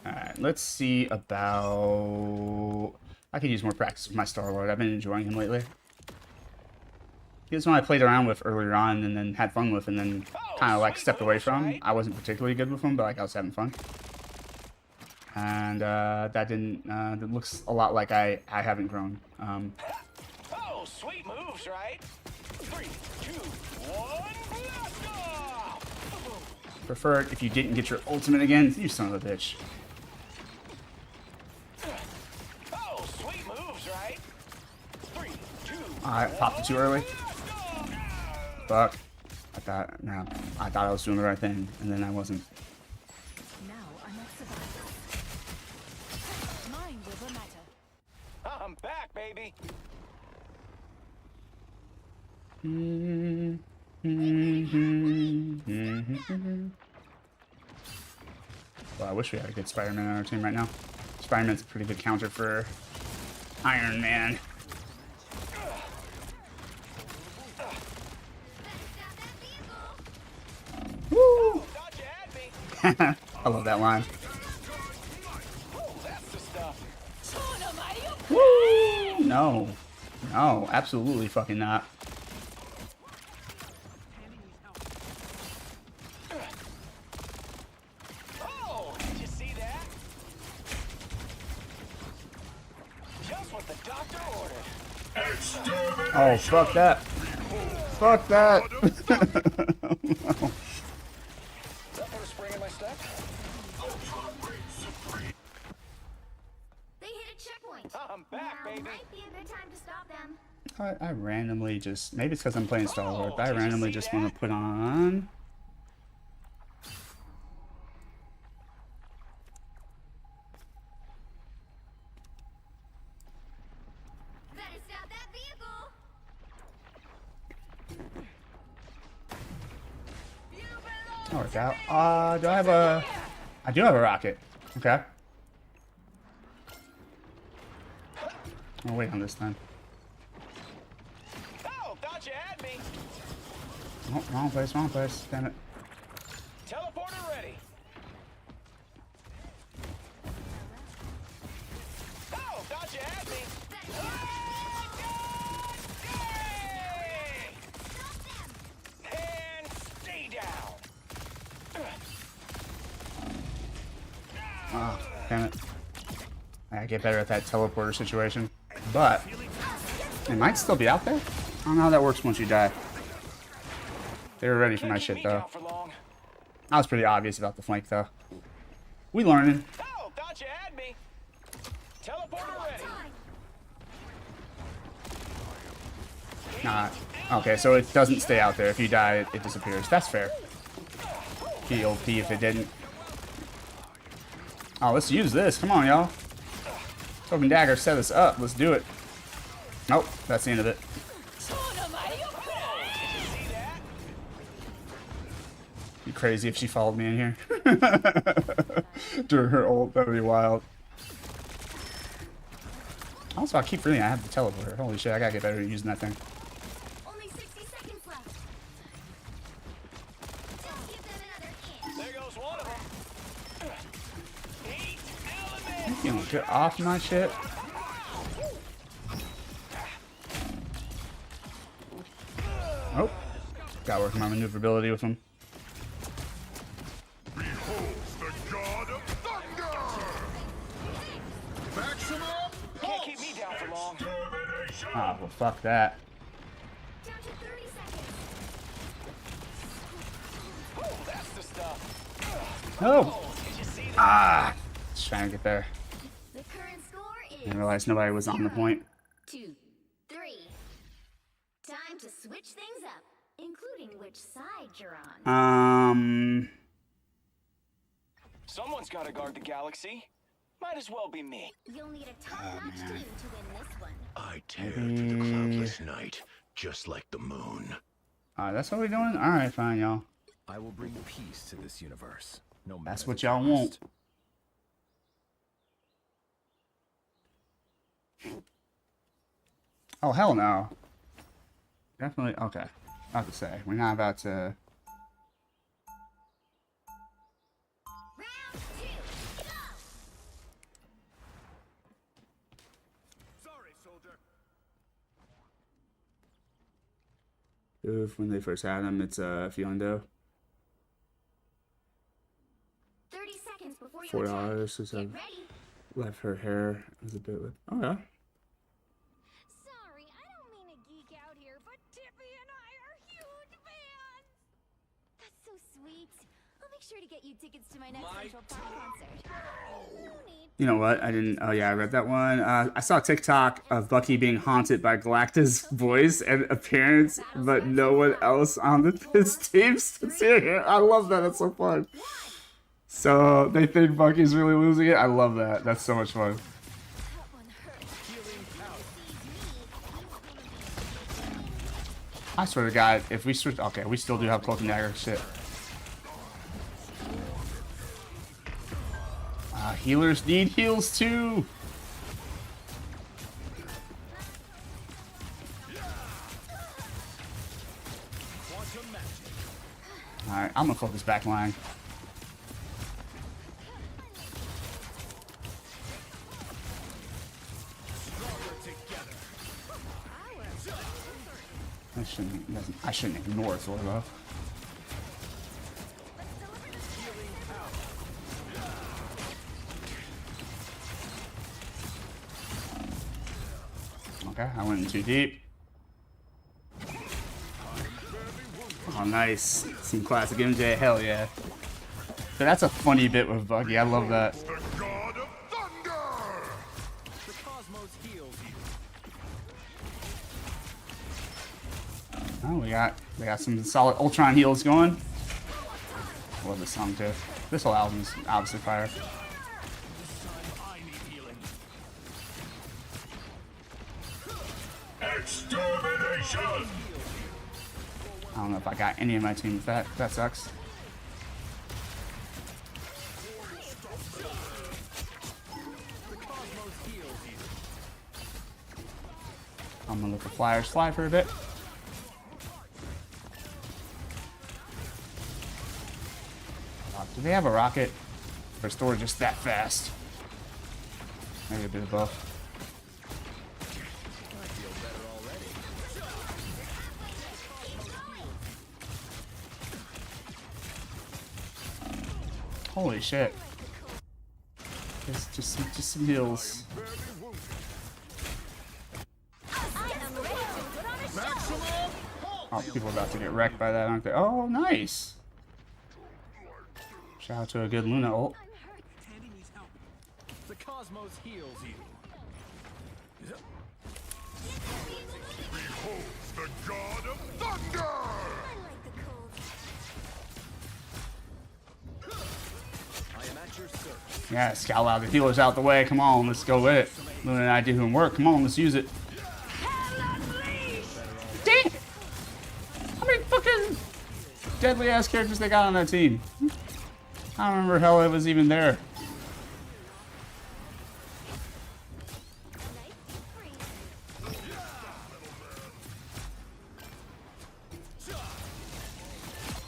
Speaker 1: Alright, let's see about... I could use more practice with my Star-Lord. I've been enjoying him lately. He was one I played around with earlier on and then had fun with and then kind of like stepped away from. I wasn't particularly good with him, but like I was having fun. And that didn't... it looks a lot like I haven't grown.
Speaker 10: Oh, sweet moves, right? 3, 2, 1, blast off!
Speaker 1: Prefer it if you didn't get your ultimate again. You son of a bitch.
Speaker 10: Oh, sweet moves, right? 3, 2,
Speaker 1: I popped it too early. Fuck. I thought I was doing the right thing, and then I wasn't.
Speaker 16: Now I'm not surviving. Mind over matter.
Speaker 10: I'm back, baby.
Speaker 1: Well, I wish we had a good Spider-Man on our team right now. Spider-Man's a pretty good counter for Iron Man. Woo! I love that line. Woo! No. No, absolutely fucking not.
Speaker 10: Oh, did you see that? Just what the doctor ordered.
Speaker 1: Oh, fuck that. Fuck that.
Speaker 11: They hit a checkpoint.
Speaker 10: I'm back, baby.
Speaker 11: Might be a good time to stop them.
Speaker 1: I randomly just... Maybe it's because I'm playing Star-Lord, but I randomly just want to put on...
Speaker 11: Better stop that vehicle.
Speaker 1: That worked out. Do I have a... I do have a rocket. Okay. I'll wait on this time.
Speaker 10: Oh, thought you had me.
Speaker 1: Oh, wrong place, wrong place. Damn it.
Speaker 10: Teleporter ready. Oh, thought you had me. And stay down.
Speaker 1: Oh, damn it. I gotta get better at that teleporter situation. But it might still be out there. I don't know how that works once you die. They were ready for my shit though. I was pretty obvious about the flank though. We learning.
Speaker 10: Oh, thought you had me. Teleporter ready.
Speaker 1: Okay, so it doesn't stay out there. If you die, it disappears. That's fair. POP if it didn't. Oh, let's use this. Come on, y'all. Token Dagger set us up. Let's do it. Nope, that's the end of it. Be crazy if she followed me in here. During her ult, that'd be wild. Also, I keep forgetting I have the teleporter. Holy shit, I gotta get better at using that thing.
Speaker 11: Only 60 seconds left. Don't give them another inch.
Speaker 10: There goes one of them. 8 elements.
Speaker 1: You know, get off my shit. Oh, gotta work my maneuverability with him.
Speaker 10: Can't keep me down for long.
Speaker 1: Ah, well, fuck that.
Speaker 11: Down to 30 seconds.
Speaker 13: Oh, that's the stuff.
Speaker 1: No! Ah! Just trying to get there.
Speaker 11: The current score
Speaker 1: I
Speaker 11: is
Speaker 1: didn't realize nobody was on the point.
Speaker 11: 2, 3. Time to switch things up, including which side you're on.
Speaker 13: Someone's got to guard the galaxy. Might as well be me.
Speaker 11: You'll need a top-notch team to win this one.
Speaker 10: I tear through the cloudless night, just like the moon.
Speaker 1: That's what we're doing? Alright, fine, y'all.
Speaker 13: I will bring peace to this universe. No matter
Speaker 1: That's what
Speaker 13: the
Speaker 1: y'all want.
Speaker 13: cost.
Speaker 1: Oh, hell no. Definitely, okay. About to say, we're not about to... Oof, when they first had him, it's feeling dough.
Speaker 11: 30 seconds before you
Speaker 1: $4 since I've left her hair as a bit with. Oh yeah.
Speaker 11: Sorry, I don't mean to geek out here, but Tippy and I are huge fans. That's so sweet. I'll make sure to get you tickets to my next Central Park concert. No need.
Speaker 1: You know what? I didn't. Oh yeah, I read that one. I saw a TikTok of Bucky being haunted by Galactus' voice and appearance, but no one else on his team sits here. I love that. That's so fun. So they think Bucky's really losing it. I love that. That's so much fun. I swear to God, if we switch, okay, we still do have Cloak and Dagger. Shit. Healers need heals too. Alright, I'm gonna focus back line. I shouldn't ignore Thor though. Okay, I went in too deep. Oh, nice. Some classic MJ, hell yeah. So that's a funny bit with Bucky. I love that.
Speaker 10: The god of thunder!
Speaker 13: The cosmos heals you.
Speaker 1: Oh, we got some solid Ultron heals going. I love this song too. This whole album is obviously fire.
Speaker 10: Extermination!
Speaker 1: I don't know if I got any of my team with that. That sucks. I'm gonna let the Flyers fly for a bit. Do they have a rocket? Or is Thor just that fast? Maybe a bit of both. Holy shit. Just some heals. Oh, people are about to get wrecked by that, aren't they? Oh, nice! Shout out to a good Luna ult.
Speaker 13: The cosmos heals you.
Speaker 10: Behold the god of thunder!
Speaker 13: I am at your service.
Speaker 1: Yeah, scowl out the healers out the way. Come on, let's go with it. Luna and I did some work. Come on, let's use it. Dang it! How many fucking deadly ass characters they got on that team? I don't remember how it was even there.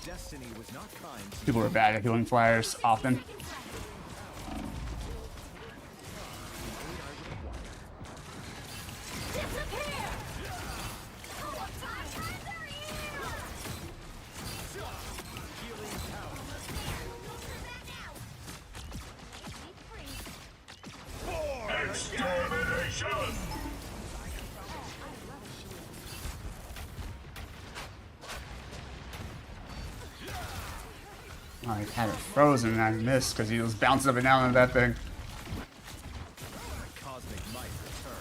Speaker 13: Destiny was not kind.
Speaker 1: People are bad at healing Flyers often.
Speaker 10: Extermination!
Speaker 1: I had it frozen and I missed because he was bouncing up and down on that thing.
Speaker 13: Cosmic might returns.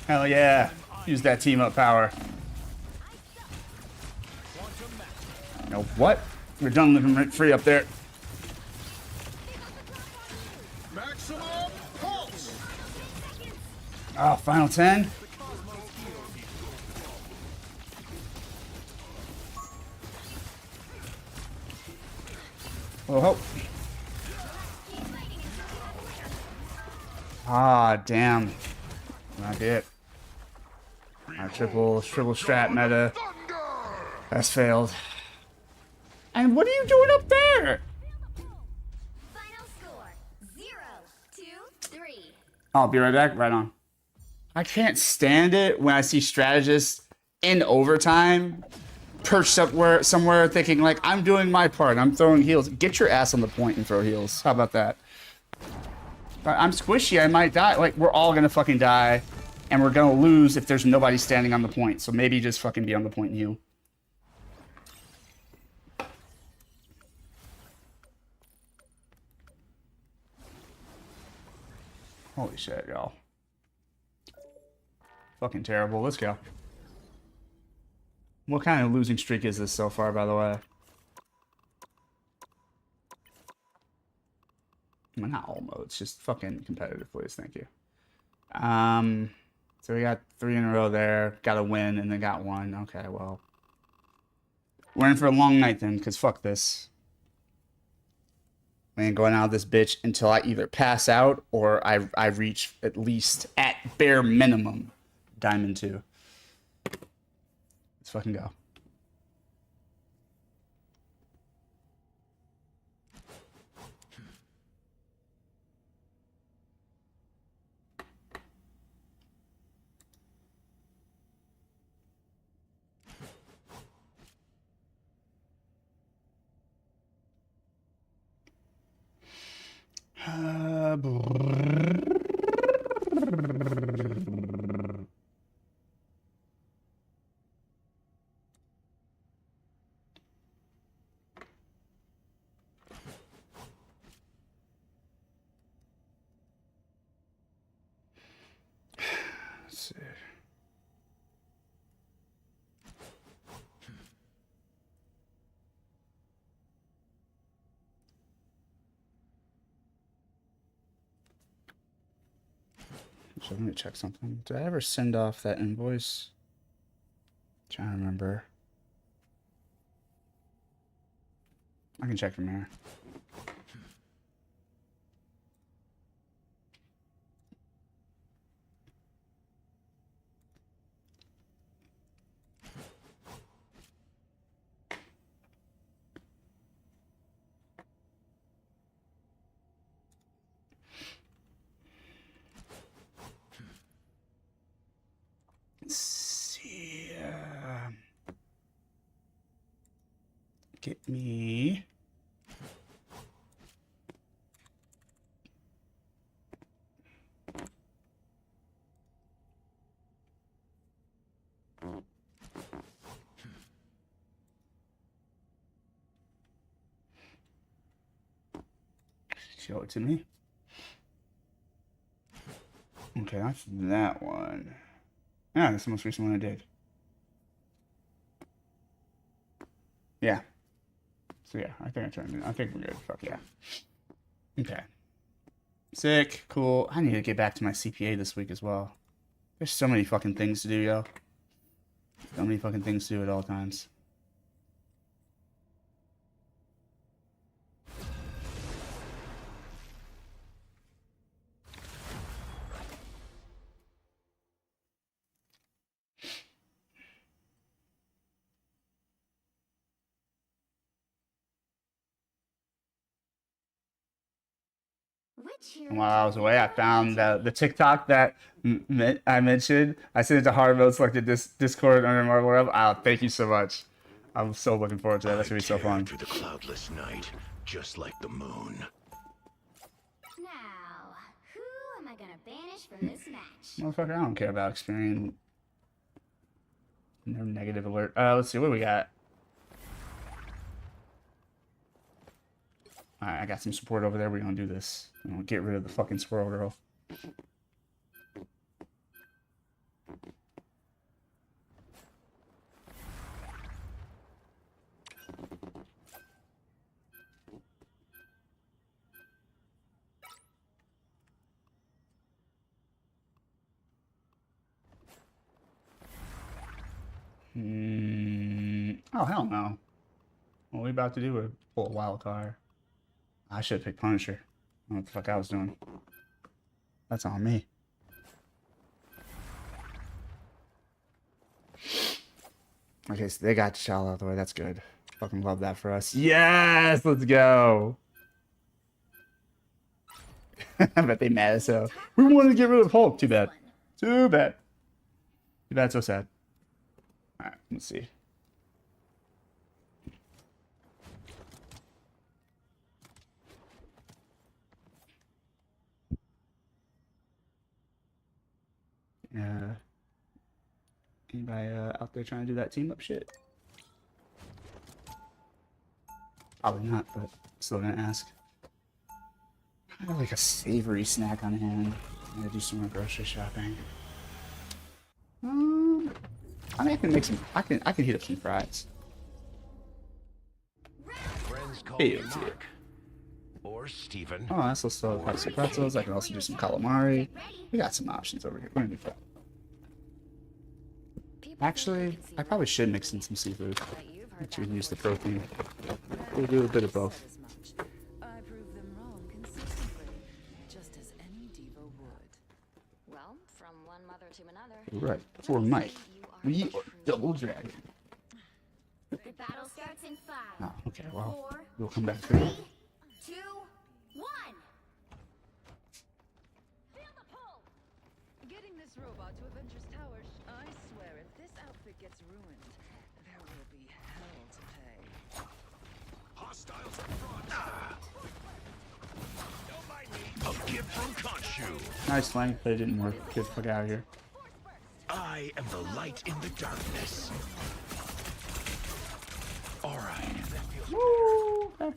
Speaker 1: Hell yeah. Use that team up power. No, what? We're done living rent free up there.
Speaker 6: Maximum pulse.
Speaker 1: Oh, final 10? Oh, hope. Ah, damn. Not it. Our triple strat meta. That's failed. And what are you doing up there?
Speaker 11: Final score 0-2-3.
Speaker 1: I'll be right back. Right on. I can't stand it when I see strategists in overtime perched somewhere thinking like, I'm doing my part. I'm throwing heals. Get your ass on the point and throw heals. How about that? I'm squishy. I might die. Like, we're all gonna fucking die. And we're gonna lose if there's nobody standing on the point. So maybe just fucking be on the point and heal. Holy shit, y'all. Fucking terrible. Let's go. What kind of losing streak is this so far, by the way? Well, not all modes, just fucking competitive, please. Thank you. So we got 3 in a row there. Got a win and then got 1. Okay, well. We're in for a long night then, because fuck this. We ain't going out of this bitch until I either pass out or I reach at least, at bare minimum, Diamond 2. Let's fucking go. Let's see. So let me check something. Did I ever send off that invoice? Trying to remember. I can check from here. Let's see. Get me. Show it to me. Okay, that's that one. Yeah, that's the most recent one I did. Yeah. So yeah, I think I turned it. I think we're good. Fuck yeah. Okay. Sick. Cool. I need to get back to my CPA this week as well. There's so many fucking things to do, yo. So many fucking things to do at all times. While I was away, I found the TikTok that I mentioned. I sent it to Hard Mode, selected this Discord under Marvel Web. Oh, thank you so much. I'm so looking forward to that. That's gonna be so fun.
Speaker 10: Through the cloudless night, just like the moon.
Speaker 11: Now, who am I gonna banish from this match?
Speaker 1: Motherfucker, I don't care about Experian. No negative alert. Let's see what we got. Alright, I got some support over there. We're gonna do this. We're gonna get rid of the fucking squirrel girl. Oh, hell no. What are we about to do? We're pull a wild card. I should have picked Punisher. I don't know what the fuck I was doing. That's on me. Okay, so they got T'Challa out of the way. That's good. Fucking love that for us. Yes! Let's go! I bet they mad as hell. We wanted to get rid of Hulk. Too bad. Too bad. Too bad, so sad. Alright, let's see. Anybody out there trying to do that team up shit? Probably not, but still gonna ask. I have like a savory snack on hand. I'm gonna do some more grocery shopping. I mean, I can make some. I can heat up some fries. Hey,
Speaker 10: or Steven.
Speaker 1: Oh, I also still have some pretzels. I can also do some calamari. We got some options over here. We're gonna do fun. Actually, I probably should mix in some seafood. To use the protein. We'll do a bit of both.
Speaker 16: I prove them wrong consistently, just as any diva would.
Speaker 11: Well, from one mother to another.
Speaker 1: Right, for Mike. We are Double Dragon.
Speaker 11: The battle starts in 5.
Speaker 1: Oh, okay, well, we'll come back to it.
Speaker 11: 2, 1.
Speaker 16: Feel the pull. Getting this robot to Avengers Tower, I swear if this outfit gets ruined, there will be hell to pay.
Speaker 10: Hostiles in front. Don't mind me. A gift from Khonshu.
Speaker 1: Nice flank, but it didn't work. Get the fuck out of here.
Speaker 10: I am the light in the darkness. All right, that feels better.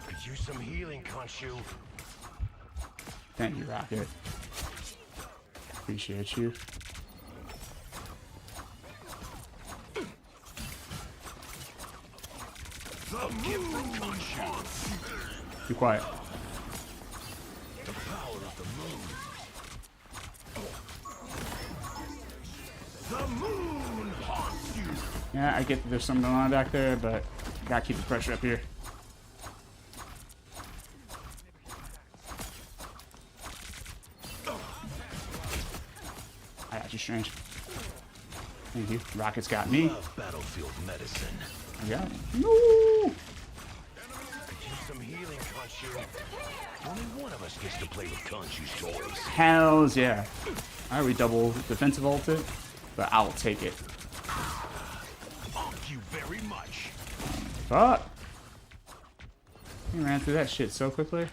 Speaker 10: Could use some healing, Khonshu.
Speaker 1: Thank you, Rocket. Appreciate you.
Speaker 10: The gift from Khonshu.
Speaker 1: Be quiet.
Speaker 10: The power of the moon. The moon haunts you.
Speaker 1: Yeah, I get that there's something going on back there, but gotta keep the pressure up here. I got you, Strange. Thank you. Rocket's got me.
Speaker 10: Love battlefield medicine.
Speaker 1: I got it. No!
Speaker 10: Could use some healing, Khonshu. Only one of us gets to play with Khonshu's toys.
Speaker 1: Hells yeah. Alright, we double defensive ult it, but I'll take it.
Speaker 10: Thank you very much.
Speaker 1: Fuck! You ran through that shit so quickly.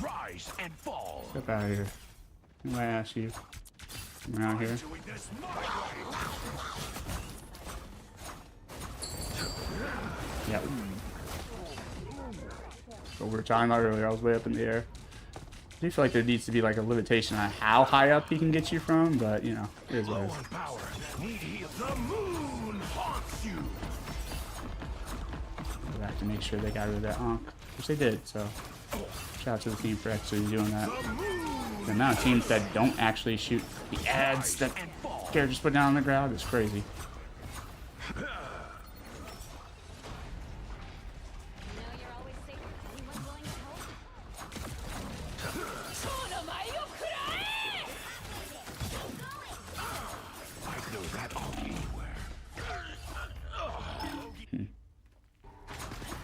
Speaker 10: Rise and fall.
Speaker 1: Get out of here. What did I ask you? Come around here. Yep. What we were talking about earlier, I was way up in the air. I do feel like there needs to be like a limitation on how high up he can get you from, but you know, it is what it is.
Speaker 10: The moon haunts you.
Speaker 1: We have to make sure they got rid of that honk, which they did, so shout out to the team for actually doing that. The amount of teams that don't actually shoot the ads that characters put down on the ground is crazy.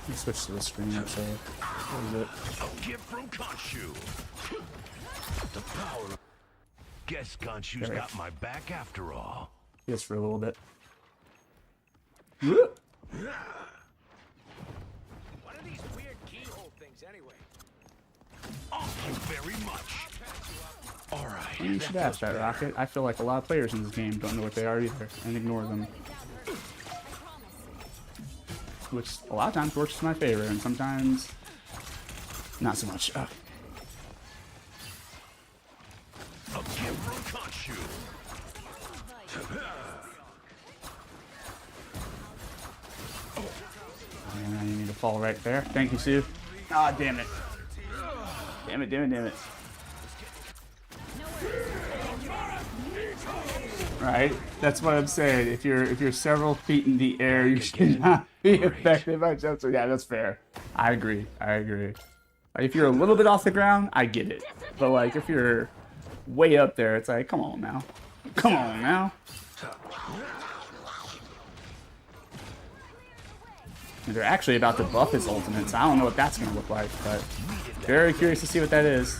Speaker 1: Let's switch to the screen up so what is it?
Speaker 10: A gift from Khonshu. The power of... Guess Khonshu's got my back after all.
Speaker 1: Just for a little bit.
Speaker 6: What are these weird keyhole things anyway?
Speaker 10: Thank you very much. Alright.
Speaker 1: You should ask that, Rocket. I feel like a lot of players in this game don't know what they are either and ignore them. Which a lot of times works to my favor, and sometimes not so much. Oh, man, I need to fall right there. Thank you, Sue. Ah, damn it. Damn it, damn it, damn it. Right? That's what I'm saying. If you're several feet in the air, you should not be effective by jump. So yeah, that's fair. I agree. I agree. Like, if you're a little bit off the ground, I get it. But like if you're way up there, it's like, come on now. Come on now. And they're actually about to buff his ultimate, so I don't know what that's gonna look like, but very curious to see what that is.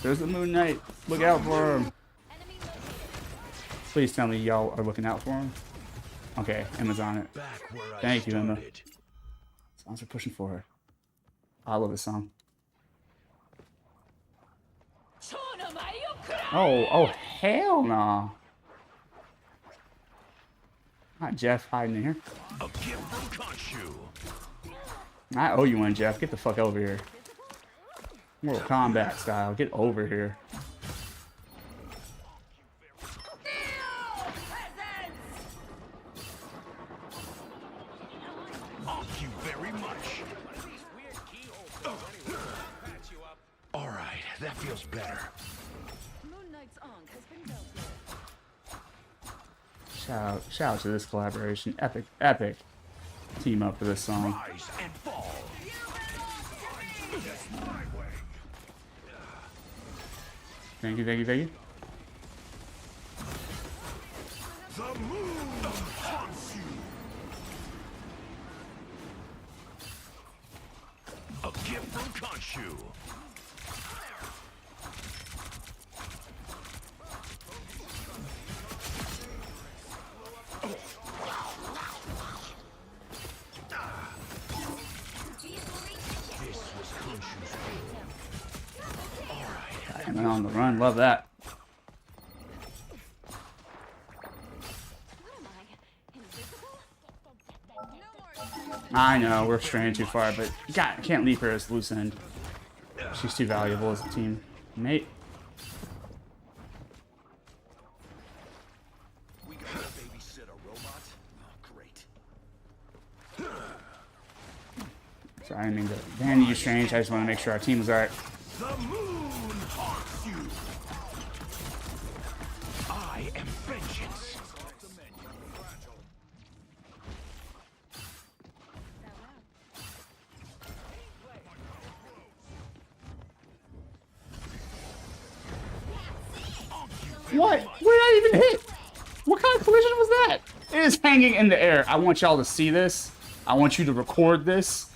Speaker 1: There's the Moon Knight. Look out for him. Please tell me y'all are looking out for him. Okay, Emma's on it. Thank you, Emma. Songs are pushing for her. I love this song. Oh, hell no. Not Jeff hiding in here. I owe you one, Jeff. Get the fuck over here. Mortal Kombat style. Get over here.
Speaker 10: Thank you very much. All right, that feels better.
Speaker 1: Shout out to this collaboration. Epic team up for this song.
Speaker 10: Rise and fall.
Speaker 1: Thank you, thank you, thank you.
Speaker 10: The moon haunts you. A gift from Khonshu.
Speaker 1: And on the run, love that. I know we're straying too far, but God, can't leave her as loose end. She's too valuable as a team mate.
Speaker 10: We got a babysitter robot. Oh, great.
Speaker 1: Sorry, I didn't mean to ban you, Strange. I just want to make sure our team was alright.
Speaker 10: The moon haunts you. I am vengeance.
Speaker 1: What? Where did I even hit? What kind of collision was that? It is hanging in the air. I want y'all to see this. I want you to record this.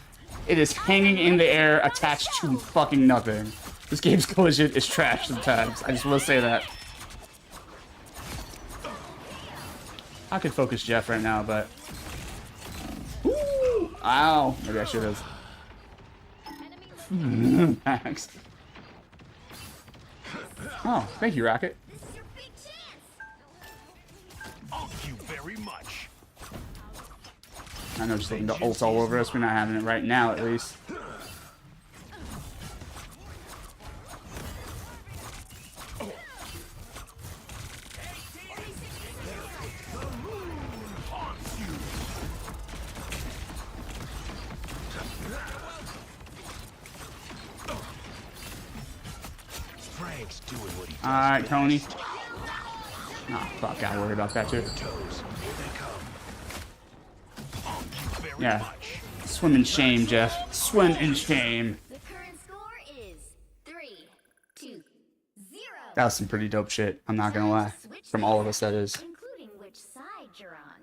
Speaker 1: It is hanging in the air, attached to fucking nothing. This game's collision is trash sometimes. I just want to say that. I could focus Jeff right now, but... Ooh, ow. Maybe I should have. Max. Oh, thank you, Rocket.
Speaker 10: Thank you very much.
Speaker 1: I know just looking to ult all over us. We're not having it right now, at least.
Speaker 10: Frank's doing what he does.
Speaker 1: Alright, Tony. Oh, fuck, I worry about that too. Yeah. Swim in shame, Jeff. Swim in shame.
Speaker 11: The current score is 3-2-0.
Speaker 1: That was some pretty dope shit. I'm not gonna lie. From all of us, that is.
Speaker 11: Including which side you're on.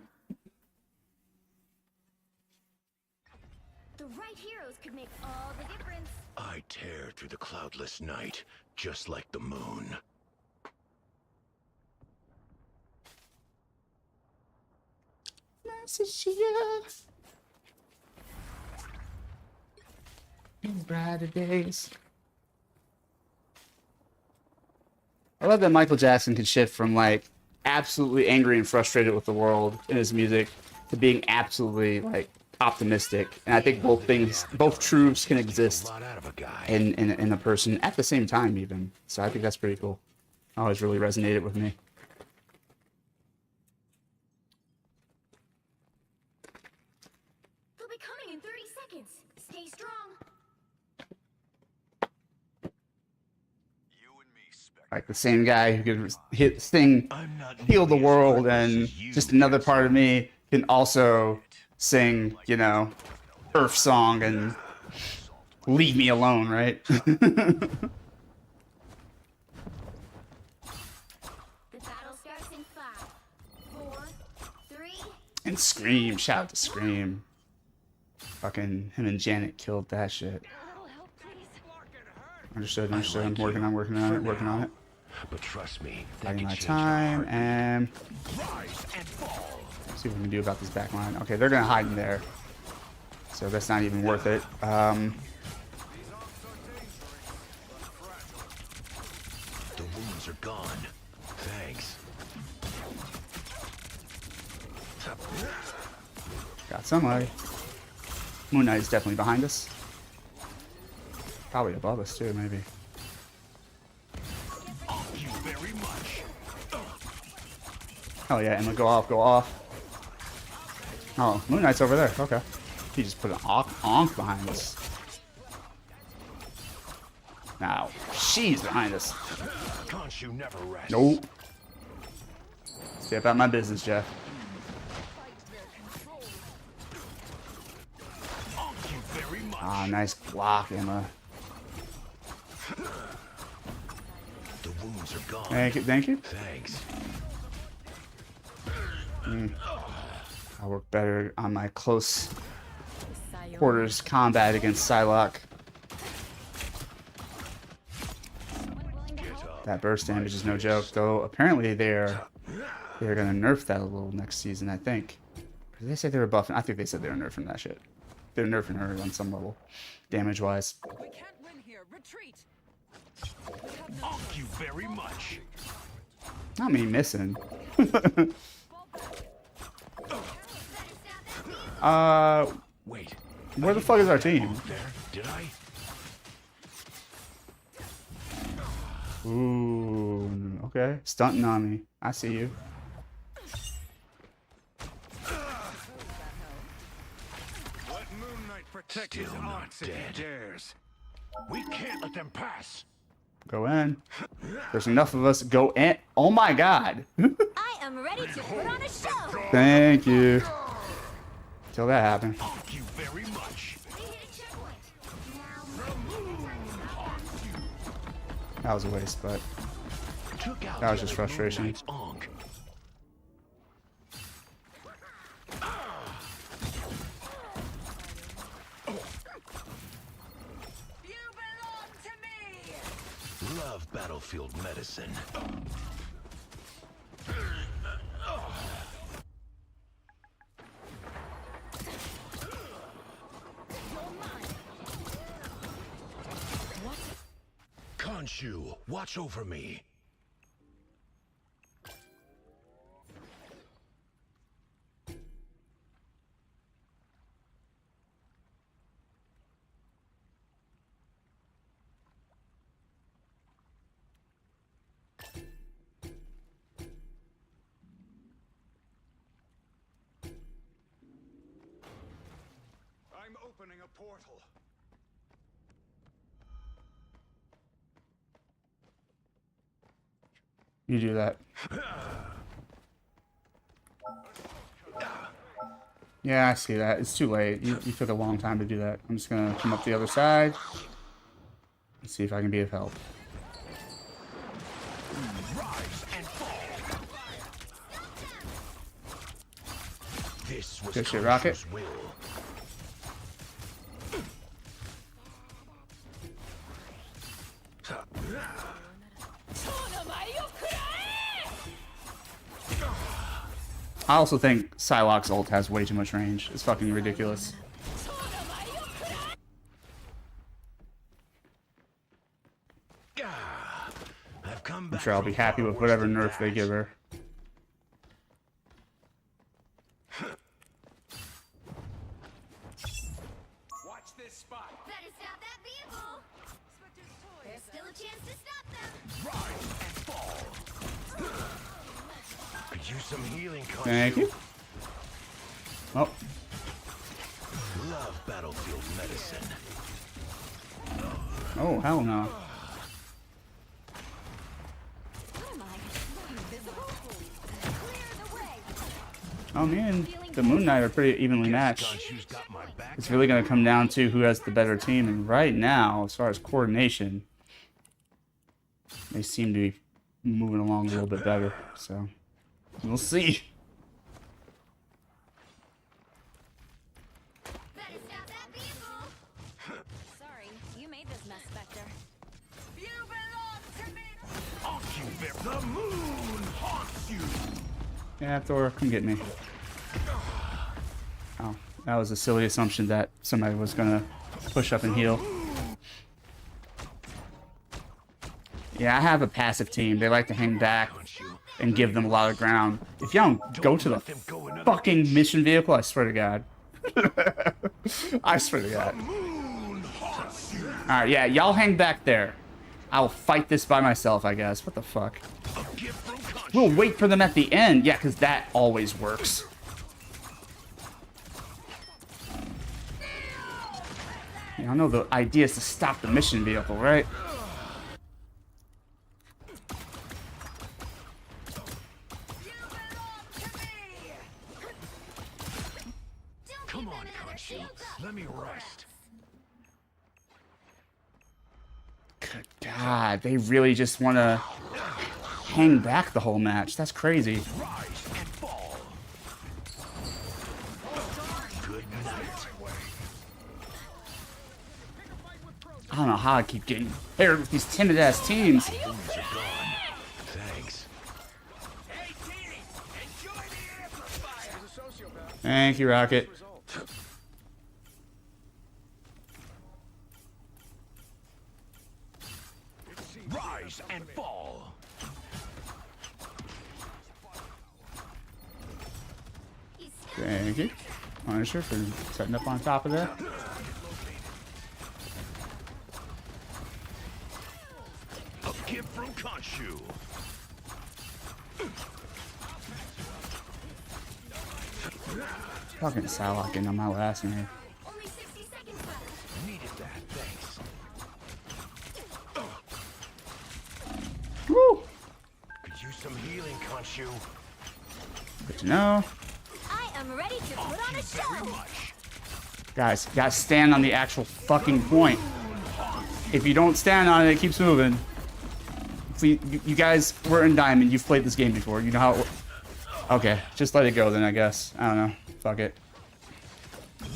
Speaker 11: The right heroes could make all the difference.
Speaker 10: I tear through the cloudless night, just like the moon.
Speaker 1: In brighter days. I love that Michael Jackson can shift from like absolutely angry and frustrated with the world in his music to being absolutely like optimistic. And I think both truths can exist in a person at the same time even. So I think that's pretty cool. Always really resonated with me.
Speaker 11: They'll be coming in 30 seconds. Stay strong.
Speaker 1: Like the same guy who could heal the world, and just another part of me can also sing, you know, Earth Song and Leave Me Alone, right?
Speaker 11: The battle starts in 5, 4, 3.
Speaker 1: And Scream, shout out to Scream. Fucking him and Janet killed that shit. Understood. I'm working on it.
Speaker 10: But trust me,
Speaker 1: Taking my time and see what we can do about this back line. Okay, they're gonna hide in there, so that's not even worth it.
Speaker 10: The wounds are gone. Thanks.
Speaker 1: Got somebody. Moon Knight is definitely behind us. Probably above us too, maybe. Oh yeah, Emma, go off. Oh, Moon Knight's over there. Okay. He just put an onk behind us. Now, she's behind us. Nope. Stay about my business, Jeff. Ah, nice block, Emma.
Speaker 10: The wounds are gone.
Speaker 1: Thank you.
Speaker 10: Thanks.
Speaker 1: I work better on my close quarters combat against Psylocke. That burst damage is no joke, though. Apparently they're gonna nerf that a little next season, I think. Did they say they were buffing? I think they said they were nerfing that shit. They're nerfing her on some level, damage-wise.
Speaker 16: We can't win here. Retreat.
Speaker 10: Thank you very much.
Speaker 1: Not me missing.
Speaker 10: Wait.
Speaker 1: Where the fuck is our team?
Speaker 10: Did I?
Speaker 1: Ooh, okay. Stunting on me. I see you.
Speaker 6: Let Moon Knight protect his aunts if he dares.
Speaker 10: We can't let them pass.
Speaker 1: Go in. There's enough of us. Go in. Oh my god.
Speaker 11: I am ready to put on a show.
Speaker 1: Thank you. Till that happened.
Speaker 10: Thank you very much.
Speaker 1: That was a waste, but that was just frustration.
Speaker 10: Love battlefield medicine. Khonshu, watch over me.
Speaker 6: I'm opening a portal.
Speaker 1: You do that. Yeah, I see that. It's too late. You took a long time to do that. I'm just gonna come up the other side and see if I can be of help.
Speaker 10: This was
Speaker 1: Good shit, Rocket.
Speaker 10: will.
Speaker 1: I also think Psylocke's ult has way too much range. It's fucking ridiculous.
Speaker 10: I've come
Speaker 1: I'm
Speaker 10: back
Speaker 1: sure I'll be happy with whatever nerf they give her.
Speaker 10: Watch this spot.
Speaker 11: Better stop that vehicle. There's still a chance to stop them.
Speaker 10: Rise and fall. Could use some healing.
Speaker 1: Thank you. Oh.
Speaker 10: Love battlefield medicine.
Speaker 1: Oh, hell no. Oh, me and the Moon Knight are pretty evenly matched. It's really going to come down to who has the better team. And right now, as far as coordination, they seem to be moving along a little bit better. So, we'll see.
Speaker 11: Sorry, you made this mess, Spectre.
Speaker 10: You belong to me. The moon haunts you.
Speaker 1: Yeah, Thor, come get me. Oh, that was a silly assumption that somebody was gonna push up and heal. Yeah, I have a passive team. They like to hang back and give them a lot of ground. If y'all don't go to the fucking mission vehicle, I swear to God. I swear to God. Alright, yeah, y'all hang back there. I'll fight this by myself, I guess. What the fuck? We'll wait for them at the end. Yeah, because that always works. Yeah, I know the idea is to stop the mission vehicle, right?
Speaker 10: Come on, Khonshu. Let me rest.
Speaker 1: Good God, they really just want to hang back the whole match. That's crazy.
Speaker 10: Rise and fall. Good night.
Speaker 1: I don't know how I keep getting paired with these timid ass teams.
Speaker 10: Wounds are gone. Thanks.
Speaker 1: Thank you, Rocket.
Speaker 10: Rise and fall.
Speaker 1: Thank you, Punisher, for setting up on top of that.
Speaker 10: A gift from Khonshu.
Speaker 1: Fucking Psylocke getting on my last man.
Speaker 10: Needed that, thanks.
Speaker 1: Woo!
Speaker 10: Could use some healing, Khonshu.
Speaker 1: Good to know.
Speaker 11: I am ready to put on a show.
Speaker 1: Guys, you gotta stand on the actual fucking point. If you don't stand on it, it keeps moving. You guys were in Diamond. You've played this game before. You know how it. Okay, just let it go then, I guess. I don't know. Fuck it.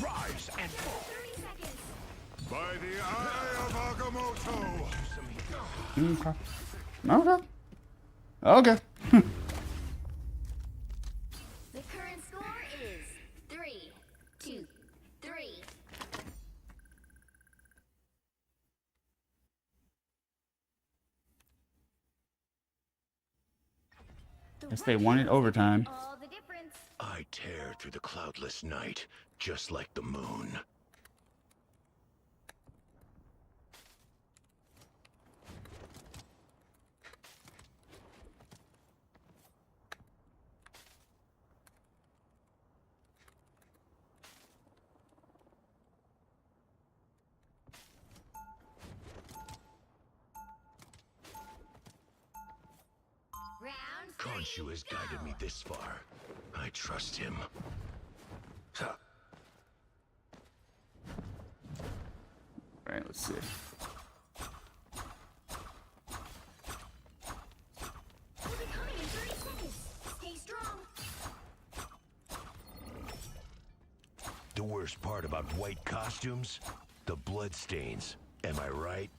Speaker 10: Rise and fall.
Speaker 6: By the eye of Agamotto.
Speaker 1: Okay. Okay. Okay.
Speaker 11: The current score is 3-2-3.
Speaker 1: Guess they wanted overtime.
Speaker 11: All the difference.
Speaker 10: I tear through the cloudless night, just like the moon. Khonshu has guided me this far. I trust him.
Speaker 1: Alright, let's see.
Speaker 11: We'll be coming in 30 seconds. Stay strong.
Speaker 10: The worst part about white costumes? The blood stains. Am I right?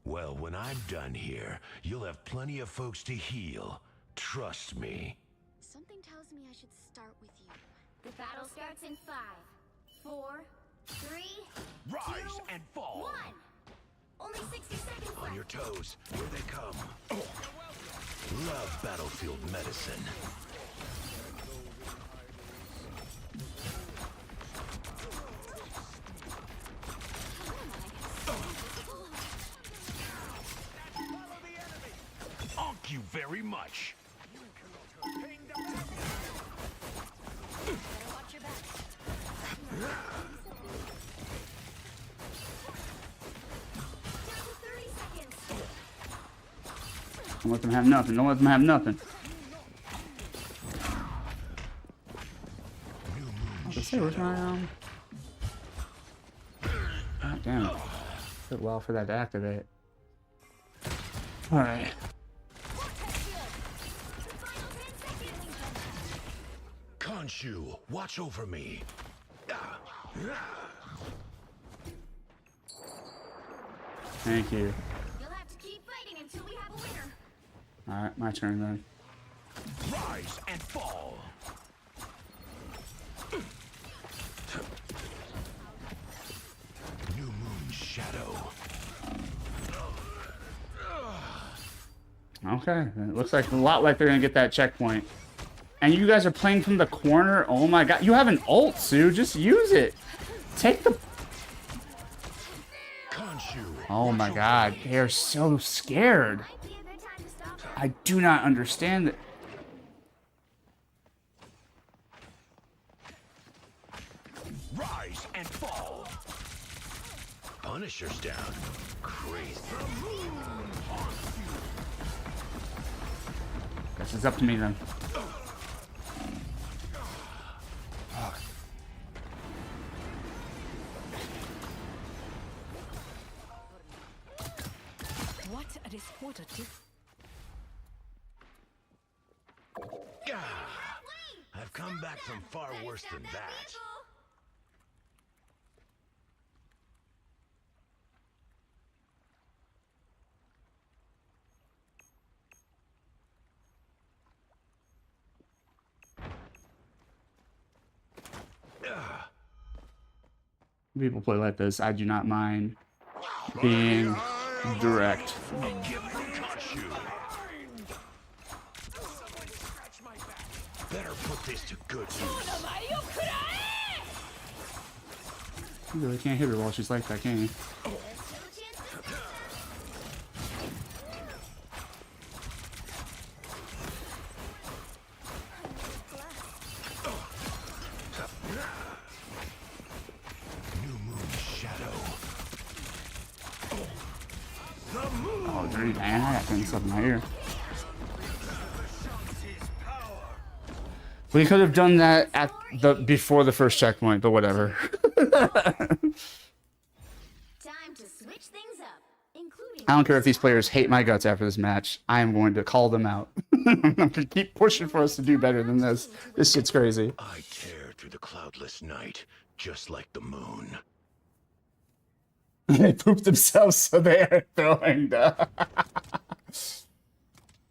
Speaker 10: Well, when I'm done here, you'll have plenty of folks to heal. Trust me.
Speaker 11: Something tells me I should start with you. The battle starts in 5, 4, 3,
Speaker 10: Rise
Speaker 11: 2,
Speaker 10: and fall.
Speaker 11: 1.
Speaker 10: your toes. Here they come. Love battlefield medicine. Thank you very much.
Speaker 1: Don't let them have nothing. Don't let them have nothing. Let's see, where's my God damn it. Took a while for that to activate. Alright.
Speaker 10: Khonshu, watch over me.
Speaker 1: Thank you.
Speaker 11: You'll have to keep fighting until we have a winner.
Speaker 1: Alright, my turn then.
Speaker 10: Rise and fall. New moon shadow.
Speaker 1: Okay, it looks like a lot like they're gonna get that checkpoint. And you guys are playing from the corner? Oh my god. You have an ult, Sue. Just use it. Take the... Oh my god. They're so scared. I do not understand it.
Speaker 10: Rise and fall. Punisher's down. Crazy.
Speaker 1: Guess it's up to me then.
Speaker 16: What a disorder.
Speaker 10: I've come back from far worse than that.
Speaker 1: People play like this. I do not mind being direct.
Speaker 10: Better put this to good use.
Speaker 1: You really can't hit her while she's like that, can you? Oh, dirty man, I got things up in my ear. We could have done that at the before the first checkpoint, but whatever.
Speaker 11: Time to switch things up, including
Speaker 1: I don't care if these players hate my guts after this match. I am going to call them out. I'm going to keep pushing for us to do better than this. This shit's crazy.
Speaker 10: I tear through the cloudless night, just like the moon.
Speaker 1: They pooped themselves, so they are throwing the...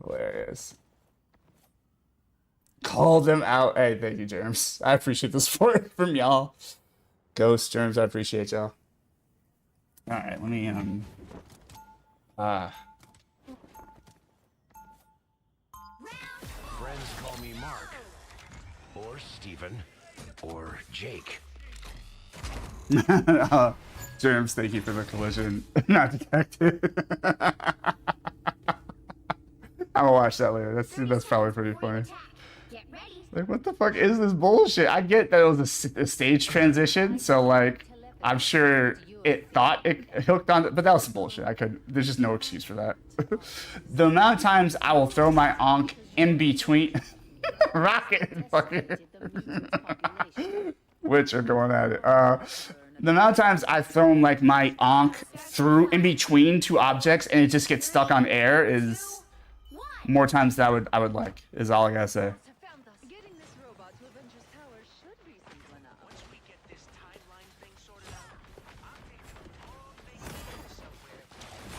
Speaker 1: Hilarious. Call them out. Hey, thank you, Germs. I appreciate the support from y'all. Ghost, Germs, I appreciate y'all. Alright, let me,
Speaker 10: Friends call me Mark, or Steven, or Jake.
Speaker 1: Germs, thank you for the collision. Not detected. I'll watch that later. That's probably pretty funny. Like, what the fuck is this bullshit? I get that it was a stage transition, so like, I'm sure it thought it hooked on it, but that was some bullshit. There's just no excuse for that. The amount of times I will throw my onk in between Rocket and fucking which are going at it. The amount of times I've thrown like my onk through in between two objects and it just gets stuck on air is more times than I would like, is all I gotta say.
Speaker 16: Getting this robot to Avengers Tower should be simple enough. Once we get this timeline thing sorted out, I'll take you all vacation somewhere.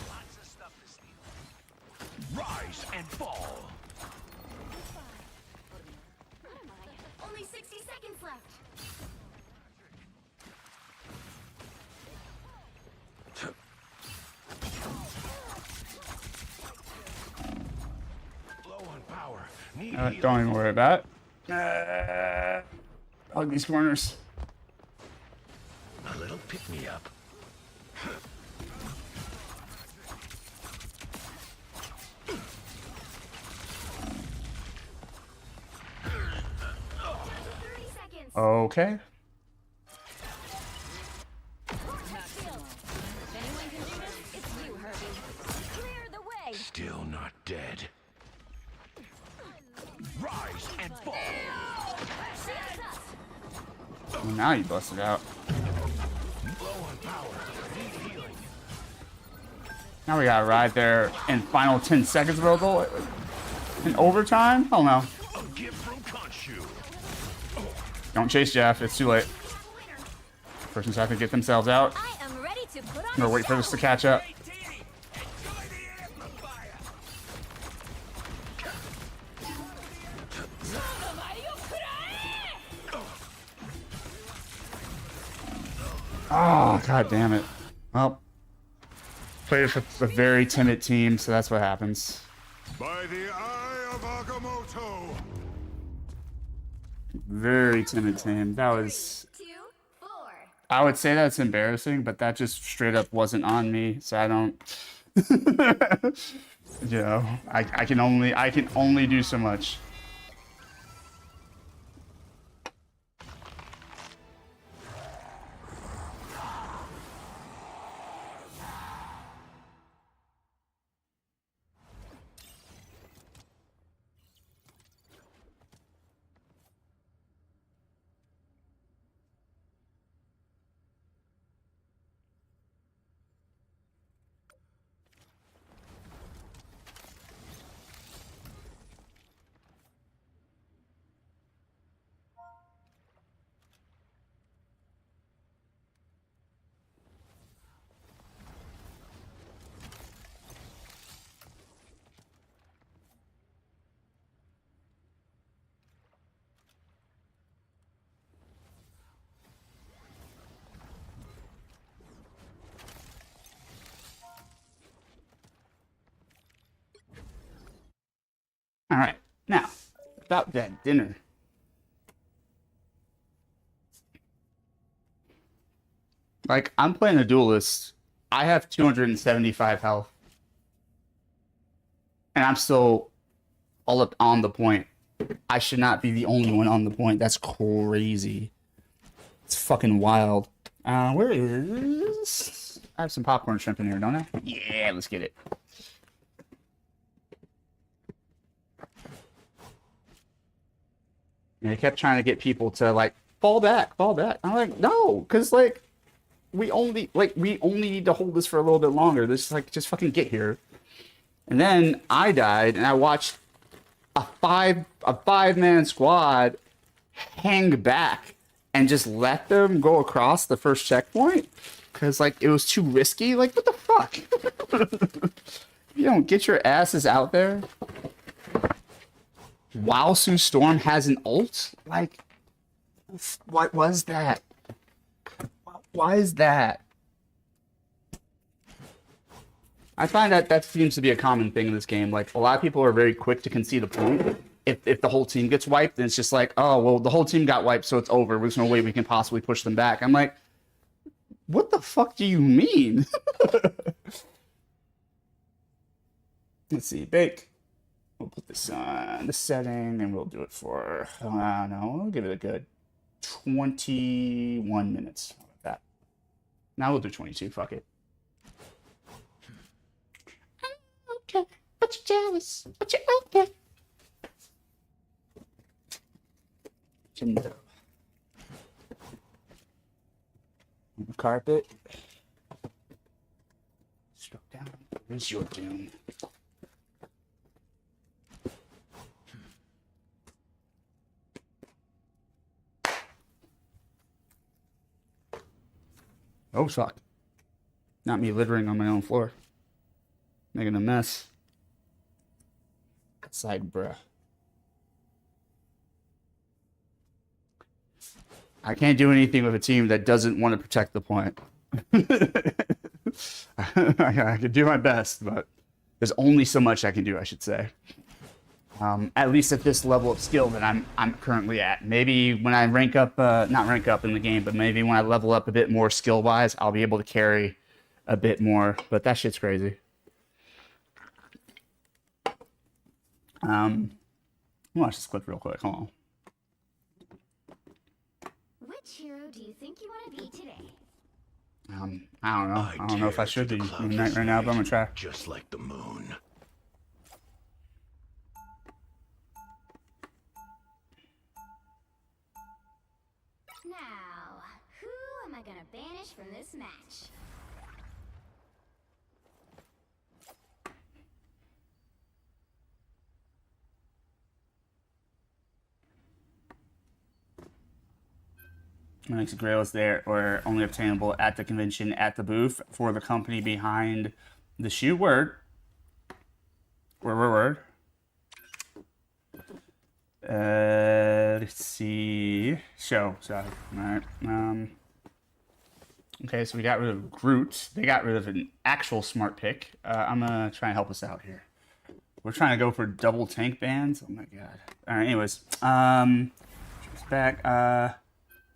Speaker 16: Lots of stuff to steal.
Speaker 10: Rise and fall.
Speaker 11: only 60 seconds left.
Speaker 1: Don't even worry about it. Hug these corners.
Speaker 10: A little pick me up.
Speaker 1: Okay.
Speaker 10: Still not dead. Rise and fall.
Speaker 1: Well, now you busted out.
Speaker 10: Low on power. Need healing.
Speaker 1: Now we gotta ride there in final 10 seconds of goal. In overtime? Hell no.
Speaker 10: A gift from Khonshu.
Speaker 1: Don't chase Jeff. It's too late. Person's have to get themselves out. Or wait for this to catch up. Oh, god damn it. Well, played with a very timid team, so that's what happens.
Speaker 6: By the eye of Agamotto.
Speaker 1: Very timid team. That was... I would say that's embarrassing, but that just straight up wasn't on me, so I don't... you know, I can only do so much. All right, now, about that dinner. Like, I'm playing a duelist. I have 275 health. And I'm still all up on the point. I should not be the only one on the point. That's crazy. It's fucking wild. Where is... I have some popcorn shrimp in here, don't I? Yeah, let's get it. And I kept trying to get people to like fall back. I'm like, no, because like we only need to hold this for a little bit longer. This like just fucking get here. And then I died, and I watched a five-man squad hang back and just let them go across the first checkpoint because like it was too risky. Like what the fuck? You don't get your asses out there. While Sue Storm has an ult? Like, what was that? Why is that? I find that seems to be a common thing in this game. Like, a lot of people are very quick to concede a point. If the whole team gets wiped, then it's just like, oh, well, the whole team got wiped, so it's over. There's no way we can possibly push them back. I'm like, what the fuck do you mean? Let's see, bake. We'll put this on the setting, and we'll do it for, I don't know, we'll give it a good 21 minutes. How about that? Now we'll do 22, fuck it. Okay, but you're jealous, but you're okay. Jindo. Carpet. Struck down. Where's your doom? Oh, fuck. Not me littering on my own floor. Making a mess. Side, bruh. I can't do anything with a team that doesn't want to protect the point. I can do my best, but there's only so much I can do, I should say. At least at this level of skill that I'm currently at. Maybe when I rank up, not rank up in the game, but maybe when I level up a bit more skill wise, I'll be able to carry a bit more. But that shit's crazy. Watch this clip real quick. Hold on.
Speaker 11: Which hero do you think you want to be today?
Speaker 1: I don't know. I don't know if I should be Moon Knight right now, but I'm gonna try.
Speaker 10: Just like the moon.
Speaker 11: Now, who am I gonna banish from this match?
Speaker 1: Onyx Grails there are only obtainable at the convention at the booth for the company behind the shoe. Word. Let's see. Show. Sorry. All right. Okay, so we got rid of Groot. They got rid of an actual smart pick. I'm gonna try and help us out here. We're trying to go for double tank bands. Oh my god. All right. Anyways, back.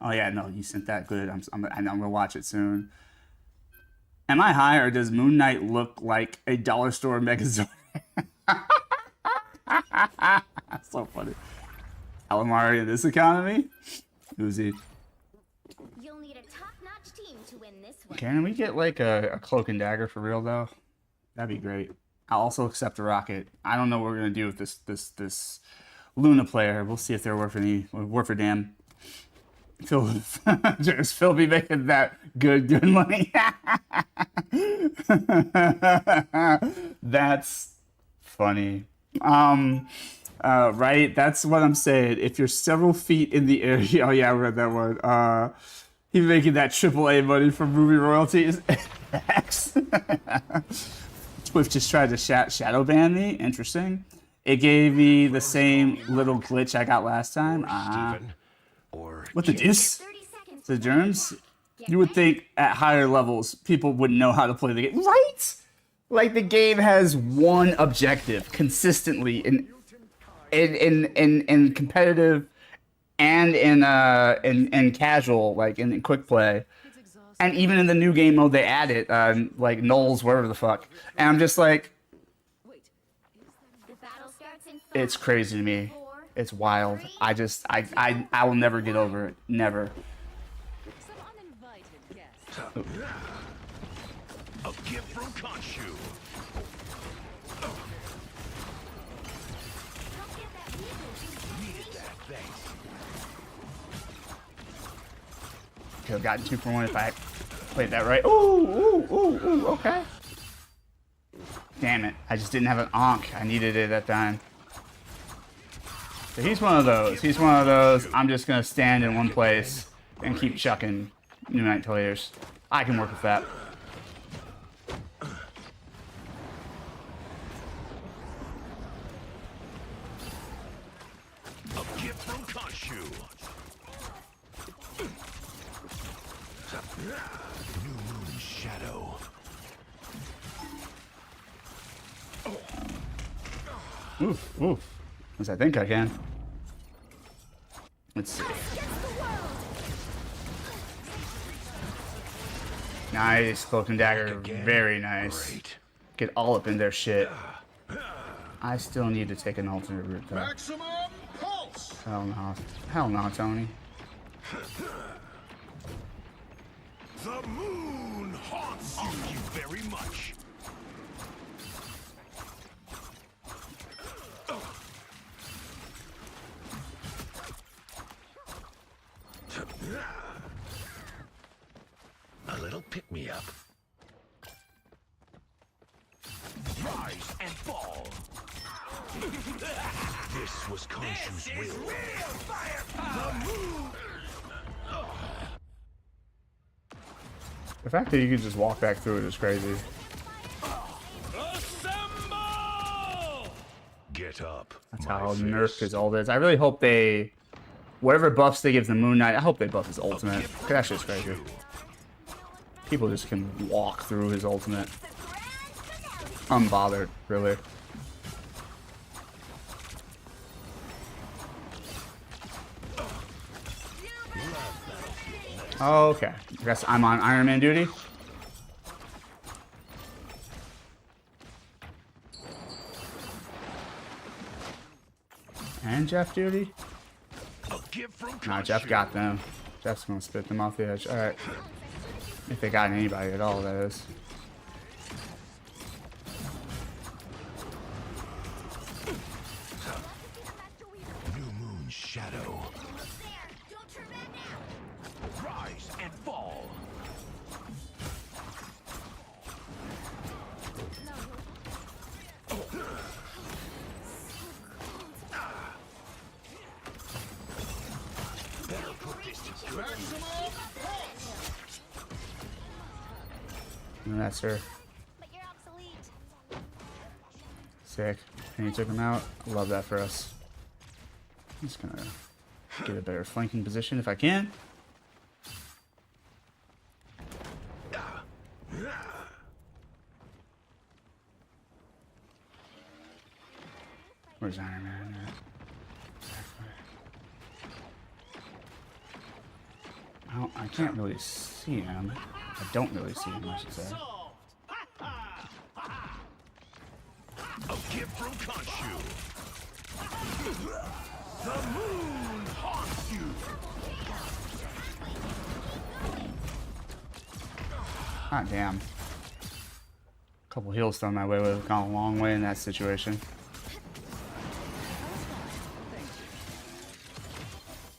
Speaker 1: Oh yeah, no, you sent that. Good. I'm gonna watch it soon. Am I high, or does Moon Knight look like a dollar store Megazord? So funny. Calamari in this economy? Who's he?
Speaker 11: You'll need a top-notch team to win this one.
Speaker 1: Can we get like a cloak and dagger for real though? That'd be great. I'll also accept a rocket. I don't know what we're gonna do with this Luna player. We'll see if they're worth a damn. Phil be making that good money. That's funny. Right? That's what I'm saying. If you're several feet in the air, oh yeah, I read that one. He's making that AAA money from movie royalties. Swift just tried to shadow ban me. Interesting. It gave me the same little glitch I got last time. What the deuce? The germs? You would think at higher levels people wouldn't know how to play the game, right? Like the game has one objective consistently in competitive and in casual, like in quick play, and even in the new game mode they added like nulls, whatever the fuck. And I'm just like, it's crazy to me. It's wild. I will never get over it. Never.
Speaker 10: A gift from Khonshu. Needed that, thanks.
Speaker 1: Could have gotten 2 for 1 if I played that right. Ooh, okay. Damn it. I just didn't have an Ankh. I needed it at that time. So he's one of those. I'm just going to stand in one place and keep chucking New Knight players. I can work with that.
Speaker 10: A gift from Khonshu. New Moon Shadow.
Speaker 1: Oof. As I think I can. Let's see. Nice, cloak and dagger, very nice. Get all up in their shit. I still need to take an alternate route though.
Speaker 6: Maximum pulse.
Speaker 1: Hell no, Tony.
Speaker 10: The moon haunts you very much. A little pick-me-up. Rise and fall. This was Khonshu's will.
Speaker 1: The fact that you can just walk back through it is crazy.
Speaker 10: Get up.
Speaker 1: That's how nerfed his ult is. I really hope they, whatever buffs they give the Moon Knight, I hope they buff his ultimate. Cause that shit's crazy. People just can walk through his ultimate. Unbothered, really. Oh, okay. I guess I'm on Iron Man duty. And Jeff duty? Nah, Jeff got them. Jeff's gonna spit them off the edge. Alright. If they got anybody at all, that is.
Speaker 10: New moon shadow. Rise and fall. Better put this to
Speaker 1: And that's her. Sick. And he took him out. Love that for us. I'm just gonna get a better flanking position if I can. Where's Iron Man? I can't really see him. I don't really see him, I should say.
Speaker 10: A gift from Khonshu. The moon haunts you.
Speaker 1: Hot damn. A couple heals thrown my way would have gone a long way in that situation.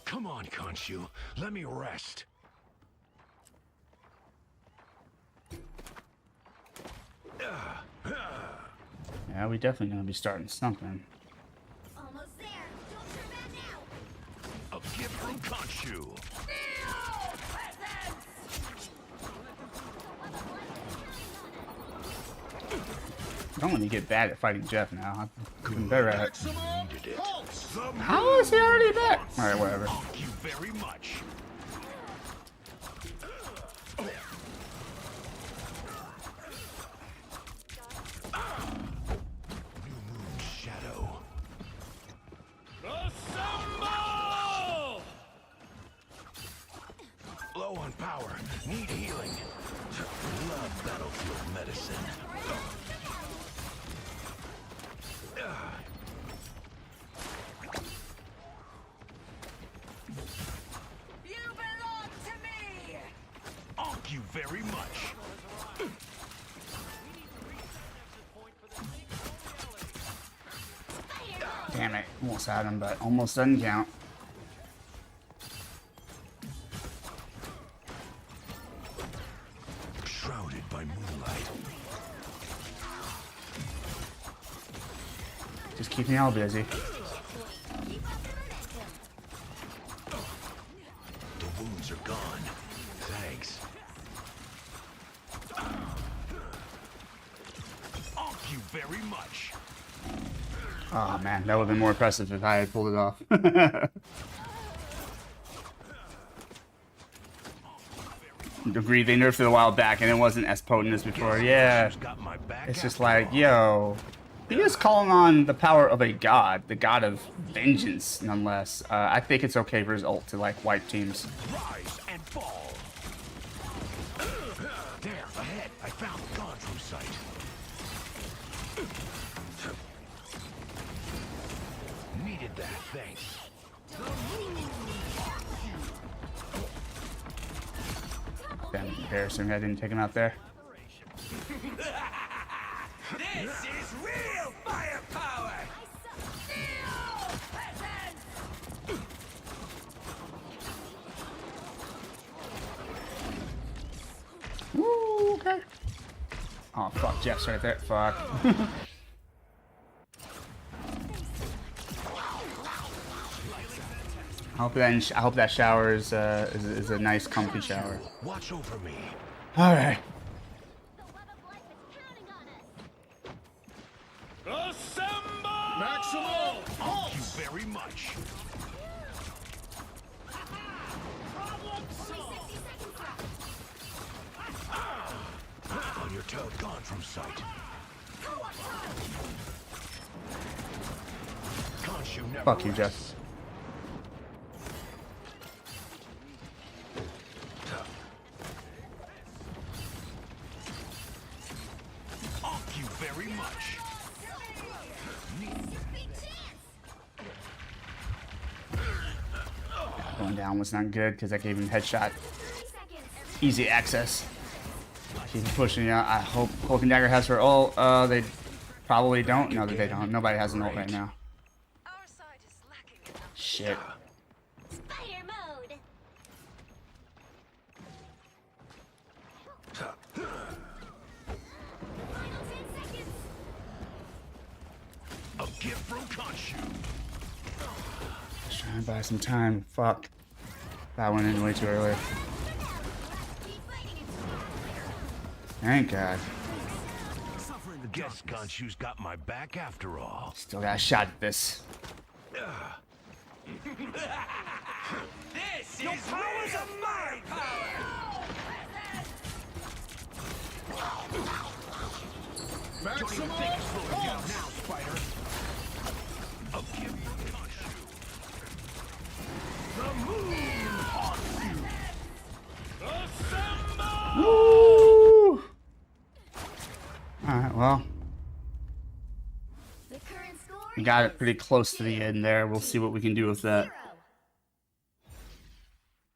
Speaker 10: Come on, Khonshu. Let me rest.
Speaker 1: Yeah, we definitely gonna be starting something.
Speaker 11: Almost there. Don't turn back now.
Speaker 10: A gift from Khonshu.
Speaker 1: Don't let me get bad at fighting Jeff now. I'm getting better at it.
Speaker 10: Maximum
Speaker 1: How is he already back? Alright, whatever.
Speaker 10: Thank you very much. New moon shadow.
Speaker 6: Assemble!
Speaker 10: Low on power. Need healing. Love battlefield medicine.
Speaker 16: You belong to me!
Speaker 10: Thank you very much.
Speaker 1: Damn it. Almost had him, but almost doesn't count.
Speaker 10: Shrouded by moonlight.
Speaker 1: Just keep me all busy.
Speaker 10: The wounds are gone. Thanks. Thank you very much.
Speaker 1: Oh man, that would have been more impressive if I had pulled it off. Agreed, they nerfed it a while back and it wasn't as potent as before. Yeah. It's just like, yo. He is calling on the power of a god, the god of vengeance, nonetheless. I think it's okay for his ult to like wipe teams.
Speaker 10: Rise and fall. There, ahead. I found the Gondru site. Needed that, thanks.
Speaker 1: Damn embarrassing, I didn't take him out there.
Speaker 6: This is real firepower!
Speaker 1: Ooh, okay. Oh fuck, Jeff's right there. Fuck. I hope that shower is a nice, comfy shower.
Speaker 10: Watch over me.
Speaker 1: All right.
Speaker 6: Assemble!
Speaker 10: Maximum! Thank you very much. On your toe, gone from sight. Khonshu never
Speaker 1: Fuck you,
Speaker 10: rests.
Speaker 1: Jeff.
Speaker 10: very much.
Speaker 1: Going down was not good because I gave him headshot. Easy access. Keep pushing out. I hope Cloak and Dagger has her ult. They probably don't. No, they don't. Nobody has an ult right now. Shit.
Speaker 11: Spider mode. Final 10 seconds.
Speaker 10: A gift from Khonshu.
Speaker 1: Just trying to buy some time. Fuck. That went in way too early. Thank God.
Speaker 10: Guess Khonshu's got my back after all.
Speaker 1: Still got a shot at this.
Speaker 10: This your powers of my power. Don't even think of slowing down now, Spider. A gift from Khonshu. The moon haunts you. Assemble!
Speaker 1: Woo! Alright, well. We got it pretty close to the end there. We'll see what we can do with that.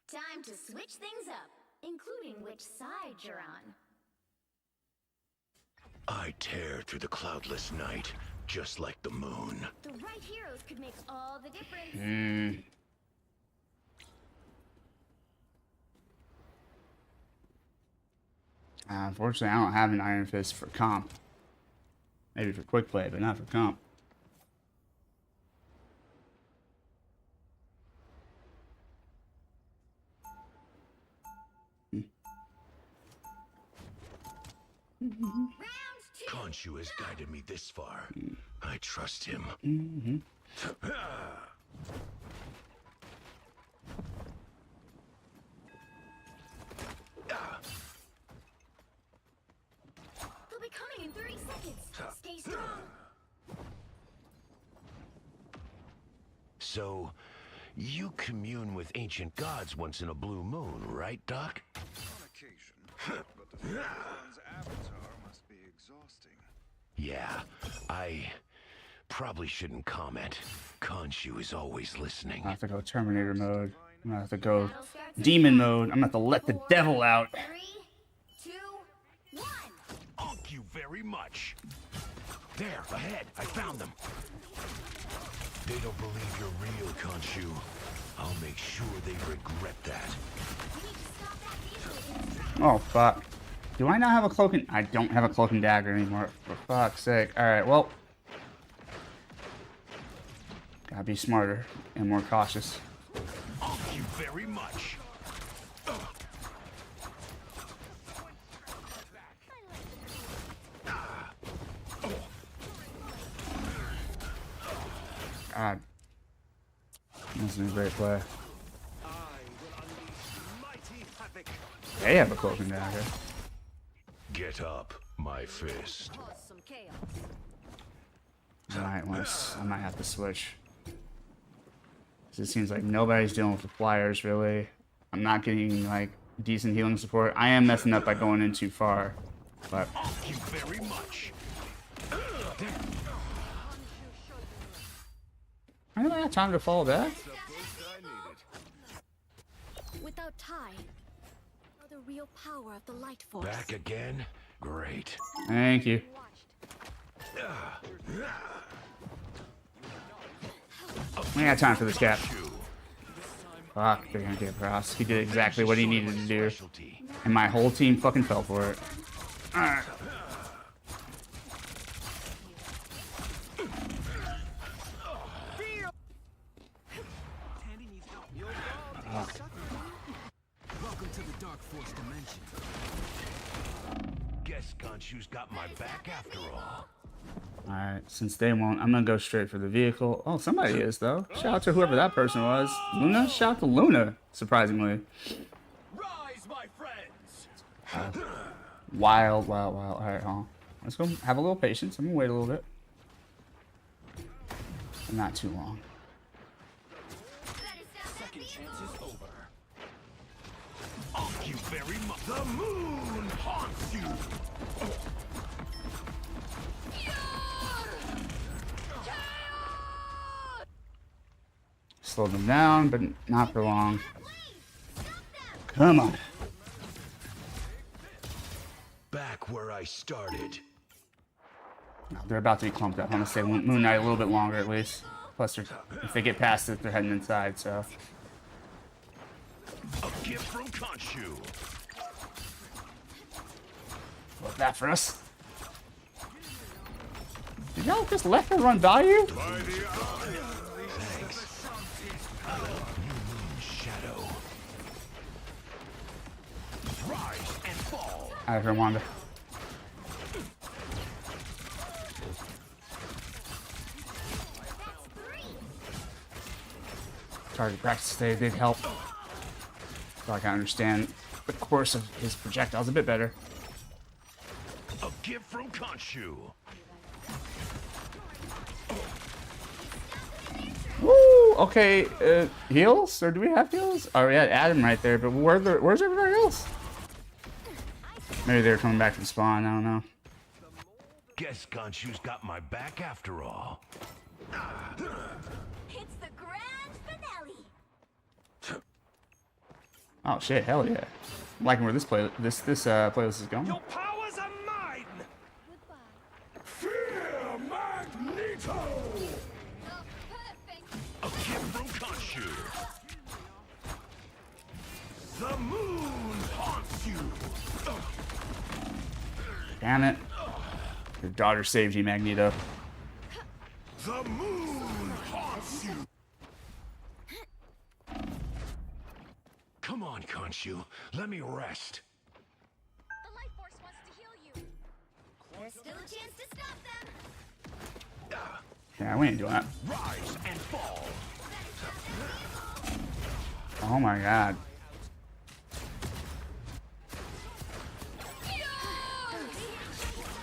Speaker 11: Time to switch things up, including which side you're on.
Speaker 10: I tear through the cloudless night, just like the moon.
Speaker 11: The right heroes could make all the difference.
Speaker 1: Unfortunately, I don't have an Iron Fist for comp. Maybe for quick play, but not for comp.
Speaker 10: Khonshu has guided me this far. I trust him.
Speaker 11: They'll be coming in 30 seconds. Stay strong.
Speaker 10: So, you commune with ancient gods once in a blue moon, right, Doc?
Speaker 4: On occasion, but the one's avatar must be exhausting.
Speaker 10: Yeah, I probably shouldn't comment. Khonshu is always listening.
Speaker 1: I have to go Terminator mode. I'm gonna have to go Demon mode. I'm gonna have to let the devil out.
Speaker 11: 3, 2, 1.
Speaker 10: Thank you very much. There, ahead. I found them. They don't believe you're real, Khonshu. I'll make sure they regret that.
Speaker 1: Oh, fuck. Do I not have a cloak and... I don't have a cloak and dagger anymore. For fuck's sake. Alright, well. Gotta be smarter and more cautious.
Speaker 10: Thank you very much.
Speaker 1: God. This is a great play. They have a cloak and dagger.
Speaker 10: Get up, my fist.
Speaker 1: I might have to switch. 'Cause it seems like nobody's dealing with the flyers, really. I'm not getting, like, decent healing support. I am messing up by going in too far. But...
Speaker 10: Thank you very much.
Speaker 1: I never had time to fall back.
Speaker 11: Without Ty, the real power of the light force.
Speaker 10: Back again? Great.
Speaker 1: Thank you. We got time for this cap. Fuck, they're gonna get across. He did exactly what he needed to do. And my whole team fucking fell for it. Alright.
Speaker 10: Welcome to the Dark Force dimension. Guess Khonshu's got my back after all.
Speaker 1: Alright, since they won't, I'm gonna go straight for the vehicle. Oh, somebody is, though. Shout out to whoever that person was. Luna? Shout out to Luna, surprisingly.
Speaker 10: Rise, my friends!
Speaker 1: Wild. Alright, hold on. Let's go have a little patience. I'm gonna wait a little bit. Not too long.
Speaker 10: Second chance is over. Thank you very much. The moon haunts you.
Speaker 1: Slow them down, but not for long. Come on.
Speaker 10: Back where I started.
Speaker 1: No, they're about to be clumped up. I'm gonna stay Moon Knight a little bit longer at least. Plus, if they get past it, they're heading inside. So.
Speaker 10: A gift from Khonshu.
Speaker 1: What's that for us? Did y'all just let her run value?
Speaker 10: Thanks. New moon shadow. Rise and fall.
Speaker 1: Out of here, Wanda. Target practice today did help. So I can understand the course of his projectiles a bit better.
Speaker 10: A gift from Khonshu.
Speaker 1: Woo! Okay, heals? Or do we have heals? Oh, we had Adam right there, but where's everybody else? Maybe they're coming back from spawn, I don't know.
Speaker 10: Guess Khonshu's got my back after all.
Speaker 11: It's the grand finale.
Speaker 1: Oh shit, hell yeah. I'm liking where this playlist is going.
Speaker 6: Your powers are mine. Fear Magneto.
Speaker 10: A gift from Khonshu. The moon haunts you.
Speaker 1: Damn it. Your daughter saved you, Magneto.
Speaker 10: The moon haunts you. Come on, Khonshu. Let me rest.
Speaker 11: The life force wants to heal you. There's still a chance to stop them.
Speaker 1: Yeah, we ain't doing that.
Speaker 10: Rise and fall.
Speaker 1: Oh my god.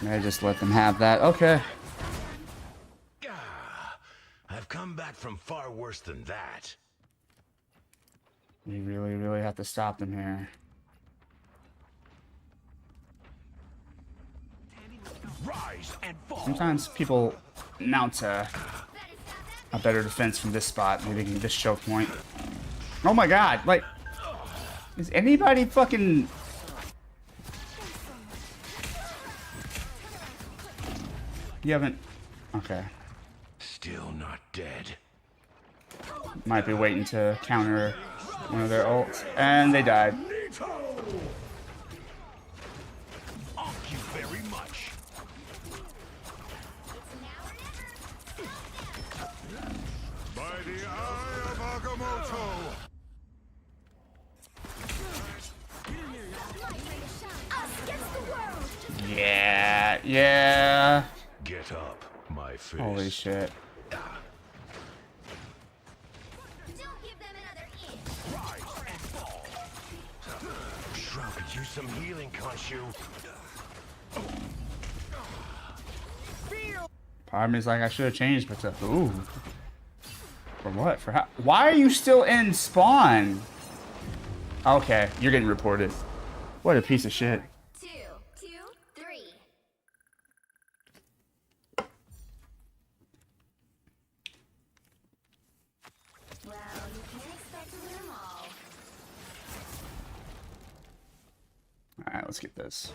Speaker 1: May I just let them have that? Okay.
Speaker 10: I've come back from far worse than that.
Speaker 1: We really, really have to stop them here.
Speaker 10: Rise and fall.
Speaker 1: Sometimes people mount a better defense from this spot. Maybe they can this choke point. Oh my god, like, is anybody fucking... You haven't... Okay.
Speaker 10: Still not dead.
Speaker 1: Might be waiting to counter one of their ults. And they died.
Speaker 10: Thank you very much.
Speaker 6: By the eye of Agamotto.
Speaker 1: Yeah, yeah.
Speaker 10: Get up, my fist.
Speaker 1: Holy shit.
Speaker 10: Shroud could use some healing, Khonshu.
Speaker 1: Part of me is like, I should have changed, but ooh. For what? For how? Why are you still in spawn? Okay, you're getting reported. What a piece of shit.
Speaker 11: 2, 2, 3. Well, you can't expect to win them all.
Speaker 1: Alright, let's get this.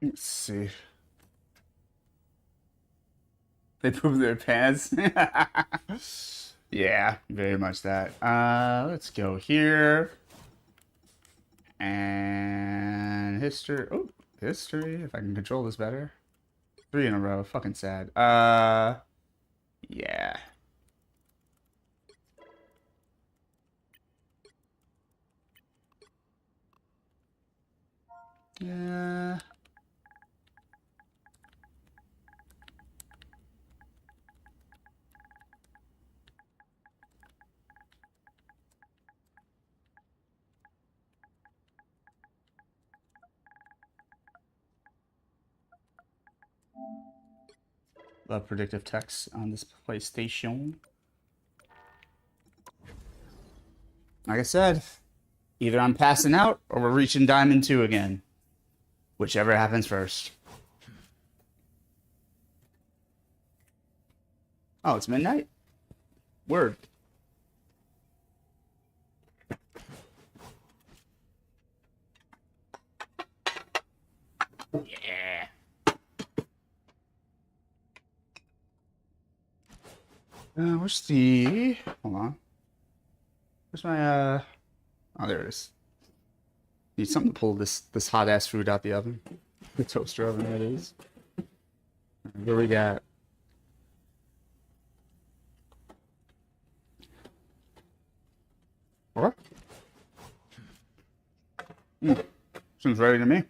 Speaker 1: Let's see. They pooped their pants. Yeah, very much that. Let's go here. And history. Oh, history. If I can control this better. 3 in a row. Fucking sad. Yeah. Yeah. Love predictive text on this PlayStation. Like I said, either I'm passing out or we're reaching Diamond 2 again. Whichever happens first. Oh, it's midnight? Word. Yeah. Where's the... Hold on. Where's my, Oh, there it is. Need something to pull this hot-ass food out the oven. The toaster oven, that is. What we got? What? Seems ready to me.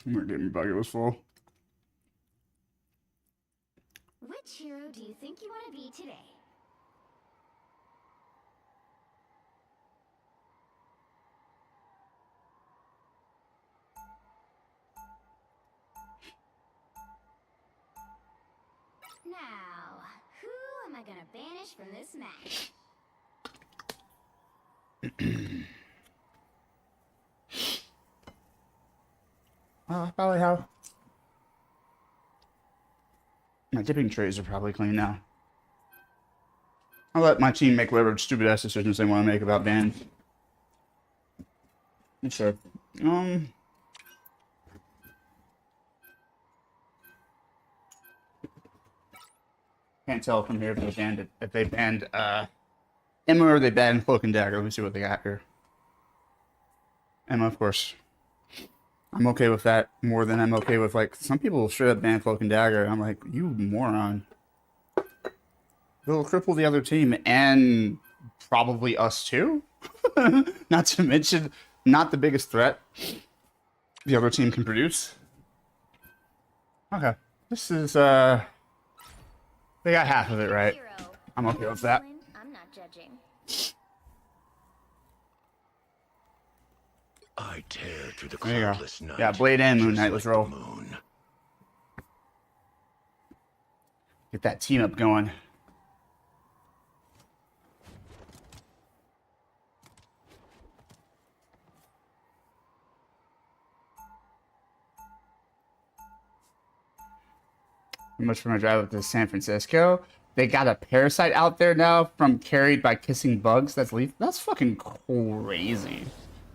Speaker 1: My gaming bucket was full.
Speaker 11: Which hero do you think you want to be today? Now, who am I gonna banish from this match?
Speaker 1: Probably how. My dipping trays are probably clean now. I'll let my team make whatever stupid ass decisions they want to make about bans. Sure. Can't tell from here if they banned Emma, or are they bad in Cloak and Dagger? Let me see what they got here. Emma, of course. I'm okay with that more than I'm okay with, like, some people straight up ban Cloak and Dagger. I'm like, you moron. It'll cripple the other team and probably us too. Not to mention, not the biggest threat the other team can produce. Okay. This is, they got half of it right. I'm okay with that.
Speaker 11: I'm not judging.
Speaker 10: I tear through the
Speaker 1: There you go.
Speaker 10: cloudless night.
Speaker 1: Yeah, Blade and Moon Knight. Let's roll. Get that team up going. Much for my drive up to San Francisco. They got a parasite out there now from carried by kissing bugs. That's lethal. That's fucking crazy.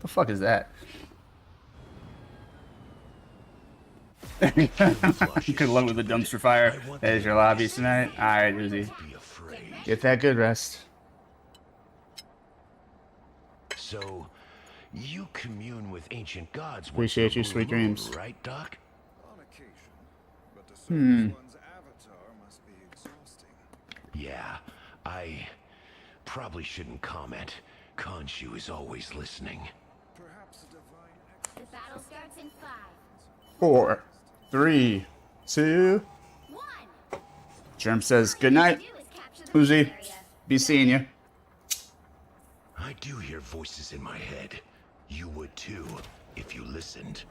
Speaker 1: The fuck is that? Good luck with the dumpster fire. That is your lobby tonight. Alright, Uzi. Get that good rest.
Speaker 10: So, you commune with ancient gods.
Speaker 1: Appreciate you, sweet dreams.
Speaker 10: Right, Doc? Yeah, I probably shouldn't comment. Khonshu is always listening.
Speaker 11: The battle starts in 5,
Speaker 1: 4, 3, 2. Germ says good night. Uzi, be seeing you.
Speaker 10: I do hear voices in my head. You would too, if you listened.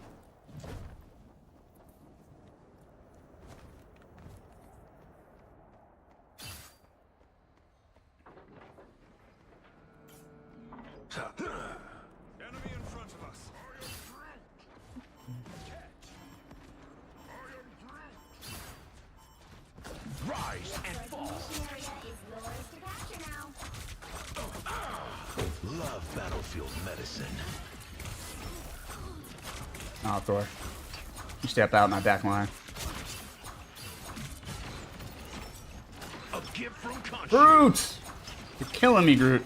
Speaker 6: Enemy in front of us.
Speaker 10: Rise and fall. Love battlefield medicine.
Speaker 1: Oh, Thor. You step out my back line.
Speaker 10: A gift from Khonshu.
Speaker 1: Groot! You're killing me, Groot.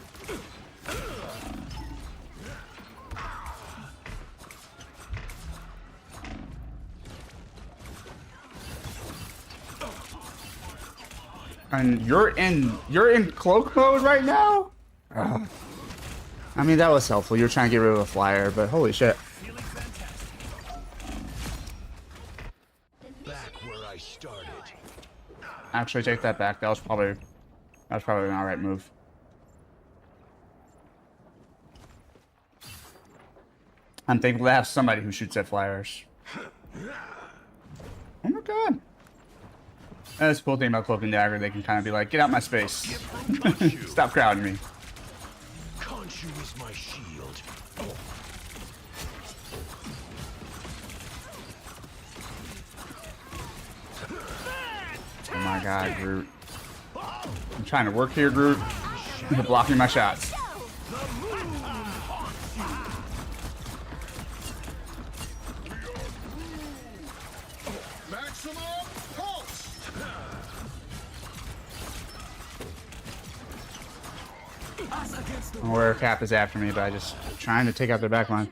Speaker 1: And you're in cloak mode right now? Ugh. I mean, that was helpful. You're trying to get rid of a flyer, but holy shit.
Speaker 10: Back where I started.
Speaker 1: Actually, take that back. That was probably an alright move. I'm thankful to have somebody who shoots at flyers. Oh my god. That's the cool thing about Cloak and Dagger. They can kind of be like, get out my space. Stop crowding me.
Speaker 10: Khonshu is my shield.
Speaker 1: Oh my god, Groot. I'm trying to work here, Groot. You're blocking my shots. I'm aware Cap is after me, but I just trying to take out their back line.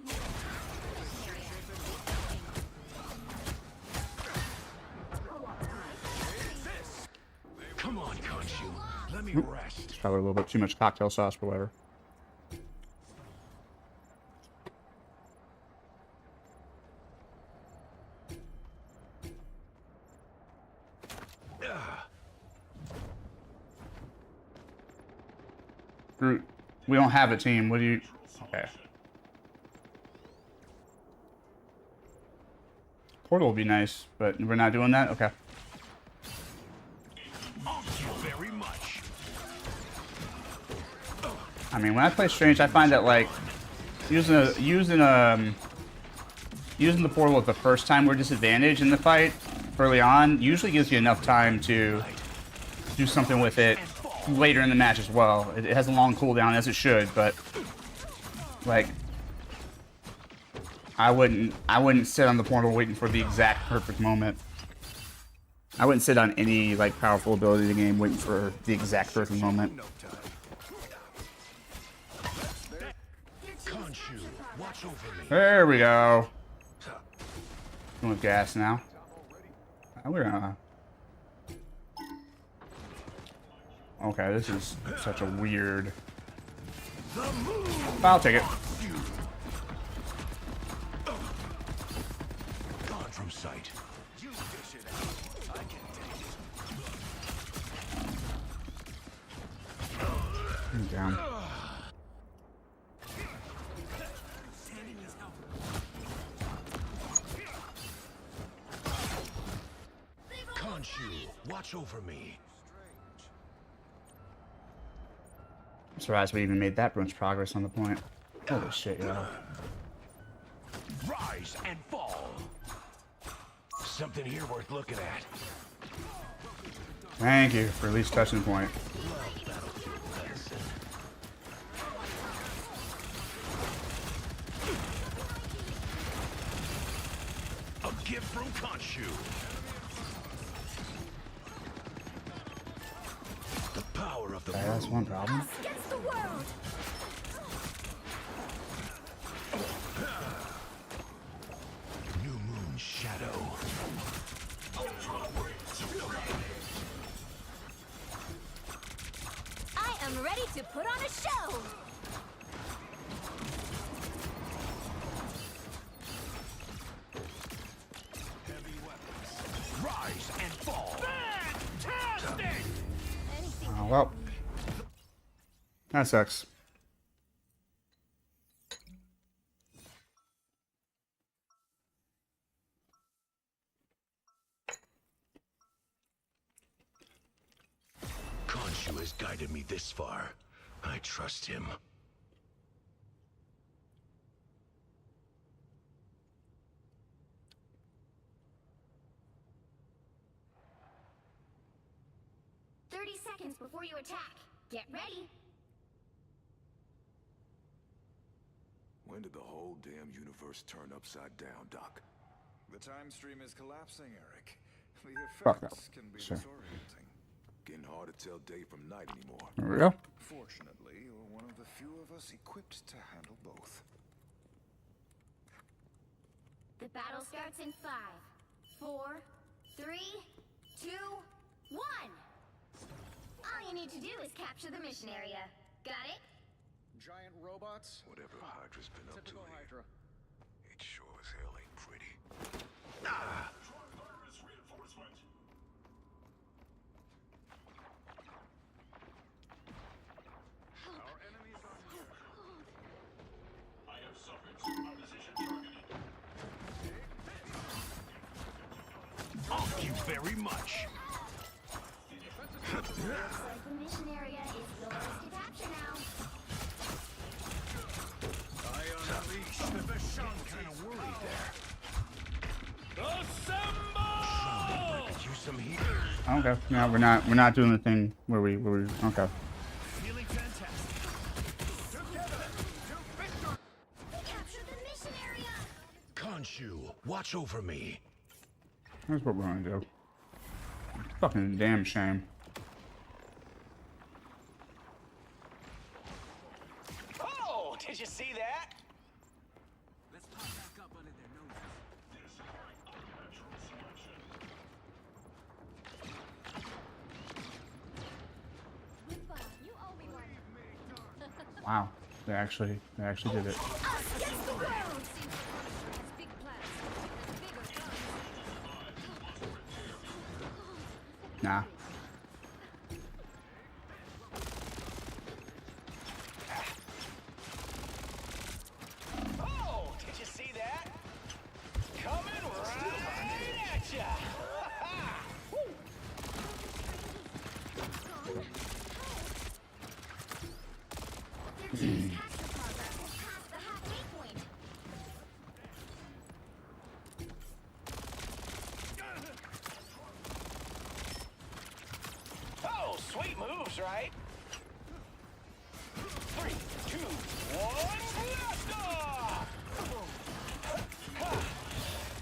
Speaker 10: Come on, Khonshu. Let me rest.
Speaker 1: It's probably a little bit too much cocktail sauce, but whatever. Groot, we don't have a team. What do you... Okay. Portal would be nice, but we're not doing that? Okay.
Speaker 10: Thank you very much.
Speaker 1: I mean, when I play Strange, I find that, like, using the portal at the first time we're disadvantaged in the fight early on usually gives you enough time to do something with it later in the match as well. It has a long cooldown, as it should, but like I wouldn't sit on the portal waiting for the exact perfect moment. I wouldn't sit on any like powerful ability in the game waiting for the exact perfect moment.
Speaker 10: Khonshu, watch over me.
Speaker 1: There we go. Going with gas now. We're gonna. Okay, this is such a weird. I'll take it.
Speaker 10: Gone from sight. You dish it out. I can take it.
Speaker 1: I'm down.
Speaker 10: Khonshu, watch over me.
Speaker 1: I'm surprised we even made that much progress on the point. Holy shit, yo.
Speaker 10: Rise and fall. Something here worth looking at.
Speaker 1: Thank you for at least touching the point.
Speaker 10: A gift from Khonshu. The power of the
Speaker 1: Okay, that's one problem.
Speaker 11: Against the world.
Speaker 10: New moon shadow.
Speaker 11: I am ready to put on a show.
Speaker 10: Rise and fall.
Speaker 11: Fantastic!
Speaker 1: Oh, well. That sucks.
Speaker 10: Khonshu has guided me this far. I trust him.
Speaker 11: Seconds before you attack. Get ready.
Speaker 4: When did the whole damn universe turn upside down, Doc?
Speaker 13: The time stream is collapsing, Eric. The
Speaker 1: Fuck no.
Speaker 13: effects can be
Speaker 1: Sure.
Speaker 13: disorienting.
Speaker 4: Getting hard to tell day from night anymore.
Speaker 1: There we go.
Speaker 13: Fortunately, you're one of the few of us equipped to handle both.
Speaker 11: The battle starts in 5, 4, 3, 2, 1. All you need to do is capture the mission area. Got it?
Speaker 13: Giant robots?
Speaker 4: Whatever Hydra's been up to
Speaker 13: Typical
Speaker 4: here,
Speaker 13: Hydra.
Speaker 4: it sure as hell ain't pretty.
Speaker 13: Our enemies are here.
Speaker 19: I have suffered some opposition targeted.
Speaker 10: Thank you very much.
Speaker 11: Looks like the mission area is yours to capture now.
Speaker 10: I unleash the Bashan. Kind of worried there.
Speaker 6: Assemble!
Speaker 10: Use some heat.
Speaker 1: Okay. No, we're not doing the thing where we okay.
Speaker 13: Feeling fantastic. Together to victory!
Speaker 11: Capture the mission area!
Speaker 10: Khonshu, watch over me.
Speaker 1: That's what we're gonna do. Fucking damn shame.
Speaker 15: Oh, did you see that?
Speaker 6: Let's pop back up under their noses. This is like unnatural selection.
Speaker 11: You owe me one.
Speaker 1: Wow. They actually did it.
Speaker 11: Us against the world!
Speaker 1: Nah.
Speaker 15: Oh, did you see that? Coming right at ya! Oh, sweet moves, right? 3, 2, 1, blast off!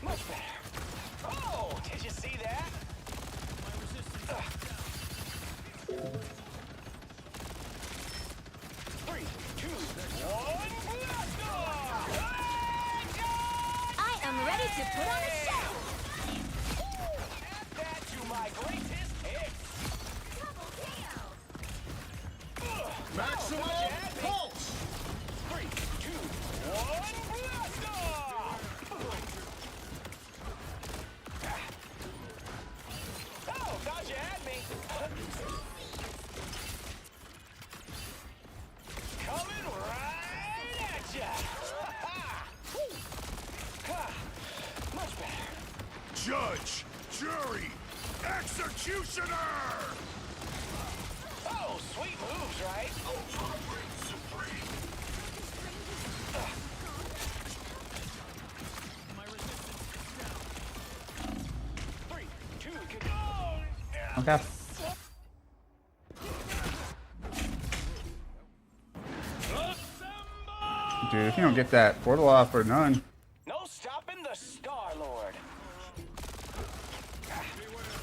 Speaker 15: Much better. Oh, did you see that? My resistance. 3, 2,
Speaker 11: to put on a show.
Speaker 6: Add that to my greatest hits.
Speaker 11: Double KO.
Speaker 6: Maximum pulse. 3, 2, 1, blast off! Oh, thought you had me. Coming right at ya. Much better.
Speaker 10: Judge, jury, executioner!
Speaker 6: Oh, sweet moves, right? My resistance is down. 3, 2, go!
Speaker 1: Okay. Dude, if you don't get that portal off or none.
Speaker 6: No stopping the Star-Lord.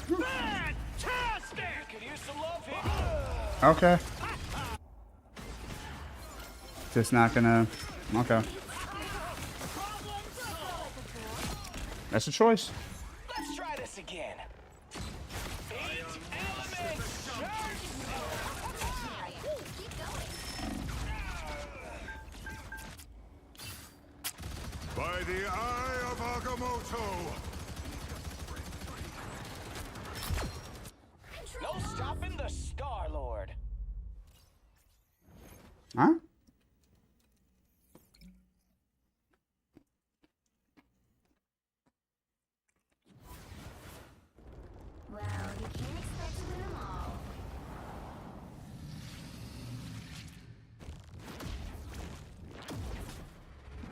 Speaker 6: Fantastic! Could use some love here.
Speaker 1: Okay. Just not gonna. Okay. That's a choice.
Speaker 6: Let's try this again. Eight elements.
Speaker 10: By the eye of Agamotto!
Speaker 6: No stopping the Star-Lord.
Speaker 1: Huh?
Speaker 11: Well, you can't expect to win them all.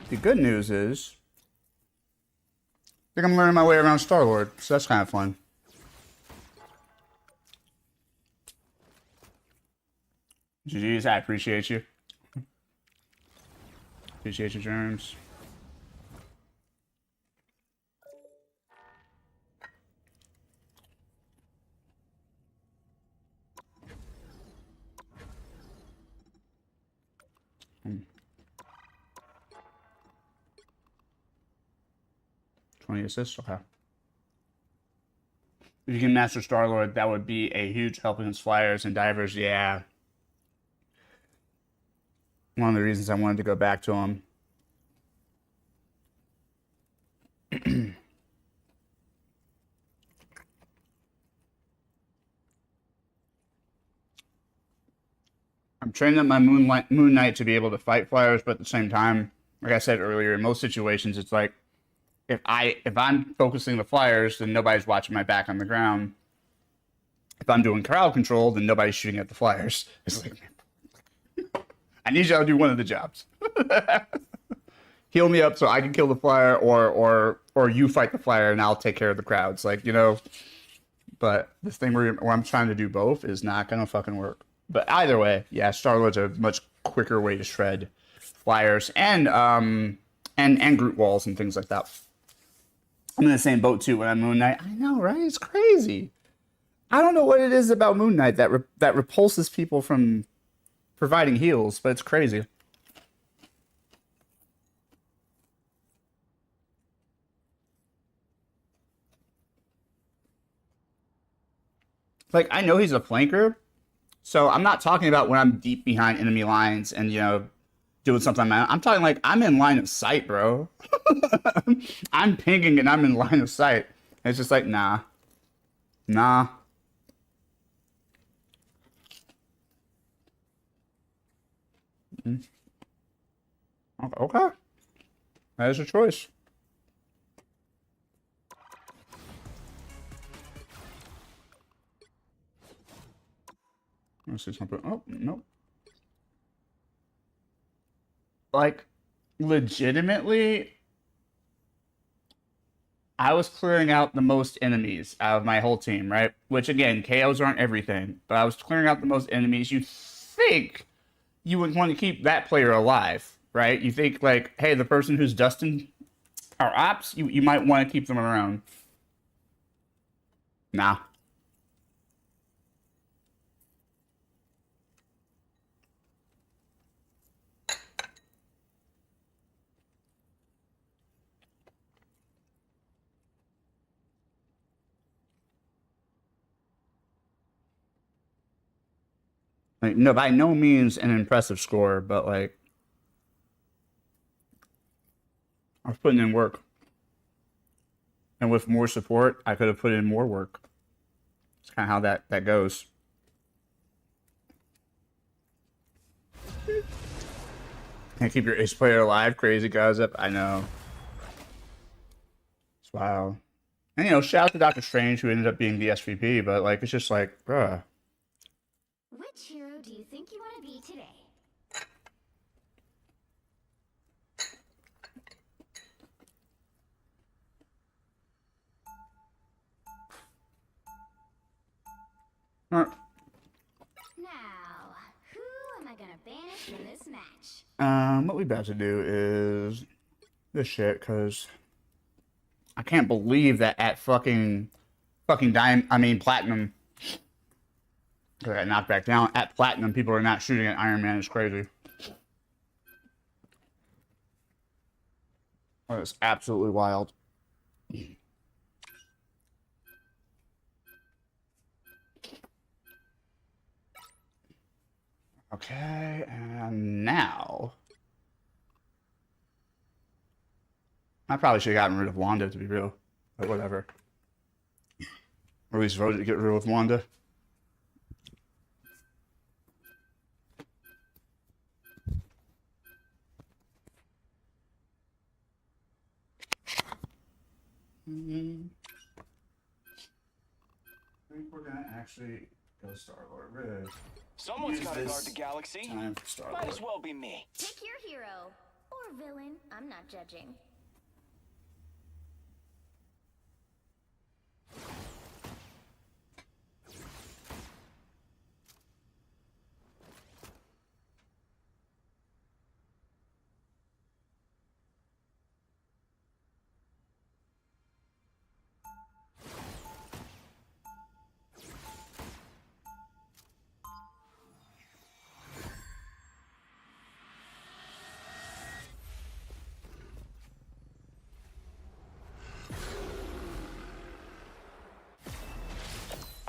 Speaker 1: The good news is, I think I'm learning my way around Star-Lord, so that's kind of fun. GG's, I appreciate you. Appreciate your germs. Hmm. 20 assists, okay. If you can master Star-Lord, that would be a huge help against flyers and divers, yeah. One of the reasons I wanted to go back to him. I'm training up my Moon Knight to be able to fight flyers, but at the same time, like I said earlier, in most situations, it's like if I'm focusing the flyers, then nobody's watching my back on the ground. If I'm doing crowd control, then nobody's shooting at the flyers. It's like, I need y'all to do one of the jobs. Heal me up so I can kill the flyer, or you fight the flyer and I'll take care of the crowds. Like, you know. But this thing where I'm trying to do both is not gonna fucking work. But either way, yeah, Star-Lord's a much quicker way to shred flyers and Groot walls and things like that. I'm in the same boat too when I'm Moon Knight. I know, right? It's crazy. I don't know what it is about Moon Knight that repulses people from providing heals, but it's crazy. Like, I know he's a flanker, so I'm not talking about when I'm deep behind enemy lines and, you know, doing something. I'm talking like I'm in line of sight, bro. I'm pinging and I'm in line of sight. And it's just like, nah. Nah. Okay. That is a choice. Let's see something. Oh, nope. Like, legitimately, I was clearing out the most enemies out of my whole team, right? Which, again, KOs aren't everything, but I was clearing out the most enemies. You think you would want to keep that player alive, right? You think, like, hey, the person who's dusting our ops, you might want to keep them around. Nah. Like, no, by no means an impressive score, but like, I was putting in work. And with more support, I could have put in more work. It's kind of how that goes. Can't keep your ace player alive, crazy guys up. I know. It's wild. And, you know, shout out to Doctor Strange, who ended up being the SVP, but, like, it's just like, bruh.
Speaker 11: Which hero do you think you want to be today?
Speaker 1: All right.
Speaker 11: Now, who am I gonna banish from this match?
Speaker 1: What we about to do is this shit, because I can't believe that at fucking platinum, I got knocked back down. At platinum, people are not shooting at Iron Man. It's crazy. Oh, it's absolutely wild. Okay, and now I probably should have gotten rid of Wanda, to be real, but whatever. Or at least voted to get rid of Wanda. I think we're gonna actually go Star-Lord. Really.
Speaker 13: Someone's got to guard the galaxy.
Speaker 1: Time for Star-Lord.
Speaker 13: Might as well be me.
Speaker 11: Pick your hero. Or villain. I'm not judging.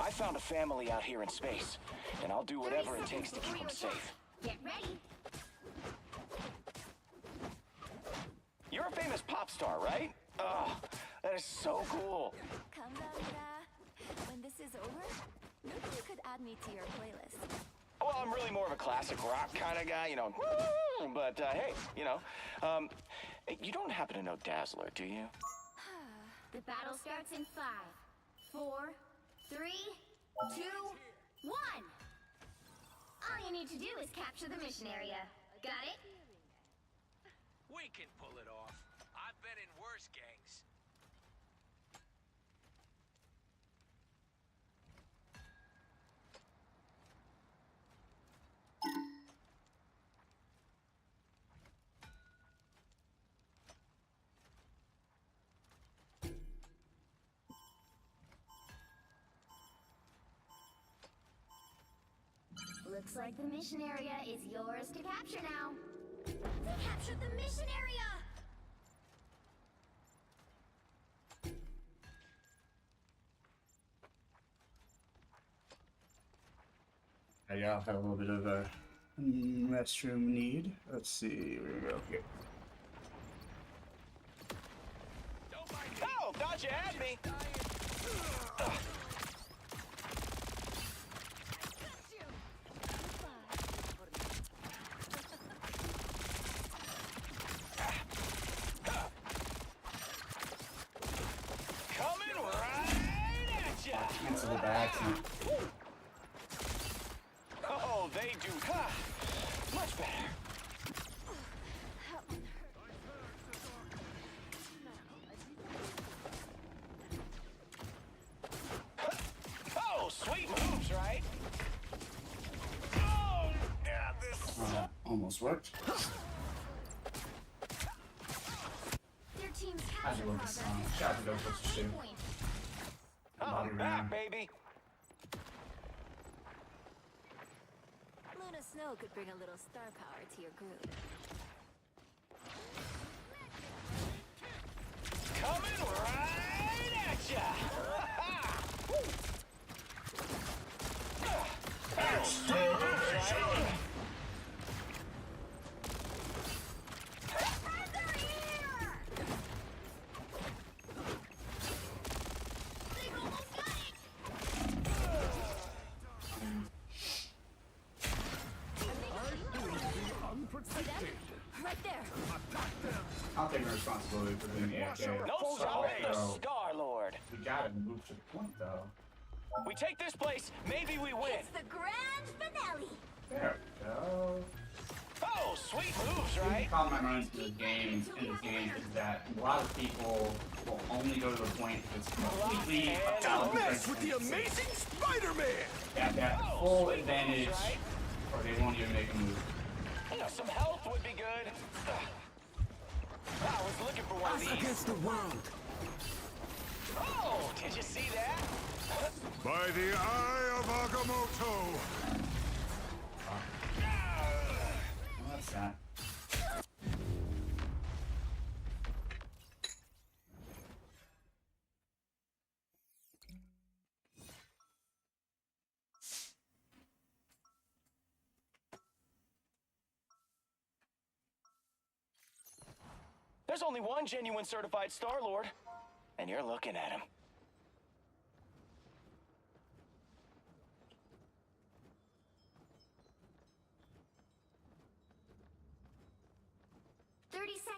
Speaker 13: I found a family out here in space, and I'll do whatever it takes to keep them safe.
Speaker 11: Get ready.
Speaker 13: You're a famous pop star, right? Oh, that is so cool.
Speaker 11: Come on, when this is over, maybe you could add me to your playlist.
Speaker 13: Well, I'm really more of a classic rock kind of guy, you know. But, hey, you know, you don't happen to know Dazzler, do you?
Speaker 11: The battle starts in 5, 4, 3, 2, 1. All you need to do is capture the mission area. Got it?
Speaker 6: We can pull it off. I've been in worse gangs.
Speaker 11: Looks like the mission area is yours to capture now. We captured the mission area!
Speaker 1: Yeah, I'll have a little bit of a restroom need. Let's see, we're gonna go here.
Speaker 13: Oh, thought you had me. Coming right at ya.
Speaker 1: Cancel the back.
Speaker 13: Oh, they do. Much better. Oh, sweet moves, right? Oh, yeah, this.
Speaker 1: Almost worked.
Speaker 11: Your team's
Speaker 1: I
Speaker 11: capture
Speaker 1: love this song.
Speaker 11: progress.
Speaker 1: Shout out to those folks too.
Speaker 13: I'm back, baby.
Speaker 11: Luna Snow could bring a little star power to your group.
Speaker 13: Coming right at ya. Oh, sweet moves, right?
Speaker 11: Right there.
Speaker 1: I'll take responsibility for being AFK.
Speaker 13: No stopping the Star-Lord.
Speaker 1: We gotta move to the point, though.
Speaker 13: We take this place, maybe we win.
Speaker 11: It's the grand finale.
Speaker 1: There we go.
Speaker 13: Oh, sweet moves,
Speaker 1: The
Speaker 13: right?
Speaker 1: problem I run into in this game is that a lot of people will only go to the point if it's completely
Speaker 10: Don't mess with the amazing Spider-Man!
Speaker 1: They have to have full advantage, or they won't even make a move.
Speaker 13: You know, some health would be good. I was looking for one of these.
Speaker 10: Against the world.
Speaker 13: Oh, did you see that?
Speaker 10: By the eye of Agamotto.
Speaker 1: What's that?
Speaker 13: There's only one genuine certified Star-Lord, and you're looking at him.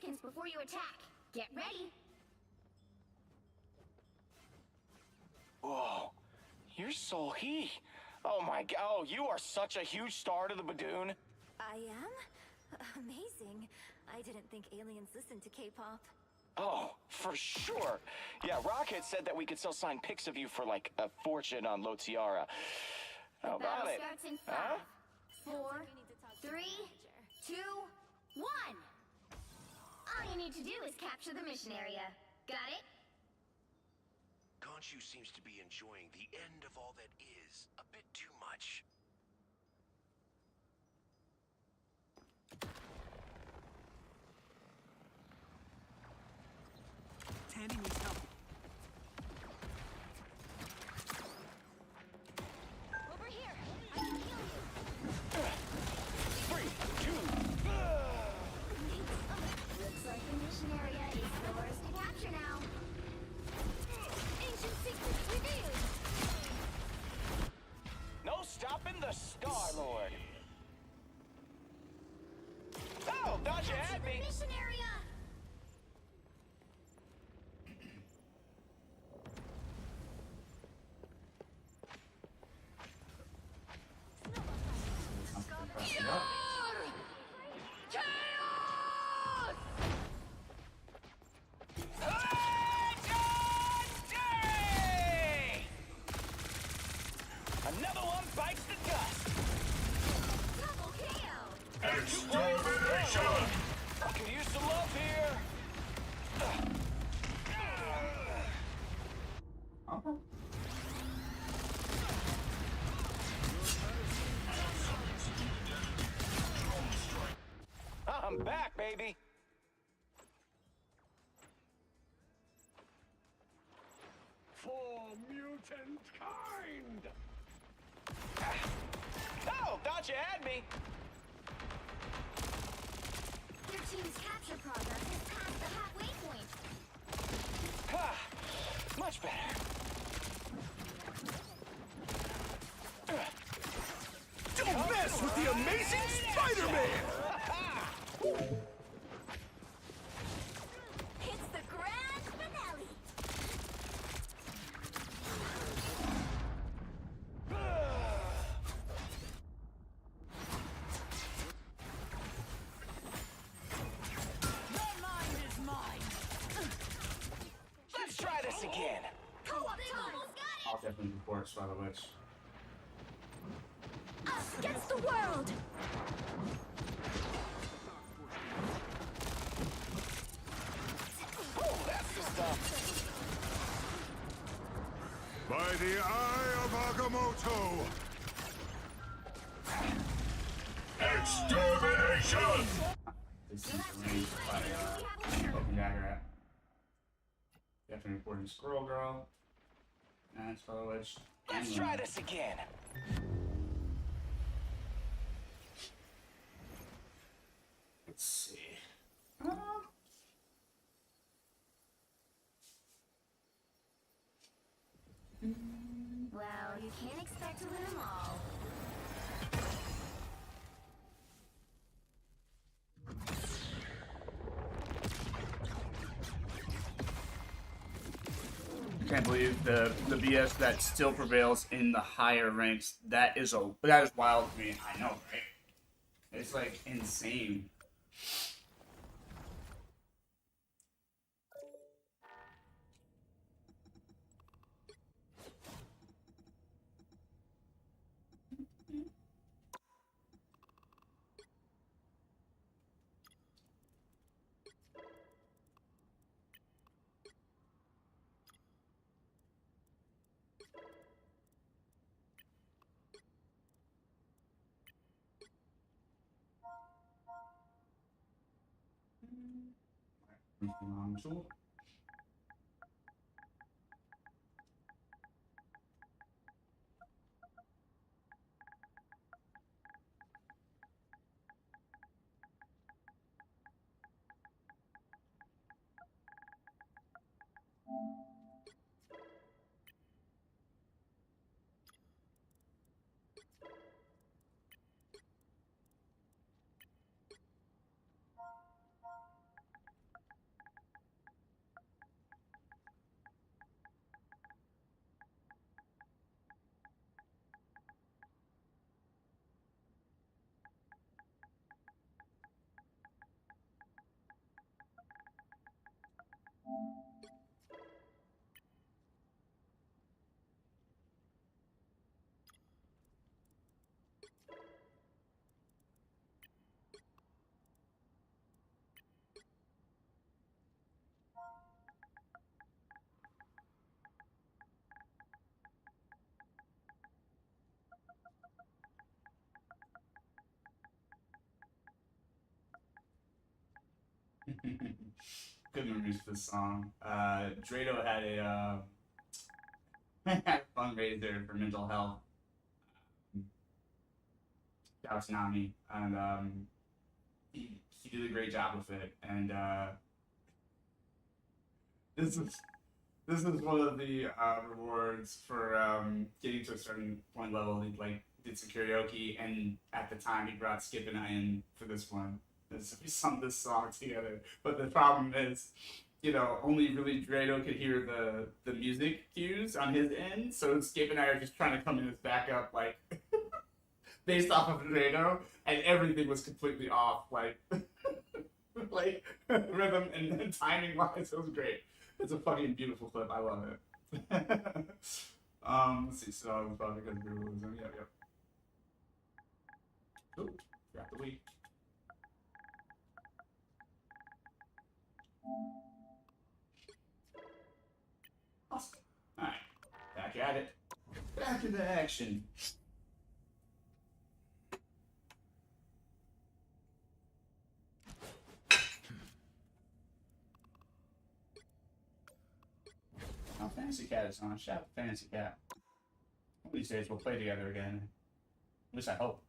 Speaker 11: Seconds before you attack. Get ready.
Speaker 13: Whoa, you're so he. Oh my god, oh, you are such a huge star to the Badoon.
Speaker 11: I am? Amazing. I didn't think aliens listened to K-pop.
Speaker 13: Oh, for sure. Yeah, Rocket said that we could sell signed pics of you for like a fortune on Lotiara. How about it?
Speaker 11: Starts in 5, 4, 3, 2, 1. All you need to do is capture the mission area. Got it?
Speaker 10: Khonshu seems to be enjoying the end of all that is a bit too much.
Speaker 16: Tandy needs help.
Speaker 11: Over here. I can heal you.
Speaker 13: 3, 2.
Speaker 11: Looks like the mission area is yours to capture now. Ancient secrets revealed.
Speaker 13: No stopping the Star-Lord. Oh, thought you had me.
Speaker 11: Mission area.
Speaker 13: Another one bites the dust.
Speaker 11: Double KO.
Speaker 10: Extermination!
Speaker 13: I could use some love here. I'm back, baby.
Speaker 10: For mutant kind!
Speaker 13: Oh, thought you had me.
Speaker 11: Your team's capture progress is past the halfway point.
Speaker 13: Much better.
Speaker 10: Don't mess with the amazing Spider-Man!
Speaker 11: It's the grand finale.
Speaker 16: Your mind is mine.
Speaker 13: Let's try this again.
Speaker 11: Co-op time.
Speaker 1: I'll definitely report Scarlet Witch.
Speaker 11: Us against the world.
Speaker 13: Oh, that's the stuff.
Speaker 10: By the eye of Agamotto! Extermination!
Speaker 1: This is arranged by Open Dagger at. Definitely reporting Squirrel Girl. And Scarlet Witch.
Speaker 13: Let's try this again.
Speaker 11: can't expect to win them all.
Speaker 1: I can't believe the BS that still prevails in the higher ranks. That is wild to me. I know, right? It's like insane. Good memories for this song. Drado had a fundraiser for mental health. Shout out to Nami, and he did a great job with it. And this is one of the rewards for getting to a certain point level. He like did some karaoke, and at the time he brought Skip and I in for this one. So we sung this song together. But the problem is, you know, only really Drado could hear the music cues on his end. So Skip and I are just trying to come in as backup, like based off of Drado, and everything was completely off, like like rhythm and timing wise. It was great. It's a fucking beautiful clip. I love it. Let's see. So I was probably because we were losing. Yep. Ooh, forgot the week. Awesome. Alright. Back at it. Back into action. Oh, Fantasy Cat is on. Shout out to Fantasy Cat. One of these days we'll play together again. At least I hope.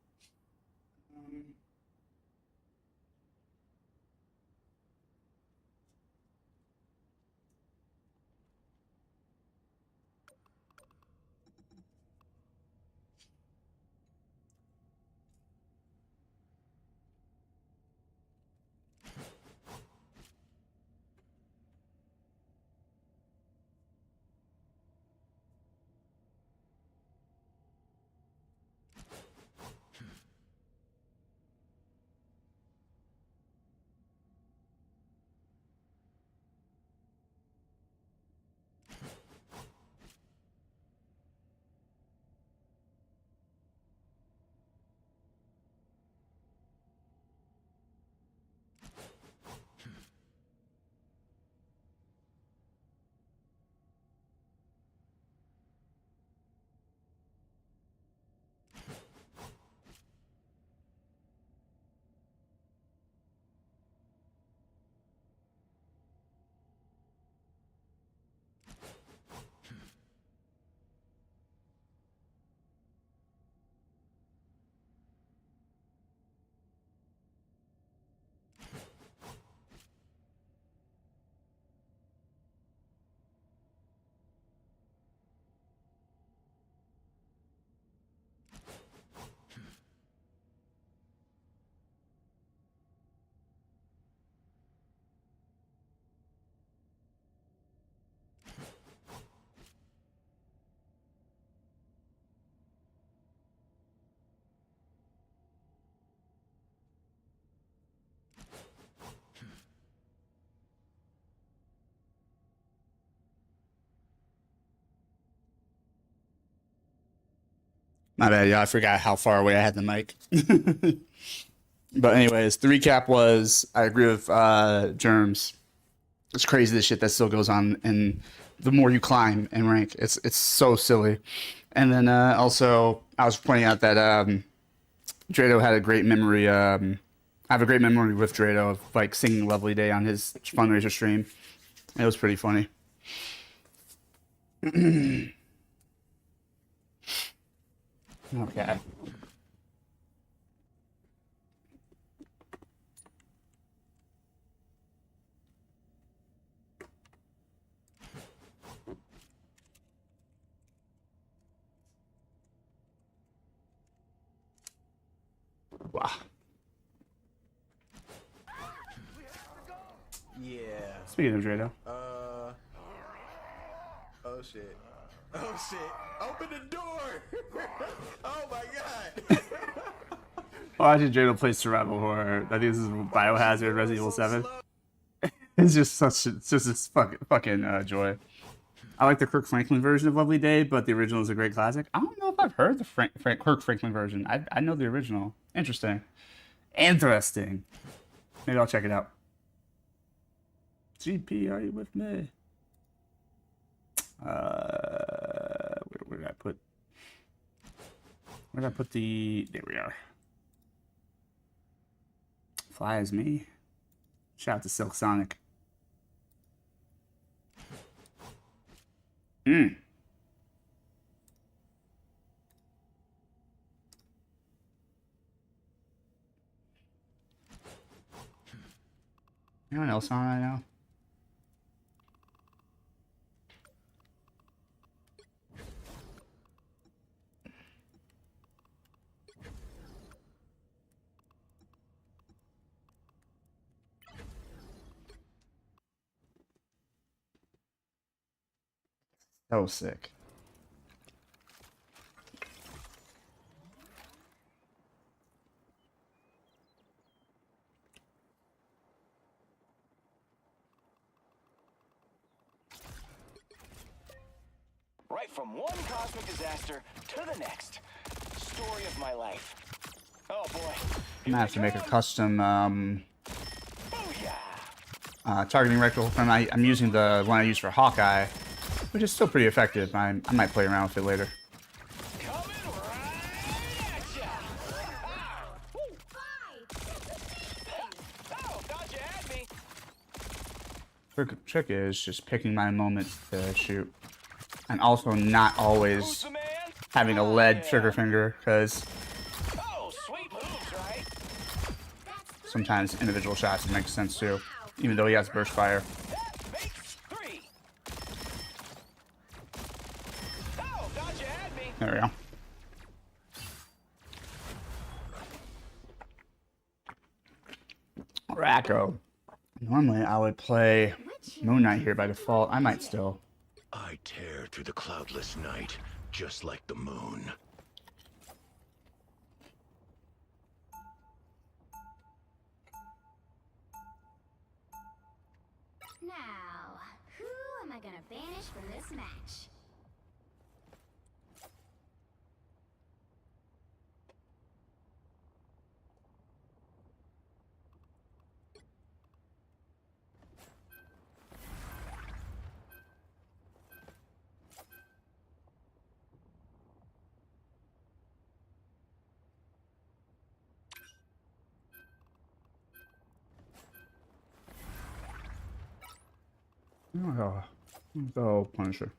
Speaker 1: My bad, yeah, I forgot how far away I had the mic. But anyways, the recap was I agree with Germs. It's crazy the shit that still goes on, and the more you climb in rank, it's so silly. And then also I was pointing out that Drado had a great memory. I have a great memory with Drado of like singing "Lovely Day" on his fundraiser stream. It was pretty funny. Okay. Wow.
Speaker 20: Yeah.
Speaker 1: Speaking of Drado.
Speaker 20: Oh shit. Oh shit. Open the door. Oh my god.
Speaker 1: Oh, I did Drado play survival horror. I think this is Biohazard, Resident Evil 7. It's just this fucking joy. I like the Kirk Franklin version of Lovely Day, but the original is a great classic. I don't know if I've heard the Kirk Franklin version. I know the original. Interesting. Interesting. Maybe I'll check it out. GP, are you with me? Where did I put? Where did I put the? There we are. Fly as me. Shout out to Silk Sonic. Hmm. Anyone else on right now? So sick.
Speaker 13: Right from one cosmic disaster to the next. Story of my life. Oh boy.
Speaker 1: I'm gonna have to make a custom targeting reticle. I'm using the one I use for Hawkeye, which is still pretty effective. I might play around with it later. Trick is just picking my moments to shoot, and also not always having a lead trigger finger, because sometimes individual shots make sense too, even though he has burst fire. There we go. Racco. Normally I would play Moon Knight here by default. I might still.
Speaker 10: I tear through the cloudless night, just like the moon.
Speaker 11: Now, who am I gonna banish from this match?
Speaker 1: Oh, go Punisher.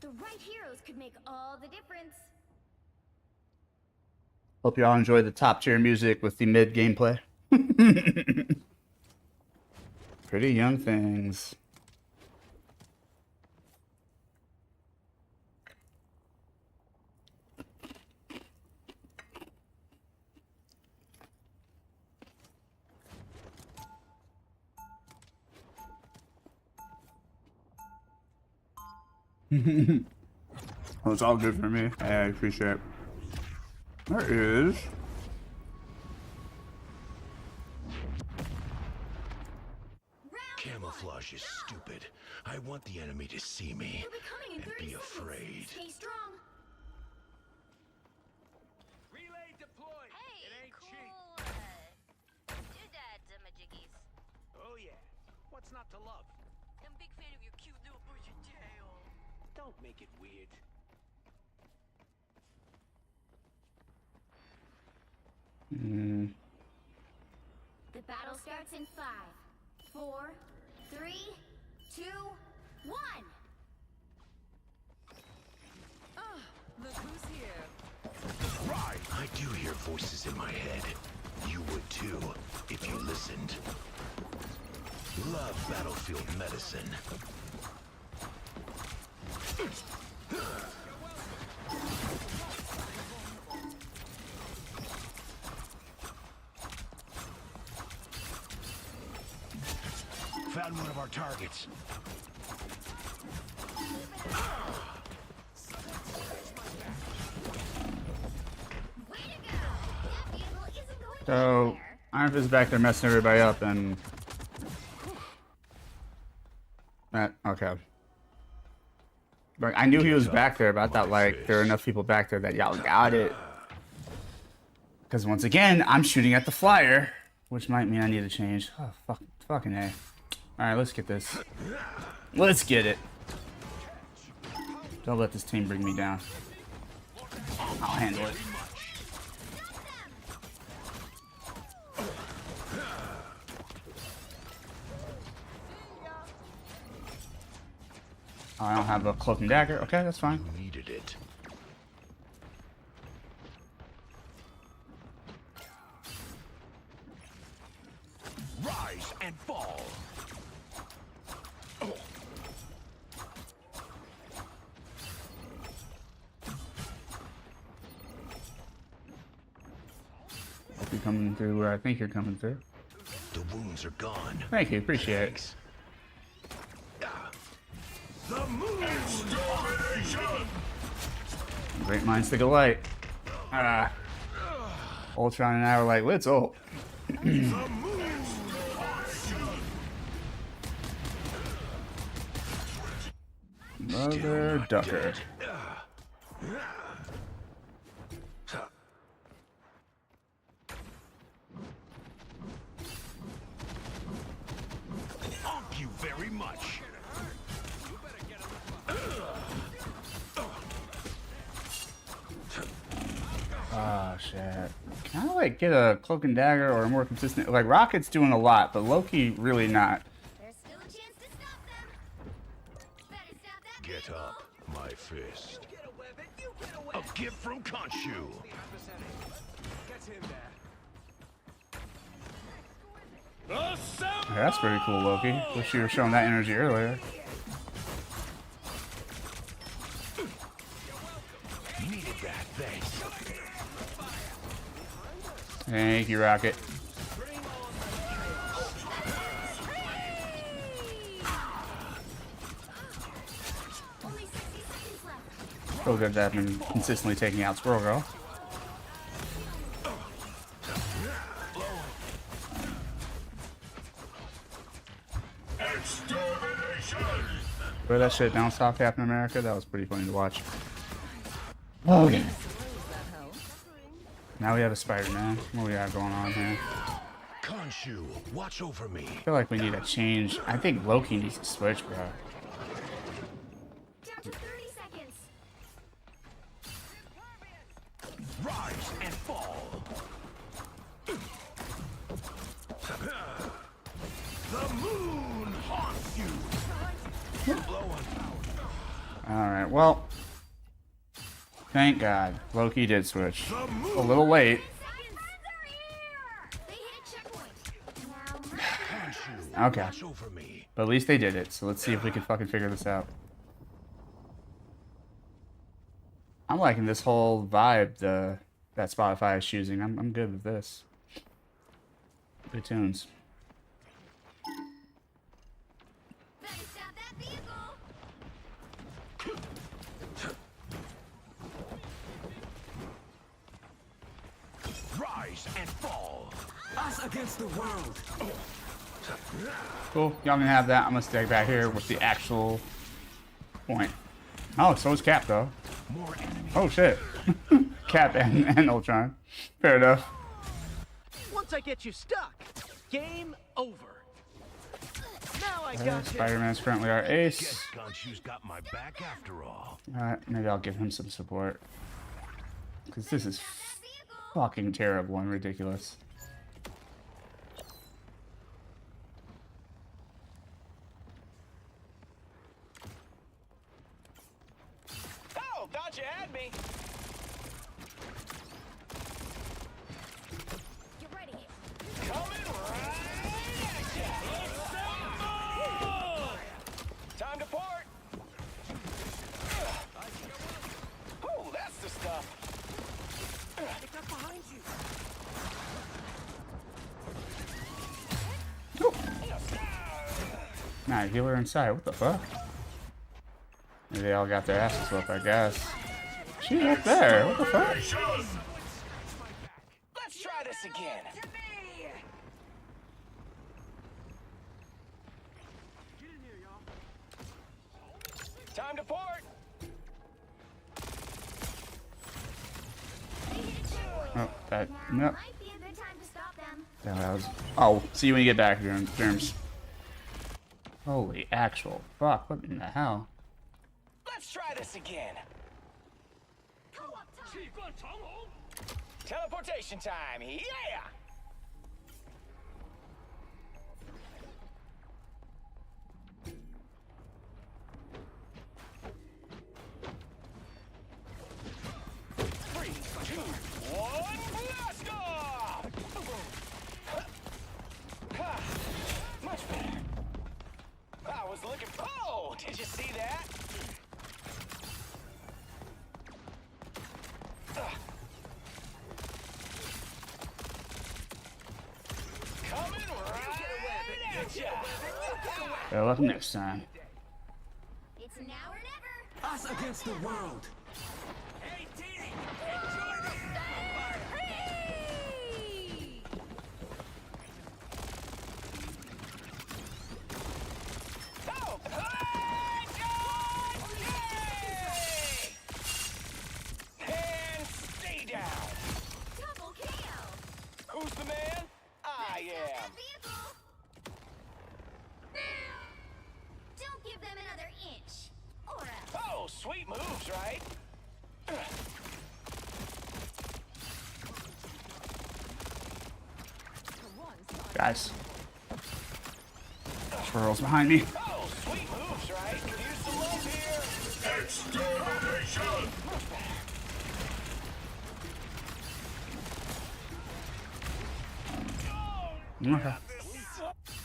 Speaker 11: The right heroes could make all the difference.
Speaker 1: Hope you all enjoy the top tier music with the mid gameplay. Pretty Young Things. Well, it's all good for me. I appreciate it. There is.
Speaker 10: Camouflage is stupid. I want the enemy to see me and be afraid.
Speaker 11: Stay strong.
Speaker 15: Relay deployed.
Speaker 16: Hey,
Speaker 15: it ain't
Speaker 16: cool.
Speaker 15: cheap.
Speaker 16: Do that, majiggies.
Speaker 15: Oh yeah. What's not to love?
Speaker 16: I'm a big fan of your cute little bushy tail.
Speaker 15: Don't make it weird.
Speaker 11: The battle starts in 5, 4, 3, 2, 1.
Speaker 16: Oh, look who's here.
Speaker 10: Right. I do hear voices in my head. You would too, if you listened. Love battlefield medicine. Found one of our targets.
Speaker 1: So, Iron Fist is back there messing everybody up, and okay. But I knew he was back there, but I thought like there were enough people back there that y'all got it. Because once again, I'm shooting at the flyer, which might mean I need to change. Oh, fucking A. All right, let's get this. Let's get it. Don't let this team bring me down. I'll handle it. Oh, I don't have a cloak and dagger. Okay, that's fine.
Speaker 10: Needed it. Rise and fall.
Speaker 1: Hope you're coming through where I think you're coming through.
Speaker 10: The wounds are gone.
Speaker 1: Thank you, appreciate it.
Speaker 10: The moon!
Speaker 1: Great minds think alike. Ultron and I were like, let's ult. Mother ducker.
Speaker 10: Thank you very much.
Speaker 1: Oh shit. Can I like get a cloak and dagger or a more consistent, like Rocket's doing a lot, but Loki really not.
Speaker 11: There's still a chance to stop them. Better stop that.
Speaker 10: Get up, my fist. A gift from Khonshu.
Speaker 1: Okay, that's pretty cool, Loki. Wish you were showing that energy earlier.
Speaker 10: Needed that, thanks.
Speaker 1: Thank you, Rocket. So good that I've been consistently taking out Squirrel Girl. Where that shit down south Captain America, that was pretty funny to watch. Okay. Now we have a Spider-Man. What do we have going on here?
Speaker 10: Khonshu, watch over me.
Speaker 1: I feel like we need a change. I think Loki needs to switch, bro.
Speaker 11: Down to 30 seconds.
Speaker 10: Rise and fall. The moon haunts you.
Speaker 1: Alright, well. Thank God. Loki did switch. A little late. Okay. But at least they did it, so let's see if we can fucking figure this out. I'm liking this whole vibe that Spotify is choosing. I'm good with this. Good tunes.
Speaker 6: Us against the world.
Speaker 1: Cool. Y'all can have that. I'm gonna stay back here with the actual point. Oh, so is Cap though. Oh shit. Cap and Ultron. Fair enough.
Speaker 18: Once I get you stuck, game over. Now I got you.
Speaker 1: Spider-Man's currently our ace.
Speaker 10: Guess Khonshu's got my back after all.
Speaker 1: Alright, maybe I'll give him some support. Because this is fucking terrible and ridiculous.
Speaker 13: Oh, thought you had me.
Speaker 11: Get ready.
Speaker 13: Coming right at ya. Time to port. Oh, that's the stuff. Pick up behind you.
Speaker 1: Nah, healer inside. What the fuck? Maybe they all got their asses whooped, I guess. She's up there. What the fuck?
Speaker 13: Let's try this again. Time to port.
Speaker 1: Oh, that. Nope.
Speaker 11: Might be a good time to stop them.
Speaker 1: That was. Oh, see you when you get back, Germs. Holy actual fuck! What in the hell?
Speaker 13: Let's try this again. Teleportation time. Yeah. Three, two, one, blast off! Much better. I was looking. Oh, did you see that? Coming right at ya.
Speaker 1: Better luck next time.
Speaker 11: It's now or never.
Speaker 6: Us against the world.
Speaker 15: Hey, Teeny, enjoy this bonfire.
Speaker 13: Oh! And stay down.
Speaker 11: Double KO.
Speaker 13: Who's the man? I am.
Speaker 11: Don't give them another inch. Or else.
Speaker 13: Oh, sweet moves, right?
Speaker 1: Guys. Swirls behind me.
Speaker 13: Oh, sweet moves, right? Here's some love here.
Speaker 19: Extermination!
Speaker 1: Okay.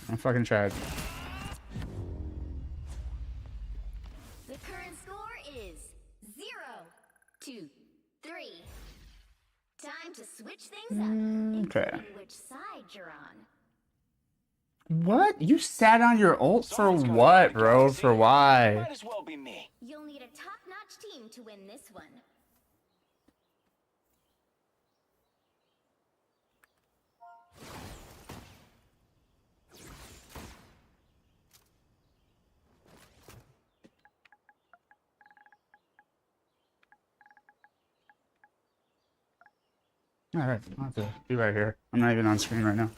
Speaker 1: I'm fucking tried.
Speaker 11: The current score is 0-3. Time to switch things up.
Speaker 1: Okay.
Speaker 11: Including which side you're on.
Speaker 1: What? You sat on your ult for what, bro? For why?
Speaker 13: Might as well be me.
Speaker 11: You'll need a top-notch team to win this one.
Speaker 1: Alright, I'll have to be right here. I'm not even on screen right now.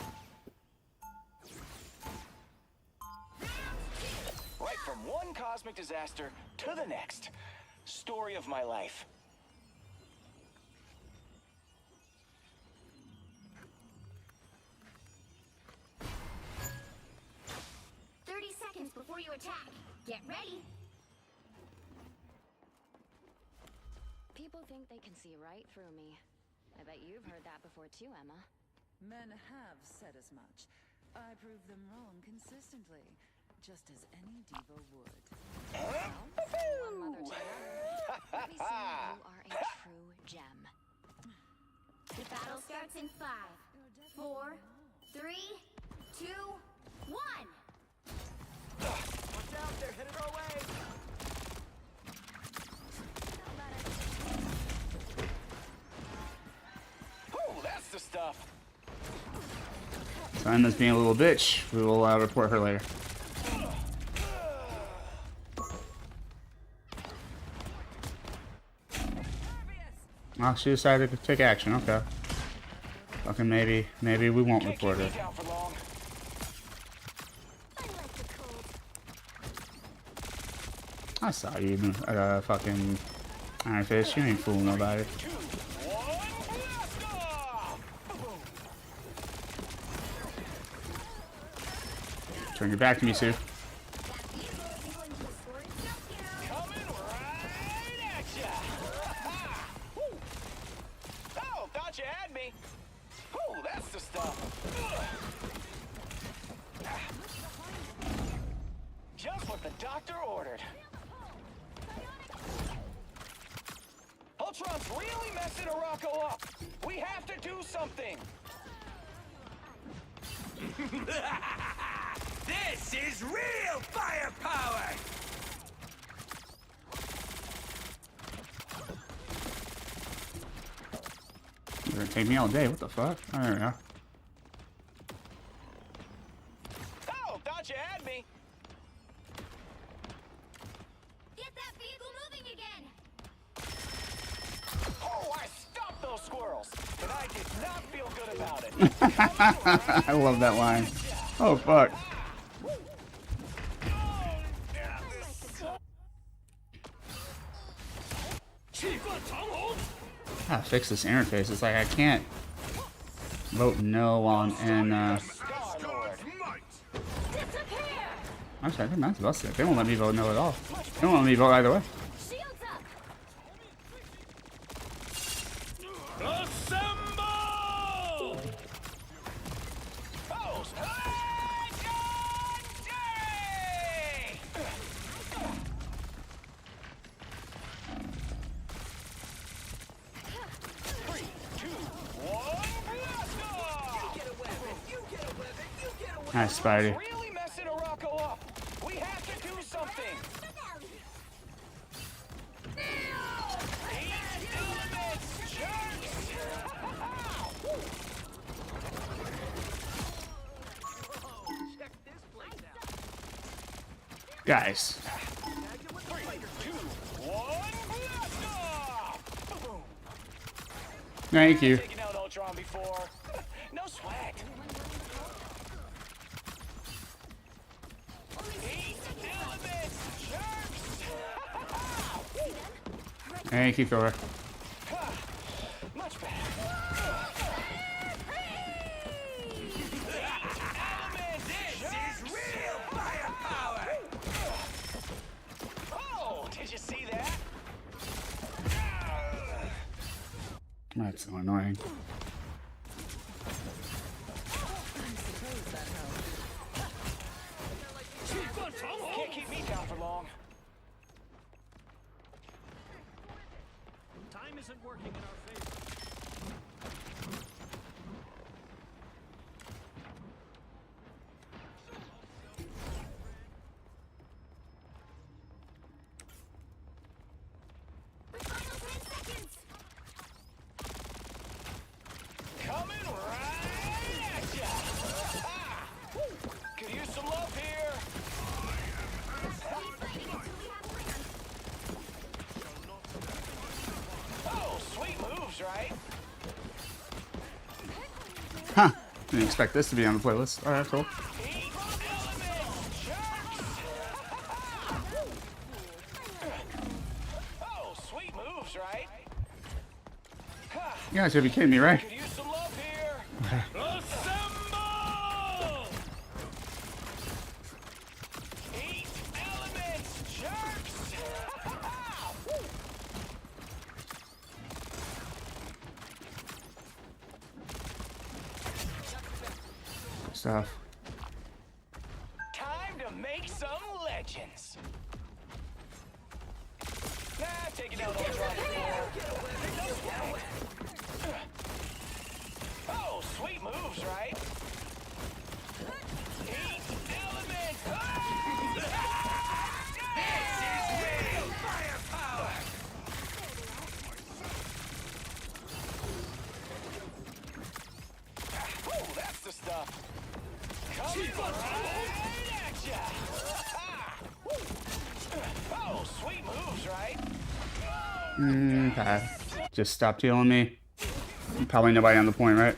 Speaker 13: Right from one cosmic disaster to the next. Story of my life.
Speaker 11: Before you attack, get ready.
Speaker 21: People think they can see right through me. I bet you've heard that before too, Emma.
Speaker 16: Men have said as much. I prove them wrong consistently, just as any diva would.
Speaker 21: Well, one mother to another. Pretty soon you are a true gem.
Speaker 11: The battle starts in 5, 4, 3, 2, 1.
Speaker 18: Watch out, they're headed our way.
Speaker 13: Oh, that's the stuff.
Speaker 1: So Emma's being a little bitch. We will report her later. Oh, she decided to take action. Okay. Okay, maybe we won't report her. I saw you, fucking Iron Fist. You ain't fooling nobody. Turn your back to me, Sue.
Speaker 13: Oh, thought you had me. Oh, that's the stuff. Just what the doctor ordered. Ultron's really messing Araco up. We have to do something.
Speaker 10: This is real firepower!
Speaker 1: You're gonna take me all day. What the fuck? Oh, there we go.
Speaker 13: Oh, thought you had me.
Speaker 11: Get that vehicle moving again.
Speaker 13: Oh, I stopped those squirrels, and I did not feel good about it.
Speaker 1: I love that line. Oh fuck. Gotta fix this interface. It's like I can't vote no on actually I think that's busted. They won't let me vote no at all. They won't let me vote either way. Nice, Spidey.
Speaker 13: Really messing Araco up. We have to do something.
Speaker 1: Guys. Thank you.
Speaker 13: Taken out Ultron before. No sweat.
Speaker 1: Thank you, Thor.
Speaker 13: Much better.
Speaker 10: This is real firepower!
Speaker 13: Oh, did you see that?
Speaker 1: That's so annoying.
Speaker 13: Can't keep me down for long.
Speaker 15: Time isn't working in our favor.
Speaker 13: Coming right at ya. Could use some love here. Oh, sweet moves, right?
Speaker 1: Huh. Didn't expect this to be on the playlist. Alright, cool.
Speaker 13: Oh, sweet moves, right?
Speaker 1: You guys gotta be kidding me, right?
Speaker 13: Could use some love here.
Speaker 10: Assemble!
Speaker 13: Eat elements, jerks!
Speaker 1: Stuff.
Speaker 13: Time to make some legends. Nah, taking out Ultron. Oh, sweet moves, right? Eat elements.
Speaker 10: This is real firepower!
Speaker 13: Oh, that's the stuff.
Speaker 1: Okay. Just stop healing me. Probably nobody on the point, right?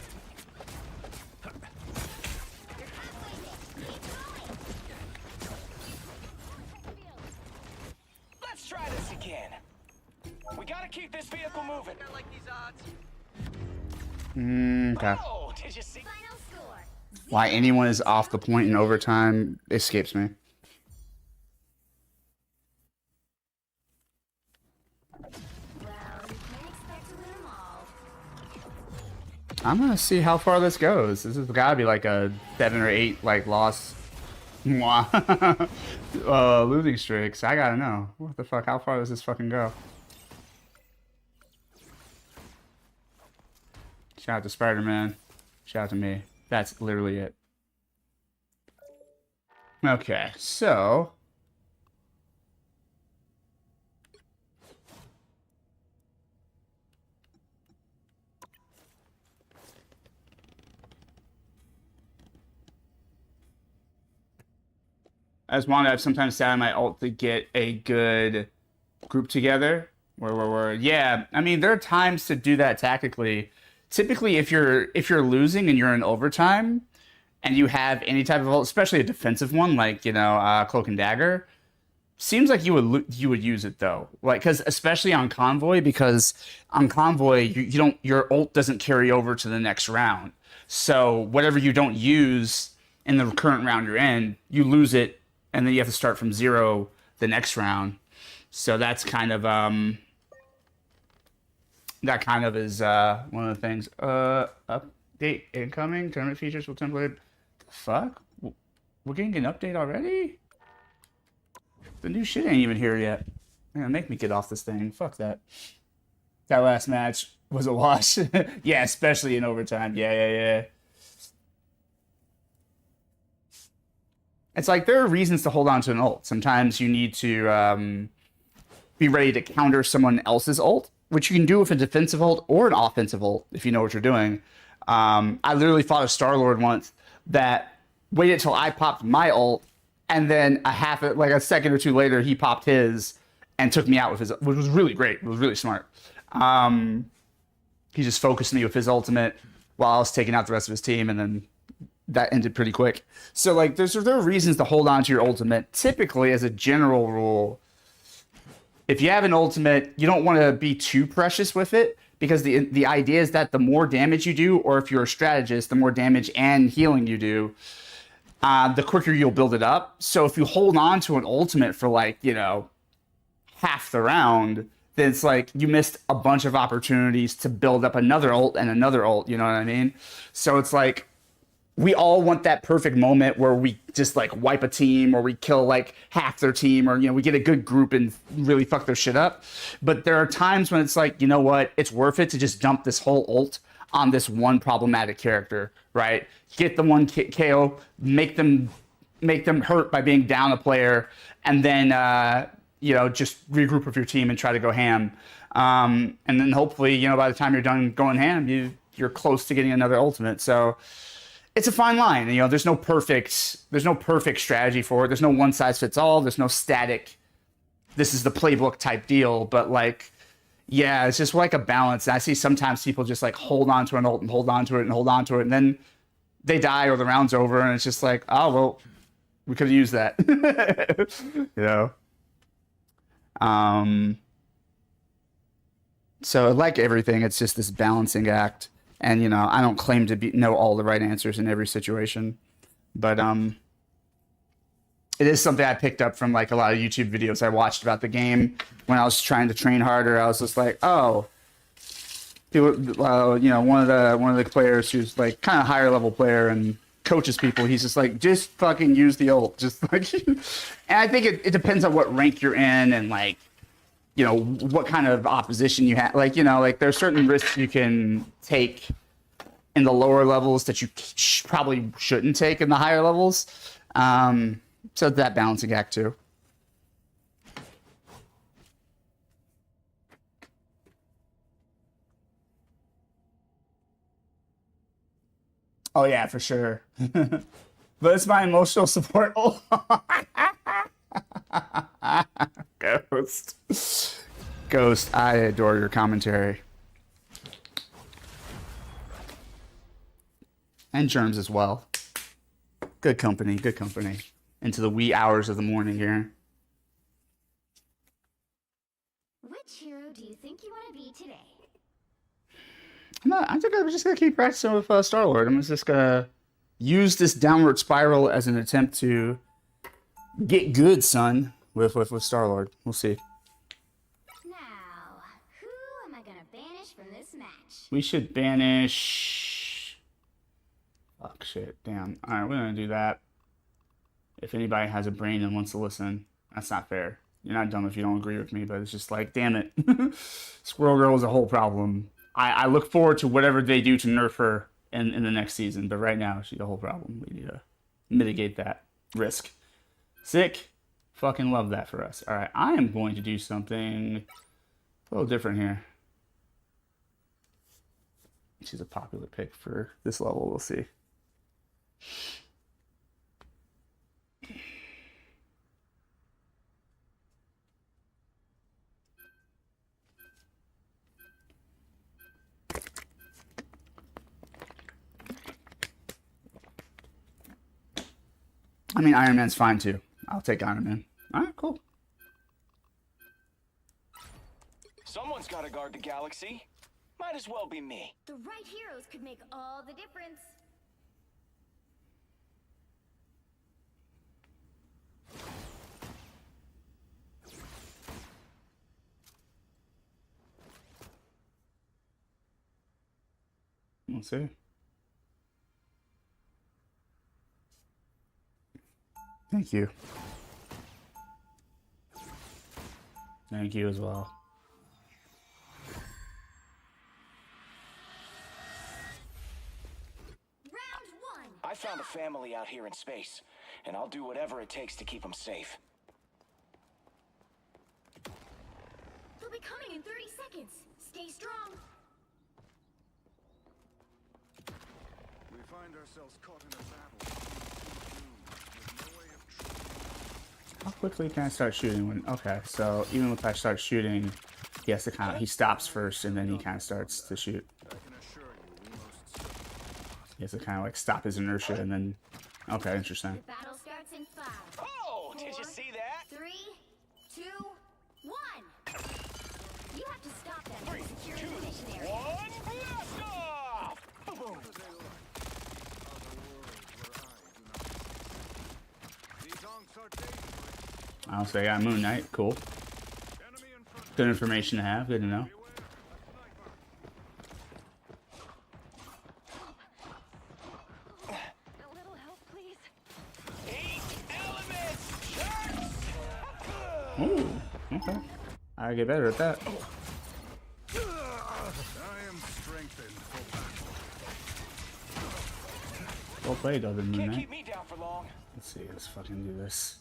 Speaker 13: Let's try this again. We gotta keep this vehicle moving. I like these odds.
Speaker 1: Okay.
Speaker 13: Oh, did you see?
Speaker 11: Final score.
Speaker 1: Why anyone is off the point in overtime escapes me.
Speaker 11: Well, you can't expect to win them all.
Speaker 1: I'm gonna see how far this goes. This has gotta be like a 7 or 8 like loss. Losing streaks. I gotta know. What the fuck? How far does this fucking go? Shout out to Spider-Man. Shout out to me. That's literally it. Okay, so I just want to sometimes set on my ult to get a good group together. Yeah, I mean there are times to do that tactically. Typically, if you're losing and you're in overtime, and you have any type of ult, especially a defensive one like Cloak and Dagger, seems like you would use it though, like because especially on Convoy, because on Convoy you don't, your ult doesn't carry over to the next round. So whatever you don't use in the current round you're in, you lose it, and then you have to start from 0 the next round. So that's kind of that kind of is one of the things. Update incoming. Tournament features will template. The fuck? We're getting an update already? The new shit ain't even here yet. They're gonna make me get off this thing. Fuck that. That last match was a wash. Yeah, especially in overtime. Yeah. It's like there are reasons to hold on to an ult. Sometimes you need to be ready to counter someone else's ult, which you can do with a defensive ult or an offensive ult if you know what you're doing. I literally fought a Star-Lord once that waited till I popped my ult, and then a second or two later, he popped his and took me out with his, which was really great. It was really smart. He just focused me with his ultimate while I was taking out the rest of his team, and then that ended pretty quick. So like there are reasons to hold on to your ultimate. Typically, as a general rule, if you have an ultimate, you don't want to be too precious with it, because the idea is that the more damage you do, or if you're a strategist, the more damage and healing you do, the quicker you'll build it up. So if you hold on to an ultimate for half the round, then it's like you missed a bunch of opportunities to build up another ult and another ult, you know what I mean? So it's like we all want that perfect moment where we just wipe a team, or we kill half their team, or we get a good group and really fuck their shit up. But there are times when it's like, you know what, it's worth it to just dump this whole ult on this one problematic character, right? Get the one KO, make them hurt by being down a player, and then just regroup with your team and try to go ham. And then hopefully, by the time you're done going ham, you're close to getting another ultimate. So it's a fine line. There's no perfect strategy for it. There's no one size fits all. There's no static, this is the playbook type deal. But yeah, it's just like a balance. And I see sometimes people just hold on to an ult and hold on to it and hold on to it, and then they die or the round's over, and it's just like, oh well, we could have used that. So like everything, it's just this balancing act. And, I don't claim to know all the right answers in every situation, but it is something I picked up from a lot of YouTube videos I watched about the game when I was trying to train harder. I was just like, oh, people, one of the players who's kind of higher level player and coaches people, he's just like, just fucking use the ult, and I think it depends on what rank you're in and what kind of opposition you have. There's certain risks you can take in the lower levels that you probably shouldn't take in the higher levels. So that balancing act too. Oh yeah, for sure. But it's my emotional support. Ghost. Ghost, I adore your commentary. And Germs as well. Good company, good company. Into the wee hours of the morning here.
Speaker 11: Which hero do you think you want to be today?
Speaker 1: I think I'm just gonna keep practicing with Star-Lord. I'm just gonna use this downward spiral as an attempt to get good, son, with Star-Lord. We'll see.
Speaker 11: Now, who am I gonna banish from this match?
Speaker 1: We should banish. Fuck shit. Damn. Alright, we're gonna do that. If anybody has a brain and wants to listen, that's not fair. You're not dumb if you don't agree with me, but it's just like, damn it. Squirrel Girl is a whole problem. I look forward to whatever they do to nerf her in the next season, but right now she's a whole problem. We need to mitigate that risk. Sick. Fucking love that for us. Alright, I am going to do something a little different here. She's a popular pick for this level, we'll see. I mean, Iron Man's fine too. I'll take Iron Man. Alright, cool.
Speaker 13: Someone's got to guard the galaxy. Might as well be me.
Speaker 11: The right heroes could make all the difference.
Speaker 1: We'll see. Thank you. Thank you as well.
Speaker 13: I found a family out here in space, and I'll do whatever it takes to keep them safe.
Speaker 11: They'll be coming in 30 seconds. Stay strong.
Speaker 4: We find ourselves caught in a battle. With no way of
Speaker 1: How quickly can I start shooting when... Okay, so even if I start shooting, he has to kind of... He stops first, and then he kind of starts to shoot. He has to kind of like stop his inertia, and then... Okay, interesting.
Speaker 11: Battle starts in 5.
Speaker 13: Oh, did you see that?
Speaker 11: 3, 2, 1. You have to stop them by securing the mission area.
Speaker 13: One, blast off! Boom.
Speaker 1: I'll say I Moon Knight. Cool. Good information to have. Good to know. Ooh, okay. I get better at that.
Speaker 4: I am strengthened for battle.
Speaker 1: Well played, other Moon
Speaker 13: Can't
Speaker 1: Knight.
Speaker 13: keep me down for long.
Speaker 1: Let's see. Let's fucking do this.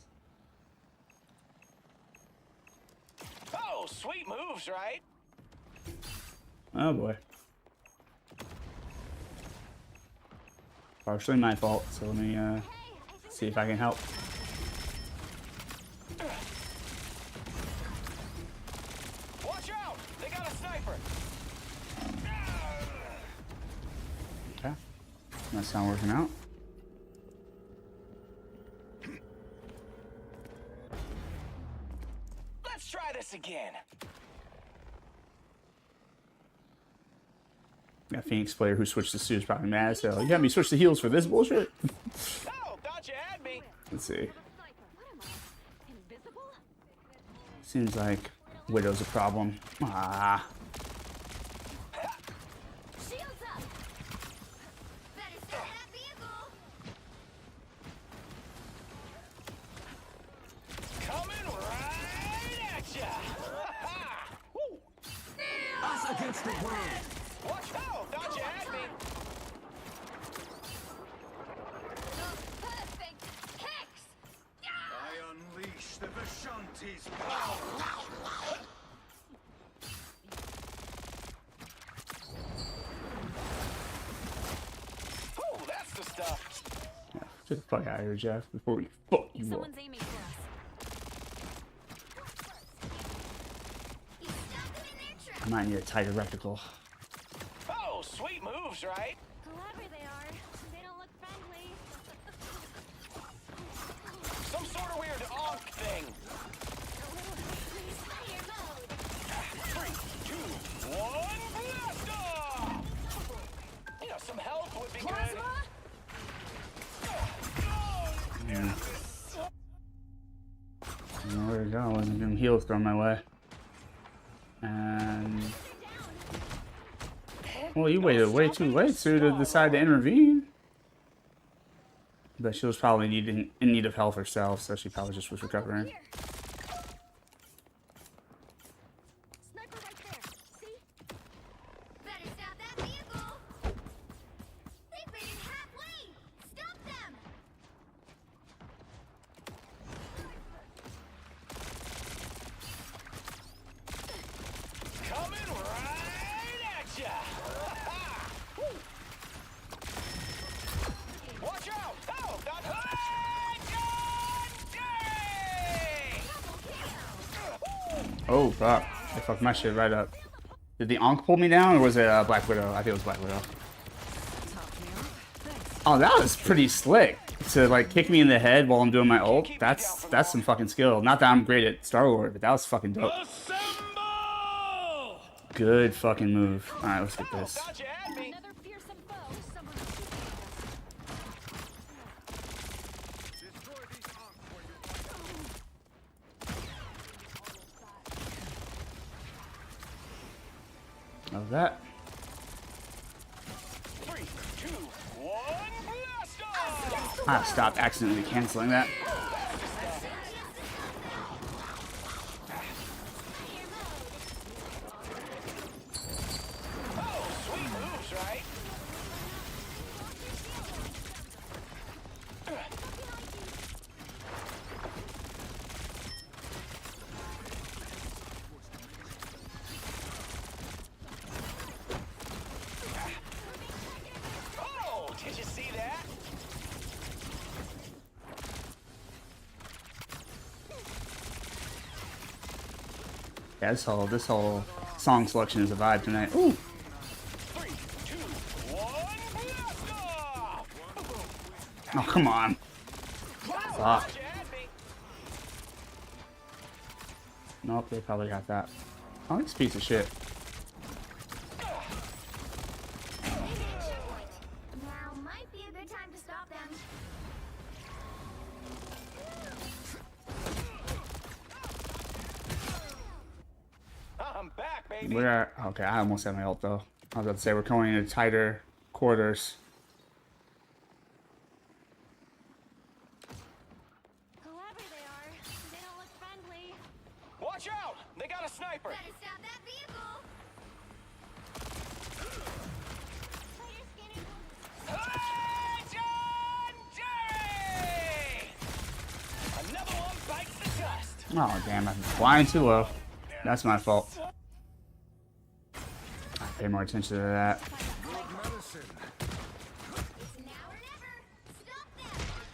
Speaker 13: Oh, sweet moves, right?
Speaker 1: Oh boy. Partially my fault. So let me see if I can help.
Speaker 13: Watch out! They got a sniper.
Speaker 1: Okay. That's not working out.
Speaker 13: Let's try this again.
Speaker 1: That Phoenix player who switched to suit is probably mad as hell. You got me switch to heels for this bullshit?
Speaker 13: Oh, thought you had me.
Speaker 1: Let's see. Seems like Widow's a problem. Ah.
Speaker 11: Shields up. Better start that vehicle.
Speaker 13: Coming right at ya. Woo.
Speaker 10: Us against the world.
Speaker 13: Watch out! Thought you had me.
Speaker 11: Perfect kicks.
Speaker 4: I unleash the Vishanti's power.
Speaker 13: Oh, that's the stuff.
Speaker 1: Yeah, get the fuck out of here, Jeff, before we fuck you up.
Speaker 11: Aiming for us.
Speaker 1: I might need a tighter reticle.
Speaker 13: Oh, sweet moves, right?
Speaker 21: Whoever they are, they don't look friendly.
Speaker 13: Some sort of weird onk thing. 3, 2, 1, blast off! You know, some health would be good.
Speaker 1: Yeah. Where to go? I wasn't doing heals thrown my way. And well, you waited way too late, Sue, to decide to intervene. But she was probably in need of health herself, so she probably just was recovering.
Speaker 11: Sniper right there. See? Better stop that vehicle. They've made it halfway. Stop them.
Speaker 13: Coming right at ya! Watch out! Oh, that
Speaker 1: Oh, fuck. I fucked my shit right up. Did the Ankh pull me down, or was it Black Widow? I think it was Black Widow. Oh, that was pretty slick. To, like, kick me in the head while I'm doing my ult. That's some fucking skill. Not that I'm great at Star Wars, but that was fucking dope. Good fucking move. Alright, let's get this. Love that.
Speaker 13: 3, 2, 1, blast off!
Speaker 1: I stopped accidentally canceling that.
Speaker 13: Oh, sweet moves, right? Oh, did you see that?
Speaker 1: Yeah, this whole song selection is a vibe tonight. Ooh.
Speaker 13: 3, 2, 1, blast off!
Speaker 1: Oh, come on. Fuck. Nope, they probably got that. Oh, this piece of shit.
Speaker 11: Now might be a good time to stop them.
Speaker 13: I'm back, baby.
Speaker 1: We're okay. I almost had my ult though. I was about to say we're going into tighter quarters.
Speaker 21: Whoever they are, they don't look friendly.
Speaker 13: Watch out! They got a sniper.
Speaker 11: Better stop that vehicle.
Speaker 13: Legendary! Another one bites the dust.
Speaker 1: Oh damn! I'm flying too low. That's my fault. I pay more attention to that.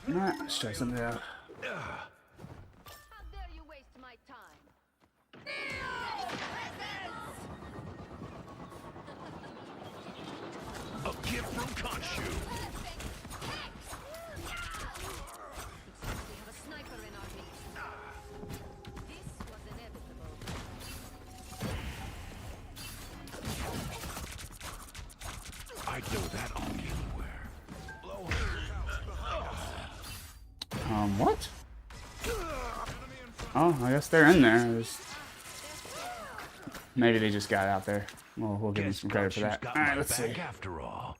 Speaker 1: Alright, let's try something out.
Speaker 16: How dare you waste my time?
Speaker 10: A gift from Khonshu.
Speaker 16: We have a sniper in our midst. This was inevitable.
Speaker 10: I'd know that on anywhere.
Speaker 1: What? Oh, I guess they're in there. Maybe they just got out there. Well, we'll give them some credit for that. Alright, let's see.
Speaker 10: After all.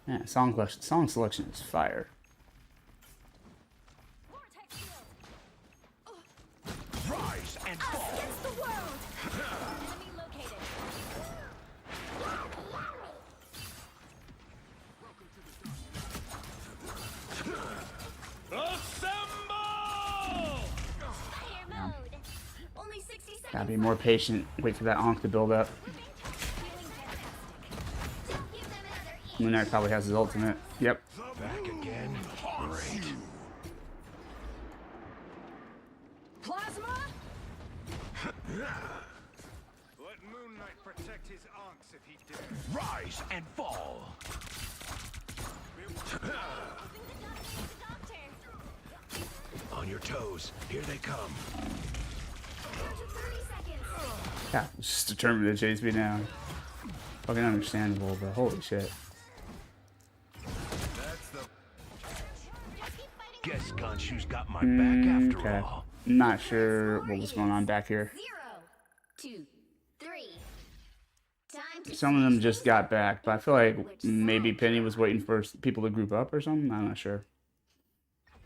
Speaker 1: Yeah, song selection is fire.
Speaker 10: Rise and fall.
Speaker 11: Against the world.
Speaker 21: Enemy located.
Speaker 11: Fire mode. Only 60 seconds.
Speaker 1: Gotta be more patient. Wait for that Ankh to build up. Moon Knight probably has his ultimate. Yep.
Speaker 10: Back again? Great.
Speaker 16: Plasma?
Speaker 4: Let Moon Knight protect his onks if he dares.
Speaker 10: Rise and fall. On your toes. Here they come.
Speaker 1: Yeah, just determined to chase me down. Fucking understandable, but holy shit.
Speaker 10: That's the... Guess Khonshu's got my back after
Speaker 1: Okay.
Speaker 10: all.
Speaker 1: Not sure what was going on back here.
Speaker 11: 0, 2, 3. Time to
Speaker 1: Some of them just got back, but I feel like maybe Penny was waiting for people to group up or something. I'm not sure.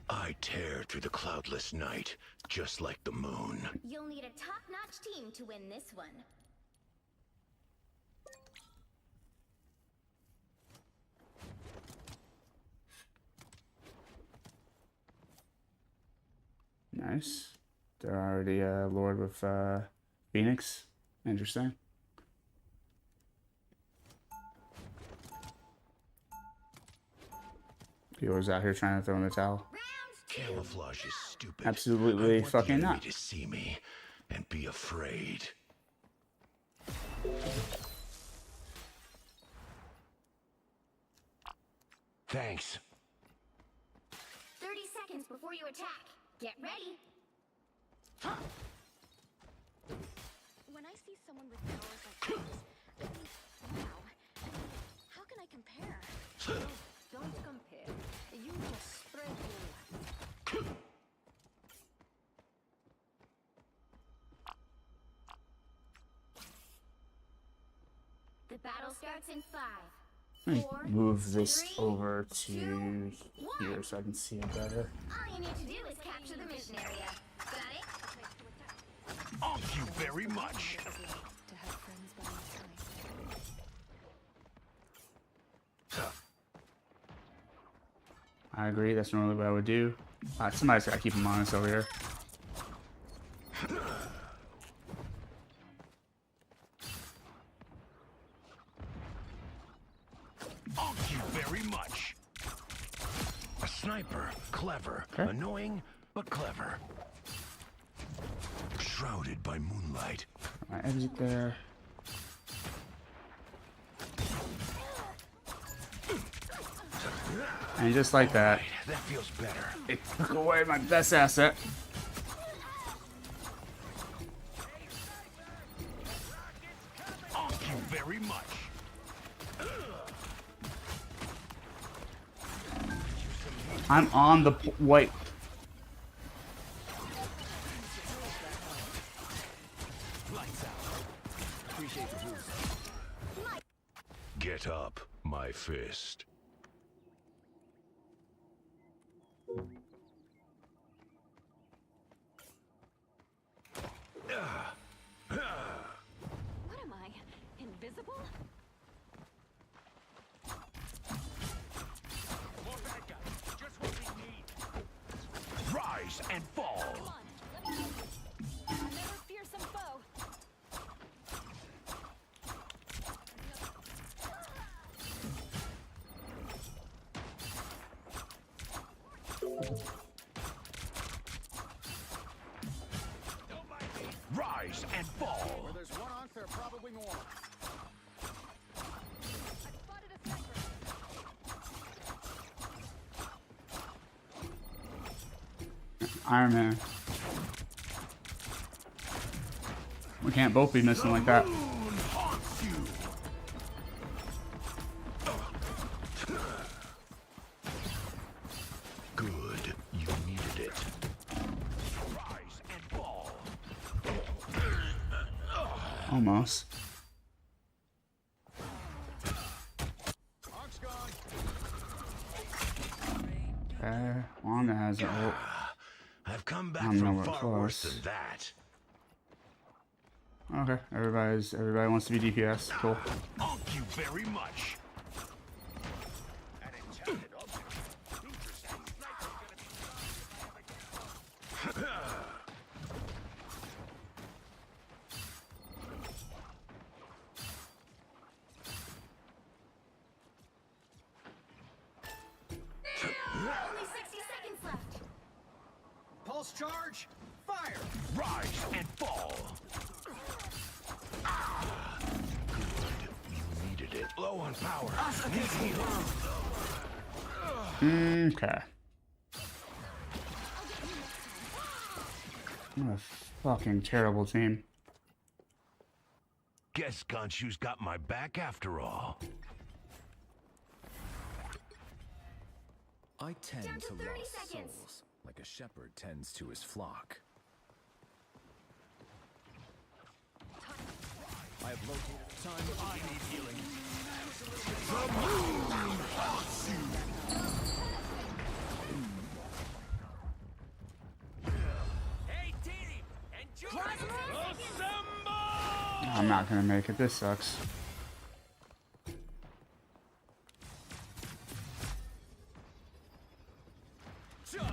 Speaker 10: I tear through the cloudless night, just like the moon.
Speaker 11: You'll need a top-notch team to win this one.
Speaker 1: Nice. They're already Lord with Phoenix. Interesting. He was out here trying to throw in the towel.
Speaker 10: Camouflage is stupid.
Speaker 1: Absolutely
Speaker 10: I want
Speaker 1: fucking
Speaker 10: the enemy
Speaker 1: not.
Speaker 10: to see me and be afraid. Thanks.
Speaker 11: 30 seconds before you attack. Get ready.
Speaker 21: When I see someone with powers like yours, I think, wow, how can I compare?
Speaker 16: Don't compare. You just spread your light.
Speaker 11: The battle starts in 5.
Speaker 1: Let me move this over to here so I can see it better.
Speaker 11: All you need to do is capture the mission area. Got it?
Speaker 10: Thank you very much.
Speaker 21: To have friends by my side.
Speaker 1: I agree. That's normally what I would do. Somebody's got to keep him honest over here.
Speaker 10: Thank you very much. A sniper, clever,
Speaker 1: Okay.
Speaker 10: annoying, but clever. Shrouded by moonlight.
Speaker 1: My exit there. And just like that,
Speaker 10: Right, that feels better.
Speaker 1: it took away my best asset.
Speaker 10: Thank you very much.
Speaker 1: I'm on the white.
Speaker 10: Lights out. Appreciate the boost. Get up, my fist.
Speaker 21: What am I? Invisible?
Speaker 10: More bad guys. Just what we need. Rise and fall.
Speaker 21: Come on, let me use it. Another fearsome foe.
Speaker 10: Rise and fall.
Speaker 2: Where there's one onk, there are probably more.
Speaker 21: I spotted a sniper.
Speaker 1: Iron Man. We can't both be missing like that.
Speaker 10: Moon haunts you. Good. You needed it. Rise and fall.
Speaker 1: Almost.
Speaker 2: Onk's gone.
Speaker 1: Okay. Wanda has it. Oh,
Speaker 10: I've come back
Speaker 1: I'm
Speaker 10: from
Speaker 1: nowhere
Speaker 10: far worse
Speaker 1: close.
Speaker 10: than that.
Speaker 1: okay. Everybody wants to be DPS. Cool.
Speaker 10: Thank you very much.
Speaker 4: An enchanted object. Interesting.
Speaker 11: Only 60 seconds left.
Speaker 2: Pulse
Speaker 15: Charge! Fire!
Speaker 10: Rise and fall. Ah, good. You needed it. Low on power. Need healing.
Speaker 1: Okay. What a fucking terrible team.
Speaker 10: Guess Khonshu's got my back after all.
Speaker 6: I tend
Speaker 11: Down to
Speaker 6: to
Speaker 11: 30
Speaker 6: lost
Speaker 11: seconds.
Speaker 6: souls, like a shepherd tends to his flock. I have located a time I need healing.
Speaker 10: The moon haunts you.
Speaker 15: Hey, team! Enjoy!
Speaker 1: I'm not gonna make it. This sucks.
Speaker 11: Final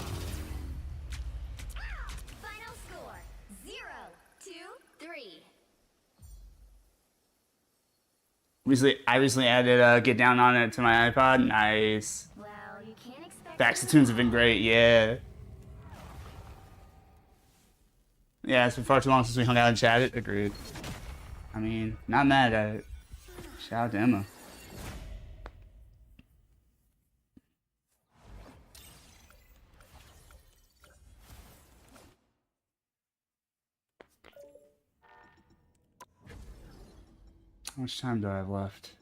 Speaker 11: score 0-3.
Speaker 1: I recently added Get Down on It to my iPod. Nice.
Speaker 11: Well, you can't expect
Speaker 1: Backs of tunes have been great. Yeah. Yeah, it's been far too long since we hung out and chatted. Agreed. I mean, not mad at it. Shout out to Emma. How much time do I have left?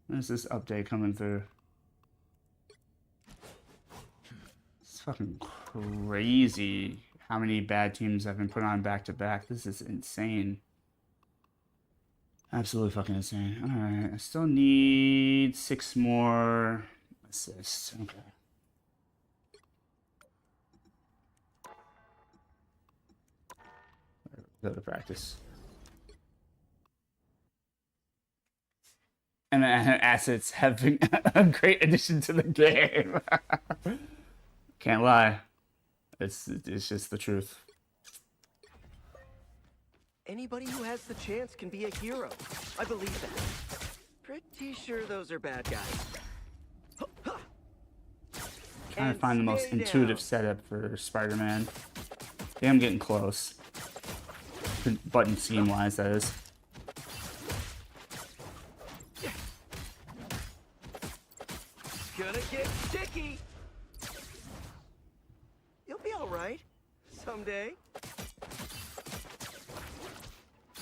Speaker 1: When is this update coming through? It's fucking crazy how many bad teams I've been put on back to back. This is insane. Absolutely fucking insane. Alright, I still need 6 more assists. Okay. Go to practice. And assets have been a great addition to the game. Can't lie. It's just the truth.
Speaker 18: Anybody who has the chance can be a hero. I believe that. Pretty sure those are bad guys.
Speaker 1: Trying to find the most intuitive setup for Spider-Man. Yeah, I'm getting close. Button scheme wise, that is.
Speaker 18: Gonna get sticky. You'll be all right someday.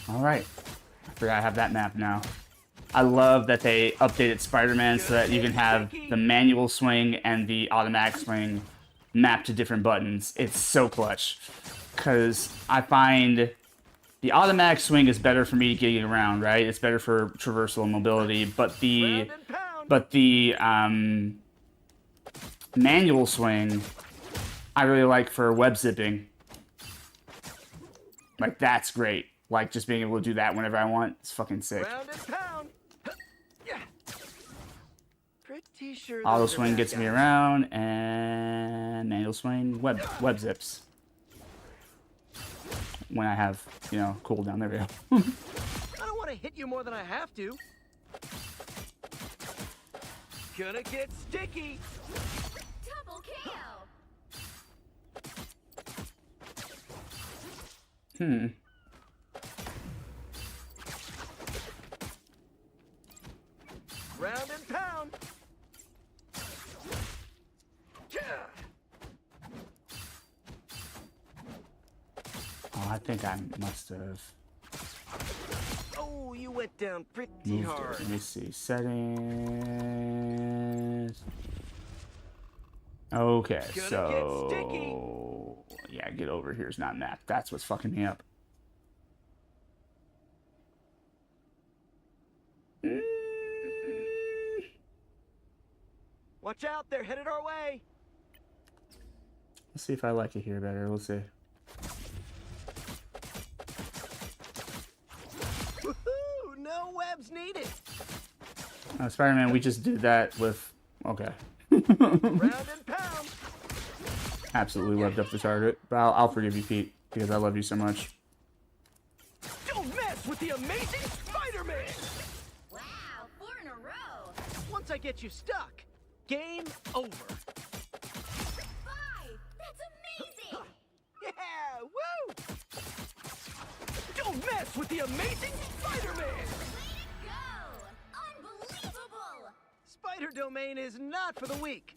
Speaker 1: All right. I forgot I have that map now. I love that they updated Spider-Man so that you can have the manual swing and the automatic swing mapped to different buttons. It's so clutch. Because I find the automatic swing is better for me getting around, right? It's better for traversal and mobility, but the manual swing I really like for web zipping. Like, that's great. Like, just being able to do that whenever I want. It's fucking sick.
Speaker 18: Round and pound. Yeah. Pretty sure
Speaker 1: Auto
Speaker 18: those are
Speaker 1: swing
Speaker 18: bad
Speaker 1: gets me
Speaker 18: guys.
Speaker 1: around, and manual swing web zips. When I have, you know, cooldown. There we go.
Speaker 18: I don't want to hit you more than I have to. Gonna get sticky.
Speaker 11: Double KO.
Speaker 18: Round and pound.
Speaker 1: Oh, I think I must have
Speaker 18: Oh, you went down pretty
Speaker 1: moved
Speaker 18: hard.
Speaker 1: it. Let me see. Settings. Okay, so yeah, get over here is not mapped. That's what's fucking me up.
Speaker 18: Watch out, they're headed our way.
Speaker 1: Let's see if I like it here better. We'll see.
Speaker 18: Woohoo! No webs needed.
Speaker 1: Spider-Man, we just did that with... Okay.
Speaker 18: Round and pound.
Speaker 1: Absolutely webbed up the target. But I'll forgive you, Pete, because I love you so much.
Speaker 18: Don't mess with the amazing Spider-Man.
Speaker 11: Wow, 4 in a row.
Speaker 18: Once I get you stuck, game over.
Speaker 11: 5. That's amazing.
Speaker 18: Bulletproof with the amazing Spider-Man!
Speaker 11: Unbelievable!
Speaker 18: Spider Domain is not for the weak.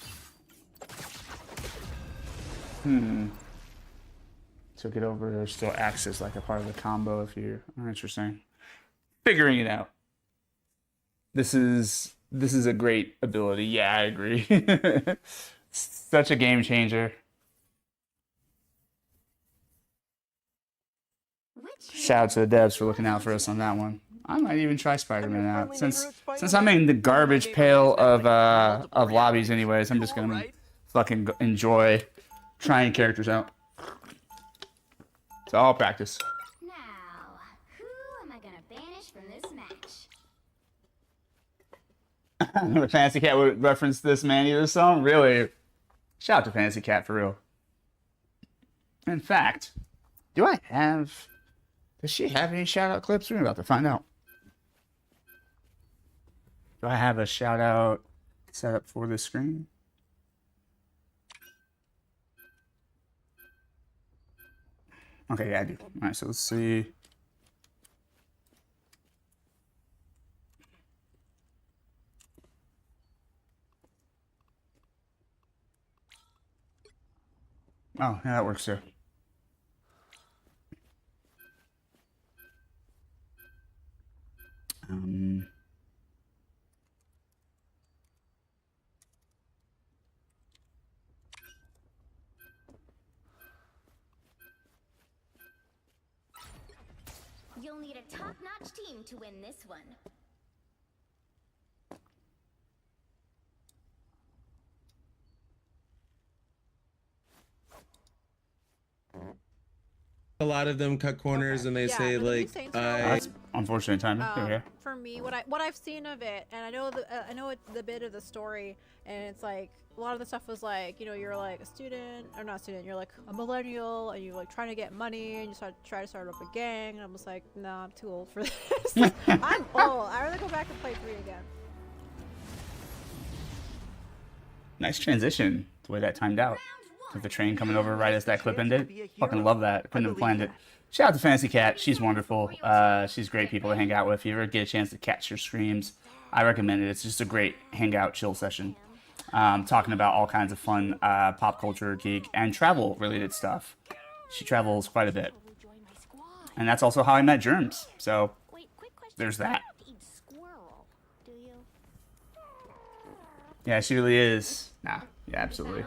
Speaker 1: Took it over, or still acts as like a part of the combo if you're interesting. Figuring it out. This is a great ability. Yeah, I agree. Such a game changer. Shout out to the devs for looking out for us on that one. I might even try Spider-Man out since I'm in the garbage pail of lobbies anyways. I'm just gonna fucking enjoy trying characters out. It's all practice.
Speaker 11: Now, who am I gonna banish from this match?
Speaker 1: Fantasy Cat would reference this Man-Eater song? Really? Shout out to Fantasy Cat for real. In fact, does she have any shout out clips? We're about to find out. Do I have a shout out set up for this screen? Okay, yeah, I do. Alright, so let's see. Oh, yeah, that works too.
Speaker 11: You'll need a top-notch team to win this one.
Speaker 7: A lot of them cut corners and they say like,
Speaker 1: That's unfortunate timing. Okay.
Speaker 8: For me, what I've seen of it, and I know the bit of the story, and it's like a lot of the stuff was like, you know, you're like a student or not a student, you're like a millennial, and you're like trying to get money, and you try to start up a gang, and I'm just like, no, I'm too old for this. I'm old. I'd rather go back and play 3 again.
Speaker 1: Nice transition, the way that timed out. With the train coming over right as that clip ended. Fucking love that. Couldn't have planned it. Shout out to Fantasy Cat. She's wonderful. She's great people to hang out with. If you ever get a chance to catch her streams, I recommend it. It's just a great hangout, chill session. Talking about all kinds of fun pop culture, geek, and travel-related stuff. She travels quite a bit. And that's also how I met Germs. So, there's that. Yeah, she really is. Nah, yeah, absolutely.